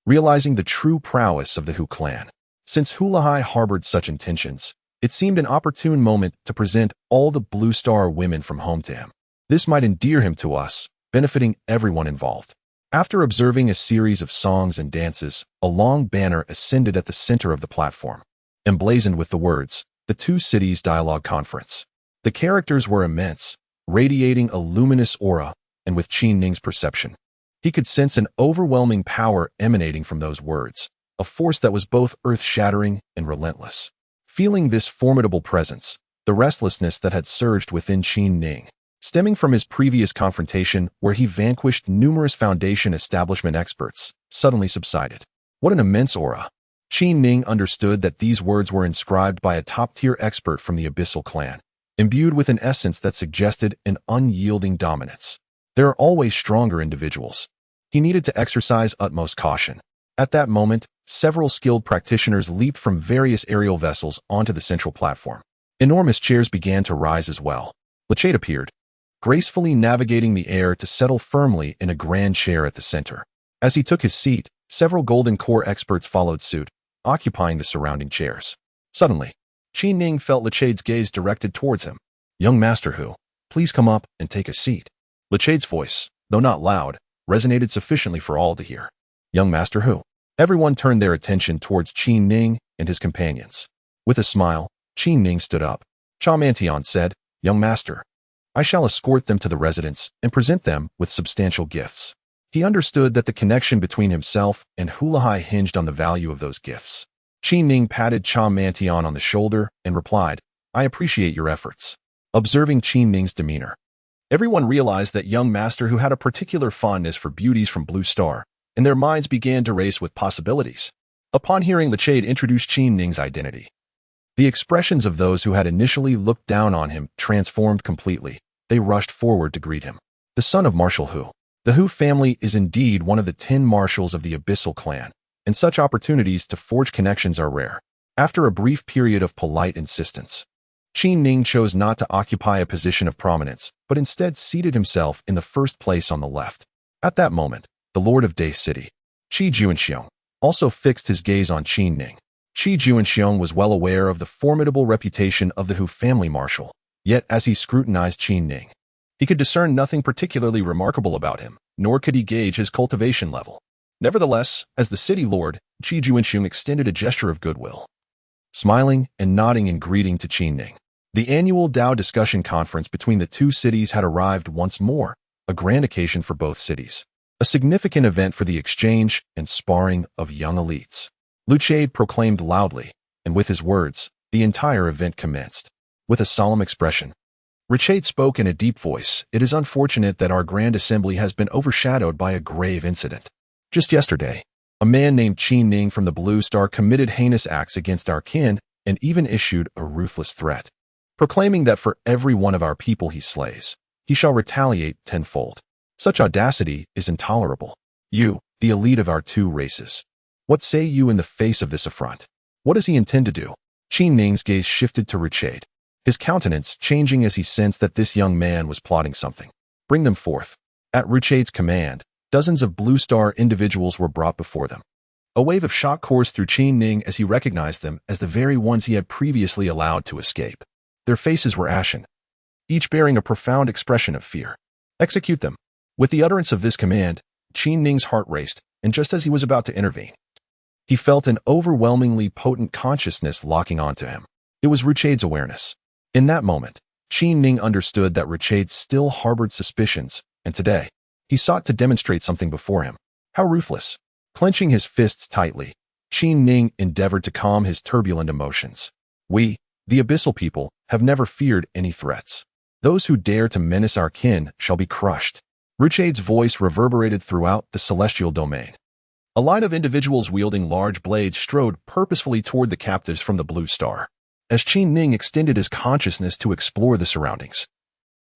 realizing the true prowess of the Hu clan. Since Hu Luhai harbored such intentions, it seemed an opportune moment to present all the Blue Star women from home to him. This might endear him to us, benefiting everyone involved. After observing a series of songs and dances, a long banner ascended at the center of the platform, emblazoned with the words, "The Two Cities Dialogue Conference." The characters were immense, radiating a luminous aura, and with Qin Ning's perception, he could sense an overwhelming power emanating from those words, a force that was both earth-shattering and relentless. Feeling this formidable presence, the restlessness that had surged within Qin Ning, stemming from his previous confrontation where he vanquished numerous Foundation establishment experts, suddenly subsided. What an immense aura! Qin Ning understood that these words were inscribed by a top-tier expert from the Abyssal clan, imbued with an essence that suggested an unyielding dominance. There are always stronger individuals. He needed to exercise utmost caution. At that moment, several skilled practitioners leaped from various aerial vessels onto the central platform. Enormous chairs began to rise as well. Lachade appeared, gracefully navigating the air to settle firmly in a grand chair at the center. As he took his seat, several Golden Core experts followed suit, occupying the surrounding chairs. Suddenly, Qin Ning felt Lachade's gaze directed towards him. "Young Master Hu, please come up and take a seat." Lachade's voice, though not loud, resonated sufficiently for all to hear. "Young Master Hu." Everyone turned their attention towards Qin Ning and his companions. With a smile, Qin Ning stood up. Chimantion said, "Young Master, I shall escort them to the residence and present them with substantial gifts." He understood that the connection between himself and Hu Luhai hinged on the value of those gifts. Qin Ning patted Chimantion on the shoulder and replied, "I appreciate your efforts." Observing Qin Ning's demeanor, everyone realized that young master who had a particular fondness for beauties from Blue Star, and their minds began to race with possibilities. Upon hearing Lachade introduce Qin Ning's identity, the expressions of those who had initially looked down on him transformed completely. They rushed forward to greet him. The son of Marshal Hu. The Hu family is indeed one of the 10 marshals of the Abyssal clan, and such opportunities to forge connections are rare. After a brief period of polite insistence, Qin Ning chose not to occupy a position of prominence, but instead seated himself in the first place on the left. At that moment, the Lord of Day City, Qi Juanxiong, also fixed his gaze on Qin Ning. Qi Juanxiong was well aware of the formidable reputation of the Hu family marshal, yet as he scrutinized Qin Ning, he could discern nothing particularly remarkable about him, nor could he gauge his cultivation level. Nevertheless, as the city lord, Qi Juanxiong extended a gesture of goodwill, smiling and nodding in greeting to Qin Ning. The annual Dao discussion conference between the two cities had arrived once more, a grand occasion for both cities, a significant event for the exchange and sparring of young elites. Lu Chade proclaimed loudly, and with his words, the entire event commenced. With a solemn expression, Richade spoke in a deep voice. It is unfortunate that our grand assembly has been overshadowed by a grave incident. Just yesterday, a man named Qin Ning from the Blue Star committed heinous acts against our kin and even issued a ruthless threat, proclaiming that for every one of our people he slays, he shall retaliate tenfold. Such audacity is intolerable. You, the elite of our two races, what say you in the face of this affront? What does he intend to do? Qin Ning's gaze shifted to Richade, his countenance changing as he sensed that this young man was plotting something. Bring them forth. At Richade's command, dozens of Blue Star individuals were brought before them. A wave of shock coursed through Qin Ning as he recognized them as the very ones he had previously allowed to escape. Their faces were ashen, each bearing a profound expression of fear. Execute them. With the utterance of this command, Qin Ning's heart raced, and just as he was about to intervene, he felt an overwhelmingly potent consciousness locking onto him. It was Richade's awareness. In that moment, Qin Ning understood that Richade still harbored suspicions, and today, he sought to demonstrate something before him. How ruthless! Clenching his fists tightly, Qin Ning endeavored to calm his turbulent emotions. We, the Abyssal people, have never feared any threats. Those who dare to menace our kin shall be crushed. Richade's voice reverberated throughout the celestial domain. A line of individuals wielding large blades strode purposefully toward the captives from the Blue Star. As Qin Ning extended his consciousness to explore the surroundings,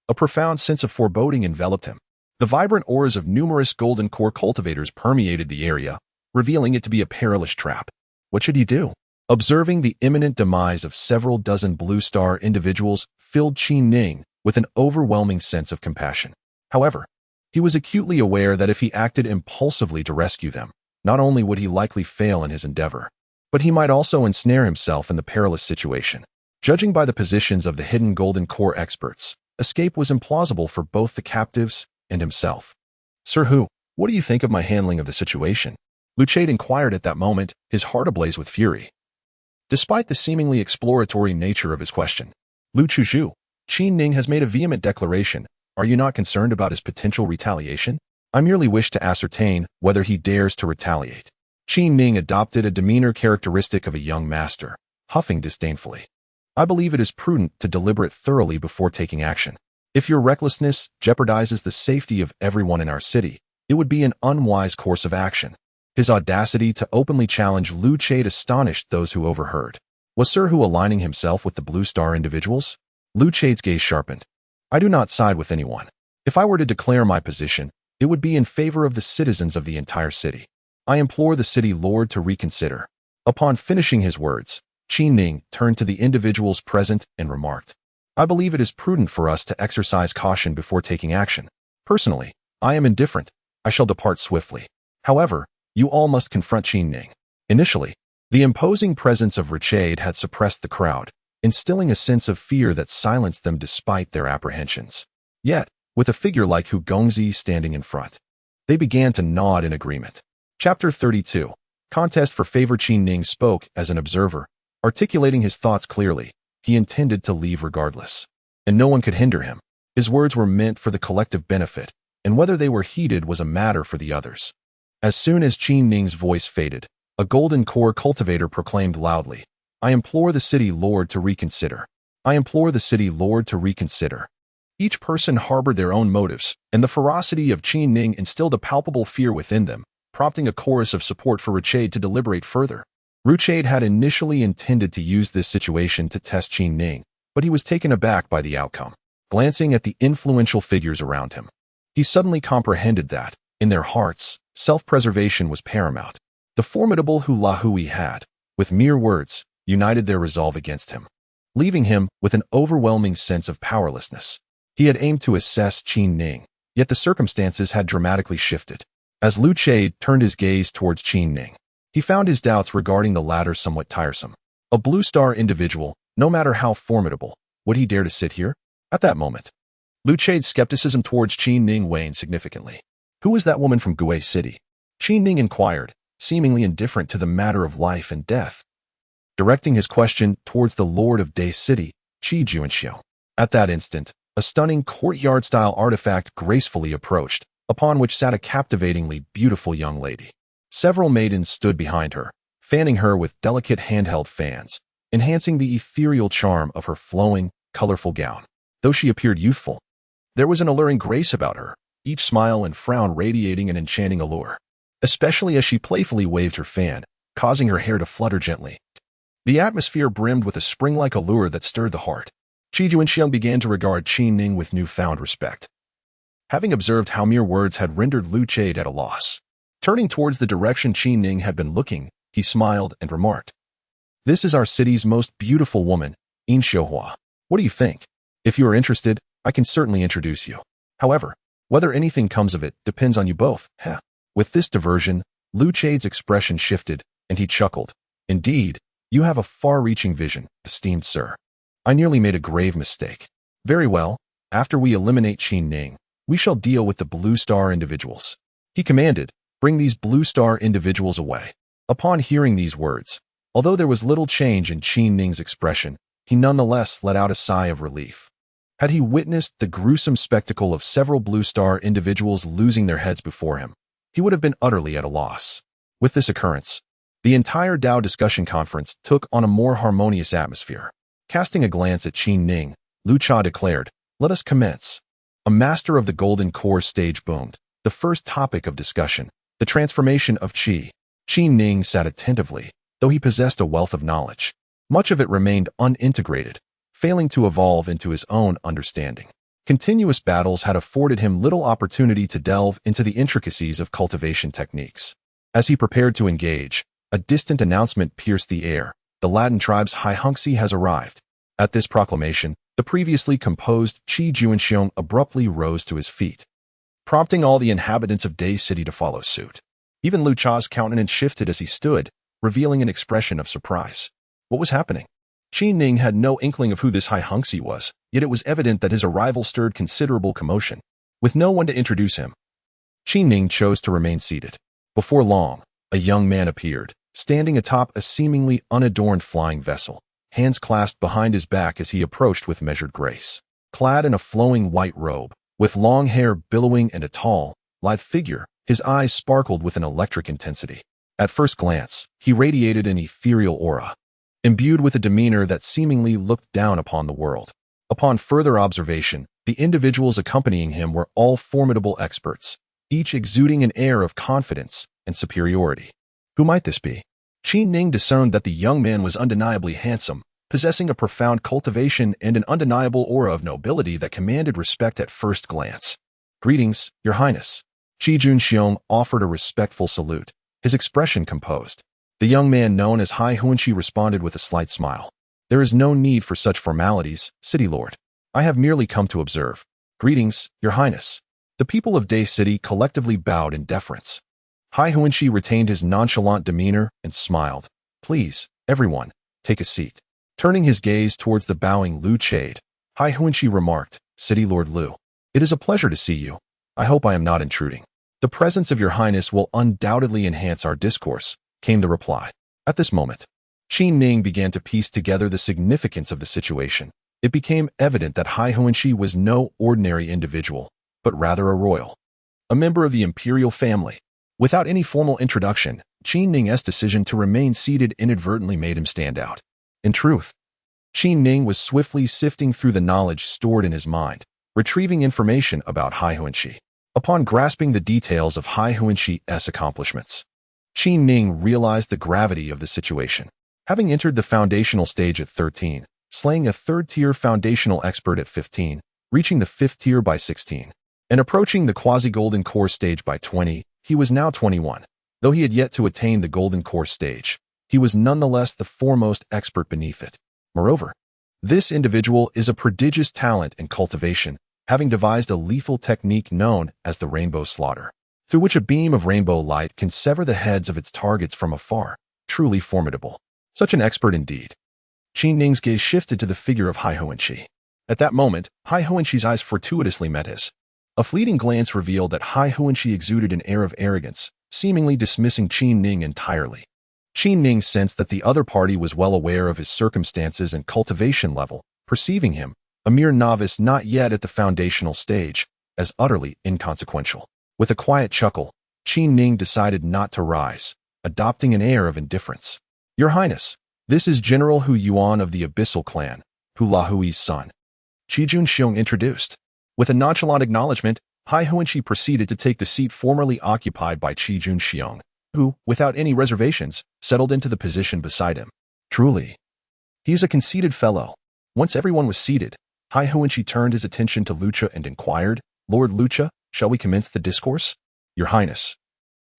a profound sense of foreboding enveloped him. The vibrant auras of numerous golden core cultivators permeated the area, revealing it to be a perilous trap. What should he do? Observing the imminent demise of several dozen Blue Star individuals filled Qin Ning with an overwhelming sense of compassion. However, he was acutely aware that if he acted impulsively to rescue them, not only would he likely fail in his endeavor, but he might also ensnare himself in the perilous situation. Judging by the positions of the hidden golden core experts, escape was implausible for both the captives and himself. Sir Hu, what do you think of my handling of the situation? Lu Chade inquired at that moment, his heart ablaze with fury. Despite the seemingly exploratory nature of his question, Lu Chuzhu, Qin Ning has made a vehement declaration. Are you not concerned about his potential retaliation? I merely wish to ascertain whether he dares to retaliate. Qin Ning adopted a demeanor characteristic of a young master, huffing disdainfully. I believe it is prudent to deliberate thoroughly before taking action. If your recklessness jeopardizes the safety of everyone in our city, it would be an unwise course of action. His audacity to openly challenge Lu Chade astonished those who overheard. Was Sir Hu aligning himself with the Blue Star individuals? Lu Chade's gaze sharpened. I do not side with anyone. If I were to declare my position, it would be in favor of the citizens of the entire city. I implore the city lord to reconsider. Upon finishing his words, Qin Ning turned to the individuals present and remarked, I believe it is prudent for us to exercise caution before taking action. Personally, I am indifferent. I shall depart swiftly. However, you all must confront Qin Ning. Initially, the imposing presence of Richade had suppressed the crowd, instilling a sense of fear that silenced them despite their apprehensions. Yet, with a figure like Hu Gongzi standing in front, they began to nod in agreement. Chapter 32. Contest for favor. Qin Ning spoke as an observer, articulating his thoughts clearly. He intended to leave regardless, and no one could hinder him. His words were meant for the collective benefit, and whether they were heeded was a matter for the others. As soon as Qin Ning's voice faded, a golden core cultivator proclaimed loudly, I implore the city lord to reconsider. I implore the city lord to reconsider. Each person harbored their own motives, and the ferocity of Qin Ning instilled a palpable fear within them, prompting a chorus of support for Richade to deliberate further. Richade had initially intended to use this situation to test Qin Ning, but he was taken aback by the outcome. Glancing at the influential figures around him, he suddenly comprehended that, in their hearts, self-preservation was paramount. The formidable Hu had, with mere words, united their resolve against him, leaving him with an overwhelming sense of powerlessness. He had aimed to assess Qin Ning, yet the circumstances had dramatically shifted. As Lu Chade turned his gaze towards Qin Ning, He found his doubts regarding the latter somewhat tiresome. A blue star individual, no matter how formidable, would he dare to sit here? At that moment, Lu Chade's skepticism towards Qi Ning waned significantly. Who was that woman from Gui City? Qi Ning inquired, seemingly indifferent to the matter of life and death, directing his question towards the Lord of Day City, Qi Juanxiu. At that instant, a stunning courtyard-style artifact gracefully approached, upon which sat a captivatingly beautiful young lady. Several maidens stood behind her, fanning her with delicate handheld fans, enhancing the ethereal charm of her flowing, colorful gown. Though she appeared youthful, there was an alluring grace about her, each smile and frown radiating an enchanting allure, especially as she playfully waved her fan, causing her hair to flutter gently. The atmosphere brimmed with a spring-like allure that stirred the heart. Qi Juanxiang began to regard Qi Ning with newfound respect, having observed how mere words had rendered Lu Chade at a loss. Turning towards the direction Qi Ning had been looking, he smiled and remarked, "This is our city's most beautiful woman, In Xiuhua. What do you think? If you are interested, I can certainly introduce you. However, whether anything comes of it depends on you both." Heh. With this diversion, Lu Chade's expression shifted, and he chuckled. "Indeed, you have a far-reaching vision, esteemed sir. I nearly made a grave mistake. Very well, after we eliminate Qi Ning, we shall deal with the blue star individuals." He commanded, "Bring these blue star individuals away." Upon hearing these words, although there was little change in Qi Ning's expression, he nonetheless let out a sigh of relief. Had he witnessed the gruesome spectacle of several blue star individuals losing their heads before him, he would have been utterly at a loss. With this occurrence, the entire Dao discussion conference took on a more harmonious atmosphere. Casting a glance at Qi Ning, Lu Cha declared, "Let us commence." A master of the Golden Core stage boomed. The first topic of discussion, the transformation of Qi. Qi Ning sat attentively, though he possessed a wealth of knowledge. Much of it remained unintegrated, failing to evolve into his own understanding. Continuous battles had afforded him little opportunity to delve into the intricacies of cultivation techniques. As he prepared to engage, a distant announcement pierced the air. The Latin tribe's Hai Hunxi has arrived. At this proclamation, the previously composed Qi Juanxiong abruptly rose to his feet, prompting all the inhabitants of Day City to follow suit. Even Lu Cha's countenance shifted as he stood, revealing an expression of surprise. What was happening? Qi Ning had no inkling of who this Hai Hunxi was, yet it was evident that his arrival stirred considerable commotion. With no one to introduce him, Qi Ning chose to remain seated. Before long, a young man appeared, standing atop a seemingly unadorned flying vessel, hands clasped behind his back as he approached with measured grace. Clad in a flowing white robe, with long hair billowing and a tall, lithe figure, his eyes sparkled with an electric intensity. At first glance, he radiated an ethereal aura, imbued with a demeanor that seemingly looked down upon the world. Upon further observation, the individuals accompanying him were all formidable experts, each exuding an air of confidence and superiority. Who might this be? Qi Ning discerned that the young man was undeniably handsome, possessing a profound cultivation and an undeniable aura of nobility that commanded respect at first glance. "Greetings, Your Highness." Qi Juanxiong offered a respectful salute, his expression composed. The young man known as Hai Hunxi responded with a slight smile. "There is no need for such formalities, City Lord. I have merely come to observe." "Greetings, Your Highness." The people of Day City collectively bowed in deference. Hai Hunxi retained his nonchalant demeanor and smiled. "Please, everyone, take a seat." Turning his gaze towards the bowing Lu Chade, Hai Hunxi remarked, "City Lord Lu, it is a pleasure to see you. I hope I am not intruding." "The presence of Your Highness will undoubtedly enhance our discourse," came the reply. At this moment, Qi Ning began to piece together the significance of the situation. It became evident that Hai Hunxi was no ordinary individual, but rather a royal, a member of the imperial family. Without any formal introduction, Qi Ning's decision to remain seated inadvertently made him stand out. In truth, Qi Ning was swiftly sifting through the knowledge stored in his mind, retrieving information about Hai Hunxi. Upon grasping the details of Hai Hunxi's accomplishments, Qi Ning realized the gravity of the situation. Having entered the foundational stage at 13, slaying a third-tier foundational expert at 15, reaching the 5th tier by 16, and approaching the quasi-golden core stage by 20, he was now 21. Though he had yet to attain the golden core stage, he was nonetheless the foremost expert beneath it. Moreover, this individual is a prodigious talent in cultivation, having devised a lethal technique known as the rainbow slaughter. through which a beam of rainbow light can sever the heads of its targets from afar. Truly formidable. Such an expert indeed. Qin Ning's gaze shifted to the figure of Hai Huanqi. At that moment, Hai Huanqi's eyes fortuitously met his. A fleeting glance revealed that Hai Huanqi exuded an air of arrogance, seemingly dismissing Qin Ning entirely. Qin Ning sensed that the other party was well aware of his circumstances and cultivation level, perceiving him, a mere novice not yet at the foundational stage, as utterly inconsequential. With a quiet chuckle, Qin Ning decided not to rise, adopting an air of indifference. Your Highness, this is General Hu Yuan of the Abyssal Clan, Hu Lahui's son. Qi Junxiong introduced. With a nonchalant acknowledgement, Hai Huanqi proceeded to take the seat formerly occupied by Qi Junxiong, who, without any reservations, settled into the position beside him. Truly, he is a conceited fellow. Once everyone was seated, Hai Huanqi turned his attention to Lucha and inquired, Lord Lucha, shall we commence the discourse? Your Highness,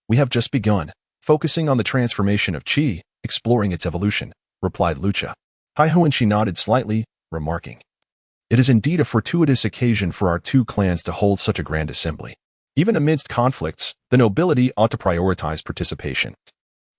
we have just begun, focusing on the transformation of Qi, exploring its evolution, replied Lucha. Hai Huanqi nodded slightly, remarking, it is indeed a fortuitous occasion for our two clans to hold such a grand assembly. Even amidst conflicts, the nobility ought to prioritize participation.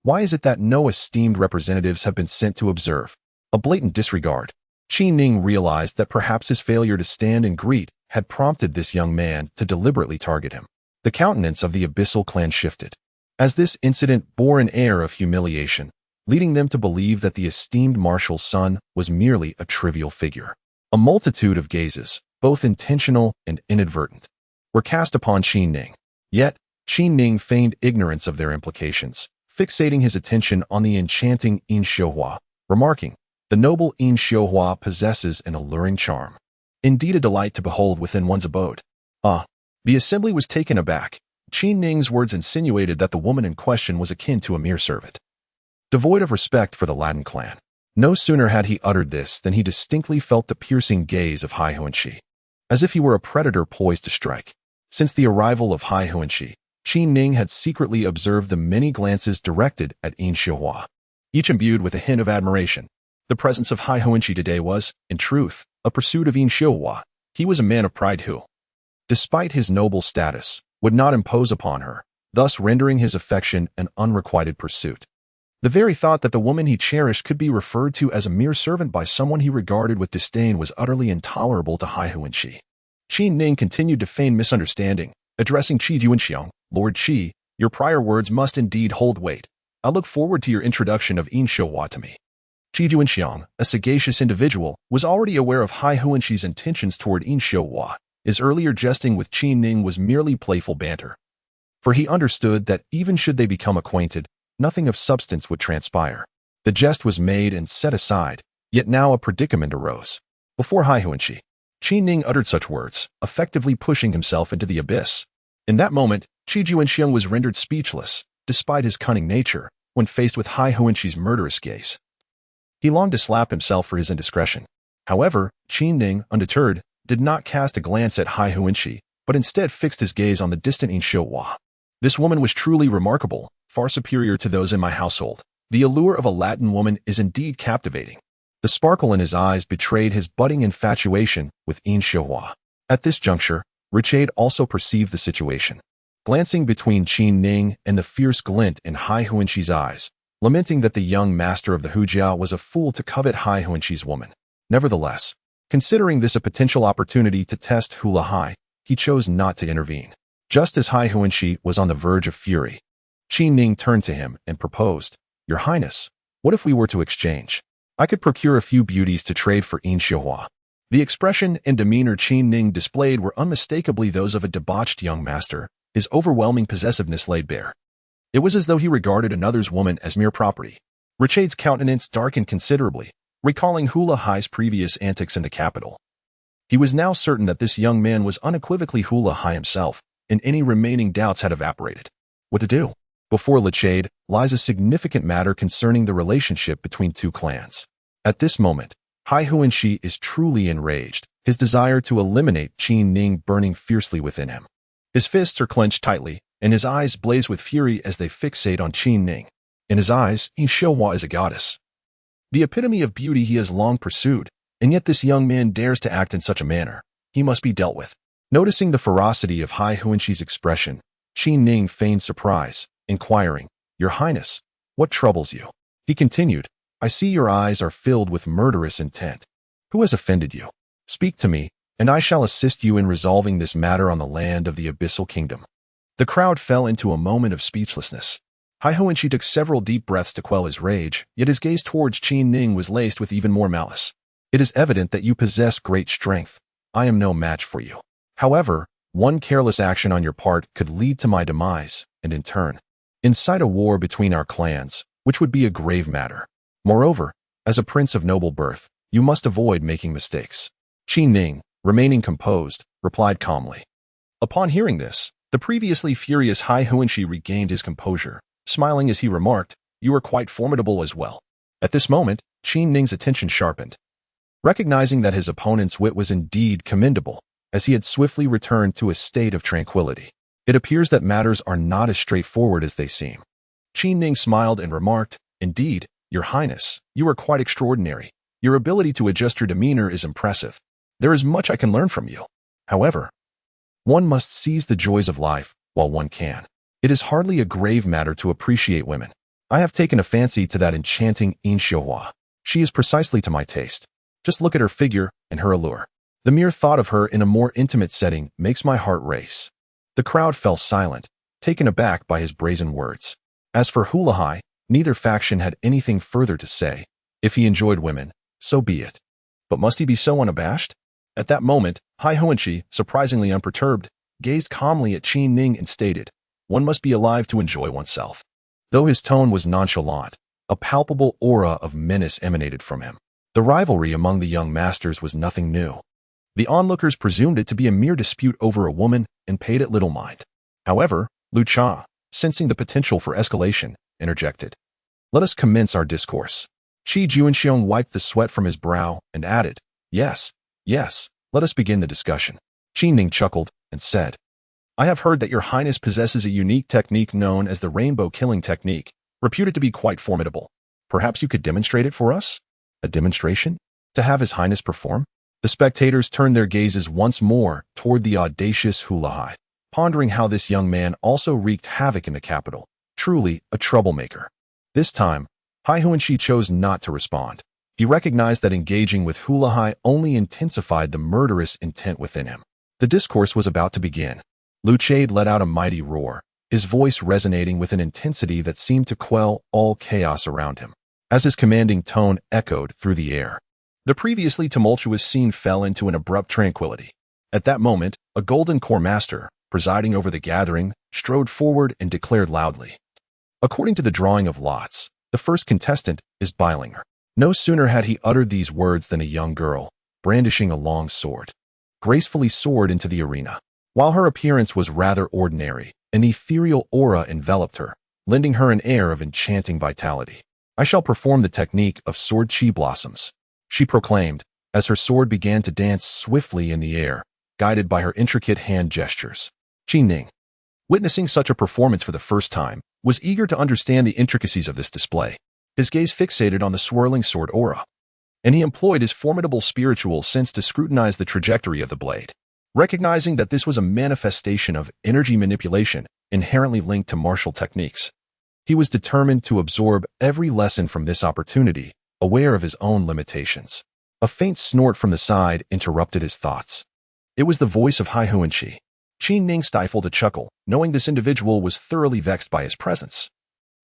Why is it that no esteemed representatives have been sent to observe? A blatant disregard. Qin Ning realized that perhaps his failure to stand and greet had prompted this young man to deliberately target him. The countenance of the Abyssal clan shifted, as this incident bore an air of humiliation, leading them to believe that the esteemed marshal's son was merely a trivial figure. A multitude of gazes, both intentional and inadvertent, were cast upon Qin Ning. Yet, Qin Ning feigned ignorance of their implications, fixating his attention on the enchanting Yin Xiuhua, remarking, the noble Yin Xiuhua possesses an alluring charm. Indeed a delight to behold within one's abode. The assembly was taken aback. Qin Ning's words insinuated that the woman in question was akin to a mere servant, devoid of respect for the Latin clan. No sooner had he uttered this than he distinctly felt the piercing gaze of Hai Huanqi, as if he were a predator poised to strike. Since the arrival of Hai Huanqi, Qin Ning had secretly observed the many glances directed at Yin Xiuhua, each imbued with a hint of admiration. The presence of Hai Huanqi today was, in truth, a pursuit of Yin Xiuhua. He was a man of pride who, despite his noble status, would not impose upon her, thus rendering his affection an unrequited pursuit. The very thought that the woman he cherished could be referred to as a mere servant by someone he regarded with disdain was utterly intolerable to Hai Huanqi. Qin Ning continued to feign misunderstanding, addressing Qi Junxiong, Lord Qi, your prior words must indeed hold weight. I look forward to your introduction of Yin Xiuhua to me. Qi Junxiong, a sagacious individual, was already aware of Hai Huanqi's intentions toward Yin Xiuhua. His earlier jesting with Qin Ning was merely playful banter, for he understood that even should they become acquainted, nothing of substance would transpire. The jest was made and set aside, yet now a predicament arose. Before Hai Huanqi, Qin Ning uttered such words, effectively pushing himself into the abyss. In that moment, Qi Junxiong was rendered speechless, despite his cunning nature, when faced with Hai Huanqi's murderous gaze. He longed to slap himself for his indiscretion. However, Qin Ning, undeterred, did not cast a glance at Hai Huanqi, but instead fixed his gaze on the distant Yin Xiuhua. This woman was truly remarkable, far superior to those in my household. The allure of a Latin woman is indeed captivating. The sparkle in his eyes betrayed his budding infatuation with Yin Xiuhua. At this juncture, Richade also perceived the situation. Glancing between Qin Ning and the fierce glint in Hai Huanqi's eyes, lamenting that the young master of the Hujiao was a fool to covet Hai Huanqi's woman. Nevertheless, considering this a potential opportunity to test Hu Lahai, he chose not to intervene. Just as Hai Huanqi was on the verge of fury, Qin Ning turned to him and proposed, Your Highness, what if we were to exchange? I could procure a few beauties to trade for Yin Xiuhua. The expression and demeanor Qin Ning displayed were unmistakably those of a debauched young master, his overwhelming possessiveness laid bare. It was as though he regarded another's woman as mere property. Richade's countenance darkened considerably, recalling Hu Lahai's previous antics in the capital. He was now certain that this young man was unequivocally Hu Lahai himself, and any remaining doubts had evaporated. What to do? Before Richade lies a significant matter concerning the relationship between two clans. At this moment, Hai Huanqi is truly enraged, his desire to eliminate Qin Ning burning fiercely within him. His fists are clenched tightly, and his eyes blaze with fury as they fixate on Qin Ning. In his eyes, Yin Xiuhua is a goddess, the epitome of beauty he has long pursued, and yet this young man dares to act in such a manner. He must be dealt with. Noticing the ferocity of Hai Huanqi's expression, Qi Ning feigned surprise, inquiring, "Your Highness, what troubles you?" He continued, "I see your eyes are filled with murderous intent. Who has offended you? Speak to me, and I shall assist you in resolving this matter on the land of the Abyssal Kingdom." The crowd fell into a moment of speechlessness. Hai Huanqi took several deep breaths to quell his rage, yet his gaze towards Qi Ning was laced with even more malice. "It is evident that you possess great strength. I am no match for you. However, one careless action on your part could lead to my demise, and in turn, incite a war between our clans, which would be a grave matter. Moreover, as a prince of noble birth, you must avoid making mistakes." Qi Ning, remaining composed, replied calmly. Upon hearing this, the previously furious Hai Huanqi regained his composure, smiling as he remarked, "You are quite formidable as well." At this moment, Qi Ning's attention sharpened. Recognizing that his opponent's wit was indeed commendable, as he had swiftly returned to a state of tranquility, it appears that matters are not as straightforward as they seem. Qi Ning smiled and remarked, "Indeed, Your Highness, you are quite extraordinary. Your ability to adjust your demeanor is impressive. There is much I can learn from you. However, one must seize the joys of life while one can. It is hardly a grave matter to appreciate women. I have taken a fancy to that enchanting Yin Xiuhua. She is precisely to my taste. Just look at her figure and her allure. The mere thought of her in a more intimate setting makes my heart race." The crowd fell silent, taken aback by his brazen words. As for Hulahai, neither faction had anything further to say. If he enjoyed women, so be it. But must he be so unabashed? At that moment, Hai Huanqi, surprisingly unperturbed, gazed calmly at Qi Ning and stated, "One must be alive to enjoy oneself." Though his tone was nonchalant, a palpable aura of menace emanated from him. The rivalry among the young masters was nothing new. The onlookers presumed it to be a mere dispute over a woman and paid it little mind. However, Lu Cha, sensing the potential for escalation, interjected, "Let us commence our discourse." Qi Juanxiong wiped the sweat from his brow and added, Yes, let us begin the discussion." Qi Ning chuckled and said, "I have heard that Your Highness possesses a unique technique known as the rainbow killing technique, reputed to be quite formidable. Perhaps you could demonstrate it for us?" "A demonstration? To have His Highness perform?" The spectators turned their gazes once more toward the audacious Hulahai, pondering how this young man also wreaked havoc in the capital. Truly a troublemaker. This time, Hai Huanqi chose not to respond. He recognized that engaging with Hulahai only intensified the murderous intent within him. The discourse was about to begin. Lu Chade let out a mighty roar, his voice resonating with an intensity that seemed to quell all chaos around him. As his commanding tone echoed through the air, the previously tumultuous scene fell into an abrupt tranquility. At that moment, a golden core master, presiding over the gathering, strode forward and declared loudly, "According to the drawing of lots, the first contestant is Beilinger." No sooner had he uttered these words than a young girl, brandishing a long sword, gracefully soared into the arena. While her appearance was rather ordinary, an ethereal aura enveloped her, lending her an air of enchanting vitality. "I shall perform the technique of sword chi blossoms," she proclaimed, as her sword began to dance swiftly in the air, guided by her intricate hand gestures. Qi Ning, witnessing such a performance for the first time, was eager to understand the intricacies of this display. His gaze fixated on the swirling sword aura, and he employed his formidable spiritual sense to scrutinize the trajectory of the blade. Recognizing that this was a manifestation of energy manipulation inherently linked to martial techniques, he was determined to absorb every lesson from this opportunity, aware of his own limitations. A faint snort from the side interrupted his thoughts. It was the voice of Hai Huanqi. Qi Ning stifled a chuckle, knowing this individual was thoroughly vexed by his presence,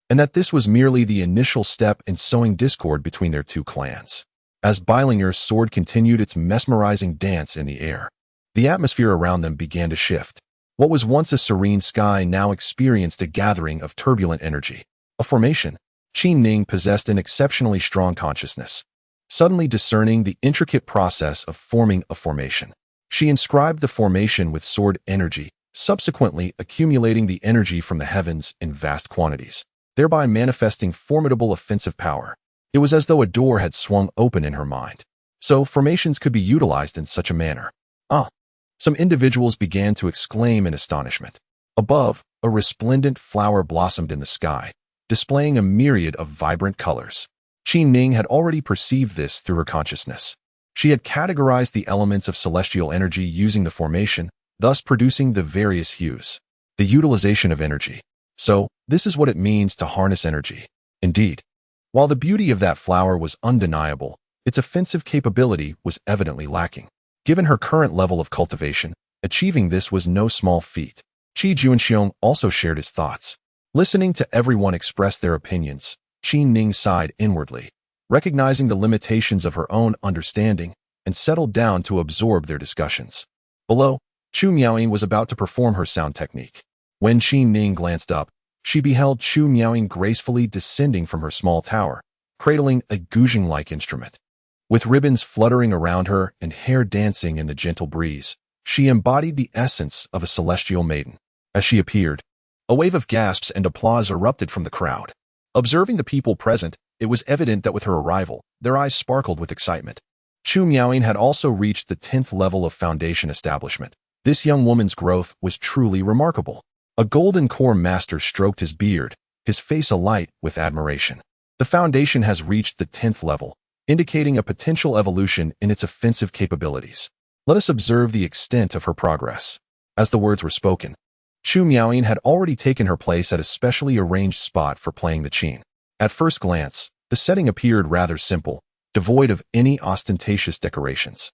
and that this was merely the initial step in sowing discord between their two clans. As Beilinger's sword continued its mesmerizing dance in the air, the atmosphere around them began to shift. What was once a serene sky now experienced a gathering of turbulent energy. A formation. Qi Ning possessed an exceptionally strong consciousness, suddenly discerning the intricate process of forming a formation. She inscribed the formation with sword energy, subsequently accumulating the energy from the heavens in vast quantities, thereby manifesting formidable offensive power. It was as though a door had swung open in her mind. So formations could be utilized in such a manner. Some individuals began to exclaim in astonishment. Above, a resplendent flower blossomed in the sky, displaying a myriad of vibrant colors. Qi Ning had already perceived this through her consciousness. She had categorized the elements of celestial energy using the formation, thus producing the various hues. the utilization of energy. So, this is what it means to harness energy. Indeed, while the beauty of that flower was undeniable, its offensive capability was evidently lacking. Given her current level of cultivation, achieving this was no small feat. Qi Juanxiong also shared his thoughts. Listening to everyone express their opinions, Qi Ning sighed inwardly, recognizing the limitations of her own understanding, and settled down to absorb their discussions. Below, Chu Miaoying was about to perform her sound technique. When Qi Ning glanced up, she beheld Chu Miaoying gracefully descending from her small tower, cradling a guzheng-like instrument. With ribbons fluttering around her and hair dancing in the gentle breeze, she embodied the essence of a celestial maiden. As she appeared, a wave of gasps and applause erupted from the crowd. Observing the people present, it was evident that with her arrival, their eyes sparkled with excitement. Chu Miaoying had also reached the 10th level of foundation establishment. This young woman's growth was truly remarkable. A golden core master stroked his beard, his face alight with admiration. The foundation has reached the 10th level, indicating a potential evolution in its offensive capabilities. Let us observe the extent of her progress. As the words were spoken, Chu Miaoying had already taken her place at a specially arranged spot for playing the qin. At first glance, the setting appeared rather simple, devoid of any ostentatious decorations.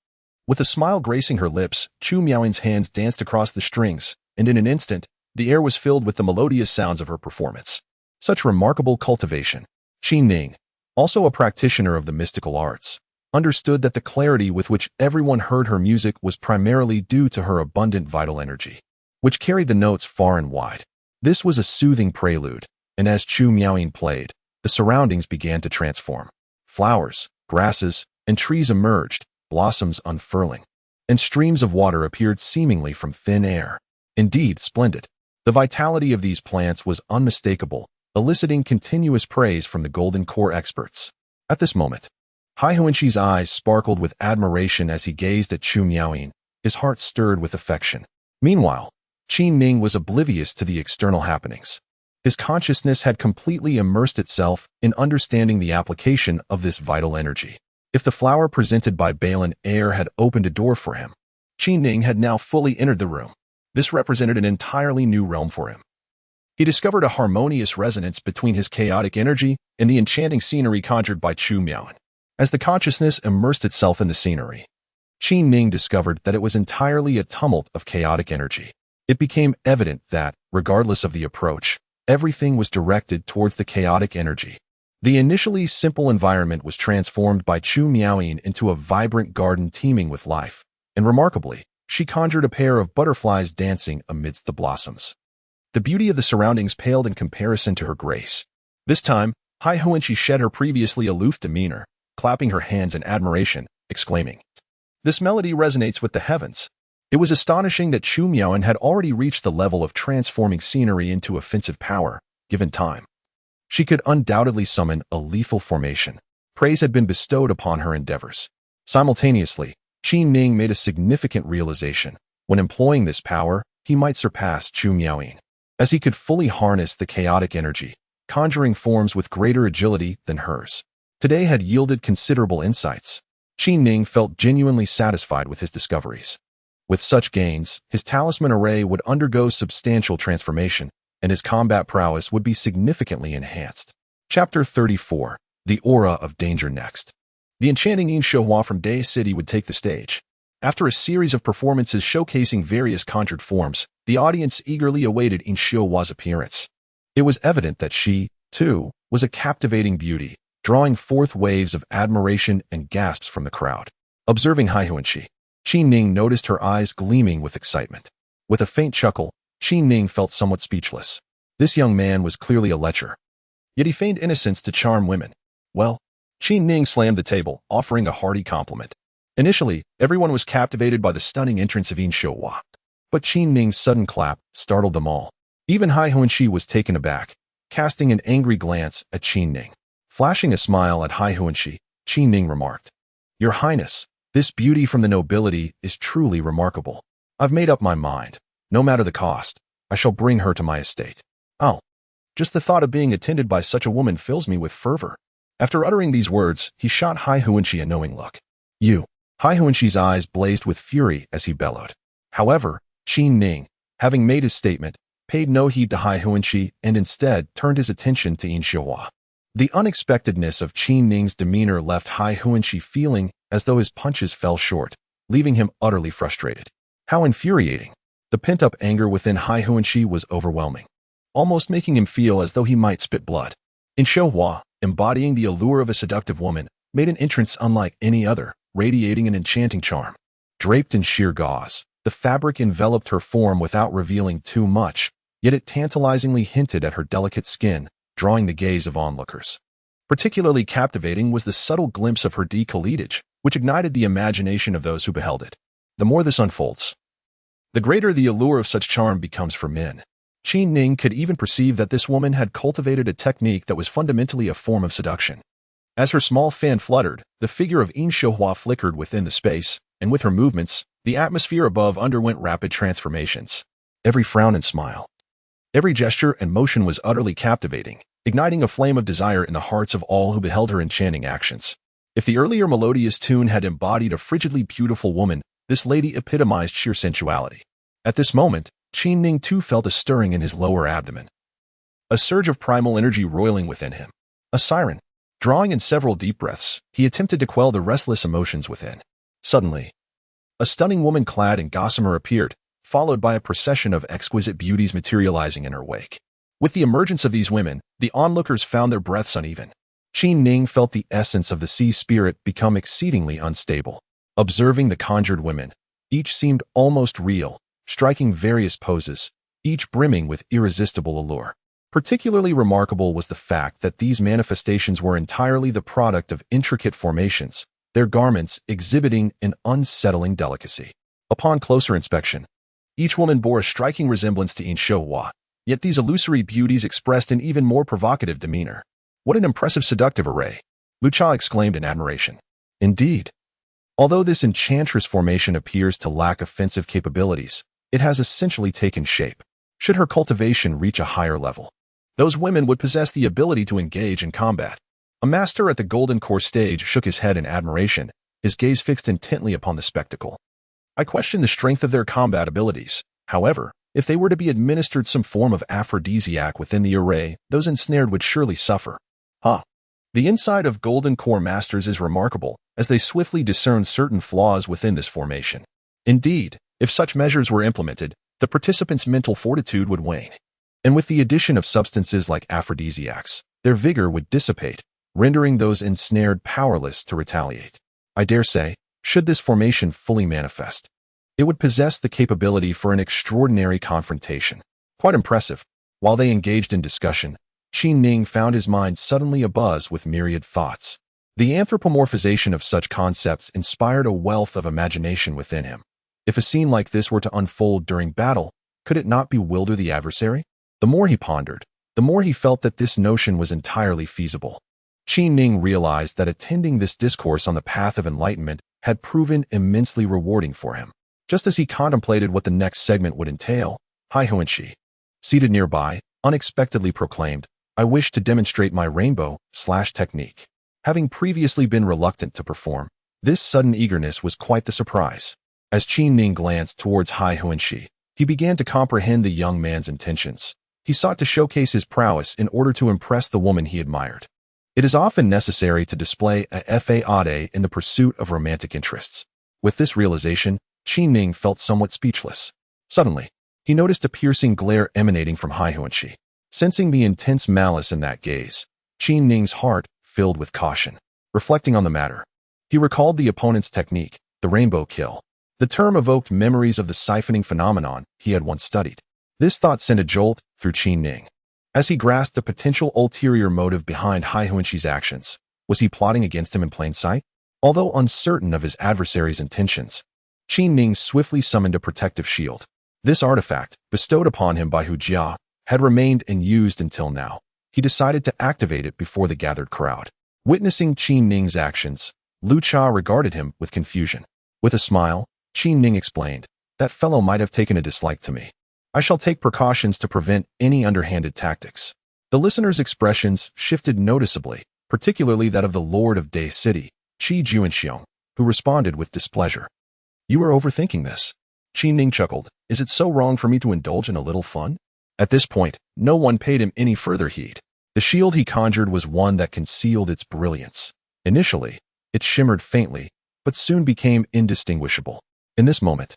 With a smile gracing her lips, Chu Miaoying's hands danced across the strings, and in an instant, the air was filled with the melodious sounds of her performance. Such remarkable cultivation. Qi Ning, also a practitioner of the mystical arts, understood that the clarity with which everyone heard her music was primarily due to her abundant vital energy, which carried the notes far and wide. This was a soothing prelude, and as Chu Miaoying played, the surroundings began to transform. Flowers, grasses, and trees emerged, blossoms unfurling, and streams of water appeared seemingly from thin air. Indeed, splendid. The vitality of these plants was unmistakable, eliciting continuous praise from the golden core experts. At this moment, Hai Huanxi's eyes sparkled with admiration as he gazed at Chu Miaoying, his heart stirred with affection. Meanwhile, Qi Ning was oblivious to the external happenings. His consciousness had completely immersed itself in understanding the application of this vital energy. If the flower presented by Balin Air had opened a door for him, Qi Ning had now fully entered the room. This represented an entirely new realm for him. He discovered a harmonious resonance between his chaotic energy and the enchanting scenery conjured by Chu Miaoying. As the consciousness immersed itself in the scenery, Qi Ning discovered that it was entirely a tumult of chaotic energy. It became evident that, regardless of the approach, everything was directed towards the chaotic energy. The initially simple environment was transformed by Chu Miaoying into a vibrant garden teeming with life, and remarkably, she conjured a pair of butterflies dancing amidst the blossoms. The beauty of the surroundings paled in comparison to her grace. This time, Hai Huanxi shed her previously aloof demeanor, clapping her hands in admiration, exclaiming, "This melody resonates with the heavens." It was astonishing that Chu Miaoying had already reached the level of transforming scenery into offensive power, given time. She could undoubtedly summon a lethal formation. Praise had been bestowed upon her endeavors. Simultaneously, Qi Ning made a significant realization. When employing this power, he might surpass Chu Miaoying, as he could fully harness the chaotic energy, conjuring forms with greater agility than hers. Today had yielded considerable insights. Qi Ning felt genuinely satisfied with his discoveries. With such gains, his talisman array would undergo substantial transformation, and his combat prowess would be significantly enhanced. Chapter 34. The Aura of Danger Next. The enchanting Yin Shuhua from Day City would take the stage. After a series of performances showcasing various conjured forms, the audience eagerly awaited Yin Shuhua's appearance. It was evident that she, too, was a captivating beauty, drawing forth waves of admiration and gasps from the crowd. Observing Hai Huanxi, Qi Ning noticed her eyes gleaming with excitement. With a faint chuckle, Qi Ning felt somewhat speechless. This young man was clearly a lecher. Yet he feigned innocence to charm women. Well, Qi Ning slammed the table, offering a hearty compliment. Initially, everyone was captivated by the stunning entrance of Yin Shuhua. But Qi Ning's sudden clap startled them all. Even Hai Huanxi was taken aback, casting an angry glance at Qi Ning. Flashing a smile at Hai Huanxi, Qi Ning remarked, "Your Highness, this beauty from the nobility is truly remarkable. I've made up my mind. No matter the cost, I shall bring her to my estate." "Oh, just the thought of being attended by such a woman fills me with fervor." After uttering these words, he shot Hai Huanxi a knowing look. "You." Hai Huanxi's eyes blazed with fury as he bellowed. However, Qi Ning, having made his statement, paid no heed to Hai Huanxi and instead turned his attention to Yin Xiuhua. The unexpectedness of Qin Ning's demeanor left Hai Huanxi feeling as though his punches fell short, leaving him utterly frustrated. How infuriating! The pent-up anger within Hai Huanxi was overwhelming, almost making him feel as though he might spit blood. Yin Xiuhua, embodying the allure of a seductive woman, made an entrance unlike any other, radiating an enchanting charm. Draped in sheer gauze, the fabric enveloped her form without revealing too much, yet it tantalizingly hinted at her delicate skin, drawing the gaze of onlookers. Particularly captivating was the subtle glimpse of her décolletage, which ignited the imagination of those who beheld it. The more this unfolds, the greater the allure of such charm becomes for men. Qin Ning could even perceive that this woman had cultivated a technique that was fundamentally a form of seduction. As her small fan fluttered, the figure of Yin Xiuhua flickered within the space, and with her movements, the atmosphere above underwent rapid transformations. Every frown and smile, every gesture and motion was utterly captivating, igniting a flame of desire in the hearts of all who beheld her enchanting actions. If the earlier melodious tune had embodied a frigidly beautiful woman, this lady epitomized sheer sensuality. At this moment, Qin Ning too felt a stirring in his lower abdomen. A surge of primal energy roiling within him. A siren. Drawing in several deep breaths, he attempted to quell the restless emotions within. Suddenly, a stunning woman clad in gossamer appeared, followed by a procession of exquisite beauties materializing in her wake. With the emergence of these women, the onlookers found their breaths uneven. Qin Ning felt the essence of the sea spirit become exceedingly unstable. Observing the conjured women, each seemed almost real, striking various poses, each brimming with irresistible allure. Particularly remarkable was the fact that these manifestations were entirely the product of intricate formations, their garments exhibiting an unsettling delicacy. Upon closer inspection, each woman bore a striking resemblance to Yin Xiuhua, yet these illusory beauties expressed an even more provocative demeanor. What an impressive seductive array! Lu Cha exclaimed in admiration. Indeed. Although this enchantress formation appears to lack offensive capabilities, it has essentially taken shape. Should her cultivation reach a higher level, those women would possess the ability to engage in combat. A master at the Golden Core stage shook his head in admiration, his gaze fixed intently upon the spectacle. I question the strength of their combat abilities. However, if they were to be administered some form of aphrodisiac within the array, those ensnared would surely suffer. The insight of Golden Core masters is remarkable, as they swiftly discern certain flaws within this formation. Indeed, if such measures were implemented, the participants' mental fortitude would wane. And with the addition of substances like aphrodisiacs, their vigor would dissipate, rendering those ensnared powerless to retaliate. I dare say, should this formation fully manifest, it would possess the capability for an extraordinary confrontation. Quite impressive. While they engaged in discussion, Qin Ning found his mind suddenly abuzz with myriad thoughts. The anthropomorphization of such concepts inspired a wealth of imagination within him. If a scene like this were to unfold during battle, could it not bewilder the adversary? The more he pondered, the more he felt that this notion was entirely feasible. Qin Ning realized that attending this discourse on the path of enlightenment had proven immensely rewarding for him. Just as he contemplated what the next segment would entail, Hai Huanxi, seated nearby, unexpectedly proclaimed, I wish to demonstrate my rainbow/technique. Having previously been reluctant to perform, this sudden eagerness was quite the surprise. As Qin Ning glanced towards Hai Huanxi, he began to comprehend the young man's intentions. He sought to showcase his prowess in order to impress the woman he admired. It is often necessary to display a fade in the pursuit of romantic interests. With this realization, Qin Ning felt somewhat speechless. Suddenly, he noticed a piercing glare emanating from Hai Huanxi. Sensing the intense malice in that gaze, Qin Ning's heart filled with caution. Reflecting on the matter, he recalled the opponent's technique, the rainbow kill. The term evoked memories of the siphoning phenomenon he had once studied. This thought sent a jolt through Qin Ning. As he grasped the potential ulterior motive behind Hai Huanxi's actions, was he plotting against him in plain sight? Although uncertain of his adversary's intentions, Qin Ning swiftly summoned a protective shield. This artifact, bestowed upon him by Hu Jia, had remained unused until now. He decided to activate it before the gathered crowd. Witnessing Qin Ning's actions, Lu Cha regarded him with confusion. With a smile, Qin Ning explained, that fellow might have taken a dislike to me. I shall take precautions to prevent any underhanded tactics. The listeners' expressions shifted noticeably, particularly that of the Lord of Day City, Qi Juanxiong, who responded with displeasure. You are overthinking this. Qin Ning chuckled. Is it so wrong for me to indulge in a little fun? At this point, no one paid him any further heed. The shield he conjured was one that concealed its brilliance. Initially, it shimmered faintly, but soon became indistinguishable. In this moment,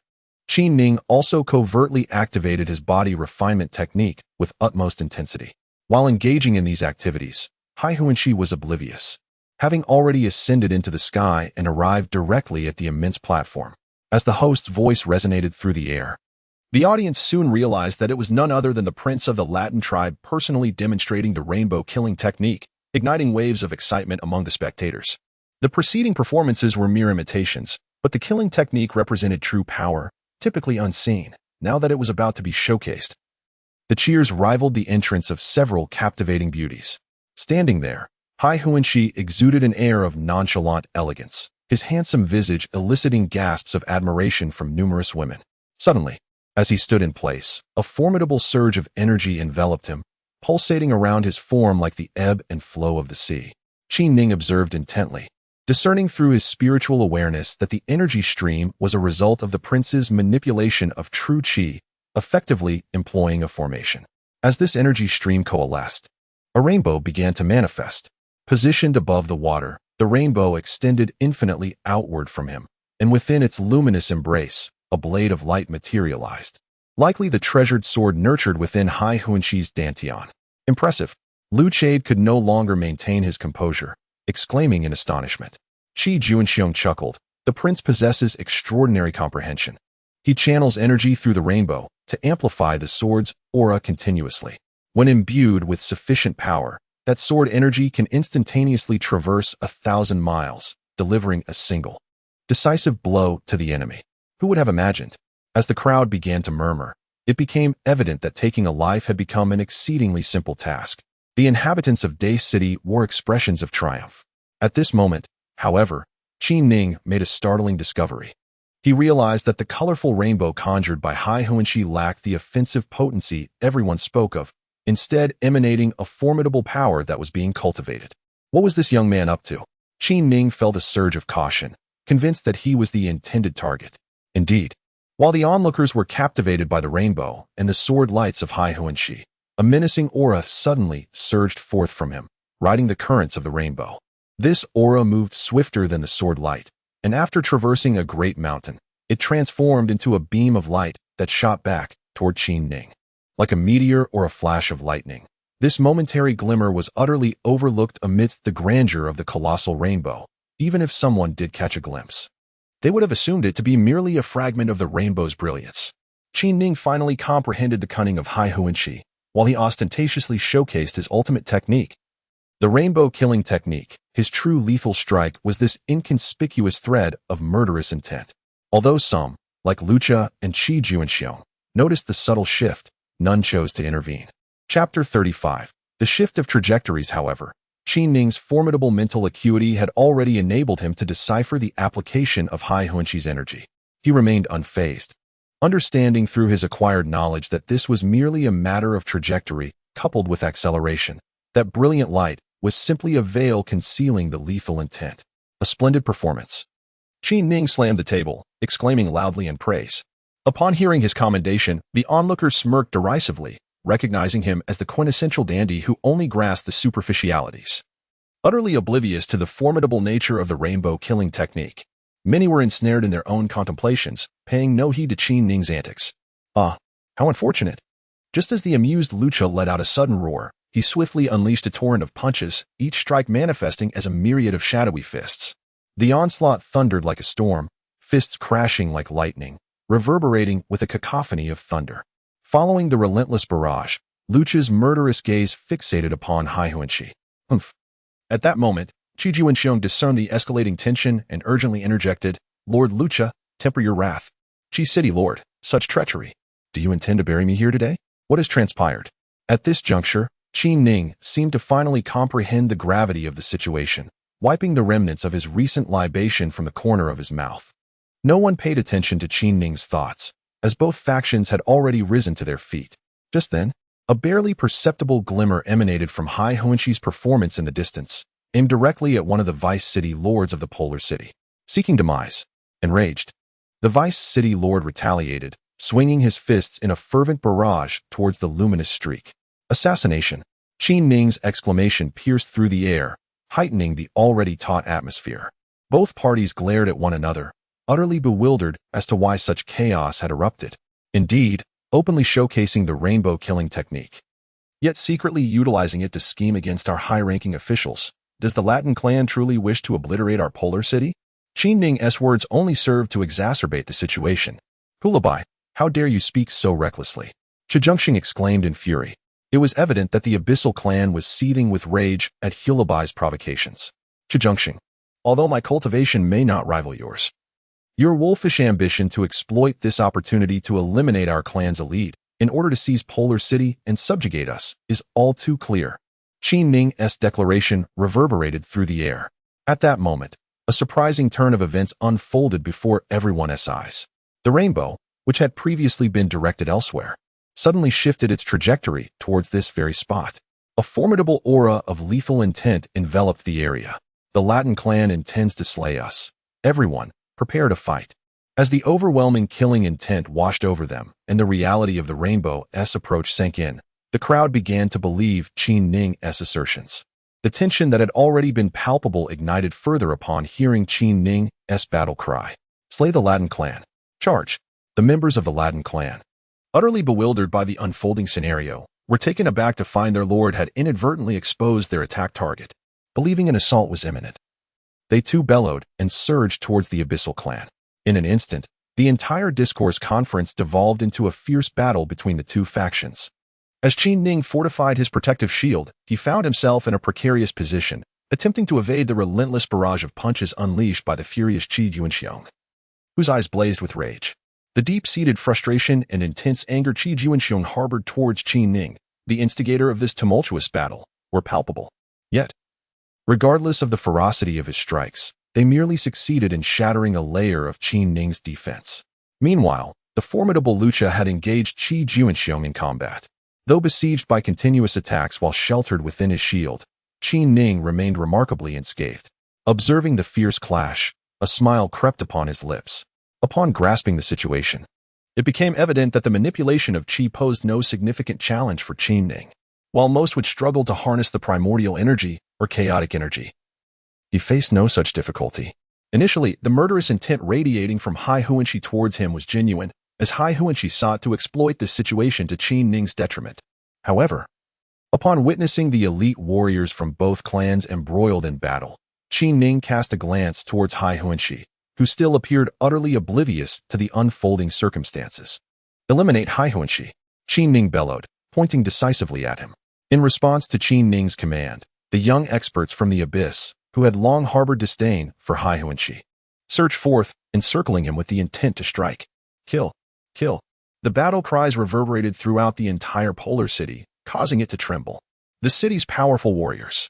Qin Ning also covertly activated his body refinement technique with utmost intensity. While engaging in these activities, Hai Huanxi was oblivious, having already ascended into the sky and arrived directly at the immense platform. As the host's voice resonated through the air, the audience soon realized that it was none other than the prince of the Latin tribe personally demonstrating the rainbow-killing technique, igniting waves of excitement among the spectators. The preceding performances were mere imitations, but the killing technique represented true power, typically unseen, now that it was about to be showcased. The cheers rivaled the entrance of several captivating beauties. Standing there, Hai Huanxi exuded an air of nonchalant elegance, his handsome visage eliciting gasps of admiration from numerous women. Suddenly, as he stood in place, a formidable surge of energy enveloped him, pulsating around his form like the ebb and flow of the sea. Qin Ning observed intently, discerning through his spiritual awareness that the energy stream was a result of the prince's manipulation of true qi, effectively employing a formation. As this energy stream coalesced, a rainbow began to manifest. Positioned above the water, the rainbow extended infinitely outward from him, and within its luminous embrace, a blade of light materialized. Likely the treasured sword nurtured within Hai Huanxi's dantian. Impressive. Lu Chade could no longer maintain his composure, exclaiming in astonishment. Qi Juanxiong chuckled. The prince possesses extraordinary comprehension. He channels energy through the rainbow to amplify the sword's aura continuously. When imbued with sufficient power, that sword energy can instantaneously traverse 1,000 miles, delivering a single, decisive blow to the enemy. Who would have imagined? As the crowd began to murmur, it became evident that taking a life had become an exceedingly simple task. The inhabitants of Day City wore expressions of triumph. At this moment, however, Qin Ning made a startling discovery. He realized that the colorful rainbow conjured by Hai Huanxi lacked the offensive potency everyone spoke of, instead emanating a formidable power that was being cultivated. What was this young man up to? Qin Ning felt a surge of caution, convinced that he was the intended target. Indeed, while the onlookers were captivated by the rainbow and the sword lights of Hai Huanxi, a menacing aura suddenly surged forth from him, riding the currents of the rainbow. This aura moved swifter than the sword light, and after traversing a great mountain, it transformed into a beam of light that shot back toward Qin Ning. Like a meteor or a flash of lightning, this momentary glimmer was utterly overlooked amidst the grandeur of the colossal rainbow. Even if someone did catch a glimpse, they would have assumed it to be merely a fragment of the rainbow's brilliance. Qin Ning finally comprehended the cunning of Hai Huanxi, while he ostentatiously showcased his ultimate technique. The rainbow-killing technique, his true lethal strike, was this inconspicuous thread of murderous intent. Although some, like Lucha and Qi Juanxiong, noticed the subtle shift, none chose to intervene. Chapter 35. The shift of trajectories, however. Qin Ning's formidable mental acuity had already enabled him to decipher the application of Hai Huanxi's energy. He remained unfazed, understanding through his acquired knowledge that this was merely a matter of trajectory coupled with acceleration. That brilliant light was simply a veil concealing the lethal intent. A splendid performance. Qin Ning slammed the table, exclaiming loudly in praise. Upon hearing his commendation, the onlookers smirked derisively, recognizing him as the quintessential dandy who only grasped the superficialities. Utterly oblivious to the formidable nature of the rainbow-killing technique, many were ensnared in their own contemplations, paying no heed to Qin Ning's antics. Ah, how unfortunate. Just as the amused Lucha let out a sudden roar, he swiftly unleashed a torrent of punches, each strike manifesting as a myriad of shadowy fists. The onslaught thundered like a storm, fists crashing like lightning, reverberating with a cacophony of thunder. Following the relentless barrage, Lucha's murderous gaze fixated upon Hai Huanxi. Humph. At that moment, Qi Juanxiong discerned the escalating tension and urgently interjected, "Lord Lucha, temper your wrath. Qi City Lord, such treachery. Do you intend to bury me here today? What has transpired?" At this juncture, Qin Ning seemed to finally comprehend the gravity of the situation, wiping the remnants of his recent libation from the corner of his mouth. No one paid attention to Qin Ning's thoughts, as both factions had already risen to their feet. Just then, a barely perceptible glimmer emanated from Hai Huanxi's performance in the distance, aimed directly at one of the Vice City Lords of the Polar City. Seeking demise. Enraged, the Vice City Lord retaliated, swinging his fists in a fervent barrage towards the luminous streak. Assassination! Qin Ning's exclamation pierced through the air, heightening the already taut atmosphere. Both parties glared at one another, utterly bewildered as to why such chaos had erupted. Indeed, openly showcasing the rainbow killing technique, yet secretly utilizing it to scheme against our high-ranking officials. Does the Latin clan truly wish to obliterate our polar city? Qin Ning's words only served to exacerbate the situation. Hulabai, how dare you speak so recklessly? Chijungxing exclaimed in fury. It was evident that the Abyssal clan was seething with rage at Hulabai's provocations. Chijungxing, although my cultivation may not rival yours, your wolfish ambition to exploit this opportunity to eliminate our clan's elite in order to seize Polar City and subjugate us is all too clear. Qin Ning's declaration reverberated through the air. At that moment, a surprising turn of events unfolded before everyone's eyes. The rainbow, which had previously been directed elsewhere, suddenly shifted its trajectory towards this very spot. A formidable aura of lethal intent enveloped the area. The Latin clan intends to slay us. Everyone, prepare to fight. As the overwhelming killing intent washed over them and the reality of the rainbow's approach sank in, the crowd began to believe Qin Ning's assertions. The tension that had already been palpable ignited further upon hearing Qin Ning's battle cry. Slay the Latin clan. Charge! The members of the Latin clan, utterly bewildered by the unfolding scenario, were taken aback to find their lord had inadvertently exposed their attack target. Believing an assault was imminent, they too bellowed and surged towards the Abyssal clan. In an instant, the entire discourse conference devolved into a fierce battle between the two factions. As Qin Ning fortified his protective shield, he found himself in a precarious position, attempting to evade the relentless barrage of punches unleashed by the furious Qi Yuanxiong, whose eyes blazed with rage. The deep-seated frustration and intense anger Qi Yuanxiong harbored towards Qin Ning, the instigator of this tumultuous battle, were palpable. Yet, regardless of the ferocity of his strikes, they merely succeeded in shattering a layer of Qin Ning's defense. Meanwhile, the formidable Lucha had engaged Qi Yuanxiong in combat. Though besieged by continuous attacks while sheltered within his shield, Qin Ning remained remarkably unscathed. Observing the fierce clash, a smile crept upon his lips. Upon grasping the situation, it became evident that the manipulation of Qi posed no significant challenge for Qin Ning. While most would struggle to harness the primordial energy or chaotic energy, he faced no such difficulty. Initially, the murderous intent radiating from Hai Huanxi towards him was genuine, as Hai Huanxi sought to exploit this situation to Qin Ning's detriment. However, upon witnessing the elite warriors from both clans embroiled in battle, Qin Ning cast a glance towards Hai Huanxi, who still appeared utterly oblivious to the unfolding circumstances. Eliminate Hai Huanxi, Qin Ning bellowed, pointing decisively at him. In response to Qin Ning's command, the young experts from the abyss, who had long harbored disdain for Hai Huanxi, surged forth, encircling him with the intent to strike. Kill! Kill! The battle cries reverberated throughout the entire polar city, causing it to tremble. The city's powerful warriors,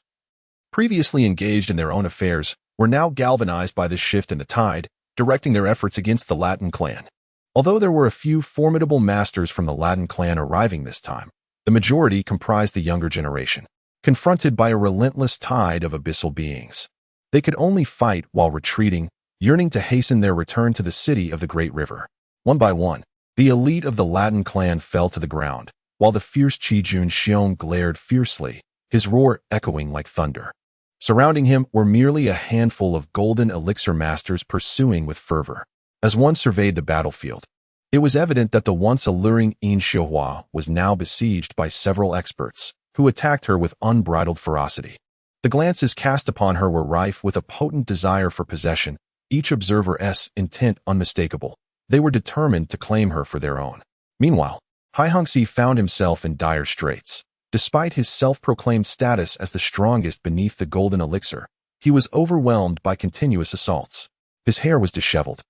previously engaged in their own affairs, were now galvanized by this shift in the tide, directing their efforts against the Latin clan. Although there were a few formidable masters from the Latin clan arriving this time, the majority comprised the younger generation. Confronted by a relentless tide of abyssal beings, they could only fight while retreating, yearning to hasten their return to the city of the Great River. One by one, the elite of the Latin clan fell to the ground, while the fierce Qi Yuanxiong glared fiercely, his roar echoing like thunder. Surrounding him were merely a handful of golden elixir masters pursuing with fervor. As one surveyed the battlefield, it was evident that the once alluring Yin Xiuhua was now besieged by several experts, who attacked her with unbridled ferocity. The glances cast upon her were rife with a potent desire for possession, each observer's intent unmistakable. They were determined to claim her for their own. Meanwhile, Hai Huanxi found himself in dire straits. Despite his self-proclaimed status as the strongest beneath the golden elixir, he was overwhelmed by continuous assaults. His hair was disheveled,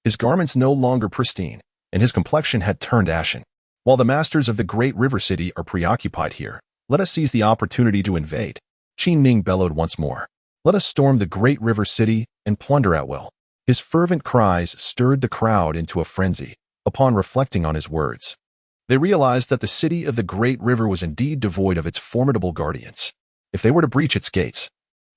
his garments no longer pristine, and his complexion had turned ashen. While the masters of the great river city are preoccupied here, let us seize the opportunity to invade. Qin Ning bellowed once more. Let us storm the great river city and plunder at will. His fervent cries stirred the crowd into a frenzy. Upon reflecting on his words, they realized that the city of the great river was indeed devoid of its formidable guardians. If they were to breach its gates,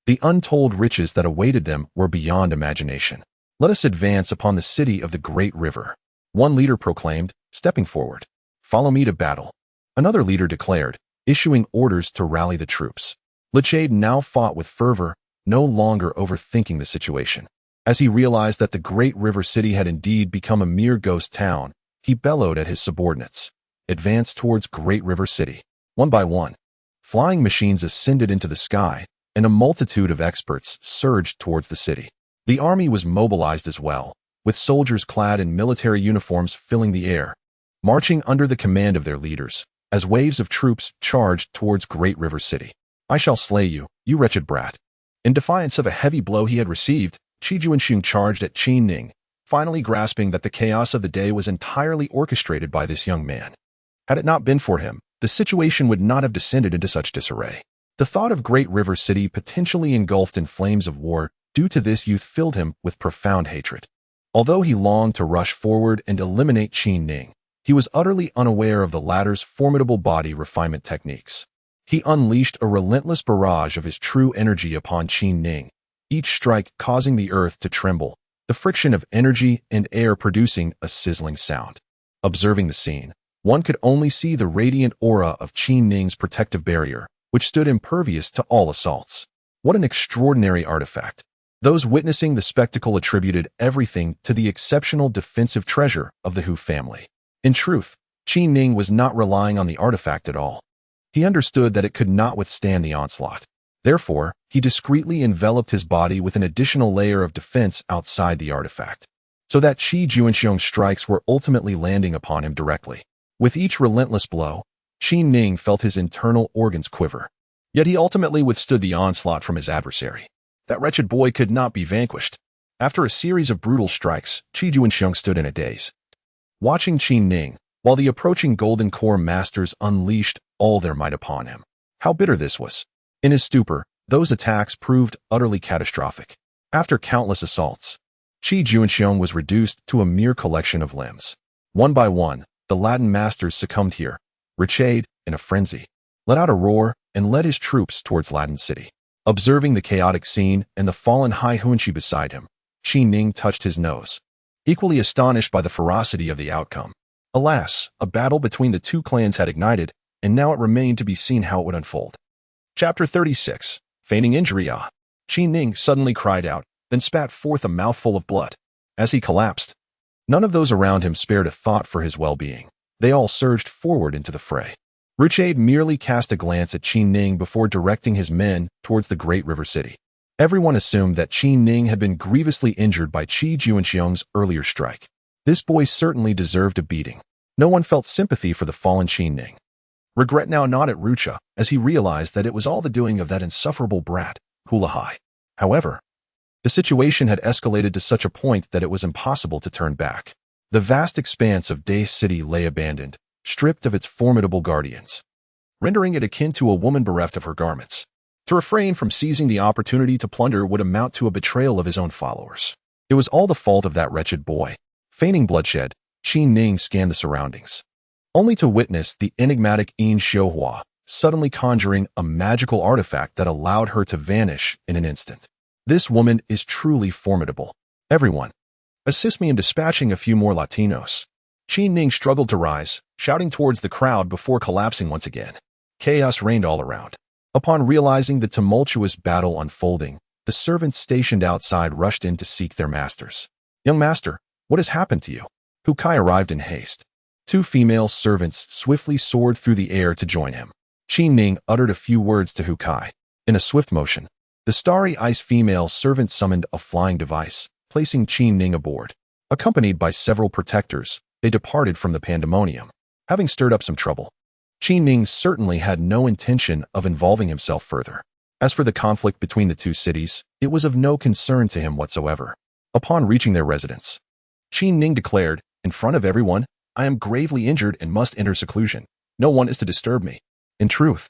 the untold riches that awaited them were beyond imagination. Let us advance upon the city of the great river. One leader proclaimed, stepping forward. "Follow me to battle," another leader declared, issuing orders to rally the troops. Lichade now fought with fervor, no longer overthinking the situation. As he realized that the great river city had indeed become a mere ghost town, he bellowed at his subordinates. "Advance towards Great River City." One by one, flying machines ascended into the sky, and a multitude of experts surged towards the city. The army was mobilized as well, with soldiers clad in military uniforms filling the air, marching under the command of their leaders, as waves of troops charged towards Great River City. "I shall slay you, you wretched brat." In defiance of a heavy blow he had received, Qi Juanxiong charged at Qin Ning, finally grasping that the chaos of the day was entirely orchestrated by this young man. Had it not been for him, the situation would not have descended into such disarray. The thought of Great River City potentially engulfed in flames of war due to this youth filled him with profound hatred. Although he longed to rush forward and eliminate Qin Ning, he was utterly unaware of the latter's formidable body refinement techniques. He unleashed a relentless barrage of his true energy upon Qin Ning, each strike causing the earth to tremble, the friction of energy and air producing a sizzling sound. Observing the scene, one could only see the radiant aura of Qin Ning's protective barrier, which stood impervious to all assaults. What an extraordinary artifact! Those witnessing the spectacle attributed everything to the exceptional defensive treasure of the Hu family. In truth, Qin Ning was not relying on the artifact at all. He understood that it could not withstand the onslaught. Therefore, he discreetly enveloped his body with an additional layer of defense outside the artifact, so that Qi Juanxiong's strikes were ultimately landing upon him directly. With each relentless blow, Qin Ning felt his internal organs quiver. Yet he ultimately withstood the onslaught from his adversary. That wretched boy could not be vanquished. After a series of brutal strikes, Qi Juanxiong stood in a daze, watching Qin Ning, while the approaching Golden Core masters unleashed all their might upon him. How bitter this was! In his stupor, those attacks proved utterly catastrophic. After countless assaults, Qi Juanxiong was reduced to a mere collection of limbs. One by one, the Latin masters succumbed here. Richade, in a frenzy, let out a roar and led his troops towards Latin City. Observing the chaotic scene and the fallen Hai Hunchi beside him, Qin Ning touched his nose, equally astonished by the ferocity of the outcome. Alas, a battle between the two clans had ignited, and now it remained to be seen how it would unfold. Chapter 36. Feigning Injury. Qin Ning suddenly cried out, then spat forth a mouthful of blood. As he collapsed, none of those around him spared a thought for his well-being. They all surged forward into the fray. Richade merely cast a glance at Qin Ning before directing his men towards the Great River City. Everyone assumed that Qin Ning had been grievously injured by Qi Juanxiong's earlier strike. This boy certainly deserved a beating. No one felt sympathy for the fallen Qin Ning. Regret now gnawed at Rucha as he realized that it was all the doing of that insufferable brat, Hulahai. However, the situation had escalated to such a point that it was impossible to turn back. The vast expanse of Day City lay abandoned, stripped of its formidable guardians, rendering it akin to a woman bereft of her garments. To refrain from seizing the opportunity to plunder would amount to a betrayal of his own followers. It was all the fault of that wretched boy. Feigning bloodshed, Qin Ning scanned the surroundings, only to witness the enigmatic Yin Xiuhua suddenly conjuring a magical artifact that allowed her to vanish in an instant. This woman is truly formidable. Everyone, assist me in dispatching a few more Latinos. Qin Ning struggled to rise, shouting towards the crowd before collapsing once again. Chaos reigned all around. Upon realizing the tumultuous battle unfolding, the servants stationed outside rushed in to seek their masters. "Young master, what has happened to you?" Hukai arrived in haste. Two female servants swiftly soared through the air to join him. Qin Ning uttered a few words to Hukai. In a swift motion, the starry ice female servant summoned a flying device, placing Qin Ning aboard. Accompanied by several protectors, they departed from the pandemonium. Having stirred up some trouble, Qin Ning certainly had no intention of involving himself further. As for the conflict between the two cities, it was of no concern to him whatsoever. Upon reaching their residence, Qin Ning declared, in front of everyone, "I am gravely injured and must enter seclusion. No one is to disturb me." In truth,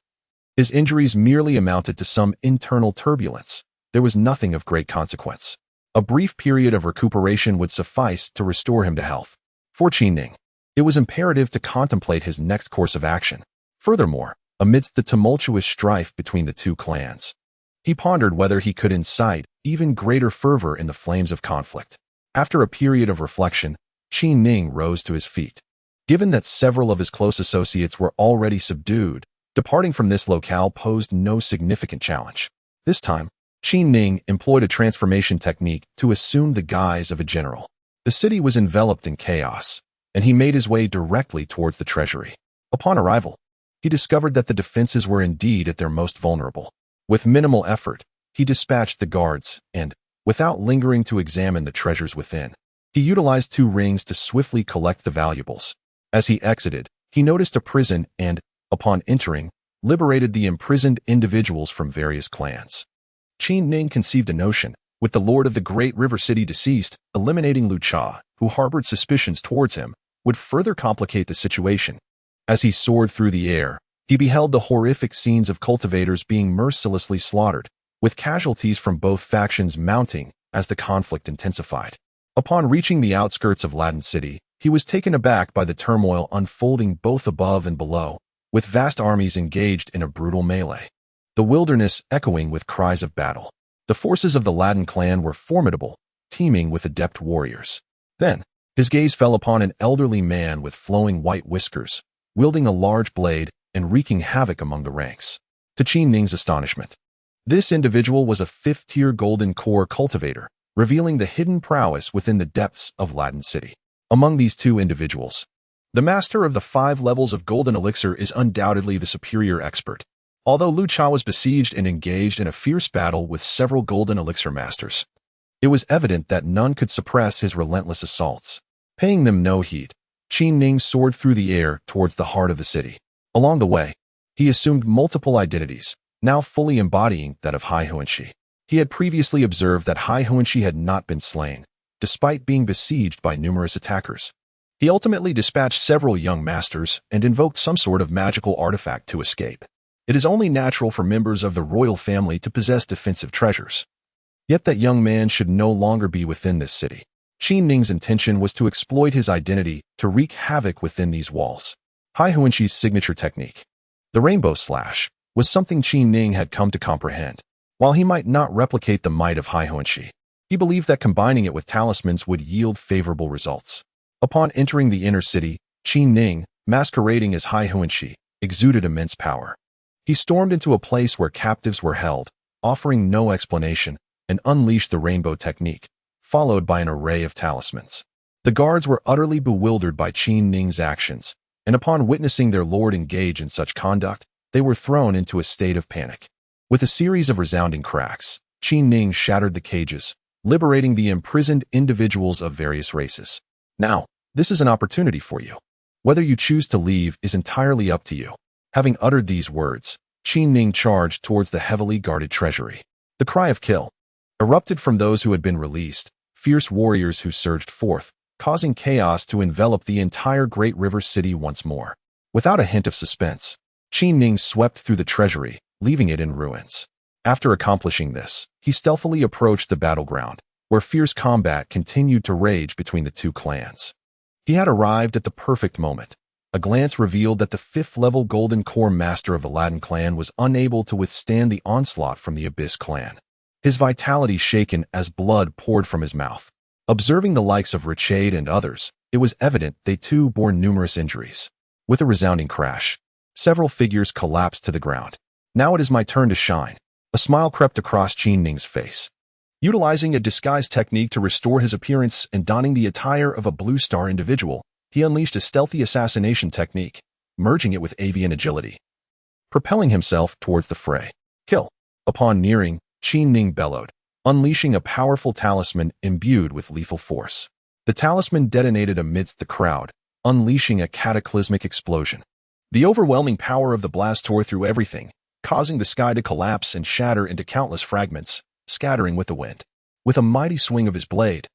his injuries merely amounted to some internal turbulence. There was nothing of great consequence. A brief period of recuperation would suffice to restore him to health. For Qin Ning, it was imperative to contemplate his next course of action. Furthermore, amidst the tumultuous strife between the two clans, he pondered whether he could incite even greater fervor in the flames of conflict. After a period of reflection, Qin Ning rose to his feet. Given that several of his close associates were already subdued, departing from this locale posed no significant challenge. This time, Qin Ning employed a transformation technique to assume the guise of a general. The city was enveloped in chaos, and he made his way directly towards the treasury. Upon arrival, he discovered that the defenses were indeed at their most vulnerable. With minimal effort, he dispatched the guards and, without lingering to examine the treasures within, he utilized 2 rings to swiftly collect the valuables. As he exited, he noticed a prison and, upon entering, liberated the imprisoned individuals from various clans. Qin Ning conceived a notion, with the lord of the great river city deceased, eliminating Lu Cha, who harbored suspicions towards him, would further complicate the situation. As he soared through the air, he beheld the horrific scenes of cultivators being mercilessly slaughtered, with casualties from both factions mounting as the conflict intensified. Upon reaching the outskirts of Latin City, he was taken aback by the turmoil unfolding both above and below, with vast armies engaged in a brutal melee. The wilderness echoing with cries of battle. The forces of the Latin clan were formidable, teeming with adept warriors. Then, his gaze fell upon an elderly man with flowing white whiskers, wielding a large blade and wreaking havoc among the ranks. To Qin Ning's astonishment, this individual was a 5th-tier golden core cultivator, revealing the hidden prowess within the depths of Latin City. Among these 2 individuals, the master of the 5 levels of golden elixir is undoubtedly the superior expert. Although Lu Cha was besieged and engaged in a fierce battle with several golden elixir masters, it was evident that none could suppress his relentless assaults. Paying them no heed, Qin Ning soared through the air towards the heart of the city. Along the way, he assumed multiple identities, now fully embodying that of Hai Huanxi. He had previously observed that Hai Huanxi had not been slain, despite being besieged by numerous attackers. He ultimately dispatched several young masters and invoked some sort of magical artifact to escape. It is only natural for members of the royal family to possess defensive treasures. Yet that young man should no longer be within this city. Qin Ning's intention was to exploit his identity to wreak havoc within these walls. Hai Huanxi's signature technique, the Rainbow Slash, was something Qin Ning had come to comprehend. While he might not replicate the might of Hai Huanxi, he believed that combining it with talismans would yield favorable results. Upon entering the inner city, Qin Ning, masquerading as Hai Huanxi, exuded immense power. He stormed into a place where captives were held, offering no explanation, and unleashed the rainbow technique, followed by an array of talismans. The guards were utterly bewildered by Qin Ning's actions, and upon witnessing their lord engage in such conduct, they were thrown into a state of panic. With a series of resounding cracks, Qin Ning shattered the cages, liberating the imprisoned individuals of various races. Now, this is an opportunity for you. Whether you choose to leave is entirely up to you. Having uttered these words, Qin Ning charged towards the heavily guarded treasury. The cry of kill erupted from those who had been released, fierce warriors who surged forth, causing chaos to envelop the entire great river city once more. Without a hint of suspense, Qin Ning swept through the treasury, leaving it in ruins. After accomplishing this, he stealthily approached the battleground, where fierce combat continued to rage between the 2 clans. He had arrived at the perfect moment. A glance revealed that the 5th-level Golden Core Master of the Latin clan was unable to withstand the onslaught from the Abyss clan. His vitality shaken as blood poured from his mouth. Observing the likes of Richade and others, it was evident they too bore numerous injuries. With a resounding crash, several figures collapsed to the ground. Now it is my turn to shine. A smile crept across Qin Ning's face. Utilizing a disguise technique to restore his appearance and donning the attire of a Blue Star individual, he unleashed a stealthy assassination technique, merging it with avian agility, propelling himself towards the fray. Kill. Upon nearing, Qin Ning bellowed, unleashing a powerful talisman imbued with lethal force. The talisman detonated amidst the crowd, unleashing a cataclysmic explosion. The overwhelming power of the blast tore through everything, causing the sky to collapse and shatter into countless fragments, scattering with the wind. With a mighty swing of his blade,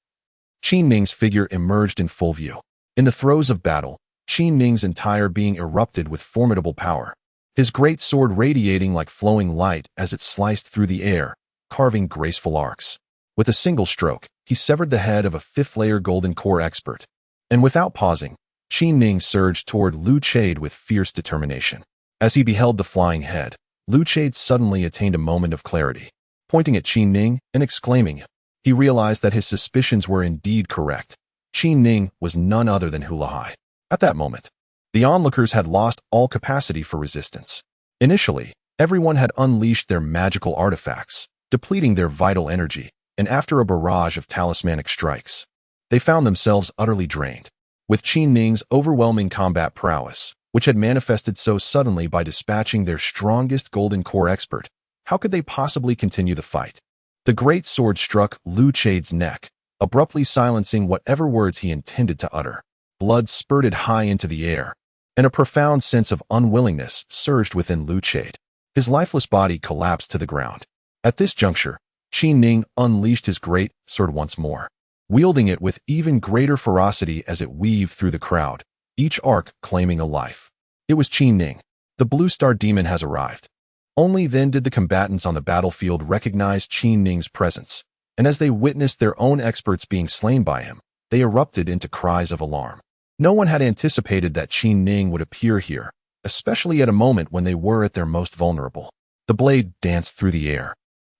Qin Ning's figure emerged in full view. In the throes of battle, Qin Ning's entire being erupted with formidable power, his great sword radiating like flowing light as it sliced through the air, carving graceful arcs. With a single stroke, he severed the head of a 5th-layer Golden Core expert. And without pausing, Qin Ning surged toward Lu Chade with fierce determination. As he beheld the flying head, Lu Chade suddenly attained a moment of clarity. Pointing at Qin Ning and exclaiming, he realized that his suspicions were indeed correct. Qin Ning was none other than Hulahai. At that moment, the onlookers had lost all capacity for resistance. Initially, everyone had unleashed their magical artifacts, depleting their vital energy, and after a barrage of talismanic strikes, they found themselves utterly drained. With Qin Ning's overwhelming combat prowess, which had manifested so suddenly by dispatching their strongest golden core expert, how could they possibly continue the fight? The great sword struck Lu Chade's neck, abruptly silencing whatever words he intended to utter. Blood spurted high into the air, and a profound sense of unwillingness surged within Lu Chade. His lifeless body collapsed to the ground. At this juncture, Qin Ning unleashed his great sword once more, wielding it with even greater ferocity as it weaved through the crowd, each arc claiming a life. It was Qin Ning. The Blue Star Demon has arrived. Only then did the combatants on the battlefield recognize Qin Ning's presence, and as they witnessed their own experts being slain by him, they erupted into cries of alarm. No one had anticipated that Qin Ning would appear here, especially at a moment when they were at their most vulnerable. The blade danced through the air,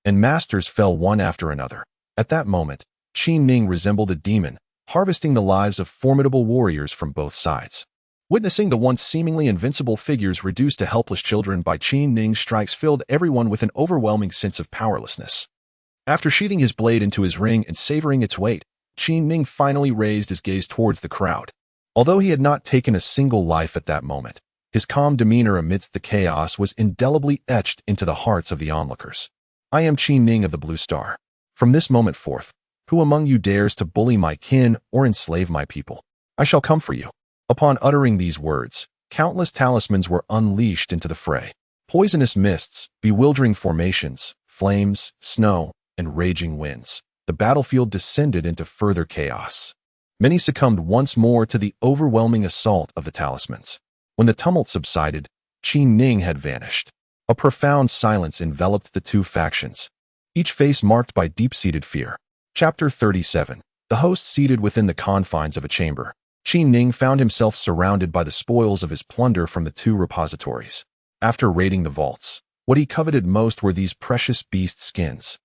and masters fell one after another. At that moment, Qin Ning resembled a demon, harvesting the lives of formidable warriors from both sides. Witnessing the once seemingly invincible figures reduced to helpless children by Qin Ning's strikes filled everyone with an overwhelming sense of powerlessness. After sheathing his blade into his ring and savoring its weight, Qin Ning finally raised his gaze towards the crowd. Although he had not taken a single life at that moment, his calm demeanor amidst the chaos was indelibly etched into the hearts of the onlookers. I am Qin Ning of the Blue Star. From this moment forth, who among you dares to bully my kin or enslave my people? I shall come for you. Upon uttering these words, countless talismans were unleashed into the fray. Poisonous mists, bewildering formations, flames, snow, and raging winds. The battlefield descended into further chaos. Many succumbed once more to the overwhelming assault of the talismans. When the tumult subsided, Qin Ning had vanished. A profound silence enveloped the two factions, each face marked by deep-seated fear. Chapter 37. The host seated within the confines of a chamber. Qin Ning found himself surrounded by the spoils of his plunder from the two repositories. After raiding the vaults, what he coveted most were these precious beast skins.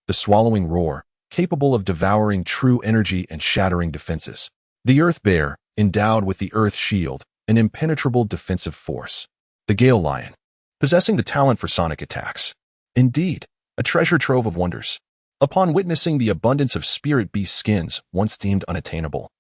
The swallowing roar, capable of devouring true energy and shattering defenses. The earth bear, endowed with the earth shield, an impenetrable defensive force. The gale lion, possessing the talent for sonic attacks. Indeed, a treasure trove of wonders. Upon witnessing the abundance of spirit beast skins once deemed unattainable,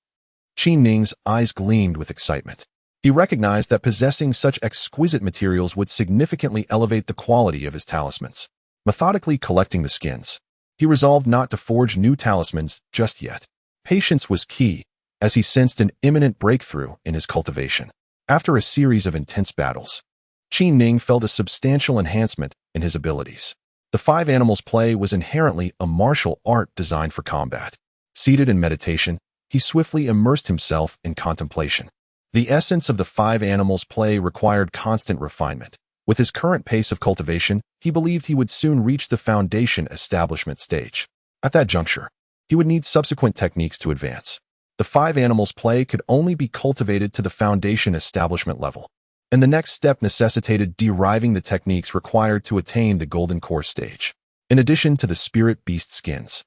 Qin Ning's eyes gleamed with excitement. He recognized that possessing such exquisite materials would significantly elevate the quality of his talismans. Methodically collecting the skins, he resolved not to forge new talismans just yet. Patience was key, as he sensed an imminent breakthrough in his cultivation. After a series of intense battles, Qin Ning felt a substantial enhancement in his abilities. The five animals play was inherently a martial art designed for combat. Seated in meditation, he swiftly immersed himself in contemplation. The essence of the five animals play required constant refinement. With his current pace of cultivation, he believed he would soon reach the foundation establishment stage. At that juncture, he would need subsequent techniques to advance. The five animals play could only be cultivated to the foundation establishment level, and the next step necessitated deriving the techniques required to attain the golden core stage. In addition to the spirit beast skins,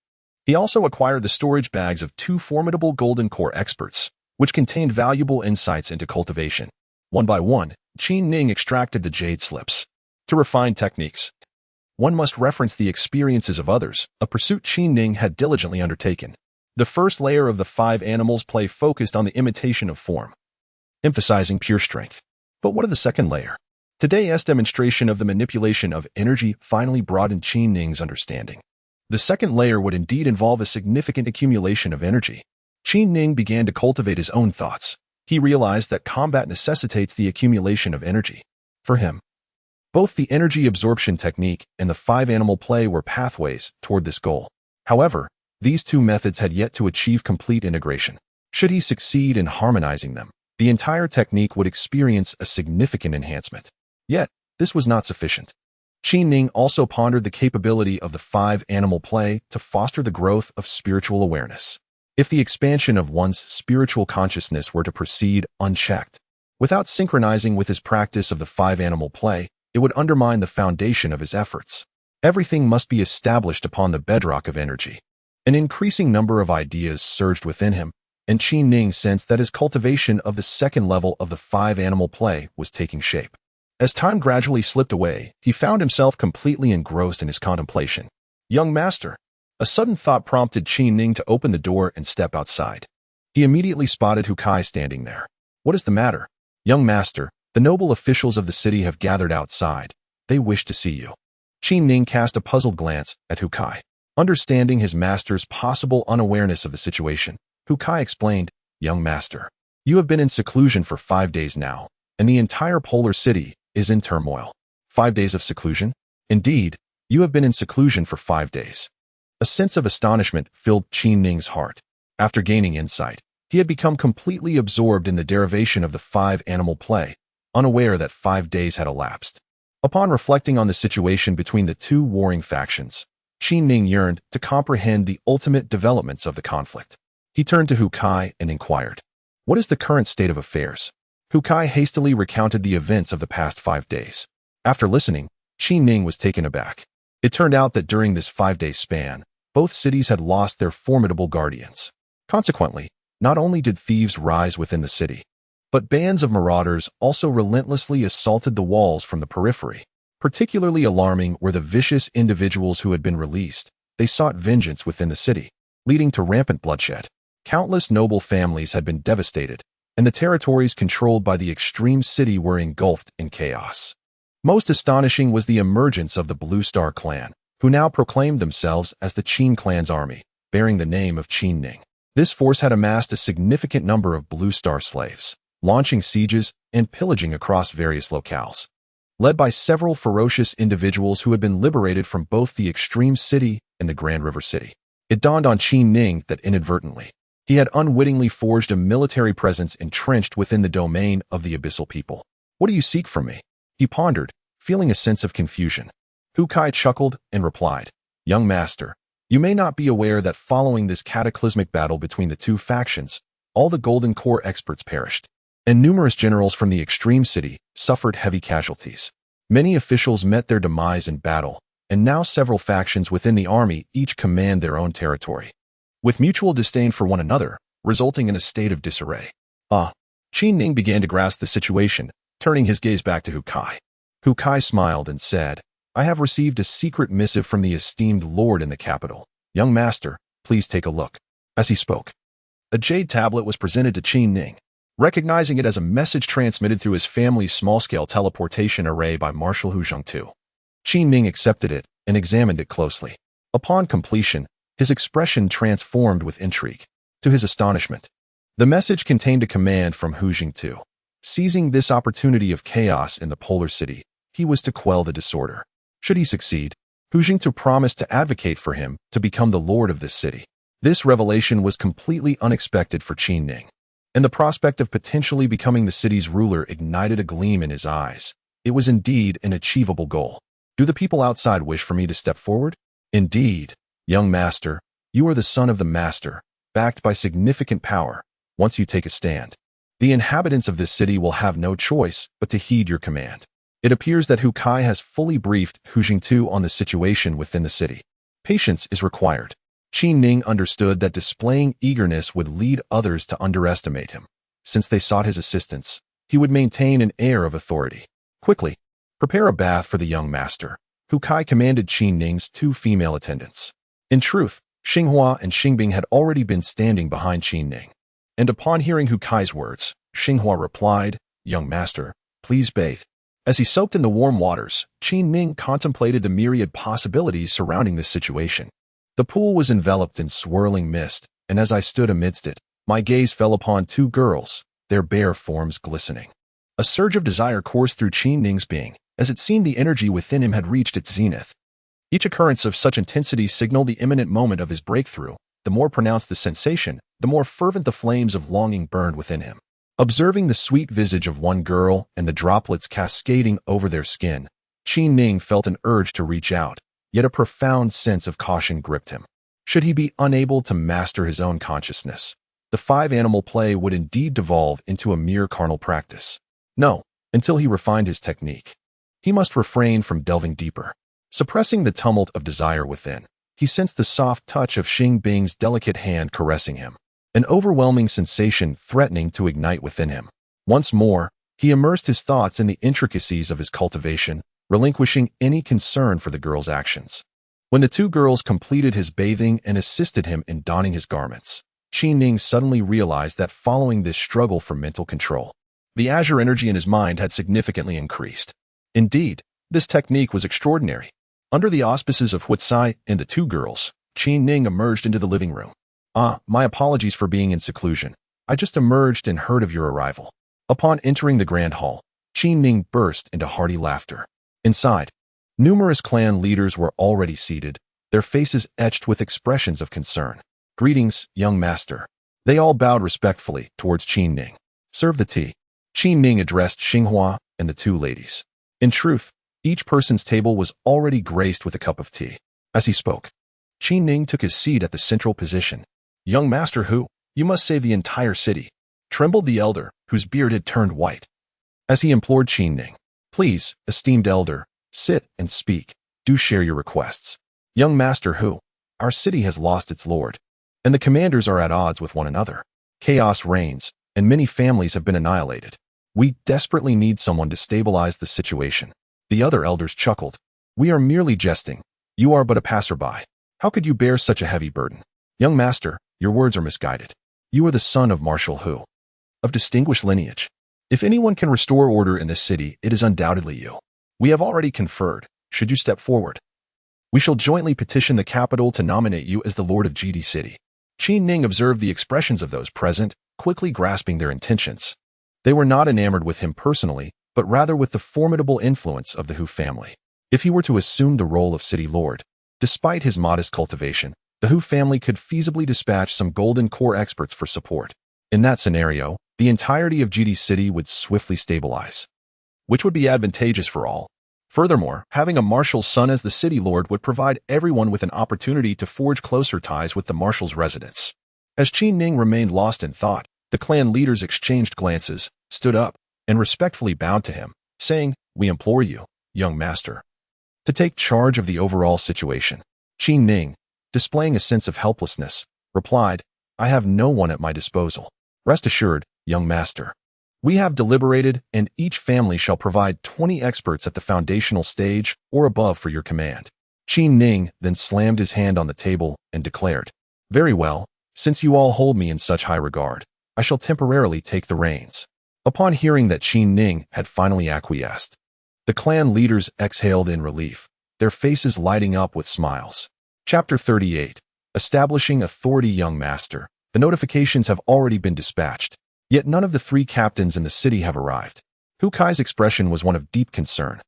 he also acquired the storage bags of two formidable golden core experts, which contained valuable insights into cultivation. One by one, Qin Ning extracted the jade slips. To refine techniques, one must reference the experiences of others, a pursuit Qin Ning had diligently undertaken. The first layer of the five animals play focused on the imitation of form, emphasizing pure strength. But what of the second layer? Today's demonstration of the manipulation of energy finally broadened Qin Ning's understanding. The second layer would indeed involve a significant accumulation of energy. Qin Ning began to cultivate his own thoughts. He realized that combat necessitates the accumulation of energy. For him, both the energy absorption technique and the five-animal play were pathways toward this goal. However, these two methods had yet to achieve complete integration. Should he succeed in harmonizing them, the entire technique would experience a significant enhancement. Yet, this was not sufficient. Qin Ning also pondered the capability of the five-animal play to foster the growth of spiritual awareness. If the expansion of one's spiritual consciousness were to proceed unchecked, without synchronizing with his practice of the five-animal play, it would undermine the foundation of his efforts. Everything must be established upon the bedrock of energy. An increasing number of ideas surged within him, and Qi Ning sensed that his cultivation of the second level of the five-animal play was taking shape. As time gradually slipped away, he found himself completely engrossed in his contemplation. Young master. A sudden thought prompted Qi Ning to open the door and step outside. He immediately spotted Hu Kai standing there. What is the matter? Young master, the noble officials of the city have gathered outside. They wish to see you. Qi Ning cast a puzzled glance at Hu Kai. Understanding his master's possible unawareness of the situation, Hu Kai explained, Young master, you have been in seclusion for 5 days now, and the entire polar city is in turmoil. 5 days of seclusion? Indeed, you have been in seclusion for 5 days. A sense of astonishment filled Qi Ning's heart. After gaining insight, he had become completely absorbed in the derivation of the five-animal play, unaware that 5 days had elapsed. Upon reflecting on the situation between the two warring factions, Qi Ning yearned to comprehend the ultimate developments of the conflict. He turned to Hu Kai and inquired, what is the current state of affairs? Hu Kai hastily recounted the events of the past 5 days. After listening, Qi Ning was taken aback. It turned out that during this 5-day span, both cities had lost their formidable guardians. Consequently, not only did thieves rise within the city, but bands of marauders also relentlessly assaulted the walls from the periphery. Particularly alarming were the vicious individuals who had been released. They sought vengeance within the city, leading to rampant bloodshed. Countless noble families had been devastated, and the territories controlled by the extreme city were engulfed in chaos. Most astonishing was the emergence of the Blue Star clan, who now proclaimed themselves as the Qin clan's army, bearing the name of Qi Ning. This force had amassed a significant number of Blue Star slaves, launching sieges and pillaging across various locales. Led by several ferocious individuals who had been liberated from both the extreme city and the Grand River City. It dawned on Qi Ning that inadvertently, he had unwittingly forged a military presence entrenched within the domain of the abyssal people. What do you seek from me? He pondered, feeling a sense of confusion. Hu Kai chuckled and replied, Young master, you may not be aware that following this cataclysmic battle between the two factions, all the Golden Core experts perished, and numerous generals from the extreme city suffered heavy casualties. Many officials met their demise in battle, and now several factions within the army each command their own territory, with mutual disdain for one another, resulting in a state of disarray. Qi Ning began to grasp the situation, turning his gaze back to Hu Kai. Hu Kai smiled and said, I have received a secret missive from the esteemed lord in the capital. Young master, please take a look. As he spoke, a jade tablet was presented to Qi Ning. Recognizing it as a message transmitted through his family's small-scale teleportation array by Marshal Hu Zhengtu, Qi Ning accepted it and examined it closely. Upon completion, his expression transformed with intrigue. To his astonishment, the message contained a command from Hu Zhengtu. Seizing this opportunity of chaos in the polar city, he was to quell the disorder. Should he succeed, Hu Zhengtu promised to advocate for him to become the lord of this city. This revelation was completely unexpected for Qi Ning, and the prospect of potentially becoming the city's ruler ignited a gleam in his eyes. It was indeed an achievable goal. Do the people outside wish for me to step forward? Indeed, young master, you are the son of the master, backed by significant power. Once you take a stand, the inhabitants of this city will have no choice but to heed your command. It appears that Hu Kai has fully briefed Hu Jingtu on the situation within the city. Patience is required. Qi Ning understood that displaying eagerness would lead others to underestimate him. Since they sought his assistance, he would maintain an air of authority. Quickly, prepare a bath for the young master. Hu Kai commanded Qi Ning's 2 female attendants. In truth, Xinghua and Xingbing had already been standing behind Qi Ning. And upon hearing Hu Kai's words, Xinghua replied, Young master, please bathe. As he soaked in the warm waters, Qi Ning contemplated the myriad possibilities surrounding this situation. The pool was enveloped in swirling mist, and as I stood amidst it, my gaze fell upon 2 girls, their bare forms glistening. A surge of desire coursed through Qi Ning's being, as it seemed the energy within him had reached its zenith. Each occurrence of such intensity signaled the imminent moment of his breakthrough. The more pronounced the sensation, the more fervent the flames of longing burned within him. Observing the sweet visage of one girl and the droplets cascading over their skin, Qi Ning felt an urge to reach out, yet a profound sense of caution gripped him. Should he be unable to master his own consciousness, the 5-animal play would indeed devolve into a mere carnal practice. No, until he refined his technique, he must refrain from delving deeper. Suppressing the tumult of desire within, he sensed the soft touch of Xingbing's delicate hand caressing him. an overwhelming sensation threatening to ignite within him. Once more, he immersed his thoughts in the intricacies of his cultivation, relinquishing any concern for the girl's actions. When the two girls completed his bathing and assisted him in donning his garments, Qi Ning suddenly realized that following this struggle for mental control, the azure energy in his mind had significantly increased. Indeed, this technique was extraordinary. Under the auspices of Huitzai and the two girls, Qi Ning emerged into the living room. My apologies for being in seclusion. I just emerged and heard of your arrival. Upon entering the grand hall, Qi Ning burst into hearty laughter. Inside, numerous clan leaders were already seated, their faces etched with expressions of concern. Greetings, young master. They all bowed respectfully towards Qi Ning. Serve the tea. Qi Ning addressed Xinghua and the two ladies. In truth, each person's table was already graced with a cup of tea. As he spoke, Qi Ning took his seat at the central position. Young master Hu, you must save the entire city, trembled the elder, whose beard had turned white. As he implored Qi Ning, please, esteemed elder, sit and speak. Do share your requests. Young master Hu, our city has lost its lord, and the commanders are at odds with one another. Chaos reigns, and many families have been annihilated. We desperately need someone to stabilize the situation. The other elders chuckled. We are merely jesting. You are but a passerby. How could you bear such a heavy burden? Young master, your words are misguided. You are the son of Marshal Hu, of distinguished lineage. If anyone can restore order in this city, it is undoubtedly you. We have already conferred. Should you step forward, we shall jointly petition the capital to nominate you as the Lord of GD City. Qi Ning observed the expressions of those present, quickly grasping their intentions. They were not enamored with him personally, but rather with the formidable influence of the Hu family. If he were to assume the role of city lord, despite his modest cultivation, the Hu family could feasibly dispatch some golden core experts for support. In that scenario, the entirety of GD City would swiftly stabilize, which would be advantageous for all. Furthermore, having a marshal's son as the city lord would provide everyone with an opportunity to forge closer ties with the marshal's residents. As Qi Ning remained lost in thought, the clan leaders exchanged glances, stood up, and respectfully bowed to him, saying, We implore you, young master, to take charge of the overall situation. Qi Ning, displaying a sense of helplessness, replied, I have no one at my disposal. Rest assured, young master. We have deliberated, and each family shall provide 20 experts at the foundational stage or above for your command. Qi Ning then slammed his hand on the table and declared, Very well, since you all hold me in such high regard, I shall temporarily take the reins. Upon hearing that Qi Ning had finally acquiesced, the clan leaders exhaled in relief, their faces lighting up with smiles. Chapter 38. Establishing Authority. Young master, the notifications have already been dispatched, yet none of the 3 captains in the city have arrived. Hu Kai's expression was one of deep concern.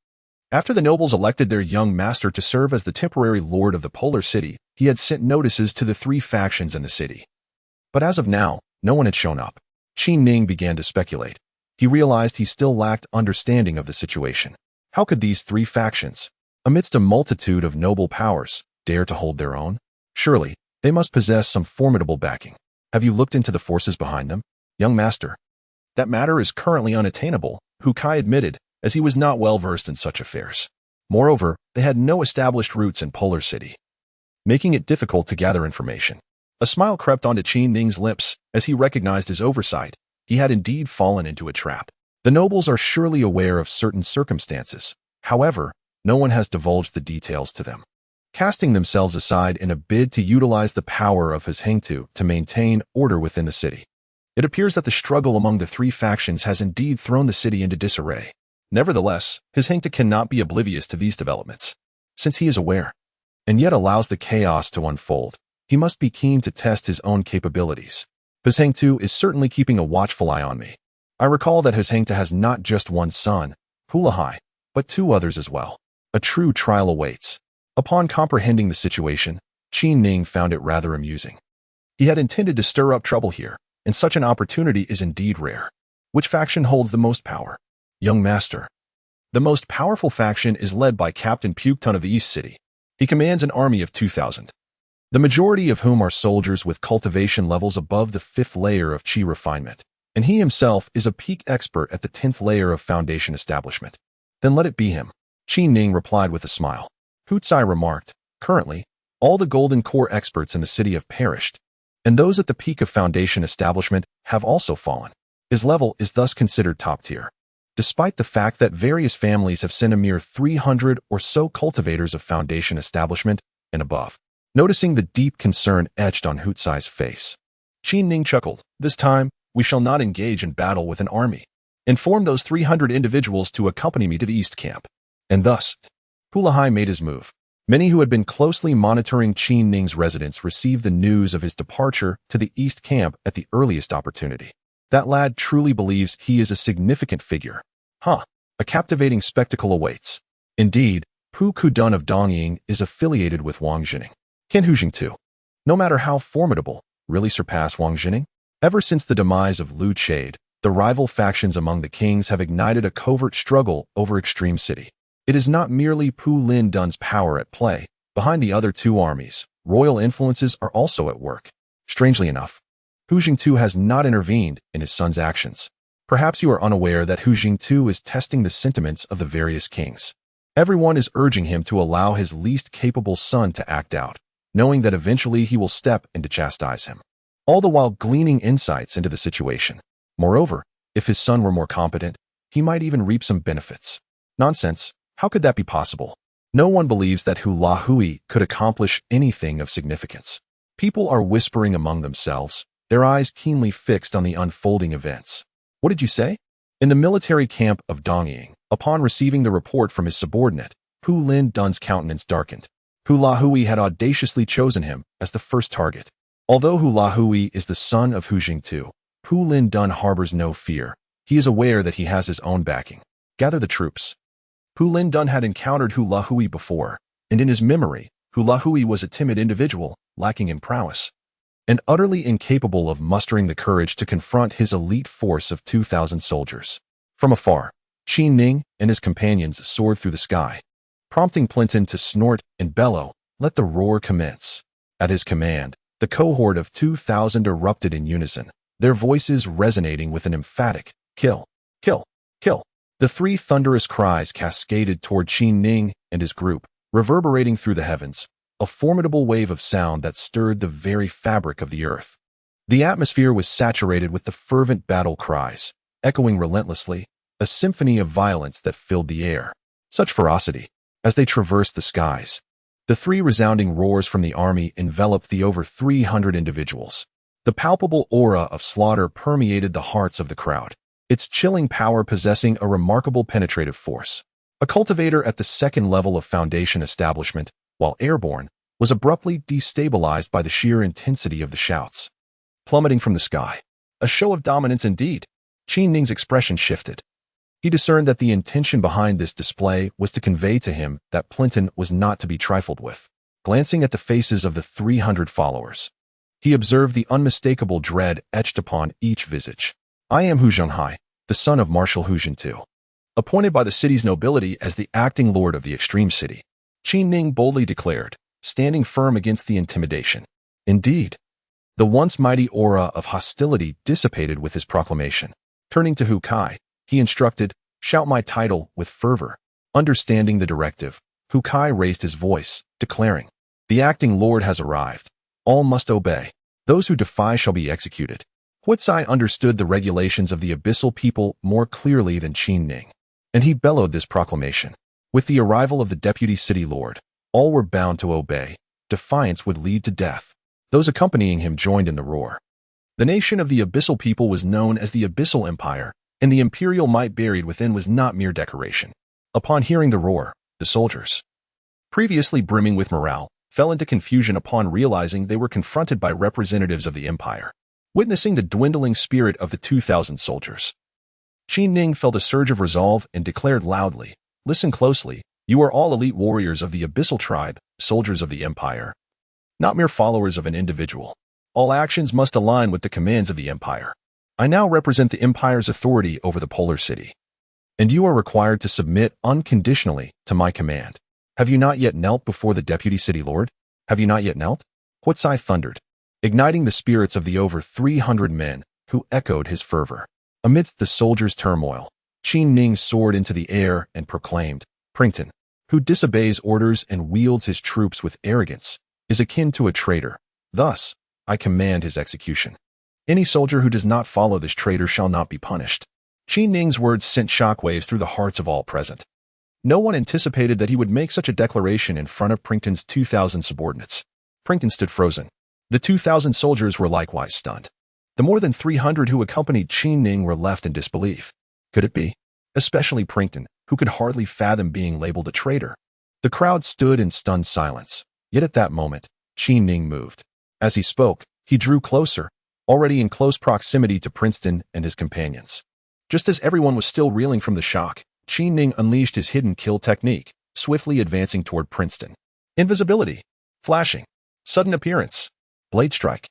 After the nobles elected their young master to serve as the temporary lord of the Polar City, he had sent notices to the 3 factions in the city. But as of now, no one had shown up. Qi Ning began to speculate. He realized he still lacked understanding of the situation. How could these 3 factions, amidst a multitude of noble powers, dare to hold their own? Surely, they must possess some formidable backing. Have you looked into the forces behind them, young master? That matter is currently unattainable, Hu Kai admitted, as he was not well versed in such affairs. Moreover, they had no established roots in Polar City, making it difficult to gather information. A smile crept onto Qi Ning's lips as he recognized his oversight. He had indeed fallen into a trap. The nobles are surely aware of certain circumstances. However, no one has divulged the details to them, casting themselves aside in a bid to utilize the power of his Hengtu to maintain order within the city. It appears that the struggle among the 3 factions has indeed thrown the city into disarray. Nevertheless, his Hengtu cannot be oblivious to these developments. Since he is aware, and yet allows the chaos to unfold, he must be keen to test his own capabilities. His Hengtu is certainly keeping a watchful eye on me. I recall that his Hengtu has not just one son, Hulahai, but 2 others as well. A true trial awaits. Upon comprehending the situation, Qi Ning found it rather amusing. He had intended to stir up trouble here, and such an opportunity is indeed rare. Which faction holds the most power? Young master. The most powerful faction is led by Captain Puketon of the East City. He commands an army of 2,000. The majority of whom are soldiers with cultivation levels above the 5th layer of Qi refinement, and he himself is a peak expert at the 10th layer of foundation establishment. Then let it be him. Qi Ning replied with a smile. Huitzai remarked, Currently, all the golden core experts in the city have perished. and those at the peak of foundation establishment have also fallen. His level is thus considered top tier, despite the fact that various families have sent a mere 300 or so cultivators of foundation establishment and above. Noticing the deep concern etched on Hutsai's face, Qin Ning chuckled. This time, we shall not engage in battle with an army. Inform those 300 individuals to accompany me to the East Camp. And thus, Hulahai made his move. Many who had been closely monitoring Qin Ning's residence received the news of his departure to the East Camp at the earliest opportunity. That lad truly believes he is a significant figure. A captivating spectacle awaits. Indeed, Pu Kudun of Dongying is affiliated with Wang Jining. Can Hu Jingtu, no matter how formidable, really surpass Wang Jining? Ever since the demise of Lu Chade, the rival factions among the kings have ignited a covert struggle over Extreme City. It is not merely Pu Lin Dun's power at play. Behind the other two armies, royal influences are also at work. Strangely enough, Hu Jingtu has not intervened in his son's actions. Perhaps you are unaware that Hu Jingtu is testing the sentiments of the various kings. Everyone is urging him to allow his least capable son to act out, knowing that eventually he will step in to chastise him, all the while gleaning insights into the situation. Moreover, if his son were more competent, he might even reap some benefits. Nonsense. How could that be possible? No one believes that Hu Lahui could accomplish anything of significance. People are whispering among themselves, their eyes keenly fixed on the unfolding events. What did you say? In the military camp of Dongying, upon receiving the report from his subordinate, Pu Lin Dun's countenance darkened. Hu Lahui had audaciously chosen him as the first target. Although Hu Lahui is the son of Hu Jingtu, Pu Lin Dun harbors no fear. He is aware that he has his own backing. Gather the troops. Pu Lin Dun had encountered Hu Lahui before, and in his memory, Hu Lahui was a timid individual, lacking in prowess, and utterly incapable of mustering the courage to confront his elite force of 2,000 soldiers. From afar, Qin Ning and his companions soared through the sky, prompting Plinton to snort and bellow, "Let the roar commence." At his command, the cohort of 2,000 erupted in unison, their voices resonating with an emphatic, "Kill! Kill! Kill!" The three thunderous cries cascaded toward Qin Ning and his group, reverberating through the heavens, a formidable wave of sound that stirred the very fabric of the earth. The atmosphere was saturated with the fervent battle cries, echoing relentlessly, a symphony of violence that filled the air. Such ferocity. As they traversed the skies, the three resounding roars from the army enveloped the over 300 individuals. The palpable aura of slaughter permeated the hearts of the crowd, its chilling power possessing a remarkable penetrative force. A cultivator at the second level of foundation establishment, while airborne, was abruptly destabilized by the sheer intensity of the shouts, plummeting from the sky. A show of dominance indeed. Qin Ning's expression shifted. He discerned that the intention behind this display was to convey to him that Plinton was not to be trifled with. Glancing at the faces of the 300 followers, he observed the unmistakable dread etched upon each visage. "I am Hu Zhonghai, the son of Marshal Hu Jintu, appointed by the city's nobility as the acting lord of the Extreme City," Qin Ning boldly declared, standing firm against the intimidation. Indeed, the once mighty aura of hostility dissipated with his proclamation. Turning to Hu Kai, he instructed, "Shout my title with fervor." Understanding the directive, Hu Kai raised his voice, declaring, "The acting lord has arrived. All must obey. Those who defy shall be executed." Huitsai understood the regulations of the abyssal people more clearly than Qin Ning, and he bellowed this proclamation. With the arrival of the deputy city lord, all were bound to obey. Defiance would lead to death. Those accompanying him joined in the roar. The nation of the abyssal people was known as the Abyssal Empire, and the imperial might buried within was not mere decoration. Upon hearing the roar, the soldiers, previously brimming with morale, fell into confusion upon realizing they were confronted by representatives of the empire. Witnessing the dwindling spirit of the 2,000 soldiers, Qin Ning felt a surge of resolve and declared loudly, "Listen closely, you are all elite warriors of the Abyssal tribe, soldiers of the empire, not mere followers of an individual. All actions must align with the commands of the empire. I now represent the empire's authority over the Polar City, and you are required to submit unconditionally to my command. Have you not yet knelt before the deputy city lord? Have you not yet knelt?" Huitsai thundered, igniting the spirits of the over 300 men who echoed his fervor. Amidst the soldiers' turmoil, Qin Ning soared into the air and proclaimed, "Princeton, who disobeys orders and wields his troops with arrogance, is akin to a traitor." Thus, I command his execution. Any soldier who does not follow this traitor shall not be punished." Qi Ning's words sent shockwaves through the hearts of all present. No one anticipated that he would make such a declaration in front of Prington's 2,000 subordinates. Prington stood frozen. The 2,000 soldiers were likewise stunned. The more than 300 who accompanied Qi Ning were left in disbelief. Could it be? Especially Prington, who could hardly fathom being labeled a traitor. The crowd stood in stunned silence. Yet at that moment, Qi Ning moved. As he spoke, he drew closer, already in close proximity to Princeton and his companions. Just as everyone was still reeling from the shock, Qi Ning unleashed his hidden kill technique, swiftly advancing toward Princeton. Invisibility, flashing, sudden appearance, blade strike.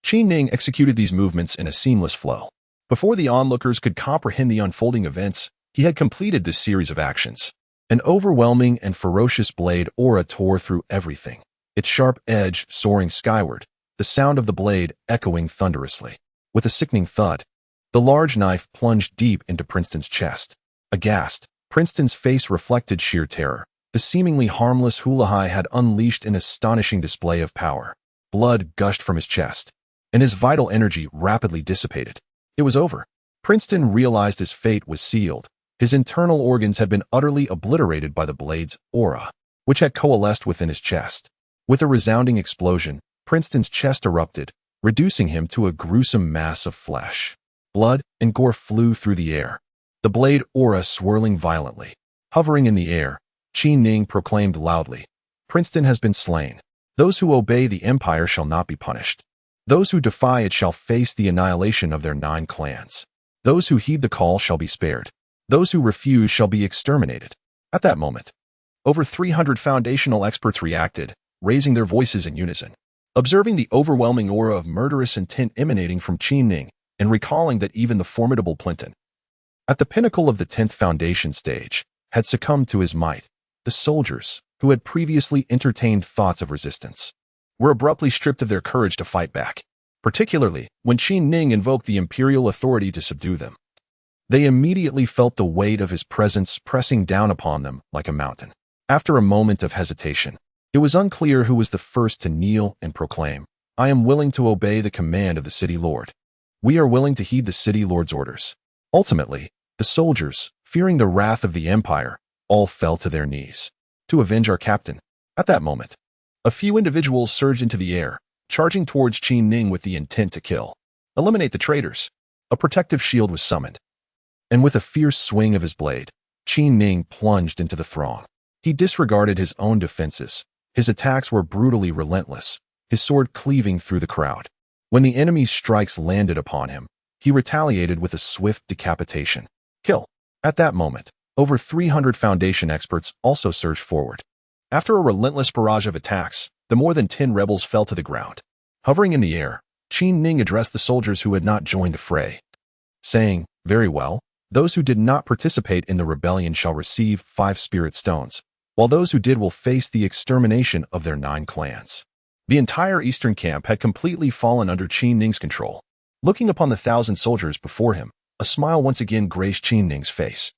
Qi Ning executed these movements in a seamless flow. Before the onlookers could comprehend the unfolding events, he had completed this series of actions. An overwhelming and ferocious blade aura tore through everything, its sharp edge soaring skyward, the sound of the blade echoing thunderously. With a sickening thud, the large knife plunged deep into Princeton's chest. Aghast, Princeton's face reflected sheer terror. The seemingly harmless Hulahai had unleashed an astonishing display of power. Blood gushed from his chest, and his vital energy rapidly dissipated. It was over. Princeton realized his fate was sealed. His internal organs had been utterly obliterated by the blade's aura, which had coalesced within his chest. With a resounding explosion, Princeton's chest erupted, reducing him to a gruesome mass of flesh. Blood and gore flew through the air, the blade aura swirling violently. Hovering in the air, Qi Ning proclaimed loudly, "Princeton has been slain. Those who obey the Empire shall not be punished. Those who defy it shall face the annihilation of their 9 clans. Those who heed the call shall be spared. Those who refuse shall be exterminated." At that moment, over 300 foundational experts reacted, raising their voices in unison. Observing the overwhelming aura of murderous intent emanating from Qi Ning, and recalling that even the formidable Plinton, at the pinnacle of the 10th foundation stage, had succumbed to his might, the soldiers, who had previously entertained thoughts of resistance, were abruptly stripped of their courage to fight back, particularly when Qi Ning invoked the imperial authority to subdue them. They immediately felt the weight of his presence pressing down upon them like a mountain. After a moment of hesitation, it was unclear who was the first to kneel and proclaim, "I am willing to obey the command of the city lord. We are willing to heed the city lord's orders." Ultimately, the soldiers, fearing the wrath of the Empire, all fell to their knees. "To avenge our captain." At that moment, a few individuals surged into the air, charging towards Qi Ning with the intent to kill. Eliminate the traitors. A protective shield was summoned, and with a fierce swing of his blade, Qi Ning plunged into the throng. He disregarded his own defenses. His attacks were brutally relentless, his sword cleaving through the crowd. When the enemy's strikes landed upon him, he retaliated with a swift decapitation. Kill. At that moment, over 300 Foundation experts also surged forward. After a relentless barrage of attacks, the more than 10 rebels fell to the ground. Hovering in the air, Qi Ning addressed the soldiers who had not joined the fray, saying, "Very well, those who did not participate in the rebellion shall receive 5 spirit stones, while those who did will face the extermination of their 9 clans." The entire eastern camp had completely fallen under Qi Ning's control. Looking upon the 1,000 soldiers before him, a smile once again graced Qi Ning's face.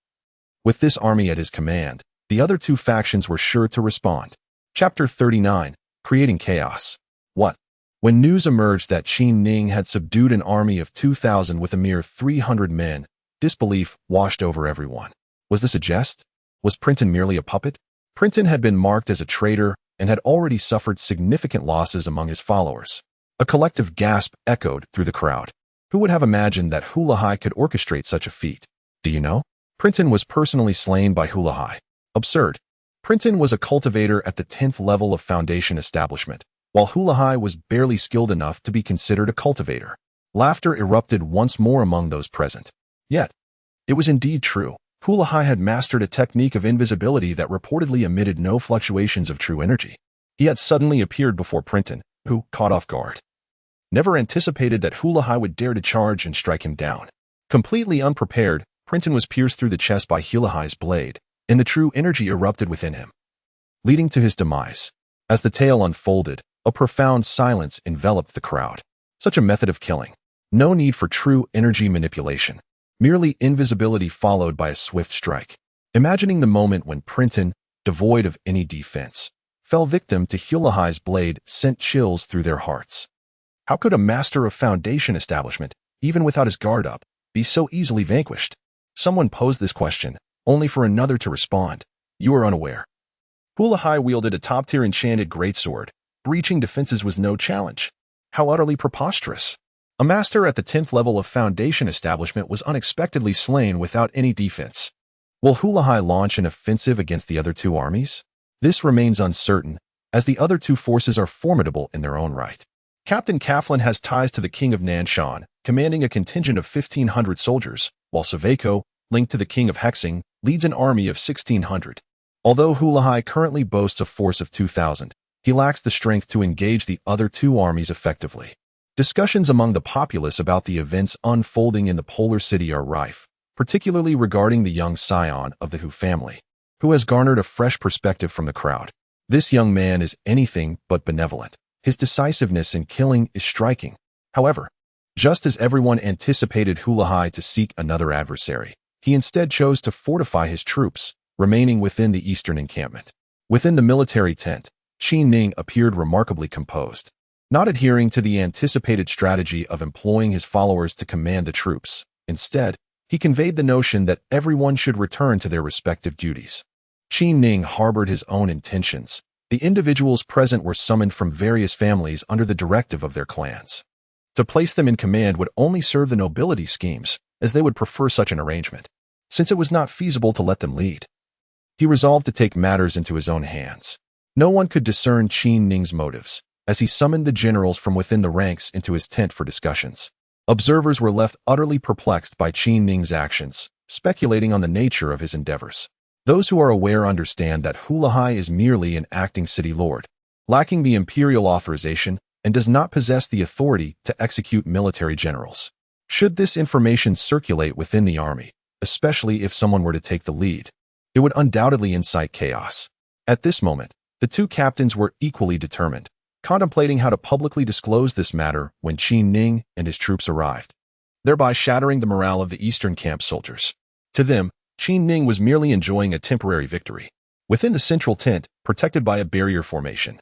With this army at his command, the other 2 factions were sure to respond. Chapter 39, Creating Chaos. What? When news emerged that Qi Ning had subdued an army of 2,000 with a mere 300 men, disbelief washed over everyone. Was this a jest? Was Princeton merely a puppet? Princeton had been marked as a traitor and had already suffered significant losses among his followers. A collective gasp echoed through the crowd. Who would have imagined that Hulahai could orchestrate such a feat? Do you know? Princeton was personally slain by Hulahai. Absurd. Princeton was a cultivator at the 10th level of Foundation establishment, while Hulahai was barely skilled enough to be considered a cultivator. Laughter erupted once more among those present. Yet, it was indeed true. Hulahai had mastered a technique of invisibility that reportedly emitted no fluctuations of true energy. He had suddenly appeared before Princeton, who, caught off guard, never anticipated that Hulahai would dare to charge and strike him down. Completely unprepared, Princeton was pierced through the chest by Hulahai's blade, and the true energy erupted within him, leading to his demise. As the tale unfolded, a profound silence enveloped the crowd. Such a method of killing. No need for true energy manipulation. Merely invisibility followed by a swift strike. Imagining the moment when Princeton, devoid of any defense, fell victim to Hulahai's blade sent chills through their hearts. How could a master of foundation establishment, even without his guard up, be so easily vanquished? Someone posed this question, only for another to respond. You are unaware. Hulahai wielded a top-tier enchanted greatsword. Breaching defenses was no challenge. How utterly preposterous. A master at the 10th level of foundation establishment was unexpectedly slain without any defense. Will Hulahai launch an offensive against the other two armies? This remains uncertain, as the other two forces are formidable in their own right. Captain Kaflin has ties to the King of Nanshan, commanding a contingent of 1,500 soldiers, while Saveko, linked to the King of Hexing, leads an army of 1,600. Although Hulahai currently boasts a force of 2,000, he lacks the strength to engage the other two armies effectively. Discussions among the populace about the events unfolding in the Polar City are rife, particularly regarding the young scion of the Hu family, who has garnered a fresh perspective from the crowd. This young man is anything but benevolent. His decisiveness in killing is striking. However, just as everyone anticipated Hulahai to seek another adversary, he instead chose to fortify his troops, remaining within the eastern encampment. Within the military tent, Qin Ning appeared remarkably composed, not adhering to the anticipated strategy of employing his followers to command the troops. Instead, he conveyed the notion that everyone should return to their respective duties. Qin Ning harbored his own intentions. The individuals present were summoned from various families under the directive of their clans. To place them in command would only serve the nobility schemes, as they would prefer such an arrangement, since it was not feasible to let them lead. He resolved to take matters into his own hands. No one could discern Qin Ning's motives, as he summoned the generals from within the ranks into his tent for discussions. Observers were left utterly perplexed by Qin Ning's actions, speculating on the nature of his endeavors. Those who are aware understand that Hulahai is merely an acting city lord, lacking the imperial authorization and does not possess the authority to execute military generals. Should this information circulate within the army, especially if someone were to take the lead, it would undoubtedly incite chaos. At this moment, the two captains were equally determined, contemplating how to publicly disclose this matter when Qin Ning and his troops arrived, thereby shattering the morale of the eastern camp soldiers. To them, Qin Ning was merely enjoying a temporary victory. Within the central tent, protected by a barrier formation,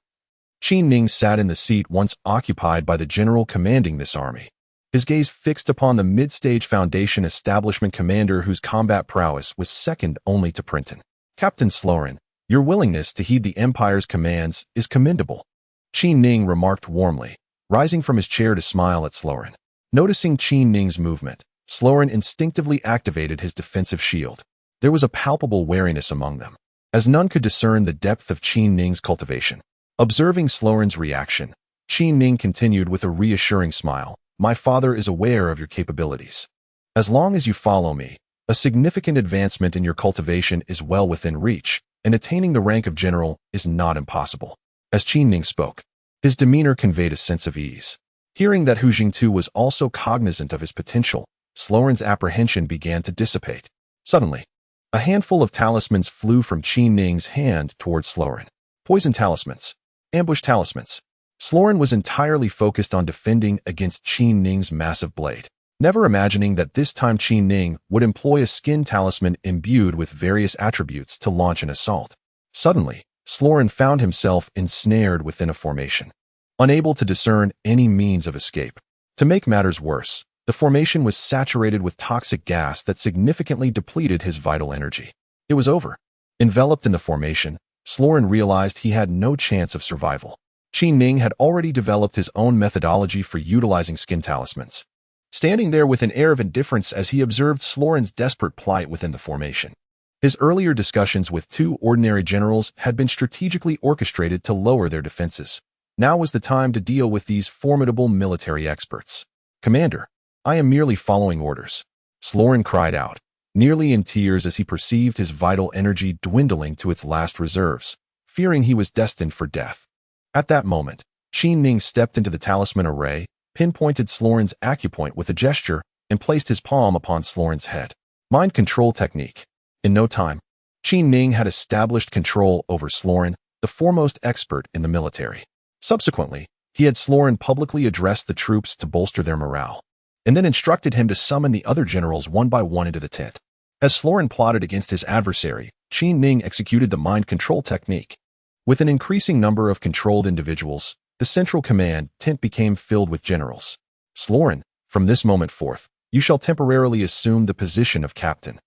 Qin Ning sat in the seat once occupied by the general commanding this army, his gaze fixed upon the mid-stage foundation establishment commander whose combat prowess was second only to Printon. Captain Slorin, your willingness to heed the Empire's commands is commendable, Qin Ning remarked warmly, rising from his chair to smile at Slorin. Noticing Qin Ning's movement, Slorin instinctively activated his defensive shield. There was a palpable wariness among them, as none could discern the depth of Qin Ning's cultivation. Observing Slorin's reaction, Qin Ning continued with a reassuring smile. My father is aware of your capabilities. As long as you follow me, a significant advancement in your cultivation is well within reach, and attaining the rank of general is not impossible. As Qin Ning spoke, his demeanor conveyed a sense of ease. Hearing that Hu Jingtu was also cognizant of his potential, Slorin's apprehension began to dissipate. Suddenly, a handful of talismans flew from Qin Ning's hand towards Slorin. Poison talismans. Ambush talismans. Slorin was entirely focused on defending against Qin Ning's massive blade, never imagining that this time Qin Ning would employ a skin talisman imbued with various attributes to launch an assault. Suddenly, Slorin found himself ensnared within a formation, unable to discern any means of escape. To make matters worse, the formation was saturated with toxic gas that significantly depleted his vital energy. It was over. Enveloped in the formation, Slorin realized he had no chance of survival. Qin Ning had already developed his own methodology for utilizing skin talismans, standing there with an air of indifference as he observed Slorin's desperate plight within the formation. His earlier discussions with two ordinary generals had been strategically orchestrated to lower their defenses. Now was the time to deal with these formidable military experts. Commander, I am merely following orders, Slorin cried out, nearly in tears as he perceived his vital energy dwindling to its last reserves, fearing he was destined for death. At that moment, Qin Ning stepped into the talisman array, pinpointed Slorin's acupoint with a gesture, and placed his palm upon Slorin's head. Mind control technique. In no time, Qin Ning had established control over Slorin, the foremost expert in the military. Subsequently, he had Slorin publicly address the troops to bolster their morale, and then instructed him to summon the other generals one by one into the tent. As Slorin plotted against his adversary, Qin Ning executed the mind control technique. With an increasing number of controlled individuals, The central command tent became filled with generals. Sloran, from this moment forth, you shall temporarily assume the position of captain.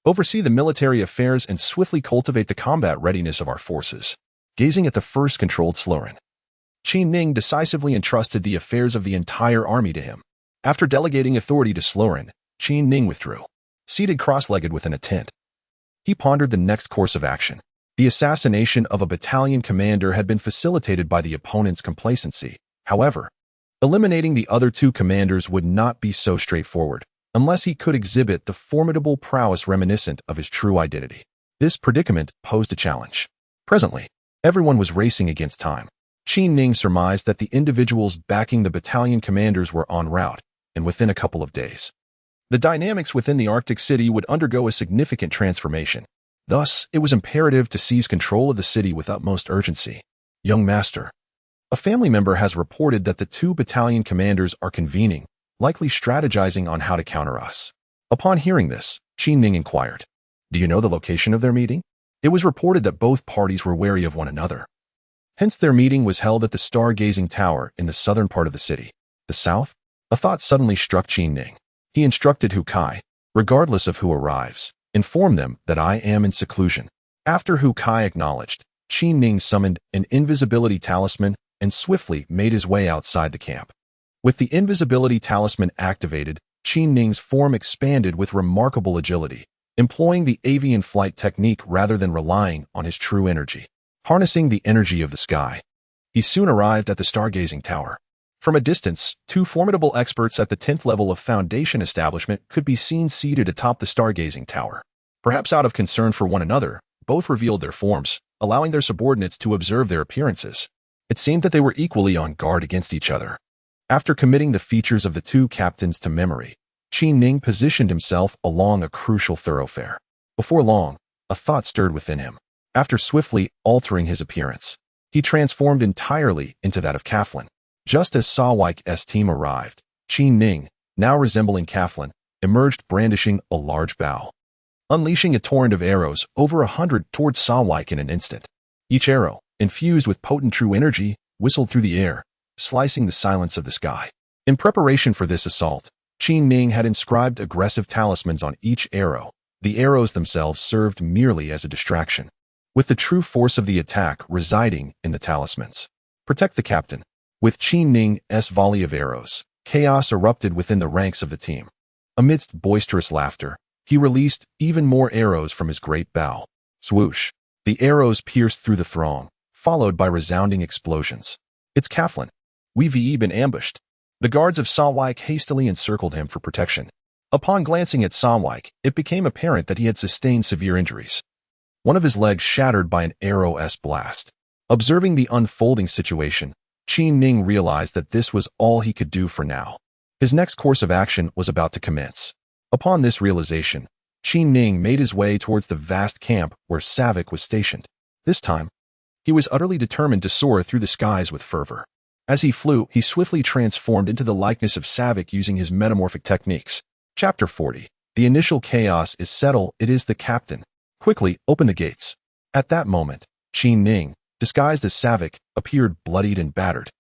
Oversee the military affairs and swiftly cultivate the combat readiness of our forces. Gazing at the first controlled Sloran, Qin Ning decisively entrusted the affairs of the entire army to him. After delegating authority to Sloran, Qin Ning withdrew, seated cross-legged within a tent. He pondered the next course of action. The assassination of a battalion commander had been facilitated by the opponent's complacency. However, eliminating the other two commanders would not be so straightforward, unless he could exhibit the formidable prowess reminiscent of his true identity. This predicament posed a challenge. Presently, everyone was racing against time. Qin Ning surmised that the individuals backing the battalion commanders were en route, and within a couple of days, the dynamics within the Arctic city would undergo a significant transformation. Thus, it was imperative to seize control of the city with utmost urgency. Young master, a family member has reported that the two battalion commanders are convening, likely strategizing on how to counter us. Upon hearing this, Qin Ning inquired, do you know the location of their meeting? It was reported that both parties were wary of one another. Hence their meeting was held at the star-gazing tower in the southern part of the city. The south? A thought suddenly struck Qin Ning. He instructed Hu Kai, regardless of who arrives, inform them that I am in seclusion. After Hu Kai acknowledged, Qin Ning summoned an invisibility talisman and swiftly made his way outside the camp. With the invisibility talisman activated, Qin Ning's form expanded with remarkable agility, employing the avian flight technique rather than relying on his true energy. Harnessing the energy of the sky, he soon arrived at the stargazing tower. From a distance, two formidable experts at the 10th level of Foundation establishment could be seen seated atop the stargazing tower. Perhaps out of concern for one another, both revealed their forms, allowing their subordinates to observe their appearances. It seemed that they were equally on guard against each other. After committing the features of the two captains to memory, Qin Ning positioned himself along a crucial thoroughfare. Before long, a thought stirred within him. After swiftly altering his appearance, he transformed entirely into that of Kaflin. Just as Sawike's team arrived, Qin Ning, now resembling Kaflin, emerged brandishing a large bow, unleashing a torrent of arrows over 100 towards Sawike in an instant. Each arrow, infused with potent true energy, whistled through the air, slicing the silence of the sky. In preparation for this assault, Qin Ning had inscribed aggressive talismans on each arrow. The arrows themselves served merely as a distraction, with the true force of the attack residing in the talismans. Protect the captain. With Qin Ning's volley of arrows, chaos erupted within the ranks of the team. Amidst boisterous laughter, he released even more arrows from his great bow. Swoosh! The arrows pierced through the throng, followed by resounding explosions. It's Kaflin. We've been ambushed. The guards of Sawike hastily encircled him for protection. Upon glancing at Sawike, it became apparent that he had sustained severe injuries. One of his legs shattered by an arrow's blast. Observing the unfolding situation, Qin Ning realized that this was all he could do for now. His next course of action was about to commence. Upon this realization, Qin Ning made his way towards the vast camp where Savik was stationed. This time, he was utterly determined to soar through the skies with fervor. As he flew, he swiftly transformed into the likeness of Savik using his metamorphic techniques. Chapter 40. The initial chaos is settled. It is the captain. Quickly, open the gates. At that moment, Qin Ning, disguised as Savik, appeared bloodied and battered,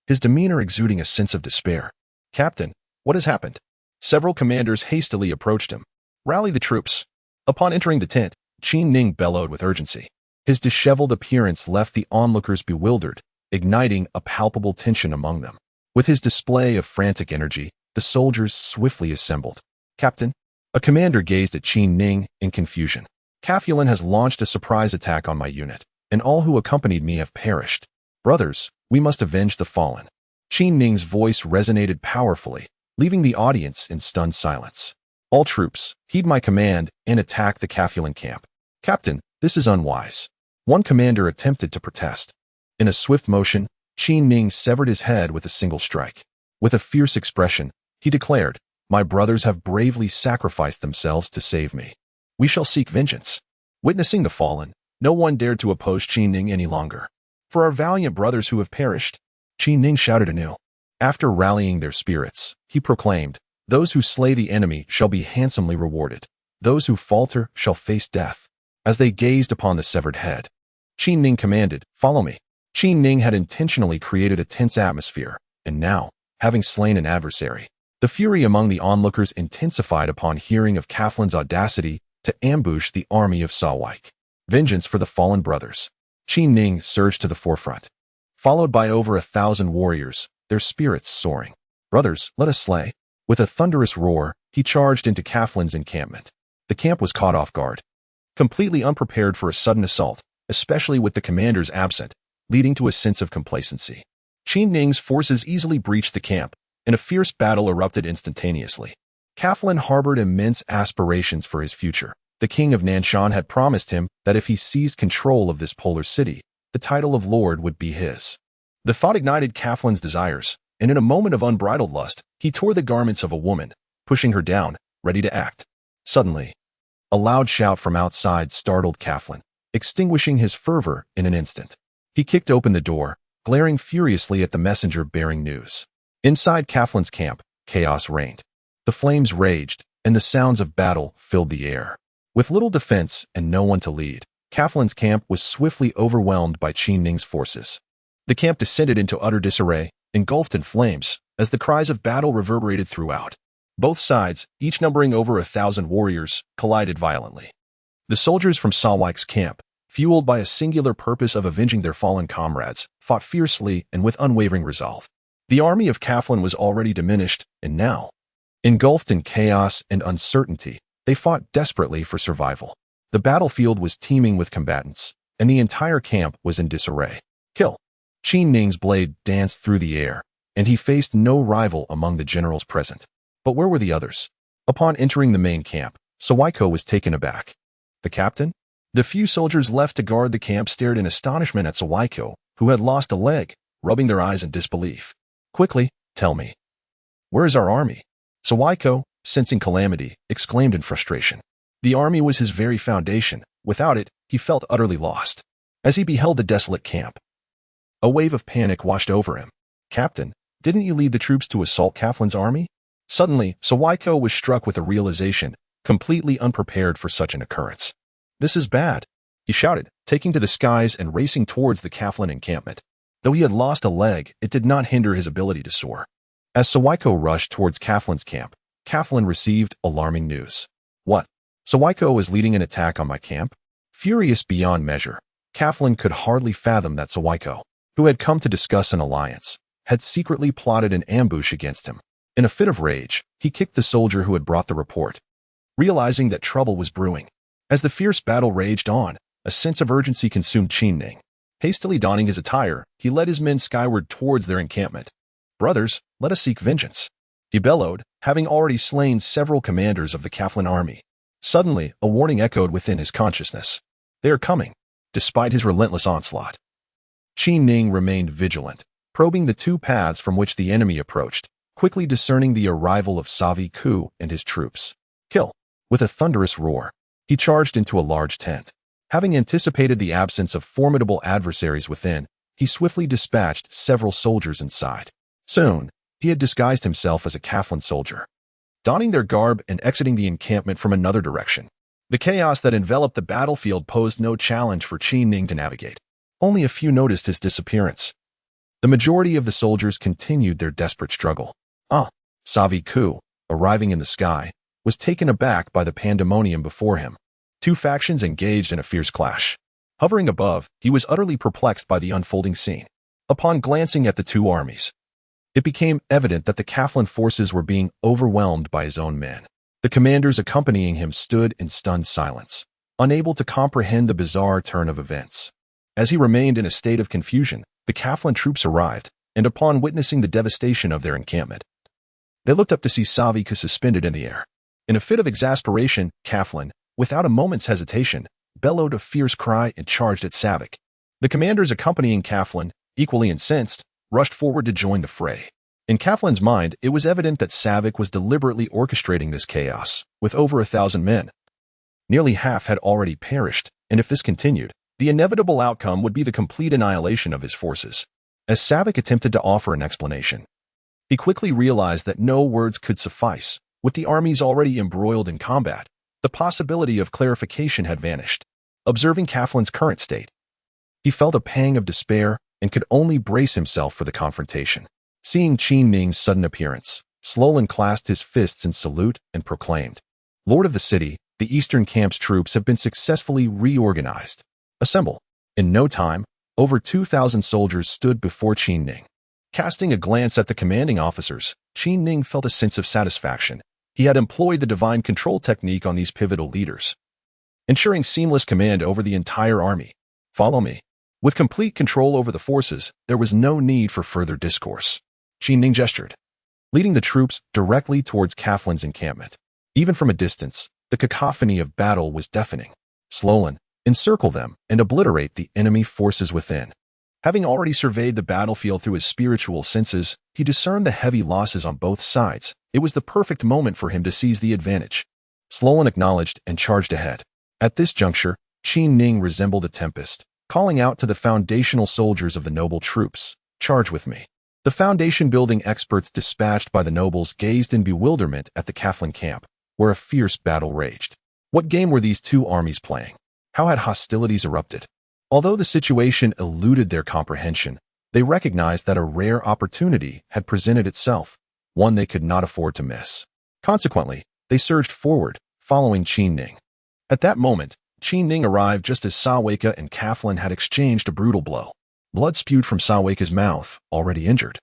his demeanor exuding a sense of despair. Captain, what has happened? Several commanders hastily approached him. Rally the troops. Upon entering the tent, Qin Ning bellowed with urgency. His disheveled appearance left the onlookers bewildered, igniting a palpable tension among them. With his display of frantic energy, the soldiers swiftly assembled. Captain, a commander gazed at Qin Ning in confusion. Kafulin has launched a surprise attack on my unit, and all who accompanied me have perished. Brothers, we must avenge the fallen. Qin Ning's voice resonated powerfully, leaving the audience in stunned silence. All troops, heed my command and attack the Kafulin camp. Captain, this is unwise. One commander attempted to protest. In a swift motion, Qin Ning severed his head with a single strike. With a fierce expression, he declared, my brothers have bravely sacrificed themselves to save me. We shall seek vengeance. Witnessing the fallen, no one dared to oppose Qin Ning any longer. For our valiant brothers who have perished, Qin Ning shouted anew. After rallying their spirits, he proclaimed, those who slay the enemy shall be handsomely rewarded. Those who falter shall face death. As they gazed upon the severed head, Qin Ning commanded, follow me. Qin Ning had intentionally created a tense atmosphere, and now, having slain an adversary, the fury among the onlookers intensified upon hearing of Kaflin's audacity to ambush the army of Sawike. Vengeance for the fallen brothers. Qin Ning surged to the forefront, followed by over 1,000 warriors, their spirits soaring. Brothers, let us slay. With a thunderous roar, he charged into Kaflin's encampment. The camp was caught off guard, completely unprepared for a sudden assault, especially with the commanders absent, leading to a sense of complacency. Qin Ning's forces easily breached the camp, and a fierce battle erupted instantaneously. Kaflin harbored immense aspirations for his future. The king of Nanshan had promised him that if he seized control of this polar city, the title of lord would be his. The thought ignited Kaflin's desires, and in a moment of unbridled lust, he tore the garments of a woman, pushing her down, ready to act. Suddenly, a loud shout from outside startled Kaflin, extinguishing his fervor in an instant. He kicked open the door, glaring furiously at the messenger bearing news. Inside Kaflin's camp, chaos reigned. The flames raged, and the sounds of battle filled the air. With little defense and no one to lead, Kaflin's camp was swiftly overwhelmed by Qin Ning's forces. The camp descended into utter disarray, engulfed in flames, as the cries of battle reverberated throughout. Both sides, each numbering over 1,000 warriors, collided violently. The soldiers from Sawike's camp, fueled by a singular purpose of avenging their fallen comrades, fought fiercely and with unwavering resolve. The army of Kaflin was already diminished, and now, engulfed in chaos and uncertainty, they fought desperately for survival. The battlefield was teeming with combatants, and the entire camp was in disarray. Kill! Qin Ning's blade danced through the air, and he faced no rival among the generals present. But where were the others? Upon entering the main camp, Sawiko was taken aback. The captain? The few soldiers left to guard the camp stared in astonishment at Sawiko, who had lost a leg, rubbing their eyes in disbelief. Quickly, tell me. Where is our army? Sawiko, sensing calamity, exclaimed in frustration. The army was his very foundation. Without it, he felt utterly lost. As he beheld the desolate camp, a wave of panic washed over him. Captain, didn't you lead the troops to assault Kaflin's army? Suddenly, Sawiko was struck with a realization, completely unprepared for such an occurrence. This is bad, he shouted, taking to the skies and racing towards the Kaflin encampment. Though he had lost a leg, it did not hinder his ability to soar. As Sawiko rushed towards Kaflin's camp, Kaflin received alarming news. What? Sawiko was leading an attack on my camp? Furious beyond measure, Kaflin could hardly fathom that Sawiko, who had come to discuss an alliance, had secretly plotted an ambush against him. In a fit of rage, he kicked the soldier who had brought the report, realizing that trouble was brewing. As the fierce battle raged on, a sense of urgency consumed Qin Ning. Hastily donning his attire, he led his men skyward towards their encampment. Brothers, let us seek vengeance, he bellowed, having already slain several commanders of the Kaflin army. Suddenly, a warning echoed within his consciousness. They are coming. Despite his relentless onslaught, Qin Ning remained vigilant, probing the two paths from which the enemy approached, quickly discerning the arrival of Savi Ku and his troops. Kill! With a thunderous roar, he charged into a large tent. Having anticipated the absence of formidable adversaries within, he swiftly dispatched several soldiers inside. Soon, he had disguised himself as a Kaflin soldier, donning their garb and exiting the encampment from another direction. The chaos that enveloped the battlefield posed no challenge for Qin Ning to navigate. Only a few noticed his disappearance. The majority of the soldiers continued their desperate struggle. Savi Ku, arriving in the sky, was taken aback by the pandemonium before him. Two factions engaged in a fierce clash. Hovering above, he was utterly perplexed by the unfolding scene. Upon glancing at the two armies, it became evident that the Kaflin forces were being overwhelmed by his own men. The commanders accompanying him stood in stunned silence, unable to comprehend the bizarre turn of events. As he remained in a state of confusion, the Kaflin troops arrived, and upon witnessing the devastation of their encampment, they looked up to see Savi Ku suspended in the air. In a fit of exasperation, Kaflin, without a moment's hesitation, bellowed a fierce cry and charged at Savik. The commanders accompanying Kaflin, equally incensed, rushed forward to join the fray. In Kaflin's mind, it was evident that Savik was deliberately orchestrating this chaos, with over 1,000 men. Nearly half had already perished, and if this continued, the inevitable outcome would be the complete annihilation of his forces. As Savik attempted to offer an explanation, he quickly realized that no words could suffice. With the armies already embroiled in combat, the possibility of clarification had vanished. Observing Kaflin's current state, he felt a pang of despair, and could only brace himself for the confrontation. Seeing Qin Ning's sudden appearance, Slolan clasped his fists in salute and proclaimed, "Lord of the city, the Eastern Camp's troops have been successfully reorganized. Assemble." In no time, over 2,000 soldiers stood before Qin Ning. Casting a glance at the commanding officers, Qin Ning felt a sense of satisfaction. He had employed the divine control technique on these pivotal leaders, ensuring seamless command over the entire army. "Follow me." With complete control over the forces, there was no need for further discourse. Qin Ning gestured, leading the troops directly towards Kaflin's encampment. Even from a distance, the cacophony of battle was deafening. Slolan, encircle them and obliterate the enemy forces within. Having already surveyed the battlefield through his spiritual senses, he discerned the heavy losses on both sides. It was the perfect moment for him to seize the advantage. Slolan acknowledged and charged ahead. At this juncture, Qin Ning resembled a tempest, calling out to the foundational soldiers of the noble troops, "Charge with me." The foundation-building experts dispatched by the nobles gazed in bewilderment at the Kaflin camp, where a fierce battle raged. What game were these two armies playing? How had hostilities erupted? Although the situation eluded their comprehension, they recognized that a rare opportunity had presented itself, one they could not afford to miss. Consequently, they surged forward, following Qin Ning. At that moment, Qin Ning arrived just as Saweka and Kaflin had exchanged a brutal blow. Blood spewed from Saweka's mouth, already injured.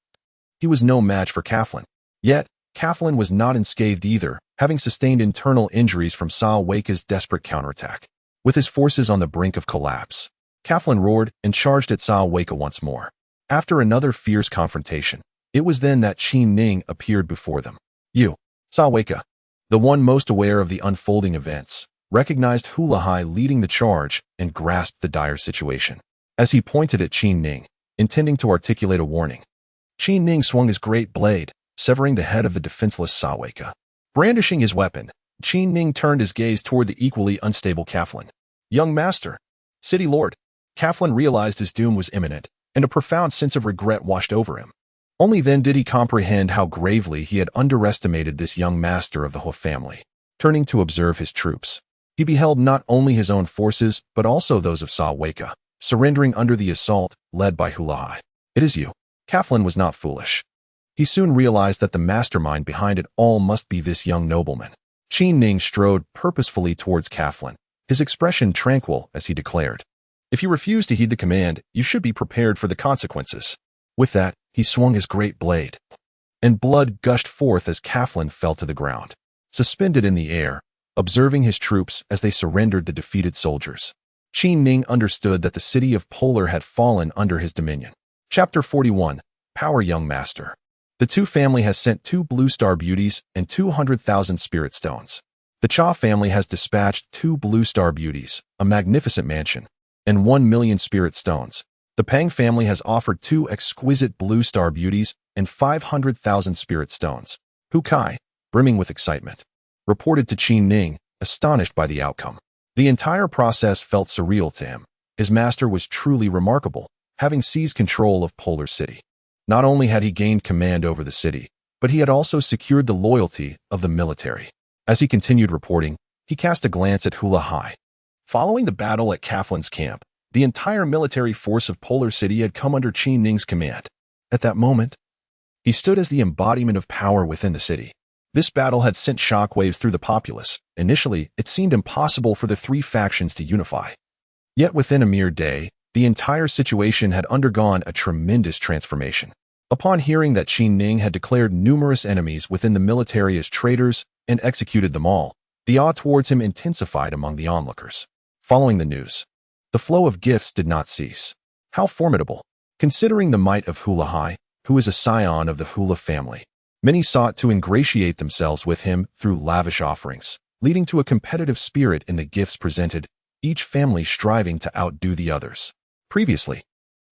He was no match for Kaflin. Yet, Kaflin was not unscathed either, having sustained internal injuries from Saweka's desperate counterattack. With his forces on the brink of collapse, Kaflin roared and charged at Saweka once more. After another fierce confrontation, it was then that Qin Ning appeared before them. "You, Saweka," the one most aware of the unfolding events, recognized Hulahai leading the charge and grasped the dire situation. As he pointed at Qin Ning, intending to articulate a warning, Qin Ning swung his great blade, severing the head of the defenseless Saweka. Brandishing his weapon, Qin Ning turned his gaze toward the equally unstable Kaflin. "Young master, city lord." Kaflin realized his doom was imminent, and a profound sense of regret washed over him. Only then did he comprehend how gravely he had underestimated this young master of the He family. Turning to observe his troops, he beheld not only his own forces, but also those of Saweka, surrendering under the assault led by Hulahai. "It is you." Kaflin was not foolish. He soon realized that the mastermind behind it all must be this young nobleman. Qin Ning strode purposefully towards Kaflin, his expression tranquil as he declared, "If you refuse to heed the command, you should be prepared for the consequences." With that, he swung his great blade, and blood gushed forth as Kaflin fell to the ground. Suspended in the air, observing his troops as they surrendered the defeated soldiers, Qin Ning understood that the city of Polar had fallen under his dominion. Chapter 41, Power Young Master. The Tu family has sent 2 blue star beauties and 200,000 spirit stones. The Cha family has dispatched 2 blue star beauties, a magnificent mansion, and 1 million spirit stones. The Pang family has offered 2 exquisite blue star beauties and 500,000 spirit stones. Hu Kai, brimming with excitement, reported to Qin Ning, astonished by the outcome. The entire process felt surreal to him. His master was truly remarkable, having seized control of Polar City. Not only had he gained command over the city, but he had also secured the loyalty of the military. As he continued reporting, he cast a glance at Hulahai. Following the battle at Kaflin's camp, the entire military force of Polar City had come under Qin Ning's command. At that moment, he stood as the embodiment of power within the city. This battle had sent shockwaves through the populace. Initially, it seemed impossible for the 3 factions to unify. Yet within a mere day, the entire situation had undergone a tremendous transformation. Upon hearing that Qin Ning had declared numerous enemies within the military as traitors and executed them all, the awe towards him intensified among the onlookers. Following the news, the flow of gifts did not cease. How formidable! Considering the might of Hulahai, who is a scion of the Hula family, many sought to ingratiate themselves with him through lavish offerings, leading to a competitive spirit in the gifts presented, each family striving to outdo the others. Previously,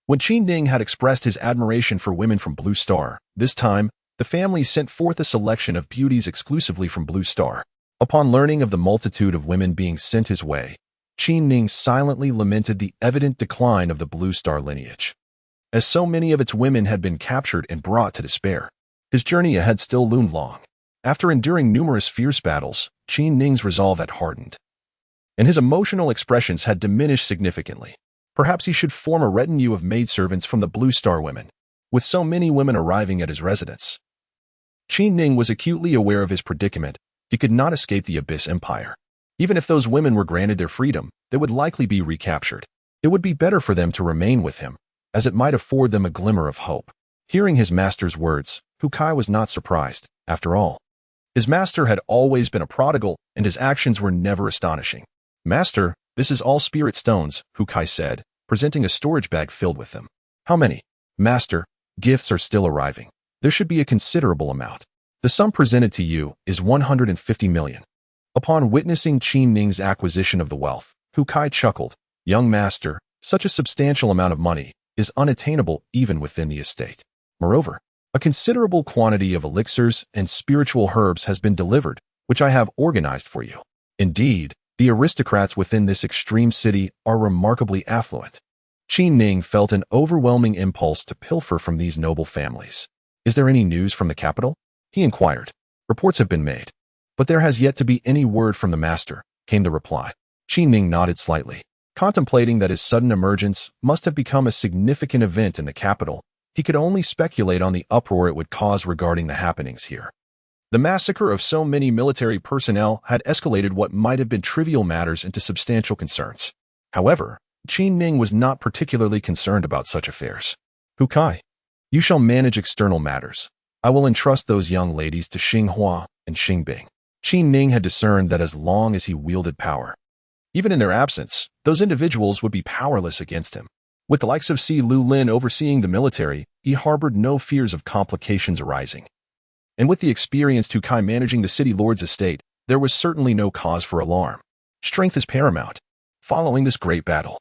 when Qin Ning had expressed his admiration for women from Blue Star, this time, the family sent forth a selection of beauties exclusively from Blue Star. Upon learning of the multitude of women being sent his way, Qin Ning silently lamented the evident decline of the Blue Star lineage, as so many of its women had been captured and brought to despair. His journey ahead still loomed long. After enduring numerous fierce battles, Qin Ning's resolve had hardened, and his emotional expressions had diminished significantly. Perhaps he should form a retinue of maidservants from the Blue Star women, with so many women arriving at his residence. Qin Ning was acutely aware of his predicament. He could not escape the Abyss Empire. Even if those women were granted their freedom, they would likely be recaptured. It would be better for them to remain with him, as it might afford them a glimmer of hope. Hearing his master's words, Hu Kai was not surprised. After all, his master had always been a prodigal, and his actions were never astonishing. "Master, this is all spirit stones," Hu Kai said, presenting a storage bag filled with them. "How many?" "Master, gifts are still arriving. There should be a considerable amount. The sum presented to you is 150 million. Upon witnessing Qin Ning's acquisition of the wealth, Hu Kai chuckled. "Young master, such a substantial amount of money is unattainable even within the estate. Moreover, a considerable quantity of elixirs and spiritual herbs has been delivered, which I have organized for you. Indeed, the aristocrats within this extreme city are remarkably affluent." Qin Ning felt an overwhelming impulse to pilfer from these noble families. "Is there any news from the capital?" he inquired. "Reports have been made, but there has yet to be any word from the master," came the reply. Qin Ning nodded slightly. Contemplating that his sudden emergence must have become a significant event in the capital, he could only speculate on the uproar it would cause regarding the happenings here. The massacre of so many military personnel had escalated what might have been trivial matters into substantial concerns. However, Qin Ning was not particularly concerned about such affairs. "Hu Kai, you shall manage external matters. I will entrust those young ladies to Xinghua and Xingbing." Qin Ning had discerned that as long as he wielded power, even in their absence, those individuals would be powerless against him. With the likes of Si Lu Lin overseeing the military, he harbored no fears of complications arising. And with the experienced Hu Kai managing the city lord's estate, there was certainly no cause for alarm. Strength is paramount. Following this great battle,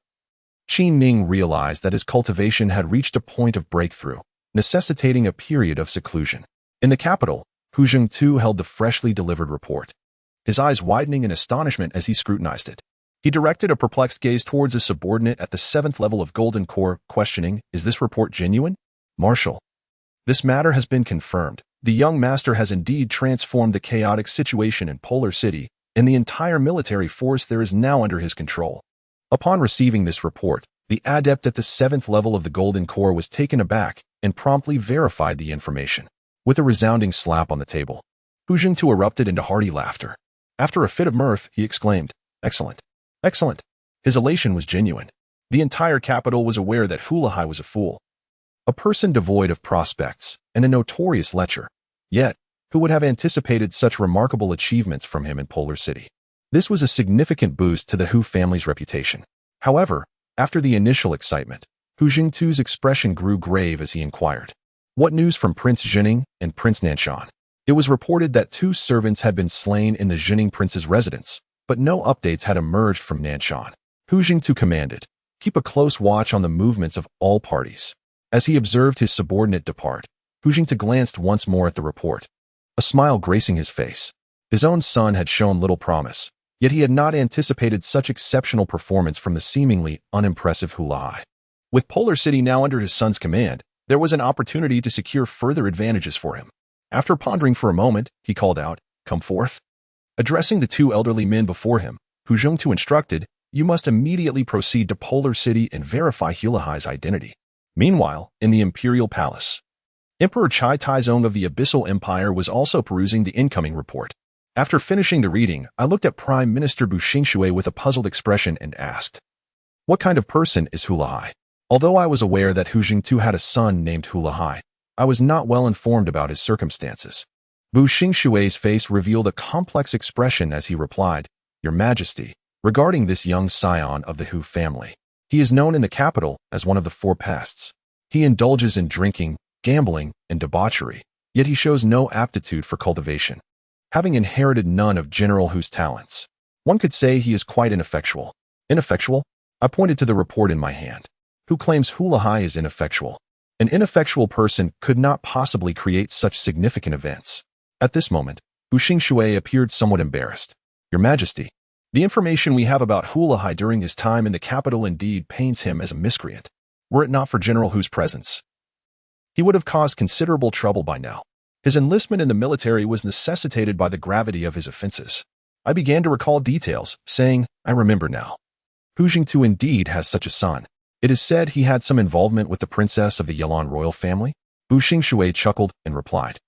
Qin Ning realized that his cultivation had reached a point of breakthrough, necessitating a period of seclusion. In the capital, Hu Jingtu held the freshly delivered report, his eyes widening in astonishment as he scrutinized it. He directed a perplexed gaze towards his subordinate at the 7th level of Golden Core, questioning, "Is this report genuine?" "Marshal, this matter has been confirmed. The young master has indeed transformed the chaotic situation in Polar City, and the entire military force there is now under his control." Upon receiving this report, the adept at the 7th level of the Golden Core was taken aback and promptly verified the information. With a resounding slap on the table, Hu Jingtu erupted into hearty laughter. After a fit of mirth, he exclaimed, "Excellent! Excellent!" His elation was genuine. The entire capital was aware that Hulahai was a fool, a person devoid of prospects, and a notorious lecher. Yet, who would have anticipated such remarkable achievements from him in Polar City? This was a significant boost to the Hu family's reputation. However, after the initial excitement, Hu Jingtu's expression grew grave as he inquired, "What news from Prince Zhening and Prince Nanshan?" It was reported that 2 servants had been slain in the Zhening prince's residence, but no updates had emerged from Nanshan. Hu Jingtu commanded, "Keep a close watch on the movements of all parties." As he observed his subordinate depart, Hu Jingtu glanced once more at the report, a smile gracing his face. His own son had shown little promise, yet he had not anticipated such exceptional performance from the seemingly unimpressive Hulahai. With Polar City now under his son's command, there was an opportunity to secure further advantages for him. After pondering for a moment, he called out, "Come forth." Addressing the 2 elderly men before him, Hu Jingtu instructed, "You must immediately proceed to Polar City and verify Hulahai's identity." Meanwhile, in the Imperial Palace, Emperor Chai Taizong of the Abyssal Empire was also perusing the incoming report. After finishing the reading, I looked at Prime Minister Bu Xingshui with a puzzled expression and asked, "What kind of person is Hulahai?" Although I was aware that Hu Jingtu had a son named Hulahai, I was not well informed about his circumstances. Bu Xingshui's face revealed a complex expression as he replied, "Your Majesty, regarding this young scion of the Hu family, he is known in the capital as one of the 4 pests. He indulges in drinking, gambling, and debauchery, yet he shows no aptitude for cultivation. Having inherited none of General Hu's talents, one could say he is quite ineffectual." "Ineffectual?" I pointed to the report in my hand. "Who claims Hulahai is ineffectual? An ineffectual person could not possibly create such significant events." At this moment, Bu Xingshui appeared somewhat embarrassed. "Your Majesty, the information we have about Hulahai during his time in the capital indeed paints him as a miscreant. Were it not for General Hu's presence, he would have caused considerable trouble by now. His enlistment in the military was necessitated by the gravity of his offenses." I began to recall details, saying, "I remember now. Hu Jingtu indeed has such a son. It is said he had some involvement with the princess of the Yelon royal family? Bu Xingshui chuckled and replied.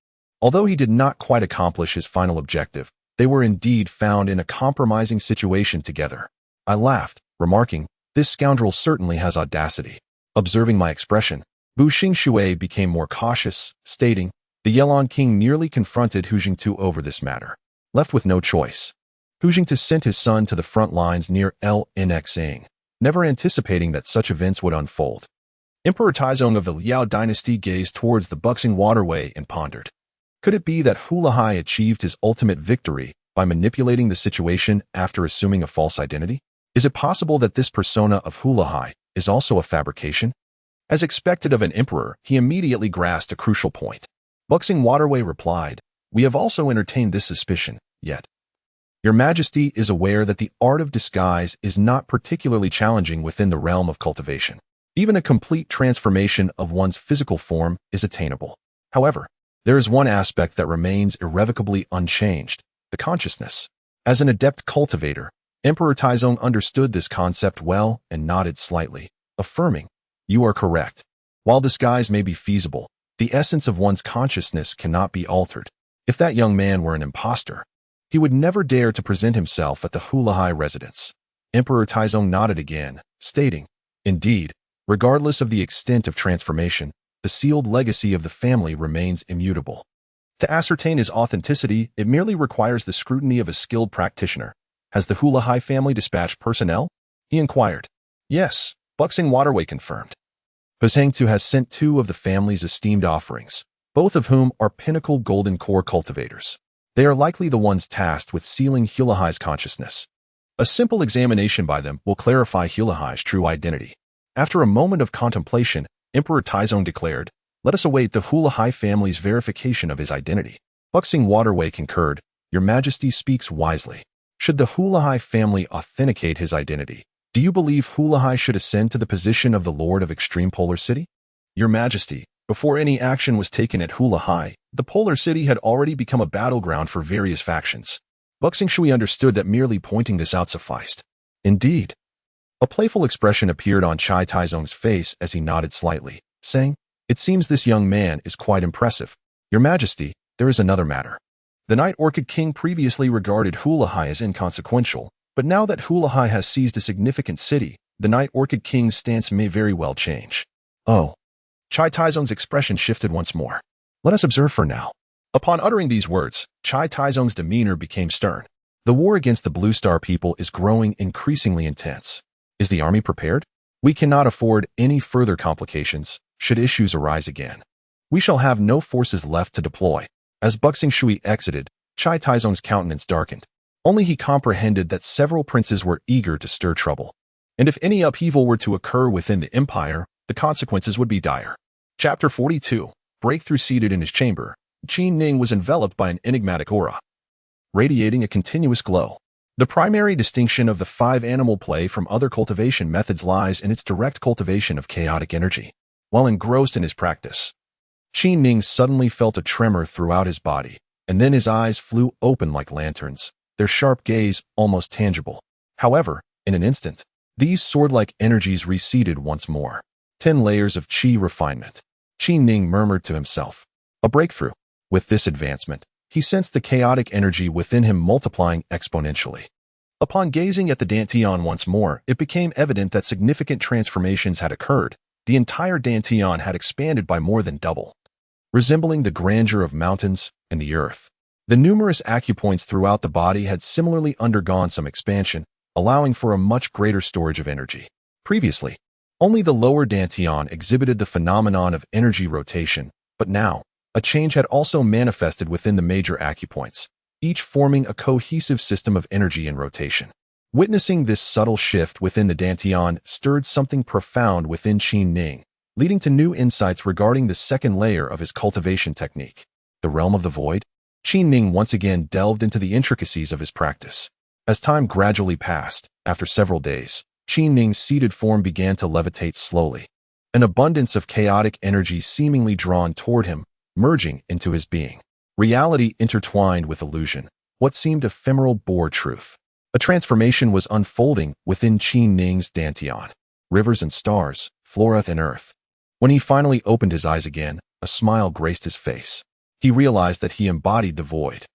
Although he did not quite accomplish his final objective, they were indeed found in a compromising situation together. I laughed, remarking, "This scoundrel certainly has audacity." Observing my expression, Bu Xingshui became more cautious, stating, "The Yelon king nearly confronted Hu Jingtu over this matter. Left with no choice, Hu Jingtu sent his son to the front lines near Lnxing, never anticipating that such events would unfold." Emperor Taizong of the Liao dynasty gazed towards the Buxing waterway and pondered. Could it be that Hu Lahai achieved his ultimate victory by manipulating the situation after assuming a false identity? Is it possible that this persona of Hu Lahai is also a fabrication? As expected of an emperor, he immediately grasped a crucial point. Buxing Waterway replied, "We have also entertained this suspicion, yet Your Majesty is aware that the art of disguise is not particularly challenging within the realm of cultivation. Even a complete transformation of one's physical form is attainable. However, there is one aspect that remains irrevocably unchanged, the consciousness." As an adept cultivator, Emperor Taizong understood this concept well and nodded slightly, affirming, "You are correct. While disguise may be feasible, the essence of one's consciousness cannot be altered. If that young man were an impostor, he would never dare to present himself at the Hu Lahai residence." Emperor Taizong nodded again, stating, "Indeed, regardless of the extent of transformation, the sealed legacy of the family remains immutable. To ascertain his authenticity, it merely requires the scrutiny of a skilled practitioner. Has the Hu Lahai family dispatched personnel?" he inquired. "Yes," Buxing Waterway confirmed. Hangtu has sent 2 of the family's esteemed offerings, both of whom are pinnacle golden core cultivators. They are likely the ones tasked with sealing Hu Lahai's consciousness. A simple examination by them will clarify Hu Lahai's true identity. After a moment of contemplation, Emperor Taizong declared, "Let us await the Hu Lahai family's verification of his identity." Buxing Waterway concurred, "Your Majesty speaks wisely. Should the Hu Lahai family authenticate his identity, do you believe Hu Lahai should ascend to the position of the Lord of Extreme Polar City?" "Your Majesty, before any action was taken at Hu Lahai, the Polar City had already become a battleground for various factions." Buxing Shui understood that merely pointing this out sufficed. "Indeed." A playful expression appeared on Chai Taizong's face as he nodded slightly, saying, "It seems this young man is quite impressive. Your Majesty, there is another matter. The Night Orchid King previously regarded Hu Lahai as inconsequential, but now that Hu Lahai has seized a significant city, the Night Orchid King's stance may very well change." "Oh." Chai Taizong's expression shifted once more. "Let us observe for now." Upon uttering these words, Chai Taizong's demeanor became stern. "The war against the Blue Star people is growing increasingly intense. Is the army prepared? We cannot afford any further complications should issues arise again. We shall have no forces left to deploy." As Buxing Shui exited, Chai Taizong's countenance darkened. Only he comprehended that several princes were eager to stir trouble. And if any upheaval were to occur within the empire, the consequences would be dire. Chapter 42. Breakthrough. Seated in his chamber, Qin Ning was enveloped by an enigmatic aura, radiating a continuous glow. The primary distinction of the 5-animal play from other cultivation methods lies in its direct cultivation of chaotic energy. While engrossed in his practice, Qin Ning suddenly felt a tremor throughout his body, and then his eyes flew open like lanterns, their sharp gaze almost tangible. However, in an instant, these sword-like energies receded once more. 10 layers of qi refinement. Qin Ning murmured to himself. A breakthrough. With this advancement, he sensed the chaotic energy within him multiplying exponentially. Upon gazing at the Dantian once more, it became evident that significant transformations had occurred. The entire Dantian had expanded by more than double, resembling the grandeur of mountains and the earth. The numerous acupoints throughout the body had similarly undergone some expansion, allowing for a much greater storage of energy. Previously, only the lower Dantian exhibited the phenomenon of energy rotation, but now, a change had also manifested within the major acupoints, each forming a cohesive system of energy and rotation. Witnessing this subtle shift within the Dantian stirred something profound within Qin Ning, leading to new insights regarding the second layer of his cultivation technique, the realm of the void. Qin Ning once again delved into the intricacies of his practice. As time gradually passed, after several days, Qin Ning's seated form began to levitate slowly, an abundance of chaotic energy seemingly drawn toward him, merging into his being. Reality intertwined with illusion, what seemed ephemeral bore truth. A transformation was unfolding within Qin Ning's Dantian. rivers and stars, flora and earth. When he finally opened his eyes again, a smile graced his face. He realized that he embodied the void,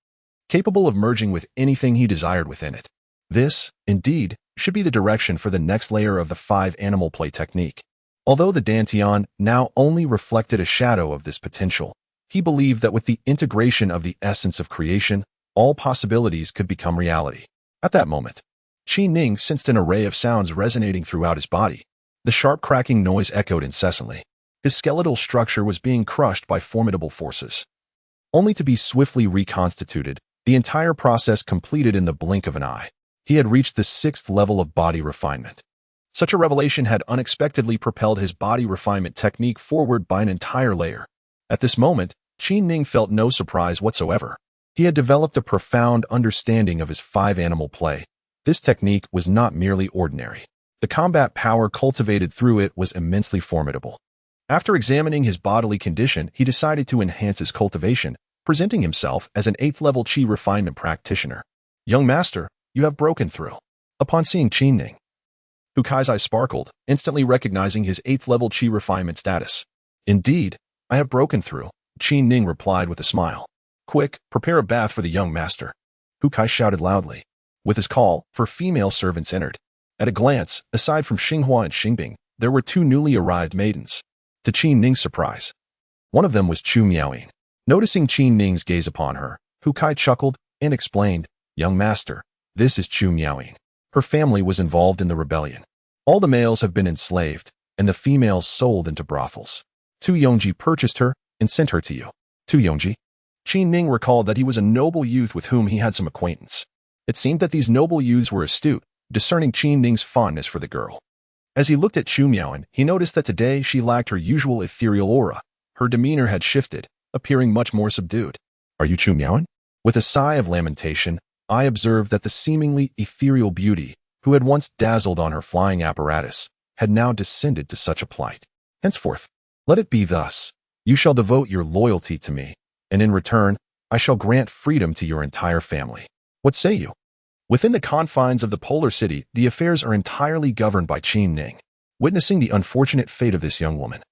capable of merging with anything he desired within it. This, indeed, should be the direction for the next layer of the 5-animal play technique. Although the Dantian now only reflected a shadow of this potential, he believed that with the integration of the essence of creation, all possibilities could become reality. At that moment, Qi Ning sensed an array of sounds resonating throughout his body. The sharp cracking noise echoed incessantly. His skeletal structure was being crushed by formidable forces, only to be swiftly reconstituted, the entire process completed in the blink of an eye. He had reached the 6th level of body refinement. Such a revelation had unexpectedly propelled his body refinement technique forward by an entire layer. At this moment, Qi Ning felt no surprise whatsoever. He had developed a profound understanding of his 5-animal play. This technique was not merely ordinary. The combat power cultivated through it was immensely formidable. After examining his bodily condition, he decided to enhance his cultivation, presenting himself as an 8th-level Qi refinement practitioner. "Young master, you have broken through." Upon seeing Qi Ning, Hu Kai's eyes sparkled, instantly recognizing his 8th-level Qi refinement status. "Indeed, I have broken through," Qi Ning replied with a smile. "Quick, prepare a bath for the young master." Hu Kai shouted loudly. With his call, 4 female servants entered. At a glance, aside from Xinghua and Xingbing, there were 2 newly arrived maidens. To Qi Ning's surprise, one of them was Chu Miaoying. Noticing Qi Ning's gaze upon her, Hu Kai chuckled and explained, "Young master, this is Chu Miaoying. Her family was involved in the rebellion. All the males have been enslaved, and the females sold into brothels. Tu Yongji purchased her and sent her to you." Tu Yongji? Qi Ning recalled that he was a noble youth with whom he had some acquaintance. It seemed that these noble youths were astute, discerning Qi Ning's fondness for the girl. As he looked at Chu Miaoyan, he noticed that today she lacked her usual ethereal aura. Her demeanor had shifted, appearing much more subdued. "Are you Chu Miaoyan?" With a sigh of lamentation, I observed that the seemingly ethereal beauty, who had once dazzled on her flying apparatus, had now descended to such a plight. "Henceforth, let it be thus. You shall devote your loyalty to me, and in return, I shall grant freedom to your entire family. What say you?" Within the confines of the Polar City, the affairs are entirely governed by Qi Ning. Witnessing the unfortunate fate of this young woman,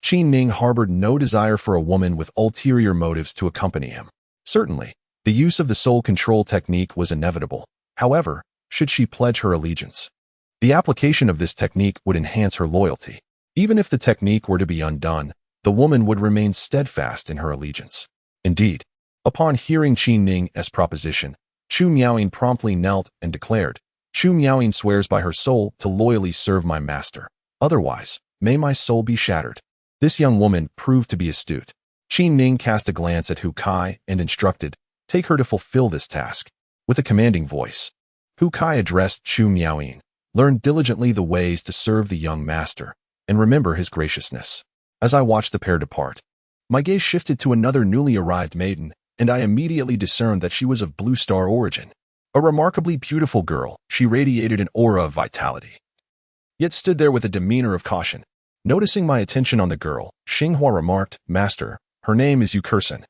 Qi Ning harbored no desire for a woman with ulterior motives to accompany him. Certainly, the use of the soul control technique was inevitable. However, should she pledge her allegiance, the application of this technique would enhance her loyalty. Even if the technique were to be undone, the woman would remain steadfast in her allegiance. Indeed, upon hearing Qi Ning's proposition, Chu Miaoying promptly knelt and declared, "Chu Miaoying swears by her soul to loyally serve my master. Otherwise, may my soul be shattered." This young woman proved to be astute. Qi Ning cast a glance at Hu Kai and instructed, "Take her to fulfill this task." With a commanding voice, Hu Kai addressed Chu Miaoying, "Learn diligently the ways to serve the young master, and remember his graciousness." As I watched the pair depart, my gaze shifted to another newly arrived maiden, and I immediately discerned that she was of Blue Star origin. A remarkably beautiful girl, she radiated an aura of vitality, yet stood there with a demeanor of caution. Noticing my attention on the girl, Xinghua remarked, "Master, her name is Yukursen.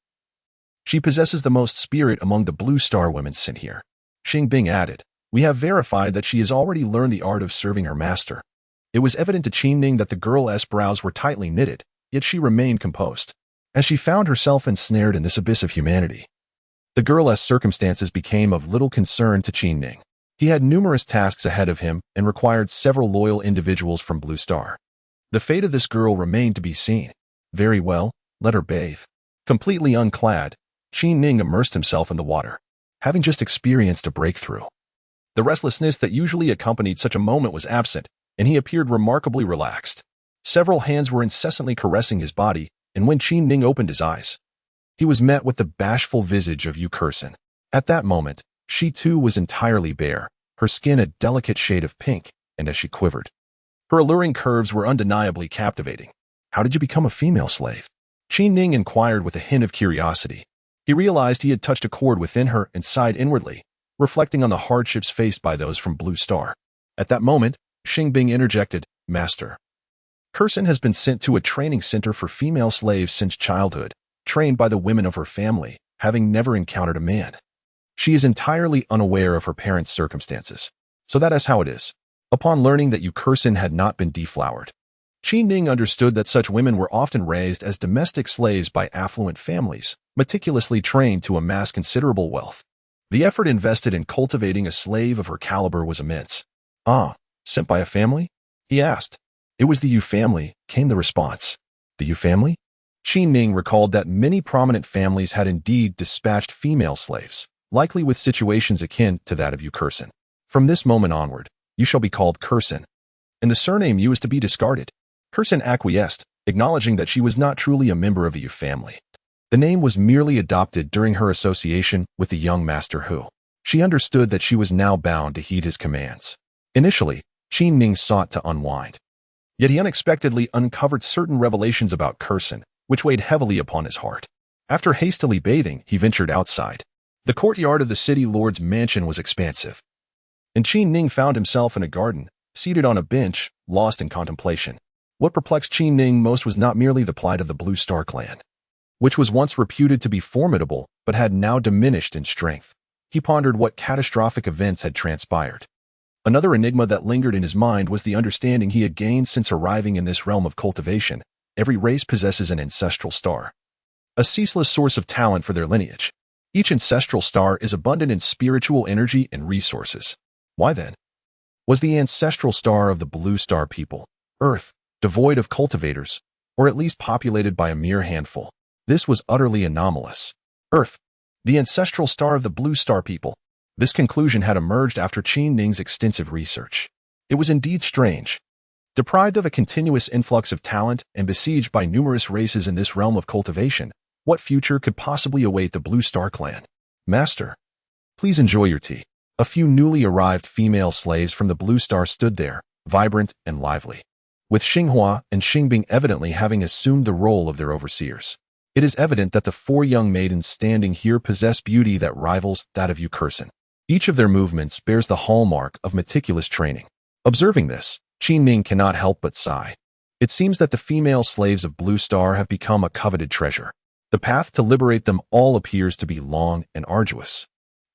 She possesses the most spirit among the Blue Star women sent here." Xingbing added, "We have verified that she has already learned the art of serving her master." It was evident to Qi Ning that the girl's brows were tightly knitted, yet she remained composed, as she found herself ensnared in this abyss of humanity. The girl's circumstances became of little concern to Qi Ning. He had numerous tasks ahead of him and required several loyal individuals from Blue Star. The fate of this girl remained to be seen. Very well, let her bathe. Completely unclad, Qi Ning immersed himself in the water, having just experienced a breakthrough. The restlessness that usually accompanied such a moment was absent, and he appeared remarkably relaxed. Several hands were incessantly caressing his body, and when Qi Ning opened his eyes, he was met with the bashful visage of Yukursen. At that moment, she too was entirely bare, her skin a delicate shade of pink, and as she quivered, her alluring curves were undeniably captivating. "How did you become a female slave?" Qi Ning inquired with a hint of curiosity. He realized he had touched a chord within her and sighed inwardly, reflecting on the hardships faced by those from Blue Star. At that moment, Xingbing interjected, "Master, Kursen has been sent to a training center for female slaves since childhood, trained by the women of her family, having never encountered a man. She is entirely unaware of her parents' circumstances. So that is how it is. Upon learning that Yukursin had not been deflowered, Qi Ning understood that such women were often raised as domestic slaves by affluent families, meticulously trained to amass considerable wealth. The effort invested in cultivating a slave of her caliber was immense. "Ah, sent by a family?" he asked. "It was the Yu family," came the response. "The Yu family?" Qi Ning recalled that many prominent families had indeed dispatched female slaves, likely with situations akin to that of Yukursin. "From this moment onward, you shall be called Kursin, and the surname Yu is to be discarded." Kursin acquiesced, acknowledging that she was not truly a member of the Yu family. The name was merely adopted during her association with the young master Hu. She understood that she was now bound to heed his commands. Initially, Qi Ning sought to unwind. Yet he unexpectedly uncovered certain revelations about Kursin, which weighed heavily upon his heart. After hastily bathing, he ventured outside. The courtyard of the city lord's mansion was expansive, and Qi Ning found himself in a garden, seated on a bench, lost in contemplation. What perplexed Qi Ning most was not merely the plight of the Blue Star clan, which was once reputed to be formidable but had now diminished in strength. He pondered what catastrophic events had transpired. Another enigma that lingered in his mind was the understanding he had gained since arriving in this realm of cultivation. Every race possesses an ancestral star, a ceaseless source of talent for their lineage. Each ancestral star is abundant in spiritual energy and resources. Why then was the ancestral star of the Blue Star people, Earth, devoid of cultivators, or at least populated by a mere handful? This was utterly anomalous. Earth, the ancestral star of the Blue Star people. This conclusion had emerged after Qi Ning's extensive research. It was indeed strange. Deprived of a continuous influx of talent and besieged by numerous races in this realm of cultivation, what future could possibly await the Blue Star clan? "Master, please enjoy your tea." A few newly arrived female slaves from the Blue Star stood there, vibrant and lively, with Xinghua and Xingbing evidently having assumed the role of their overseers. It is evident that the four young maidens standing here possess beauty that rivals that of Yukursin. Each of their movements bears the hallmark of meticulous training. Observing this, Qi Ning cannot help but sigh. It seems that the female slaves of Blue Star have become a coveted treasure. The path to liberate them all appears to be long and arduous.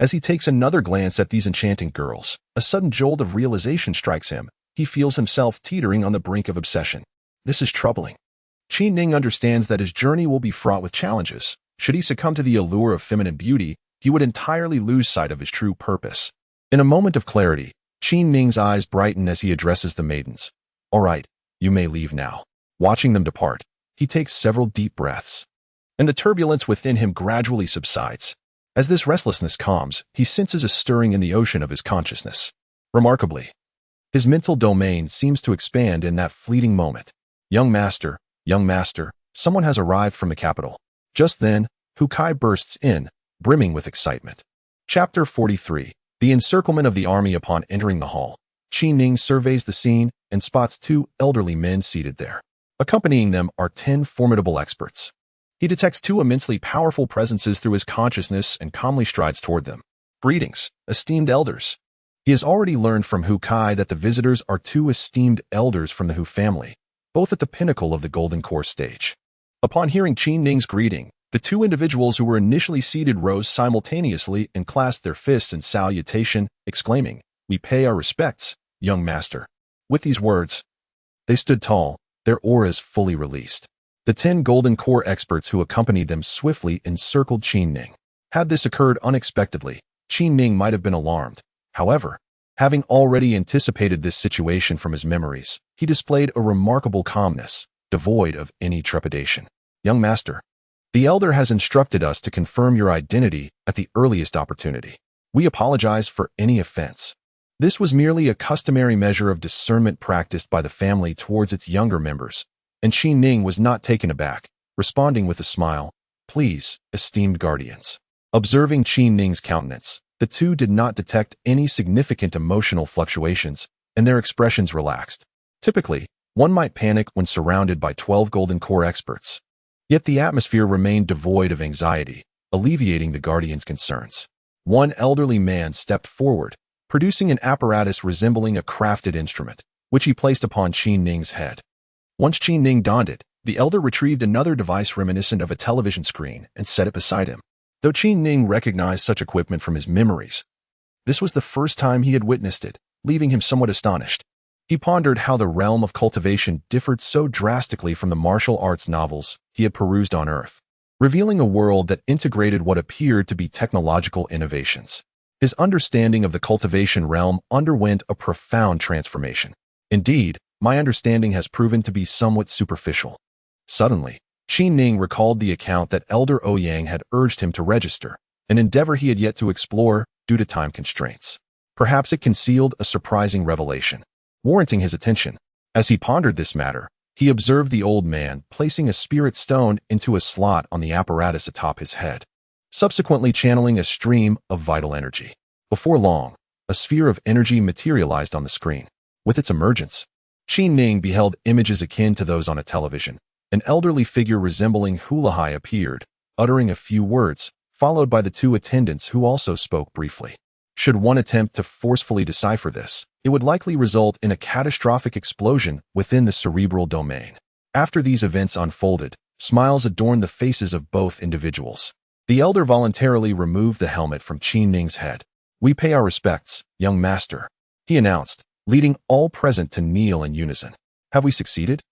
As he takes another glance at these enchanting girls, a sudden jolt of realization strikes him. He feels himself teetering on the brink of obsession. This is troubling. Qi Ning understands that his journey will be fraught with challenges. Should he succumb to the allure of feminine beauty, he would entirely lose sight of his true purpose. In a moment of clarity, Qi Ning's eyes brighten as he addresses the maidens. "All right, you may leave now." Watching them depart, he takes several deep breaths, and the turbulence within him gradually subsides. As this restlessness calms, he senses a stirring in the ocean of his consciousness. Remarkably, his mental domain seems to expand in that fleeting moment. Young master, someone has arrived from the capital." Just then, Hu Kai bursts in, brimming with excitement. Chapter 43. The encirclement of the army. Upon entering the hall, Qi Ning surveys the scene and spots two elderly men seated there. Accompanying them are 10 formidable experts. He detects two immensely powerful presences through his consciousness and calmly strides toward them. "Greetings, esteemed elders." He has already learned from Hu Kai that the visitors are two esteemed elders from the Hu family, both at the pinnacle of the Golden Core stage. Upon hearing Qi Ning's greeting, the two individuals who were initially seated rose simultaneously and clasped their fists in salutation, exclaiming, "We pay our respects, young master." With these words, they stood tall, their auras fully released. The 10 Golden Core experts who accompanied them swiftly encircled Qi Ning. Had this occurred unexpectedly, Qi Ning might have been alarmed. However, having already anticipated this situation from his memories, he displayed a remarkable calmness, devoid of any trepidation. "Young master, the elder has instructed us to confirm your identity at the earliest opportunity. We apologize for any offense." This was merely a customary measure of discernment practiced by the family towards its younger members, and Qi Ning was not taken aback, responding with a smile, "Please, esteemed guardians." Observing Qi Ning's countenance, the two did not detect any significant emotional fluctuations, and their expressions relaxed. Typically, one might panic when surrounded by 12 Golden Core experts. Yet the atmosphere remained devoid of anxiety, alleviating the guardian's concerns. One elderly man stepped forward, producing an apparatus resembling a crafted instrument, which he placed upon Qi Ning's head. Once Qi Ning donned it, the elder retrieved another device reminiscent of a television screen and set it beside him. Though Qi Ning recognized such equipment from his memories, this was the first time he had witnessed it. leaving him somewhat astonished. He pondered how the realm of cultivation differed so drastically from the martial arts novels he had perused on Earth, revealing a world that integrated what appeared to be technological innovations. His understanding of the cultivation realm underwent a profound transformation. Indeed, my understanding has proven to be somewhat superficial. Suddenly, Qi Ning recalled the account that Elder Ouyang had urged him to register, an endeavor he had yet to explore due to time constraints. Perhaps it concealed a surprising revelation, warranting his attention. As he pondered this matter, he observed the old man placing a spirit stone into a slot on the apparatus atop his head, subsequently channeling a stream of vital energy. Before long, a sphere of energy materialized on the screen. With its emergence, Qi Ning beheld images akin to those on a television. An elderly figure resembling Hulahai appeared, uttering a few words, followed by the two attendants who also spoke briefly. Should one attempt to forcefully decipher this, it would likely result in a catastrophic explosion within the cerebral domain. After these events unfolded, smiles adorned the faces of both individuals. The elder voluntarily removed the helmet from Qi Ning's head. "We pay our respects, young master," he announced, leading all present to kneel in unison. "Have we succeeded?"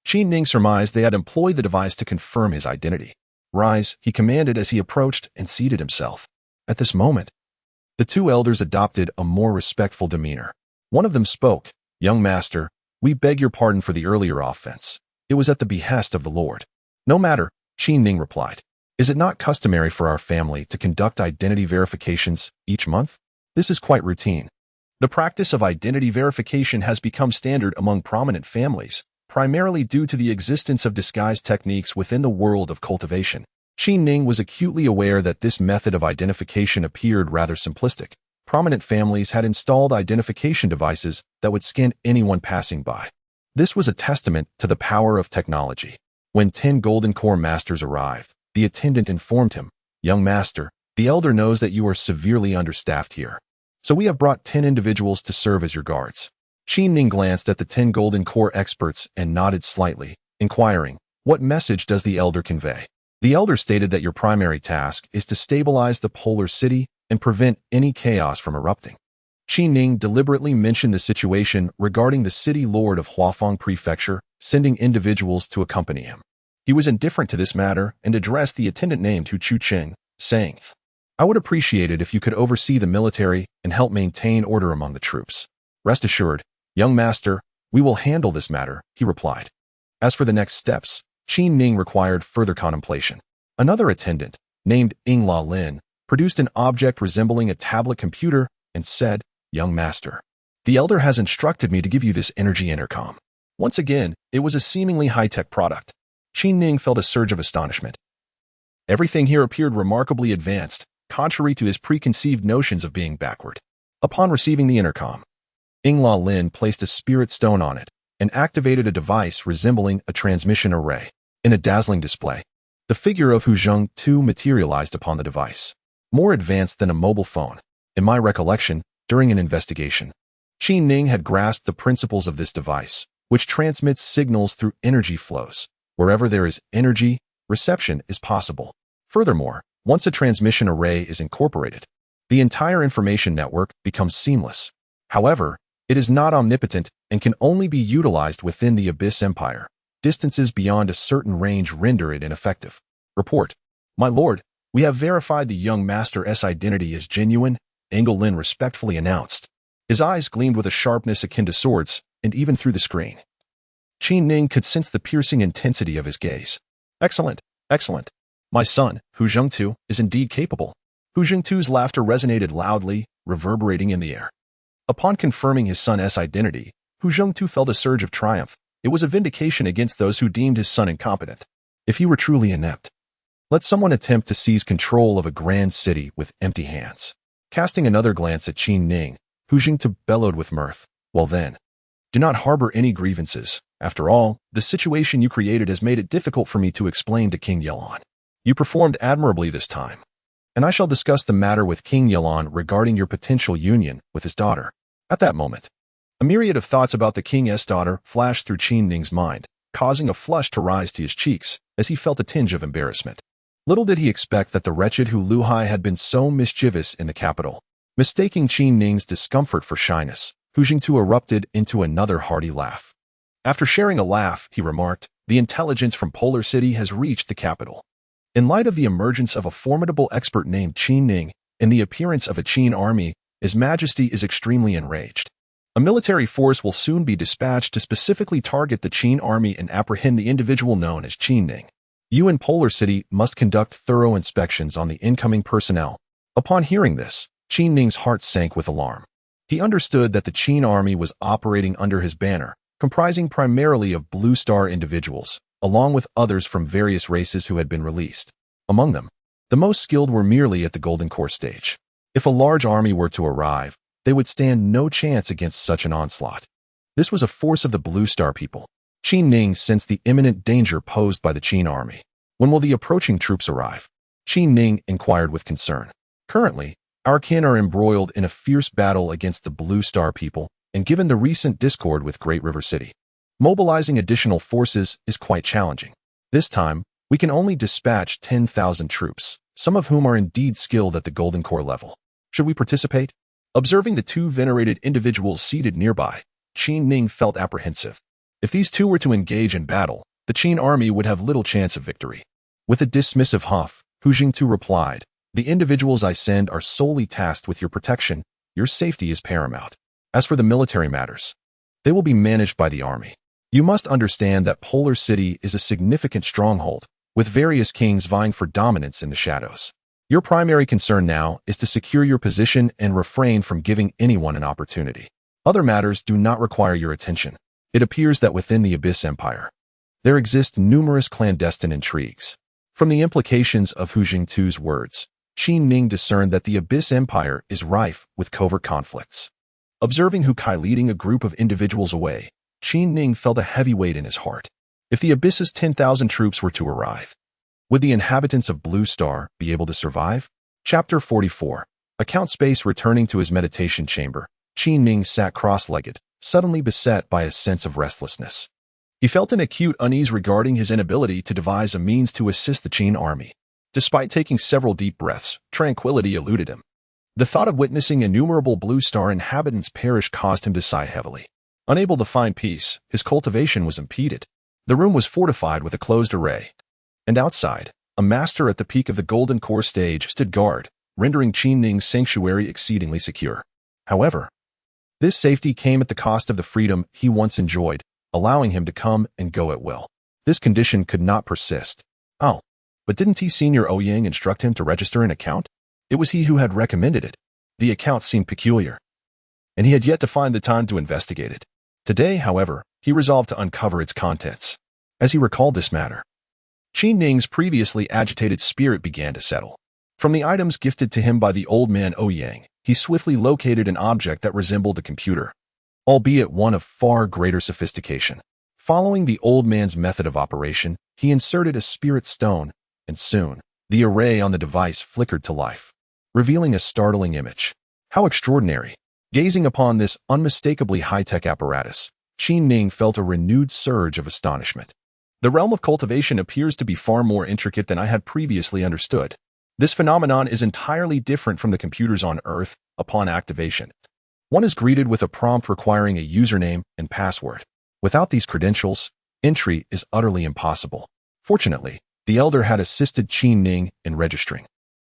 Qi Ning surmised they had employed the device to confirm his identity. "Rise," he commanded as he approached and seated himself. At this moment, the two elders adopted a more respectful demeanor. One of them spoke, "Young master, we beg your pardon for the earlier offense. It was at the behest of the Lord." "No matter," Qi Ning replied. "Is it not customary for our family to conduct identity verifications each month? This is quite routine." The practice of identity verification has become standard among prominent families, primarily due to the existence of disguise techniques within the world of cultivation. Qi Ning was acutely aware that this method of identification appeared rather simplistic. Prominent families had installed identification devices that would scan anyone passing by. This was a testament to the power of technology. When 10 Golden Core Masters arrived, the attendant informed him, "Young master, the elder knows that you are severely understaffed here. So we have brought 10 individuals to serve as your guards." Qi Ning glanced at the 10 Golden Core experts and nodded slightly, inquiring, "What message does the elder convey?" The elder stated that your primary task is to stabilize the polar city and prevent any chaos from erupting. Qi Ning deliberately mentioned the situation regarding the city lord of Huafeng Prefecture, sending individuals to accompany him. He was indifferent to this matter and addressed the attendant named Hu Chuqing, saying, "I would appreciate it if you could oversee the military and help maintain order among the troops." "Rest assured, young master, we will handle this matter," he replied. As for the next steps, Qi Ning required further contemplation. Another attendant, named Ingla Lin, produced an object resembling a tablet computer and said, "Young master, the elder has instructed me to give you this energy intercom." Once again, it was a seemingly high-tech product. Qi Ning felt a surge of astonishment. Everything here appeared remarkably advanced, contrary to his preconceived notions of being backward. Upon receiving the intercom, Ingla Lin placed a spirit stone on it and activated a device resembling a transmission array. In a dazzling display, the figure of Hu Zhengtu materialized upon the device, more advanced than a mobile phone. In my recollection, during an investigation, Qi Ning had grasped the principles of this device, which transmits signals through energy flows. Wherever there is energy, reception is possible. Furthermore, once a transmission array is incorporated, the entire information network becomes seamless. However, it is not omnipotent and can only be utilized within the Abyss Empire. Distances beyond a certain range render it ineffective. Report. "My lord, we have verified the young master's identity as genuine," Engel Lin respectfully announced. His eyes gleamed with a sharpness akin to swords, and even through the screen, Qi Ning could sense the piercing intensity of his gaze. "Excellent, excellent. My son, Hu Zhengtu, is indeed capable." Hu Zhengtu's laughter resonated loudly, reverberating in the air. Upon confirming his son's identity, Hu Zhengtu felt a surge of triumph. It was a vindication against those who deemed his son incompetent. If he were truly inept, let someone attempt to seize control of a grand city with empty hands. Casting another glance at Qi Ning, Hu Zhengtu bellowed with mirth. "Well then, do not harbor any grievances. After all, the situation you created has made it difficult for me to explain to King Yelan. You performed admirably this time, and I shall discuss the matter with King Yelan regarding your potential union with his daughter." At that moment, a myriad of thoughts about the king's daughter flashed through Qi Ning's mind, causing a flush to rise to his cheeks as he felt a tinge of embarrassment. Little did he expect that the wretched Hu Luhai had been so mischievous in the capital. Mistaking Qi Ning's discomfort for shyness, Hu Jingtu erupted into another hearty laugh. After sharing a laugh, he remarked, "The intelligence from Polar City has reached the capital. In light of the emergence of a formidable expert named Qin Ning and the appearance of a Qin army, His Majesty is extremely enraged. A military force will soon be dispatched to specifically target the Qin army and apprehend the individual known as Qin Ning. You in Polar City must conduct thorough inspections on the incoming personnel." Upon hearing this, Qin Ning's heart sank with alarm. He understood that the Qin army was operating under his banner, comprising primarily of Blue Star individuals, along with others from various races who had been released. Among them, the most skilled were merely at the Golden Core stage. If a large army were to arrive, they would stand no chance against such an onslaught. This was a force of the Blue Star people. Qin Ning sensed the imminent danger posed by the Qin army. When will the approaching troops arrive? Qin Ning inquired with concern. Currently, our kin are embroiled in a fierce battle against the Blue Star people, and given the recent discord with Great River City, mobilizing additional forces is quite challenging. This time, we can only dispatch 10,000 troops, some of whom are indeed skilled at the Golden Core level. Should we participate? Observing the two venerated individuals seated nearby, Qin Ning felt apprehensive. If these two were to engage in battle, the Qin army would have little chance of victory. With a dismissive huff, Hu Jingtu replied, "The individuals I send are solely tasked with your protection. Your safety is paramount. As for the military matters, they will be managed by the army. You must understand that Polar City is a significant stronghold, with various kings vying for dominance in the shadows. Your primary concern now is to secure your position and refrain from giving anyone an opportunity. Other matters do not require your attention. It appears that within the Abyss Empire, there exist numerous clandestine intrigues." From the implications of Hu Jingtu's words, Qin Ning discerned that the Abyss Empire is rife with covert conflicts. Observing Hu Kai leading a group of individuals away, Qin Ning felt a heavy weight in his heart. If the Abyss's 10,000 troops were to arrive, would the inhabitants of Blue Star be able to survive? Chapter 44. Account space. Returning to his meditation chamber, Qin Ning sat cross-legged, suddenly beset by a sense of restlessness. He felt an acute unease regarding his inability to devise a means to assist the Qin army. Despite taking several deep breaths, tranquility eluded him. The thought of witnessing innumerable Blue Star inhabitants perish caused him to sigh heavily. Unable to find peace, his cultivation was impeded. The room was fortified with a closed array, and outside, a master at the peak of the Golden Core stage stood guard, rendering Qin Ning's sanctuary exceedingly secure. However, this safety came at the cost of the freedom he once enjoyed, allowing him to come and go at will. This condition could not persist. Oh, but didn't Senior Ouyang instruct him to register an account? It was he who had recommended it. The account seemed peculiar, and he had yet to find the time to investigate it. Today, however, he resolved to uncover its contents. As he recalled this matter, Qin Ning's previously agitated spirit began to settle. From the items gifted to him by the old man Ouyang, he swiftly located an object that resembled a computer, albeit one of far greater sophistication. Following the old man's method of operation, he inserted a spirit stone, and soon, the array on the device flickered to life, revealing a startling image. How extraordinary! Gazing upon this unmistakably high-tech apparatus, Qin Ning felt a renewed surge of astonishment. The realm of cultivation appears to be far more intricate than I had previously understood. This phenomenon is entirely different from the computers on Earth. Upon activation, one is greeted with a prompt requiring a username and password. Without these credentials, entry is utterly impossible. Fortunately, the elder had assisted Qin Ning in registering,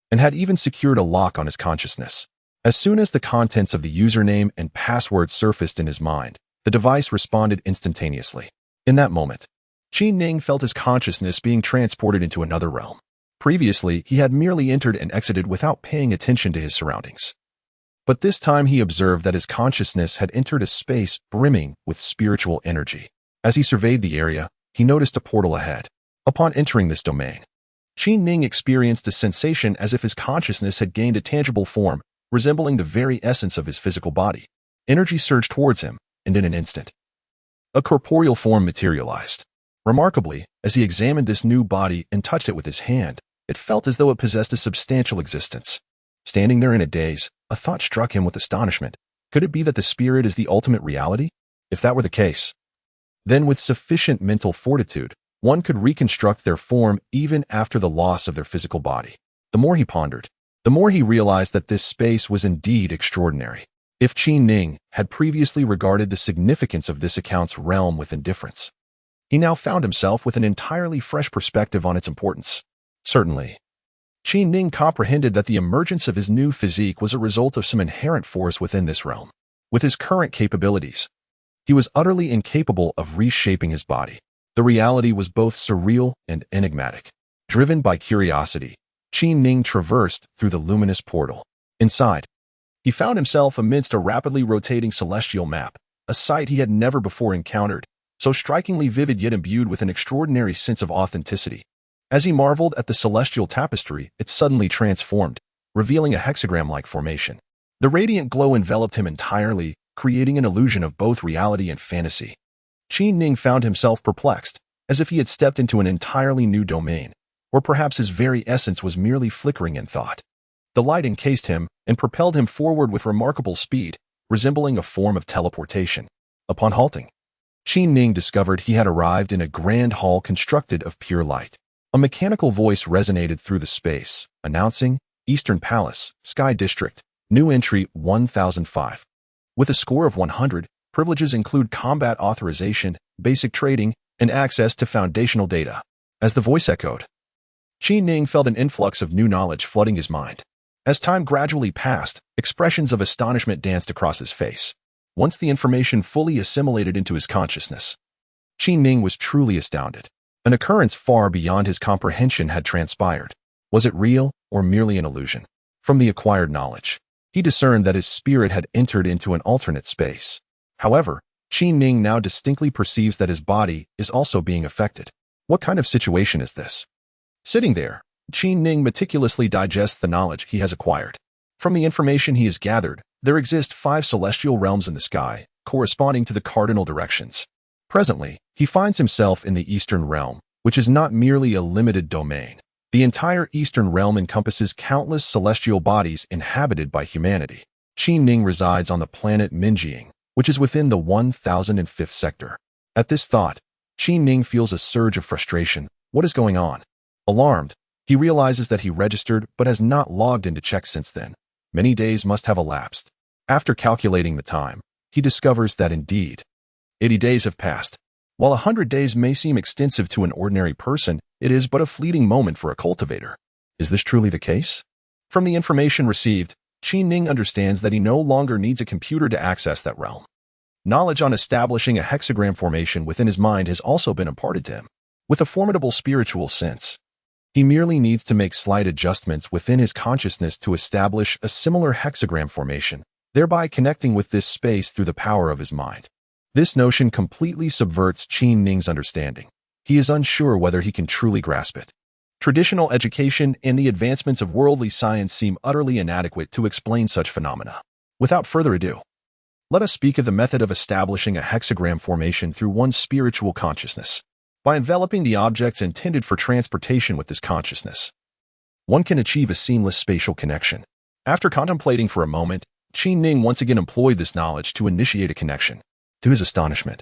and had even secured a lock on his consciousness. As soon as the contents of the username and password surfaced in his mind, the device responded instantaneously. In that moment, Qin Ning felt his consciousness being transported into another realm. Previously, he had merely entered and exited without paying attention to his surroundings. But this time he observed that his consciousness had entered a space brimming with spiritual energy. As he surveyed the area, he noticed a portal ahead. Upon entering this domain, Qin Ning experienced a sensation as if his consciousness had gained a tangible form, resembling the very essence of his physical body. Energy surged towards him, and in an instant, a corporeal form materialized. Remarkably, as he examined this new body and touched it with his hand, it felt as though it possessed a substantial existence. Standing there in a daze, a thought struck him with astonishment. Could it be that the spirit is the ultimate reality? If that were the case, then with sufficient mental fortitude, one could reconstruct their form even after the loss of their physical body. The more he pondered, the more he realized that this space was indeed extraordinary. if Qi Ning had previously regarded the significance of this account's realm with indifference. He now found himself with an entirely fresh perspective on its importance. Certainly, Qi Ning comprehended that the emergence of his new physique was a result of some inherent force within this realm. With his current capabilities, he was utterly incapable of reshaping his body. The reality was both surreal and enigmatic. Driven by curiosity, Qi Ning traversed through the luminous portal. Inside, he found himself amidst a rapidly rotating celestial map, a sight he had never before encountered, so strikingly vivid yet imbued with an extraordinary sense of authenticity. As he marveled at the celestial tapestry, it suddenly transformed, revealing a hexagram-like formation. The radiant glow enveloped him entirely, creating an illusion of both reality and fantasy. Qi Ning found himself perplexed, as if he had stepped into an entirely new domain, or perhaps his very essence was merely flickering in thought. The light encased him and propelled him forward with remarkable speed, resembling a form of teleportation. Upon halting, Qi Ning discovered he had arrived in a grand hall constructed of pure light. A mechanical voice resonated through the space, announcing, Eastern Palace, Sky District, new entry 1005. With a score of 100, privileges include combat authorization, basic trading, and access to foundational data. As the voice echoed, Qi Ning felt an influx of new knowledge flooding his mind. As time gradually passed, expressions of astonishment danced across his face. Once the information fully assimilated into his consciousness, Qi Ning was truly astounded. An occurrence far beyond his comprehension had transpired. Was it real or merely an illusion? From the acquired knowledge, he discerned that his spirit had entered into an alternate space. However, Qi Ning now distinctly perceives that his body is also being affected. What kind of situation is this? Sitting there, Qi Ning meticulously digests the knowledge he has acquired. From the information he has gathered, there exist 5 celestial realms in the sky, corresponding to the cardinal directions. Presently, he finds himself in the Eastern Realm, which is not merely a limited domain. The entire Eastern Realm encompasses countless celestial bodies inhabited by humanity. Qi Ning resides on the planet Minjiang, which is within the 1005th sector. At this thought, Qi Ning feels a surge of frustration. What is going on? Alarmed, he realizes that he registered but has not logged into check since then. Many days must have elapsed. After calculating the time, he discovers that indeed, 80 days have passed. While 100 days may seem extensive to an ordinary person, it is but a fleeting moment for a cultivator. Is this truly the case? From the information received, Qi Ning understands that he no longer needs a computer to access that realm. Knowledge on establishing a hexagram formation within his mind has also been imparted to him. With a formidable spiritual sense, he merely needs to make slight adjustments within his consciousness to establish a similar hexagram formation, thereby connecting with this space through the power of his mind. This notion completely subverts Qi Ning's understanding. He is unsure whether he can truly grasp it. Traditional education and the advancements of worldly science seem utterly inadequate to explain such phenomena. Without further ado, let us speak of the method of establishing a hexagram formation through one's spiritual consciousness. By enveloping the objects intended for transportation with this consciousness, one can achieve a seamless spatial connection. After contemplating for a moment, Qi Ning once again employed this knowledge to initiate a connection. To his astonishment,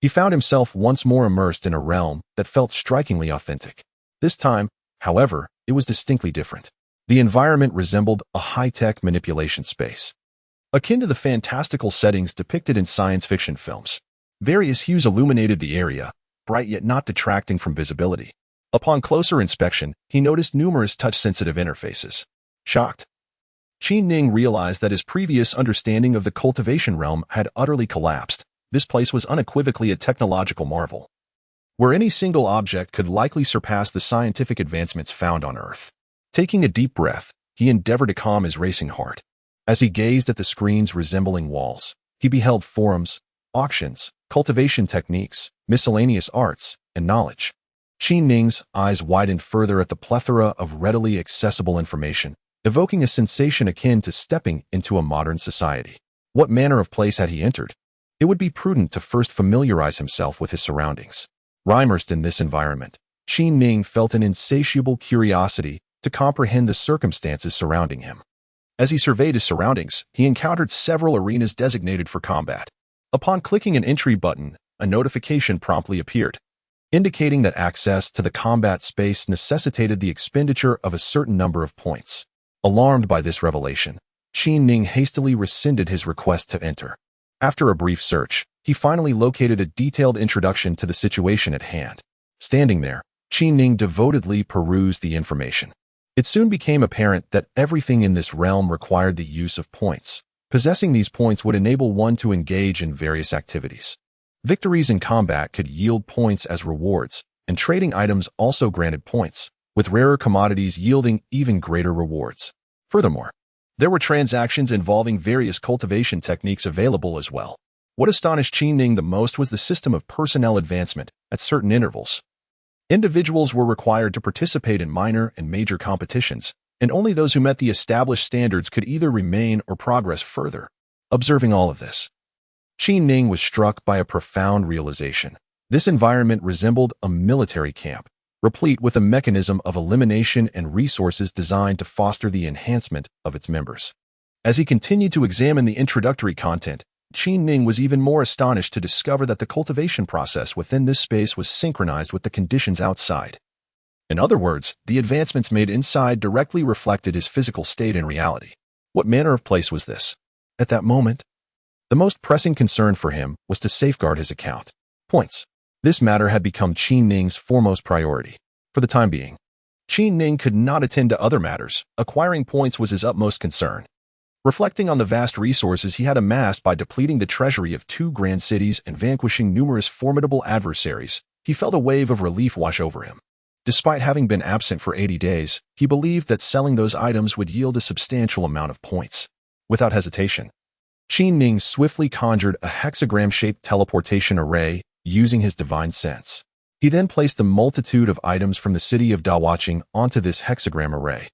he found himself once more immersed in a realm that felt strikingly authentic. This time, however, it was distinctly different. The environment resembled a high-tech manipulation space, akin to the fantastical settings depicted in science fiction films. Various hues illuminated the area, bright yet not detracting from visibility. Upon closer inspection, he noticed numerous touch-sensitive interfaces. Shocked, Qi Ning realized that his previous understanding of the cultivation realm had utterly collapsed. This place was unequivocally a technological marvel, where any single object could likely surpass the scientific advancements found on Earth. Taking a deep breath, he endeavored to calm his racing heart. As he gazed at the screens resembling walls, he beheld forums, auctions, cultivation techniques, miscellaneous arts, and knowledge. Qi Ning's eyes widened further at the plethora of readily accessible information, evoking a sensation akin to stepping into a modern society. What manner of place had he entered? It would be prudent to first familiarize himself with his surroundings. Immersed in this environment, Qi Ning felt an insatiable curiosity to comprehend the circumstances surrounding him. As he surveyed his surroundings, he encountered several arenas designated for combat. Upon clicking an entry button, a notification promptly appeared, indicating that access to the combat space necessitated the expenditure of a certain number of points. Alarmed by this revelation, Qin Ning hastily rescinded his request to enter. After a brief search, he finally located a detailed introduction to the situation at hand. Standing there, Qin Ning devotedly perused the information. It soon became apparent that everything in this realm required the use of points. Possessing these points would enable one to engage in various activities. Victories in combat could yield points as rewards, and trading items also granted points, with rarer commodities yielding even greater rewards. Furthermore, there were transactions involving various cultivation techniques available as well. What astonished Qin Ning the most was the system of personnel advancement at certain intervals. Individuals were required to participate in minor and major competitions, and only those who met the established standards could either remain or progress further. Observing all of this, Qin Ning was struck by a profound realization. This environment resembled a military camp, replete with a mechanism of elimination and resources designed to foster the enhancement of its members. As he continued to examine the introductory content, Qin Ning was even more astonished to discover that the cultivation process within this space was synchronized with the conditions outside. In other words, the advancements made inside directly reflected his physical state in reality. What manner of place was this? At that moment, the most pressing concern for him was to safeguard his account points. This matter had become Qin Ning's foremost priority. For the time being, Qin Ning could not attend to other matters. Acquiring points was his utmost concern. Reflecting on the vast resources he had amassed by depleting the treasury of 2 grand cities and vanquishing numerous formidable adversaries, he felt a wave of relief wash over him. Despite having been absent for 80 days, he believed that selling those items would yield a substantial amount of points. Without hesitation, Qin Ning swiftly conjured a hexagram-shaped teleportation array using his divine sense. He then placed the multitude of items from the city of Dawaching onto this hexagram array,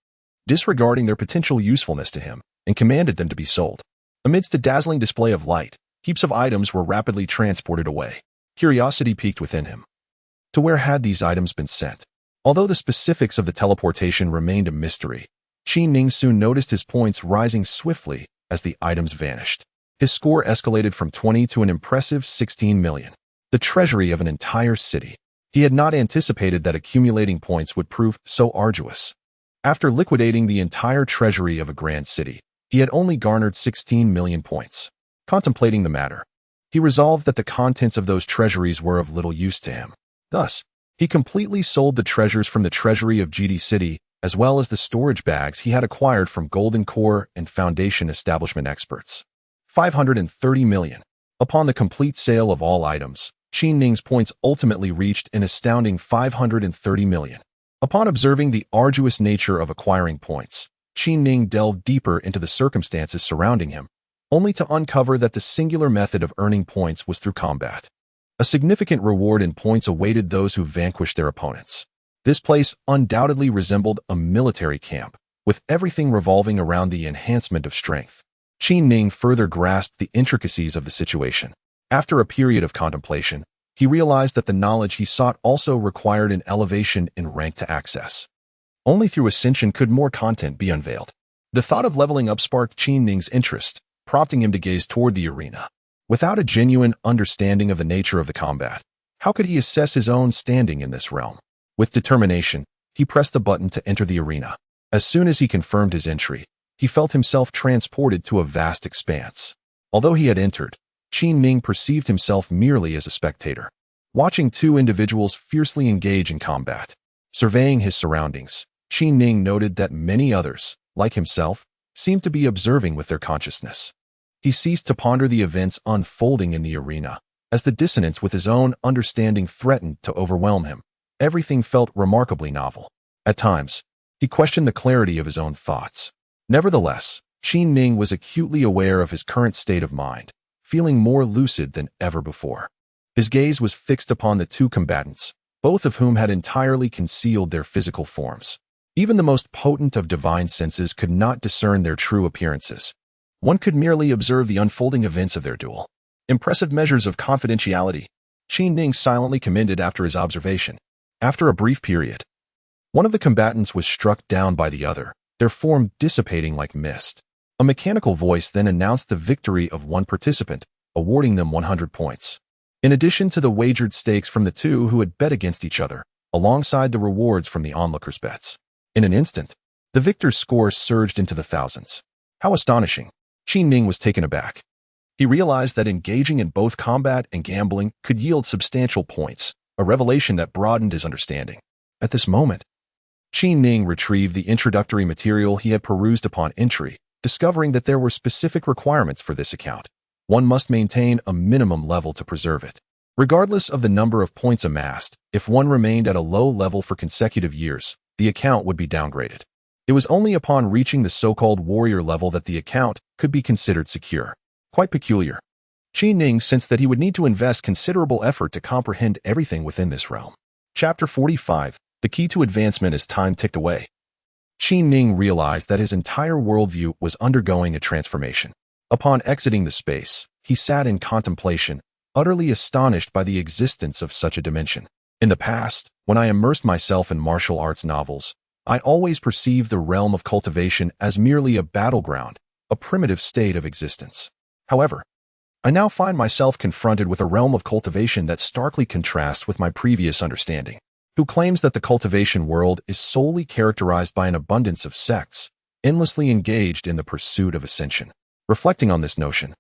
disregarding their potential usefulness to him, and commanded them to be sold. Amidst a dazzling display of light, heaps of items were rapidly transported away. Curiosity piqued within him. To where had these items been sent? Although the specifics of the teleportation remained a mystery, Qin Ning soon noticed his points rising swiftly as the items vanished. His score escalated from 20 to an impressive 16 million. The treasury of an entire city. He had not anticipated that accumulating points would prove so arduous. After liquidating the entire treasury of a grand city, he had only garnered 16 million points. Contemplating the matter, he resolved that the contents of those treasuries were of little use to him. Thus, he completely sold the treasures from the treasury of GD City, as well as the storage bags he had acquired from Golden Core and Foundation establishment experts. 530 million. Upon the complete sale of all items, Qin Ning's points ultimately reached an astounding 530 million. Upon observing the arduous nature of acquiring points, Qin Ning delved deeper into the circumstances surrounding him, only to uncover that the singular method of earning points was through combat. A significant reward in points awaited those who vanquished their opponents. This place undoubtedly resembled a military camp, with everything revolving around the enhancement of strength. Qin Ning further grasped the intricacies of the situation. After a period of contemplation, he realized that the knowledge he sought also required an elevation in rank to access. Only through ascension could more content be unveiled. The thought of leveling up sparked Qin Ning's interest, prompting him to gaze toward the arena. Without a genuine understanding of the nature of the combat, how could he assess his own standing in this realm? With determination, he pressed the button to enter the arena. As soon as he confirmed his entry, he felt himself transported to a vast expanse. Although he had entered, Qin Ning perceived himself merely as a spectator, watching 2 individuals fiercely engage in combat. Surveying his surroundings, Qin Ning noted that many others, like himself, seemed to be observing with their consciousness. He ceased to ponder the events unfolding in the arena, as the dissonance with his own understanding threatened to overwhelm him. Everything felt remarkably novel. At times, he questioned the clarity of his own thoughts. Nevertheless, Qin Ning was acutely aware of his current state of mind, feeling more lucid than ever before. His gaze was fixed upon the 2 combatants, both of whom had entirely concealed their physical forms. Even the most potent of divine senses could not discern their true appearances. One could merely observe the unfolding events of their duel. Impressive measures of confidentiality, Qin Ning silently commended after his observation. After a brief period, one of the combatants was struck down by the other, their form dissipating like mist. A mechanical voice then announced the victory of one participant, awarding them 100 points. In addition to the wagered stakes from the 2 who had bet against each other, alongside the rewards from the onlookers' bets. In an instant, the victor's score surged into the thousands. How astonishing. Qin Ning was taken aback. He realized that engaging in both combat and gambling could yield substantial points, a revelation that broadened his understanding. At this moment, Qin Ning retrieved the introductory material he had perused upon entry, discovering that there were specific requirements for this account. One must maintain a minimum level to preserve it. Regardless of the number of points amassed, if one remained at a low level for consecutive years, the account would be downgraded. It was only upon reaching the so-called warrior level that the account could be considered secure. Quite peculiar. Qin Ning sensed that he would need to invest considerable effort to comprehend everything within this realm. Chapter 45. The key to advancement as time ticked away. Qin Ning realized that his entire worldview was undergoing a transformation. Upon exiting the space, he sat in contemplation, utterly astonished by the existence of such a dimension. In the past, when I immersed myself in martial arts novels, I always perceived the realm of cultivation as merely a battleground, a primitive state of existence. However, I now find myself confronted with a realm of cultivation that starkly contrasts with my previous understanding. Who claims that the cultivation world is solely characterized by an abundance of sects, endlessly engaged in the pursuit of ascension. Reflecting on this notion,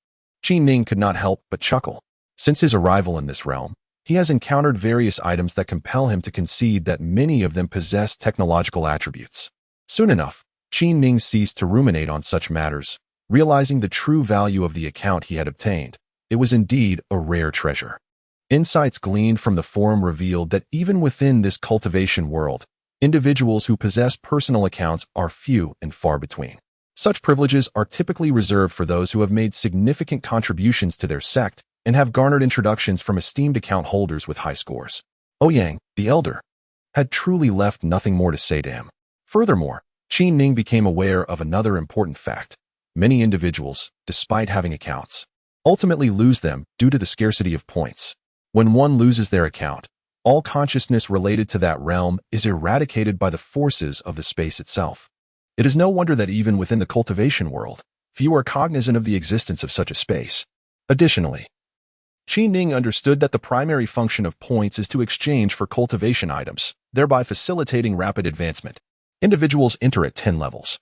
Qin Ning could not help but chuckle. Since his arrival in this realm, he has encountered various items that compel him to concede that many of them possess technological attributes. Soon enough, Qin Ning ceased to ruminate on such matters, realizing the true value of the account he had obtained. It was indeed a rare treasure. Insights gleaned from the forum revealed that even within this cultivation world, individuals who possess personal accounts are few and far between. Such privileges are typically reserved for those who have made significant contributions to their sect and have garnered introductions from esteemed account holders with high scores. Ouyang, the elder, had truly left nothing more to say to him. Furthermore, Qin Ning became aware of another important fact. Many individuals, despite having accounts, ultimately lose them due to the scarcity of points. When one loses their account, all consciousness related to that realm is eradicated by the forces of the space itself. It is no wonder that even within the cultivation world, few are cognizant of the existence of such a space. Additionally, Qin Ning understood that the primary function of points is to exchange for cultivation items, thereby facilitating rapid advancement. Individuals enter at 10 levels,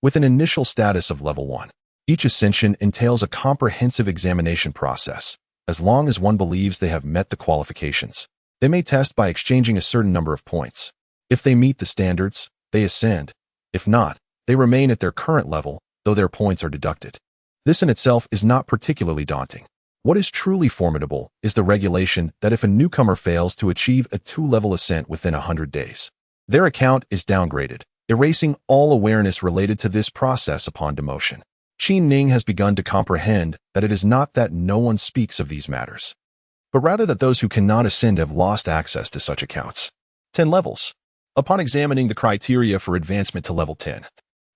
with an initial status of level 1. Each ascension entails a comprehensive examination process. As long as one believes they have met the qualifications, they may test by exchanging a certain number of points. If they meet the standards, they ascend. If not, they remain at their current level, though their points are deducted. This in itself is not particularly daunting. What is truly formidable is the regulation that if a newcomer fails to achieve a 2-level ascent within 100 days, their account is downgraded, erasing all awareness related to this process upon demotion. Qin Ning has begun to comprehend that it is not that no one speaks of these matters, but rather that those who cannot ascend have lost access to such accounts. 10 levels. Upon examining the criteria for advancement to level 10,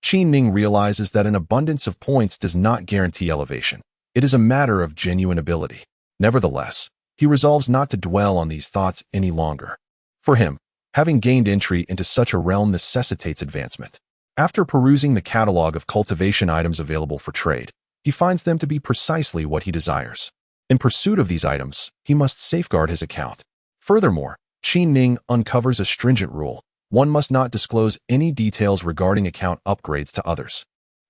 Qin Ning realizes that an abundance of points does not guarantee elevation. It is a matter of genuine ability. Nevertheless, he resolves not to dwell on these thoughts any longer. For him, having gained entry into such a realm necessitates advancement. After perusing the catalog of cultivation items available for trade, he finds them to be precisely what he desires. In pursuit of these items, he must safeguard his account. Furthermore, Qin Ning uncovers a stringent rule. One must not disclose any details regarding account upgrades to others.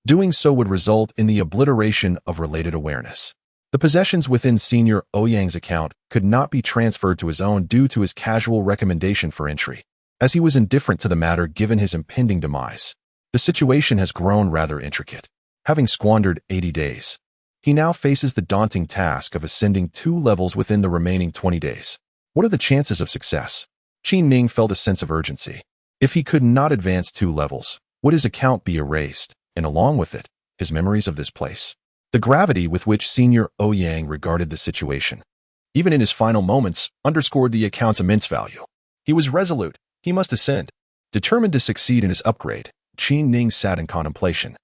Doing so would result in the obliteration of related awareness. The possessions within Senior Ouyang's account could not be transferred to his own due to his casual recommendation for entry, as he was indifferent to the matter given his impending demise. The situation has grown rather intricate. Having squandered 80 days, he now faces the daunting task of ascending 2 levels within the remaining 20 days. What are the chances of success? Qin Ning felt a sense of urgency. If he could not advance 2 levels, would his account be erased, and along with it, his memories of this place? The gravity with which Senior Ouyang regarded the situation, even in his final moments, underscored the account's immense value. He was resolute. He must ascend. Determined to succeed in his upgrade, Qin Ning sat in contemplation.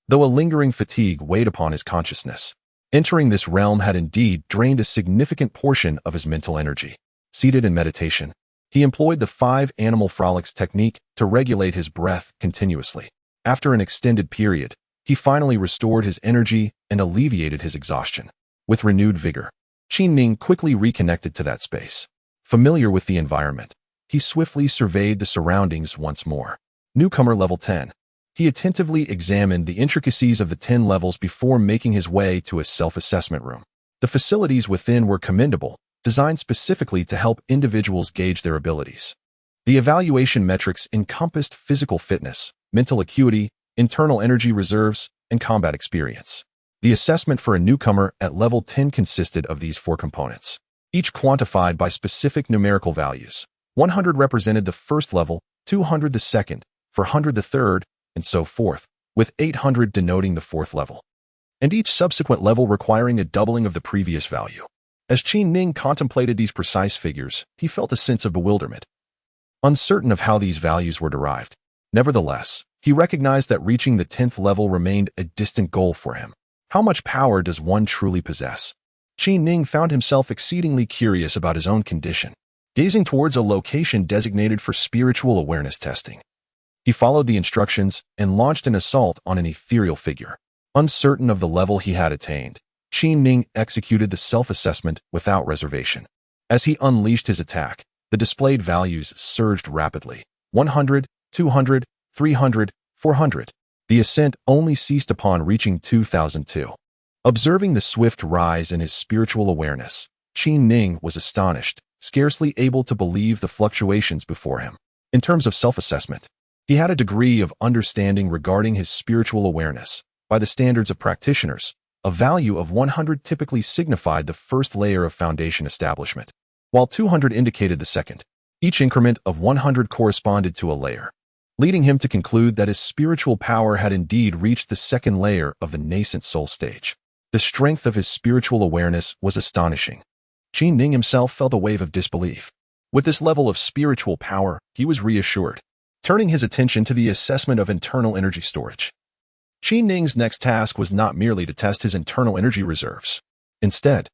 Though a lingering fatigue weighed upon his consciousness, entering this realm had indeed drained a significant portion of his mental energy. Seated in meditation, he employed the 5 animal frolics technique to regulate his breath continuously. After an extended period, he finally restored his energy and alleviated his exhaustion. With renewed vigor, Qin Ning quickly reconnected to that space. Familiar with the environment, he swiftly surveyed the surroundings once more. Newcomer level 10. He attentively examined the intricacies of the 10 levels before making his way to a self-assessment room. The facilities within were commendable, designed specifically to help individuals gauge their abilities. The evaluation metrics encompassed physical fitness, mental acuity, internal energy reserves, and combat experience. The assessment for a newcomer at level 10 consisted of these 4 components, each quantified by specific numerical values. 100 represented the first level, 200 the second, 400 the third, and so forth, with 800 denoting the 4th level, and each subsequent level requiring a doubling of the previous value. As Qin Ning contemplated these precise figures, he felt a sense of bewilderment, uncertain of how these values were derived. Nevertheless, he recognized that reaching the 10th level remained a distant goal for him. How much power does one truly possess? Qin Ning found himself exceedingly curious about his own condition, gazing towards a location designated for spiritual awareness testing. He followed the instructions and launched an assault on an ethereal figure. Uncertain of the level he had attained, Qin Ning executed the self-assessment without reservation. As he unleashed his attack, the displayed values surged rapidly. 100, 200, 300, 400. The ascent only ceased upon reaching 2002. Observing the swift rise in his spiritual awareness, Qin Ning was astonished, scarcely able to believe the fluctuations before him. In terms of self-assessment, he had a degree of understanding regarding his spiritual awareness. By the standards of practitioners, a value of 100 typically signified the first layer of foundation establishment, while 200 indicated the second. Each increment of 100 corresponded to a layer, leading him to conclude that his spiritual power had indeed reached the second layer of the nascent soul stage. The strength of his spiritual awareness was astonishing. Qin Ning himself felt a wave of disbelief. With this level of spiritual power, he was reassured, turning his attention to the assessment of internal energy storage. Qin Ning's next task was not merely to test his internal energy reserves. Instead,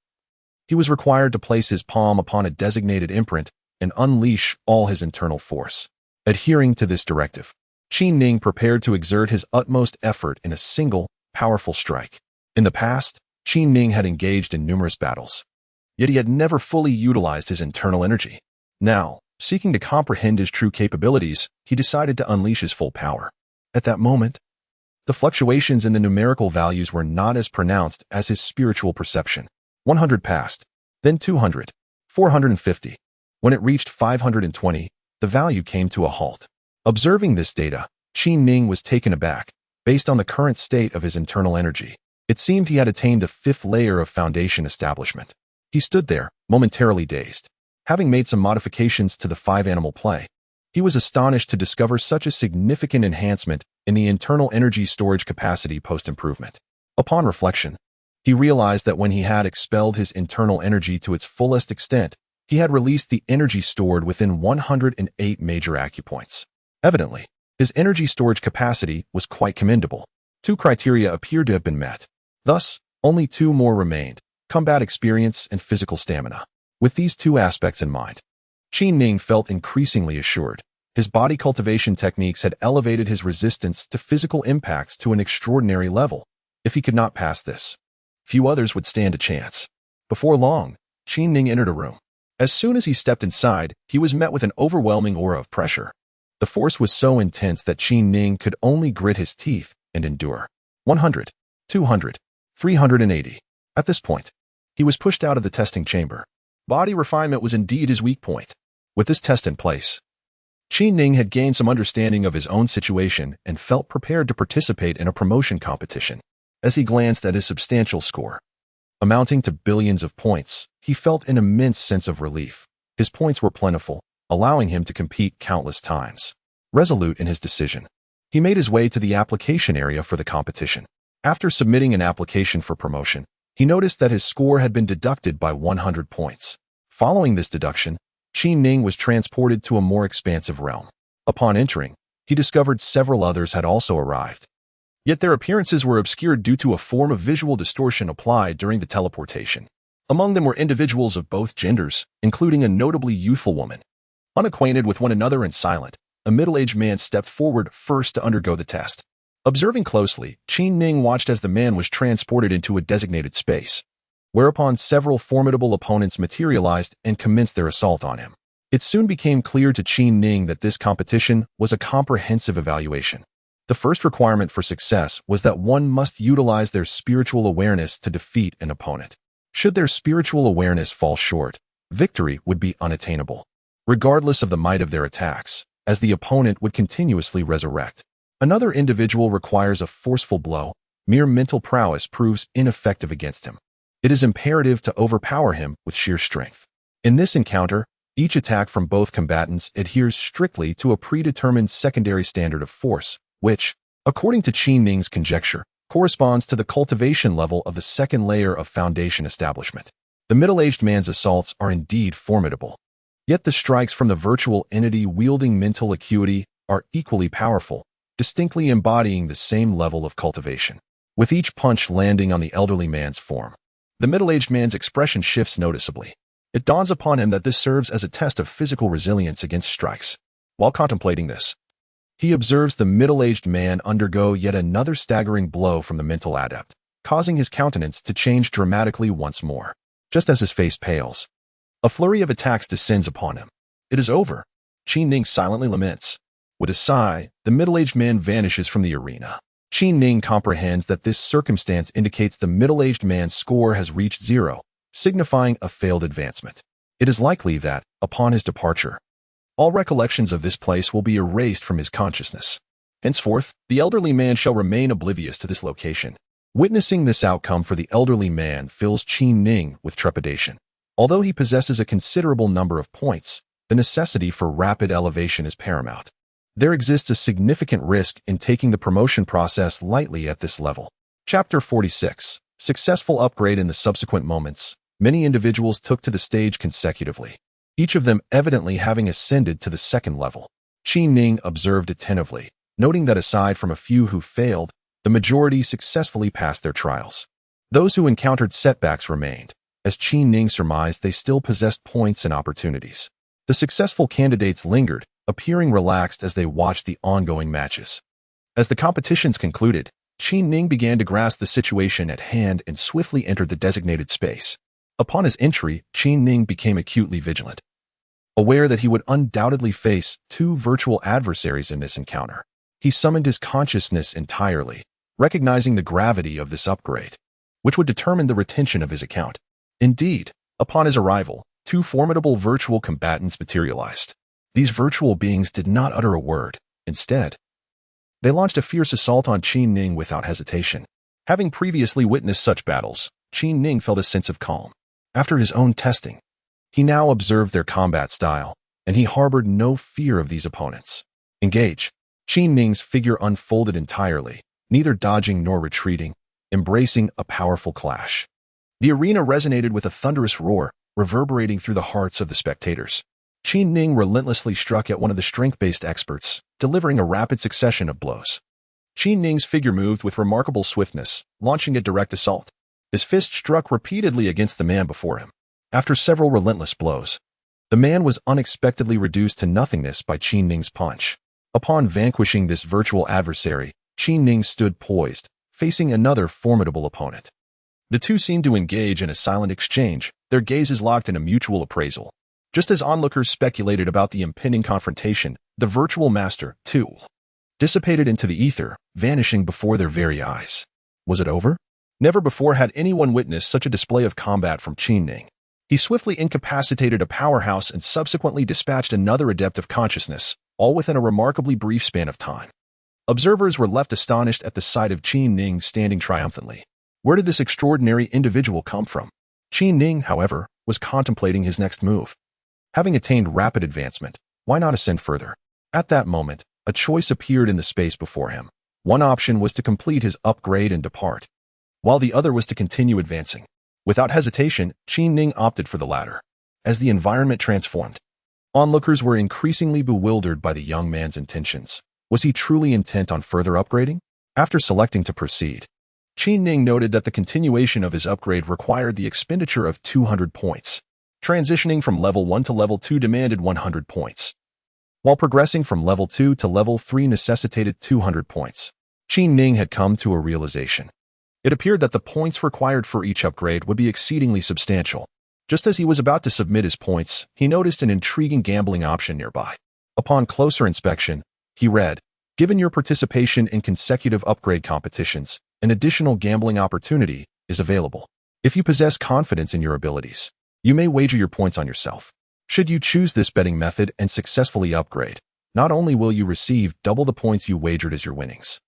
he was required to place his palm upon a designated imprint and unleash all his internal force. Adhering to this directive, Qin Ning prepared to exert his utmost effort in a single, powerful strike. In the past, Qin Ning had engaged in numerous battles, yet he had never fully utilized his internal energy. Now, seeking to comprehend his true capabilities, he decided to unleash his full power. At that moment, the fluctuations in the numerical values were not as pronounced as his spiritual perception. 100 passed, then 200, 450. When it reached 520, the value came to a halt. Observing this data, Qin Ning was taken aback. Based on the current state of his internal energy, it seemed he had attained the 5th layer of foundation establishment. He stood there, momentarily dazed. Having made some modifications to the 5-animal play, he was astonished to discover such a significant enhancement in the internal energy storage capacity post-improvement. Upon reflection, he realized that when he had expelled his internal energy to its fullest extent, he had released the energy stored within 108 major acupoints. Evidently, his energy storage capacity was quite commendable. 2 criteria appeared to have been met. Thus, only 2 more remained: combat experience and physical stamina. With these 2 aspects in mind, Qin Ning felt increasingly assured. His body cultivation techniques had elevated his resistance to physical impacts to an extraordinary level. If he could not pass this, few others would stand a chance. Before long, Qin Ning entered a room. As soon as he stepped inside, he was met with an overwhelming aura of pressure. The force was so intense that Qin Ning could only grit his teeth and endure. 100, 200, 380. At this point, he was pushed out of the testing chamber. Body refinement was indeed his weak point. With this test in place, Qin Ning had gained some understanding of his own situation and felt prepared to participate in a promotion competition. As he glanced at his substantial score, amounting to billions of points, he felt an immense sense of relief. His points were plentiful, allowing him to compete countless times. Resolute in his decision, he made his way to the application area for the competition. After submitting an application for promotion, he noticed that his score had been deducted by 100 points. Following this deduction, Qin Ning was transported to a more expansive realm. Upon entering, he discovered several others had also arrived. Yet their appearances were obscured due to a form of visual distortion applied during the teleportation. Among them were individuals of both genders, including a notably youthful woman. Unacquainted with one another and silent, a middle-aged man stepped forward first to undergo the test. Observing closely, Qin Ning watched as the man was transported into a designated space, whereupon several formidable opponents materialized and commenced their assault on him. It soon became clear to Qin Ning that this competition was a comprehensive evaluation. The first requirement for success was that one must utilize their spiritual awareness to defeat an opponent. Should their spiritual awareness fall short, victory would be unattainable, regardless of the might of their attacks, as the opponent would continuously resurrect. Another individual requires a forceful blow. Mere mental prowess proves ineffective against him. It is imperative to overpower him with sheer strength. In this encounter, each attack from both combatants adheres strictly to a predetermined secondary standard of force, which, according to Qi Ning's conjecture, corresponds to the cultivation level of the second layer of foundation establishment. The middle-aged man's assaults are indeed formidable. Yet the strikes from the virtual entity wielding mental acuity are equally powerful, distinctly embodying the same level of cultivation. With each punch landing on the elderly man's form, the middle-aged man's expression shifts noticeably. It dawns upon him that this serves as a test of physical resilience against strikes. While contemplating this, he observes the middle-aged man undergo yet another staggering blow from the mental adept, causing his countenance to change dramatically once more. Just as his face pales, a flurry of attacks descends upon him. It is over. Qi Ning silently laments. With a sigh, the middle-aged man vanishes from the arena. Qi Ning comprehends that this circumstance indicates the middle-aged man's score has reached 0, signifying a failed advancement. It is likely that, upon his departure, all recollections of this place will be erased from his consciousness. Henceforth, the elderly man shall remain oblivious to this location. Witnessing this outcome for the elderly man fills Qi Ning with trepidation. Although he possesses a considerable number of points, the necessity for rapid elevation is paramount. There exists a significant risk in taking the promotion process lightly at this level. Chapter 46. Successful upgrade. In the subsequent moments, many individuals took to the stage consecutively, each of them evidently having ascended to the second level. Qi Ning observed attentively, noting that aside from a few who failed, the majority successfully passed their trials. Those who encountered setbacks remained. As Qi Ning surmised, they still possessed points and opportunities. The successful candidates lingered, appearing relaxed as they watched the ongoing matches. As the competitions concluded, Qi Ning began to grasp the situation at hand and swiftly entered the designated space. Upon his entry, Qi Ning became acutely vigilant, aware that he would undoubtedly face 2 virtual adversaries in this encounter. He summoned his consciousness entirely, recognizing the gravity of this upgrade, which would determine the retention of his account. Indeed, upon his arrival, 2 formidable virtual combatants materialized. These virtual beings did not utter a word. Instead, they launched a fierce assault on Qi Ning without hesitation. Having previously witnessed such battles, Qi Ning felt a sense of calm. After his own testing, he now observed their combat style, and he harbored no fear of these opponents. Engage. Qi Ning's figure unfolded entirely, neither dodging nor retreating, embracing a powerful clash. The arena resonated with a thunderous roar, reverberating through the hearts of the spectators. Qi Ning relentlessly struck at one of the strength-based experts, delivering a rapid succession of blows. Qi Ning's figure moved with remarkable swiftness, launching a direct assault. His fist struck repeatedly against the man before him. After several relentless blows, the man was unexpectedly reduced to nothingness by Qi Ning's punch. Upon vanquishing this virtual adversary, Qi Ning stood poised, facing another formidable opponent. The two seemed to engage in a silent exchange, their gazes locked in a mutual appraisal. Just as onlookers speculated about the impending confrontation, the virtual master, too, dissipated into the ether, vanishing before their very eyes. Was it over? Never before had anyone witnessed such a display of combat from Qi Ning. He swiftly incapacitated a powerhouse and subsequently dispatched another adept of consciousness, all within a remarkably brief span of time. Observers were left astonished at the sight of Qi Ning standing triumphantly. Where did this extraordinary individual come from? Qi Ning, however, was contemplating his next move. Having attained rapid advancement, why not ascend further? At that moment, a choice appeared in the space before him. One option was to complete his upgrade and depart, while the other was to continue advancing. Without hesitation, Qi Ning opted for the latter. As the environment transformed, onlookers were increasingly bewildered by the young man's intentions. Was he truly intent on further upgrading? After selecting to proceed, Qi Ning noted that the continuation of his upgrade required the expenditure of 200 points. Transitioning from level 1 to level 2 demanded 100 points, while progressing from level 2 to level 3 necessitated 200 points. Qi Ning had come to a realization. It appeared that the points required for each upgrade would be exceedingly substantial. Just as he was about to submit his points, he noticed an intriguing gambling option nearby. Upon closer inspection, he read, Given your participation in consecutive upgrade competitions, an additional gambling opportunity is available. If you possess confidence in your abilities, you may wager your points on yourself. Should you choose this betting method and successfully upgrade, not only will you receive double the points you wagered as your winnings,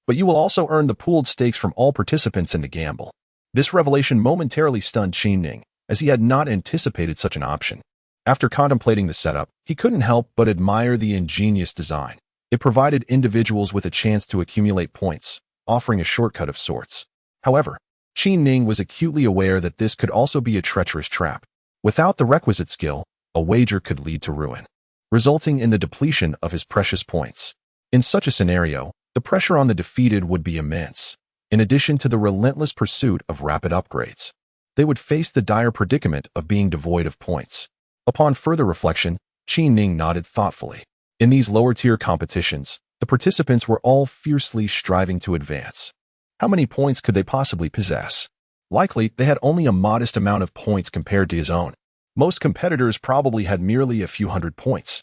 but you will also earn the pooled stakes from all participants in the gamble. This revelation momentarily stunned Qin Ning, as he had not anticipated such an option. After contemplating the setup, he couldn't help but admire the ingenious design. It provided individuals with a chance to accumulate points, offering a shortcut of sorts. However, Qin Ning was acutely aware that this could also be a treacherous trap. Without the requisite skill, a wager could lead to ruin, resulting in the depletion of his precious points. In such a scenario, the pressure on the defeated would be immense. In addition to the relentless pursuit of rapid upgrades, they would face the dire predicament of being devoid of points. Upon further reflection, Qin Ning nodded thoughtfully. In these lower-tier competitions, the participants were all fiercely striving to advance. How many points could they possibly possess? Likely, they had only a modest amount of points compared to his own. Most competitors probably had merely a few hundred points.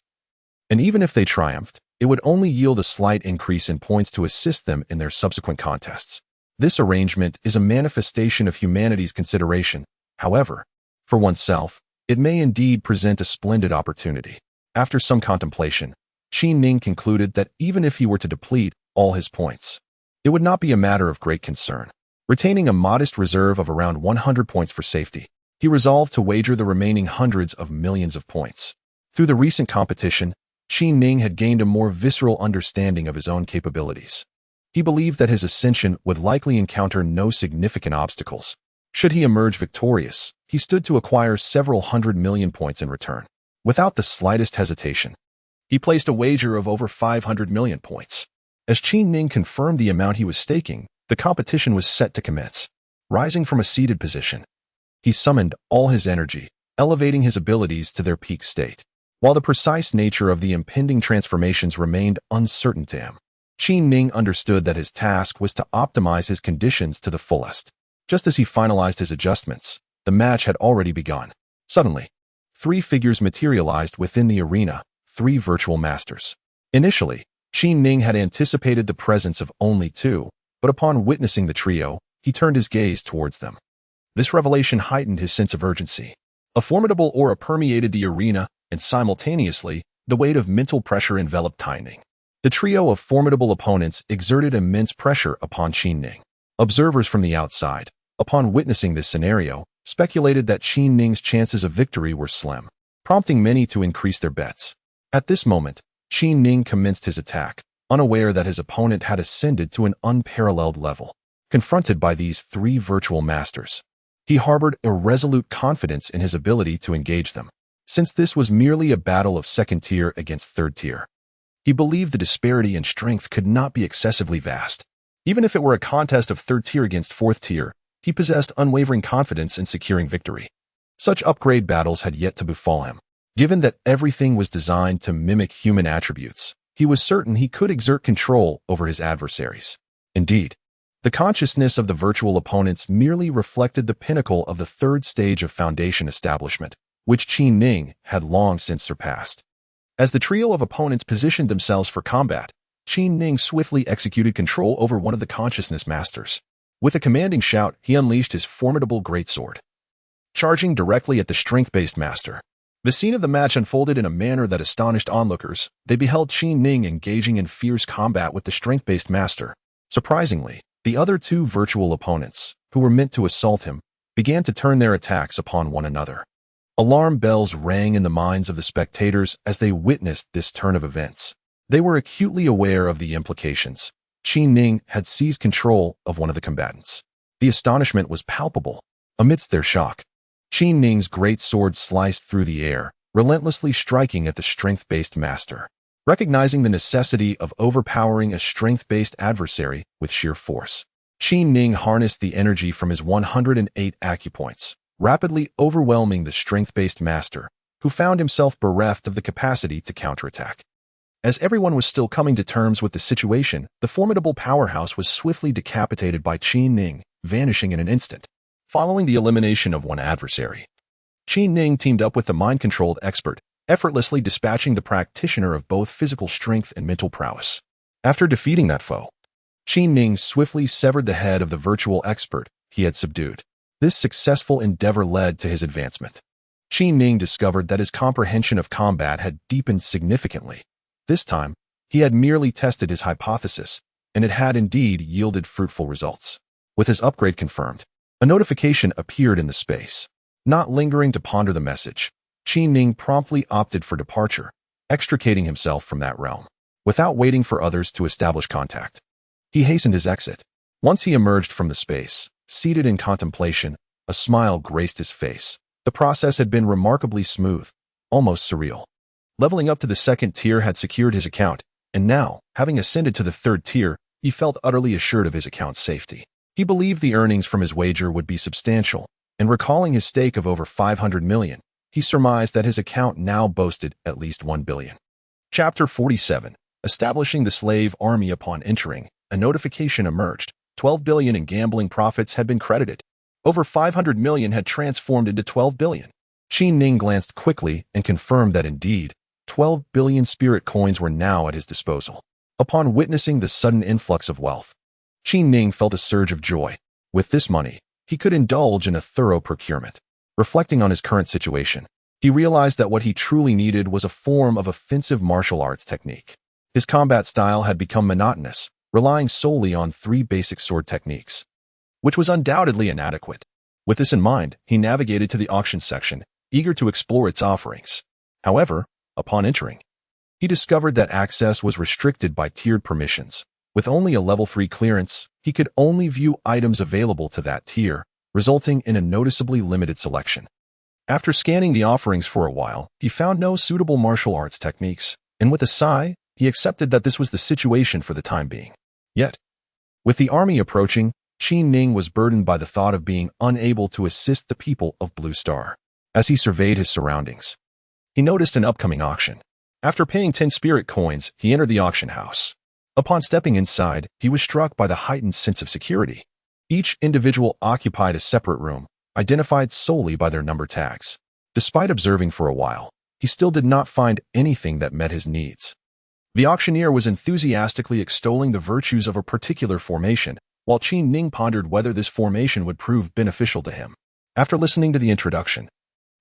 And even if they triumphed, it would only yield a slight increase in points to assist them in their subsequent contests. This arrangement is a manifestation of humanity's consideration. However, for oneself, it may indeed present a splendid opportunity. After some contemplation, Qin Ning concluded that even if he were to deplete all his points, it would not be a matter of great concern. Retaining a modest reserve of around 100 points for safety, he resolved to wager the remaining hundreds of millions of points. Through the recent competition, Qin Ning had gained a more visceral understanding of his own capabilities. He believed that his ascension would likely encounter no significant obstacles. Should he emerge victorious, he stood to acquire several 100 million points in return. Without the slightest hesitation, he placed a wager of over 500 million points. As Qin Ning confirmed the amount he was staking, the competition was set to commence. Rising from a seated position, he summoned all his energy, elevating his abilities to their peak state. While the precise nature of the impending transformations remained uncertain to him, Qin Ning understood that his task was to optimize his conditions to the fullest. Just as he finalized his adjustments, the match had already begun. Suddenly, 3 figures materialized within the arena, 3 virtual masters. Initially, Qin Ning had anticipated the presence of only 2, but upon witnessing the trio, he turned his gaze towards them. This revelation heightened his sense of urgency. A formidable aura permeated the arena, and simultaneously, the weight of mental pressure enveloped Qin Ning. The trio of formidable opponents exerted immense pressure upon Qin Ning. Observers from the outside, upon witnessing this scenario, speculated that Qin Ning's chances of victory were slim, prompting many to increase their bets. At this moment, Qin Ning commenced his attack, unaware that his opponent had ascended to an unparalleled level. Confronted by these 3 virtual masters, he harbored irresolute confidence in his ability to engage them. Since this was merely a battle of second tier against third tier, he believed the disparity in strength could not be excessively vast. Even if it were a contest of third tier against fourth tier, he possessed unwavering confidence in securing victory. Such upgrade battles had yet to befall him. Given that everything was designed to mimic human attributes, he was certain he could exert control over his adversaries. Indeed, the consciousness of the virtual opponents merely reflected the pinnacle of the 3rd stage of foundation establishment, which Qin Ning had long since surpassed. As the trio of opponents positioned themselves for combat, Qin Ning swiftly executed control over one of the consciousness masters. With a commanding shout, he unleashed his formidable greatsword, charging directly at the strength-based master. The scene of the match unfolded in a manner that astonished onlookers. They beheld Qin Ning engaging in fierce combat with the strength-based master. Surprisingly, the other 2 virtual opponents, who were meant to assault him, began to turn their attacks upon one another. Alarm bells rang in the minds of the spectators as they witnessed this turn of events. They were acutely aware of the implications. Qin Ning had seized control of one of the combatants. The astonishment was palpable. Amidst their shock, Qin Ning's great sword sliced through the air, relentlessly striking at the strength-based master. Recognizing the necessity of overpowering a strength-based adversary with sheer force, Qin Ning harnessed the energy from his 108 acupoints, rapidly overwhelming the strength-based master, who found himself bereft of the capacity to counterattack. As everyone was still coming to terms with the situation, the formidable powerhouse was swiftly decapitated by Qin Ning, vanishing in an instant. Following the elimination of one adversary, Qin Ning teamed up with the mind-controlled expert, effortlessly dispatching the practitioner of both physical strength and mental prowess. After defeating that foe, Qin Ning swiftly severed the head of the virtual expert he had subdued. This successful endeavor led to his advancement. Qin Ning discovered that his comprehension of combat had deepened significantly. This time, he had merely tested his hypothesis, and it had indeed yielded fruitful results. With his upgrade confirmed, a notification appeared in the space. Not lingering to ponder the message, Qin Ning promptly opted for departure, extricating himself from that realm. Without waiting for others to establish contact, he hastened his exit. Once he emerged from the space, seated in contemplation, a smile graced his face. The process had been remarkably smooth, almost surreal. Leveling up to the second tier had secured his account, and now, having ascended to the third tier, he felt utterly assured of his account's safety. He believed the earnings from his wager would be substantial, and recalling his stake of over 500 million, he surmised that his account now boasted at least 1 billion. Chapter 47. Establishing the slave army. Upon entering, a notification emerged. 12 billion in gambling profits had been credited. Over 500 million had transformed into 12 billion. Qin Ning glanced quickly and confirmed that indeed, 12 billion spirit coins were now at his disposal. Upon witnessing the sudden influx of wealth, Qin Ning felt a surge of joy. With this money, he could indulge in a thorough procurement. Reflecting on his current situation, he realized that what he truly needed was a form of offensive martial arts technique. His combat style had become monotonous, relying solely on 3 basic sword techniques, which was undoubtedly inadequate. With this in mind, he navigated to the auction section, eager to explore its offerings. However, upon entering, he discovered that access was restricted by tiered permissions. With only a level 3 clearance, he could only view items available to that tier, resulting in a noticeably limited selection. After scanning the offerings for a while, he found no suitable martial arts techniques, and with a sigh, he accepted that this was the situation for the time being. Yet, with the army approaching, Qin Ning was burdened by the thought of being unable to assist the people of Blue Star. As he surveyed his surroundings, he noticed an upcoming auction. After paying 10 spirit coins, he entered the auction house. Upon stepping inside, he was struck by the heightened sense of security. Each individual occupied a separate room, identified solely by their number tags. Despite observing for a while, he still did not find anything that met his needs. The auctioneer was enthusiastically extolling the virtues of a particular formation, while Qin Ning pondered whether this formation would prove beneficial to him. After listening to the introduction,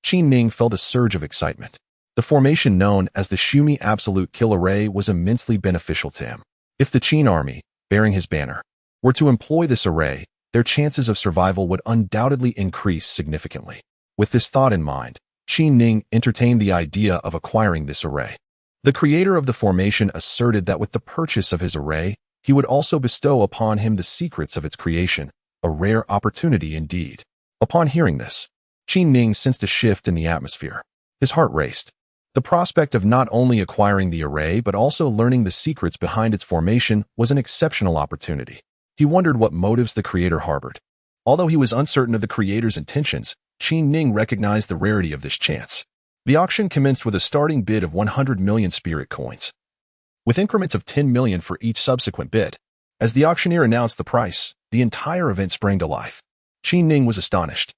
Qin Ning felt a surge of excitement. The formation known as the Shumi Absolute Kill Array was immensely beneficial to him. If the Qin army, bearing his banner, were to employ this array, their chances of survival would undoubtedly increase significantly. With this thought in mind, Qin Ning entertained the idea of acquiring this array. The creator of the formation asserted that with the purchase of his array, he would also bestow upon him the secrets of its creation, a rare opportunity indeed. Upon hearing this, Qin Ning sensed a shift in the atmosphere. His heart raced. The prospect of not only acquiring the array but also learning the secrets behind its formation was an exceptional opportunity. He wondered what motives the creator harbored. Although he was uncertain of the creator's intentions, Qin Ning recognized the rarity of this chance. The auction commenced with a starting bid of 100 million spirit coins, with increments of 10 million for each subsequent bid. As the auctioneer announced the price, the entire event sprang to life. Qin Ning was astonished.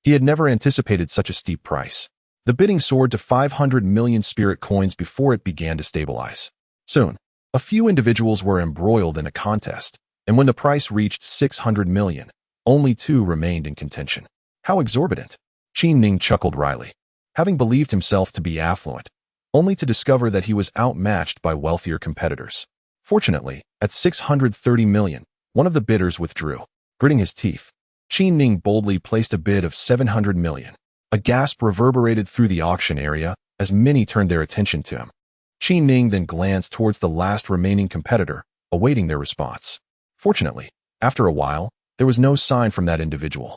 He had never anticipated such a steep price. The bidding soared to 500 million spirit coins before it began to stabilize. Soon, a few individuals were embroiled in a contest, and when the price reached 600 million, only 2 remained in contention. How exorbitant! Qin Ning chuckled wryly, having believed himself to be affluent, only to discover that he was outmatched by wealthier competitors. Fortunately, at 630 million, one of the bidders withdrew. Gritting his teeth, Qin Ning boldly placed a bid of 700 million. A gasp reverberated through the auction area as many turned their attention to him. Qin Ning then glanced towards the last remaining competitor, awaiting their response. Fortunately, after a while, there was no sign from that individual,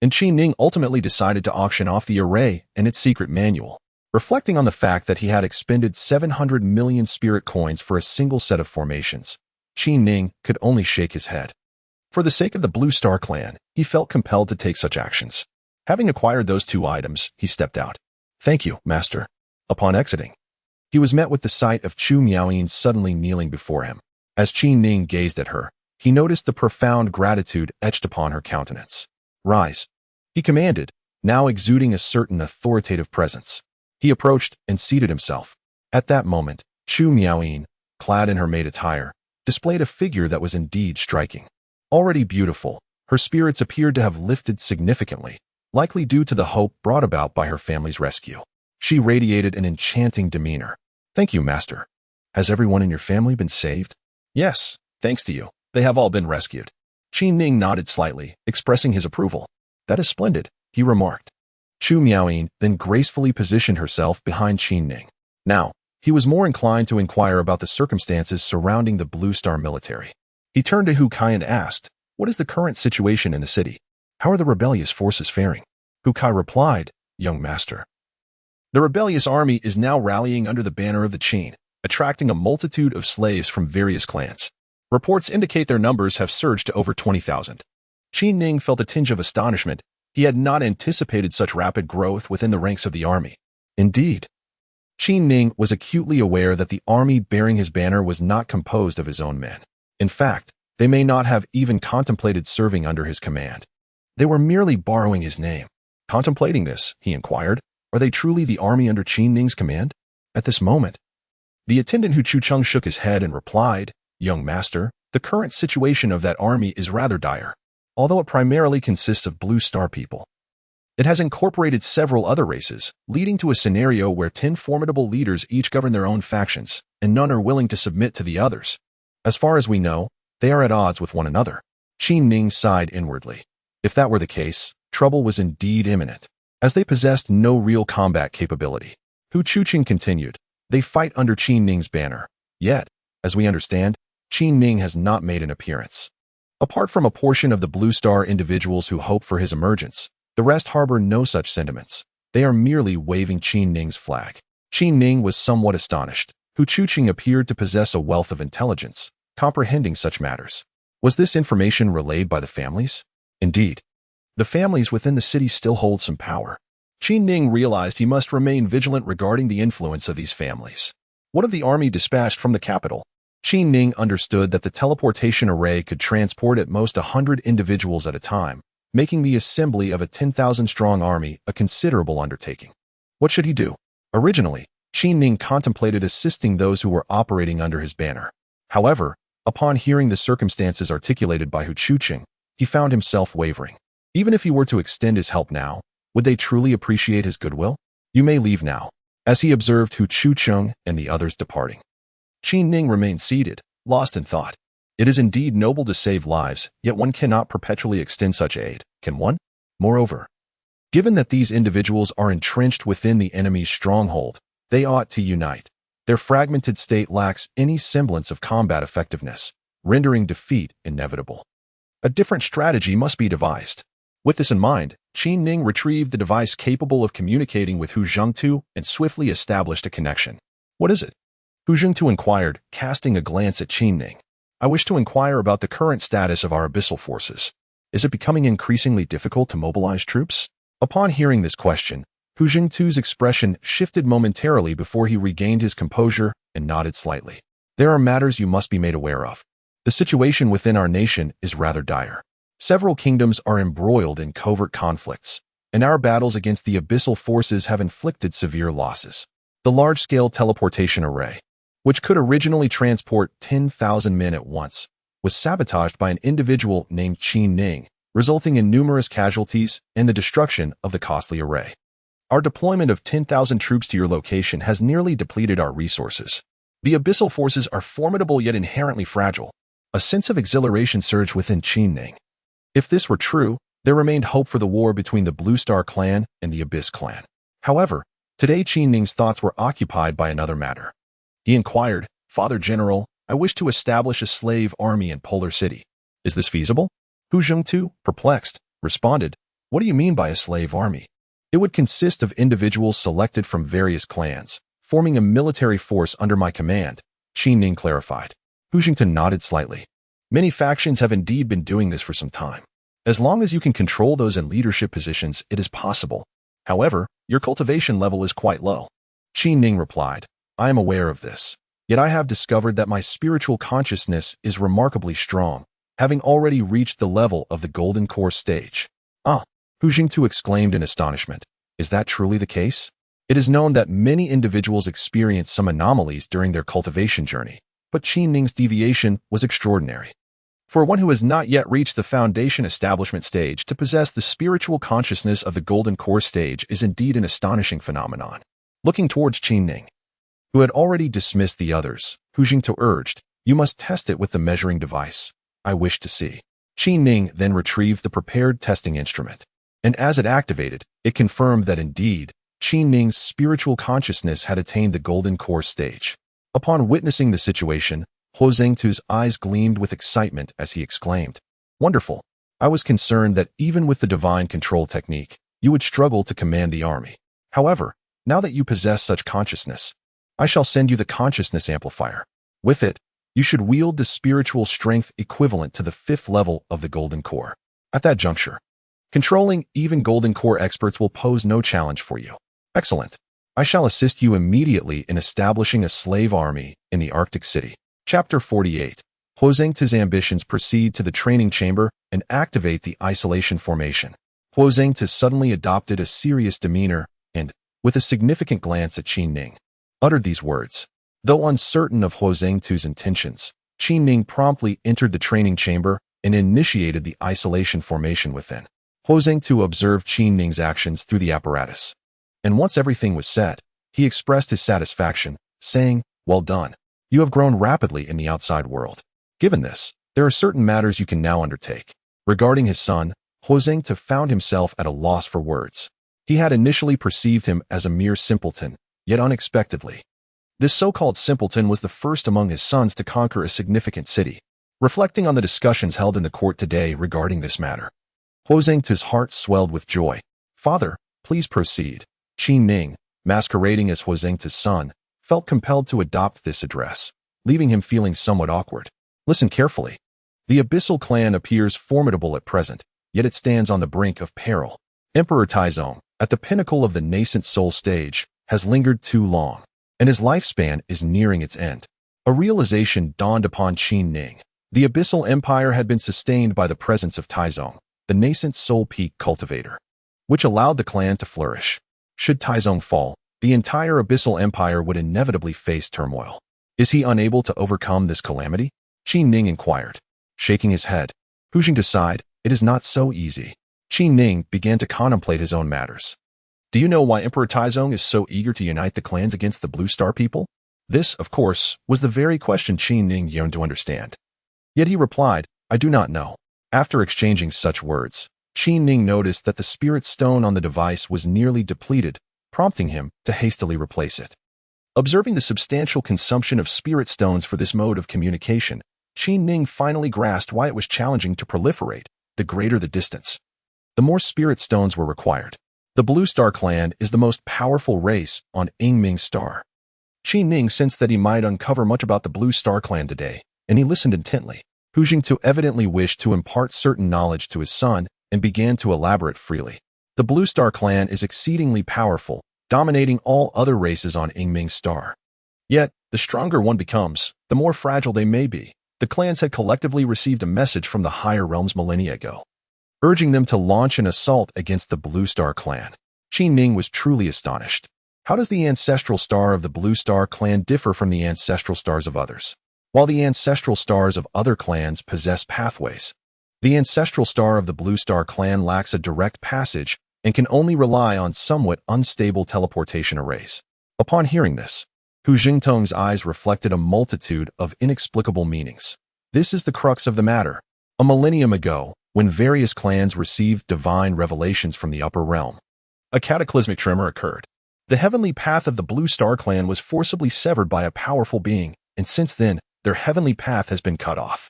and Qin Ning ultimately decided to auction off the array and its secret manual. Reflecting on the fact that he had expended 700 million spirit coins for a single set of formations, Qin Ning could only shake his head. For the sake of the Blue Star clan, he felt compelled to take such actions. Having acquired those 2 items, he stepped out. "Thank you, master." Upon exiting, he was met with the sight of Chu Miaoyin suddenly kneeling before him. As Qin Ning gazed at her, he noticed the profound gratitude etched upon her countenance. "Rise," he commanded, now exuding a certain authoritative presence. He approached and seated himself. At that moment, Chu Miaoyin, clad in her maid attire, displayed a figure that was indeed striking. Already beautiful, her spirits appeared to have lifted significantly, likely due to the hope brought about by her family's rescue. She radiated an enchanting demeanor. "Thank you, Master. Has everyone in your family been saved?" "Yes, thanks to you. They have all been rescued." Qin Ning nodded slightly, expressing his approval. "That is splendid," he remarked. Chu Miaoyin then gracefully positioned herself behind Qin Ning. Now, he was more inclined to inquire about the circumstances surrounding the Blue Star military. He turned to Hu Kai and asked, "What is the current situation in the city? How are the rebellious forces faring?" Hu Kai replied, "Young master, the rebellious army is now rallying under the banner of the Qin, attracting a multitude of slaves from various clans. Reports indicate their numbers have surged to over 20,000. Qin Ning felt a tinge of astonishment. He had not anticipated such rapid growth within the ranks of the army. Indeed, Qin Ning was acutely aware that the army bearing his banner was not composed of his own men. In fact, they may not have even contemplated serving under his command. They were merely borrowing his name. Contemplating this, he inquired, "Are they truly the army under Qin Ning's command?" At this moment, the attendant Hu Chucheng shook his head and replied, "Young master, the current situation of that army is rather dire. Although it primarily consists of Blue Star people, it has incorporated several other races, leading to a scenario where 10 formidable leaders each govern their own factions, and none are willing to submit to the others. As far as we know, they are at odds with one another." Qin Ning sighed inwardly. If that were the case, trouble was indeed imminent, as they possessed no real combat capability. Hu Chucheng continued, "They fight under Qin Ning's banner. Yet, as we understand, Qin Ning has not made an appearance. Apart from a portion of the Blue Star individuals who hope for his emergence, the rest harbor no such sentiments. They are merely waving Qin Ning's flag." Qin Ning was somewhat astonished. Hu Chucheng appeared to possess a wealth of intelligence, comprehending such matters. Was this information relayed by the families? Indeed, the families within the city still hold some power. Qin Ning realized he must remain vigilant regarding the influence of these families. What of the army dispatched from the capital? Qin Ning understood that the teleportation array could transport at most 100 individuals at a time, making the assembly of a 10,000-strong army a considerable undertaking. What should he do? Originally, Qin Ning contemplated assisting those who were operating under his banner. However, upon hearing the circumstances articulated by Hu Chucheng, he found himself wavering. Even if he were to extend his help now, would they truly appreciate his goodwill? "You may leave now," as he observed Hu Chucheng and the others departing. Qin Ning remained seated, lost in thought. It is indeed noble to save lives, yet one cannot perpetually extend such aid, can one? Moreover, given that these individuals are entrenched within the enemy's stronghold, they ought to unite. Their fragmented state lacks any semblance of combat effectiveness, rendering defeat inevitable. A different strategy must be devised. With this in mind, Qin Ning retrieved the device capable of communicating with Hu Zhengtu and swiftly established a connection. "What is it?" Hu Zhengtu inquired, casting a glance at Qin Ning. "I wish to inquire about the current status of our abyssal forces. Is it becoming increasingly difficult to mobilize troops?" Upon hearing this question, Hu Zhengtu's expression shifted momentarily before he regained his composure and nodded slightly. "There are matters you must be made aware of. The situation within our nation is rather dire. Several kingdoms are embroiled in covert conflicts, and our battles against the abyssal forces have inflicted severe losses. The large-scale teleportation array, which could originally transport 10,000 men at once, was sabotaged by an individual named Qin Ning, resulting in numerous casualties and the destruction of the costly array. Our deployment of 10,000 troops to your location has nearly depleted our resources. The abyssal forces are formidable yet inherently fragile." A sense of exhilaration surged within Qin Ning. If this were true, there remained hope for the war between the Blue Star clan and the Abyss clan. However, today Qin Ning's thoughts were occupied by another matter. He inquired, "Father General, I wish to establish a slave army in Polar City. Is this feasible?" Hu Zhengtu, perplexed, responded, "What do you mean by a slave army?" "It would consist of individuals selected from various clans, forming a military force under my command," Qin Ning clarified. Hu Zhengtu nodded slightly. "Many factions have indeed been doing this for some time. As long as you can control those in leadership positions, it is possible. However, your cultivation level is quite low." Qin Ning replied, "I am aware of this. Yet I have discovered that my spiritual consciousness is remarkably strong, having already reached the level of the Golden Core stage." "Ah," Hu Zhengtu exclaimed in astonishment. "Is that truly the case?" It is known that many individuals experience some anomalies during their cultivation journey. But Qin Ning's deviation was extraordinary. For one who has not yet reached the foundation establishment stage, to possess the spiritual consciousness of the golden core stage is indeed an astonishing phenomenon. Looking towards Qin Ning, who had already dismissed the others, Hu Jingtao urged, "You must test it with the measuring device. I wish to see." Qin Ning then retrieved the prepared testing instrument, and as it activated, it confirmed that indeed, Qin Ning's spiritual consciousness had attained the golden core stage. Upon witnessing the situation, Hu Jingtao's eyes gleamed with excitement as he exclaimed, "Wonderful! I was concerned that even with the divine control technique, you would struggle to command the army. However, now that you possess such consciousness, I shall send you the consciousness amplifier. With it, you should wield the spiritual strength equivalent to the 5th level of the golden core. At that juncture, controlling even golden core experts will pose no challenge for you. Excellent. I shall assist you immediately in establishing a slave army in the Arctic city." Chapter 48. Hu Jingtao's ambitions proceed to the training chamber and activate the isolation formation. Hu Jingtao suddenly adopted a serious demeanor and, with a significant glance at Qin Ning, uttered these words. Though uncertain of Hu Jingtao's intentions, Qin Ning promptly entered the training chamber and initiated the isolation formation within. Hu Jingtao observed Qin Ning's actions through the apparatus, and once everything was set, he expressed his satisfaction, saying, "Well done. You have grown rapidly in the outside world. Given this, there are certain matters you can now undertake." Regarding his son, Hu Jingtao found himself at a loss for words. He had initially perceived him as a mere simpleton, yet unexpectedly, this so-called simpleton was the first among his sons to conquer a significant city. Reflecting on the discussions held in the court today regarding this matter, Hu Jingtao's heart swelled with joy. "Father, please proceed." Qin Ning, masquerading as Hu Jingtao's son, felt compelled to adopt this address, leaving him feeling somewhat awkward. "Listen carefully. The Abyssal clan appears formidable at present, yet it stands on the brink of peril. Emperor Taizong, at the pinnacle of the nascent soul stage, has lingered too long, and his lifespan is nearing its end." A realization dawned upon Qin Ning. The Abyssal Empire had been sustained by the presence of Taizong, the nascent soul peak cultivator, which allowed the clan to flourish. Should Taizong fall, the entire Abyssal Empire would inevitably face turmoil. Is he unable to overcome this calamity? Qin Ning inquired, shaking his head. Hu Jingtao sighed, "It is not so easy." Qin Ning began to contemplate his own matters. "Do you know why Emperor Taizong is so eager to unite the clans against the Blue Star people?" This, of course, was the very question Qin Ning yearned to understand. Yet he replied, "I do not know." After exchanging such words, Qin Ning noticed that the spirit stone on the device was nearly depleted, prompting him to hastily replace it. Observing the substantial consumption of spirit stones for this mode of communication, Qin Ning finally grasped why it was challenging to proliferate. The greater the distance, the more spirit stones were required. The Blue Star clan is the most powerful race on Yingming Star. Qin Ning sensed that he might uncover much about the Blue Star clan today, and he listened intently. Hu Jingtao evidently wished to impart certain knowledge to his son and began to elaborate freely. The Blue Star clan is exceedingly powerful, dominating all other races on Yingming Star. Yet, the stronger one becomes, the more fragile they may be. The clans had collectively received a message from the higher realms millennia ago, urging them to launch an assault against the Blue Star clan. Qin Ning was truly astonished. How does the ancestral star of the Blue Star clan differ from the ancestral stars of others? While the ancestral stars of other clans possess pathways, the ancestral star of the Blue Star clan lacks a direct passage and can only rely on somewhat unstable teleportation arrays. Upon hearing this, Hu Jingtong's eyes reflected a multitude of inexplicable meanings. This is the crux of the matter. A millennium ago, when various clans received divine revelations from the upper realm, a cataclysmic tremor occurred. The heavenly path of the Blue Star clan was forcibly severed by a powerful being, and since then, their heavenly path has been cut off.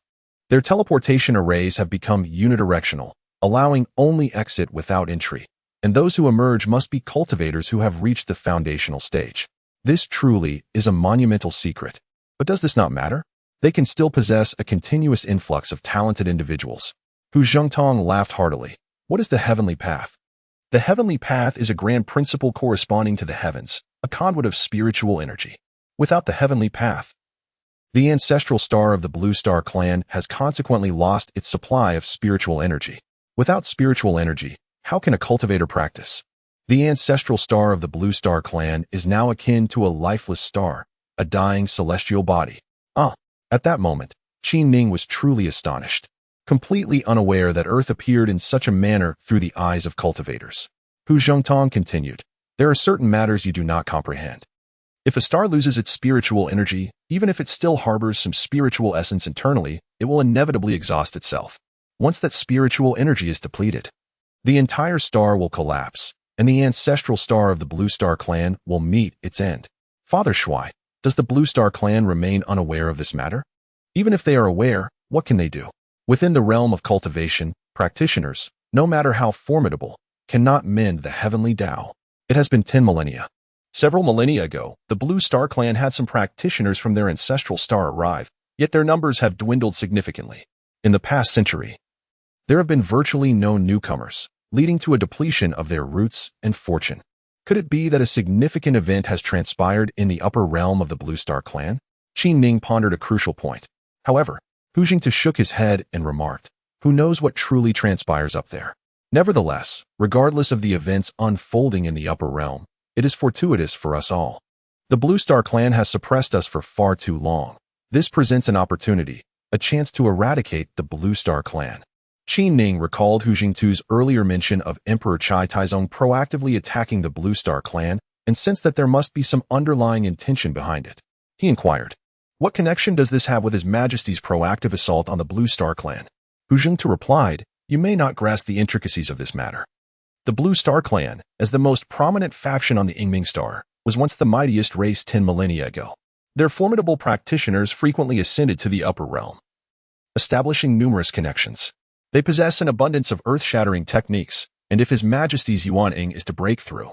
Their teleportation arrays have become unidirectional, allowing only exit without entry, and those who emerge must be cultivators who have reached the foundational stage. This truly is a monumental secret. But does this not matter? They can still possess a continuous influx of talented individuals. Hu Jingtong laughed heartily. What is the heavenly path? The heavenly path is a grand principle corresponding to the heavens, a conduit of spiritual energy. Without the heavenly path, the ancestral star of the Blue Star clan has consequently lost its supply of spiritual energy. Without spiritual energy, how can a cultivator practice? The ancestral star of the Blue Star clan is now akin to a lifeless star, a dying celestial body. At that moment, Qin Ning was truly astonished, completely unaware that Earth appeared in such a manner through the eyes of cultivators. Hu Zhengtong continued, "There are certain matters you do not comprehend. If a star loses its spiritual energy, even if it still harbors some spiritual essence internally, it will inevitably exhaust itself. Once that spiritual energy is depleted, the entire star will collapse, and the ancestral star of the Blue Star clan will meet its end." Father Shuai, does the Blue Star clan remain unaware of this matter? Even if they are aware, what can they do? Within the realm of cultivation, practitioners, no matter how formidable, cannot mend the Heavenly Dao. It has been 10 millennia. Several millennia ago, the Blue Star clan had some practitioners from their ancestral star arrive, yet their numbers have dwindled significantly. In the past century, there have been virtually no newcomers, leading to a depletion of their roots and fortune. Could it be that a significant event has transpired in the upper realm of the Blue Star clan? Qin Ning pondered a crucial point. However, Hu Jingtu shook his head and remarked, "Who knows what truly transpires up there?" Nevertheless, regardless of the events unfolding in the upper realm, it is fortuitous for us all. The Blue Star clan has suppressed us for far too long. This presents an opportunity, a chance to eradicate the Blue Star clan. Qin Ning recalled Hu Jingtu's earlier mention of Emperor Chai Taizong proactively attacking the Blue Star clan and sensed that there must be some underlying intention behind it. He inquired, "What connection does this have with His Majesty's proactive assault on the Blue Star clan?" Hu Jingtu replied, "You may not grasp the intricacies of this matter. The Blue Star clan, as the most prominent faction on the Yingming Star, was once the mightiest race 10 millennia ago. Their formidable practitioners frequently ascended to the upper realm, establishing numerous connections. They possess an abundance of earth-shattering techniques, and if His Majesty's Yuan-ing is to break through,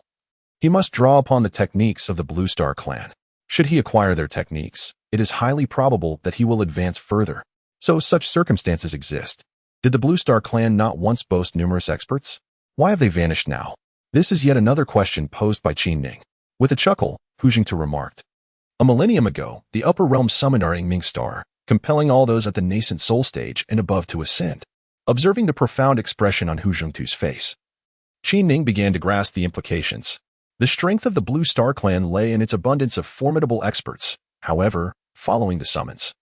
he must draw upon the techniques of the Blue Star clan. Should he acquire their techniques, it is highly probable that he will advance further. So such circumstances exist. Did the Blue Star clan not once boast numerous experts? Why have they vanished now?" This is yet another question posed by Qin Ning. With a chuckle, Hu Jingtu remarked, "A millennium ago, the upper realm summoned our Yingming Star, compelling all those at the nascent soul stage and above to ascend." Observing the profound expression on Hu Jingtu's face, Qin Ning began to grasp the implications. The strength of the Blue Star clan lay in its abundance of formidable experts. However, following the summons,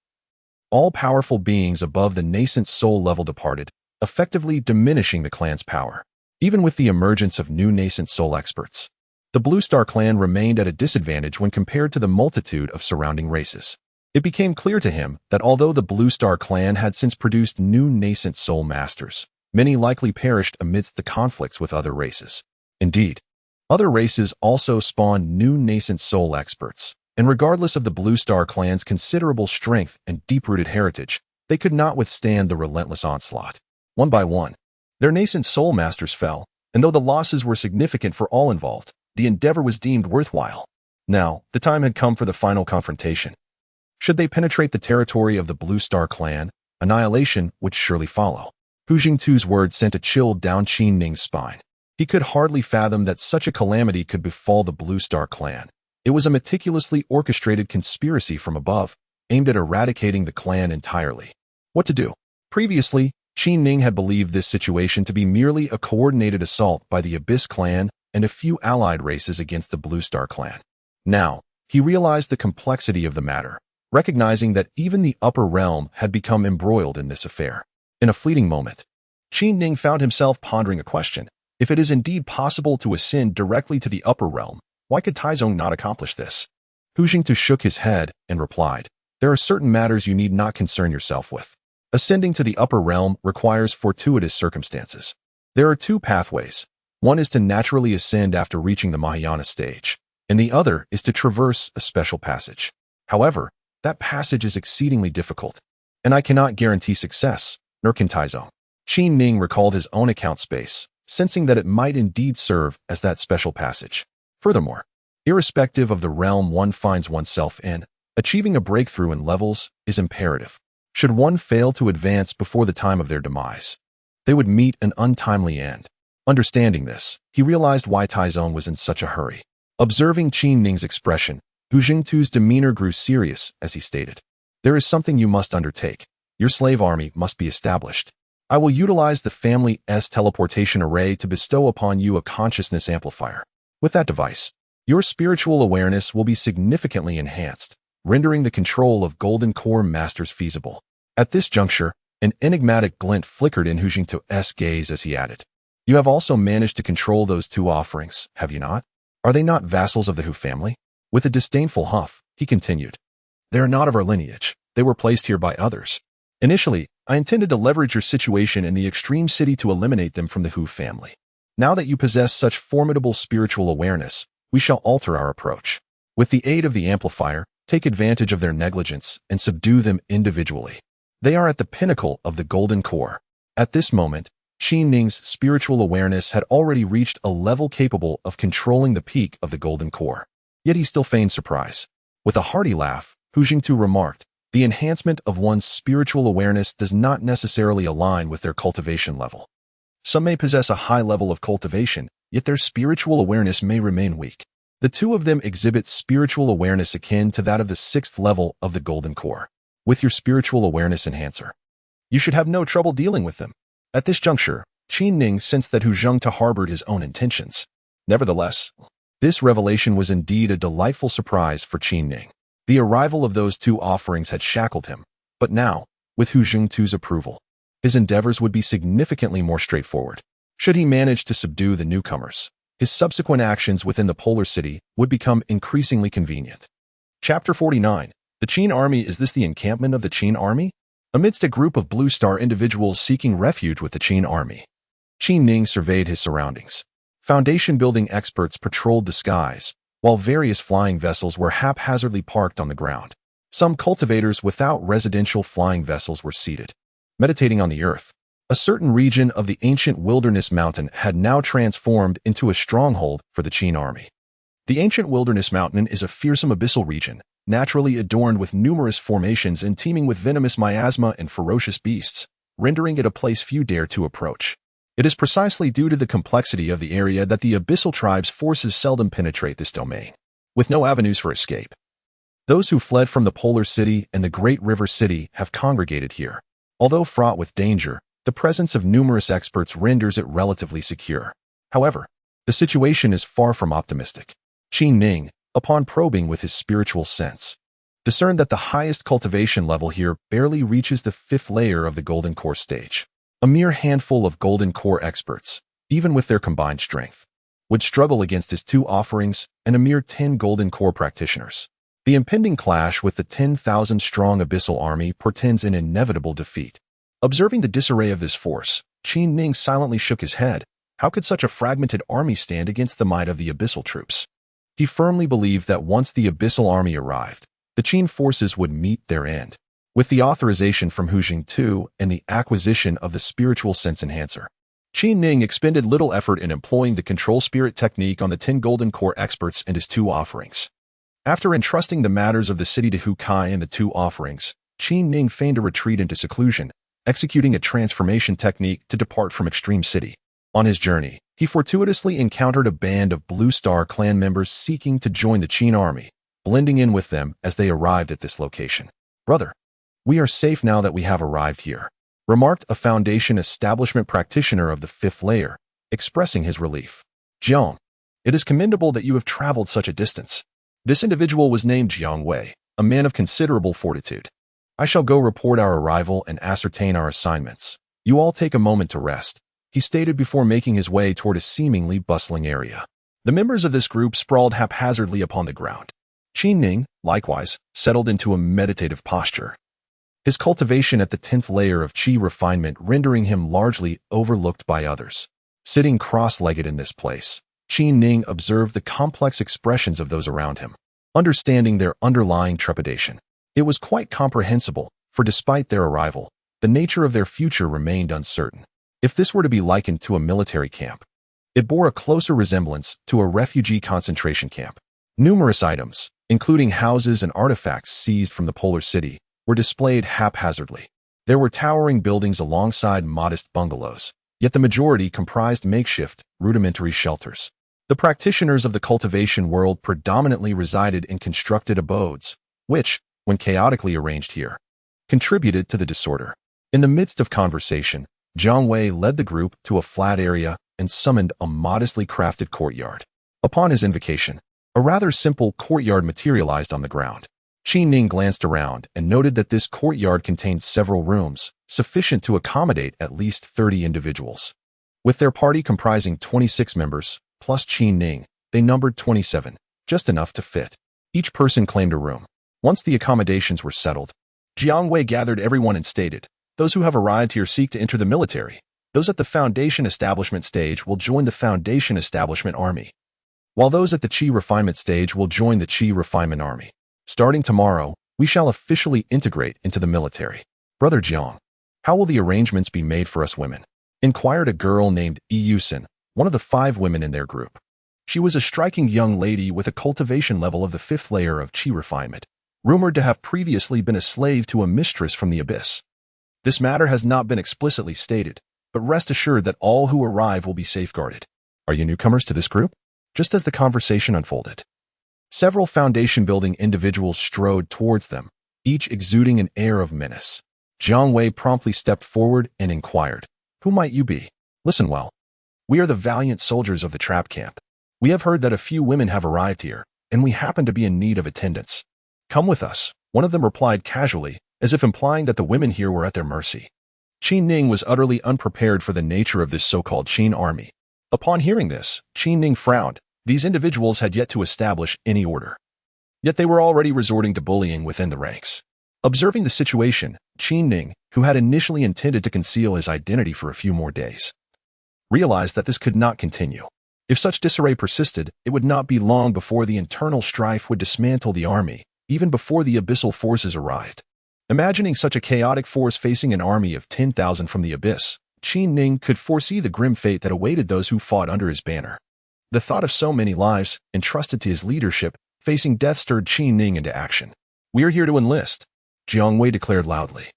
all-powerful beings above the nascent soul level departed, effectively diminishing the clan's power. Even with the emergence of new nascent soul experts, the Blue Star clan remained at a disadvantage when compared to the multitude of surrounding races. It became clear to him that although the Blue Star clan had since produced new nascent soul masters, many likely perished amidst the conflicts with other races. Indeed, other races also spawned new nascent soul experts, and regardless of the Blue Star clan's considerable strength and deep-rooted heritage, they could not withstand the relentless onslaught. One by one, their nascent soul masters fell, and though the losses were significant for all involved, the endeavor was deemed worthwhile. Now, the time had come for the final confrontation. Should they penetrate the territory of the Blue Star clan, annihilation would surely follow. Hu Jingtu's words sent a chill down Qin Ning's spine. He could hardly fathom that such a calamity could befall the Blue Star clan. It was a meticulously orchestrated conspiracy from above, aimed at eradicating the clan entirely. What to do? Previously, Qin Ning had believed this situation to be merely a coordinated assault by the Abyss clan and a few allied races against the Blue Star clan. Now, he realized the complexity of the matter, recognizing that even the upper realm had become embroiled in this affair. In a fleeting moment, Qin Ning found himself pondering a question. If it is indeed possible to ascend directly to the upper realm, why could Taizong not accomplish this? Hu Jingtu shook his head and replied, "There are certain matters you need not concern yourself with. Ascending to the upper realm requires fortuitous circumstances. There are two pathways. One is to naturally ascend after reaching the Mahayana stage, and the other is to traverse a special passage. However, that passage is exceedingly difficult, and I cannot guarantee success, nor can Taizong." Qin Ning recalled his own account space, sensing that it might indeed serve as that special passage. Furthermore, irrespective of the realm one finds oneself in, achieving a breakthrough in levels is imperative. Should one fail to advance before the time of their demise, they would meet an untimely end. Understanding this, he realized why Taizong was in such a hurry. Observing Qin Ning's expression, Hu Jingtu's demeanor grew serious as he stated, "There is something you must undertake. Your slave army must be established. I will utilize the family's teleportation array to bestow upon you a consciousness amplifier. With that device, your spiritual awareness will be significantly enhanced, rendering the control of Golden Core masters feasible. At this juncture, an enigmatic glint flickered in Hu Jingtuo's gaze as he added, "You have also managed to control those two offerings, have you not? Are they not vassals of the Hu family?" With a disdainful huff, he continued, "They are not of our lineage. They were placed here by others. Initially, I intended to leverage your situation in the extreme city to eliminate them from the Hu family. Now that you possess such formidable spiritual awareness, we shall alter our approach. With the aid of the amplifier, take advantage of their negligence and subdue them individually. They are at the pinnacle of the Golden Core." At this moment, Qi Ning's spiritual awareness had already reached a level capable of controlling the peak of the Golden Core. Yet he still feigned surprise. With a hearty laugh, Hu Jingtu remarked, "The enhancement of one's spiritual awareness does not necessarily align with their cultivation level. Some may possess a high level of cultivation, yet their spiritual awareness may remain weak. The two of them exhibit spiritual awareness akin to that of the 6th level of the Golden Core. With your spiritual awareness enhancer, you should have no trouble dealing with them." At this juncture, Qi Ning sensed that Hu Jingtu harbored his own intentions. Nevertheless, this revelation was indeed a delightful surprise for Qi Ning. The arrival of those two offerings had shackled him, but now, with Hu Jingtu's approval, his endeavors would be significantly more straightforward. Should he manage to subdue the newcomers, his subsequent actions within the Polar City would become increasingly convenient. Chapter 49. The Qin Army. Is this the encampment of the Qin Army? Amidst a group of Blue Star individuals seeking refuge with the Qin Army, Qi Ning surveyed his surroundings. Foundation-building experts patrolled the skies, while various flying vessels were haphazardly parked on the ground. Some cultivators without residential flying vessels were seated, meditating on the earth. A certain region of the ancient wilderness mountain had now transformed into a stronghold for the Qin Army. The ancient wilderness mountain is a fearsome abyssal region, naturally adorned with numerous formations and teeming with venomous miasma and ferocious beasts, rendering it a place few dare to approach. It is precisely due to the complexity of the area that the abyssal tribe's forces seldom penetrate this domain, with no avenues for escape. Those who fled from the Polar City and the Great River City have congregated here. Although fraught with danger, the presence of numerous experts renders it relatively secure. However, the situation is far from optimistic. Qi Ning, upon probing with his spiritual sense, discerned that the highest cultivation level here barely reaches the 5th layer of the Golden Core stage. A mere handful of Golden Core experts, even with their combined strength, would struggle against his two offerings and a mere 10 Golden Core practitioners. The impending clash with the 10,000-strong abyssal army portends an inevitable defeat. Observing the disarray of this force, Qi Ning silently shook his head. How could such a fragmented army stand against the might of the abyssal troops? He firmly believed that once the abyssal army arrived, the Qin forces would meet their end. With the authorization from Hu Jingtu and the acquisition of the spiritual sense enhancer, Qi Ning expended little effort in employing the control spirit technique on the 10 Golden Core experts and his two offerings. After entrusting the matters of the city to Hu Kai and the two offerings, Qi Ning feigned a retreat into seclusion, executing a transformation technique to depart from Extreme City. On his journey, he fortuitously encountered a band of Blue Star clan members seeking to join the Qin Army, blending in with them as they arrived at this location. "Brother, we are safe now that we have arrived here," remarked a Foundation establishment practitioner of the 5th layer, expressing his relief. "Jiang, it is commendable that you have traveled such a distance." This individual was named Jiang Wei, a man of considerable fortitude. "I shall go report our arrival and ascertain our assignments. You all take a moment to rest," he stated before making his way toward a seemingly bustling area. The members of this group sprawled haphazardly upon the ground. Qi Ning, likewise, settled into a meditative posture, his cultivation at the 10th layer of Qi refinement rendering him largely overlooked by others. Sitting cross-legged in this place, Qi Ning observed the complex expressions of those around him, understanding their underlying trepidation. It was quite comprehensible, for despite their arrival, the nature of their future remained uncertain. If this were to be likened to a military camp, it bore a closer resemblance to a refugee concentration camp. Numerous items, including houses and artifacts seized from the Polar City, were displayed haphazardly. There were towering buildings alongside modest bungalows, yet the majority comprised makeshift, rudimentary shelters. The practitioners of the cultivation world predominantly resided in constructed abodes, which, when chaotically arranged here, contributed to the disorder. In the midst of conversation, Jiang Wei led the group to a flat area and summoned a modestly crafted courtyard. Upon his invocation, a rather simple courtyard materialized on the ground. Qi Ning glanced around and noted that this courtyard contained several rooms, sufficient to accommodate at least 30 individuals. With their party comprising 26 members, plus Qi Ning, they numbered 27, just enough to fit. Each person claimed a room. Once the accommodations were settled, Jiang Wei gathered everyone and stated, "Those who have arrived here seek to enter the military. Those at the Foundation Establishment stage will join the Foundation Establishment Army, while those at the Qi Refinement stage will join the Qi Refinement Army. Starting tomorrow, we shall officially integrate into the military." "Brother Jiang, how will the arrangements be made for us women?" inquired a girl named Yusin, one of the 5 women in their group. She was a striking young lady with a cultivation level of the 5th layer of Qi Refinement, rumored to have previously been a slave to a mistress from the abyss. "This matter has not been explicitly stated, but rest assured that all who arrive will be safeguarded. Are you newcomers to this group?" Just as the conversation unfolded, several foundation-building individuals strode towards them, each exuding an air of menace. Jiang Wei promptly stepped forward and inquired, "Who might you be?" "Listen well. We are the valiant soldiers of the trap camp. We have heard that a few women have arrived here, and we happen to be in need of attendance. Come with us," one of them replied casually, as if implying that the women here were at their mercy. Qi Ning was utterly unprepared for the nature of this so-called Qin army. Upon hearing this, Qi Ning frowned. These individuals had yet to establish any order. Yet they were already resorting to bullying within the ranks. Observing the situation, Qi Ning, who had initially intended to conceal his identity for a few more days, realized that this could not continue. If such disarray persisted, it would not be long before the internal strife would dismantle the army, even before the abyssal forces arrived. Imagining such a chaotic force facing an army of 10,000 from the abyss, Qi Ning could foresee the grim fate that awaited those who fought under his banner. The thought of so many lives, entrusted to his leadership, facing death stirred Qi Ning into action. "We are here to enlist," Jiang Wei declared loudly.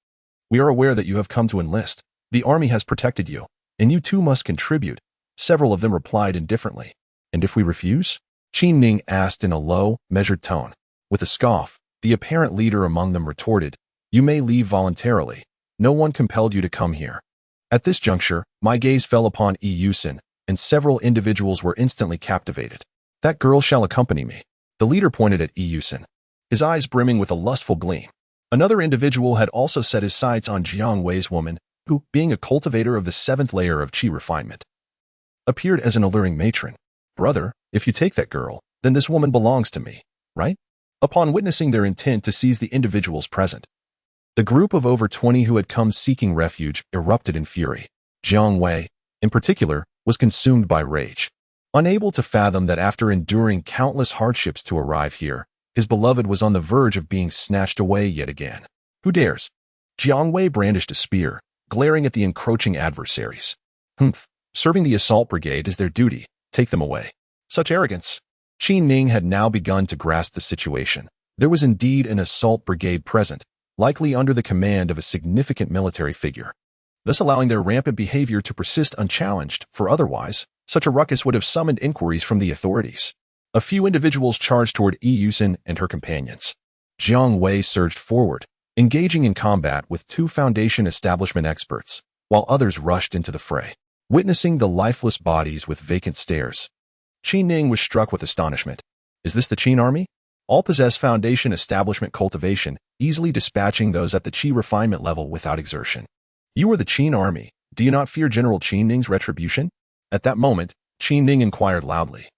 "We are aware that you have come to enlist. The army has protected you, and you too must contribute," several of them replied indifferently. "And if we refuse?" Qi Ning asked in a low, measured tone. With a scoff, the apparent leader among them retorted, "You may leave voluntarily. No one compelled you to come here." At this juncture, my gaze fell upon Yusin, and several individuals were instantly captivated. "That girl shall accompany me." The leader pointed at Yusin, his eyes brimming with a lustful gleam. Another individual had also set his sights on Jiang Wei's woman, who, being a cultivator of the 7th layer of Qi Refinement, appeared as an alluring matron. "Brother, if you take that girl, then this woman belongs to me, right?" Upon witnessing their intent to seize the individuals present, the group of over 20 who had come seeking refuge erupted in fury. Jiang Wei, in particular, was consumed by rage. Unable to fathom that after enduring countless hardships to arrive here, his beloved was on the verge of being snatched away yet again. "Who dares?" Jiang Wei brandished a spear, glaring at the encroaching adversaries. "Humph, serving the assault brigade is their duty. Take them away." Such arrogance. Qi Ning had now begun to grasp the situation. There was indeed an assault brigade present, likely under the command of a significant military figure, thus allowing their rampant behavior to persist unchallenged, for otherwise, such a ruckus would have summoned inquiries from the authorities. A few individuals charged toward Yusin and her companions. Jiang Wei surged forward, engaging in combat with 2 Foundation Establishment experts, while others rushed into the fray. Witnessing the lifeless bodies with vacant stares, Qi Ning was struck with astonishment. "Is this the Qin army?" All possess Foundation Establishment cultivation, easily dispatching those at the Qi refinement level without exertion. "You are the Qin army. Do you not fear General Qi Ning's retribution?" At that moment, Qi Ning inquired loudly,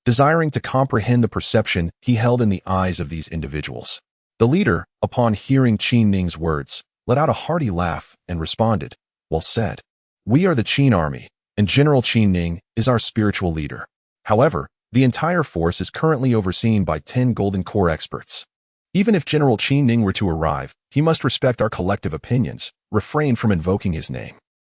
desiring to comprehend the perception he held in the eyes of these individuals. The leader, upon hearing Qi Ning's words, let out a hearty laugh and responded, "Well said. We are the Qin army, and General Qi Ning is our spiritual leader. However, the entire force is currently overseen by 10 Golden Core experts. Even if General Qi Ning were to arrive, he must respect our collective opinions, refrain from invoking his name."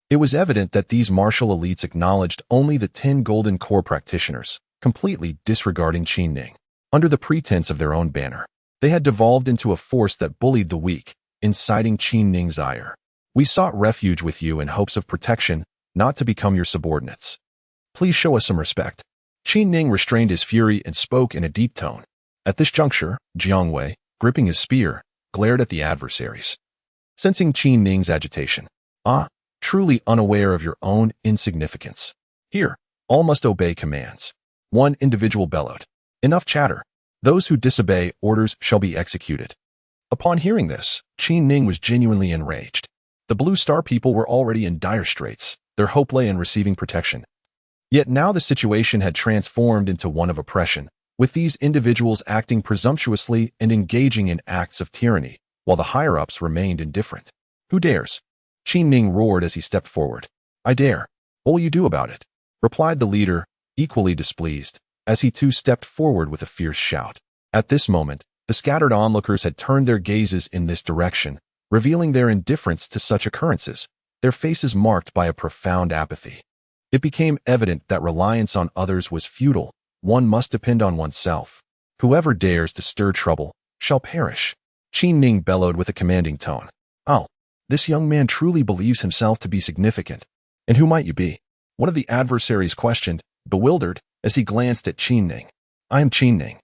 It was evident that these martial elites acknowledged only the 10 Golden Core practitioners, completely disregarding Qi Ning. Under the pretense of their own banner, they had devolved into a force that bullied the weak, inciting Qi Ning's ire. "We sought refuge with you in hopes of protection, not to become your subordinates. Please show us some respect." Qi Ning restrained his fury and spoke in a deep tone. At this juncture, Jiang Wei, gripping his spear, glared at the adversaries. Sensing Qi Ning's agitation, truly unaware of your own insignificance. "Here, all must obey commands." One individual bellowed. "Enough chatter. Those who disobey orders shall be executed. Upon hearing this, Qin Ning was genuinely enraged. The Blue Star people were already in dire straits. Their hope lay in receiving protection. Yet now the situation had transformed into one of oppression, with these individuals acting presumptuously and engaging in acts of tyranny, while the higher-ups remained indifferent. Who dares? Qin Ning roared as he stepped forward. I dare. What will you do about it? Replied the leader, equally displeased, as he too stepped forward with a fierce shout. At this moment, the scattered onlookers had turned their gazes in this direction, revealing their indifference to such occurrences, their faces marked by a profound apathy. It became evident that reliance on others was futile. One must depend on oneself. Whoever dares to stir trouble shall perish. Qin Ning bellowed with a commanding tone. Oh, this young man truly believes himself to be significant. And who might you be? One of the adversaries questioned, bewildered, as he glanced at Qin Ning. I am Qin Ning,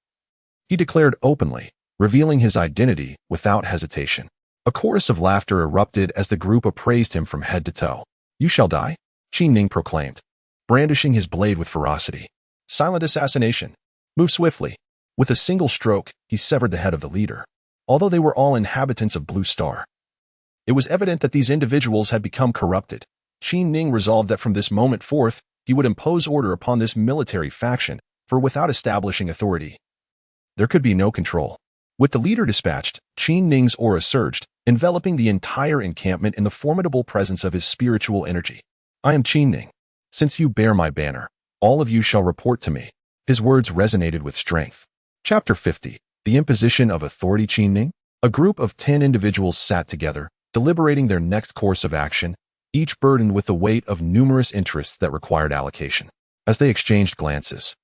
he declared openly, revealing his identity without hesitation. A chorus of laughter erupted as the group appraised him from head to toe. You shall die, Qin Ning proclaimed, brandishing his blade with ferocity. Silent assassination. Move swiftly. With a single stroke, he severed the head of the leader. Although they were all inhabitants of Blue Star, it was evident that these individuals had become corrupted. Qin Ning resolved that from this moment forth, he would impose order upon this military faction, for without establishing authority, there could be no control. With the leader dispatched, Qin Ning's aura surged, enveloping the entire encampment in the formidable presence of his spiritual energy. I am Qin Ning. Since you bear my banner, all of you shall report to me. His words resonated with strength. Chapter 50. The Imposition of Authority. Qin Ning? A group of 10 individuals sat together, deliberating their next course of action, each burdened with the weight of numerous interests that required allocation. As they exchanged glances,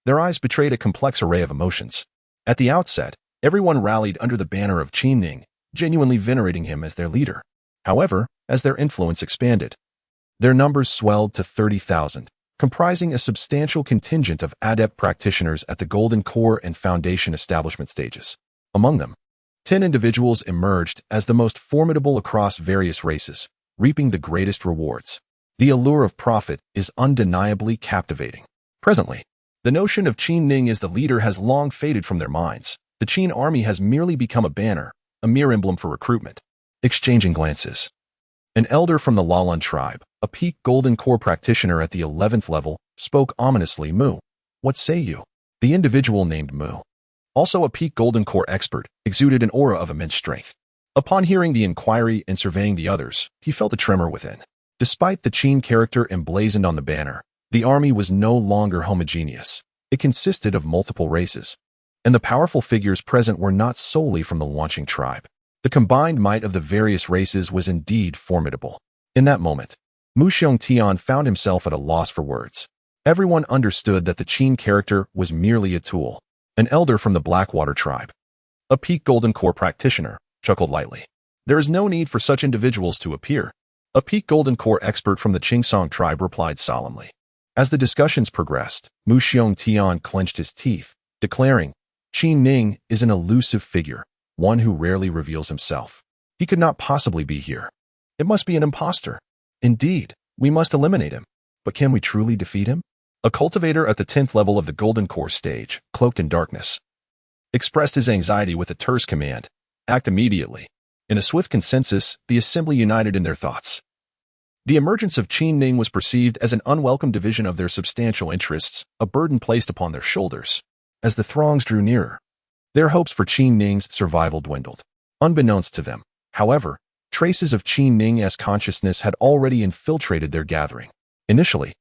their eyes betrayed a complex array of emotions. At the outset, everyone rallied under the banner of Qin Ning, genuinely venerating him as their leader. However, as their influence expanded, their numbers swelled to 30,000, comprising a substantial contingent of adept practitioners at the Golden Core and Foundation establishment stages. Among them, 10 individuals emerged as the most formidable across various races, reaping the greatest rewards. The allure of profit is undeniably captivating. Presently, the notion of Qin Ning as the leader has long faded from their minds. The Qin army has merely become a banner, a mere emblem for recruitment. Exchanging glances. An elder from the Lalun tribe, a peak Golden Core practitioner at the 11th level, spoke ominously. Mu, what say you? The individual named Mu, also a peak Golden Core expert, exuded an aura of immense strength. Upon hearing the inquiry and surveying the others, he felt a tremor within. Despite the Qin character emblazoned on the banner, the army was no longer homogeneous. It consisted of multiple races, and the powerful figures present were not solely from the launching tribe. The combined might of the various races was indeed formidable. In that moment, Mu Xiongtian found himself at a loss for words. Everyone understood that the Qin character was merely a tool. An elder from the Blackwater tribe, a peak Golden Core practitioner, chuckled lightly. There is no need for such individuals to appear. A peak Golden Core expert from the Qingsong tribe replied solemnly. As the discussions progressed, Mu Xiongtian clenched his teeth, declaring, Qin Ning is an elusive figure, one who rarely reveals himself. He could not possibly be here. It must be an impostor. Indeed, we must eliminate him. But can we truly defeat him? A cultivator at the 10th level of the Golden Core stage, cloaked in darkness, expressed his anxiety with a terse command. Act immediately. In a swift consensus, the assembly united in their thoughts. The emergence of Qin Ning was perceived as an unwelcome division of their substantial interests, a burden placed upon their shoulders. As the throngs drew nearer, their hopes for Qin Ning's survival dwindled. Unbeknownst to them, however, traces of Qin Ning's consciousness had already infiltrated their gathering. Initially,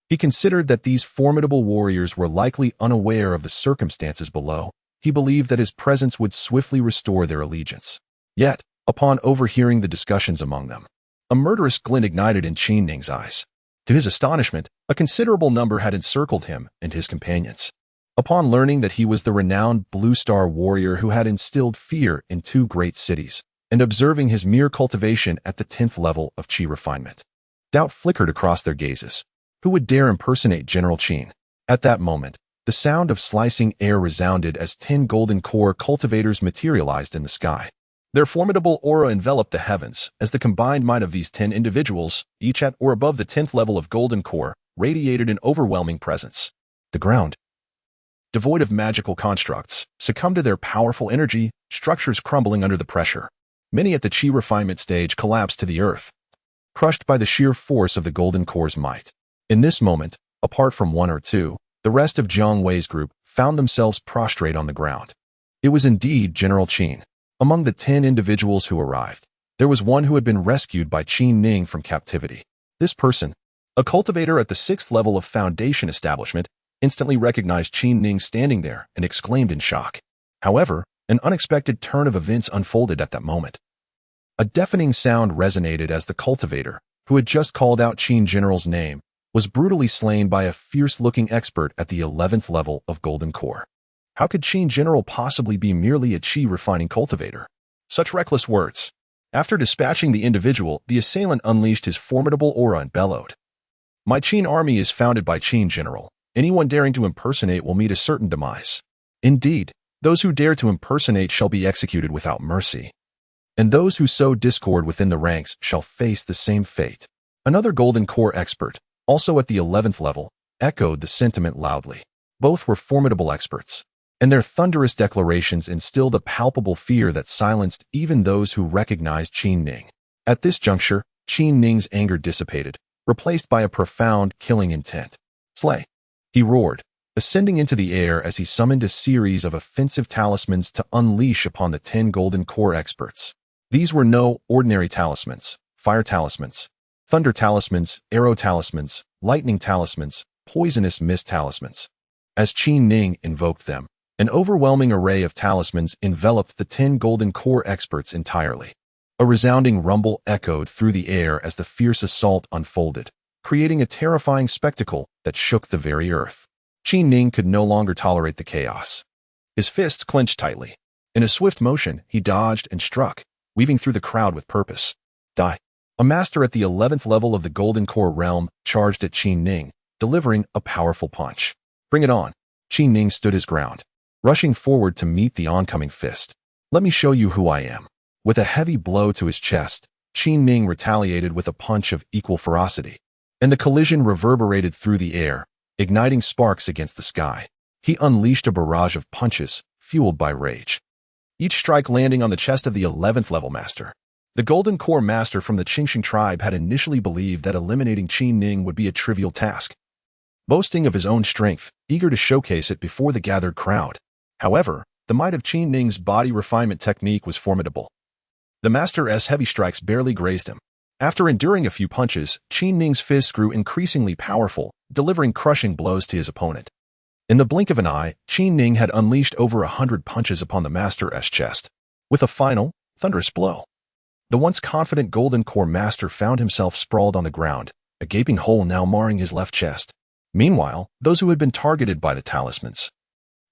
he considered that these formidable warriors were likely unaware of the circumstances below. He believed that his presence would swiftly restore their allegiance. Yet, upon overhearing the discussions among them, a murderous glint ignited in Qin Ning's eyes. To his astonishment, a considerable number had encircled him and his companions. Upon learning that he was the renowned Blue Star warrior who had instilled fear in 2 great cities, and observing his mere cultivation at the 10th level of Qi refinement, doubt flickered across their gazes. Who would dare impersonate General Qin? At that moment, the sound of slicing air resounded as 10 Golden Core cultivators materialized in the sky. Their formidable aura enveloped the heavens as the combined might of these 10 individuals, each at or above the 10th level of Golden Core, radiated an overwhelming presence. The ground devoid of magical constructs, succumbed to their powerful energy, structures crumbling under the pressure. Many at the Qi refinement stage collapsed to the earth, crushed by the sheer force of the Golden Core's might. In this moment, apart from one or two, the rest of Jiang Wei's group found themselves prostrate on the ground. It was indeed General Qin. Among the 10 individuals who arrived, there was one who had been rescued by Qin Ning from captivity. This person, a cultivator at the 6th level of Foundation establishment, instantly recognized Qin Ning standing there and exclaimed in shock. However, an unexpected turn of events unfolded at that moment. A deafening sound resonated as the cultivator, who had just called out Qin General's name, was brutally slain by a fierce-looking expert at the 11th level of Golden Core. How could Qin General possibly be merely a Qi refining cultivator? Such reckless words. After dispatching the individual, the assailant unleashed his formidable aura and bellowed. My Qin army is founded by Qin General. Anyone daring to impersonate will meet a certain demise. Indeed, those who dare to impersonate shall be executed without mercy. And those who sow discord within the ranks shall face the same fate. Another Golden Core expert, also at the 11th level, echoed the sentiment loudly. Both were formidable experts, and their thunderous declarations instilled a palpable fear that silenced even those who recognized Qin Ning. At this juncture, Qin Ning's anger dissipated, replaced by a profound, killing intent. Slay! He roared, ascending into the air as he summoned a series of offensive talismans to unleash upon the 10 Golden Core experts. These were no ordinary talismans: fire talismans, thunder talismans, arrow talismans, lightning talismans, poisonous mist talismans. As Qin Ning invoked them, an overwhelming array of talismans enveloped the 10 Golden Core experts entirely. A resounding rumble echoed through the air as the fierce assault unfolded, creating a terrifying spectacle that shook the very earth. Qin Ning could no longer tolerate the chaos. His fists clenched tightly. In a swift motion, he dodged and struck, weaving through the crowd with purpose. Die! A master at the 11th level of the Golden Core realm charged at Qin Ning, delivering a powerful punch. Bring it on! Qin Ning stood his ground, rushing forward to meet the oncoming fist. Let me show you who I am. With a heavy blow to his chest, Qin Ning retaliated with a punch of equal ferocity, and the collision reverberated through the air, igniting sparks against the sky. He unleashed a barrage of punches, fueled by rage, each strike landing on the chest of the 11th level master. The Golden Core master from the Qingxing tribe had initially believed that eliminating Qin Ning would be a trivial task, boasting of his own strength, eager to showcase it before the gathered crowd. However, the might of Qin Ning's body refinement technique was formidable. The master's heavy strikes barely grazed him. After enduring a few punches, Qin Ning's fists grew increasingly powerful, delivering crushing blows to his opponent. In the blink of an eye, Qin Ning had unleashed over 100 punches upon the master's chest. With a final, thunderous blow, the once confident Golden Core master found himself sprawled on the ground, a gaping hole now marring his left chest. Meanwhile, those who had been targeted by the talismans,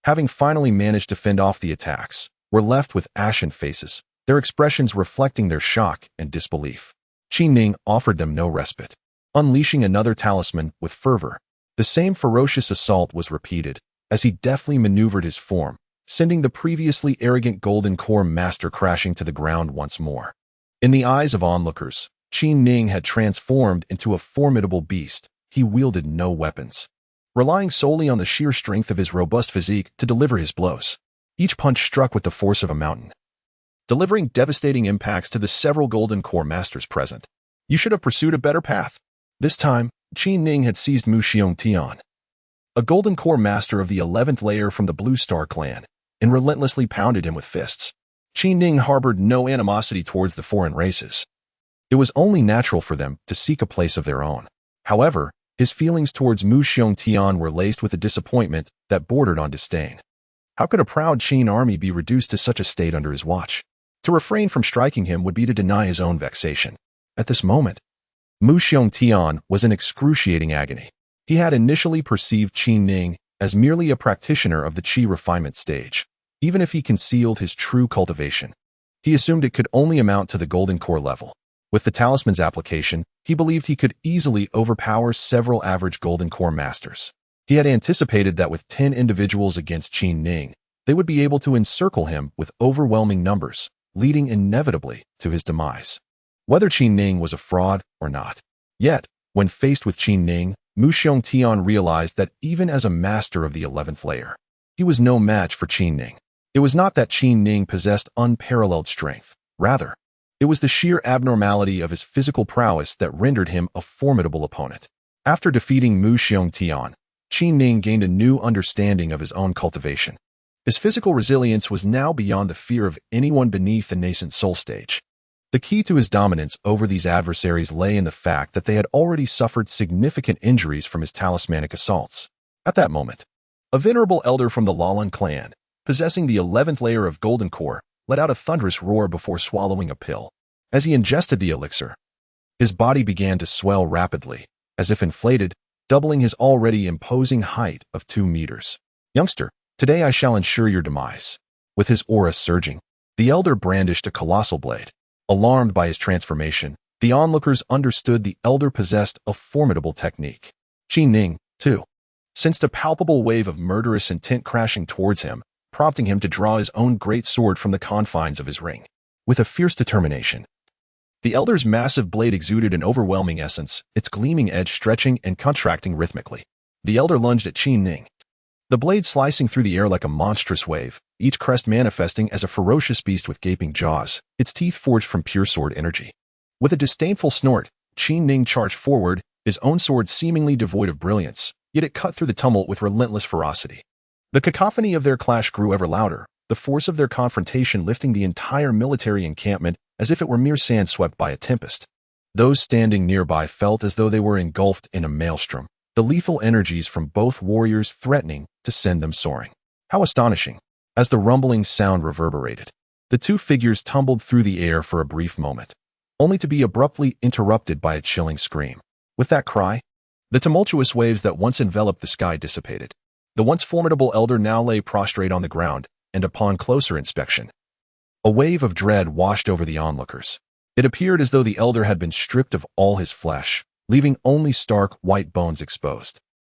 having finally managed to fend off the attacks, were left with ashen faces, their expressions reflecting their shock and disbelief. Qin Ning offered them no respite. Unleashing another talisman with fervor, the same ferocious assault was repeated, as he deftly maneuvered his form, sending the previously arrogant Golden Core master crashing to the ground once more. In the eyes of onlookers, Qin Ning had transformed into a formidable beast. He wielded no weapons, relying solely on the sheer strength of his robust physique to deliver his blows. Each punch struck with the force of a mountain, delivering devastating impacts to the several Golden Core masters present. You should have pursued a better path. This time, Qin Ning had seized Mu Xiongtian, a Golden Core master of the 11th layer from the Blue Star clan, and relentlessly pounded him with fists. Qin Ning harbored no animosity towards the foreign races. It was only natural for them to seek a place of their own. However, his feelings towards Mu Xiongtian were laced with a disappointment that bordered on disdain. How could a proud Qin army be reduced to such a state under his watch? To refrain from striking him would be to deny his own vexation. At this moment, Mu Xiongtian was in excruciating agony. He had initially perceived Qin Ning as merely a practitioner of the Qi refinement stage. Even if he concealed his true cultivation, he assumed it could only amount to the Golden Core level. With the talisman's application, he believed he could easily overpower several average Golden Core masters. He had anticipated that with 10 individuals against Qin Ning, they would be able to encircle him with overwhelming numbers, leading inevitably to his demise, whether Qin Ning was a fraud or not. Yet, when faced with Qin Ning, Mu Xiongtian realized that even as a master of the 11th layer, He was no match for Qin Ning. It was not that Qin Ning possessed unparalleled strength. Rather, it was the sheer abnormality of his physical prowess that rendered him a formidable opponent. After defeating Mu Xiongtian, Qin Ning gained a new understanding of his own cultivation. His physical resilience was now beyond the fear of anyone beneath the nascent soul stage. The key to his dominance over these adversaries lay in the fact that they had already suffered significant injuries from his talismanic assaults. At that moment, a venerable elder from the Lalan clan, possessing the 11th layer of golden core, let out a thunderous roar before swallowing a pill. As he ingested the elixir, his body began to swell rapidly, as if inflated, doubling his already imposing height of 2 meters. Youngster, today I shall ensure your demise. With his aura surging, the elder brandished a colossal blade. Alarmed by his transformation, the onlookers understood the elder possessed a formidable technique. Qin Ning, too, sensed a palpable wave of murderous intent crashing towards him, prompting him to draw his own great sword from the confines of his ring. With a fierce determination, the elder's massive blade exuded an overwhelming essence, its gleaming edge stretching and contracting rhythmically. The elder lunged at Qin Ning, the blade slicing through the air like a monstrous wave, each crest manifesting as a ferocious beast with gaping jaws, its teeth forged from pure sword energy. With a disdainful snort, Qin Ning charged forward, his own sword seemingly devoid of brilliance, yet it cut through the tumult with relentless ferocity. The cacophony of their clash grew ever louder, the force of their confrontation lifting the entire military encampment as if it were mere sand swept by a tempest. Those standing nearby felt as though they were engulfed in a maelstrom, the lethal energies from both warriors threatening to send them soaring. How astonishing! As the rumbling sound reverberated, the two figures tumbled through the air for a brief moment, only to be abruptly interrupted by a chilling scream. With that cry, the tumultuous waves that once enveloped the sky dissipated. The once formidable elder now lay prostrate on the ground, and upon closer inspection, a wave of dread washed over the onlookers. It appeared as though the elder had been stripped of all his flesh, leaving only stark white bones exposed.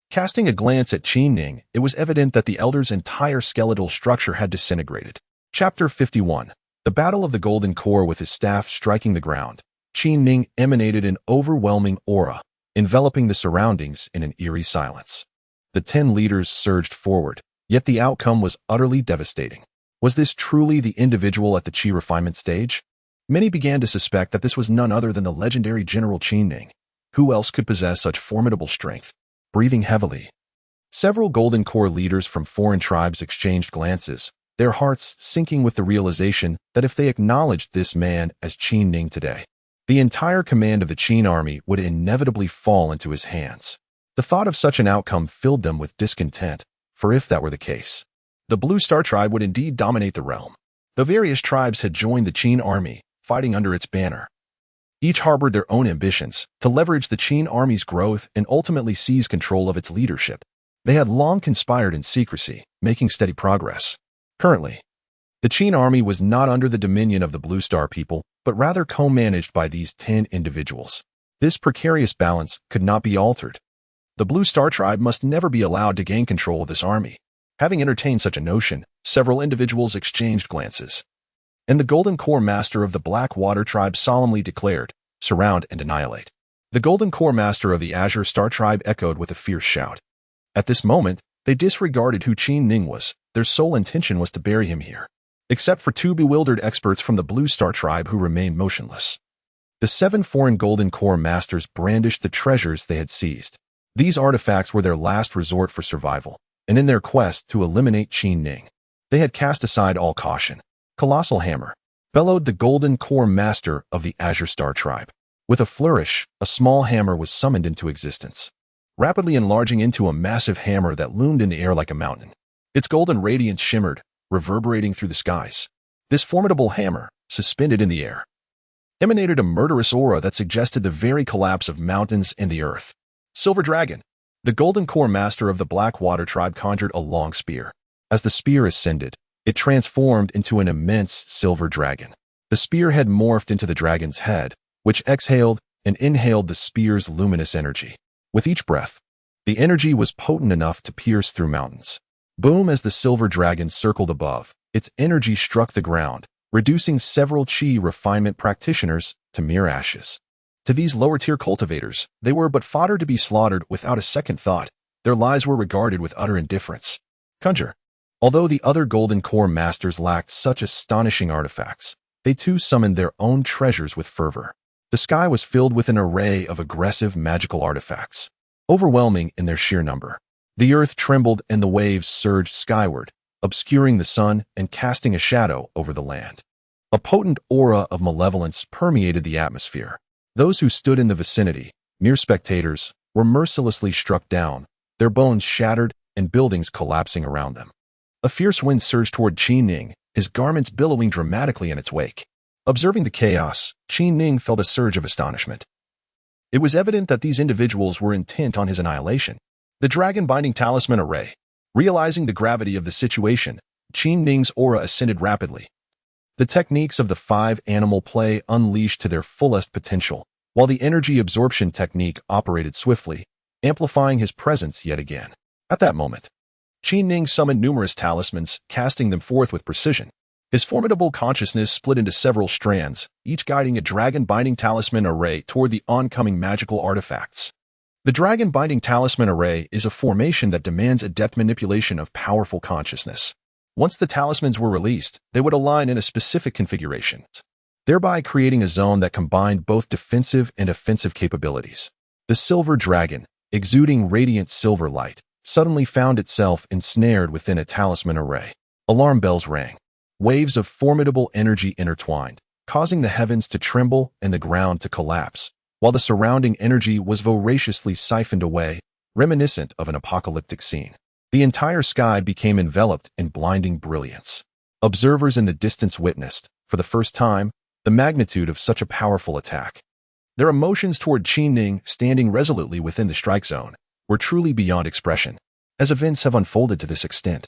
Casting a glance at Qin Ning, it was evident that the elder's entire skeletal structure had disintegrated. Chapter 51. The Battle of the Golden Core. With his staff striking the ground, Qin Ning emanated an overwhelming aura, enveloping the surroundings in an eerie silence. The 10 leaders surged forward, yet the outcome was utterly devastating. Was this truly the individual at the Qi refinement stage? Many began to suspect that this was none other than the legendary General Qin Ning. Who else could possess such formidable strength? Breathing heavily, several Golden Core leaders from foreign tribes exchanged glances, their hearts sinking with the realization that if they acknowledged this man as Qin Ning today, the entire command of the Qin army would inevitably fall into his hands. The thought of such an outcome filled them with discontent, for if that were the case, the Blue Star tribe would indeed dominate the realm. The various tribes had joined the Qin army, fighting under its banner. Each harbored their own ambitions to leverage the Qin army's growth and ultimately seize control of its leadership. They had long conspired in secrecy, making steady progress. Currently, the Qin army was not under the dominion of the Blue Star people, but rather co-managed by these 10 individuals. This precarious balance could not be altered. The Blue Star tribe must never be allowed to gain control of this army. Having entertained such a notion, several individuals exchanged glances. And the Golden Core Master of the Black Water tribe solemnly declared, "Surround and annihilate." The Golden Core Master of the Azure Star tribe echoed with a fierce shout. At this moment, they disregarded who Qin Ning was. Their sole intention was to bury him here. Except for 2 bewildered experts from the Blue Star tribe who remained motionless. The 7 foreign Golden Core Masters brandished the treasures they had seized. These artifacts were their last resort for survival, and in their quest to eliminate Qin Ning, they had cast aside all caution. "Colossal hammer," bellowed the Golden Core Master of the Azure Star tribe. With a flourish, a small hammer was summoned into existence, rapidly enlarging into a massive hammer that loomed in the air like a mountain. Its golden radiance shimmered, reverberating through the skies. This formidable hammer, suspended in the air, emanated a murderous aura that suggested the very collapse of mountains and the earth. Silver Dragon. The Golden Core Master of the Black Water tribe conjured a long spear. As the spear ascended, it transformed into an immense silver dragon. The spear had morphed into the dragon's head, which exhaled and inhaled the spear's luminous energy. With each breath, the energy was potent enough to pierce through mountains. Boom! As the silver dragon circled above, its energy struck the ground, reducing several Qi refinement practitioners to mere ashes. To these lower-tier cultivators, they were but fodder to be slaughtered without a second thought. Their lives were regarded with utter indifference. "Conjure," Although the other Golden Core masters lacked such astonishing artifacts, they too summoned their own treasures with fervor. The sky was filled with an array of aggressive magical artifacts, overwhelming in their sheer number. The earth trembled and the waves surged skyward, obscuring the sun and casting a shadow over the land. A potent aura of malevolence permeated the atmosphere. Those who stood in the vicinity, mere spectators, were mercilessly struck down, their bones shattered and buildings collapsing around them. A fierce wind surged toward Qi Ning, his garments billowing dramatically in its wake. Observing the chaos, Qi Ning felt a surge of astonishment. It was evident that these individuals were intent on his annihilation. The dragon-binding talisman array. Realizing the gravity of the situation, Qi Ning's aura ascended rapidly. The techniques of the 5-animal play unleashed to their fullest potential, while the energy absorption technique operated swiftly, amplifying his presence yet again. At that moment, Qi Ning summoned numerous talismans, casting them forth with precision. His formidable consciousness split into several strands, each guiding a dragon-binding talisman array toward the oncoming magical artifacts. The dragon-binding talisman array is a formation that demands adept manipulation of powerful consciousness. Once the talismans were released, they would align in a specific configuration, thereby creating a zone that combined both defensive and offensive capabilities. The silver dragon, exuding radiant silver light, suddenly found itself ensnared within a talisman array. Alarm bells rang. Waves of formidable energy intertwined, causing the heavens to tremble and the ground to collapse, while the surrounding energy was voraciously siphoned away, reminiscent of an apocalyptic scene. The entire sky became enveloped in blinding brilliance. Observers in the distance witnessed, for the first time, the magnitude of such a powerful attack. Their emotions toward Qi Ning, standing resolutely within the strike zone, were truly beyond expression. As events have unfolded to this extent,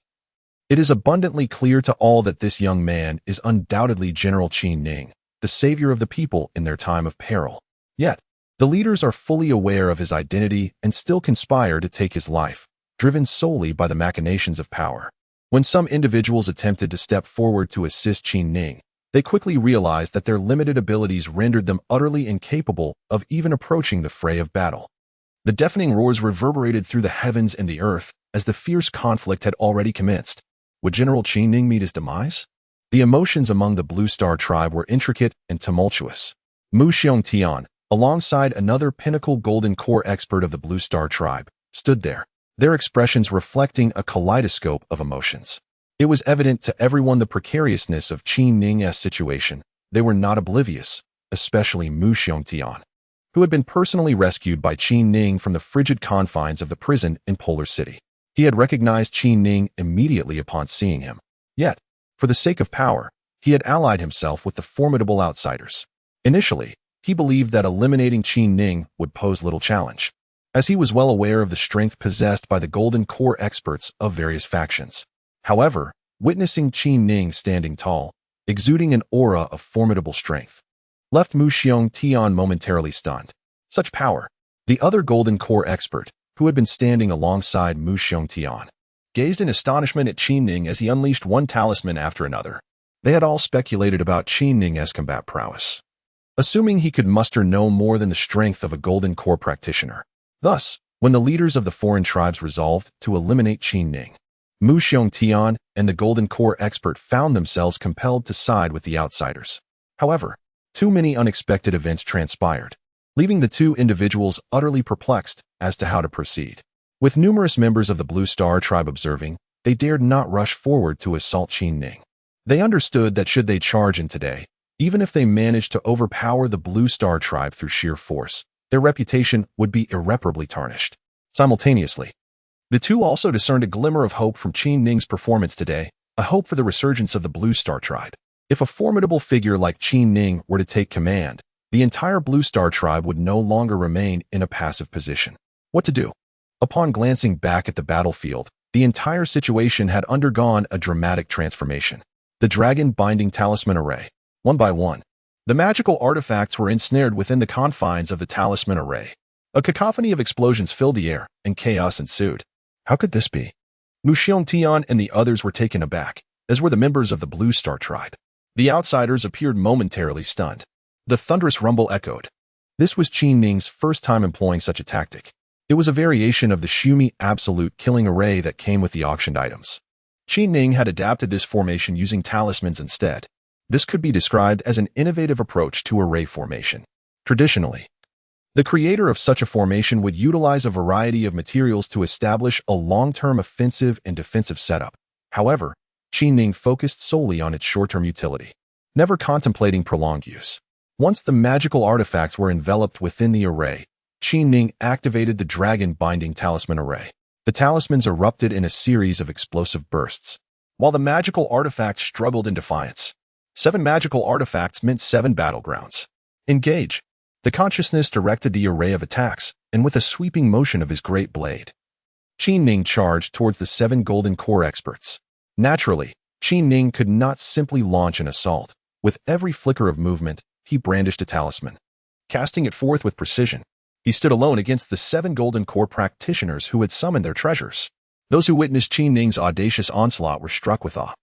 it is abundantly clear to all that this young man is undoubtedly General Qi Ning, the savior of the people in their time of peril. Yet, the leaders are fully aware of his identity and still conspire to take his life, driven solely by the machinations of power. When some individuals attempted to step forward to assist Qi Ning, they quickly realized that their limited abilities rendered them utterly incapable of even approaching the fray of battle. The deafening roars reverberated through the heavens and the earth as the fierce conflict had already commenced. Would General Qi Ning meet his demise? The emotions among the Blue Star tribe were intricate and tumultuous. Mu Xiongtian, alongside another pinnacle Golden Core expert of the Blue Star tribe, stood there, their expressions reflecting a kaleidoscope of emotions. It was evident to everyone the precariousness of Qi Ning's situation. They were not oblivious, especially Mu Xiongtian, who had been personally rescued by Qi Ning from the frigid confines of the prison in Polar City. He had recognized Qi Ning immediately upon seeing him. Yet, for the sake of power, he had allied himself with the formidable outsiders. Initially, he believed that eliminating Qi Ning would pose little challenge, as he was well aware of the strength possessed by the Golden Core experts of various factions. However, witnessing Qi Ning standing tall, exuding an aura of formidable strength, left Mu Xiongtian momentarily stunned. Such power. The other Golden Core expert, who had been standing alongside Mu Xiongtian, gazed in astonishment at Qi Ning as he unleashed one talisman after another. They had all speculated about Qi Ning's combat prowess, assuming he could muster no more than the strength of a Golden Core practitioner. Thus, when the leaders of the foreign tribes resolved to eliminate Qi Ning, Mu Xiongtian and the Golden Core expert found themselves compelled to side with the outsiders. However, too many unexpected events transpired, leaving the two individuals utterly perplexed as to how to proceed. With numerous members of the Blue Star tribe observing, they dared not rush forward to assault Qi Ning. They understood that should they charge in today, even if they managed to overpower the Blue Star tribe through sheer force, their reputation would be irreparably tarnished. Simultaneously, the two also discerned a glimmer of hope from Qi Ning's performance today, a hope for the resurgence of the Blue Star tribe. If a formidable figure like Qi Ning were to take command, the entire Blue Star tribe would no longer remain in a passive position. What to do? Upon glancing back at the battlefield, the entire situation had undergone a dramatic transformation. The dragon-binding talisman array. One by one, the magical artifacts were ensnared within the confines of the talisman array. A cacophony of explosions filled the air, and chaos ensued. How could this be? Mu Xiongtian and the others were taken aback, as were the members of the Blue Star tribe. The outsiders appeared momentarily stunned. The thunderous rumble echoed. This was Qi Ning's first time employing such a tactic. It was a variation of the Shumi absolute killing array that came with the auctioned items. Qi Ning had adapted this formation using talismans instead. This could be described as an innovative approach to array formation. Traditionally, the creator of such a formation would utilize a variety of materials to establish a long-term offensive and defensive setup. However, Qi Ning focused solely on its short-term utility, never contemplating prolonged use. Once the magical artifacts were enveloped within the array, Qi Ning activated the Dragon Binding Talisman Array. The talismans erupted in a series of explosive bursts, while the magical artifacts struggled in defiance. 7 magical artifacts meant 7 battlegrounds. Engage. The consciousness directed the array of attacks, and with a sweeping motion of his great blade, Qi Ning charged towards the 7 golden core experts. Naturally, Qi Ning could not simply launch an assault. With every flicker of movement, he brandished a talisman, casting it forth with precision. He stood alone against the 7 golden core practitioners who had summoned their treasures. Those who witnessed Qi Ning's audacious onslaught were struck with awe.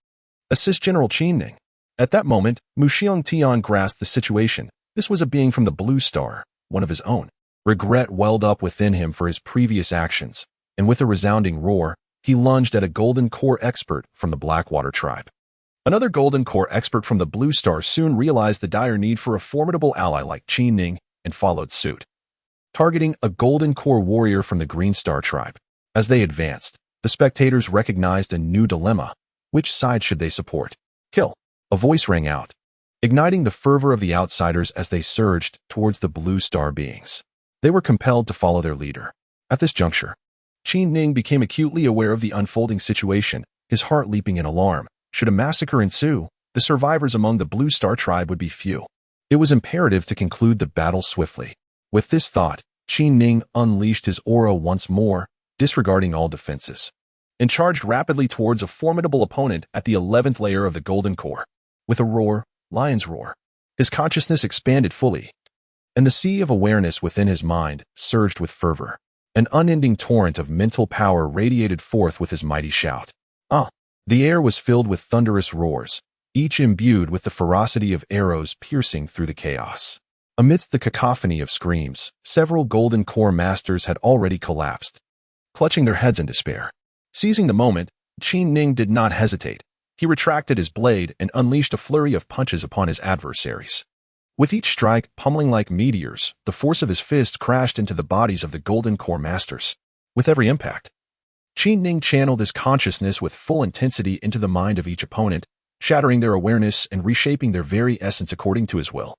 Assist General Qi Ning. At that moment, Mu Xiongtian grasped the situation. This was a being from the Blue Star, one of his own. Regret welled up within him for his previous actions, and with a resounding roar, he lunged at a golden core expert from the Blackwater tribe. Another golden core expert from the Blue Star soon realized the dire need for a formidable ally like Qi Ning and followed suit, targeting a golden core warrior from the Green Star tribe. As they advanced, the spectators recognized a new dilemma. Which side should they support? Kill. A voice rang out, igniting the fervor of the outsiders as they surged towards the Blue Star beings. They were compelled to follow their leader. At this juncture, Qi Ning became acutely aware of the unfolding situation, his heart leaping in alarm. Should a massacre ensue, the survivors among the Blue Star tribe would be few. It was imperative to conclude the battle swiftly. With this thought, Qi Ning unleashed his aura once more, disregarding all defenses, and charged rapidly towards a formidable opponent at the 11th layer of the Golden Core. With a roar, lion's roar, his consciousness expanded fully, and the sea of awareness within his mind surged with fervor. An unending torrent of mental power radiated forth with his mighty shout. The air was filled with thunderous roars, each imbued with the ferocity of arrows piercing through the chaos. Amidst the cacophony of screams, several golden core masters had already collapsed, clutching their heads in despair. Seizing the moment, Qi Ning did not hesitate. He retracted his blade and unleashed a flurry of punches upon his adversaries. With each strike pummeling like meteors, the force of his fist crashed into the bodies of the golden core masters. With every impact, Qi Ning channeled his consciousness with full intensity into the mind of each opponent, shattering their awareness and reshaping their very essence according to his will.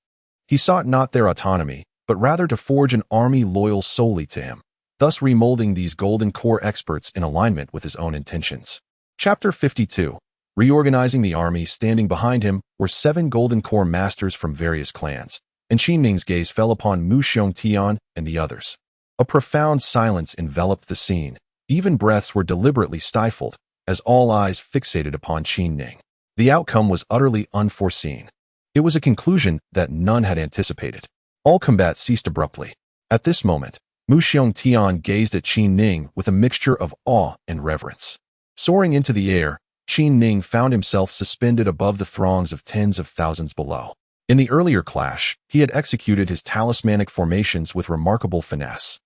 He sought not their autonomy, but rather to forge an army loyal solely to him, thus remolding these golden core experts in alignment with his own intentions. Chapter 52. Reorganizing the army. Standing behind him were 7 golden core masters from various clans, and Qi Ning's gaze fell upon Mu Xiongtian and the others. A profound silence enveloped the scene. Even breaths were deliberately stifled, as all eyes fixated upon Qi Ning. The outcome was utterly unforeseen. It was a conclusion that none had anticipated. All combat ceased abruptly. At this moment, Mu Xiongtian gazed at Qi Ning with a mixture of awe and reverence. Soaring into the air, Qi Ning found himself suspended above the throngs of tens of thousands below. In the earlier clash, he had executed his talismanic formations with remarkable finesse.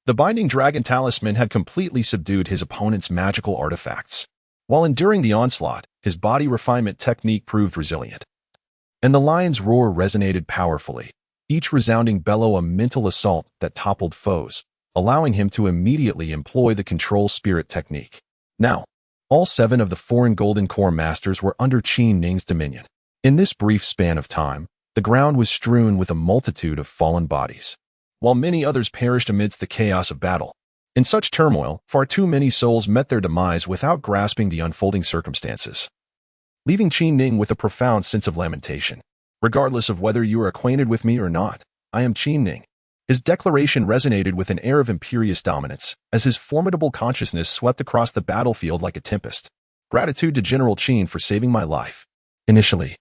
The Binding Dragon Talisman had completely subdued his opponent's magical artifacts. While enduring the onslaught, his body refinement technique proved resilient, and the lion's roar resonated powerfully, each resounding bellow a mental assault that toppled foes, allowing him to immediately employ the control spirit technique. Now, all 7 of the foreign golden core masters were under Qi Ning's dominion. In this brief span of time, the ground was strewn with a multitude of fallen bodies, while many others perished amidst the chaos of battle. In such turmoil, far too many souls met their demise without grasping the unfolding circumstances, leaving Qi Ning with a profound sense of lamentation. Regardless of whether you are acquainted with me or not, I am Qi Ning. His declaration resonated with an air of imperious dominance, as his formidable consciousness swept across the battlefield like a tempest. Gratitude to General Qin for saving my life. Initially,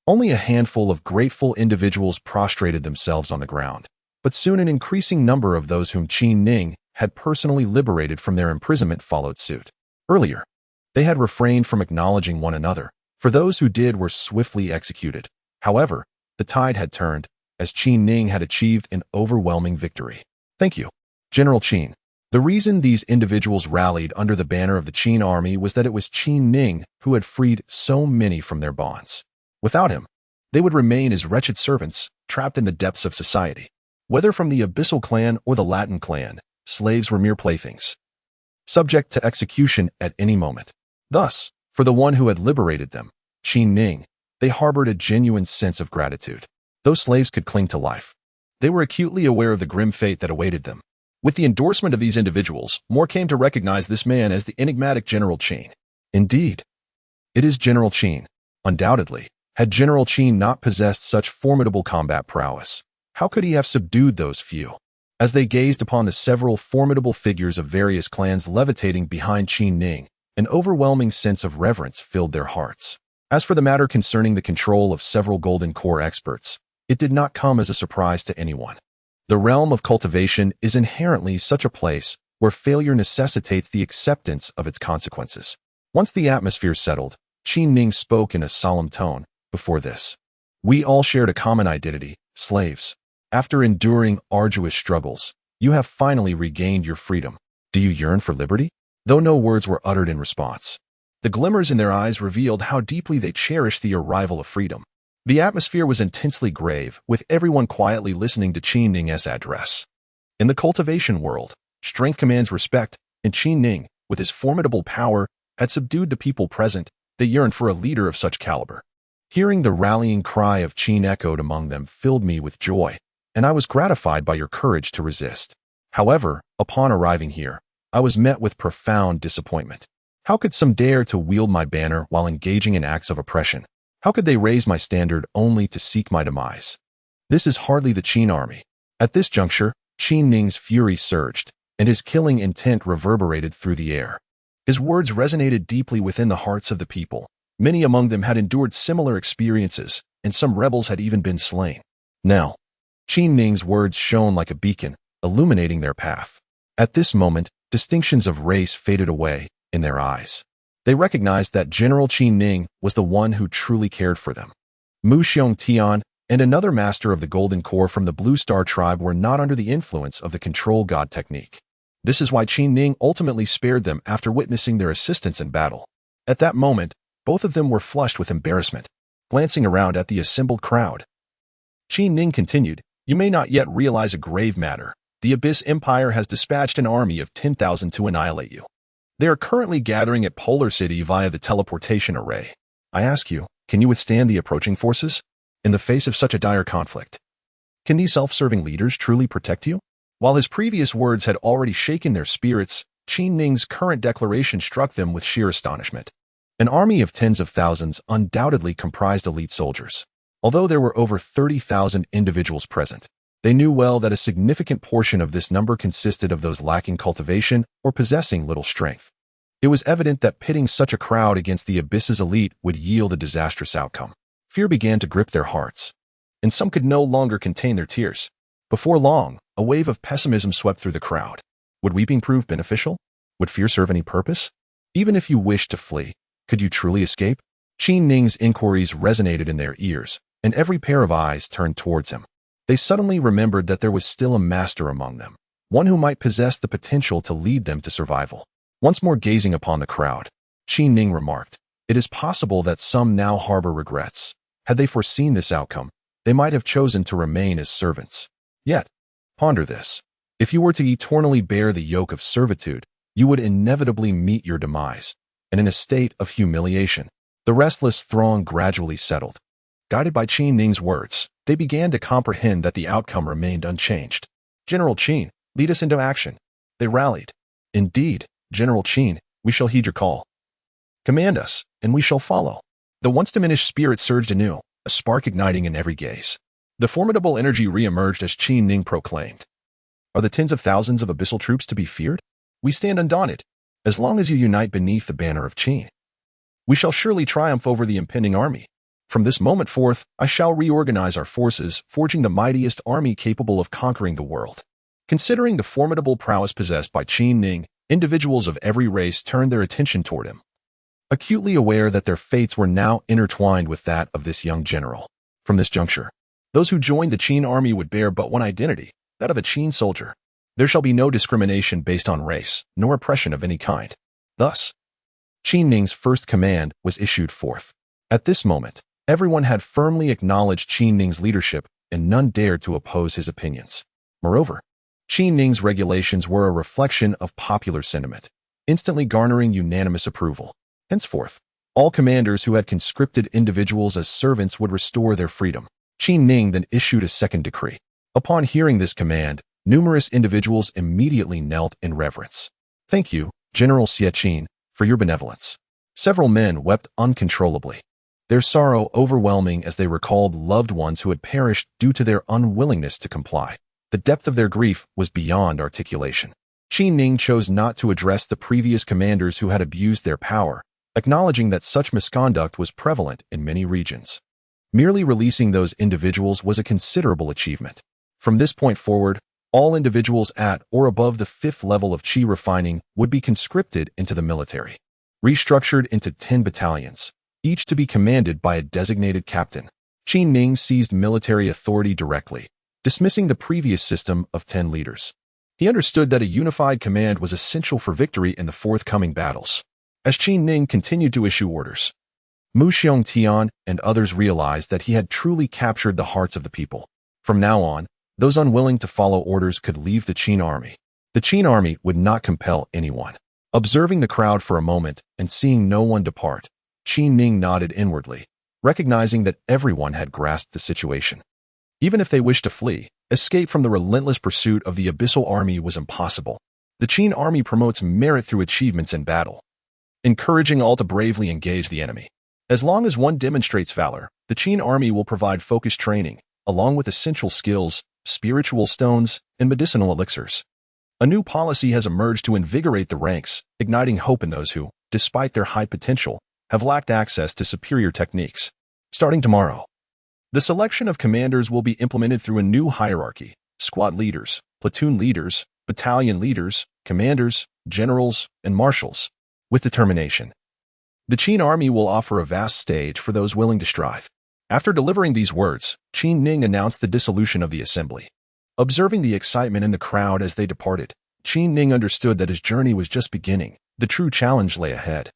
only a handful of grateful individuals prostrated themselves on the ground, but soon an increasing number of those whom Qi Ning had personally liberated from their imprisonment followed suit. Earlier, they had refrained from acknowledging one another, for those who did were swiftly executed. However, the tide had turned, as Qi Ning had achieved an overwhelming victory. Thank you, General Qin. The reason these individuals rallied under the banner of the Qin army was that it was Qin Ning who had freed so many from their bonds. Without him, they would remain as wretched servants, trapped in the depths of society. Whether from the Abyssal clan or the Latin clan, slaves were mere playthings, subject to execution at any moment. Thus, for the one who had liberated them, Qin Ning, they harbored a genuine sense of gratitude. Those slaves could cling to life. They were acutely aware of the grim fate that awaited them. With the endorsement of these individuals, more came to recognize this man as the enigmatic General Qin. Indeed, it is General Qin. Undoubtedly, had General Qin not possessed such formidable combat prowess, how could he have subdued those few? As they gazed upon the several formidable figures of various clans levitating behind Qin Ning, an overwhelming sense of reverence filled their hearts. As for the matter concerning the control of several Golden Core experts, it did not come as a surprise to anyone. The realm of cultivation is inherently such a place where failure necessitates the acceptance of its consequences. Once the atmosphere settled, Qin Ning spoke in a solemn tone. Before this, we all shared a common identity, slaves. After enduring arduous struggles, you have finally regained your freedom. Do you yearn for liberty? Though no words were uttered in response, the glimmers in their eyes revealed how deeply they cherished the arrival of freedom. The atmosphere was intensely grave, with everyone quietly listening to Qin Ning's address. In the cultivation world, strength commands respect, and Qin Ning, with his formidable power, had subdued the people present. They yearned for a leader of such caliber. Hearing the rallying cry of Qin echoed among them filled me with joy, and I was gratified by your courage to resist. However, upon arriving here, I was met with profound disappointment. How could some dare to wield my banner while engaging in acts of oppression? How could they raise my standard only to seek my demise? This is hardly the Qin army. At this juncture, Qin Ning's fury surged, and his killing intent reverberated through the air. His words resonated deeply within the hearts of the people. Many among them had endured similar experiences, and some rebels had even been slain. Now, Qin Ning's words shone like a beacon, illuminating their path. At this moment, distinctions of race faded away in their eyes. They recognized that General Qin Ning was the one who truly cared for them. Mu Xiong Tian and another master of the Golden Core from the Blue Star tribe were not under the influence of the Control God technique. This is why Qin Ning ultimately spared them after witnessing their assistance in battle. At that moment, both of them were flushed with embarrassment, glancing around at the assembled crowd. Qin Ning continued, "You may not yet realize a grave matter. The Abyss Empire has dispatched an army of 10,000 to annihilate you. They are currently gathering at Polar City via the teleportation array. I ask you, can you withstand the approaching forces? In the face of such a dire conflict, can these self-serving leaders truly protect you?" While his previous words had already shaken their spirits, Qin Ning's current declaration struck them with sheer astonishment. An army of tens of thousands undoubtedly comprised elite soldiers. Although there were over 30,000 individuals present, they knew well that a significant portion of this number consisted of those lacking cultivation or possessing little strength. It was evident that pitting such a crowd against the Abyss's elite would yield a disastrous outcome. Fear began to grip their hearts, and some could no longer contain their tears. Before long, a wave of pessimism swept through the crowd. Would weeping prove beneficial? Would fear serve any purpose? Even if you wished to flee, could you truly escape? Qin Ning's inquiries resonated in their ears, and every pair of eyes turned towards him. They suddenly remembered that there was still a master among them, one who might possess the potential to lead them to survival. Once more gazing upon the crowd, Qin Ning remarked, "It is possible that some now harbor regrets. Had they foreseen this outcome, they might have chosen to remain as servants. Yet, ponder this. If you were to eternally bear the yoke of servitude, you would inevitably meet your demise, and in a state of humiliation." The restless throng gradually settled. Guided by Qin Ning's words, they began to comprehend that the outcome remained unchanged. "General Qin, lead us into action." They rallied. "Indeed, General Qin, we shall heed your call. Command us, and we shall follow." The once diminished spirit surged anew, a spark igniting in every gaze. The formidable energy re-emerged as Qin Ning proclaimed, "Are the tens of thousands of abyssal troops to be feared? We stand undaunted. As long as you unite beneath the banner of Qin, we shall surely triumph over the impending army. From this moment forth, I shall reorganize our forces, forging the mightiest army capable of conquering the world." Considering the formidable prowess possessed by Qin Ning, individuals of every race turned their attention toward him, acutely aware that their fates were now intertwined with that of this young general. From this juncture, those who joined the Qin army would bear but one identity, that of a Qin soldier. There shall be no discrimination based on race, nor oppression of any kind. Thus, Qin Ning's first command was issued forth. At this moment, everyone had firmly acknowledged Qin Ning's leadership, and none dared to oppose his opinions. Moreover, Qin Ning's regulations were a reflection of popular sentiment, instantly garnering unanimous approval. Henceforth, all commanders who had conscripted individuals as servants would restore their freedom. Qin Ning then issued a second decree. Upon hearing this command, numerous individuals immediately knelt in reverence. "Thank you, General Xie Qin, for your benevolence." Several men wept uncontrollably, their sorrow overwhelming as they recalled loved ones who had perished due to their unwillingness to comply. The depth of their grief was beyond articulation. Qin Ning chose not to address the previous commanders who had abused their power, acknowledging that such misconduct was prevalent in many regions. Merely releasing those individuals was a considerable achievement. From this point forward, all individuals at or above the 5th level of Qi refining would be conscripted into the military, restructured into 10 battalions, each to be commanded by a designated captain. Qin Ning seized military authority directly, dismissing the previous system of 10 leaders. He understood that a unified command was essential for victory in the forthcoming battles. As Qin Ning continued to issue orders, Mu Xiongtian and others realized that he had truly captured the hearts of the people. From now on, those unwilling to follow orders could leave the Qin army. The Qin army would not compel anyone. Observing the crowd for a moment and seeing no one depart, Qin Ning nodded inwardly, recognizing that everyone had grasped the situation. Even if they wished to flee, escape from the relentless pursuit of the abyssal army was impossible. The Qin army promotes merit through achievements in battle, encouraging all to bravely engage the enemy. As long as one demonstrates valor, the Qin army will provide focused training, along with essential skills, spiritual stones, and medicinal elixirs. A new policy has emerged to invigorate the ranks, igniting hope in those who, despite their high potential, have lacked access to superior techniques. Starting tomorrow, the selection of commanders will be implemented through a new hierarchy: squad leaders, platoon leaders, battalion leaders, commanders, generals, and marshals. With determination, the Qin army will offer a vast stage for those willing to strive. After delivering these words, Qin Ning announced the dissolution of the assembly. Observing the excitement in the crowd as they departed, Qin Ning understood that his journey was just beginning. The true challenge lay ahead.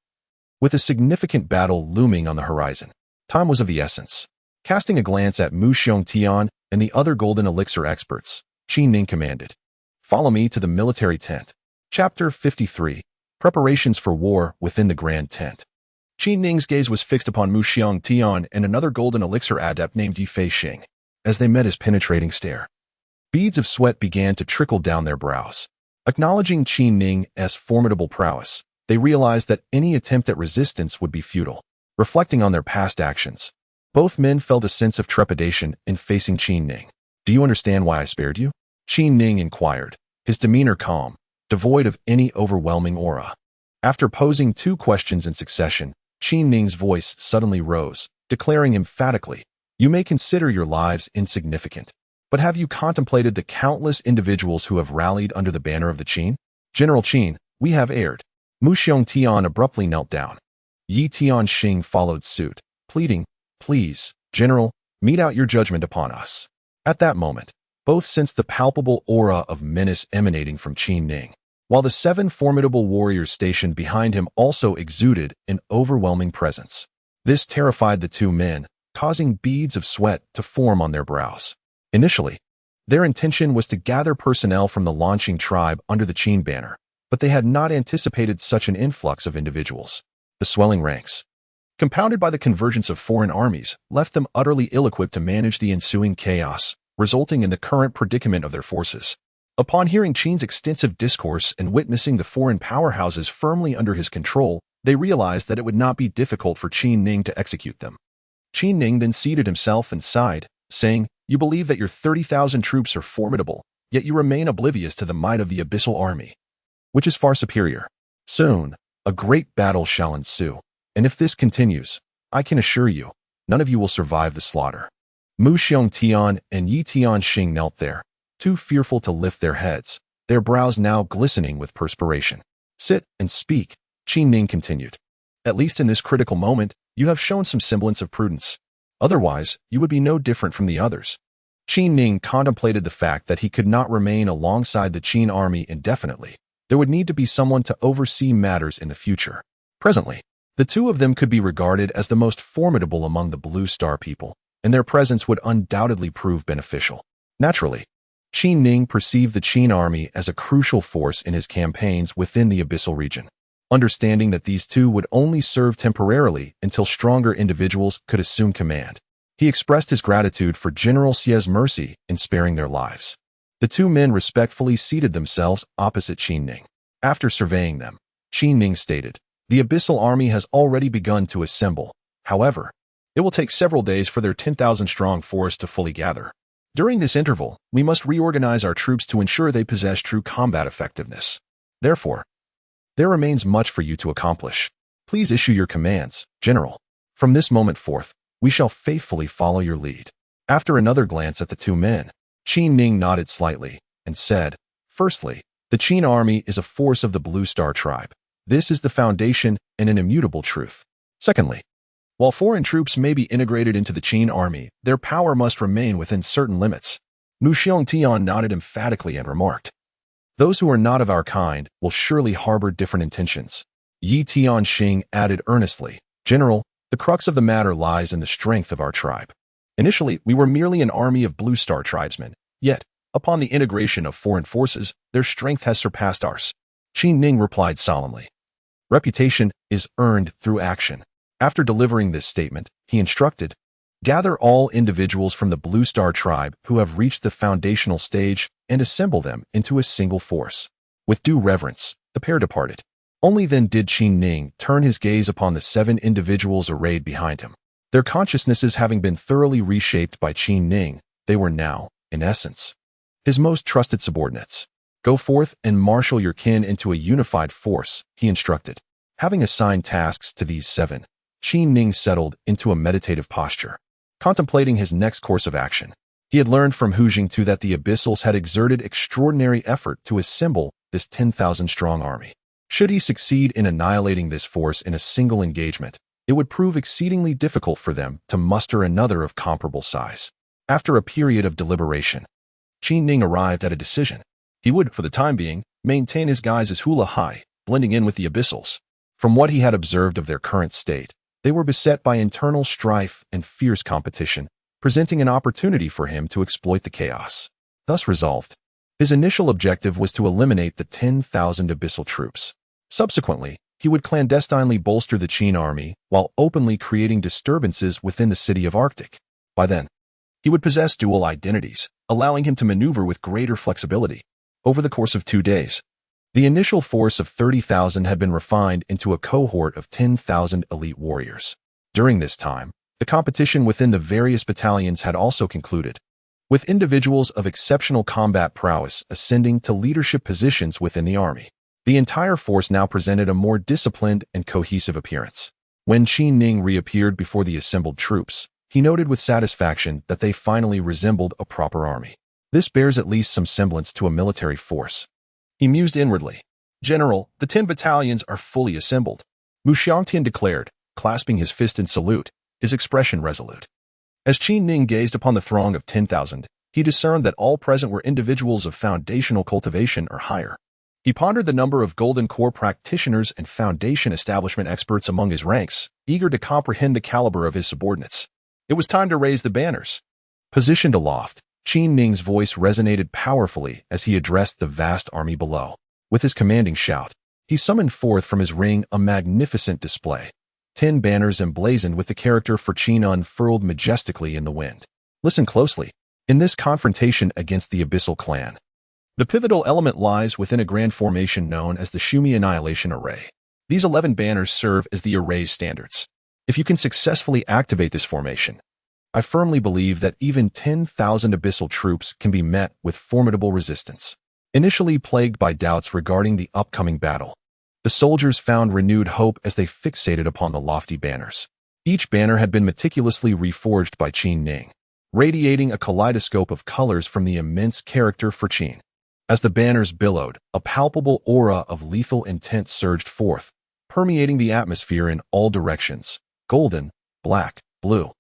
With a significant battle looming on the horizon, time was of the essence. Casting a glance at Mu Xiongtian and the other golden elixir experts, Qin Ning commanded, "Follow me to the military tent." Chapter 53. Preparations for War within the Grand Tent. Qin Ning's gaze was fixed upon Mu Xiongtian and another golden elixir adept named Yi Feixing. As they met his penetrating stare, beads of sweat began to trickle down their brows. Acknowledging Qin Ning's formidable prowess, they realized that any attempt at resistance would be futile. Reflecting on their past actions, both men felt a sense of trepidation in facing Qin Ning. "Do you understand why I spared you?" Qin Ning inquired, his demeanor calm, devoid of any overwhelming aura. After posing 2 questions in succession, Qin Ning's voice suddenly rose, declaring emphatically, "You may consider your lives insignificant, but have you contemplated the countless individuals who have rallied under the banner of the Qin? General Qin, we have erred." Mu Xiongtian abruptly knelt down. Yi Tianxing followed suit, pleading, "Please, General, mete out your judgment upon us." At that moment, both sensed the palpable aura of menace emanating from Qin Ning, while the 7 formidable warriors stationed behind him also exuded an overwhelming presence. This terrified the 2 men, causing beads of sweat to form on their brows. Initially, their intention was to gather personnel from the launching tribe under the Qin banner, but they had not anticipated such an influx of individuals. The swelling ranks, compounded by the convergence of foreign armies, left them utterly ill-equipped to manage the ensuing chaos, resulting in the current predicament of their forces. Upon hearing Qin's extensive discourse and witnessing the foreign powerhouses firmly under his control, they realized that it would not be difficult for Qin Ning to execute them. Qin Ning then seated himself and sighed, saying, "You believe that your 30,000 troops are formidable, yet you remain oblivious to the might of the abyssal army, which is far superior. Soon, a great battle shall ensue, and if this continues, I can assure you, none of you will survive the slaughter." Mu Xiongtian and Yi Tianxing knelt there, too fearful to lift their heads, their brows now glistening with perspiration. "Sit and speak," Qin Ning continued. "At least in this critical moment, you have shown some semblance of prudence. Otherwise, you would be no different from the others." Qin Ning contemplated the fact that he could not remain alongside the Qin army indefinitely. There would need to be someone to oversee matters in the future. Presently, the two of them could be regarded as the most formidable among the Blue Star people, and their presence would undoubtedly prove beneficial. Naturally, Qin Ning perceived the Qin army as a crucial force in his campaigns within the Abyssal region. Understanding that these two would only serve temporarily until stronger individuals could assume command, he expressed his gratitude for General Xie's mercy in sparing their lives. The two men respectfully seated themselves opposite Qin Ning. After surveying them, Qin Ning stated, "The Abyssal army has already begun to assemble. However, it will take several days for their 10,000-strong force to fully gather. During this interval, we must reorganize our troops to ensure they possess true combat effectiveness. Therefore, there remains much for you to accomplish. Please issue your commands, General. From this moment forth, we shall faithfully follow your lead." After another glance at the two men, Qin Ning nodded slightly and said, "Firstly, the Qin army is a force of the Blue Star tribe. This is the foundation and an immutable truth. Secondly, while foreign troops may be integrated into the Qin army, their power must remain within certain limits." Mu Xiongtian nodded emphatically and remarked, "Those who are not of our kind will surely harbor different intentions." Yi Tianxing added earnestly, "General, the crux of the matter lies in the strength of our tribe. Initially, we were merely an army of Blue Star tribesmen, yet, upon the integration of foreign forces, their strength has surpassed ours." Qin Ning replied solemnly, "Reputation is earned through action." After delivering this statement, he instructed, "Gather all individuals from the Blue Star tribe who have reached the foundational stage and assemble them into a single force." With due reverence, the pair departed. Only then did Qin Ning turn his gaze upon the 7 individuals arrayed behind him. Their consciousnesses having been thoroughly reshaped by Qin Ning, they were now, in essence, his most trusted subordinates. "Go forth and marshal your kin into a unified force," he instructed. Having assigned tasks to these 7, Qin Ning settled into a meditative posture, contemplating his next course of action. He had learned from Hu Jingtu that the Abyssals had exerted extraordinary effort to assemble this 10,000-strong army. Should he succeed in annihilating this force in a single engagement, it would prove exceedingly difficult for them to muster another of comparable size. After a period of deliberation, Qin Ning arrived at a decision. He would, for the time being, maintain his guise as Hula Hai, blending in with the Abyssals. From what he had observed of their current state, they were beset by internal strife and fierce competition, presenting an opportunity for him to exploit the chaos. Thus resolved, his initial objective was to eliminate the 10,000 Abyssal troops. Subsequently, he would clandestinely bolster the Qin army while openly creating disturbances within the city of Arctic. By then, he would possess dual identities, allowing him to maneuver with greater flexibility. Over the course of 2 days, the initial force of 30,000 had been refined into a cohort of 10,000 elite warriors. During this time, the competition within the various battalions had also concluded, with individuals of exceptional combat prowess ascending to leadership positions within the army. The entire force now presented a more disciplined and cohesive appearance. When Qin Ning reappeared before the assembled troops, he noted with satisfaction that they finally resembled a proper army. This bears at least some semblance to a military force. He mused inwardly. "General, the 10 battalions are fully assembled," Mu Xiangtian declared, clasping his fist in salute, his expression resolute. As Qin Ning gazed upon the throng of 10,000, he discerned that all present were individuals of foundational cultivation or higher. He pondered the number of Golden Core practitioners and foundation establishment experts among his ranks, eager to comprehend the caliber of his subordinates. It was time to raise the banners. Positioned aloft, Qin Ning's voice resonated powerfully as he addressed the vast army below. With his commanding shout, he summoned forth from his ring a magnificent display. 10 banners emblazoned with the character for Qin unfurled majestically in the wind. Listen closely. In this confrontation against the Abyssal clan, the pivotal element lies within a grand formation known as the Shumi Annihilation Array. These 11 banners serve as the array's standards. If you can successfully activate this formation, I firmly believe that even 10,000 Abyssal troops can be met with formidable resistance. Initially plagued by doubts regarding the upcoming battle, the soldiers found renewed hope as they fixated upon the lofty banners. Each banner had been meticulously reforged by Qin Ning, radiating a kaleidoscope of colors from the immense character for Qin. As the banners billowed, a palpable aura of lethal intent surged forth, permeating the atmosphere in all directions. Golden, black, blue.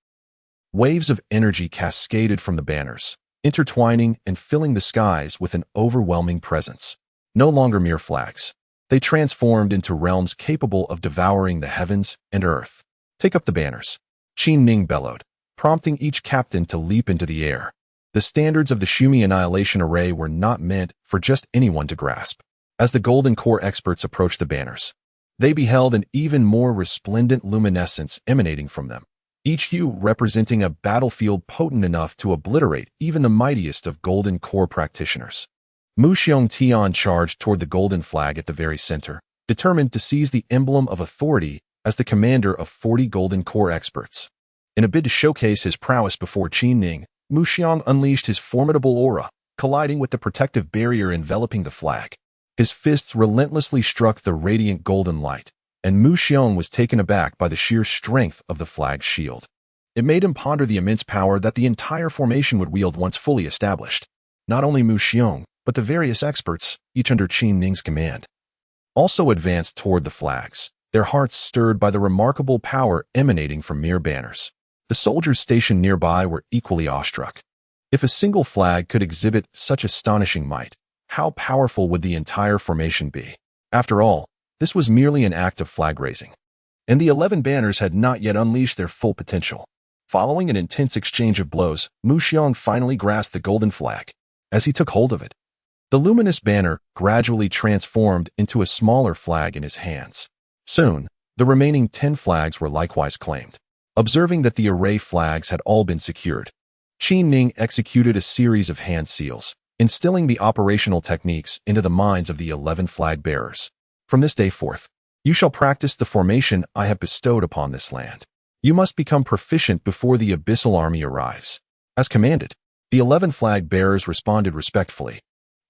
Waves of energy cascaded from the banners, intertwining and filling the skies with an overwhelming presence. No longer mere flags. They transformed into realms capable of devouring the heavens and earth. "Take up the banners," Qin Ning bellowed, prompting each captain to leap into the air. The standards of the Shumi Annihilation Array were not meant for just anyone to grasp. As the Golden Core experts approached the banners, they beheld an even more resplendent luminescence emanating from them, each hue representing a battlefield potent enough to obliterate even the mightiest of Golden Core practitioners. Mu Xiongtian charged toward the golden flag at the very center, determined to seize the emblem of authority as the commander of 40 Golden Core experts. In a bid to showcase his prowess before Qin Ning, Mu Xiong unleashed his formidable aura, colliding with the protective barrier enveloping the flag. His fists relentlessly struck the radiant golden light, and Mu Xiong was taken aback by the sheer strength of the flag's shield. It made him ponder the immense power that the entire formation would wield once fully established. Not only Mu Xiong, but the various experts, each under Qin Ning's command, also advanced toward the flags, their hearts stirred by the remarkable power emanating from mere banners. The soldiers stationed nearby were equally awestruck. If a single flag could exhibit such astonishing might, how powerful would the entire formation be? After all, this was merely an act of flag raising, and the 11 banners had not yet unleashed their full potential. Following an intense exchange of blows, Mu Xiong finally grasped the golden flag. As he took hold of it, the luminous banner gradually transformed into a smaller flag in his hands. Soon, the remaining 10 flags were likewise claimed. Observing that the array flags had all been secured, Qin Ning executed a series of hand seals, instilling the operational techniques into the minds of the 11 flag bearers. "From this day forth, you shall practice the formation I have bestowed upon this land. You must become proficient before the abyssal army arrives." As commanded, the 11 flag bearers responded respectfully.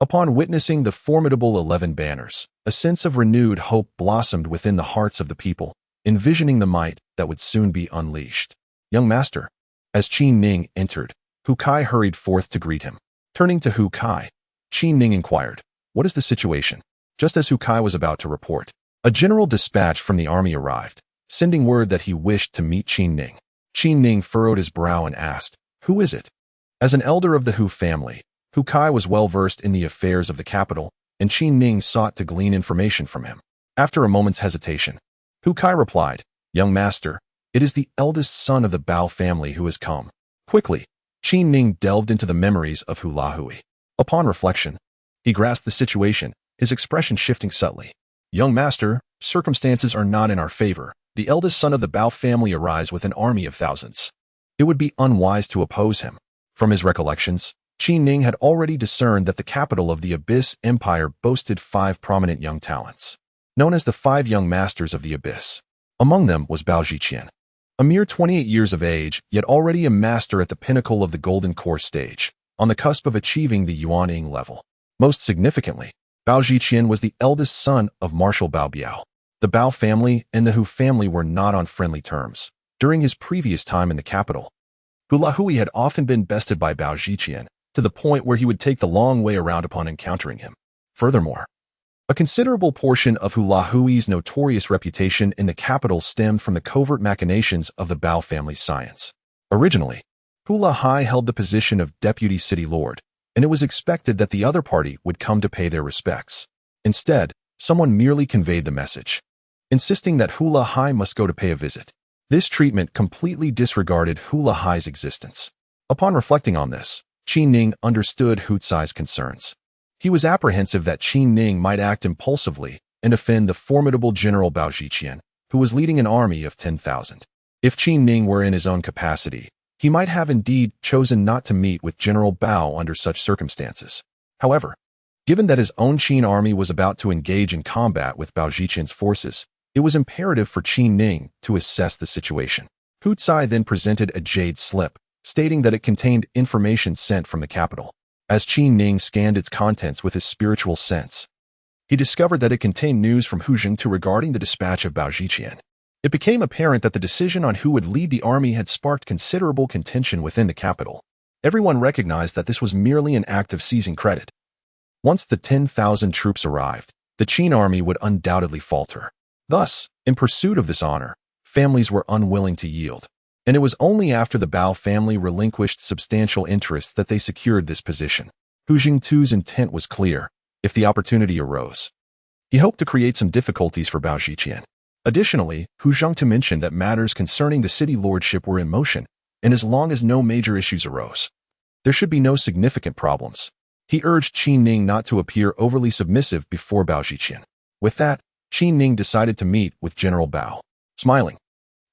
Upon witnessing the formidable 11 banners, a sense of renewed hope blossomed within the hearts of the people, envisioning the might that would soon be unleashed. "Young master." As Qin Ning entered, Hu Kai hurried forth to greet him. Turning to Hu Kai, Qin Ning inquired, "What is the situation?" Just as Hu Kai was about to report, a general dispatch from the army arrived, sending word that he wished to meet Qin Ning. Qin Ning furrowed his brow and asked, "Who is it?" As an elder of the Hu family, Hu Kai was well versed in the affairs of the capital, and Qin Ning sought to glean information from him. After a moment's hesitation, Hu Kai replied, "Young master, it is the eldest son of the Bao family who has come." Quickly, Qin Ning delved into the memories of Hu Lahui. Upon reflection, he grasped the situation, his expression shifting subtly. "Young master, circumstances are not in our favor. The eldest son of the Bao family arrives with an army of thousands. It would be unwise to oppose him." From his recollections, Qin Ning had already discerned that the capital of the Abyss Empire boasted 5 prominent young talents, known as the 5 young masters of the Abyss. Among them was Bao Zhiqian, a mere 28 years of age, yet already a master at the pinnacle of the Golden Core stage, on the cusp of achieving the Yuan level. Most significantly, Bao Zhiqian was the eldest son of Marshal Bao Biao. The Bao family and the Hu family were not on friendly terms. During his previous time in the capital, Hu Lahui had often been bested by Bao Zhiqian, to the point where he would take the long way around upon encountering him. Furthermore, a considerable portion of Hu Lahui's notorious reputation in the capital stemmed from the covert machinations of the Bao family's science. Originally, Hu Lahai held the position of deputy city lord, and it was expected that the other party would come to pay their respects. Instead, someone merely conveyed the message, insisting that Hu Lahai must go to pay a visit. This treatment completely disregarded Hu Lahai's existence. Upon reflecting on this, Qin Ning understood Hu Tsai's concerns. He was apprehensive that Qin Ning might act impulsively and offend the formidable General Bao Zhiqian, who was leading an army of 10,000. If Qin Ning were in his own capacity, he might have indeed chosen not to meet with General Bao under such circumstances. However, given that his own Qin army was about to engage in combat with Bao Zhiqian's forces, it was imperative for Qin Ning to assess the situation. Hu Tsai then presented a jade slip, stating that it contained information sent from the capital. As Qin Ning scanned its contents with his spiritual sense, he discovered that it contained news from Hu Jingtu regarding the dispatch of Bao Zhiqian. It became apparent that the decision on who would lead the army had sparked considerable contention within the capital. Everyone recognized that this was merely an act of seizing credit. Once the 10,000 troops arrived, the Qin army would undoubtedly falter. Thus, in pursuit of this honor, families were unwilling to yield. and it was only after the Bao family relinquished substantial interests that they secured this position. Hu Jingtu's intent was clear. If the opportunity arose, he hoped to create some difficulties for Bao Zhiqian. Additionally, Hu Zhengtu mentioned that matters concerning the city lordship were in motion, and as long as no major issues arose, there should be no significant problems. He urged Qin Ning not to appear overly submissive before Bao Zhiqian. With that, Qin Ning decided to meet with General Bao. Smiling,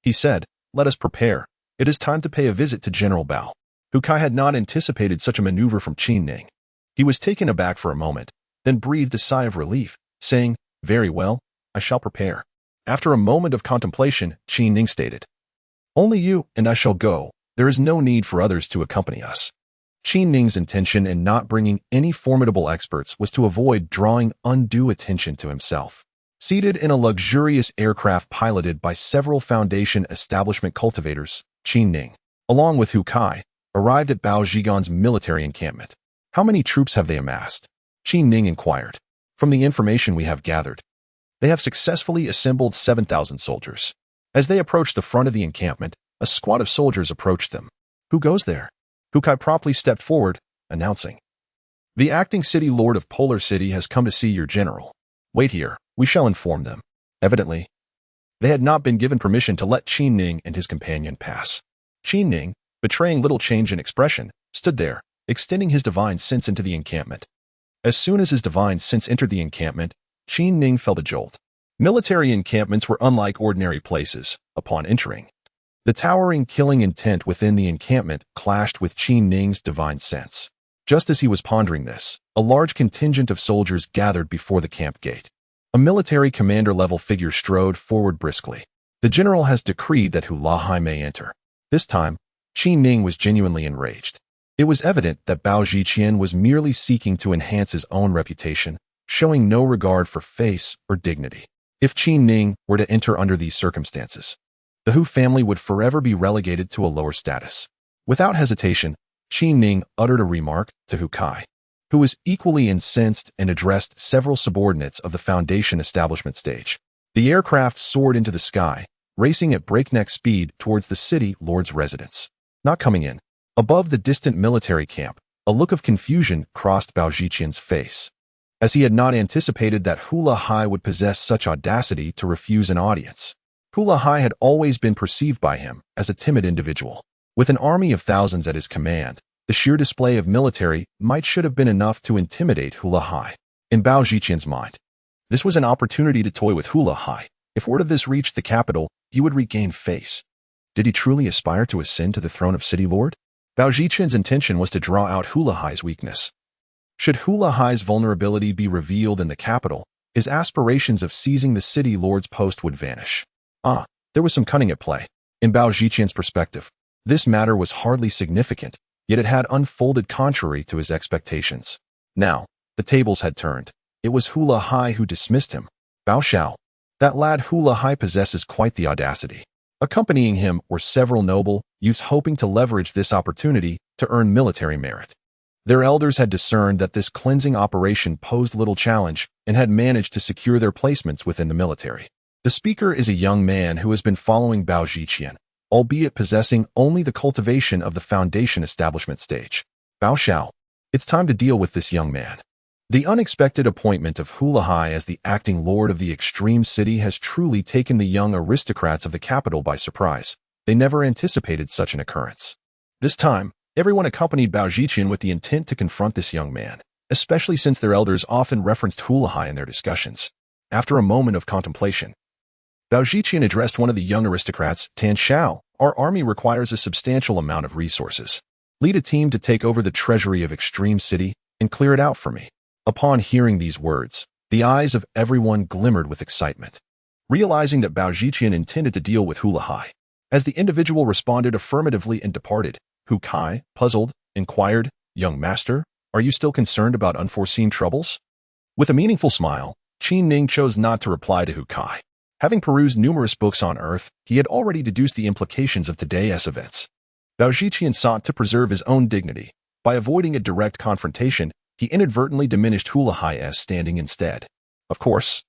he said, "Let us prepare. It is time to pay a visit to General Bao." Hu Kai had not anticipated such a maneuver from Qin Ning. He was taken aback for a moment, then breathed a sigh of relief, saying, "Very well, I shall prepare." After a moment of contemplation, Qin Ning stated, "Only you and I shall go. There is no need for others to accompany us." Qin Ning's intention in not bringing any formidable experts was to avoid drawing undue attention to himself. Seated in a luxurious aircraft piloted by several Foundation establishment cultivators, Qin Ning, along with Hu Kai, arrived at Bao Zhigan's military encampment. "How many troops have they amassed?" Qin Ning inquired. "From the information we have gathered, they have successfully assembled 7,000 soldiers." As they approached the front of the encampment, a squad of soldiers approached them. "Who goes there?" Hu Kai promptly stepped forward, announcing, "The acting city lord of Polar City has come to see your general. Wait here, we shall inform them." Evidently, they had not been given permission to let Qin Ning and his companion pass. Qin Ning, betraying little change in expression, stood there, extending his divine sense into the encampment. As soon as his divine sense entered the encampment, Qin Ning felt a jolt. Military encampments were unlike ordinary places. Upon entering, the towering killing intent within the encampment clashed with Qin Ning's divine sense. Just as he was pondering this, a large contingent of soldiers gathered before the camp gate. A military commander-level figure strode forward briskly. "The general has decreed that Hu Lahai may enter." This time, Qin Ning was genuinely enraged. It was evident that Bao Zhiqian was merely seeking to enhance his own reputation, showing no regard for face or dignity. If Qin Ning were to enter under these circumstances, the Hu family would forever be relegated to a lower status. Without hesitation, Qin Ning uttered a remark to Hu Kai, who was equally incensed and addressed several subordinates of the Foundation establishment stage. The aircraft soared into the sky, racing at breakneck speed towards the city lord's residence. Not coming in. Above the distant military camp, a look of confusion crossed Bao Zhiqian's face, as he had not anticipated that Hu Lahai would possess such audacity to refuse an audience. Hu Lahai had always been perceived by him as a timid individual. With an army of thousands at his command, the sheer display of military might should have been enough to intimidate Hu Lahai. In Bao Zhiqian's mind, this was an opportunity to toy with Hu Lahai. If word of this reached the capital, he would regain face. Did he truly aspire to ascend to the throne of City Lord? Bao Zhiqian's intention was to draw out Hu Lahai's weakness. Should Hu Lahai's vulnerability be revealed in the capital, his aspirations of seizing the City Lord's post would vanish. There was some cunning at play. In Bao Zhiqian's perspective, this matter was hardly significant, yet it had unfolded contrary to his expectations. Now, the tables had turned. It was Hu Lahai who dismissed him. "Bao Xiao, that lad Hu Lahai possesses quite the audacity." Accompanying him were several noble youths hoping to leverage this opportunity to earn military merit. Their elders had discerned that this cleansing operation posed little challenge and had managed to secure their placements within the military. The speaker is a young man who has been following Bao Zhiqian, albeit possessing only the cultivation of the Foundation establishment stage. "Bao Xiao, it's time to deal with this young man." The unexpected appointment of Hu Lahai as the acting lord of the extreme city has truly taken the young aristocrats of the capital by surprise. They never anticipated such an occurrence. This time, everyone accompanied Bao Zhiqian with the intent to confront this young man, especially since their elders often referenced Hu Lahai in their discussions. After a moment of contemplation, Bao Zhiqian addressed one of the young aristocrats, "Tan Xiao, our army requires a substantial amount of resources. Lead a team to take over the treasury of Extreme City and clear it out for me." Upon hearing these words, the eyes of everyone glimmered with excitement, realizing that Bao Zhiqian intended to deal with Hu Lahai. As the individual responded affirmatively and departed, Hu Kai, puzzled, inquired, "Young master, are you still concerned about unforeseen troubles?" With a meaningful smile, Qin Ning chose not to reply to Hu Kai. Having perused numerous books on Earth, he had already deduced the implications of today's events. Bao Zhiqian sought to preserve his own dignity. By avoiding a direct confrontation, he inadvertently diminished Hu Lahai's standing instead. Of course,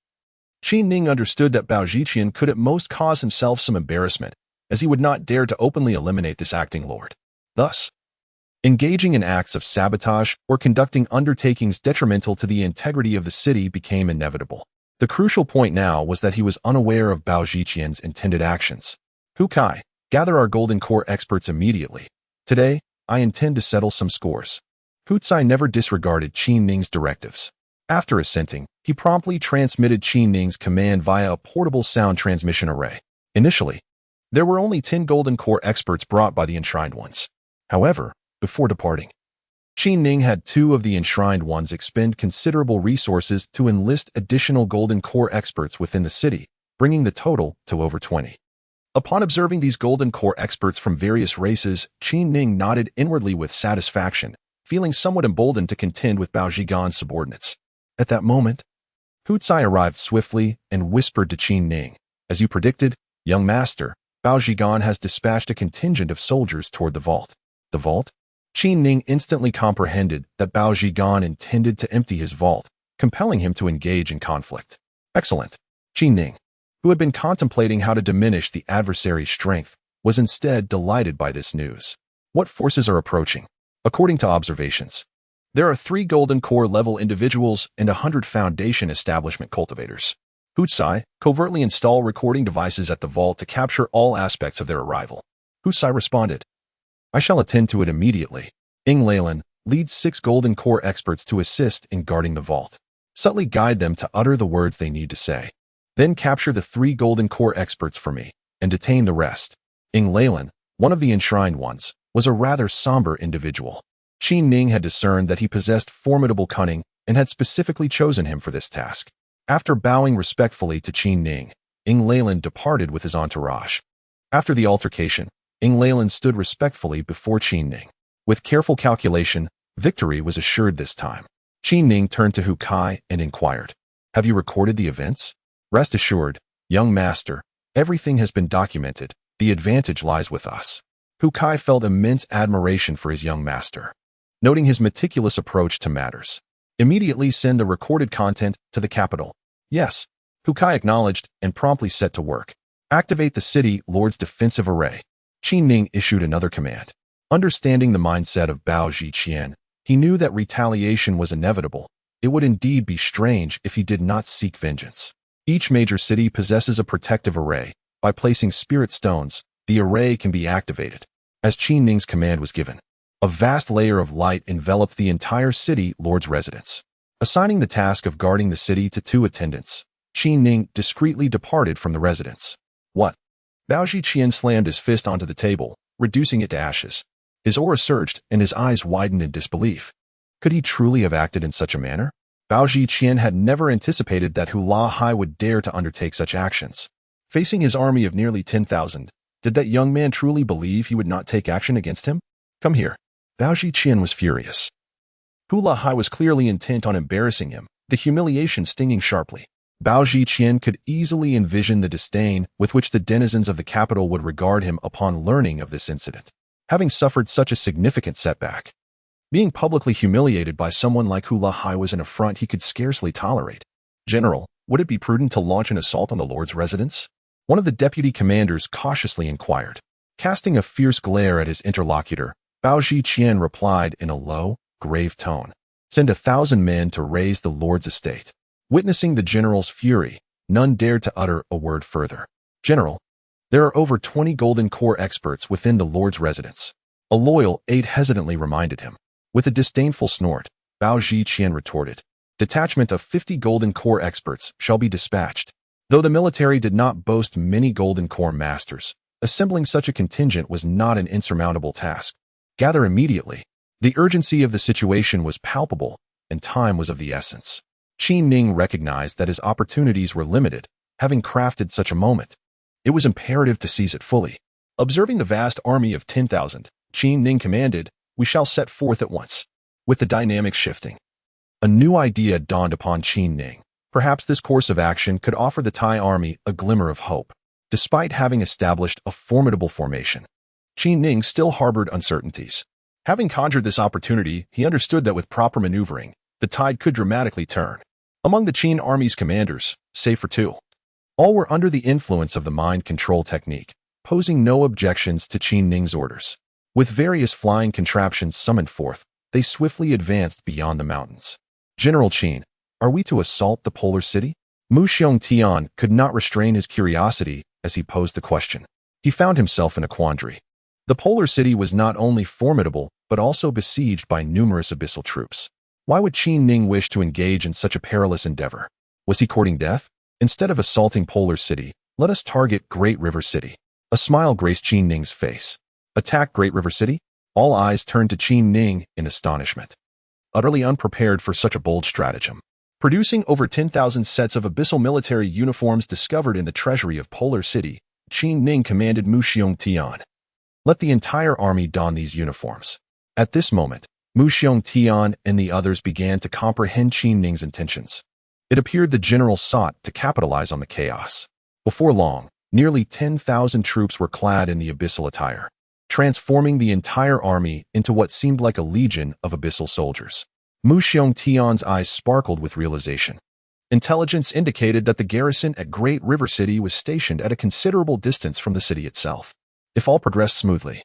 Qin Ning understood that Bao Zhiqian could at most cause himself some embarrassment, as he would not dare to openly eliminate this acting lord. Thus, engaging in acts of sabotage or conducting undertakings detrimental to the integrity of the city became inevitable. The crucial point now was that he was unaware of Bao Zhiqian's intended actions. Hu Kai, gather our golden core experts immediately. Today, I intend to settle some scores. Hu Tsai never disregarded Qin Ning's directives. After assenting, he promptly transmitted Qin Ning's command via a portable sound transmission array. Initially, there were only 10 golden core experts brought by the enshrined ones. However, before departing, Qin Ning had 2 of the enshrined ones expend considerable resources to enlist additional golden core experts within the city, bringing the total to over 20. Upon observing these golden core experts from various races, Qin Ning nodded inwardly with satisfaction, feeling somewhat emboldened to contend with Bao Zhigan's subordinates. At that moment, Hu Tsai arrived swiftly and whispered to Qin Ning, "As you predicted, young master, Bao Zhigan has dispatched a contingent of soldiers toward the vault." The vault? Qin Ning instantly comprehended that Bao Zhigan intended to empty his vault, compelling him to engage in conflict. Excellent. Qin Ning, who had been contemplating how to diminish the adversary's strength, was instead delighted by this news. What forces are approaching? According to observations, there are 3 golden core level individuals and 100 foundation establishment cultivators. Hu Tsai, covertly install recording devices at the vault to capture all aspects of their arrival. Hu Tsai responded, "I shall attend to it immediately." Ing Leyland leads 6 golden core experts to assist in guarding the vault. Subtly guide them to utter the words they need to say. Then capture the 3 golden core experts for me, and detain the rest. Ing Leyland, one of the enshrined ones, was a rather somber individual. Qin Ning had discerned that he possessed formidable cunning and had specifically chosen him for this task. After bowing respectfully to Qin Ning, Ing Leyland departed with his entourage. After the altercation, Ing Leyland stood respectfully before Qin Ning. With careful calculation, victory was assured this time. Qin Ning turned to Hu Kai and inquired, "Have you recorded the events?" "Rest assured, young master, everything has been documented. The advantage lies with us." Hu Kai felt immense admiration for his young master. Noting his meticulous approach to matters, "Immediately send the recorded content to the capital." "Yes," Hu Kai acknowledged and promptly set to work. "Activate the city lord's defensive array." Qin Ning issued another command. Understanding the mindset of Bao Zhiqian, he knew that retaliation was inevitable. It would indeed be strange if he did not seek vengeance. Each major city possesses a protective array. By placing spirit stones, the array can be activated. As Qin Ning's command was given, a vast layer of light enveloped the entire city lord's residence. Assigning the task of guarding the city to 2 attendants, Qin Ning discreetly departed from the residence. "What?" Bao Zhiqian slammed his fist onto the table, reducing it to ashes. His aura surged and his eyes widened in disbelief. Could he truly have acted in such a manner? Bao Zhiqian had never anticipated that Hu La-hai would dare to undertake such actions. Facing his army of nearly 10,000, did that young man truly believe he would not take action against him? "Come here." Bao Zhiqian was furious. Hu La-hai was clearly intent on embarrassing him, the humiliation stinging sharply. Bao Zhiqian could easily envision the disdain with which the denizens of the capital would regard him upon learning of this incident. Having suffered such a significant setback, being publicly humiliated by someone like Hu La-hai was an affront he could scarcely tolerate. "General, would it be prudent to launch an assault on the lord's residence?" One of the deputy commanders cautiously inquired. Casting a fierce glare at his interlocutor, Bao Zhiqian replied in a low, grave tone, "Send 1,000 men to raise the lord's estate." Witnessing the general's fury, none dared to utter a word further. "General, there are over 20 golden core experts within the lord's residence." A loyal aide hesitantly reminded him. With a disdainful snort, Bao Zhiqian retorted, "Detachment of 50 golden core experts shall be dispatched." Though the military did not boast many golden core masters, assembling such a contingent was not an insurmountable task. Gather immediately. The urgency of the situation was palpable, and time was of the essence. Qin Ning recognized that his opportunities were limited, having crafted such a moment. It was imperative to seize it fully. Observing the vast army of 10,000, Qin Ning commanded, "We shall set forth at once." With the dynamics shifting, a new idea dawned upon Qin Ning. Perhaps this course of action could offer the Thai army a glimmer of hope. Despite having established a formidable formation, Qin Ning still harbored uncertainties. Having conjured this opportunity, he understood that with proper maneuvering, the tide could dramatically turn. Among the Qin army's commanders, save for 2, all were under the influence of the mind control technique. posing no objections to Qin Ning's orders. With various flying contraptions summoned forth, they swiftly advanced beyond the mountains. General Qin, are we to assault the Polar City? Mu Xiongtian could not restrain his curiosity as he posed the question. He found himself in a quandary. The Polar City was not only formidable, but also besieged by numerous abyssal troops. Why would Qin Ning wish to engage in such a perilous endeavor? Was he courting death? Instead of assaulting Polar City, let us target Great River City. A smile graced Qin Ning's face. Attack Great River City? All eyes turned to Qin Ning in astonishment. Utterly unprepared for such a bold stratagem. Producing over 10,000 sets of abyssal military uniforms discovered in the treasury of Polar City, Qin Ning commanded Mu Xiongtian. Let the entire army don these uniforms. At this moment, Mu Xiongtian and the others began to comprehend Qin Ning's intentions. It appeared the general sought to capitalize on the chaos. Before long, nearly 10,000 troops were clad in the abyssal attire, transforming the entire army into what seemed like a legion of abyssal soldiers. Mu Xiongtian's eyes sparkled with realization. Intelligence indicated that the garrison at Great River City was stationed at a considerable distance from the city itself. If all progressed smoothly,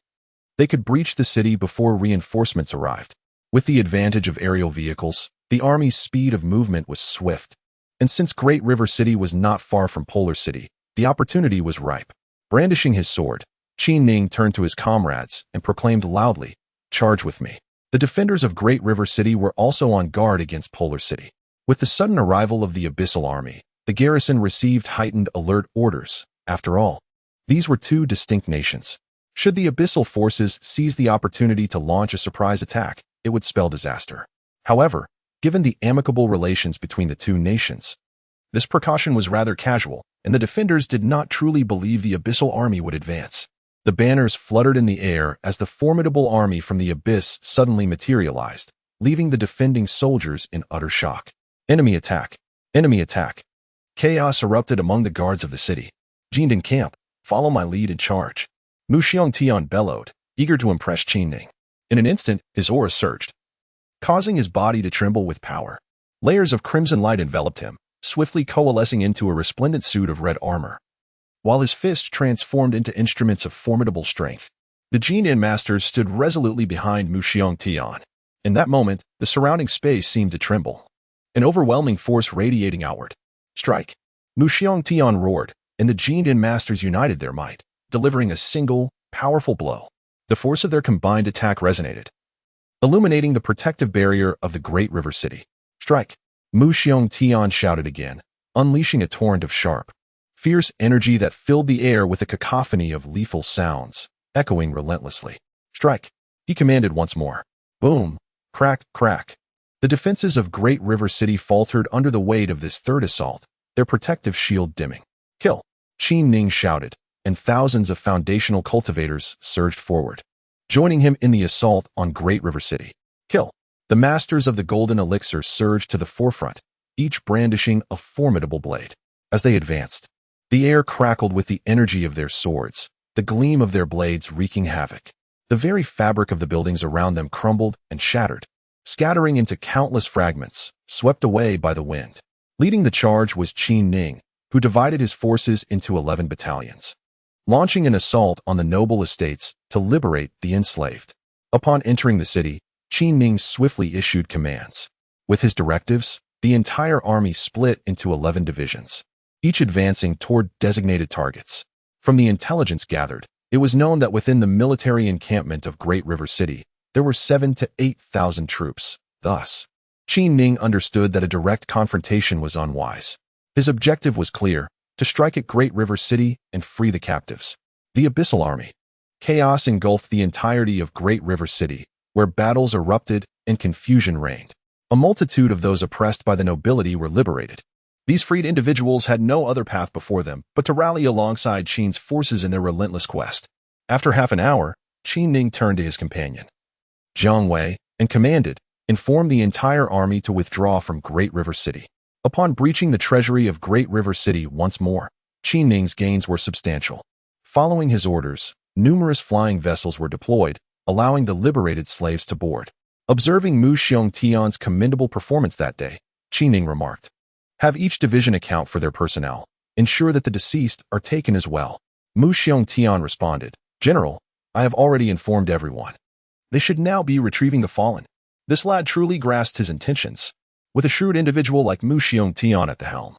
they could breach the city before reinforcements arrived. With the advantage of aerial vehicles, the army's speed of movement was swift. And since Great River City was not far from Polar City, the opportunity was ripe. Brandishing his sword, Qin Ning turned to his comrades and proclaimed loudly, "Charge with me." The defenders of Great River City were also on guard against Polar City. With the sudden arrival of the abyssal army, the garrison received heightened alert orders. After all, these were two distinct nations. Should the abyssal forces seize the opportunity to launch a surprise attack, it would spell disaster. However, given the amicable relations between the two nations, this precaution was rather casual, and the defenders did not truly believe the abyssal army would advance. The banners fluttered in the air as the formidable army from the abyss suddenly materialized, leaving the defending soldiers in utter shock. Enemy attack! Enemy attack! Chaos erupted among the guards of the city. "Jined in camp, follow my lead and charge." Mu Xiongtian bellowed, eager to impress Qin Ning. In an instant, his aura surged, causing his body to tremble with power. Layers of crimson light enveloped him, swiftly coalescing into a resplendent suit of red armor, while his fists transformed into instruments of formidable strength. The Jin masters stood resolutely behind Mu Xiongtian. In that moment, the surrounding space seemed to tremble, an overwhelming force radiating outward. "Strike!" Mu Xiongtian roared, and the Jin masters united their might, delivering a single, powerful blow. The force of their combined attack resonated, illuminating the protective barrier of the Great River City. "Strike!" Mu Xiongtian shouted again, unleashing a torrent of sharp, fierce energy that filled the air with a cacophony of lethal sounds, echoing relentlessly. "Strike!" he commanded once more. Boom! Crack, crack. The defenses of Great River City faltered under the weight of this third assault, their protective shield dimming. "Kill!" Qin Ning shouted, and thousands of foundational cultivators surged forward, joining him in the assault on Great River City. "Kill!" The masters of the golden elixir surged to the forefront, each brandishing a formidable blade. As they advanced, the air crackled with the energy of their swords, the gleam of their blades wreaking havoc. The very fabric of the buildings around them crumbled and shattered, scattering into countless fragments, swept away by the wind. Leading the charge was Qin Ning, who divided his forces into 11 battalions, launching an assault on the noble estates to liberate the enslaved. Upon entering the city, Qin Ning swiftly issued commands. With his directives, the entire army split into 11 divisions, each advancing toward designated targets. From the intelligence gathered, it was known that within the military encampment of Great River City, there were 7,000 to 8,000 troops. Thus, Qin Ning understood that a direct confrontation was unwise. His objective was clear: to strike at Great River City and free the captives. The abyssal army. Chaos engulfed the entirety of Great River City, where battles erupted and confusion reigned. A multitude of those oppressed by the nobility were liberated. These freed individuals had no other path before them but to rally alongside Qin's forces in their relentless quest. After half an hour, Qin Ning turned to his companion, Jiang Wei, and informed the entire army to withdraw from Great River City. Upon breaching the treasury of Great River City once more, Qin Ning's gains were substantial. Following his orders, numerous flying vessels were deployed, allowing the liberated slaves to board. Observing Mu Xiongtian's commendable performance that day, Qin Ning remarked, "Have each division account for their personnel. Ensure that the deceased are taken as well." Mu Xiongtian responded, "General, I have already informed everyone. They should now be retrieving the fallen." This lad truly grasped his intentions. With a shrewd individual like Mu Xiongtian at the helm,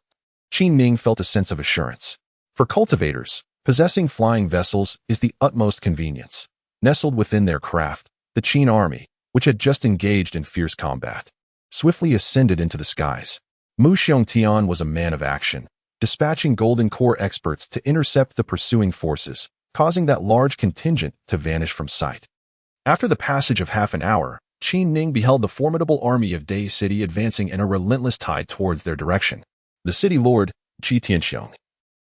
Qin Ning felt a sense of assurance. For cultivators, possessing flying vessels is the utmost convenience. Nestled within their craft, the Qin army, which had just engaged in fierce combat, swiftly ascended into the skies. Mu Xiongtian was a man of action, dispatching Golden Core experts to intercept the pursuing forces, causing that large contingent to vanish from sight. After the passage of half an hour, Qin Ning beheld the formidable army of Dai City advancing in a relentless tide towards their direction. The city lord, Qi Tianxiong,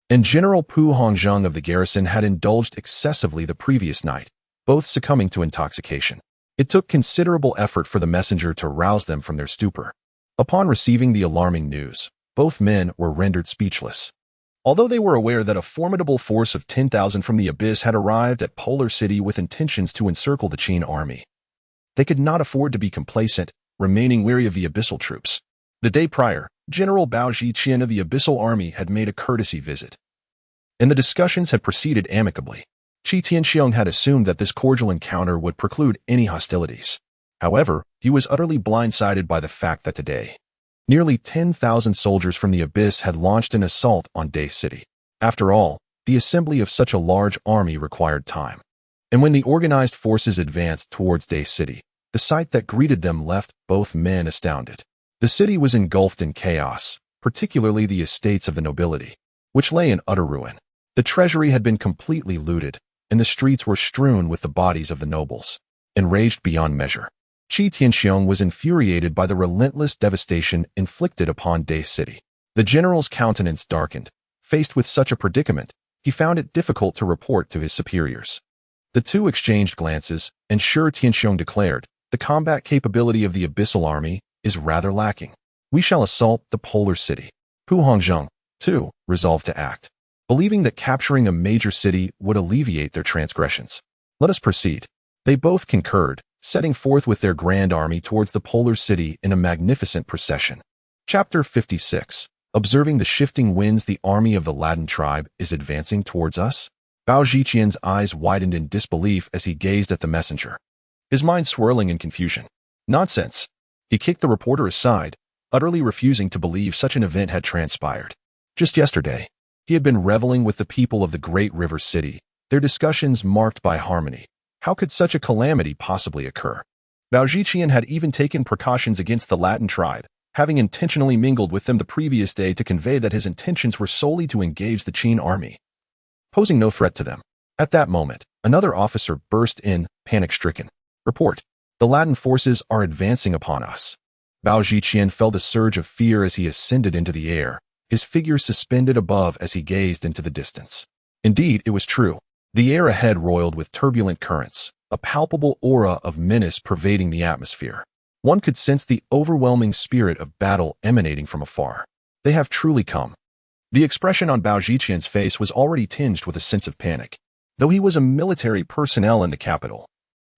and General Pu Hongzheng of the garrison had indulged excessively the previous night, both succumbing to intoxication. It took considerable effort for the messenger to rouse them from their stupor. Upon receiving the alarming news, both men were rendered speechless. Although they were aware that a formidable force of 10,000 from the abyss had arrived at Polar City with intentions to encircle the Qin army, they could not afford to be complacent, remaining wary of the abyssal troops. The day prior, General Bao Zhiqian of the abyssal army had made a courtesy visit, and the discussions had proceeded amicably. Qi Tianxiong had assumed that this cordial encounter would preclude any hostilities. However, he was utterly blindsided by the fact that today, nearly 10,000 soldiers from the abyss had launched an assault on Dai City. After all, the assembly of such a large army required time. And when the organized forces advanced towards Dai City, the sight that greeted them left both men astounded. The city was engulfed in chaos, particularly the estates of the nobility, which lay in utter ruin. The treasury had been completely looted, and the streets were strewn with the bodies of the nobles. Enraged beyond measure, Qi Tianxiong was infuriated by the relentless devastation inflicted upon Dai City. The general's countenance darkened. Faced with such a predicament, he found it difficult to report to his superiors. The two exchanged glances, and Shi Tianxiong declared, "The combat capability of the abyssal army is rather lacking. We shall assault the Polar City." Pu Hongzheng, too, resolved to act, believing that capturing a major city would alleviate their transgressions. "Let us proceed." They both concurred, setting forth with their grand army towards the Polar City in a magnificent procession. Chapter 56. Observing the shifting winds, the army of the Latin tribe is advancing towards us. Bao Zhiqian's eyes widened in disbelief as he gazed at the messenger, his mind swirling in confusion. Nonsense! He kicked the reporter aside, utterly refusing to believe such an event had transpired. Just yesterday, he had been reveling with the people of the great river city, their discussions marked by harmony. How could such a calamity possibly occur? Bao Zhiqian had even taken precautions against the Latin tribe, having intentionally mingled with them the previous day to convey that his intentions were solely to engage the Qin army, posing no threat to them. At that moment, another officer burst in, panic-stricken. "Report. The Latin forces are advancing upon us." Bao Zhiqian felt a surge of fear as he ascended into the air, his figure suspended above as he gazed into the distance. Indeed, it was true. The air ahead roiled with turbulent currents, a palpable aura of menace pervading the atmosphere. One could sense the overwhelming spirit of battle emanating from afar. They have truly come. The expression on Bao Zhiqian's face was already tinged with a sense of panic. Though he was a military personnel in the capital,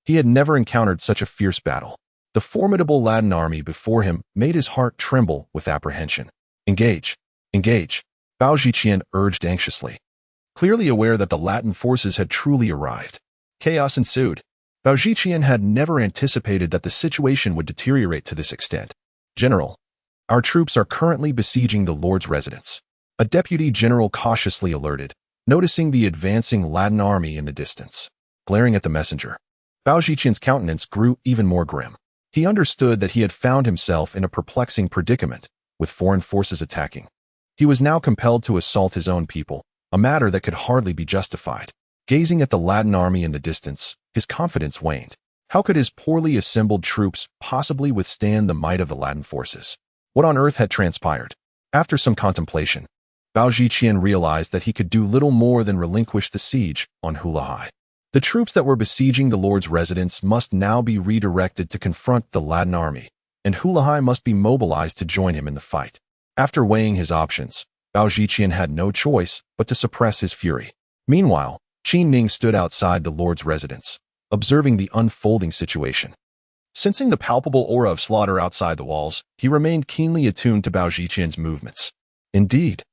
he had never encountered such a fierce battle. The formidable Latin army before him made his heart tremble with apprehension. "Engage! Engage!" Bao Zhiqian urged anxiously, clearly aware that the Latin forces had truly arrived. Chaos ensued. Bao Zhiqian had never anticipated that the situation would deteriorate to this extent. "General, our troops are currently besieging the Lord's residence," a deputy general cautiously alerted, noticing the advancing Latin army in the distance. Glaring at the messenger, Bao Zhiqian's countenance grew even more grim. He understood that he had found himself in a perplexing predicament, with foreign forces attacking. He was now compelled to assault his own people, a matter that could hardly be justified. Gazing at the Latin army in the distance, his confidence waned. How could his poorly assembled troops possibly withstand the might of the Latin forces? What on earth had transpired? After some contemplation, Bao Zhiqian realized that he could do little more than relinquish the siege on Hulahai. The troops that were besieging the Lord's residence must now be redirected to confront the Latin army, and Hulahai must be mobilized to join him in the fight. After weighing his options, Bao Zhiqian had no choice but to suppress his fury. Meanwhile, Qin Ning stood outside the Lord's residence, observing the unfolding situation. Sensing the palpable aura of slaughter outside the walls, he remained keenly attuned to Bao Zhiqian's movements. Indeed,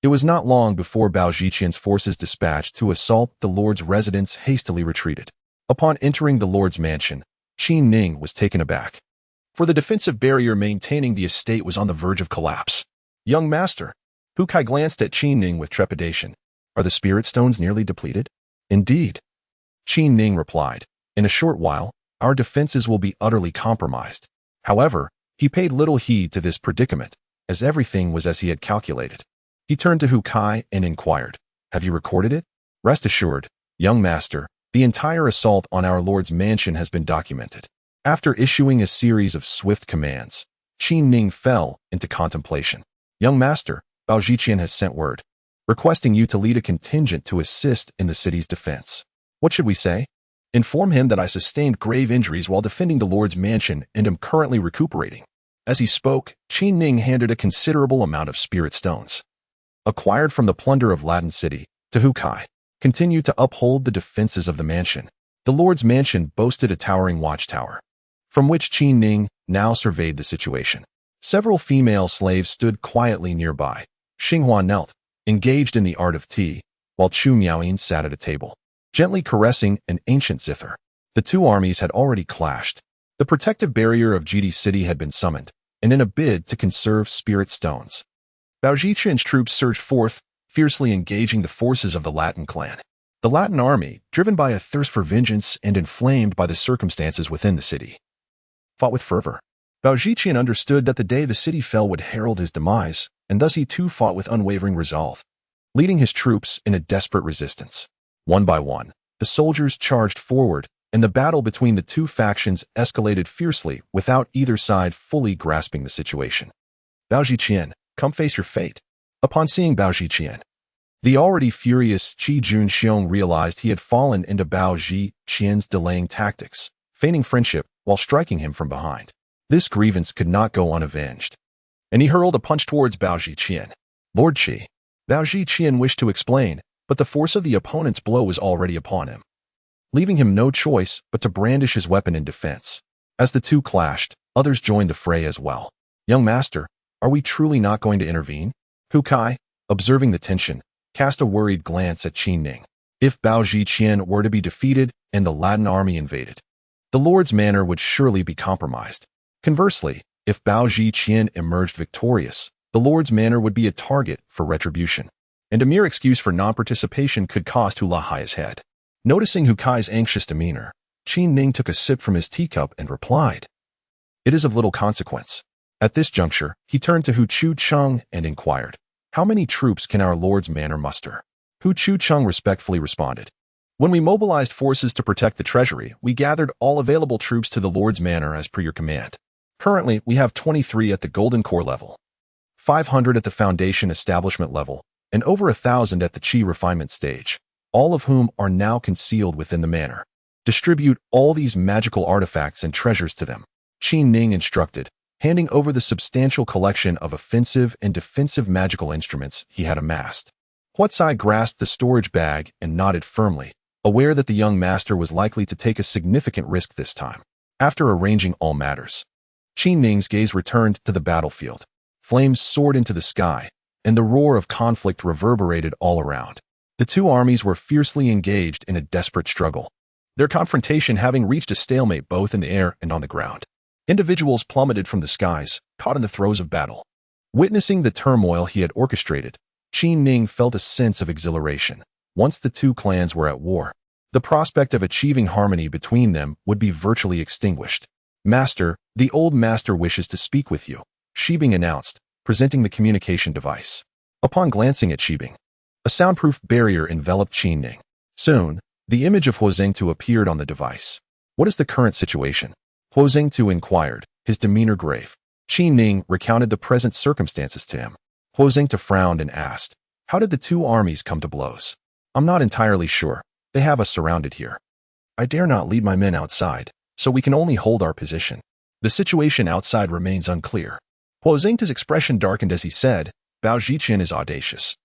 It was not long before Bao Zhiqian's forces dispatched to assault the Lord's residence hastily retreated. Upon entering the Lord's mansion, Qin Ning was taken aback. For the defensive barrier maintaining the estate was on the verge of collapse. Young master, Hu Kai glanced at Qin Ning with trepidation. Are the spirit stones nearly depleted? Indeed. Qin Ning replied. In a short while, our defenses will be utterly compromised. However, he paid little heed to this predicament, as everything was as he had calculated. He turned to Hu Kai and inquired, Have you recorded it? Rest assured, young master, the entire assault on our Lord's mansion has been documented. After issuing a series of swift commands, Qin Ning fell into contemplation. Young master, Bao Zhiqian has sent word, requesting you to lead a contingent to assist in the city's defense. What should we say? Inform him that I sustained grave injuries while defending the Lord's mansion and am currently recuperating. As he spoke, Qin Ning handed a considerable amount of spirit stones, acquired from the plunder of Latin City, to Hu Kai. Continue to uphold the defenses of the mansion. The Lord's mansion boasted a towering watchtower, from which Qin Ning now surveyed the situation. Several female slaves stood quietly nearby. Xinghua knelt, engaged in the art of tea, while Chu Miaoyin sat at a table, gently caressing an ancient zither. The two armies had already clashed. The protective barrier of Jidi City had been summoned, and in a bid to conserve spirit stones, Bao Zhiqian's troops surged forth, fiercely engaging the forces of the Latin clan. The Latin army, driven by a thirst for vengeance and inflamed by the circumstances within the city, fought with fervor. Bao Zhiqian understood that the day the city fell would herald his demise, and thus he too fought with unwavering resolve, leading his troops in a desperate resistance. One by one, the soldiers charged forward, and the battle between the two factions escalated fiercely without either side fully grasping the situation. Bao Zhiqian, come face your fate. Upon seeing Bao Zhiqian, the already furious Qi Junxiong realized he had fallen into Bao Zhiqian's delaying tactics, feigning friendship while striking him from behind. This grievance could not go unavenged, and he hurled a punch towards Bao Zhiqian. Lord Qi. Bao Zhiqian wished to explain, but the force of the opponent's blow was already upon him, leaving him no choice but to brandish his weapon in defense. As the two clashed, others joined the fray as well. Young master, are we truly not going to intervene? Hu Kai, observing the tension, cast a worried glance at Qin Ning. If Bao Zhiqian were to be defeated and the Latin army invaded, the Lord's manor would surely be compromised. Conversely, if Bao Zhiqian emerged victorious, the Lord's manor would be a target for retribution, and a mere excuse for non-participation could cost Hu Lahai his head. Noticing Hu Kai's anxious demeanor, Qin Ning took a sip from his teacup and replied, It is of little consequence. At this juncture, he turned to Hu Chu-chung and inquired, How many troops can our Lord's manor muster? Hu Chu-chung respectfully responded, When we mobilized forces to protect the treasury, we gathered all available troops to the Lord's manor as per your command. Currently, we have 23 at the Golden Core level, 500 at the Foundation Establishment level, and over 1,000 at the Qi Refinement stage, all of whom are now concealed within the manor. Distribute all these magical artifacts and treasures to them, Qin Ning instructed, handing over the substantial collection of offensive and defensive magical instruments he had amassed. Huatsai grasped the storage bag and nodded firmly, aware that the young master was likely to take a significant risk this time. After arranging all matters, Qin Ning's gaze returned to the battlefield. Flames soared into the sky, and the roar of conflict reverberated all around. The two armies were fiercely engaged in a desperate struggle, their confrontation having reached a stalemate both in the air and on the ground. Individuals plummeted from the skies, caught in the throes of battle. Witnessing the turmoil he had orchestrated, Qin Ning felt a sense of exhilaration. Once the two clans were at war, the prospect of achieving harmony between them would be virtually extinguished. Master, the old master wishes to speak with you, Shibing announced, presenting the communication device. Upon glancing at Shibing, a soundproof barrier enveloped Qin Ning. Soon, the image of Huozhengtu appeared on the device. What is the current situation? Huozhengtu inquired, his demeanor grave. Qin Ning recounted the present circumstances to him. Huozhengtu frowned and asked, How did the two armies come to blows? I'm not entirely sure. They have us surrounded here. I dare not lead my men outside, so we can only hold our position. The situation outside remains unclear. Huozhengtu's expression darkened as he said, Bao Zhiqian is audacious,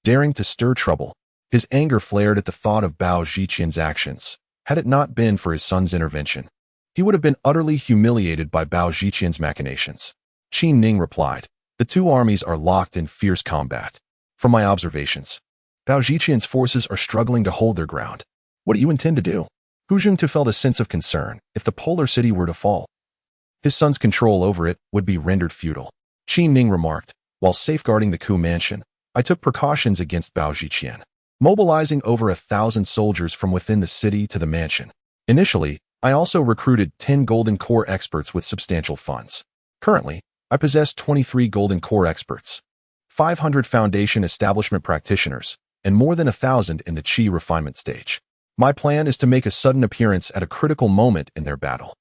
daring to stir trouble. His anger flared at the thought of Bao Zhiqian's actions. Had it not been for his son's intervention, he would have been utterly humiliated by Bao Zhiqian's machinations. Qin Ning replied, The two armies are locked in fierce combat. From my observations, Bao Zhiqian's forces are struggling to hold their ground. What do you intend to do? Hu Jingtu felt a sense of concern. If the polar city were to fall, his son's control over it would be rendered futile. Qi Ning remarked, while safeguarding the Ku mansion, I took precautions against Bao Zhiqian, mobilizing over 1,000 soldiers from within the city to the mansion. Initially, I also recruited 10 Golden Core experts with substantial funds. Currently, I possess 23 Golden Core experts, 500 Foundation Establishment practitioners, and more than 1,000 in the Qi refinement stage. My plan is to make a sudden appearance at a critical moment in their battle.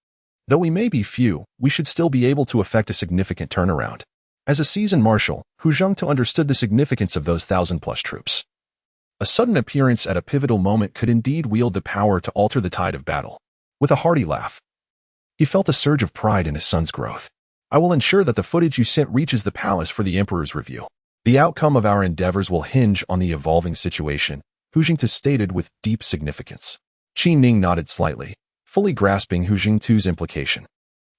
Though we may be few, we should still be able to effect a significant turnaround. As a seasoned marshal, Hu Jingtu understood the significance of those 1,000-plus troops. A sudden appearance at a pivotal moment could indeed wield the power to alter the tide of battle. With a hearty laugh, he felt a surge of pride in his son's growth. I will ensure that the footage you sent reaches the palace for the Emperor's review. The outcome of our endeavors will hinge on the evolving situation, Hu Jingtu stated with deep significance. Qi Ning nodded slightly, fully grasping Hu Jingtu's implication.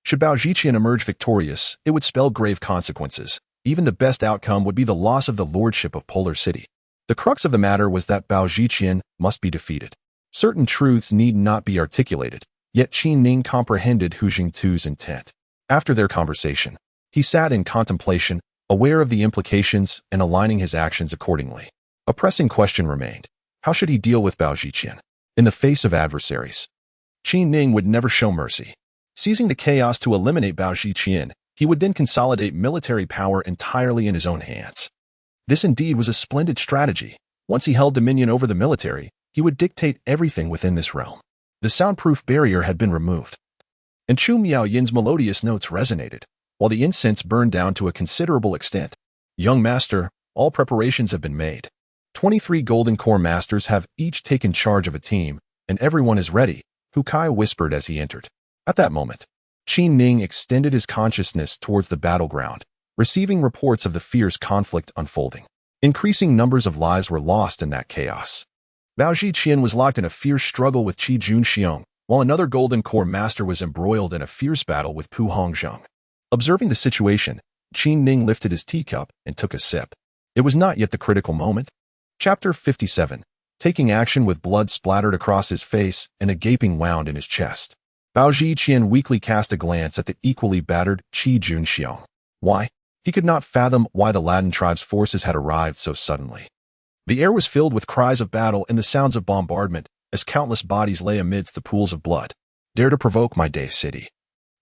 Should Bao Zhiqian emerge victorious, it would spell grave consequences. Even the best outcome would be the loss of the lordship of Polar City. The crux of the matter was that Bao Zhiqian must be defeated. Certain truths need not be articulated, yet Qi Ning comprehended Hu Jingtu's intent. After their conversation, he sat in contemplation, aware of the implications and aligning his actions accordingly. A pressing question remained. How should he deal with Bao Zhiqian? In the face of adversaries, Qi Ning would never show mercy. Seizing the chaos to eliminate Bao Zhiqian, he would then consolidate military power entirely in his own hands. This indeed was a splendid strategy. Once he held dominion over the military, he would dictate everything within this realm. The soundproof barrier had been removed, and Chu Miaoyin's melodious notes resonated, while the incense burned down to a considerable extent. Young master, all preparations have been made. 23 Golden Core masters have each taken charge of a team, and everyone is ready, Hu Kai whispered as he entered. At that moment, Qi Ning extended his consciousness towards the battleground, receiving reports of the fierce conflict unfolding. Increasing numbers of lives were lost in that chaos. Bao Zhiqian was locked in a fierce struggle with Qi Junxiong, while another Golden Core master was embroiled in a fierce battle with Pu Hongzheng. Observing the situation, Qi Ning lifted his teacup and took a sip. It was not yet the critical moment. Chapter 57. Taking action with blood splattered across his face and a gaping wound in his chest. Bao Zhiqian weakly cast a glance at the equally battered Qi Junxiong. Why? He could not fathom why the Latin tribe's forces had arrived so suddenly. The air was filled with cries of battle and the sounds of bombardment as countless bodies lay amidst the pools of blood. Dare to provoke my day city,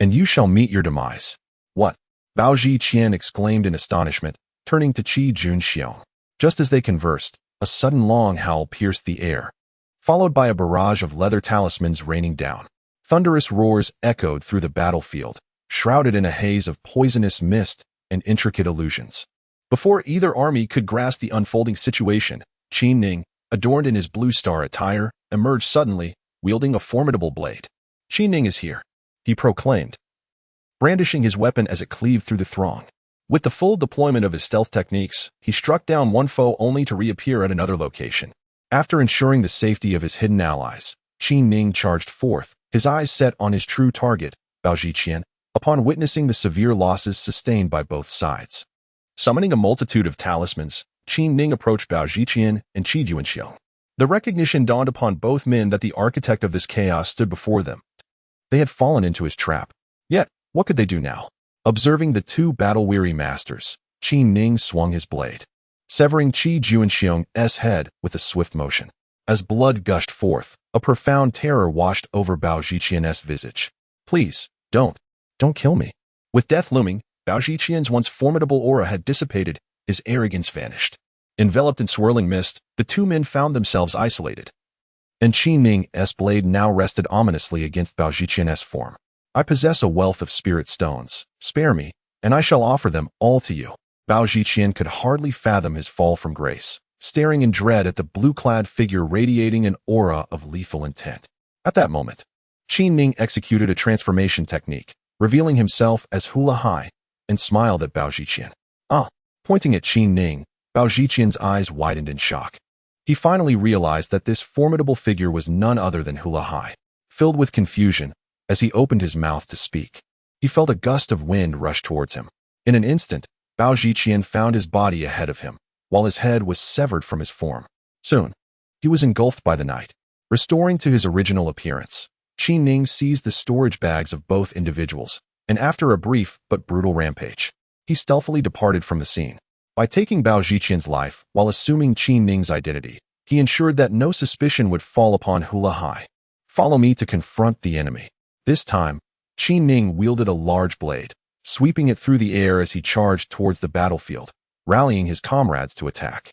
and you shall meet your demise. What? Bao Zhiqian exclaimed in astonishment, turning to Qi Junxiong. Just as they conversed, a sudden long howl pierced the air, followed by a barrage of leather talismans raining down. Thunderous roars echoed through the battlefield, shrouded in a haze of poisonous mist and intricate illusions. Before either army could grasp the unfolding situation, Qi Ning, adorned in his blue star attire, emerged suddenly, wielding a formidable blade. Qi Ning is here, he proclaimed, brandishing his weapon as it cleaved through the throng. With the full deployment of his stealth techniques, he struck down one foe only to reappear at another location. After ensuring the safety of his hidden allies, Qi Ning charged forth, his eyes set on his true target, Bao Zhiqian, upon witnessing the severe losses sustained by both sides. Summoning a multitude of talismans, Qi Ning approached Bao Zhiqian and Qi Junxiong. The recognition dawned upon both men that the architect of this chaos stood before them. They had fallen into his trap. Yet, what could they do now? Observing the two battle-weary masters, Qi Ning swung his blade, severing Qi Junxiong's head with a swift motion. As blood gushed forth, a profound terror washed over Bao Zhiqian's visage. Please, don't kill me. With death looming, Bao Zhiqian's once formidable aura had dissipated, his arrogance vanished. Enveloped in swirling mist, the two men found themselves isolated. And Qi Ning's blade now rested ominously against Bao Zhiqian's form. I possess a wealth of spirit stones. Spare me, and I shall offer them all to you. Bao Zhiqian could hardly fathom his fall from grace, staring in dread at the blue-clad figure radiating an aura of lethal intent. At that moment, Qi Ning executed a transformation technique, revealing himself as Hula Hai, and smiled at Bao Zhiqian. Pointing at Qi Ning, Bao Zhiqian's eyes widened in shock. He finally realized that this formidable figure was none other than Hula Hai. Filled with confusion, as he opened his mouth to speak, he felt a gust of wind rush towards him. In an instant, Bao Zhiqian found his body ahead of him, while his head was severed from his form. Soon, he was engulfed by the night. Restoring to his original appearance, Qi Ning seized the storage bags of both individuals, and after a brief but brutal rampage, he stealthily departed from the scene. By taking Bao Zhiqian's life while assuming Qi Ning's identity, he ensured that no suspicion would fall upon Hula Hai. Follow me to confront the enemy. This time, Qi Ning wielded a large blade, sweeping it through the air as he charged towards the battlefield, rallying his comrades to attack.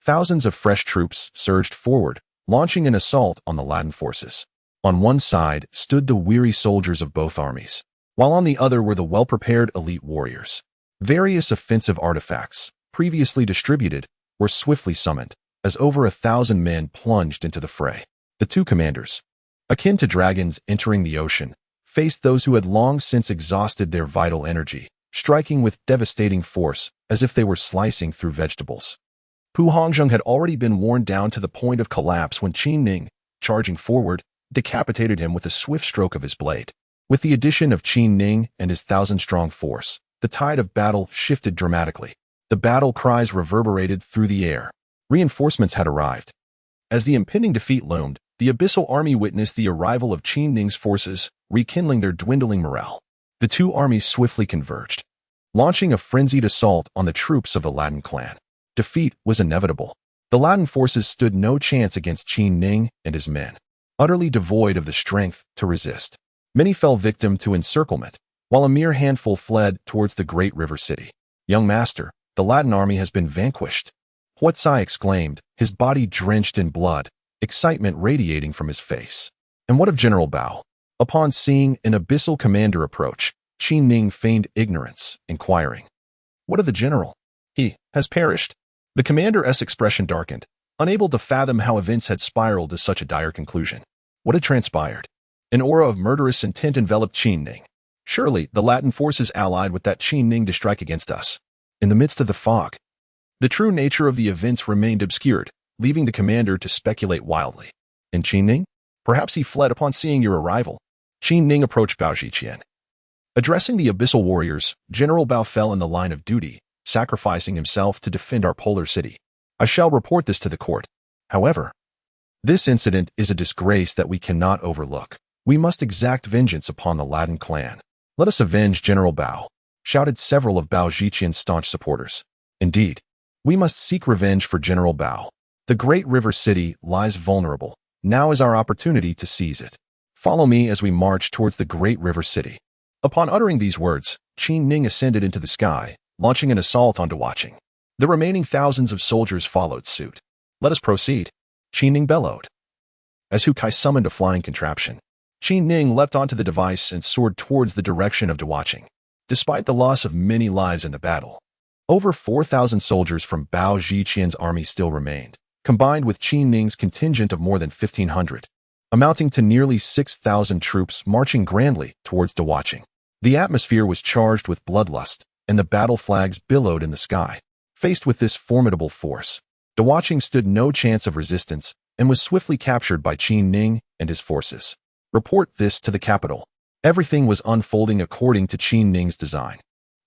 Thousands of fresh troops surged forward, launching an assault on the Latin forces. On one side stood the weary soldiers of both armies, while on the other were the well-prepared elite warriors. Various offensive artifacts, previously distributed, were swiftly summoned, as over 1,000 men plunged into the fray. The two commanders, akin to dragons entering the ocean, faced those who had long since exhausted their vital energy, striking with devastating force as if they were slicing through vegetables. Pu Hongzheng had already been worn down to the point of collapse when Qi Ning, charging forward, decapitated him with a swift stroke of his blade. With the addition of Qi Ning and his 1,000-strong force, the tide of battle shifted dramatically. The battle cries reverberated through the air. Reinforcements had arrived. As the impending defeat loomed, the Abyssal Army witnessed the arrival of Qi Ning's forces, rekindling their dwindling morale. The two armies swiftly converged, launching a frenzied assault on the troops of the Latin clan. Defeat was inevitable. The Latin forces stood no chance against Qi Ning and his men, utterly devoid of the strength to resist. Many fell victim to encirclement, while a mere handful fled towards the great river city. "Young master, the Latin army has been vanquished," Huatsai exclaimed, his body drenched in blood, excitement radiating from his face. "And what of General Bao?" Upon seeing an abyssal commander approach, Qi Ning feigned ignorance, inquiring, "What of the general?" "He has perished." The commander's expression darkened, unable to fathom how events had spiraled to such a dire conclusion. What had transpired? An aura of murderous intent enveloped Qi Ning. Surely the Latin forces allied with that Qi Ning to strike against us. In the midst of the fog, the true nature of the events remained obscured, leaving the commander to speculate wildly. And Qi Ning? Perhaps he fled upon seeing your arrival. Qi Ning approached Bao Zhiqian. Addressing the abyssal warriors, General Bao fell in the line of duty, sacrificing himself to defend our polar city. I shall report this to the court. However, this incident is a disgrace that we cannot overlook. We must exact vengeance upon the Latin clan. Let us avenge General Bao, shouted several of Bao Zhiqian's staunch supporters. Indeed, we must seek revenge for General Bao. The great river city lies vulnerable. Now is our opportunity to seize it. Follow me as we march towards the great river city. Upon uttering these words, Qi Ning ascended into the sky, launching an assault on Dawaqing. The remaining thousands of soldiers followed suit. Let us proceed, Qi Ning bellowed. As Hu Kai summoned a flying contraption, Qi Ning leapt onto the device and soared towards the direction of Dawaqing. Despite the loss of many lives in the battle, over 4,000 soldiers from Bao Zhiqian's army still remained, combined with Qi Ning's contingent of more than 1,500, amounting to nearly 6,000 troops marching grandly towards Dawaqing. The atmosphere was charged with bloodlust, and the battle flags billowed in the sky. Faced with this formidable force, Dawaqing stood no chance of resistance and was swiftly captured by Qi Ning and his forces. Report this to the capital. Everything was unfolding according to Qi Ning's design.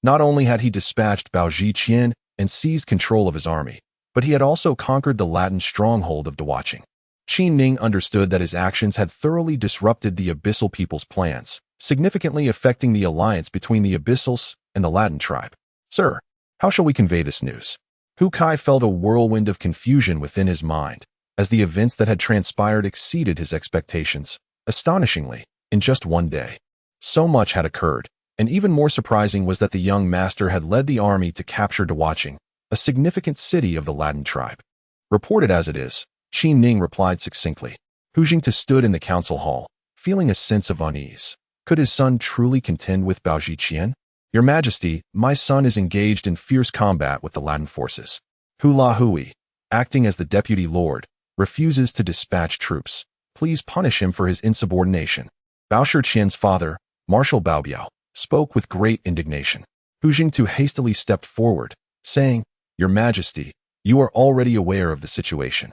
Not only had he dispatched Bao Zhiqian and seized control of his army, but he had also conquered the Latin stronghold of Dawaqing. Qi Ning understood that his actions had thoroughly disrupted the Abyssal people's plans, significantly affecting the alliance between the Abyssals and the Latin tribe. Sir, how shall we convey this news? Hu Kai felt a whirlwind of confusion within his mind, as the events that had transpired exceeded his expectations. Astonishingly, in just one day, so much had occurred, and even more surprising was that the young master had led the army to capture Dawaqing, a significant city of the Latin tribe. Reported as it is, Qi Ning replied succinctly. Hu Jingta stood in the council hall, feeling a sense of unease. Could his son truly contend with Bao Zhiqian? Your Majesty, my son is engaged in fierce combat with the Latin forces. Hula Hui, acting as the deputy lord, refuses to dispatch troops. Please punish him for his insubordination. Bao Shiqian's father, Marshal Bao Biao, spoke with great indignation. Hu Jingtu hastily stepped forward, saying, Your Majesty, you are already aware of the situation.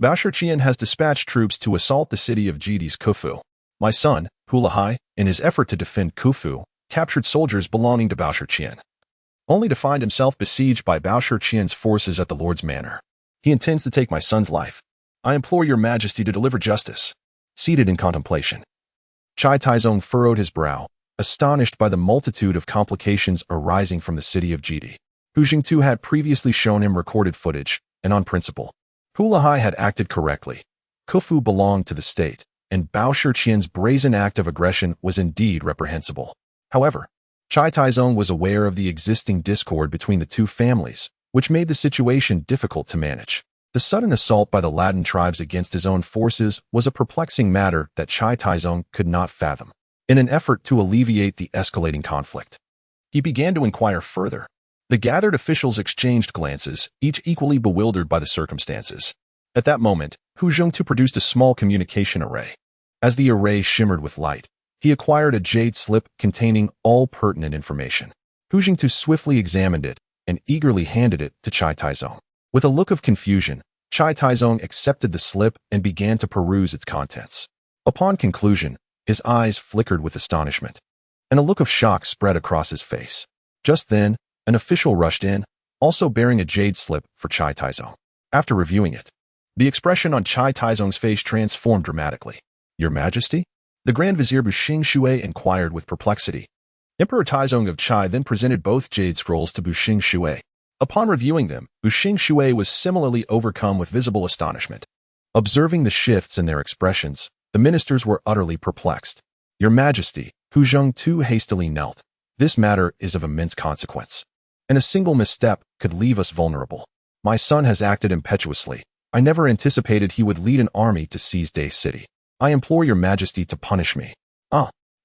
Bao Shiqian has dispatched troops to assault the city of Jidi's Khufu. My son, Hula Hai, in his effort to defend Khufu, captured soldiers belonging to Bao Shiqian. only to find himself besieged by Bao Shiqian's forces at the Lord's manor. He intends to take my son's life. I implore your majesty to deliver justice. Seated in contemplation, Chai Taizong furrowed his brow, astonished by the multitude of complications arising from the city of Jidi. Hu Jingtu had previously shown him recorded footage, and on principle, Hula Hai had acted correctly. Khufu belonged to the state, and Bao Shiqian's brazen act of aggression was indeed reprehensible. However, Chai Taizong was aware of the existing discord between the two families, which made the situation difficult to manage. The sudden assault by the Latin tribes against his own forces was a perplexing matter that Chai Taizong could not fathom. In an effort to alleviate the escalating conflict, he began to inquire further. The gathered officials exchanged glances, each equally bewildered by the circumstances. At that moment, Hu Jingtu produced a small communication array. As the array shimmered with light, he acquired a jade slip containing all pertinent information. Hu Jingtu swiftly examined it and eagerly handed it to Chai Taizong. With a look of confusion, Chai Taizong accepted the slip and began to peruse its contents. Upon conclusion, his eyes flickered with astonishment, and a look of shock spread across his face. Just then, an official rushed in, also bearing a jade slip for Chai Taizong. After reviewing it, the expression on Chai Taizong's face transformed dramatically. Your Majesty? The Grand Vizier Buxing Shui inquired with perplexity. Emperor Taizong of Chai then presented both jade scrolls to Buxing Shui. Upon reviewing them, Buxing Shui was similarly overcome with visible astonishment. Observing the shifts in their expressions, the ministers were utterly perplexed. Your Majesty, Hu Jingtu hastily knelt. This matter is of immense consequence, and a single misstep could leave us vulnerable. My son has acted impetuously. I never anticipated he would lead an army to seize Day City. I implore your Majesty to punish me.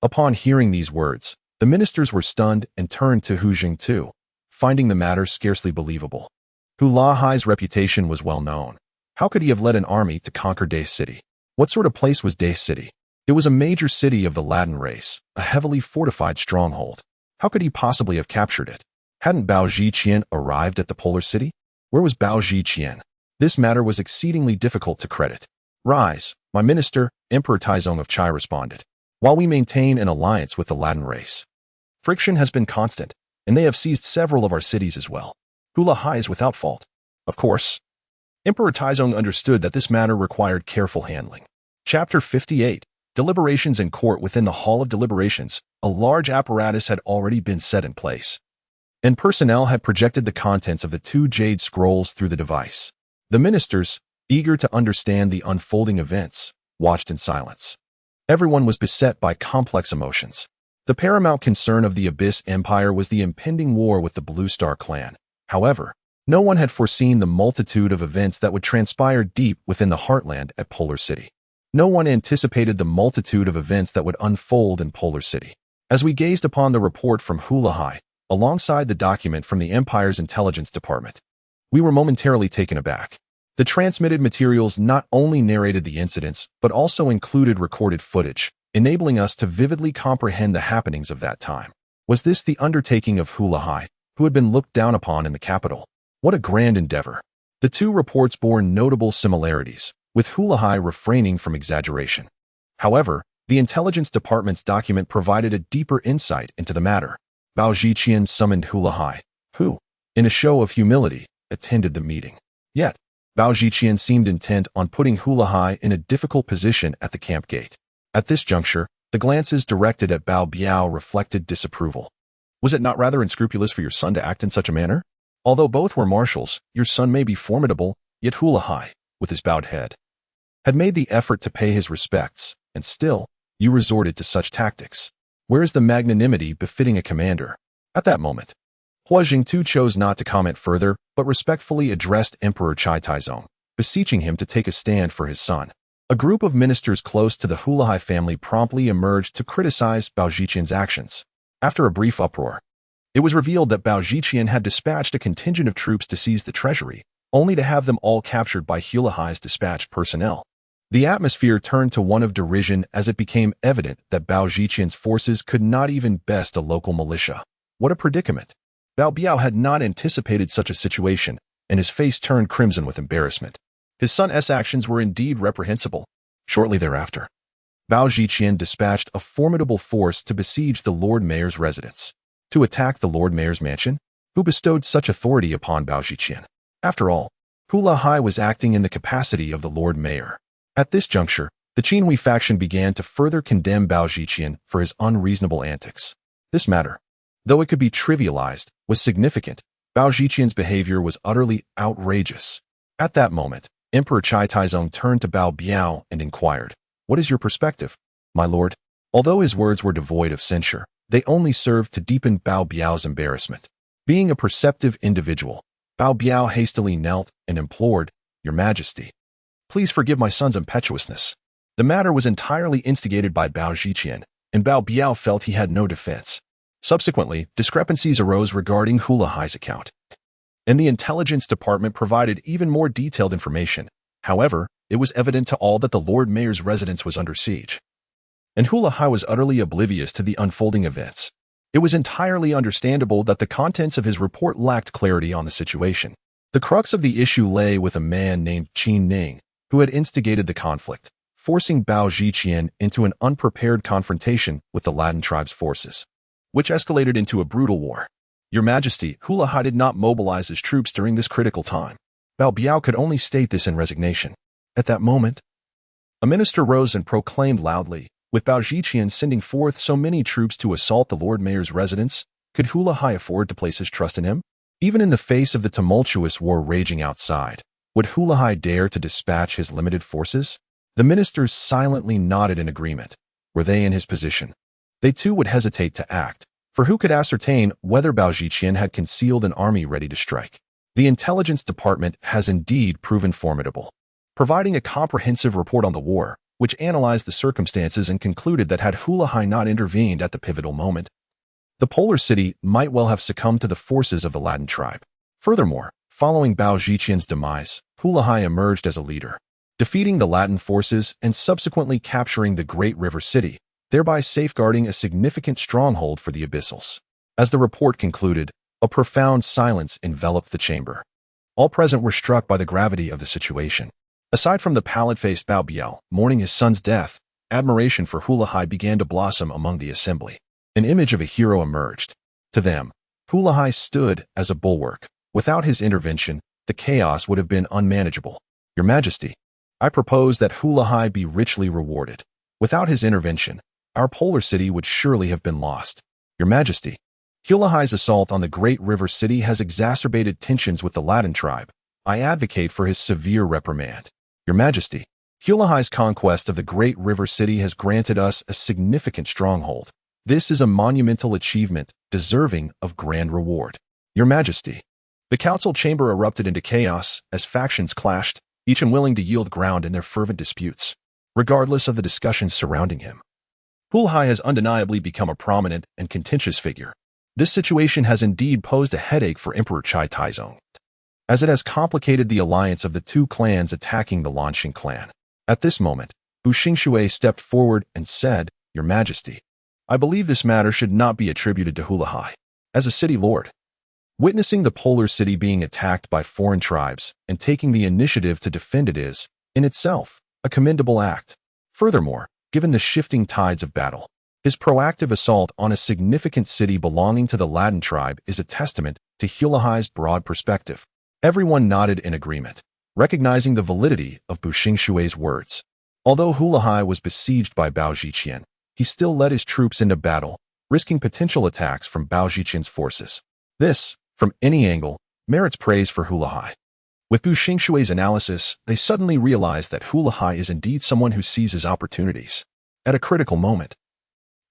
Upon hearing these words, the ministers were stunned and turned to Hu Jingtu, finding the matter scarcely believable. Hula Hai's reputation was well known. How could he have led an army to conquer Day City? What sort of place was Day City? It was a major city of the Latin race, a heavily fortified stronghold. How could he possibly have captured it? Hadn't Bao Zhiqian arrived at the Polar City? Where was Bao Zhiqian? This matter was exceedingly difficult to credit. Rise, my minister, Emperor Taizong of Chai responded. While we maintain an alliance with the Latin race, friction has been constant, and they have seized several of our cities as well. Hula Hai is without fault. Of course. Emperor Taizong understood that this matter required careful handling. Chapter 58. Deliberations in court. Within the Hall of Deliberations, a large apparatus had already been set in place, and personnel had projected the contents of the two jade scrolls through the device. The ministers, eager to understand the unfolding events, watched in silence. Everyone was beset by complex emotions. The paramount concern of the Abyss Empire was the impending war with the Blue Star clan. However, no one had foreseen the multitude of events that would transpire deep within the heartland at Polar City. No one anticipated the multitude of events that would unfold in Polar City. As we gazed upon the report from Hula Hai, alongside the document from the Empire's intelligence department, we were momentarily taken aback. The transmitted materials not only narrated the incidents, but also included recorded footage, enabling us to vividly comprehend the happenings of that time. Was this the undertaking of Hula Hai, who had been looked down upon in the capital? What a grand endeavor! The two reports bore notable similarities, with Hula Hai refraining from exaggeration. However, the intelligence department's document provided a deeper insight into the matter. Bao Zhiqian summoned Hula Hai, who, in a show of humility, attended the meeting. Yet, Bao Zhiqian seemed intent on putting Hula Hai in a difficult position at the camp gate. At this juncture, the glances directed at Bao Biao reflected disapproval. Was it not rather unscrupulous for your son to act in such a manner? Although both were marshals, your son may be formidable, yet Hula Hai, with his bowed head, had made the effort to pay his respects, and still, you resorted to such tactics. Where is the magnanimity befitting a commander? At that moment, Hua Jingtu chose not to comment further, but respectfully addressed Emperor Chai Taizong, beseeching him to take a stand for his son. A group of ministers close to the Hula Hai family promptly emerged to criticize Bao Zhiqian's actions. After a brief uproar, it was revealed that Bao Zhiqian had dispatched a contingent of troops to seize the treasury, only to have them all captured by Hula Hai's dispatched personnel. The atmosphere turned to one of derision as it became evident that Bao Zhiqian's forces could not even best a local militia. What a predicament! Bao Biao had not anticipated such a situation, and his face turned crimson with embarrassment. His son's actions were indeed reprehensible. Shortly thereafter, Bao Zhiqian dispatched a formidable force to besiege the Lord Mayor's residence. To attack the Lord Mayor's mansion? who bestowed such authority upon Bao Zhiqian. After all, Hula Hai was acting in the capacity of the Lord Mayor. At this juncture, the Qinhui faction began to further condemn Bao Zhiqian for his unreasonable antics. This matter, though it could be trivialized, was significant. Bao Zhiqian's behavior was utterly outrageous. At that moment, Emperor Chai Taizong turned to Bao Biao and inquired, "What is your perspective, my lord?" Although his words were devoid of censure, they only served to deepen Bao Biao's embarrassment. Being a perceptive individual, Bao Biao hastily knelt and implored, "Your Majesty, please forgive my son's impetuousness." The matter was entirely instigated by Bao Zhiqian, and Bao Biao felt he had no defense. Subsequently, discrepancies arose regarding Hula Hai's account, and the intelligence department provided even more detailed information. However, it was evident to all that the Lord Mayor's residence was under siege, and Hula Hai was utterly oblivious to the unfolding events. It was entirely understandable that the contents of his report lacked clarity on the situation. The crux of the issue lay with a man named Qin Ning, who had instigated the conflict, forcing Bao Zhiqian into an unprepared confrontation with the Latin tribe's forces, which escalated into a brutal war. "Your Majesty, Hula Hai did not mobilize his troops during this critical time." Bao Biao could only state this in resignation. At that moment, a minister rose and proclaimed loudly, "With Bao Zhiqian sending forth so many troops to assault the Lord Mayor's residence, could Hula Hai afford to place his trust in him? Even in the face of the tumultuous war raging outside, would Hula Hai dare to dispatch his limited forces?" The ministers silently nodded in agreement. Were they in his position, they too would hesitate to act, for who could ascertain whether Bao Zhiqian had concealed an army ready to strike? The intelligence department has indeed proven formidable, providing a comprehensive report on the war, which analyzed the circumstances and concluded that had Hula Hai not intervened at the pivotal moment, the polar city might well have succumbed to the forces of the Latin tribe. Furthermore, following Bao Zhiqian's demise, Hula Hai emerged as a leader, defeating the Latin forces and subsequently capturing the great river city, thereby safeguarding a significant stronghold for the Abyssals. As the report concluded, a profound silence enveloped the chamber. All present were struck by the gravity of the situation. Aside from the pallid-faced Bao Biao mourning his son's death, admiration for Hula Hai began to blossom among the assembly. An image of a hero emerged. To them, Hula Hai stood as a bulwark. Without his intervention, the chaos would have been unmanageable. "Your Majesty, I propose that Hula Hai be richly rewarded. Without his intervention, our polar city would surely have been lost. Your Majesty, Hula Hai's assault on the great river city has exacerbated tensions with the Latin tribe. I advocate for his severe reprimand. Your Majesty, Hula Hai's conquest of the great river city has granted us a significant stronghold. This is a monumental achievement, deserving of grand reward. Your Majesty." The council chamber erupted into chaos as factions clashed, each unwilling to yield ground in their fervent disputes. Regardless of the discussions surrounding him, Hula Hai has undeniably become a prominent and contentious figure. This situation has indeed posed a headache for Emperor Chai Taizong, as it has complicated the alliance of the two clans attacking the Lanxing clan. At this moment, Bu Xingshui stepped forward and said, "Your Majesty, I believe this matter should not be attributed to Hula Hai. As a city lord, witnessing the polar city being attacked by foreign tribes and taking the initiative to defend it is, in itself, a commendable act. Furthermore, given the shifting tides of battle, his proactive assault on a significant city belonging to the Latin tribe is a testament to Hula Hai's broad perspective." Everyone nodded in agreement, recognizing the validity of Bu Xingshui's words. Although Hula Hai was besieged by Bao Zhiqian, he still led his troops into battle, risking potential attacks from Bao Zhiqian's forces. This, from any angle, merits praise for Hula Hai. With Bu Xingshui's analysis, they suddenly realized that Hula Hai is indeed someone who seizes opportunities. At a critical moment,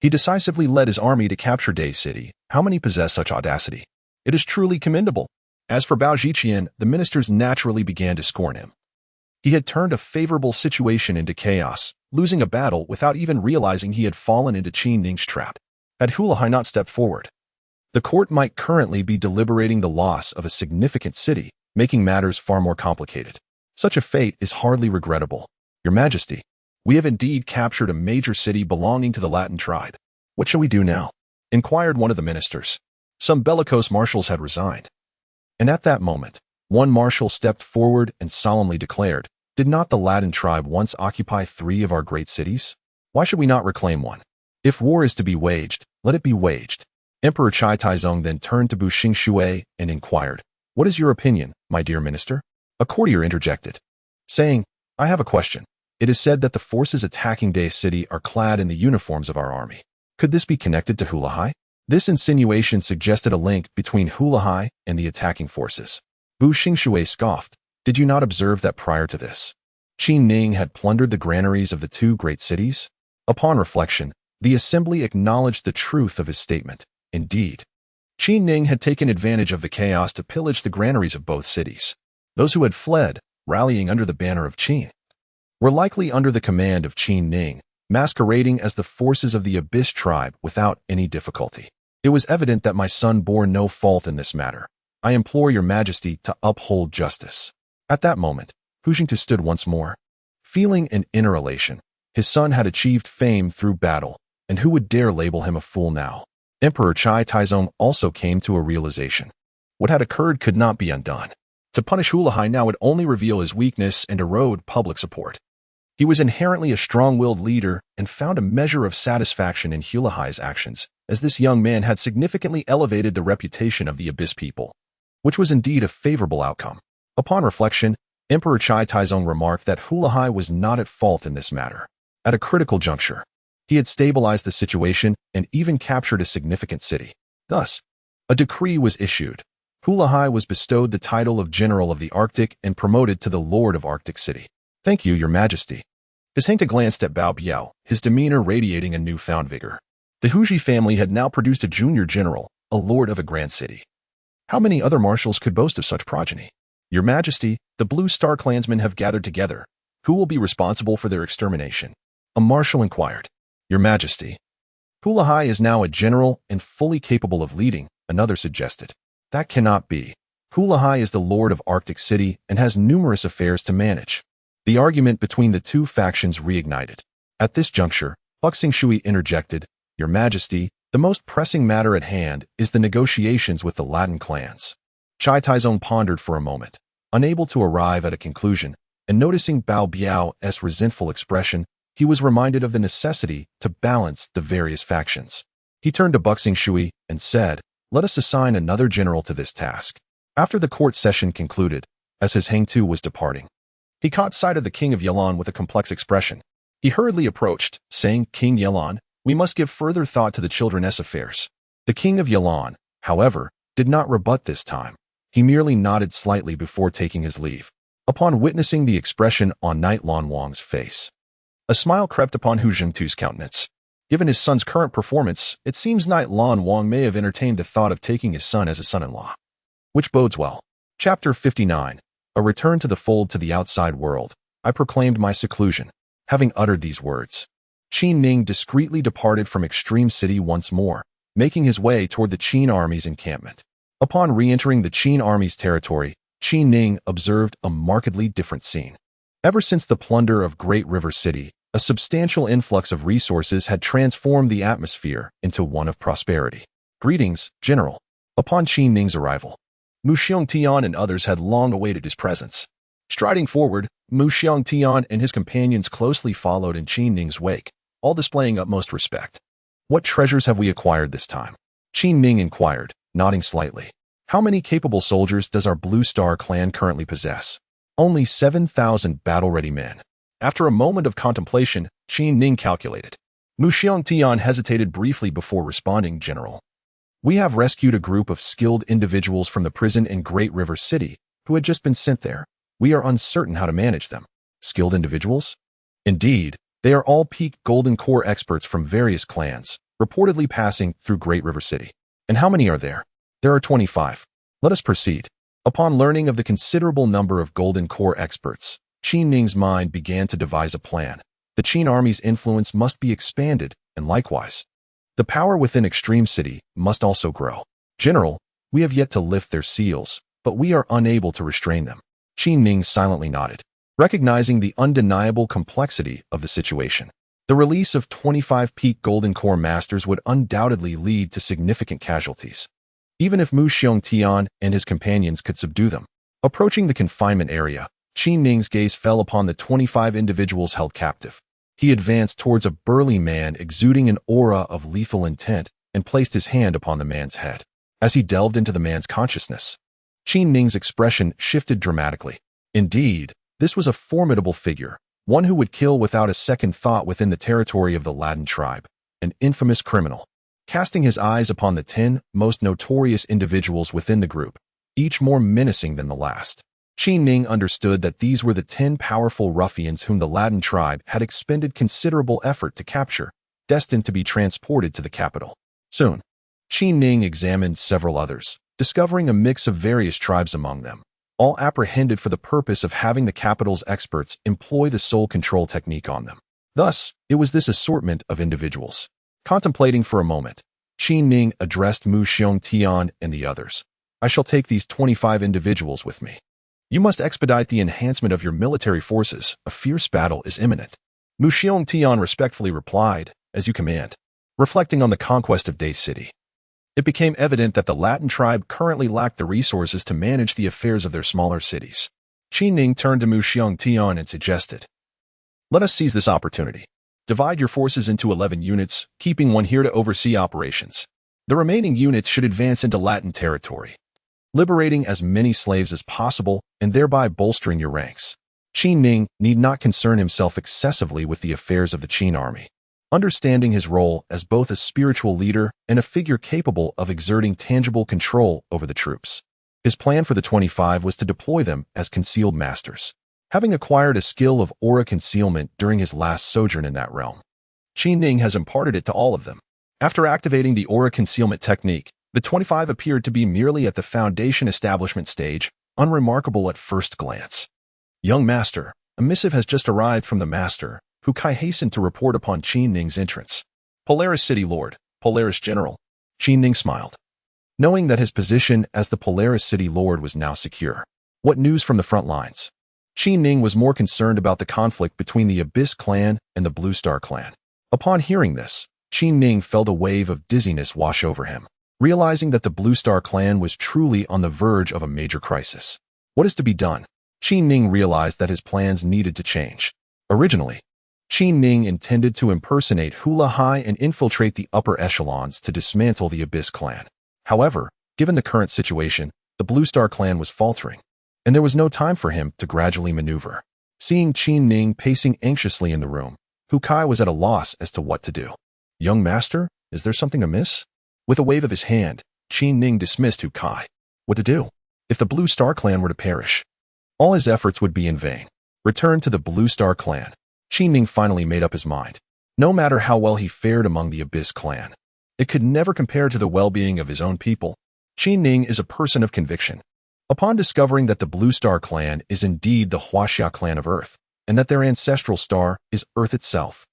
he decisively led his army to capture Day City. How many possess such audacity? It is truly commendable. As for Bao Zhiqian, the ministers naturally began to scorn him. He had turned a favorable situation into chaos, losing a battle without even realizing he had fallen into Qin Ning's trap. Had Hula Hai not stepped forward, the court might currently be deliberating the loss of a significant city, making matters far more complicated. Such a fate is hardly regrettable. Your Majesty, we have indeed captured a major city belonging to the Latin tribe. What shall we do now? Inquired one of the ministers. Some bellicose marshals had resigned. And at that moment, one marshal stepped forward and solemnly declared, "Did not the Latin tribe once occupy 3 of our great cities? Why should we not reclaim one? If war is to be waged, let it be waged." Emperor Chai Taizong then turned to Bu Xingshui and inquired, "What is your opinion, my dear minister?" A courtier interjected, saying, "I have a question. It is said that the forces attacking Dai City are clad in the uniforms of our army. Could this be connected to Hulahai?" This insinuation suggested a link between Hulahai and the attacking forces. Bu Xingshui scoffed. "Did you not observe that prior to this, Qin Ning had plundered the granaries of the two great cities?" Upon reflection, the assembly acknowledged the truth of his statement. Indeed, Qin Ning had taken advantage of the chaos to pillage the granaries of both cities. Those who had fled, rallying under the banner of Qin, were likely under the command of Qin Ning, masquerading as the forces of the Abyss tribe without any difficulty. "It was evident that my son bore no fault in this matter. I implore your majesty to uphold justice." At that moment, Hu Jingtu stood once more, feeling an inner elation. His son had achieved fame through battle, and who would dare label him a fool now? Emperor Chai Taizong also came to a realization. What had occurred could not be undone. To punish Hulahai now would only reveal his weakness and erode public support. He was inherently a strong-willed leader and found a measure of satisfaction in Hulahai's actions, as this young man had significantly elevated the reputation of the Abyss people, which was indeed a favorable outcome. Upon reflection, Emperor Chai Taizong remarked that Hulahai was not at fault in this matter. At a critical juncture, he had stabilized the situation and even captured a significant city. Thus, a decree was issued. Hulahai was bestowed the title of General of the Arctic and promoted to the Lord of Arctic City. "Thank you, your majesty." His Hengta glanced at Bao Biao, his demeanor radiating a newfound vigor. The Huji family had now produced a junior general, a lord of a grand city. How many other marshals could boast of such progeny? "Your majesty, the Blue Star clansmen have gathered together. Who will be responsible for their extermination?" A marshal inquired. "Your majesty, Hulahai is now a general and fully capable of leading," another suggested. "That cannot be. Hulahai is the lord of Arctic City and has numerous affairs to manage." The argument between the two factions reignited. At this juncture, Buxing Shui interjected, "Your majesty, the most pressing matter at hand is the negotiations with the Latin clans." Chai Taizong pondered for a moment, unable to arrive at a conclusion, and noticing Bao Biao's resentful expression, he was reminded of the necessity to balance the various factions. He turned to Buxing Shui and said, "Let us assign another general to this task." After the court session concluded, as his Hengtu was departing, he caught sight of the King of Yelan with a complex expression. He hurriedly approached, saying, "King Yelan, we must give further thought to the children's affairs." The King of Yelan, however, did not rebut this time. He merely nodded slightly before taking his leave. Upon witnessing the expression on Knight Lan Wang's face, a smile crept upon Hu Jingtu's countenance. Given his son's current performance, it seems Knight Lan Wang may have entertained the thought of taking his son as a son-in-law, which bodes well. Chapter 59. A return to the fold to the outside world. I proclaimed my seclusion. Having uttered these words, Qin Ning discreetly departed from Extreme City once more, making his way toward the Qin army's encampment. Upon re-entering the Qin army's territory, Qin Ning observed a markedly different scene. Ever since the plunder of Great River City, a substantial influx of resources had transformed the atmosphere into one of prosperity. "Greetings, General." Upon Qin Ning's arrival, Mu Xiongtian and others had long awaited his presence. Striding forward, Mu Xiongtian and his companions closely followed in Qin Ning's wake, all displaying utmost respect. "What treasures have we acquired this time?" Qin Ning inquired, nodding slightly. "How many capable soldiers does our Blue Star clan currently possess?" "Only 7,000 battle-ready men." After a moment of contemplation, Qin Ning calculated. Mu Xiongtian hesitated briefly before responding, "General, we have rescued a group of skilled individuals from the prison in Great River City who had just been sent there. We are uncertain how to manage them." "Skilled individuals?" "Indeed, they are all peak Golden Core experts from various clans, reportedly passing through Great River City." "And how many are there?" "There are 25. Let us proceed." Upon learning of the considerable number of Golden Core experts, Qin Ning's mind began to devise a plan. The Qin army's influence must be expanded, and likewise, the power within Extreme City must also grow. "General, we have yet to lift their seals, but we are unable to restrain them." Qin Ning silently nodded, recognizing the undeniable complexity of the situation. The release of 25 peak Golden Core masters would undoubtedly lead to significant casualties, even if Mu Xiongtian and his companions could subdue them. Approaching the confinement area, Qin Ning's gaze fell upon the 25 individuals held captive. He advanced towards a burly man exuding an aura of lethal intent, and placed his hand upon the man's head. As he delved into the man's consciousness, Qin Ning's expression shifted dramatically. Indeed, this was a formidable figure, one who would kill without a second thought within the territory of the Latin tribe, an infamous criminal. Casting his eyes upon the 10 most notorious individuals within the group, each more menacing than the last, Qin Ning understood that these were the 10 powerful ruffians whom the Latin tribe had expended considerable effort to capture, destined to be transported to the capital. Soon, Qin Ning examined several others, discovering a mix of various tribes among them, all apprehended for the purpose of having the capital's experts employ the soul control technique on them. Thus, it was this assortment of individuals. Contemplating for a moment, Qin Ning addressed Mu Xiongtian and the others. I shall take these 25 individuals with me. You must expedite the enhancement of your military forces. A fierce battle is imminent. Mu Xiongtian respectfully replied, as you command. Reflecting on the conquest of Day City, it became evident that the Latin tribe currently lacked the resources to manage the affairs of their smaller cities. Qin Ning turned to Mu Xiongtian and suggested, let us seize this opportunity. Divide your forces into 11 units, keeping one here to oversee operations. The remaining units should advance into Latin territory, liberating as many slaves as possible and thereby bolstering your ranks. Qin Ning need not concern himself excessively with the affairs of the Qin army, understanding his role as both a spiritual leader and a figure capable of exerting tangible control over the troops. His plan for the 25 was to deploy them as concealed masters. Having acquired a skill of aura concealment during his last sojourn in that realm, Qin Ning has imparted it to all of them. After activating the aura concealment technique, the 25 appeared to be merely at the foundation establishment stage, unremarkable at first glance. Young master, a missive has just arrived from the master, who Kai hastened to report upon Qin Ning's entrance. Polaris City Lord, Polaris General. Qin Ning smiled, knowing that his position as the Polaris City Lord was now secure. What news from the front lines? Qin Ning was more concerned about the conflict between the Abyss clan and the Blue Star clan. Upon hearing this, Qin Ning felt a wave of dizziness wash over him, realizing that the Blue Star clan was truly on the verge of a major crisis. What is to be done? Qin Ning realized that his plans needed to change. Originally, Qin Ning intended to impersonate Hula Hai and infiltrate the upper echelons to dismantle the Abyss clan. However, given the current situation, the Blue Star clan was faltering, and there was no time for him to gradually maneuver. Seeing Qin Ning pacing anxiously in the room, Hu Kai was at a loss as to what to do. Young master, is there something amiss? With a wave of his hand, Qin Ning dismissed Hu Kai. What to do? If the Blue Star clan were to perish, all his efforts would be in vain. Return to the Blue Star clan. Qin Ning finally made up his mind. No matter how well he fared among the Abyss clan, it could never compare to the well-being of his own people. Qin Ning is a person of conviction. Upon discovering that the Blue Star clan is indeed the Huaxia clan of Earth, and that their ancestral star is Earth itself,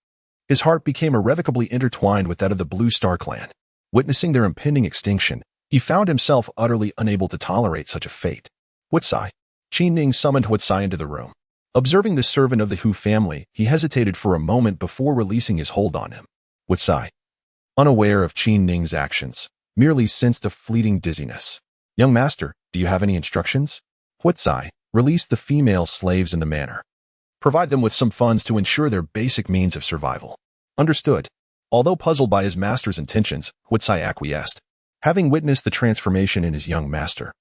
his heart became irrevocably intertwined with that of the Blue Star clan. Witnessing their impending extinction, he found himself utterly unable to tolerate such a fate. Huatsai. Qin Ning summoned Huatsai into the room. Observing the servant of the Hu family, he hesitated for a moment before releasing his hold on him. Huatsai, unaware of Qin Ning's actions, merely sensed a fleeting dizziness. Young master, do you have any instructions? Huatsai, release the female slaves in the manor. Provide them with some funds to ensure their basic means of survival. Understood. Although puzzled by his master's intentions, Huatsai acquiesced. Having witnessed the transformation in his young master,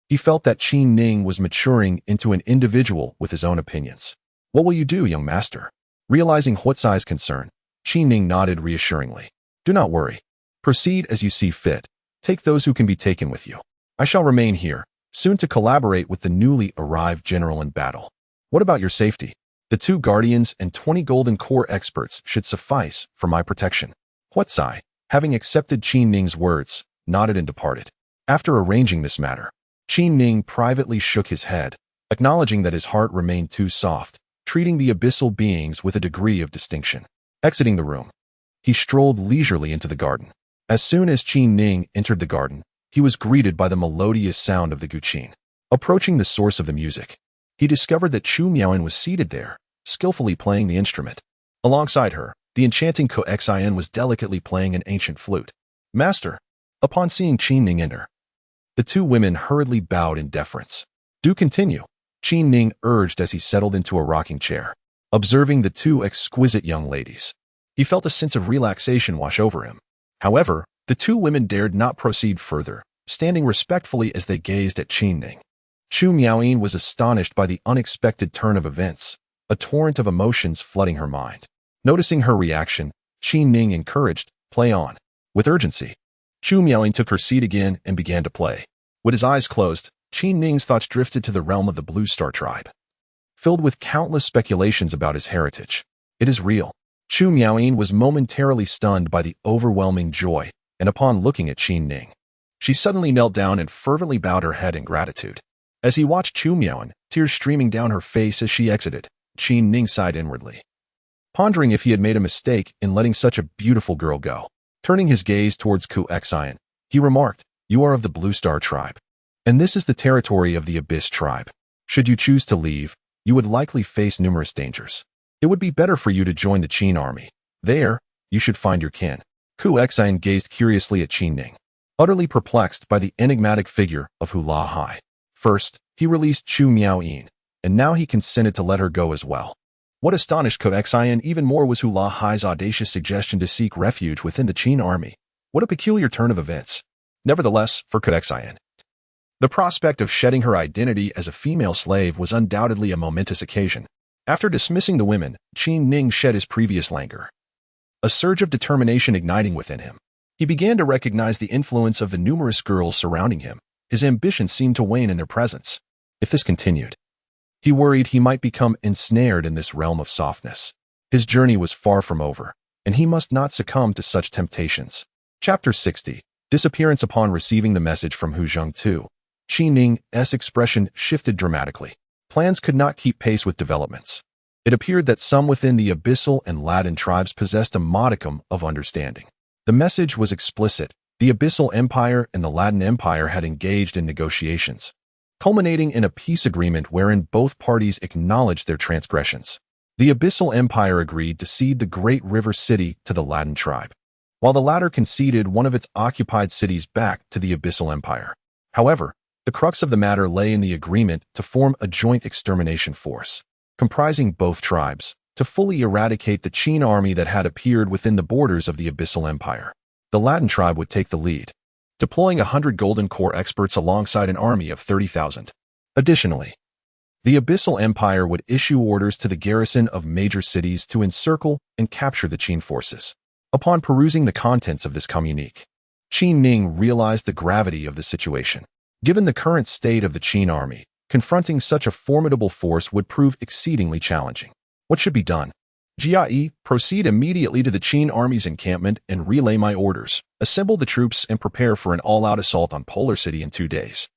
he felt that Qin Ning was maturing into an individual with his own opinions. What will you do, young master? Realizing Huatsai's concern, Qin Ning nodded reassuringly. Do not worry. Proceed as you see fit. Take those who can be taken with you. I shall remain here, soon to collaborate with the newly arrived general in battle. What about your safety? The 2 guardians and 20 golden core experts should suffice for my protection. Huatsai, having accepted Qin Ning's words, nodded and departed. After arranging this matter, Qin Ning privately shook his head, acknowledging that his heart remained too soft, treating the abyssal beings with a degree of distinction. Exiting the room, he strolled leisurely into the garden. As soon as Qin Ning entered the garden, he was greeted by the melodious sound of the guqin. Approaching the source of the music, he discovered that Chu Miaoyan was seated there, skillfully playing the instrument. Alongside her, the enchanting Ko Xin was delicately playing an ancient flute. Master, upon seeing Qin Ning enter, the 2 women hurriedly bowed in deference. Do continue, Qin Ning urged as he settled into a rocking chair. Observing the 2 exquisite young ladies, he felt a sense of relaxation wash over him. However, The two women dared not proceed further, standing respectfully as they gazed at Qin Ning. Chu Miaoyin was astonished by the unexpected turn of events, a torrent of emotions flooding her mind. Noticing her reaction, Qin Ning encouraged, "Play on." With urgency, Chu Miaoyin took her seat again and began to play. With his eyes closed, Qin Ning's thoughts drifted to the realm of the Blue Star tribe, filled with countless speculations about his heritage. It is real. Chu Miaoyin was momentarily stunned by the overwhelming joy, and upon looking at Qin Ning, she suddenly knelt down and fervently bowed her head in gratitude. As he watched Chu Miaoyin, tears streaming down her face as she exited, Qin Ning sighed inwardly, pondering if he had made a mistake in letting such a beautiful girl go. Turning his gaze towards Ku Xian, he remarked, "You are of the Blue Star tribe, and this is the territory of the Abyss tribe. Should you choose to leave, you would likely face numerous dangers. It would be better for you to join the Qin army. There, you should find your kin." Ku Xian gazed curiously at Qin Ning, utterly perplexed by the enigmatic figure of Hula Hai. First, he released Chu Miaoyin, and now he consented to let her go as well. What astonished Ku Xian even more was Hula Hai's audacious suggestion to seek refuge within the Qin army. What a peculiar turn of events. Nevertheless, for Ku Xian, the prospect of shedding her identity as a female slave was undoubtedly a momentous occasion. After dismissing the women, Qin Ning shed his previous languor, a surge of determination igniting within him. He began to recognize the influence of the numerous girls surrounding him. His ambition seemed to wane in their presence. If this continued, he worried he might become ensnared in this realm of softness. His journey was far from over, and he must not succumb to such temptations. Chapter 60. Disappearance. Upon receiving the message from Hu Zhengtu, Qin Ning's expression shifted dramatically. Plans could not keep pace with developments. It appeared that some within the Abyssal and Latin tribes possessed a modicum of understanding. The message was explicit. The Abyssal Empire and the Latin Empire had engaged in negotiations, culminating in a peace agreement wherein both parties acknowledged their transgressions. The Abyssal Empire agreed to cede the great river city to the Latin tribe, while the latter conceded one of its occupied cities back to the Abyssal Empire. However, the crux of the matter lay in the agreement to form a joint extermination force, comprising both tribes, to fully eradicate the Qin army that had appeared within the borders of the Abyssal Empire. The Latin tribe would take the lead, deploying 100 Golden Core experts alongside an army of 30,000. Additionally, the Abyssal Empire would issue orders to the garrison of major cities to encircle and capture the Qin forces. Upon perusing the contents of this communique, Qin Ning realized the gravity of the situation. Given the current state of the Qin army, confronting such a formidable force would prove exceedingly challenging. What should be done? Jia, proceed immediately to the Qin army's encampment and relay my orders. Assemble the troops and prepare for an all-out assault on Polar City in 2 days.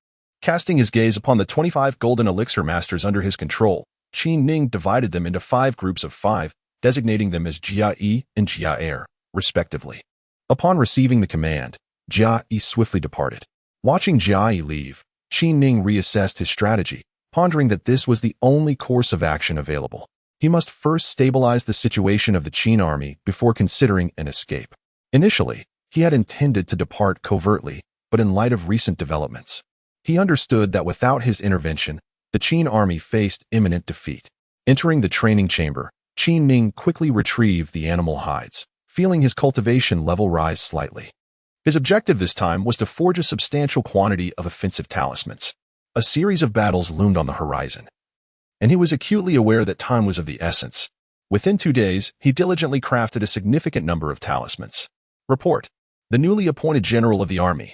Casting his gaze upon the 25 golden elixir masters under his control, Qin Ning divided them into 5 groups of 5, designating them as Jia and Jia, respectively. Upon receiving the command, Jia swiftly departed. Watching Jia leave, Qin Ning reassessed his strategy, pondering that this was the only course of action available. He must first stabilize the situation of the Qin army before considering an escape. Initially, he had intended to depart covertly, but in light of recent developments, he understood that without his intervention, the Qin army faced imminent defeat. Entering the training chamber, Qin Ning quickly retrieved the animal hides, feeling his cultivation level rise slightly. His objective this time was to forge a substantial quantity of offensive talismans. A series of battles loomed on the horizon, and he was acutely aware that time was of the essence. Within 2 days, he diligently crafted a significant number of talismans. Report. The newly appointed general of the army,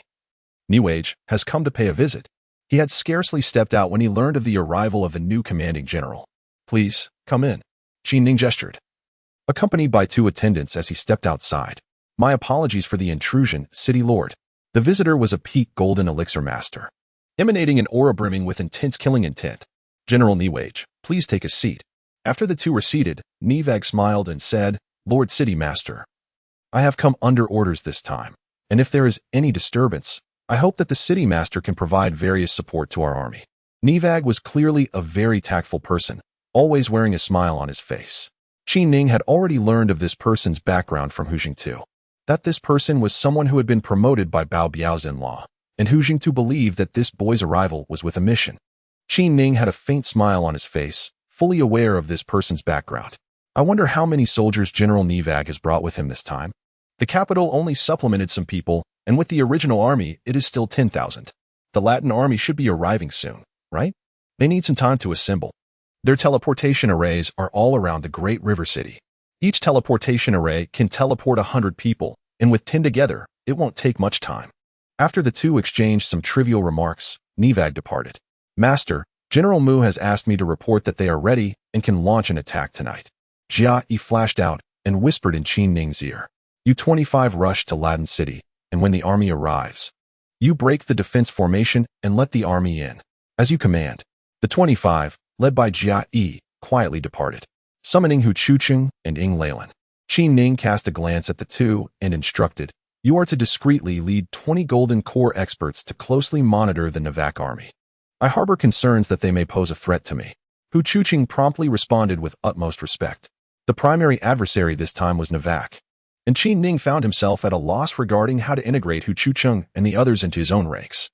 New Age, has come to pay a visit. He had scarcely stepped out when he learned of the arrival of the new commanding general. Please, come in. Qin Ning gestured, accompanied by 2 attendants as he stepped outside. My apologies for the intrusion, City Lord. The visitor was a peak golden elixir master, emanating an aura brimming with intense killing intent. General Newage, please take a seat. After the 2 were seated, Nivag smiled and said, Lord City Master, I have come under orders this time, and if there is any disturbance, I hope that the City Master can provide various support to our army. Nivag was clearly a very tactful person, always wearing a smile on his face. Qin Ning had already learned of this person's background from Hu Jingtu, that this person was someone who had been promoted by Bao Biao's in-law, and Hu Jingtu believed that this boy's arrival was with a mission. Qin Ning had a faint smile on his face, fully aware of this person's background. I wonder how many soldiers General Nivag has brought with him this time. The capital only supplemented some people, and with the original army, it is still 10,000. The Latin army should be arriving soon, right? They need some time to assemble. Their teleportation arrays are all around the great river city. Each teleportation array can teleport 100 people, and with 10 together, it won't take much time. After the two exchanged some trivial remarks, Nivag departed. Master, General Mu has asked me to report that they are ready and can launch an attack tonight. Jia Yi flashed out and whispered in Qin Ning's ear. You 25 rush to Latin City, and when the army arrives, you break the defense formation and let the army in. As you command. The 25, led by Jia Yi, quietly departed, summoning Hu Chucheng and Ing Leyland. Qin Ning cast a glance at the two and instructed, you are to discreetly lead 20 Golden Core experts to closely monitor the Navak army. I harbor concerns that they may pose a threat to me. Hu Chucheng promptly responded with utmost respect. The primary adversary this time was Navak, and Qin Ning found himself at a loss regarding how to integrate Hu Chucheng and the others into his own ranks.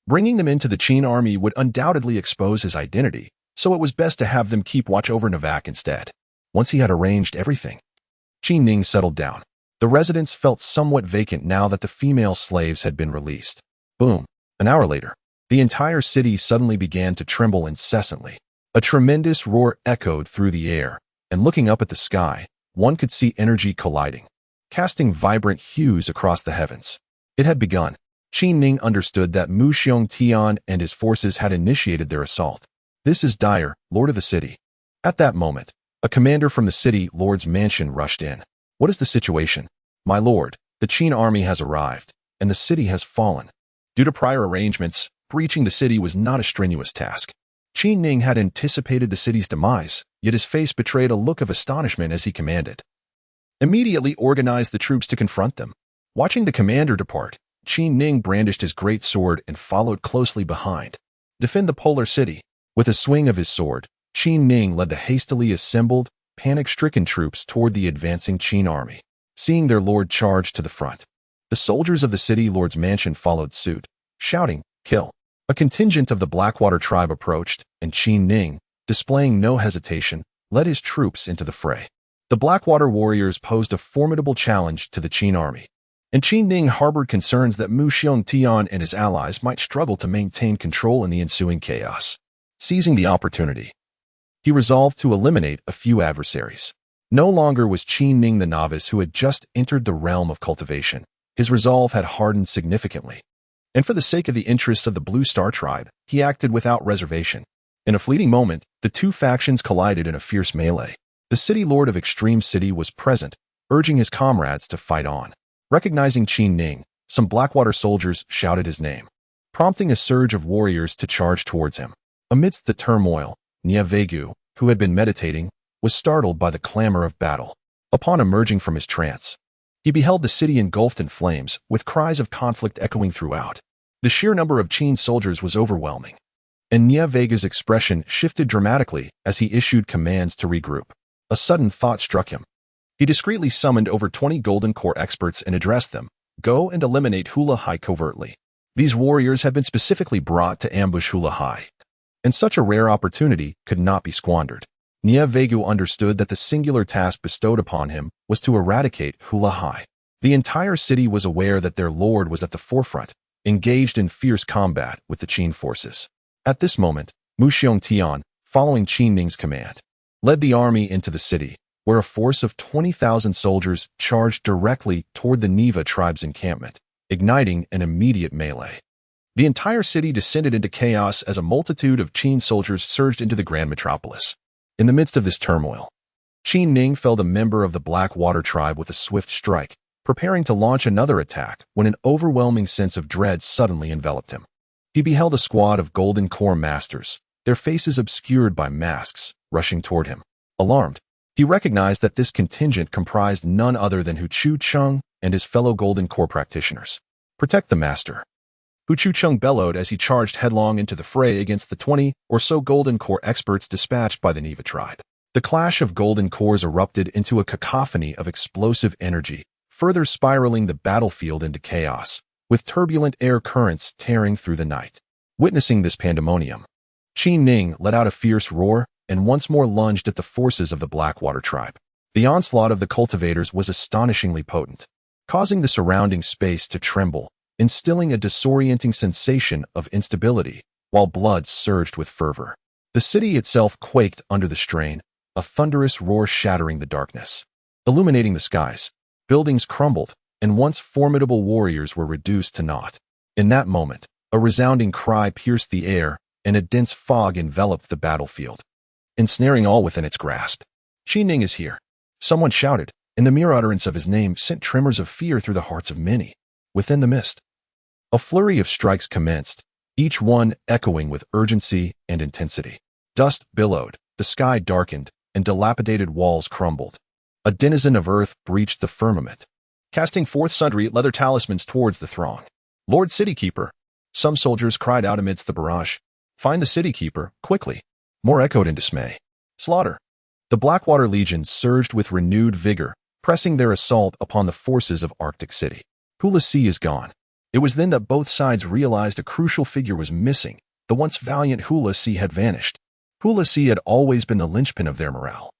Bringing them into the Qin army would undoubtedly expose his identity, so it was best to have them keep watch over Navak instead. Once he had arranged everything, Qin Ning settled down. The residence felt somewhat vacant now that the female slaves had been released. Boom. An hour later, the entire city suddenly began to tremble incessantly. A tremendous roar echoed through the air, and looking up at the sky, one could see energy colliding, casting vibrant hues across the heavens. It had begun. Qin Ning understood that Mu Xiongtian and his forces had initiated their assault. This is Dyer, Lord of the City. At that moment, a commander from the city lord's mansion rushed in. What is the situation? My lord, the Qin army has arrived, and the city has fallen. Due to prior arrangements, breaching the city was not a strenuous task. Qin Ning had anticipated the city's demise, yet his face betrayed a look of astonishment as he commanded. Immediately organized the troops to confront them. Watching the commander depart, Qin Ning brandished his great sword and followed closely behind. Defend the polar city. With a swing of his sword, Qin Ning led the hastily assembled, panic-stricken troops toward the advancing Qin army. Seeing their lord charge to the front, the soldiers of the city lord's mansion followed suit, shouting, kill. A contingent of the Blackwater tribe approached, and Qin Ning, displaying no hesitation, led his troops into the fray. The Blackwater warriors posed a formidable challenge to the Qin army, and Qin Ning harbored concerns that Mu Xiongtian and his allies might struggle to maintain control in the ensuing chaos. Seizing the opportunity, he resolved to eliminate a few adversaries. No longer was Qin Ning the novice who had just entered the realm of cultivation. His resolve had hardened significantly, and for the sake of the interests of the Blue Star tribe, he acted without reservation. In a fleeting moment, the two factions collided in a fierce melee. The city lord of Extreme City was present, urging his comrades to fight on. Recognizing Qin Ning, some Blackwater soldiers shouted his name, prompting a surge of warriors to charge towards him. Amidst the turmoil, Nyavegu, who had been meditating, was startled by the clamor of battle. Upon emerging from his trance, he beheld the city engulfed in flames, with cries of conflict echoing throughout. The sheer number of Qin soldiers was overwhelming, and Nyavega's expression shifted dramatically as he issued commands to regroup. A sudden thought struck him. He discreetly summoned over 20 Golden Core experts and addressed them, go and eliminate Hula Hai covertly. These warriors had been specifically brought to ambush Hula Hai, and such a rare opportunity could not be squandered. Nyavegu understood that the singular task bestowed upon him was to eradicate Hula Hai. The entire city was aware that their lord was at the forefront, engaged in fierce combat with the Qin forces. At this moment, Mu Xiongtian, following Qin Ning's command, led the army into the city, where a force of 20,000 soldiers charged directly toward the Niva tribe's encampment, igniting an immediate melee. The entire city descended into chaos as a multitude of Qin soldiers surged into the grand metropolis. In the midst of this turmoil, Qin Ning felled a member of the Blackwater tribe with a swift strike, preparing to launch another attack when an overwhelming sense of dread suddenly enveloped him. He beheld a squad of Golden Core masters, their faces obscured by masks, rushing toward him. Alarmed, he recognized that this contingent comprised none other than Hu Chucheng and his fellow Golden Core practitioners. Protect the master. Hu Chucheng bellowed as he charged headlong into the fray against the 20 or so Golden Core experts dispatched by the Niva tribe. The clash of Golden Cores erupted into a cacophony of explosive energy, further spiraling the battlefield into chaos, with turbulent air currents tearing through the night. Witnessing this pandemonium, Qin Ning let out a fierce roar and once more lunged at the forces of the Blackwater tribe. The onslaught of the cultivators was astonishingly potent. causing the surrounding space to tremble, instilling a disorienting sensation of instability, while blood surged with fervor. The city itself quaked under the strain, a thunderous roar shattering the darkness. Illuminating the skies, buildings crumbled, and once formidable warriors were reduced to naught. In that moment, a resounding cry pierced the air, and a dense fog enveloped the battlefield, ensnaring all within its grasp. Qi Ning is here, someone shouted, and the mere utterance of his name sent tremors of fear through the hearts of many. Within the mist, a flurry of strikes commenced, each one echoing with urgency and intensity. Dust billowed, the sky darkened, and dilapidated walls crumbled. A denizen of earth breached the firmament, casting forth sundry leather talismans towards the throng. "Lord City Keeper!" Some soldiers cried out amidst the barrage. "Find the City Keeper, quickly!" More echoed in dismay. "Slaughter!" The Blackwater Legion surged with renewed vigor, pressing their assault upon the forces of Arctic City. Hula Sea is gone. It was then that both sides realized a crucial figure was missing. The once valiant Hula Sea had vanished. Hula Sea had always been the linchpin of their morale.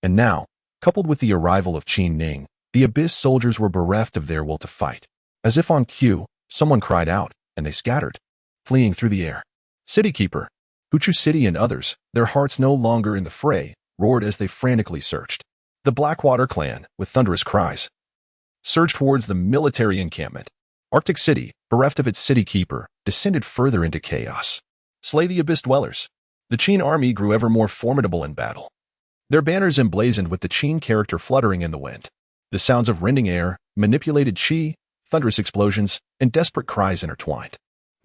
And now, coupled with the arrival of Qi Ning, the Abyss soldiers were bereft of their will to fight. As if on cue, someone cried out, and they scattered, fleeing through the air. "City Keeper!" Huchu City and others, their hearts no longer in the fray, roared as they frantically searched. The Blackwater clan, with thunderous cries, surged towards the military encampment. Arctic City, bereft of its City Keeper, descended further into chaos. Slay the Abyss dwellers. The Qin army grew ever more formidable in battle, their banners emblazoned with the Qin character fluttering in the wind. The sounds of rending air, manipulated qi, thunderous explosions, and desperate cries intertwined.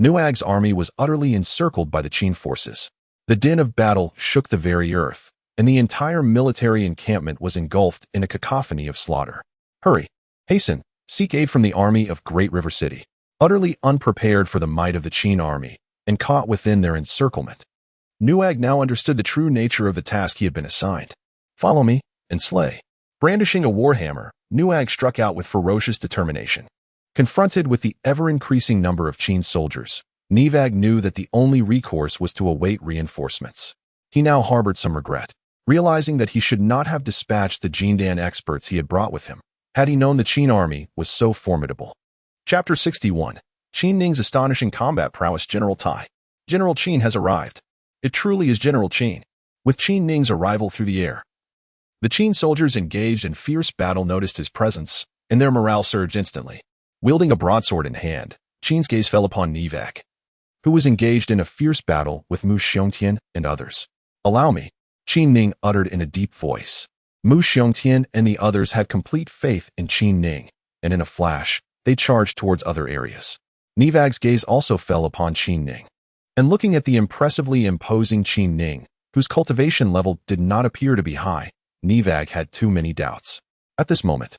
Nuag's army was utterly encircled by the Qin forces. The din of battle shook the very earth, and the entire military encampment was engulfed in a cacophony of slaughter. "Hurry! Hasten! Seek aid from the army of Great River City." Utterly unprepared for the might of the Qin army, and caught within their encirclement, Nuag now understood the true nature of the task he had been assigned. "Follow me, and slay." Brandishing a warhammer, Nuag struck out with ferocious determination. Confronted with the ever-increasing number of Qin soldiers, Nivag knew that the only recourse was to await reinforcements. He now harbored some regret, realizing that he should not have dispatched the Jindan experts he had brought with him, had he known the Qin army was so formidable. Chapter 61. Qin Ning's astonishing combat prowess. General Tai. General Qin has arrived. It truly is General Qin. With Qin Ning's arrival through the air, the Qin soldiers engaged in fierce battle noticed his presence, and their morale surged instantly. Wielding a broadsword in hand, Qin's gaze fell upon Nivag, who was engaged in a fierce battle with Mu Xiongtian and others. "Allow me," Qin Ning uttered in a deep voice. Mu Xiongtian and the others had complete faith in Qin Ning, and in a flash, they charged towards other areas. Nivag's gaze also fell upon Qin Ning, and looking at the impressively imposing Qin Ning, whose cultivation level did not appear to be high, Nivag had too many doubts. At this moment,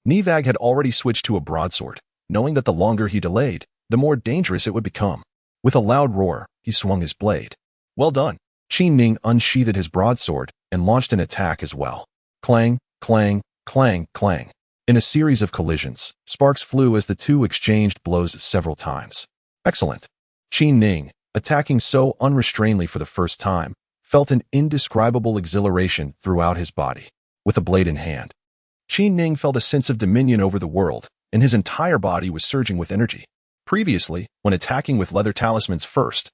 Nivag had already switched to a broadsword, knowing that the longer he delayed, the more dangerous it would become. With a loud roar, he swung his blade. "Well done." Qin Ning unsheathed his broadsword and launched an attack as well. Clang, clang, clang, clang. In a series of collisions, sparks flew as the two exchanged blows several times. Excellent. Qin Ning, attacking so unrestrainedly for the first time, felt an indescribable exhilaration throughout his body. With a blade in hand, Qin Ning felt a sense of dominion over the world, and his entire body was surging with energy. Previously, when attacking with leather talismans first,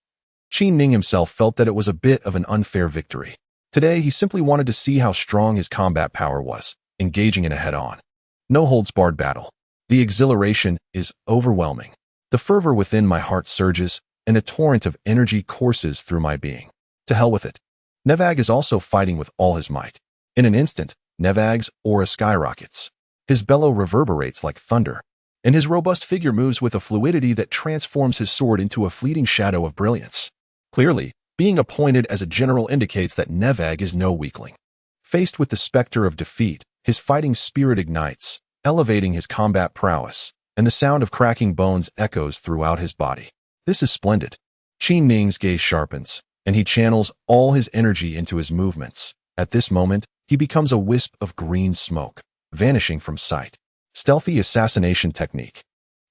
Qin Ning himself felt that it was a bit of an unfair victory. Today, he simply wanted to see how strong his combat power was, engaging in a head-on, no-holds-barred battle. The exhilaration is overwhelming. The fervor within my heart surges, and a torrent of energy courses through my being. To hell with it. Nivag is also fighting with all his might. In an instant, Nivag's aura skyrockets. His bellow reverberates like thunder, and his robust figure moves with a fluidity that transforms his sword into a fleeting shadow of brilliance. Clearly, being appointed as a general indicates that Nivag is no weakling. Faced with the specter of defeat, his fighting spirit ignites, elevating his combat prowess, and the sound of cracking bones echoes throughout his body. This is splendid. Qin Ning's gaze sharpens, and he channels all his energy into his movements. At this moment, he becomes a wisp of green smoke, vanishing from sight. Stealthy assassination technique.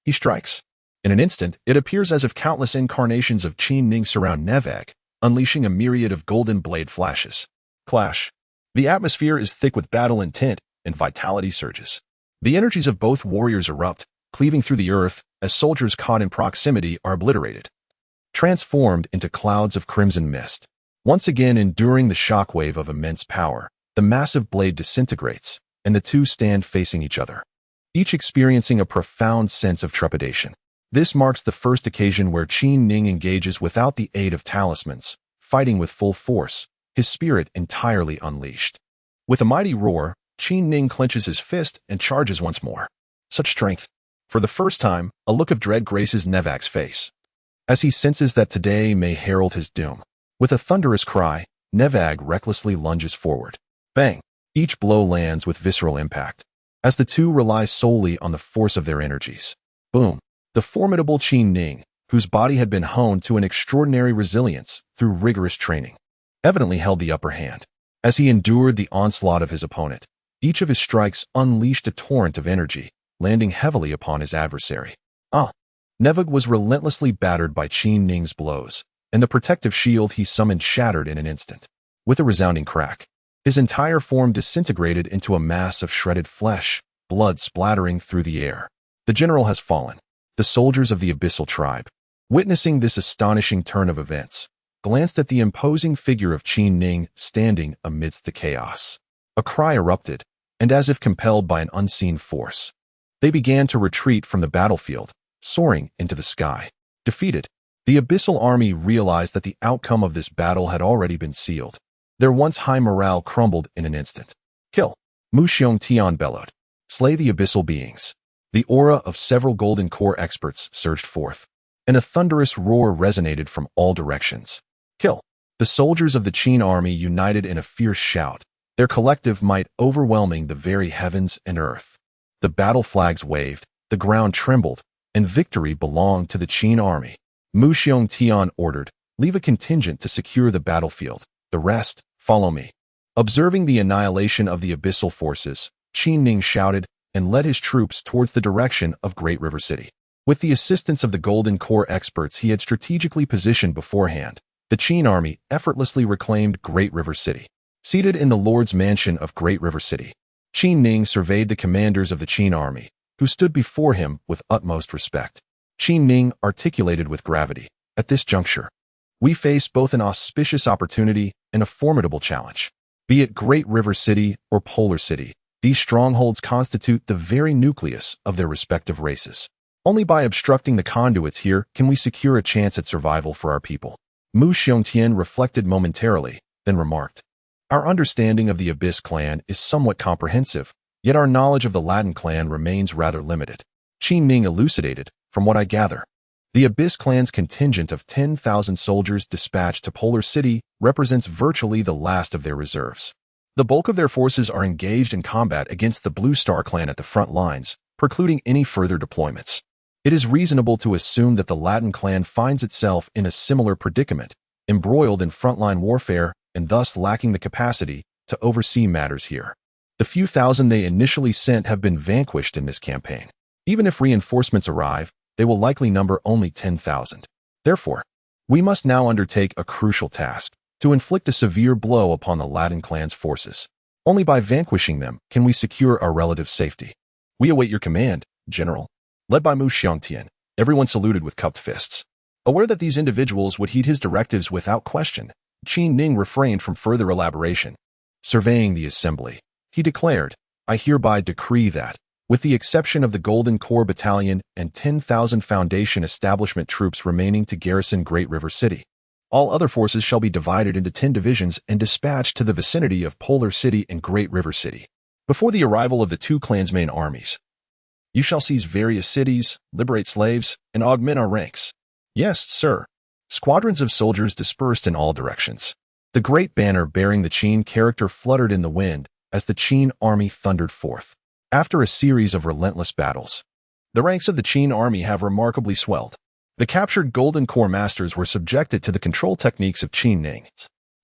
He strikes. In an instant, it appears as if countless incarnations of Qin Ning surround Nivag, unleashing a myriad of golden blade flashes. Clash. The atmosphere is thick with battle intent, and vitality surges. The energies of both warriors erupt, cleaving through the earth as soldiers caught in proximity are obliterated, transformed into clouds of crimson mist. Once again enduring the shockwave of immense power, the massive blade disintegrates, and the two stand facing each other, each experiencing a profound sense of trepidation. This marks the first occasion where Qin Ning engages without the aid of talismans, fighting with full force, his spirit entirely unleashed. With a mighty roar, Qin Ning clenches his fist and charges once more. Such strength! For the first time, a look of dread graces Nevak's face, as he senses that today may herald his doom. With a thunderous cry, Nevag recklessly lunges forward. Bang! Each blow lands with visceral impact, as the two rely solely on the force of their energies. Boom! The formidable Qin Ning, whose body had been honed to an extraordinary resilience through rigorous training, evidently held the upper hand. As he endured the onslaught of his opponent, each of his strikes unleashed a torrent of energy, landing heavily upon his adversary. Nevag was relentlessly battered by Qin Ning's blows, and the protective shield he summoned shattered in an instant. With a resounding crack, his entire form disintegrated into a mass of shredded flesh, blood splattering through the air. The general has fallen. The soldiers of the Abyssal tribe, witnessing this astonishing turn of events, glanced at the imposing figure of Qin Ning standing amidst the chaos. A cry erupted, and as if compelled by an unseen force, they began to retreat from the battlefield, soaring into the sky. Defeated, the Abyssal army realized that the outcome of this battle had already been sealed. Their once high morale crumbled in an instant. Kill! Mu Xiongtian bellowed. Slay the Abyssal beings. The aura of several golden core experts surged forth, and a thunderous roar resonated from all directions. Kill! The soldiers of the Qin army united in a fierce shout, their collective might overwhelming the very heavens and earth. The battle flags waved, the ground trembled, and victory belonged to the Qin army. Mu Xiongtian ordered, leave a contingent to secure the battlefield. The rest, follow me. Observing the annihilation of the Abyssal forces, Qin Ning shouted and led his troops towards the direction of Great River City. With the assistance of the Golden Core experts he had strategically positioned beforehand, the Qin army effortlessly reclaimed Great River City. Seated in the Lord's mansion of Great River City, Qin Ning surveyed the commanders of the Qin army, who stood before him with utmost respect. Qin Ning articulated with gravity, at this juncture, we face both an auspicious opportunity and a formidable challenge. Be it Great River City or Polar City, these strongholds constitute the very nucleus of their respective races. Only by obstructing the conduits here can we secure a chance at survival for our people. Mu Xiongtian reflected momentarily, then remarked, our understanding of the Abyss clan is somewhat comprehensive, yet our knowledge of the Latin clan remains rather limited. Qin Ning elucidated, from what I gather, the Abyss clan's contingent of 10,000 soldiers dispatched to Polar City represents virtually the last of their reserves. The bulk of their forces are engaged in combat against the Blue Star clan at the front lines, precluding any further deployments. It is reasonable to assume that the Latin clan finds itself in a similar predicament, embroiled in frontline warfare and thus lacking the capacity to oversee matters here. The few thousand they initially sent have been vanquished in this campaign. Even if reinforcements arrive, they will likely number only 10,000. Therefore, we must now undertake a crucial task, to inflict a severe blow upon the Latin clan's forces. Only by vanquishing them can we secure our relative safety. We await your command, General. Led by Mu Xiongtian, everyone saluted with cupped fists. Aware that these individuals would heed his directives without question, Qin Ning refrained from further elaboration. Surveying the assembly, he declared, I hereby decree that, with the exception of the Golden Core Battalion and 10,000 Foundation Establishment troops remaining to garrison Great River City, all other forces shall be divided into 10 divisions and dispatched to the vicinity of Polar City and Great River City. Before the arrival of the two clans' main armies, you shall seize various cities, liberate slaves, and augment our ranks. Yes, sir. Squadrons of soldiers dispersed in all directions. The great banner bearing the Qin character fluttered in the wind as the Qin army thundered forth. After a series of relentless battles, the ranks of the Qin army have remarkably swelled. The captured Golden Core masters were subjected to the control techniques of Qin Ning,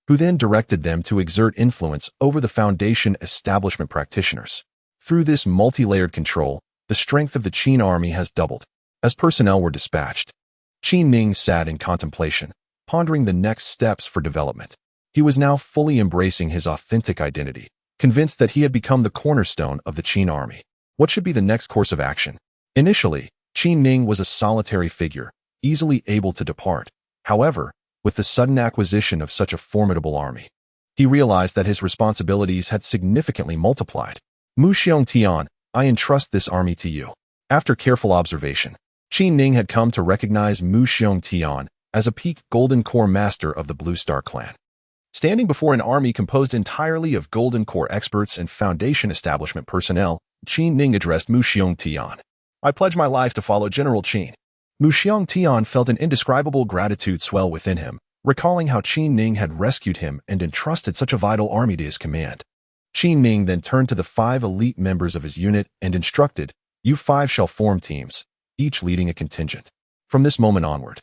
who then directed them to exert influence over the Foundation Establishment practitioners. Through this multi-layered control, the strength of the Qin army has doubled. As personnel were dispatched, Qin Ning sat in contemplation, pondering the next steps for development. He was now fully embracing his authentic identity, convinced that he had become the cornerstone of the Qin army. What should be the next course of action? Initially, Qi Ning was a solitary figure, easily able to depart. However, with the sudden acquisition of such a formidable army, he realized that his responsibilities had significantly multiplied. Mu Xiongtian, I entrust this army to you. After careful observation, Qi Ning had come to recognize Mu Xiongtian as a peak Golden Core master of the Blue Star clan. Standing before an army composed entirely of Golden Core experts and Foundation establishment personnel, Qi Ning addressed Mu Xiongtian. I pledge my life to follow General Qin. Mu Xiongtian felt an indescribable gratitude swell within him, recalling how Qi Ning had rescued him and entrusted such a vital army to his command. Qi Ning then turned to the 5 elite members of his unit and instructed, you 5 shall form teams, each leading a contingent. From this moment onward,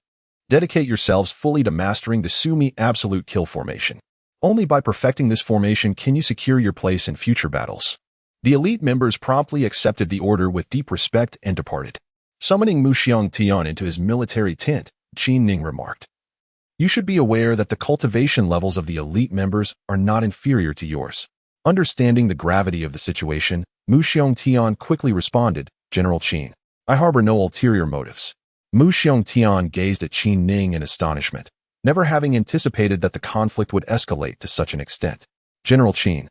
dedicate yourselves fully to mastering the Sumi Absolute Kill formation. Only by perfecting this formation can you secure your place in future battles. The elite members promptly accepted the order with deep respect and departed. Summoning Mu Xiongtian into his military tent, Qi Ning remarked, you should be aware that the cultivation levels of the elite members are not inferior to yours. Understanding the gravity of the situation, Mu Xiongtian quickly responded, General Qin, I harbor no ulterior motives. Mu Xiongtian gazed at Qi Ning in astonishment, never having anticipated that the conflict would escalate to such an extent. General Qin,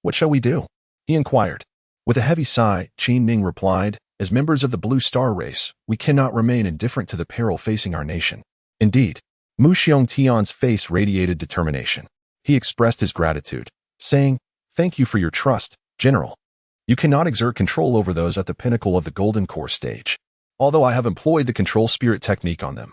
what shall we do? He inquired. With a heavy sigh, Qi Ning replied, as members of the Blue Star race, we cannot remain indifferent to the peril facing our nation. Indeed, Mu Xiongtian's face radiated determination. He expressed his gratitude, saying, thank you for your trust, General. You cannot exert control over those at the pinnacle of the Golden Core stage. Although I have employed the control spirit technique on them,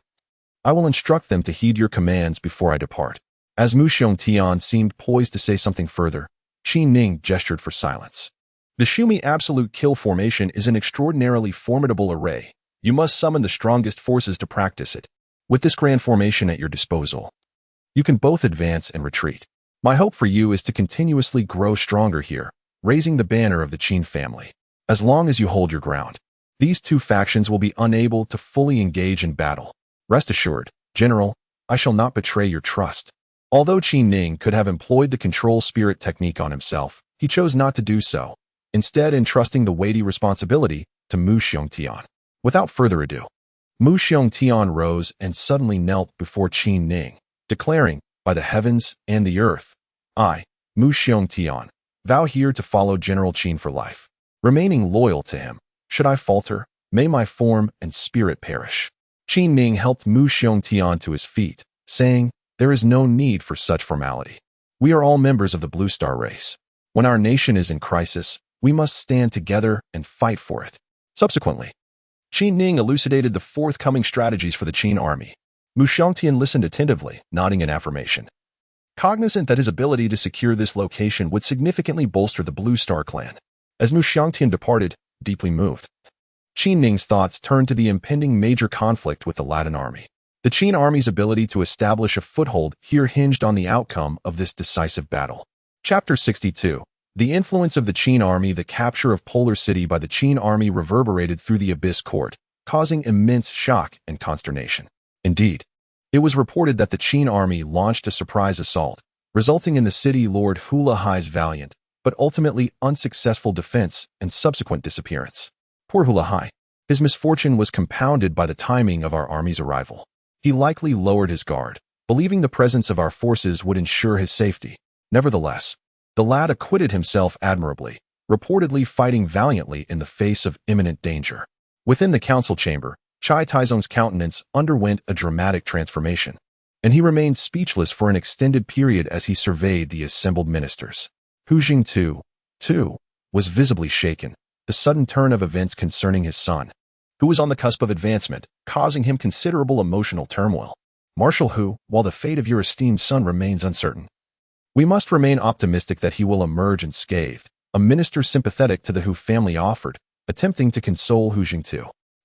I will instruct them to heed your commands before I depart. As Mu Xiongtian seemed poised to say something further, Qi Ning gestured for silence. The Sumi Absolute Kill formation is an extraordinarily formidable array. You must summon the strongest forces to practice it. With this grand formation at your disposal, you can both advance and retreat. My hope for you is to continuously grow stronger here, raising the banner of the Qin family. As long as you hold your ground, these 2 factions will be unable to fully engage in battle. Rest assured, General, I shall not betray your trust. Although Qi Ning could have employed the control spirit technique on himself, he chose not to do so, instead entrusting the weighty responsibility to Mu Xiongtian. Without further ado, Mu Xiongtian rose and suddenly knelt before Qi Ning, declaring, by the heavens and the earth, I, Mu Xiongtian, vow here to follow General Qin for life, remaining loyal to him. Should I falter, may my form and spirit perish. Qi Ning helped Mu Xiongtian to his feet, saying, there is no need for such formality. We are all members of the Blue Star race. When our nation is in crisis, we must stand together and fight for it. Subsequently, Qi Ning elucidated the forthcoming strategies for the Qin army. Mu Xiongtian listened attentively, nodding in affirmation, cognizant that his ability to secure this location would significantly bolster the Blue Star clan. As Mu Xiongtian departed, deeply moved, Qi Ning's thoughts turned to the impending major conflict with the Latin army. The Qin army's ability to establish a foothold here hinged on the outcome of this decisive battle. Chapter 62. The influence of the Qin army. The capture of Polar City by the Qin army reverberated through the Abyss court, causing immense shock and consternation. Indeed, it was reported that the Qin army launched a surprise assault, resulting in the city Lord Hula Hai's valiant, but ultimately unsuccessful defense and subsequent disappearance. Poor Hula Hai. His misfortune was compounded by the timing of our army's arrival. He likely lowered his guard, believing the presence of our forces would ensure his safety. Nevertheless, the lad acquitted himself admirably, reportedly fighting valiantly in the face of imminent danger. Within the council chamber, Chai Taizong's countenance underwent a dramatic transformation, and he remained speechless for an extended period as he surveyed the assembled ministers. Hu Jing, too, was visibly shaken, the sudden turn of events concerning his son, who was on the cusp of advancement, causing him considerable emotional turmoil. Marshal Hu, while the fate of your esteemed son remains uncertain, we must remain optimistic that he will emerge unscathed, a minister sympathetic to the Hu family offered, attempting to console Hu Jing.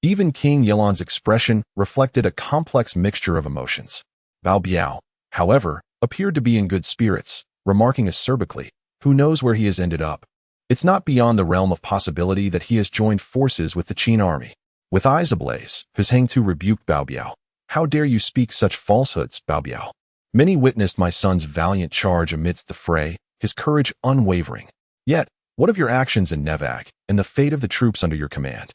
Even King Yelan's expression reflected a complex mixture of emotions. Bao Biao, however, appeared to be in good spirits, remarking acerbically, who knows where he has ended up. It's not beyond the realm of possibility that he has joined forces with the Qin army. With eyes ablaze, His Hang Tu rebuked Bao Biao. How dare you speak such falsehoods, Bao Biao? Many witnessed my son's valiant charge amidst the fray, his courage unwavering. Yet, What of your actions in Nevag and the fate of the troops under your command?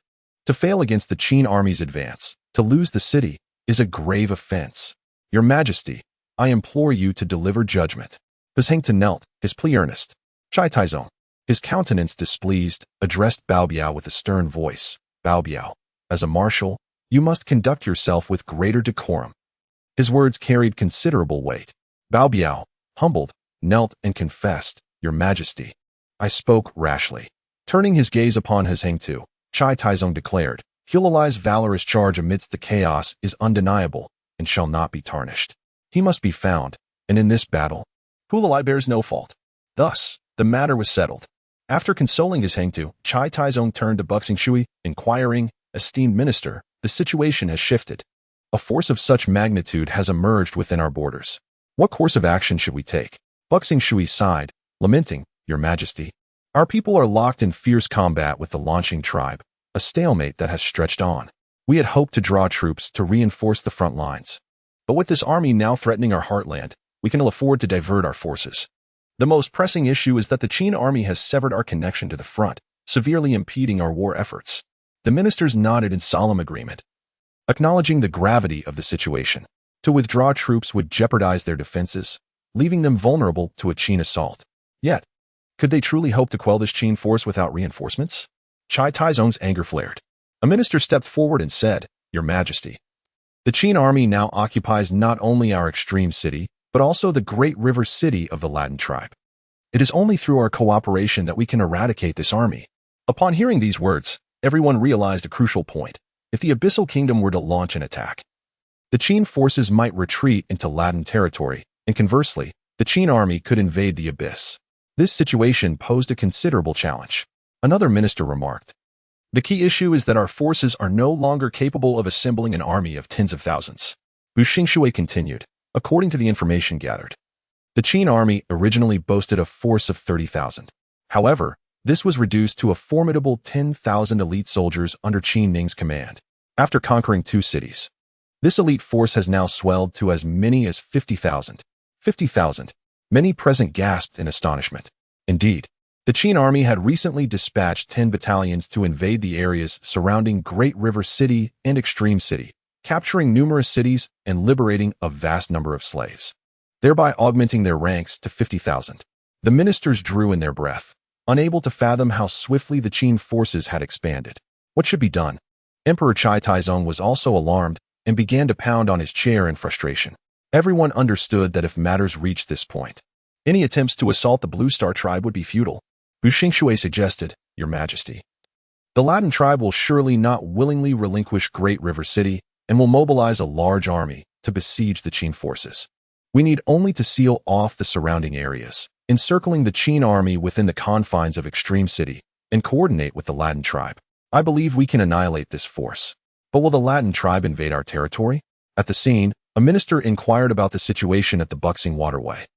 To fail against the Qin army's advance, to lose the city, is a grave offense. Your Majesty, I implore you to deliver judgment. His Hengton knelt, his plea earnest. Chai Taizong, his countenance displeased, addressed Bao Biao with a stern voice. Bao Biao, as a marshal, you must conduct yourself with greater decorum. His words carried considerable weight. Bao Biao, humbled, knelt and confessed, Your Majesty, I spoke rashly. Turning his gaze upon his Hengtu, Chai Taizong declared, Hulali's valorous charge amidst the chaos is undeniable and shall not be tarnished. He must be found, and in this battle, Hulalai bears no fault. Thus, the matter was settled. After consoling his Hengtu, Chai Taizong turned to Buxing Shui, inquiring, Esteemed minister, the situation has shifted. A force of such magnitude has emerged within our borders. What course of action should we take? Buxing Shui sighed, lamenting, Your Majesty, our people are locked in fierce combat with the launching tribe, a stalemate that has stretched on. We had hoped to draw troops to reinforce the front lines. But with this army now threatening our heartland, we can ill afford to divert our forces. The most pressing issue is that the Qin army has severed our connection to the front, severely impeding our war efforts. The ministers nodded in solemn agreement, acknowledging the gravity of the situation. To withdraw troops would jeopardize their defenses, leaving them vulnerable to a Qin assault. Yet, could they truly hope to quell this Qin force without reinforcements? Chai Taizong's anger flared. A minister stepped forward and said, Your Majesty, the Qin army now occupies not only our extreme city, but also the great river city of the Latin tribe. It is only through our cooperation that we can eradicate this army. Upon hearing these words, everyone realized a crucial point. If the Abyssal Kingdom were to launch an attack, the Qin forces might retreat into Latin territory, and conversely, the Qin army could invade the Abyss. This situation posed a considerable challenge. Another minister remarked, The key issue is that our forces are no longer capable of assembling an army of tens of thousands. Wu Xingshui continued, According to the information gathered, the Qin army originally boasted a force of 30,000. However, this was reduced to a formidable 10,000 elite soldiers under Qin Ning's command. After conquering 2 cities, this elite force has now swelled to as many as 50,000. 50,000. Many present gasped in astonishment. Indeed, the Qin army had recently dispatched 10 battalions to invade the areas surrounding Great River City and Extreme City, capturing numerous cities and liberating a vast number of slaves, thereby augmenting their ranks to 50,000. The ministers drew in their breath, unable to fathom how swiftly the Qin forces had expanded. What should be done? Emperor Chai Taizong was also alarmed and began to pound on his chair in frustration. Everyone understood that if matters reached this point, any attempts to assault the Blue Star tribe would be futile. Wu Xingshui suggested, Your Majesty, the Latin tribe will surely not willingly relinquish Great River City and will mobilize a large army to besiege the Qin forces. We need only to seal off the surrounding areas, encircling the Qin army within the confines of Extreme City, and coordinate with the Latin tribe. I believe we can annihilate this force. But will the Latin tribe invade our territory? At the scene, a minister inquired about the situation at the Buxing waterway,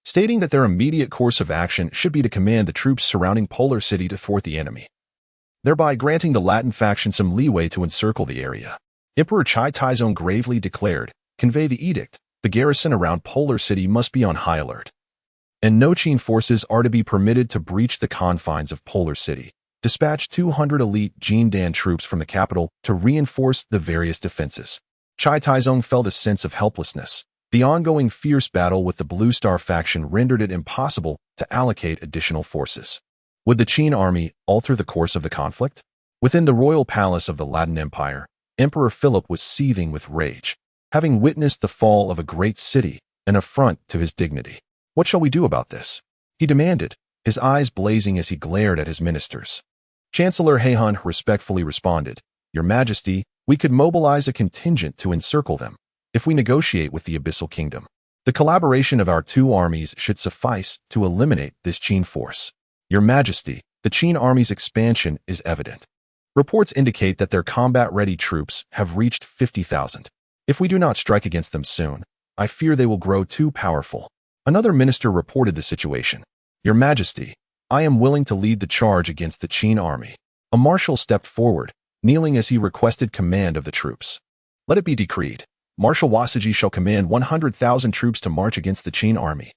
stating that their immediate course of action should be to command the troops surrounding Polar City to thwart the enemy, thereby granting the Latin faction some leeway to encircle the area. Emperor Chai Taizong gravely declared, Convey the edict. The garrison around Polar City must be on high alert, and no Qin forces are to be permitted to breach the confines of Polar City. Dispatch 200 elite Jindan troops from the capital to reinforce the various defenses. Chai Taizong felt a sense of helplessness. The ongoing fierce battle with the Blue Star faction rendered it impossible to allocate additional forces. Would the Qin army alter the course of the conflict? Within the royal palace of the Latin Empire, Emperor Philip was seething with rage, having witnessed the fall of a great city, an affront to his dignity. What shall we do about this? He demanded, his eyes blazing as he glared at his ministers. Chancellor Heihun respectfully responded, Your Majesty, we could mobilize a contingent to encircle them. If we negotiate with the Abyssal Kingdom, the collaboration of our 2 armies should suffice to eliminate this Qin force. Your Majesty, the Qin army's expansion is evident. Reports indicate that their combat-ready troops have reached 50,000. If we do not strike against them soon, I fear they will grow too powerful. Another minister reported the situation. Your Majesty, I am willing to lead the charge against the Qin army. A marshal stepped forward, kneeling as he requested command of the troops. Let it be decreed. Marshal Wasiji shall command 100,000 troops to march against the Qin army.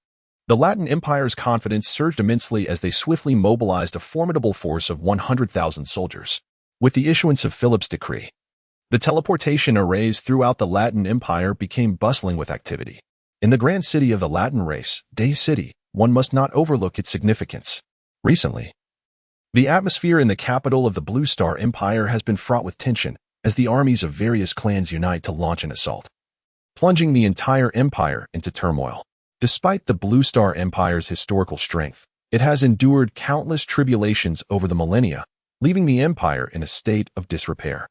The Latin Empire's confidence surged immensely as they swiftly mobilized a formidable force of 100,000 soldiers. With the issuance of Philip's decree, the teleportation arrays throughout the Latin Empire became bustling with activity. In the grand city of the Latin race, Day City, one must not overlook its significance. Recently, the atmosphere in the capital of the Blue Star Empire has been fraught with tension as the armies of various clans unite to launch an assault, plunging the entire empire into turmoil. Despite the Blue Star Empire's historical strength, it has endured countless tribulations over the millennia, leaving the empire in a state of disrepair.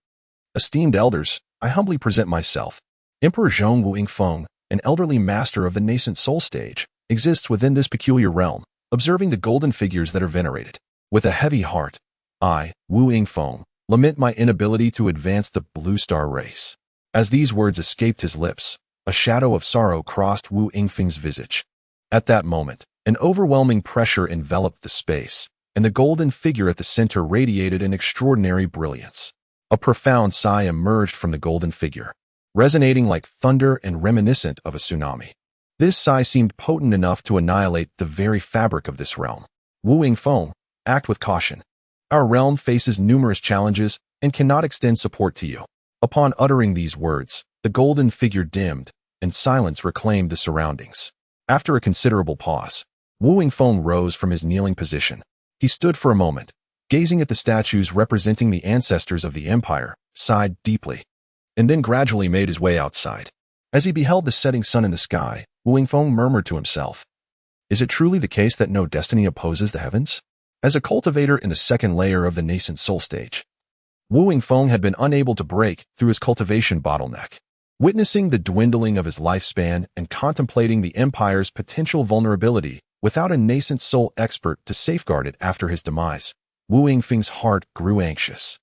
Esteemed elders, I humbly present myself. Emperor Zhong Wuingfeng, an elderly master of the nascent soul stage, exists within this peculiar realm, observing the golden figures that are venerated. With a heavy heart, I, Wu Yingfeng, lament my inability to advance the Blue Star race. As these words escaped his lips, a shadow of sorrow crossed Wu Yingfeng's visage. At that moment, an overwhelming pressure enveloped the space, and the golden figure at the center radiated an extraordinary brilliance. A profound sigh emerged from the golden figure, resonating like thunder and reminiscent of a tsunami. This sigh seemed potent enough to annihilate the very fabric of this realm. Wu Yingfeng, act with caution. Our realm faces numerous challenges and cannot extend support to you. Upon uttering these words, the golden figure dimmed, and silence reclaimed the surroundings. After a considerable pause, Wu Yingfeng rose from his kneeling position. He stood for a moment, gazing at the statues representing the ancestors of the empire, sighed deeply, and then gradually made his way outside. As he beheld the setting sun in the sky, Wu Yingfeng murmured to himself, "Is it truly the case that no destiny opposes the heavens?" As a cultivator in the second layer of the nascent soul stage, Wu Yingfeng had been unable to break through his cultivation bottleneck. Witnessing the dwindling of his lifespan and contemplating the empire's potential vulnerability without a nascent soul expert to safeguard it after his demise, Wu Yingfeng's heart grew anxious.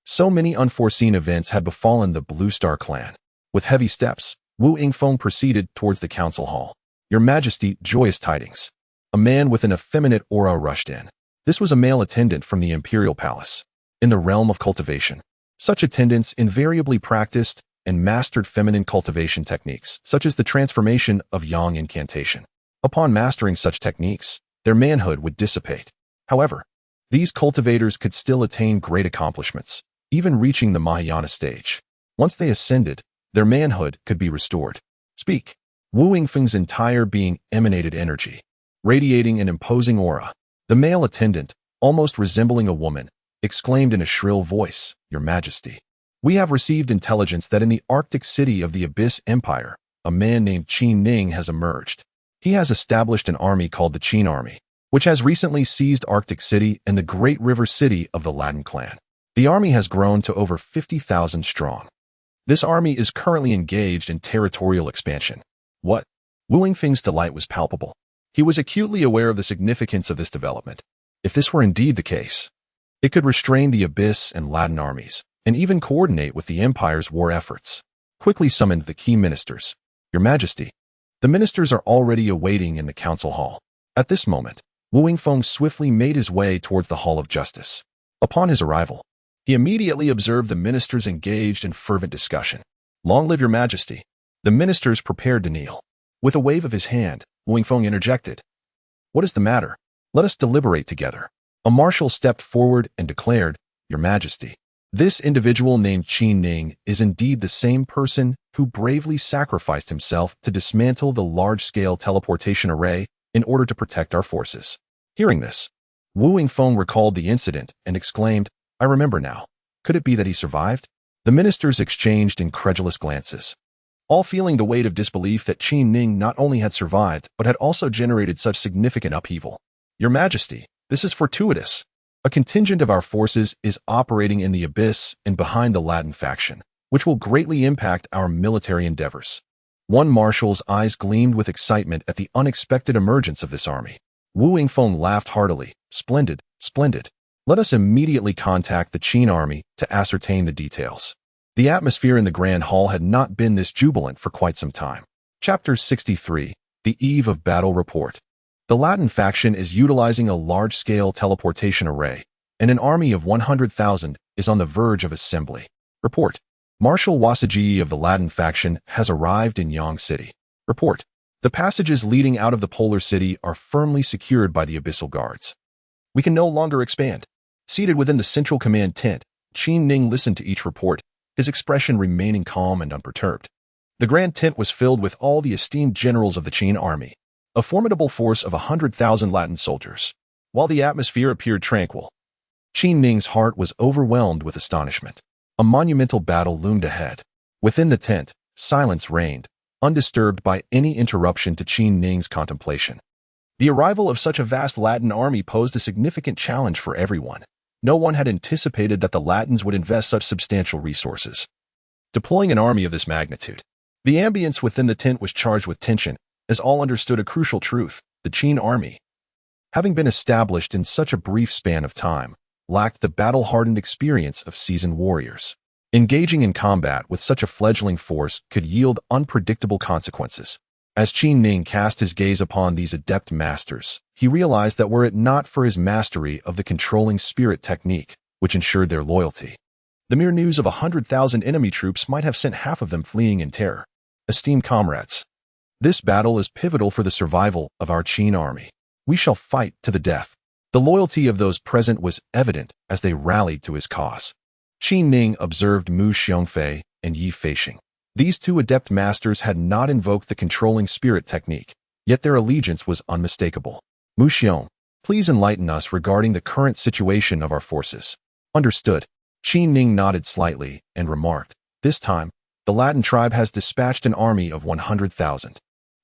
So many unforeseen events had befallen the Blue Star clan. With heavy steps, Wu Yingfeng proceeded towards the council hall. "Your Majesty, joyous tidings." A man with an effeminate aura rushed in. This was a male attendant from the imperial palace. In the realm of cultivation, such attendants invariably practiced and mastered feminine cultivation techniques, such as the transformation of yang incantation. Upon mastering such techniques, their manhood would dissipate. However, these cultivators could still attain great accomplishments, even reaching the Mahayana stage. Once they ascended, their manhood could be restored. Speak. Wu Yingfeng's entire being emanated energy, radiating an imposing aura. The male attendant, almost resembling a woman, exclaimed in a shrill voice, "Your Majesty, we have received intelligence that in the Arctic city of the Abyss Empire, a man named Qin Ning has emerged. He has established an army called the Qin Army, which has recently seized Arctic City and the great river city of the Latin clan. The army has grown to over 50,000 strong. This army is currently engaged in territorial expansion." What? Wu Yingfeng's delight was palpable. He was acutely aware of the significance of this development. If this were indeed the case, it could restrain the Abyss and Latin armies, and even coordinate with the Empire's war efforts. Quickly summoned the key ministers. "Your Majesty." The ministers are already awaiting in the council hall. At this moment, Wu Yingfeng swiftly made his way towards the Hall of Justice. Upon his arrival, he immediately observed the ministers engaged in fervent discussion. "Long live your Majesty." The ministers prepared to kneel. With a wave of his hand, Wu Yingfeng interjected, "What is the matter? Let us deliberate together." A marshal stepped forward and declared, "Your Majesty, this individual named Qin Ning is indeed the same person who bravely sacrificed himself to dismantle the large-scale teleportation array in order to protect our forces." Hearing this, Wu Yingfeng recalled the incident and exclaimed, "I remember now. Could it be that he survived?" The ministers exchanged incredulous glances, all feeling the weight of disbelief that Qin Ning not only had survived but had also generated such significant upheaval. "Your Majesty, this is fortuitous. A contingent of our forces is operating in the Abyss and behind the Latin faction, which will greatly impact our military endeavors." One marshal's eyes gleamed with excitement at the unexpected emergence of this army. Wu Yingfeng laughed heartily. "Splendid, splendid. Let us immediately contact the Qin army to ascertain the details." The atmosphere in the Grand Hall had not been this jubilant for quite some time. Chapter 63, The Eve of Battle Report. The Latin faction is utilizing a large-scale teleportation array, and an army of 100,000 is on the verge of assembly. Report. Marshal Wasagi of the Latin faction has arrived in Yang City. Report. The passages leading out of the polar city are firmly secured by the abyssal guards. We can no longer expand. Seated within the central command tent, Qin Ning listened to each report, his expression remaining calm and unperturbed. The grand tent was filled with all the esteemed generals of the Qin army, a formidable force of 100,000 Latin soldiers. While the atmosphere appeared tranquil, Qin Ning's heart was overwhelmed with astonishment. A monumental battle loomed ahead. Within the tent, silence reigned, undisturbed by any interruption to Qin Ning's contemplation. The arrival of such a vast Latin army posed a significant challenge for everyone. No one had anticipated that the Latins would invest such substantial resources. Deploying an army of this magnitude, the ambience within the tent was charged with tension, as all understood a crucial truth: the Qin army, having been established in such a brief span of time, lacked the battle-hardened experience of seasoned warriors. Engaging in combat with such a fledgling force could yield unpredictable consequences. As Qin Ning cast his gaze upon these adept masters, he realized that were it not for his mastery of the controlling spirit technique, which ensured their loyalty, the mere news of 100,000 enemy troops might have sent half of them fleeing in terror. Esteemed comrades, this battle is pivotal for the survival of our Qin army. We shall fight to the death. The loyalty of those present was evident as they rallied to his cause. Qin Ning observed Mu Xiongfei and Yi Feixing. These two adept masters had not invoked the controlling spirit technique, yet their allegiance was unmistakable. Mu Xiong, please enlighten us regarding the current situation of our forces. Understood. Qin Ning nodded slightly and remarked, this time, the Latin tribe has dispatched an army of 100,000.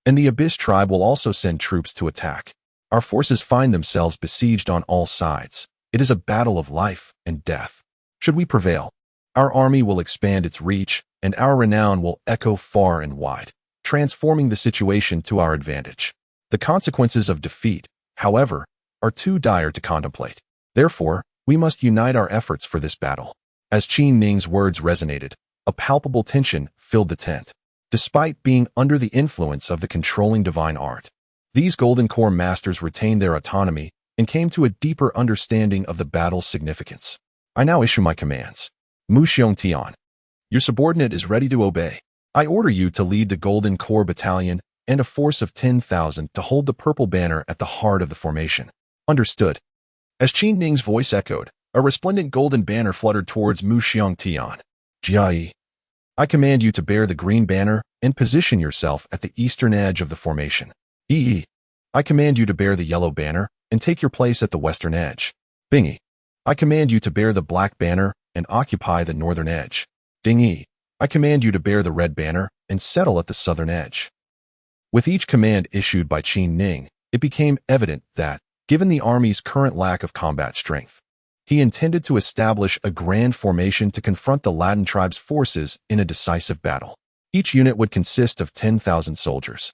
And the Abyss tribe will also send troops to attack. Our forces find themselves besieged on all sides. It is a battle of life and death. Should we prevail, our army will expand its reach, and our renown will echo far and wide, transforming the situation to our advantage. The consequences of defeat, however, are too dire to contemplate. Therefore, we must unite our efforts for this battle. As Qin Ning's words resonated, a palpable tension filled the tent. Despite being under the influence of the controlling divine art, these Golden Core masters retained their autonomy and came to a deeper understanding of the battle's significance. I now issue my commands. Mu Xiongtian, your subordinate is ready to obey. I order you to lead the Golden Core battalion and a force of 10,000 to hold the purple banner at the heart of the formation. Understood. As Qin Ning's voice echoed, a resplendent golden banner fluttered towards Mu Xiongtian. Jiayi, I command you to bear the green banner and position yourself at the eastern edge of the formation. Yi, I command you to bear the yellow banner and take your place at the western edge. Bingyi, I command you to bear the black banner and occupy the northern edge. Dingyi, I command you to bear the red banner and settle at the southern edge. With each command issued by Qin Ning, it became evident that, given the army's current lack of combat strength, he intended to establish a grand formation to confront the Latin tribe's forces in a decisive battle. Each unit would consist of 10,000 soldiers,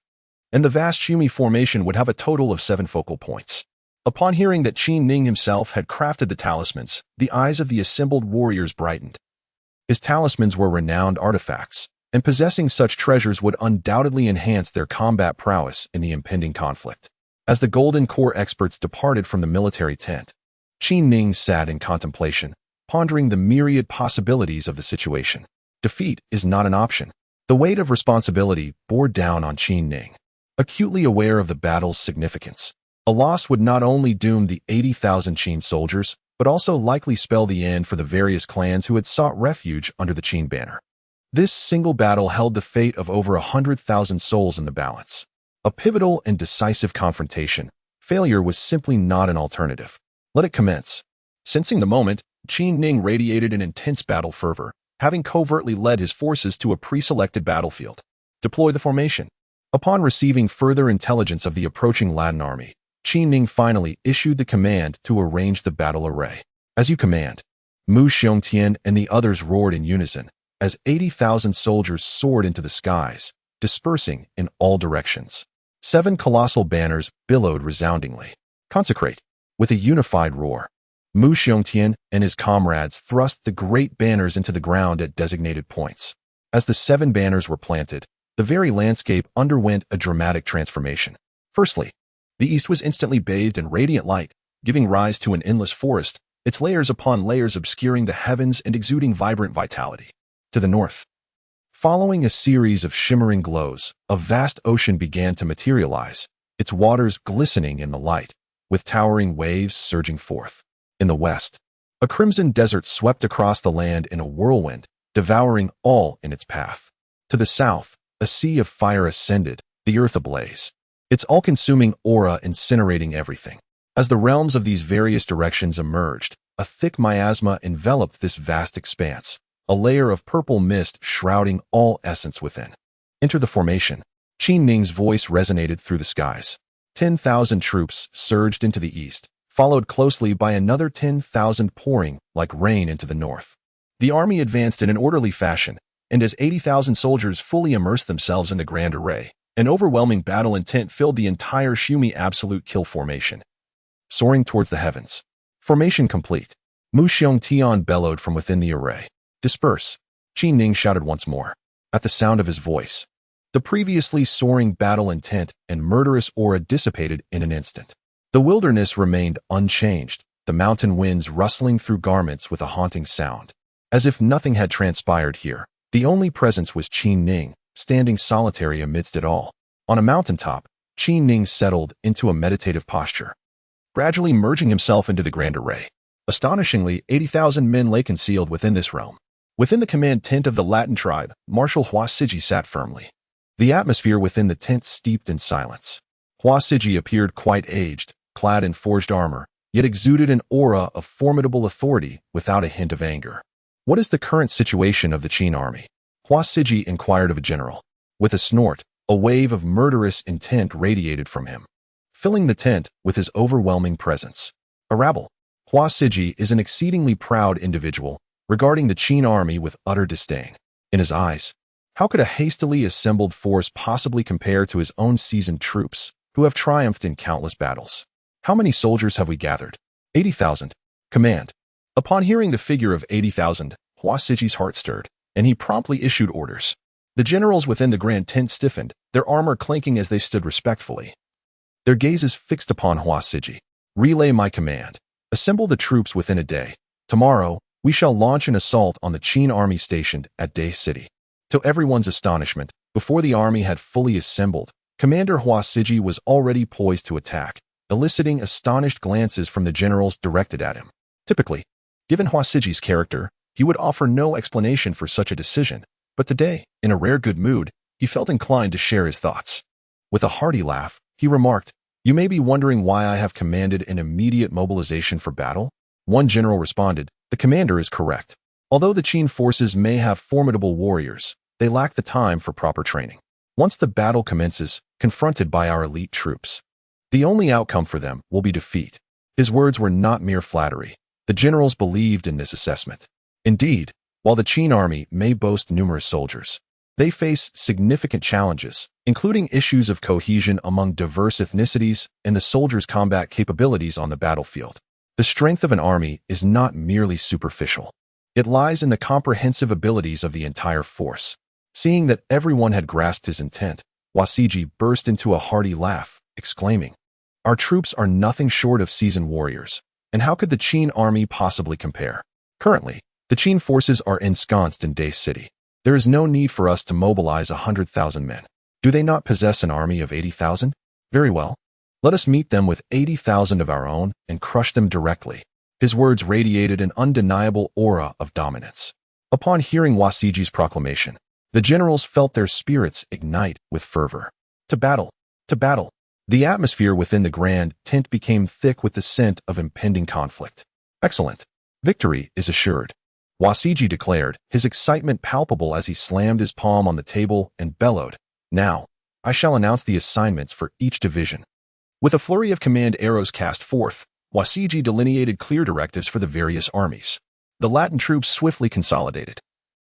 and the vast Shumi formation would have a total of 7 focal points. Upon hearing that Qin Ning himself had crafted the talismans, the eyes of the assembled warriors brightened. His talismans were renowned artifacts, and possessing such treasures would undoubtedly enhance their combat prowess in the impending conflict. As the Golden Core experts departed from the military tent, Qin Ning sat in contemplation, pondering the myriad possibilities of the situation. Defeat is not an option. The weight of responsibility bore down on Qin Ning. Acutely aware of the battle's significance, a loss would not only doom the 80,000 Qin soldiers, but also likely spell the end for the various clans who had sought refuge under the Qin banner. This single battle held the fate of over 100,000 souls in the balance. A pivotal and decisive confrontation. Failure was simply not an alternative. Let it commence. Sensing the moment, Qin Ning radiated an intense battle fervor, having covertly led his forces to a pre-selected battlefield. Deploy the formation. Upon receiving further intelligence of the approaching Latin army, Qin Ning finally issued the command to arrange the battle array. As you command. Mu Xiongtian and the others roared in unison, as 80,000 soldiers soared into the skies, dispersing in all directions. 7 colossal banners billowed resoundingly. Consecrate. With a unified roar, Mu Xiongtian and his comrades thrust the great banners into the ground at designated points. As the 7 banners were planted, the very landscape underwent a dramatic transformation. Firstly, the east was instantly bathed in radiant light, giving rise to an endless forest, its layers upon layers obscuring the heavens and exuding vibrant vitality. To the north, Following a series of shimmering glows, a vast ocean began to materialize, its waters glistening in the light, with towering waves surging forth. In the west, a crimson desert swept across the land in a whirlwind, devouring all in its path. To the south, a sea of fire ascended, the earth ablaze, its all-consuming aura incinerating everything. As the realms of these various directions emerged, a thick miasma enveloped this vast expanse, a layer of purple mist shrouding all essence within. Enter the formation. Qin Ning's voice resonated through the skies. 10,000 troops surged into the east, followed closely by another 10,000 pouring like rain into the north. The army advanced in an orderly fashion, and as 80,000 soldiers fully immersed themselves in the grand array, an overwhelming battle intent filled the entire Shumi absolute kill formation. Soaring towards the heavens. Formation complete. Mu Xiong Tian bellowed from within the array. Disperse. Qin Ning shouted once more. At the sound of his voice, the previously soaring battle intent and murderous aura dissipated in an instant. The wilderness remained unchanged, the mountain winds rustling through garments with a haunting sound. As if nothing had transpired here, the only presence was Qin Ning, standing solitary amidst it all. On a mountaintop, Qin Ning settled into a meditative posture, gradually merging himself into the grand array. Astonishingly, 80,000 men lay concealed within this realm. Within the command tent of the Latin tribe, Marshal Hua Siji sat firmly. The atmosphere within the tent steeped in silence. Hua Siji appeared quite aged, clad in forged armor, yet exuded an aura of formidable authority without a hint of anger. What is the current situation of the Qin army? Hua Siji inquired of a general. With a snort, a wave of murderous intent radiated from him, filling the tent with his overwhelming presence. A rabble. Hua Siji is an exceedingly proud individual, regarding the Qin army with utter disdain. In his eyes, how could a hastily assembled force possibly compare to his own seasoned troops, who have triumphed in countless battles? How many soldiers have we gathered? 80,000. Command. Upon hearing the figure of 80,000, Hua Siji's heart stirred, and he promptly issued orders. The generals within the grand tent stiffened, their armor clanking as they stood respectfully. Their gazes fixed upon Hua Siji. Relay my command. Assemble the troops within a day. Tomorrow, we shall launch an assault on the Qin army stationed at Dai City. To everyone's astonishment, before the army had fully assembled, Commander Hua Siji was already poised to attack, eliciting astonished glances from the generals directed at him. Typically, given Hua Siji's character, he would offer no explanation for such a decision, but today, in a rare good mood, he felt inclined to share his thoughts. With a hearty laugh, he remarked, "You may be wondering why I have commanded an immediate mobilization for battle?" One general responded, "The commander is correct. Although the Qin forces may have formidable warriors, they lack the time for proper training. Once the battle commences, confronted by our elite troops, the only outcome for them will be defeat." His words were not mere flattery. The generals believed in this assessment. Indeed, while the Qin army may boast numerous soldiers, they face significant challenges, including issues of cohesion among diverse ethnicities and the soldiers' combat capabilities on the battlefield. The strength of an army is not merely superficial. It lies in the comprehensive abilities of the entire force. Seeing that everyone had grasped his intent, Hua Siji burst into a hearty laugh, exclaiming, "Our troops are nothing short of seasoned warriors, and how could the Qin army possibly compare? Currently, the Qin forces are ensconced in Dai City. There is no need for us to mobilize 100,000 men. Do they not possess an army of 80,000? Very well. Let us meet them with 80,000 of our own and crush them directly." His words radiated an undeniable aura of dominance. Upon hearing Hua Siji's proclamation, the generals felt their spirits ignite with fervor. To battle! To battle! The atmosphere within the grand tent became thick with the scent of impending conflict. Excellent! Victory is assured, Hua Siji declared, his excitement palpable as he slammed his palm on the table and bellowed, "Now, I shall announce the assignments for each division." With a flurry of command arrows cast forth, Hua Siji delineated clear directives for the various armies. The Latin troops swiftly consolidated,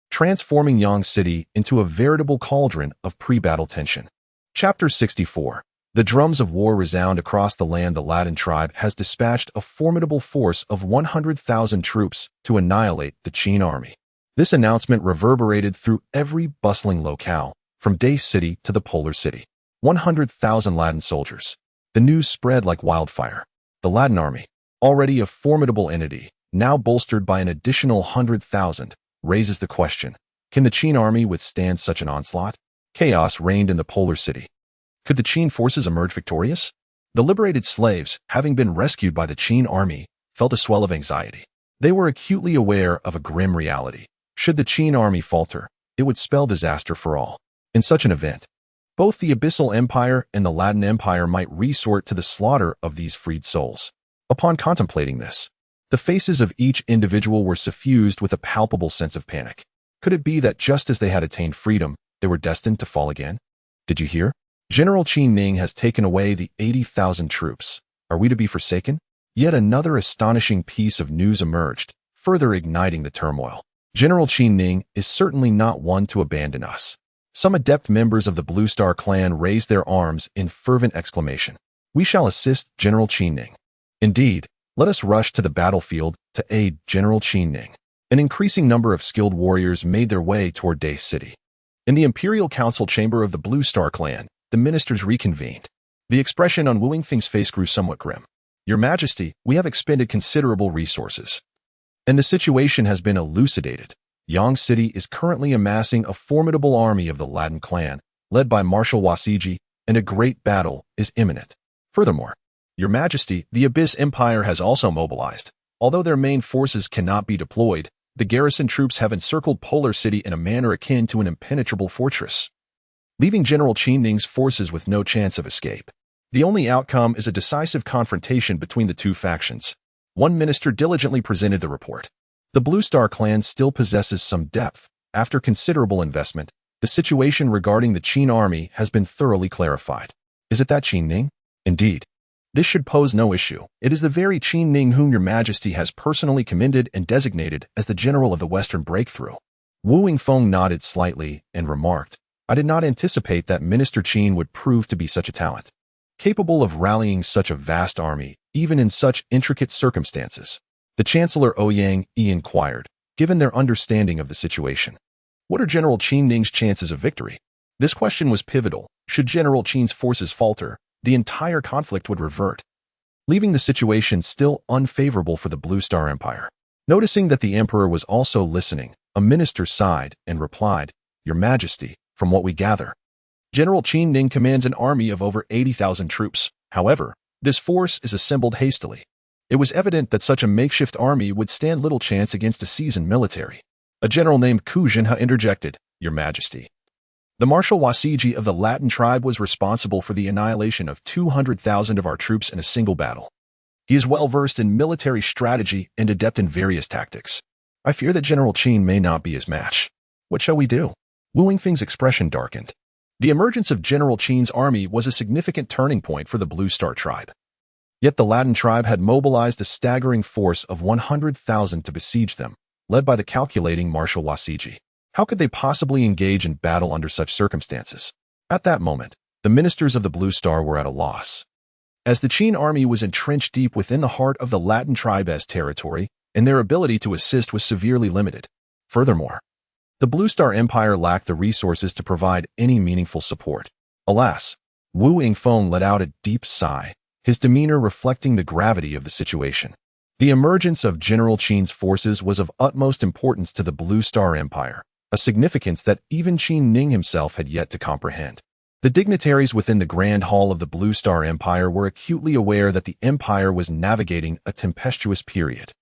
transforming Yang City into a veritable cauldron of pre-battle tension. Chapter 64. The drums of war resound across the land. The Latin tribe has dispatched a formidable force of 100,000 troops to annihilate the Qin army. This announcement reverberated through every bustling locale, from Dai City to the Polar City. 100,000 Latin soldiers. The news spread like wildfire. The Latin army, already a formidable entity, now bolstered by an additional 100,000, raises the question, Can the Qin army withstand such an onslaught? Chaos reigned in the polar city. Could the Qin forces emerge victorious? The liberated slaves, having been rescued by the Qin army, felt a swell of anxiety. They were acutely aware of a grim reality. Should the Qin army falter, it would spell disaster for all. In such an event, both the Abyssal Empire and the Latin Empire might resort to the slaughter of these freed souls. Upon contemplating this, the faces of each individual were suffused with a palpable sense of panic. Could it be that just as they had attained freedom, they were destined to fall again? Did you hear? General Qin Ning has taken away the 80,000 troops. Are we to be forsaken? Yet another astonishing piece of news emerged, further igniting the turmoil. General Qin Ning is certainly not one to abandon us. Some adept members of the Blue Star clan raised their arms in fervent exclamation. We shall assist General Qin Ning. Indeed, let us rush to the battlefield to aid General Qin Ning. An increasing number of skilled warriors made their way toward Day City. In the Imperial Council chamber of the Blue Star clan, the ministers reconvened. The expression on Wu Yingfeng's face grew somewhat grim. Your Majesty, we have expended considerable resources, and the situation has been elucidated. Yang City is currently amassing a formidable army of the Latin clan, led by Marshal Wasiji, and a great battle is imminent. Furthermore, Your Majesty, the Abyss Empire has also mobilized. Although their main forces cannot be deployed, the garrison troops have encircled Polar City in a manner akin to an impenetrable fortress, leaving General Qin Ning's forces with no chance of escape. The only outcome is a decisive confrontation between the two factions. One minister diligently presented the report. The Blue Star clan still possesses some depth. After considerable investment, the situation regarding the Qin army has been thoroughly clarified. Is it that Qin Ning? Indeed. This should pose no issue. It is the very Qin Ning whom Your Majesty has personally commended and designated as the general of the Western Breakthrough. Wu Yingfeng nodded slightly and remarked, I did not anticipate that Minister Qin would prove to be such a talent, capable of rallying such a vast army, even in such intricate circumstances. The Chancellor Ouyang inquired, given their understanding of the situation. What are General Qin Ning's chances of victory? This question was pivotal. Should General Qin's forces falter, the entire conflict would revert, leaving the situation still unfavorable for the Blue Star Empire. Noticing that the Emperor was also listening, a minister sighed and replied, Your Majesty, from what we gather, General Qin Ning commands an army of over 80,000 troops. However, this force is assembled hastily. It was evident that such a makeshift army would stand little chance against a seasoned military. A general named Ku Jinha interjected, Your Majesty. The Marshal Wasiji of the Latin tribe was responsible for the annihilation of 200,000 of our troops in a single battle. He is well versed in military strategy and adept in various tactics. I fear that General Qin may not be his match. What shall we do? Wu Yingfeng's expression darkened. The emergence of General Qin's army was a significant turning point for the Blue Star tribe. Yet the Latin tribe had mobilized a staggering force of 100,000 to besiege them, led by the calculating Marshal Wasiji. How could they possibly engage in battle under such circumstances? At that moment, the ministers of the Blue Star were at a loss, as the Qin army was entrenched deep within the heart of the Latin tribe's territory, and their ability to assist was severely limited. Furthermore, the Blue Star Empire lacked the resources to provide any meaningful support. Alas, Wu Yingfeng let out a deep sigh, his demeanor reflecting the gravity of the situation. The emergence of General Qin's forces was of utmost importance to the Blue Star Empire, a significance that even Qin Ning himself had yet to comprehend. The dignitaries within the Grand Hall of the Blue Star Empire were acutely aware that the empire was navigating a tempestuous period.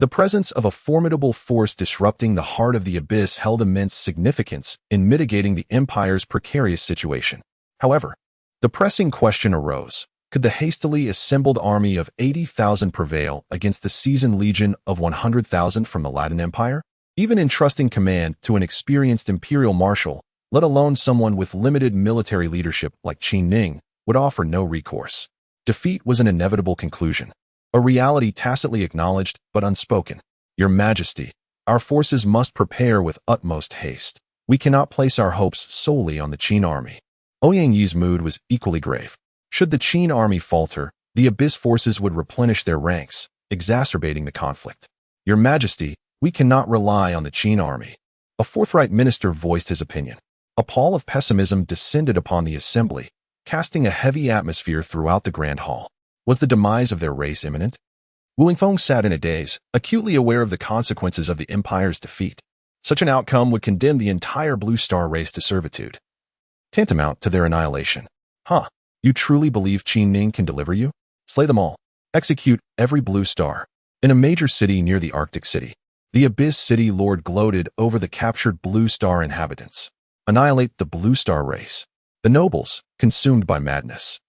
The presence of a formidable force disrupting the heart of the abyss held immense significance in mitigating the empire's precarious situation. However, the pressing question arose, could the hastily assembled army of 80,000 prevail against the seasoned legion of 100,000 from the Latin Empire? Even entrusting command to an experienced imperial marshal, let alone someone with limited military leadership like Qin Ning, would offer no recourse. Defeat was an inevitable conclusion, a reality tacitly acknowledged but unspoken. Your Majesty, our forces must prepare with utmost haste. We cannot place our hopes solely on the Qin army. Ouyang Yi's mood was equally grave. Should the Qin army falter, the abyss forces would replenish their ranks, exacerbating the conflict. Your Majesty, we cannot rely on the Qin army. A forthright minister voiced his opinion. A pall of pessimism descended upon the assembly, casting a heavy atmosphere throughout the Grand Hall. Was the demise of their race imminent? Wu Yingfeng sat in a daze, acutely aware of the consequences of the empire's defeat. Such an outcome would condemn the entire Blue Star race to servitude, tantamount to their annihilation. Huh? You truly believe Qin Ning can deliver you? Slay them all. Execute every Blue Star. In a major city near the Arctic City, the Abyss City Lord gloated over the captured Blue Star inhabitants. Annihilate the Blue Star race. The nobles, consumed by madness,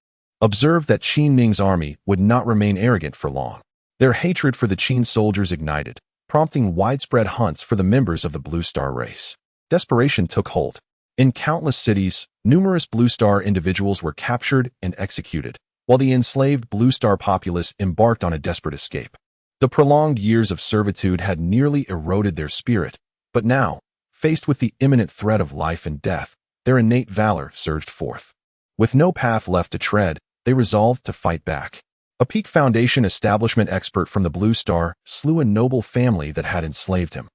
observed that Qin Ning's army would not remain arrogant for long. Their hatred for the Qin soldiers ignited, prompting widespread hunts for the members of the Blue Star race. Desperation took hold. In countless cities, numerous Blue Star individuals were captured and executed, while the enslaved Blue Star populace embarked on a desperate escape. The prolonged years of servitude had nearly eroded their spirit, but now, faced with the imminent threat of life and death, their innate valor surged forth. With no path left to tread, they resolved to fight back. A Peak Foundation establishment expert from the Blue Star slew a noble family that had enslaved him.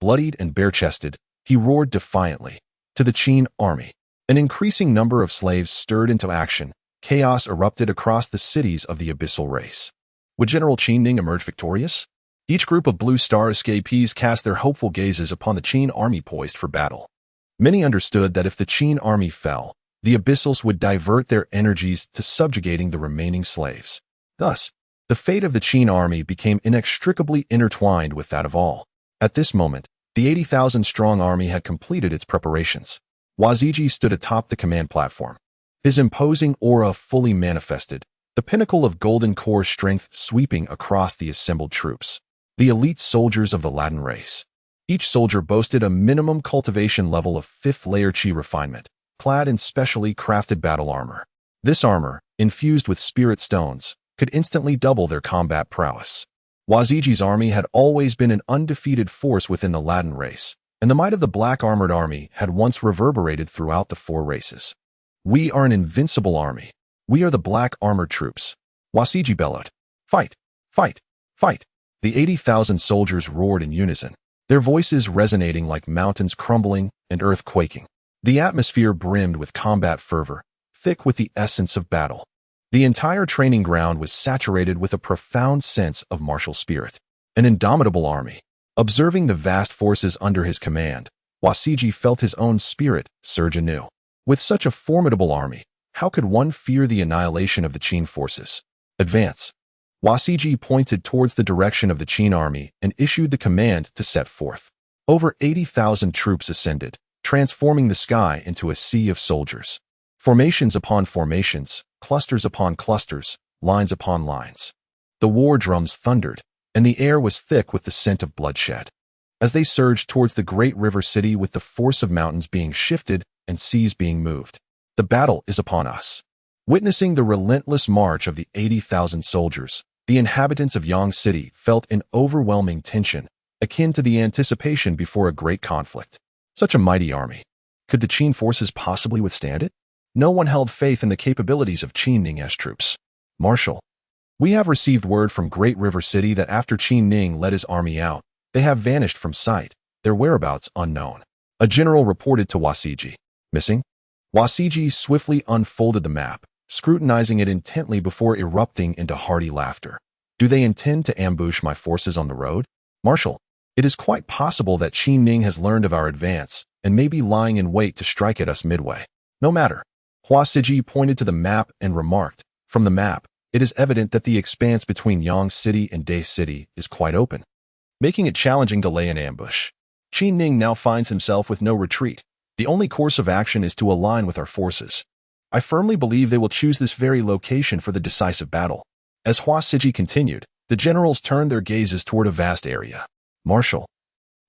Bloodied and bare-chested, he roared defiantly to the Qin army. An increasing number of slaves stirred into action. Chaos erupted across the cities of the abyssal race. Would General Qin Ning emerge victorious? Each group of Blue Star escapees cast their hopeful gazes upon the Qin army poised for battle. Many understood that if the Qin army fell, the abyssals would divert their energies to subjugating the remaining slaves. Thus, the fate of the Qin army became inextricably intertwined with that of all. At this moment, the 80,000-strong army had completed its preparations. Waziji stood atop the command platform, his imposing aura fully manifested, the pinnacle of golden core strength sweeping across the assembled troops. The elite soldiers of the Latin race. Each soldier boasted a minimum cultivation level of 5th layer Qi refinement, clad in specially crafted battle armor. This armor, infused with spirit stones, could instantly double their combat prowess. Waziji's army had always been an undefeated force within the Latin race, and the might of the Black Armored Army had once reverberated throughout the 4 races. We are an invincible army. We are the Black Armored Troops. Wasiji bellowed. Fight! Fight! Fight! The 80,000 soldiers roared in unison, their voices resonating like mountains crumbling and earth quaking. The atmosphere brimmed with combat fervor, thick with the essence of battle. The entire training ground was saturated with a profound sense of martial spirit. An indomitable army. Observing the vast forces under his command, Wasiji felt his own spirit surge anew. With such a formidable army, how could one fear the annihilation of the Qin forces? Advance. Wasiji pointed towards the direction of the Qin army and issued the command to set forth. Over 80,000 troops ascended, transforming the sky into a sea of soldiers. Formations upon formations, clusters upon clusters, lines upon lines. The war drums thundered, and the air was thick with the scent of bloodshed. As they surged towards the great river city with the force of mountains being shifted and seas being moved. The battle is upon us. Witnessing the relentless march of the 80,000 soldiers, the inhabitants of Yang City felt an overwhelming tension, akin to the anticipation before a great conflict. Such a mighty army. Could the Qin forces possibly withstand it? No one held faith in the capabilities of Qin Ning's troops. Marshal, we have received word from Great River City that after Qin Ning led his army out, they have vanished from sight, their whereabouts unknown. A general reported to Wasiji. Missing? Wasiji swiftly unfolded the map, scrutinizing it intently before erupting into hearty laughter. Do they intend to ambush my forces on the road? Marshal, it is quite possible that Qin Ning has learned of our advance and may be lying in wait to strike at us midway. No matter. Wasiji pointed to the map and remarked, from the map, it is evident that the expanse between Yang City and Day City is quite open, making it challenging to lay an ambush. Qin Ning now finds himself with no retreat. The only course of action is to align with our forces. I firmly believe they will choose this very location for the decisive battle. As Wasiji continued, the generals turned their gazes toward a vast area. Marshal,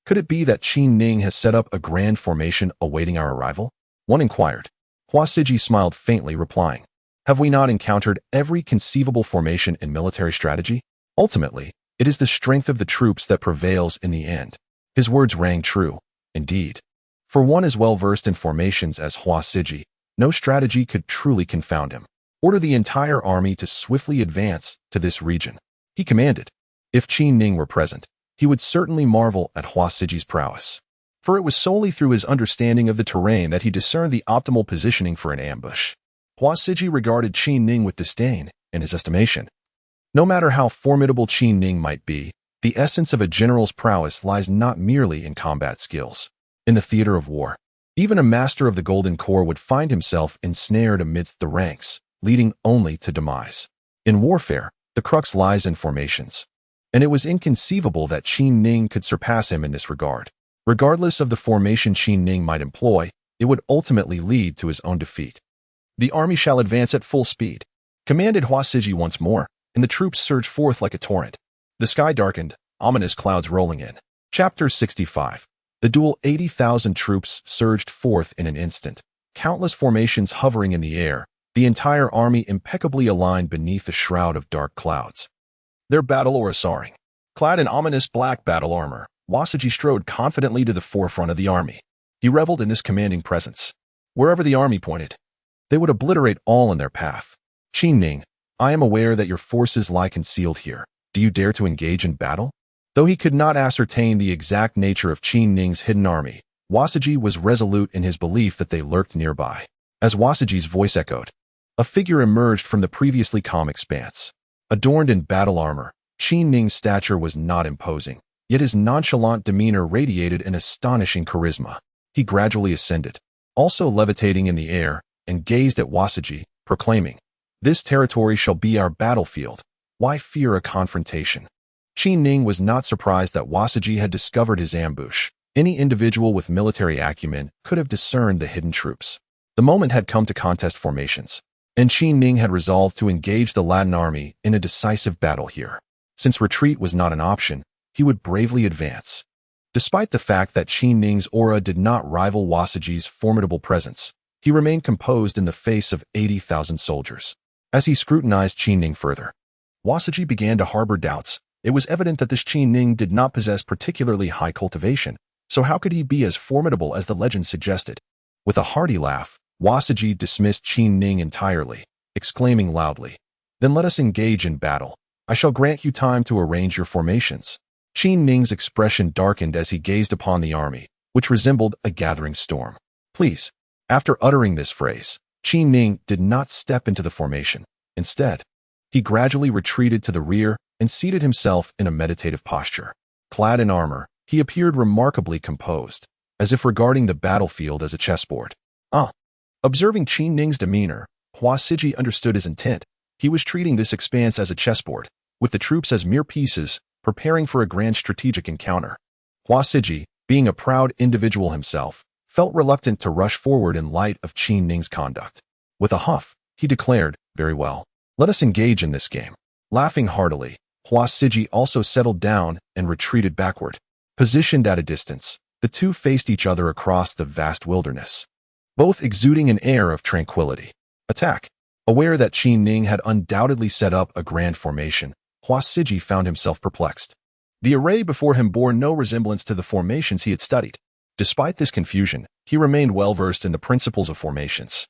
could it be that Qin Ning has set up a grand formation awaiting our arrival? One inquired. Wasiji smiled faintly, replying, have we not encountered every conceivable formation in military strategy? Ultimately, it is the strength of the troops that prevails in the end. His words rang true, indeed. For one as well versed in formations as Wasiji, no strategy could truly confound him. Order the entire army to swiftly advance to this region. He commanded. If Qin Ning were present, he would certainly marvel at Wasiji's prowess. For it was solely through his understanding of the terrain that he discerned the optimal positioning for an ambush. Wasiji regarded Qin Ning with disdain, in his estimation. No matter how formidable Qin Ning might be, The essence of a general's prowess lies not merely in combat skills. In the theater of war, even a master of the Golden Core would find himself ensnared amidst the ranks, leading only to demise. In warfare, the crux lies in formations, and it was inconceivable that Qin Ning could surpass him in this regard. Regardless of the formation Qin Ning might employ, it would ultimately lead to his own defeat. The army shall advance at full speed, commanded Hua Siji once more, and the troops surged forth like a torrent. The sky darkened, ominous clouds rolling in. Chapter 65. The duel. 80,000 troops surged forth in an instant, countless formations hovering in the air, the entire army impeccably aligned beneath a shroud of dark clouds. Their battle aura soaring. Clad in ominous black battle armor, Hua Siji strode confidently to the forefront of the army. He reveled in this commanding presence. Wherever the army pointed, they would obliterate all in their path. Qin Ning, I am aware that your forces lie concealed here. Do you dare to engage in battle? Though he could not ascertain the exact nature of Qin Ning's hidden army, Hua Siji was resolute in his belief that they lurked nearby. As Hua Siji's voice echoed, a figure emerged from the previously calm expanse. Adorned in battle armor, Qin Ning's stature was not imposing, yet his nonchalant demeanor radiated an astonishing charisma. He gradually ascended, also levitating in the air, and gazed at Hua Siji, proclaiming, "This territory shall be our battlefield. Why fear a confrontation?" Qin Ning was not surprised that Hua Siji had discovered his ambush. Any individual with military acumen could have discerned the hidden troops. The moment had come to contest formations, and Qin Ning had resolved to engage the Latin army in a decisive battle here. Since retreat was not an option, he would bravely advance. Despite the fact that Qin Ning's aura did not rival Hua Siji's formidable presence, he remained composed in the face of 80,000 soldiers. As he scrutinized Qin Ning further, Hua Siji began to harbor doubts. It was evident that this Qin Ning did not possess particularly high cultivation, so how could he be as formidable as the legend suggested? With a hearty laugh, Hua Siji dismissed Qin Ning entirely, exclaiming loudly, "Then let us engage in battle. I shall grant you time to arrange your formations." Qin Ning's expression darkened as he gazed upon the army, which resembled a gathering storm. "Please." After uttering this phrase, Qin Ning did not step into the formation. Instead, he gradually retreated to the rear and seated himself in a meditative posture. Clad in armor, he appeared remarkably composed, as if regarding the battlefield as a chessboard. Observing Qin Ning's demeanor, Hua Siji understood his intent. He was treating this expanse as a chessboard, with the troops as mere pieces, preparing for a grand strategic encounter. Hua Siji, being a proud individual himself, felt reluctant to rush forward in light of Qin Ning's conduct. With a huff, he declared, "Very well. Let us engage in this game." Laughing heartily, Hua Siji also settled down and retreated backward. Positioned at a distance, the two faced each other across the vast wilderness, both exuding an air of tranquility. Attack. Aware that Qin Ning had undoubtedly set up a grand formation, Hua Siji found himself perplexed. The array before him bore no resemblance to the formations he had studied. Despite this confusion, he remained well-versed in the principles of formations,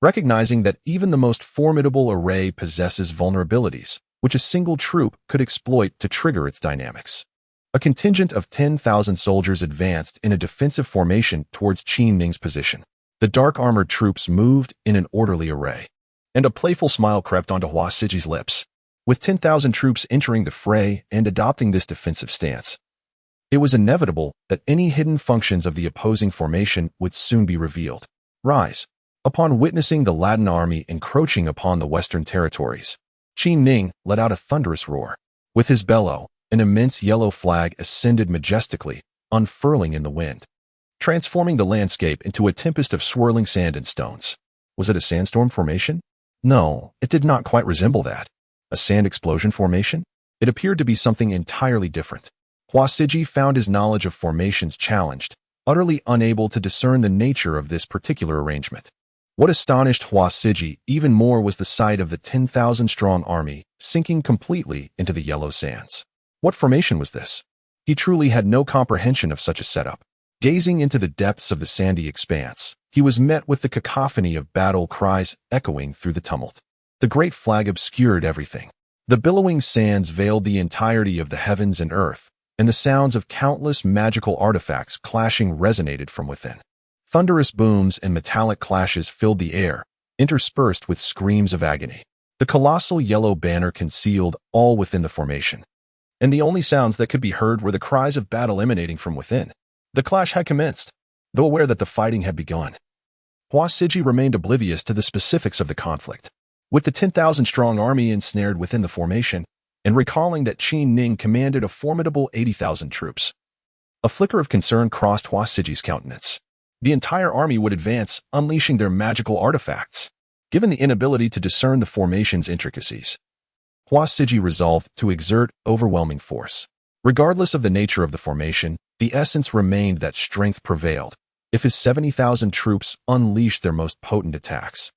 recognizing that even the most formidable array possesses vulnerabilities, which a single troop could exploit to trigger its dynamics. A contingent of 10,000 soldiers advanced in a defensive formation towards Qin Ning's position. The dark-armored troops moved in an orderly array, and a playful smile crept onto Hua Siji's lips. With 10,000 troops entering the fray and adopting this defensive stance, it was inevitable that any hidden functions of the opposing formation would soon be revealed. Rise. Upon witnessing the Latin army encroaching upon the western territories, Qin Ning let out a thunderous roar. With his bellow, an immense yellow flag ascended majestically, unfurling in the wind, transforming the landscape into a tempest of swirling sand and stones. Was it a sandstorm formation? No, it did not quite resemble that. A sand explosion formation? It appeared to be something entirely different. Hua Siji found his knowledge of formations challenged, utterly unable to discern the nature of this particular arrangement. What astonished Hua Siji even more was the sight of the 10,000-strong army sinking completely into the yellow sands. What formation was this? He truly had no comprehension of such a setup. Gazing into the depths of the sandy expanse, he was met with the cacophony of battle cries echoing through the tumult. The great flag obscured everything. The billowing sands veiled the entirety of the heavens and earth, and the sounds of countless magical artifacts clashing resonated from within. Thunderous booms and metallic clashes filled the air, interspersed with screams of agony. The colossal yellow banner concealed all within the formation. and the only sounds that could be heard were the cries of battle emanating from within. The clash had commenced, though aware that the fighting had begun. Hua Siji remained oblivious to the specifics of the conflict. With the 10,000-strong army ensnared within the formation, and recalling that Qin Ning commanded a formidable 80,000 troops, a flicker of concern crossed Hua Siji's countenance. The entire army would advance, unleashing their magical artifacts. Given the inability to discern the formation's intricacies, Hua Siji resolved to exert overwhelming force. Regardless of the nature of the formation, the essence remained that strength prevailed. If his 70,000 troops unleashed their most potent attacks,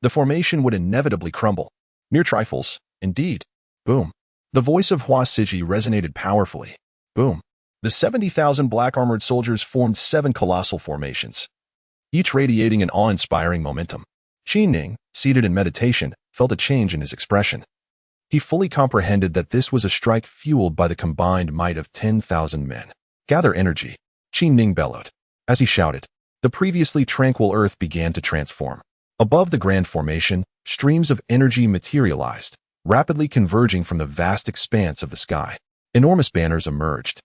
the formation would inevitably crumble. Mere trifles, indeed. Boom. The voice of Hua Siji resonated powerfully. Boom. The 70,000 black-armored soldiers formed 7 colossal formations, each radiating an awe-inspiring momentum. Qin Ning, seated in meditation, felt a change in his expression. He fully comprehended that this was a strike fueled by the combined might of 10,000 men. Gather energy, Qin Ning bellowed. As he shouted, the previously tranquil earth began to transform. Above the grand formation, streams of energy materialized, rapidly converging from the vast expanse of the sky. Enormous banners emerged,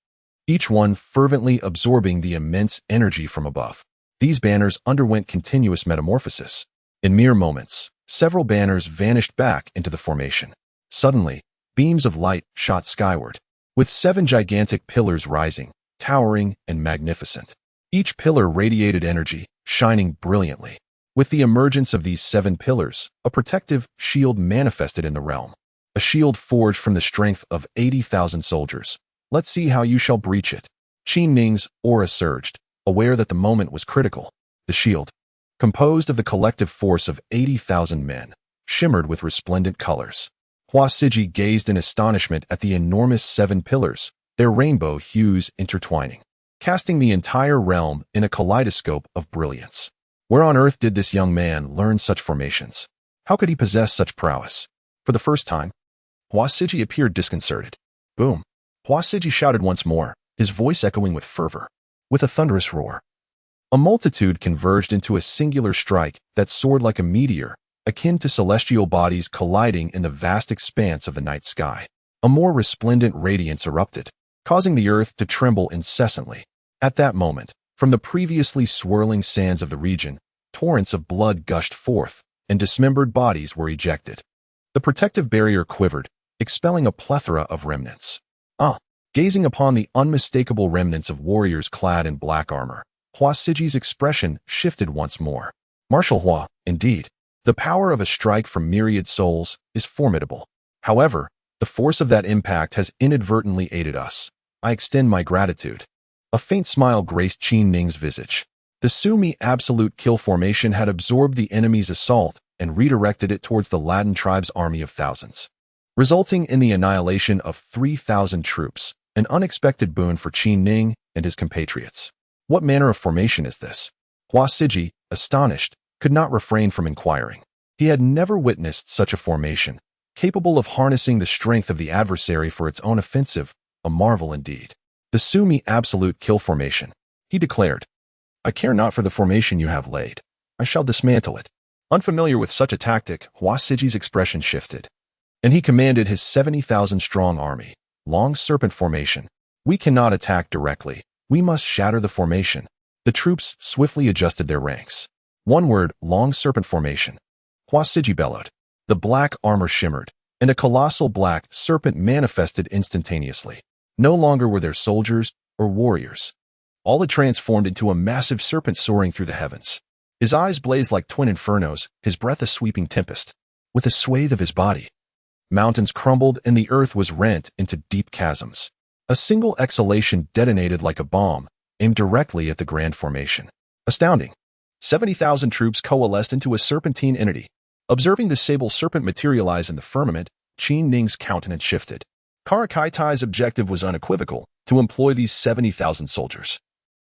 each one fervently absorbing the immense energy from above. These banners underwent continuous metamorphosis. In mere moments, several banners vanished back into the formation. Suddenly, beams of light shot skyward, with 7 gigantic pillars rising, towering and magnificent. Each pillar radiated energy, shining brilliantly. With the emergence of these 7 pillars, a protective shield manifested in the realm. A shield forged from the strength of 80,000 soldiers. Let's see how you shall breach it. Qin Ning's aura surged, aware that the moment was critical. The shield, composed of the collective force of 80,000 men, shimmered with resplendent colors. Hua Siji gazed in astonishment at the enormous 7 pillars, their rainbow hues intertwining, casting the entire realm in a kaleidoscope of brilliance. Where on earth did this young man learn such formations? How could he possess such prowess? For the first time, Hua Siji appeared disconcerted. Boom! Hua Siji shouted once more, his voice echoing with fervor. With a thunderous roar, a multitude converged into a singular strike that soared like a meteor, akin to celestial bodies colliding in the vast expanse of the night sky. A more resplendent radiance erupted, causing the earth to tremble incessantly. At that moment, from the previously swirling sands of the region, torrents of blood gushed forth, and dismembered bodies were ejected. The protective barrier quivered, expelling a plethora of remnants. Gazing upon the unmistakable remnants of warriors clad in black armor, Hua Siji's expression shifted once more. Martial Hua, indeed. The power of a strike from myriad souls is formidable. However, the force of that impact has inadvertently aided us. I extend my gratitude. A faint smile graced Qin Ning's visage. The Sumi absolute kill formation had absorbed the enemy's assault and redirected it towards the Latin tribe's army of thousands, resulting in the annihilation of 3,000 troops, an unexpected boon for Qin Ning and his compatriots. What manner of formation is this? Hua Siji, astonished, could not refrain from inquiring. He had never witnessed such a formation, capable of harnessing the strength of the adversary for its own offensive, a marvel indeed. The Sumi absolute kill formation, he declared. I care not for the formation you have laid. I shall dismantle it. Unfamiliar with such a tactic, Hua Siji's expression shifted, and he commanded his 70,000-strong army. Long serpent formation. We cannot attack directly. We must shatter the formation. The troops swiftly adjusted their ranks. One word, long serpent formation. Hua Siji bellowed. The black armor shimmered, and a colossal black serpent manifested instantaneously. No longer were there soldiers or warriors. All had transformed into a massive serpent soaring through the heavens. His eyes blazed like twin infernos, his breath a sweeping tempest. With a swathe of his body, mountains crumbled and the earth was rent into deep chasms. A single exhalation detonated like a bomb, aimed directly at the grand formation. Astounding. 70,000 troops coalesced into a serpentine entity. Observing the sable serpent materialize in the firmament, Qin Ning's countenance shifted. Karakai's objective was unequivocal, to employ these 70,000 soldiers,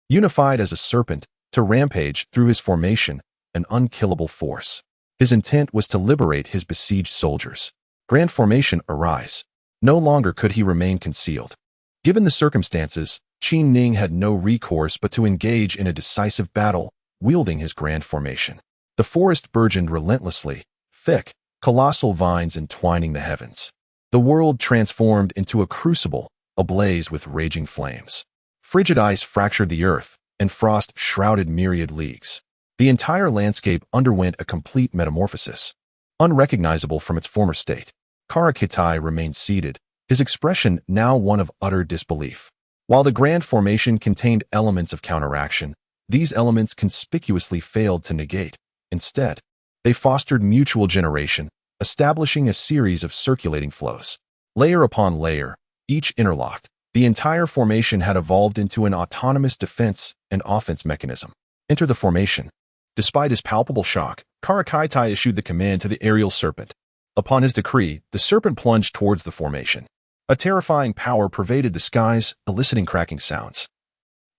unified as a serpent, to rampage through his formation, an unkillable force. His intent was to liberate his besieged soldiers. Grand formation arise. No longer could he remain concealed. Given the circumstances, Qin Ning had no recourse but to engage in a decisive battle, wielding his grand formation. The forest burgeoned relentlessly, thick, colossal vines entwining the heavens. The world transformed into a crucible, ablaze with raging flames. Frigid ice fractured the earth, and frost shrouded myriad leagues. The entire landscape underwent a complete metamorphosis. Unrecognizable from its former state, Karakitai remained seated, his expression now one of utter disbelief. While the grand formation contained elements of counteraction, these elements conspicuously failed to negate. Instead, they fostered mutual generation, establishing a series of circulating flows. Layer upon layer, each interlocked, the entire formation had evolved into an autonomous defense and offense mechanism. Enter the formation. Despite his palpable shock, Karakaitai issued the command to the aerial serpent. Upon his decree, the serpent plunged towards the formation. A terrifying power pervaded the skies, eliciting cracking sounds.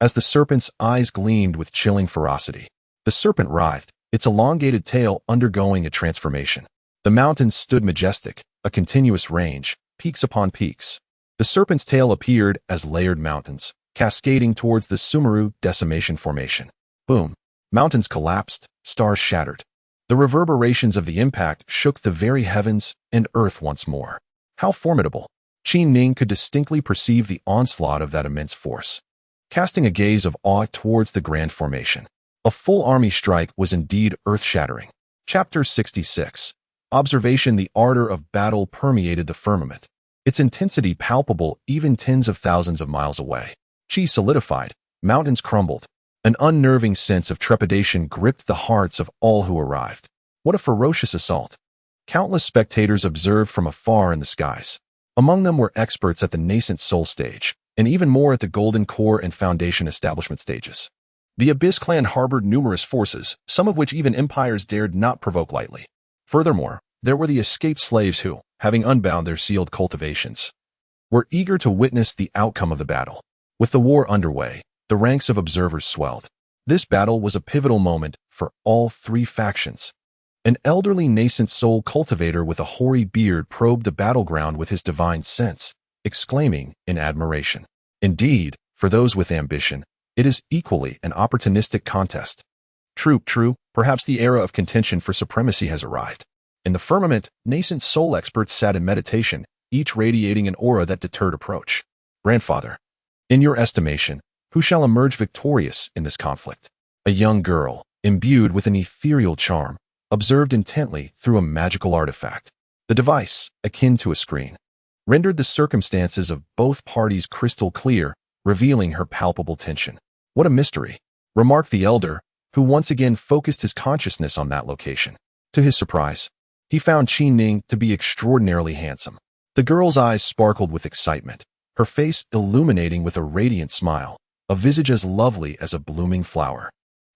As the serpent's eyes gleamed with chilling ferocity, the serpent writhed, its elongated tail undergoing a transformation. The mountains stood majestic, a continuous range, peaks upon peaks. The serpent's tail appeared as layered mountains, cascading towards the Sumeru decimation formation. Boom! Mountains collapsed, stars shattered. The reverberations of the impact shook the very heavens and earth once more. How formidable! Qin Ning could distinctly perceive the onslaught of that immense force. Casting a gaze of awe towards the grand formation, a full army strike was indeed earth-shattering. Chapter 66. Observation. The ardor of battle permeated the firmament, its intensity palpable even tens of thousands of miles away. Qi solidified, mountains crumbled. An unnerving sense of trepidation gripped the hearts of all who arrived. What a ferocious assault! Countless spectators observed from afar in the skies. Among them were experts at the nascent soul stage, and even more at the golden core and foundation establishment stages. The Abyss clan harbored numerous forces, some of which even empires dared not provoke lightly. Furthermore, there were the escaped slaves who, having unbound their sealed cultivations, were eager to witness the outcome of the battle. With the war underway, the ranks of observers swelled. This battle was a pivotal moment for all three factions. An elderly nascent soul cultivator with a hoary beard probed the battleground with his divine sense, exclaiming in admiration, "Indeed, for those with ambition, it is equally an opportunistic contest." True, perhaps the era of contention for supremacy has arrived. In the firmament, nascent soul experts sat in meditation, each radiating an aura that deterred approach. Grandfather, in your estimation, who shall emerge victorious in this conflict? A young girl, imbued with an ethereal charm, observed intently through a magical artifact. The device, akin to a screen, rendered the circumstances of both parties crystal clear, revealing her palpable tension. What a mystery, remarked the elder, who once again focused his consciousness on that location. To his surprise, he found Qin Ning to be extraordinarily handsome. The girl's eyes sparkled with excitement, her face illuminating with a radiant smile, a visage as lovely as a blooming flower.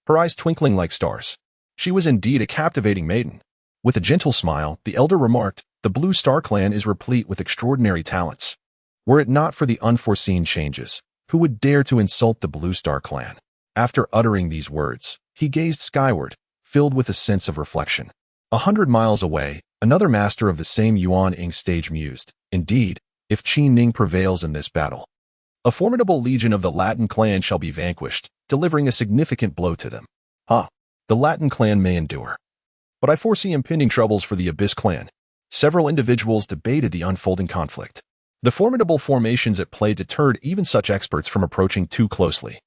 Her eyes twinkling like stars. She was indeed a captivating maiden. With a gentle smile, the elder remarked, "The Blue Star clan is replete with extraordinary talents. Were it not for the unforeseen changes, who would dare to insult the Blue Star clan?" After uttering these words, he gazed skyward, filled with a sense of reflection. 100 miles away, another master of the same Yuan Ing stage mused, "Indeed, if Qin Ning prevails in this battle, a formidable legion of the Latin clan shall be vanquished, delivering a significant blow to them. The Latin clan may endure, but I foresee impending troubles for the Abyss clan." Several individuals debated the unfolding conflict. The formidable formations at play deterred even such experts from approaching too closely,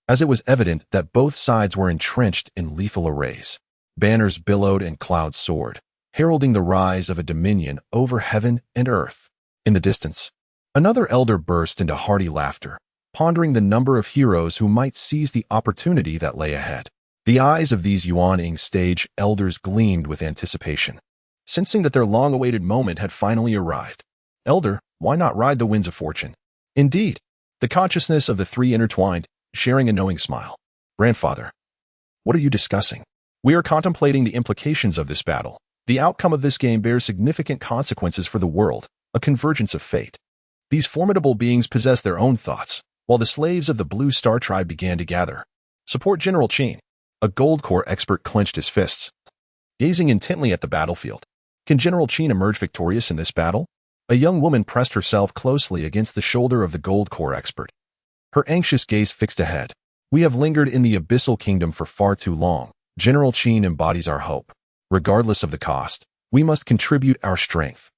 as it was evident that both sides were entrenched in lethal arrays. Banners billowed and clouds soared, heralding the rise of a dominion over heaven and earth. In the distance, another elder burst into hearty laughter, pondering the number of heroes who might seize the opportunity that lay ahead. The eyes of these Yuan Ing stage elders gleamed with anticipation, sensing that their long-awaited moment had finally arrived. "Elder, why not ride the winds of fortune?" Indeed, the consciousness of the three intertwined, sharing a knowing smile. "Grandfather, what are you discussing?" "We are contemplating the implications of this battle. The outcome of this game bears significant consequences for the world, a convergence of fate. These formidable beings possess their own thoughts, while the slaves of the Blue Star tribe began to gather. Support General Qin." A gold core expert clenched his fists, gazing intently at the battlefield. "Can General Qin emerge victorious in this battle?" A young woman pressed herself closely against the shoulder of the gold core expert, her anxious gaze fixed ahead. "We have lingered in the abyssal kingdom for far too long. General Qin embodies our hope. Regardless of the cost, we must contribute our strength."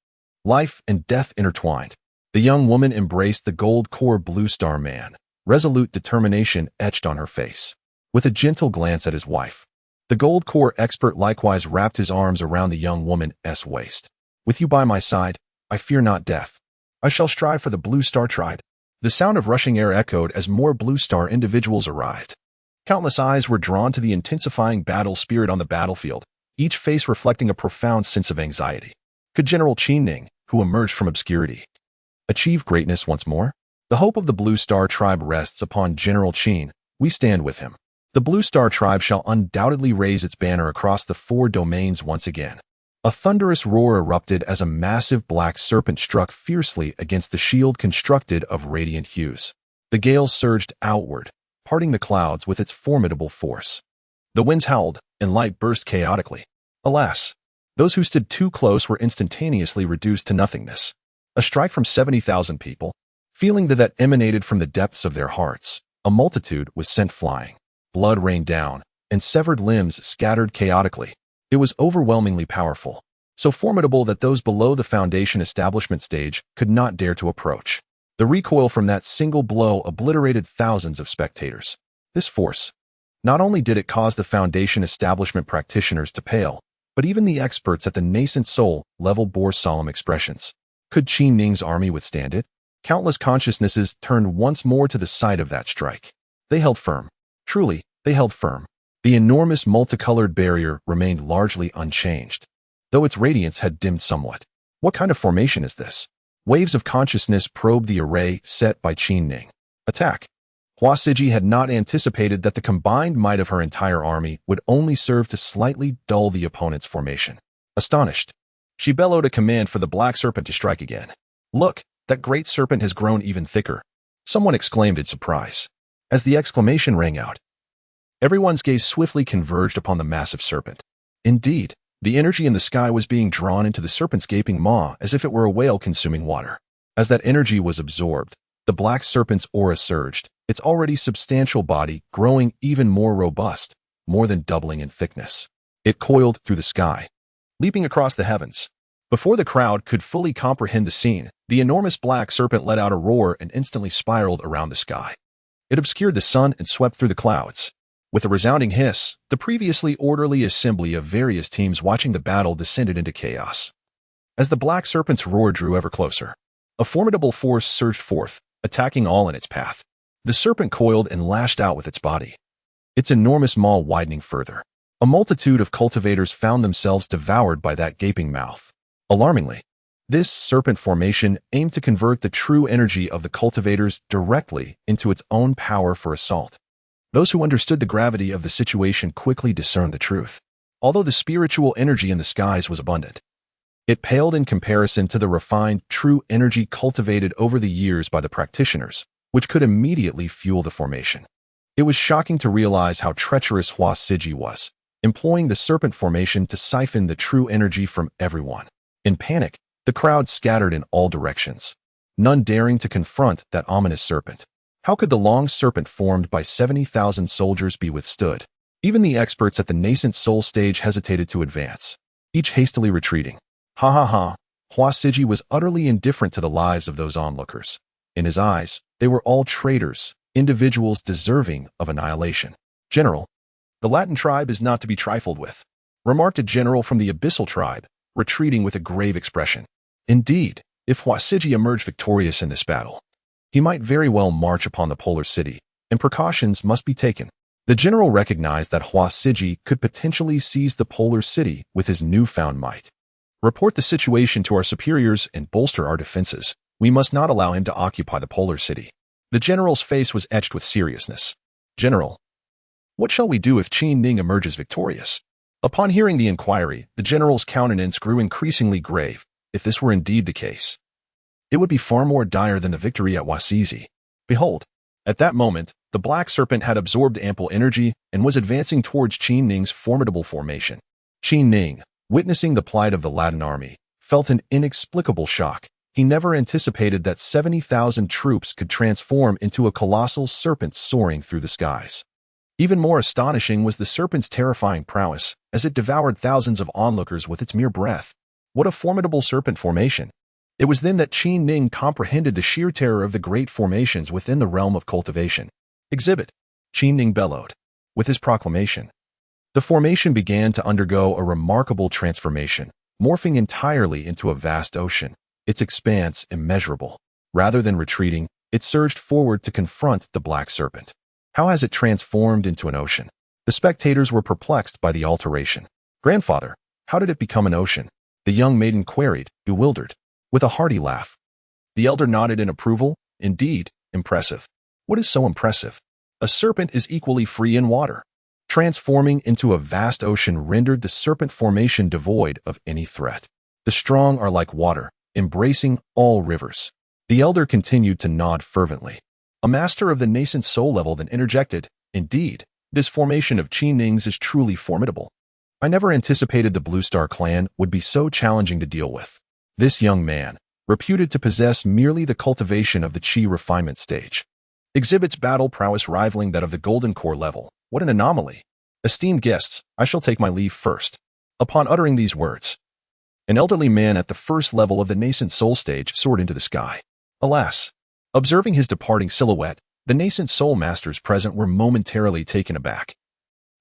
life and death intertwined. The young woman embraced the gold core blue star man, resolute determination etched on her face. With a gentle glance at his wife, the gold core expert likewise wrapped his arms around the young woman's waist. With you by my side, I fear not death. I shall strive for the blue star tribe. The sound of rushing air echoed as more blue star individuals arrived. Countless eyes were drawn to the intensifying battle spirit on the battlefield, each face reflecting a profound sense of anxiety. Could General Qin Ning, who emerged from obscurity, achieve greatness once more? The hope of the Blue Star Tribe rests upon General Qin. We stand with him. The Blue Star Tribe shall undoubtedly raise its banner across the 4 domains once again. A thunderous roar erupted as a massive black serpent struck fiercely against the shield constructed of radiant hues. The gale surged outward, parting the clouds with its formidable force. The winds howled, and light burst chaotically. Alas, those who stood too close were instantaneously reduced to nothingness. A strike from 70,000 people, feeling that emanated from the depths of their hearts. A multitude was sent flying. Blood rained down, and severed limbs scattered chaotically. It was overwhelmingly powerful, so formidable that those below the Foundation establishment stage could not dare to approach. The recoil from that single blow obliterated thousands of spectators. This force, not only did it cause the Foundation establishment practitioners to pale, but even the experts at the nascent soul level bore solemn expressions. Could Qin Ning's army withstand it? Countless consciousnesses turned once more to the site of that strike. They held firm. Truly, they held firm. The enormous multicolored barrier remained largely unchanged, though its radiance had dimmed somewhat. What kind of formation is this? Waves of consciousness probed the array set by Qin Ning. Attack. Hua Siji had not anticipated that the combined might of her entire army would only serve to slightly dull the opponent's formation. Astonished, she bellowed a command for the black serpent to strike again. Look, that great serpent has grown even thicker. Someone exclaimed in surprise. As the exclamation rang out, everyone's gaze swiftly converged upon the massive serpent. Indeed, the energy in the sky was being drawn into the serpent's gaping maw as if it were a whale consuming water. As that energy was absorbed, the black serpent's aura surged, its already substantial body growing even more robust, more than doubling in thickness. It coiled through the sky, leaping across the heavens. Before the crowd could fully comprehend the scene, the enormous black serpent let out a roar and instantly spiraled around the sky. It obscured the sun and swept through the clouds. With a resounding hiss, the previously orderly assembly of various teams watching the battle descended into chaos. As the black serpent's roar drew ever closer, a formidable force surged forth, attacking all in its path. The serpent coiled and lashed out with its body, its enormous maw widening further. A multitude of cultivators found themselves devoured by that gaping mouth. Alarmingly, this serpent formation aimed to convert the true energy of the cultivators directly into its own power for assault. Those who understood the gravity of the situation quickly discerned the truth. Although the spiritual energy in the skies was abundant, it paled in comparison to the refined, true energy cultivated over the years by the practitioners, which could immediately fuel the formation. It was shocking to realize how treacherous Hua Siji was, employing the serpent formation to siphon the true energy from everyone. In panic, the crowd scattered in all directions, none daring to confront that ominous serpent. How could the long serpent formed by 70,000 soldiers be withstood? Even the experts at the nascent soul stage hesitated to advance, each hastily retreating. Ha ha ha, Hua Siji was utterly indifferent to the lives of those onlookers. In his eyes, they were all traitors, individuals deserving of annihilation. General, the Latin tribe is not to be trifled with, remarked a general from the Abyssal tribe, retreating with a grave expression. Indeed, if Hua Siji emerged victorious in this battle, he might very well march upon the Polar City, and precautions must be taken. The general recognized that Hua Siji could potentially seize the Polar City with his newfound might. Report the situation to our superiors and bolster our defenses. We must not allow him to occupy the Polar City. The general's face was etched with seriousness. General, what shall we do if Qin Ning emerges victorious? Upon hearing the inquiry, the general's countenance grew increasingly grave. If this were indeed the case, it would be far more dire than the victory at Wasizi. Behold, at that moment, the black serpent had absorbed ample energy and was advancing towards Qin Ning's formidable formation. Qin Ning, witnessing the plight of the Latin army, felt an inexplicable shock. He never anticipated that 70,000 troops could transform into a colossal serpent soaring through the skies. Even more astonishing was the serpent's terrifying prowess, as it devoured thousands of onlookers with its mere breath. What a formidable serpent formation! It was then that Qin Ning comprehended the sheer terror of the great formations within the realm of cultivation. Exhibit. Qin Ning bellowed. With his proclamation, the formation began to undergo a remarkable transformation, morphing entirely into a vast ocean, its expanse immeasurable. Rather than retreating, it surged forward to confront the black serpent. How has it transformed into an ocean? The spectators were perplexed by the alteration. Grandfather, how did it become an ocean? The young maiden queried, bewildered. With a hearty laugh, the elder nodded in approval. Indeed, impressive. What is so impressive? A serpent is equally free in water. Transforming into a vast ocean rendered the serpent formation devoid of any threat. The strong are like water, embracing all rivers. The elder continued to nod fervently. A master of the nascent soul level then interjected, indeed, this formation of Qin Ning's is truly formidable. I never anticipated the Blue Star clan would be so challenging to deal with. This young man, reputed to possess merely the cultivation of the Qi refinement stage, exhibits battle prowess rivaling that of the Golden Core level. What an anomaly! Esteemed guests, I shall take my leave first. Upon uttering these words, an elderly man at the first level of the nascent soul stage soared into the sky. Alas! Observing his departing silhouette, the nascent soul masters present were momentarily taken aback,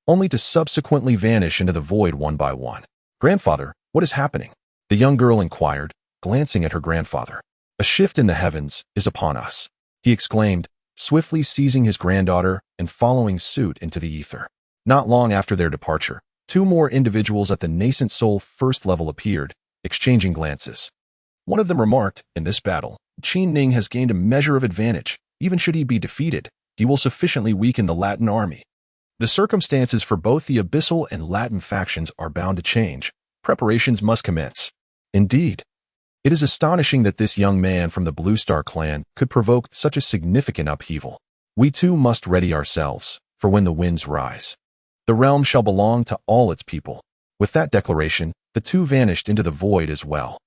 only to subsequently vanish into the void one by one. Grandfather, what is happening? The young girl inquired, glancing at her grandfather. A shift in the heavens is upon us, he exclaimed, swiftly seizing his granddaughter and following suit into the ether. Not long after their departure, two more individuals at the nascent soul first level appeared, exchanging glances. One of them remarked, in this battle, Qin Ning has gained a measure of advantage. Even should he be defeated, he will sufficiently weaken the Latin army. The circumstances for both the Abyssal and Latin factions are bound to change. Preparations must commence. Indeed, it is astonishing that this young man from the Blue Star clan could provoke such a significant upheaval. We too must ready ourselves, for when the winds rise, the realm shall belong to all its people. With that declaration, the two vanished into the void as well.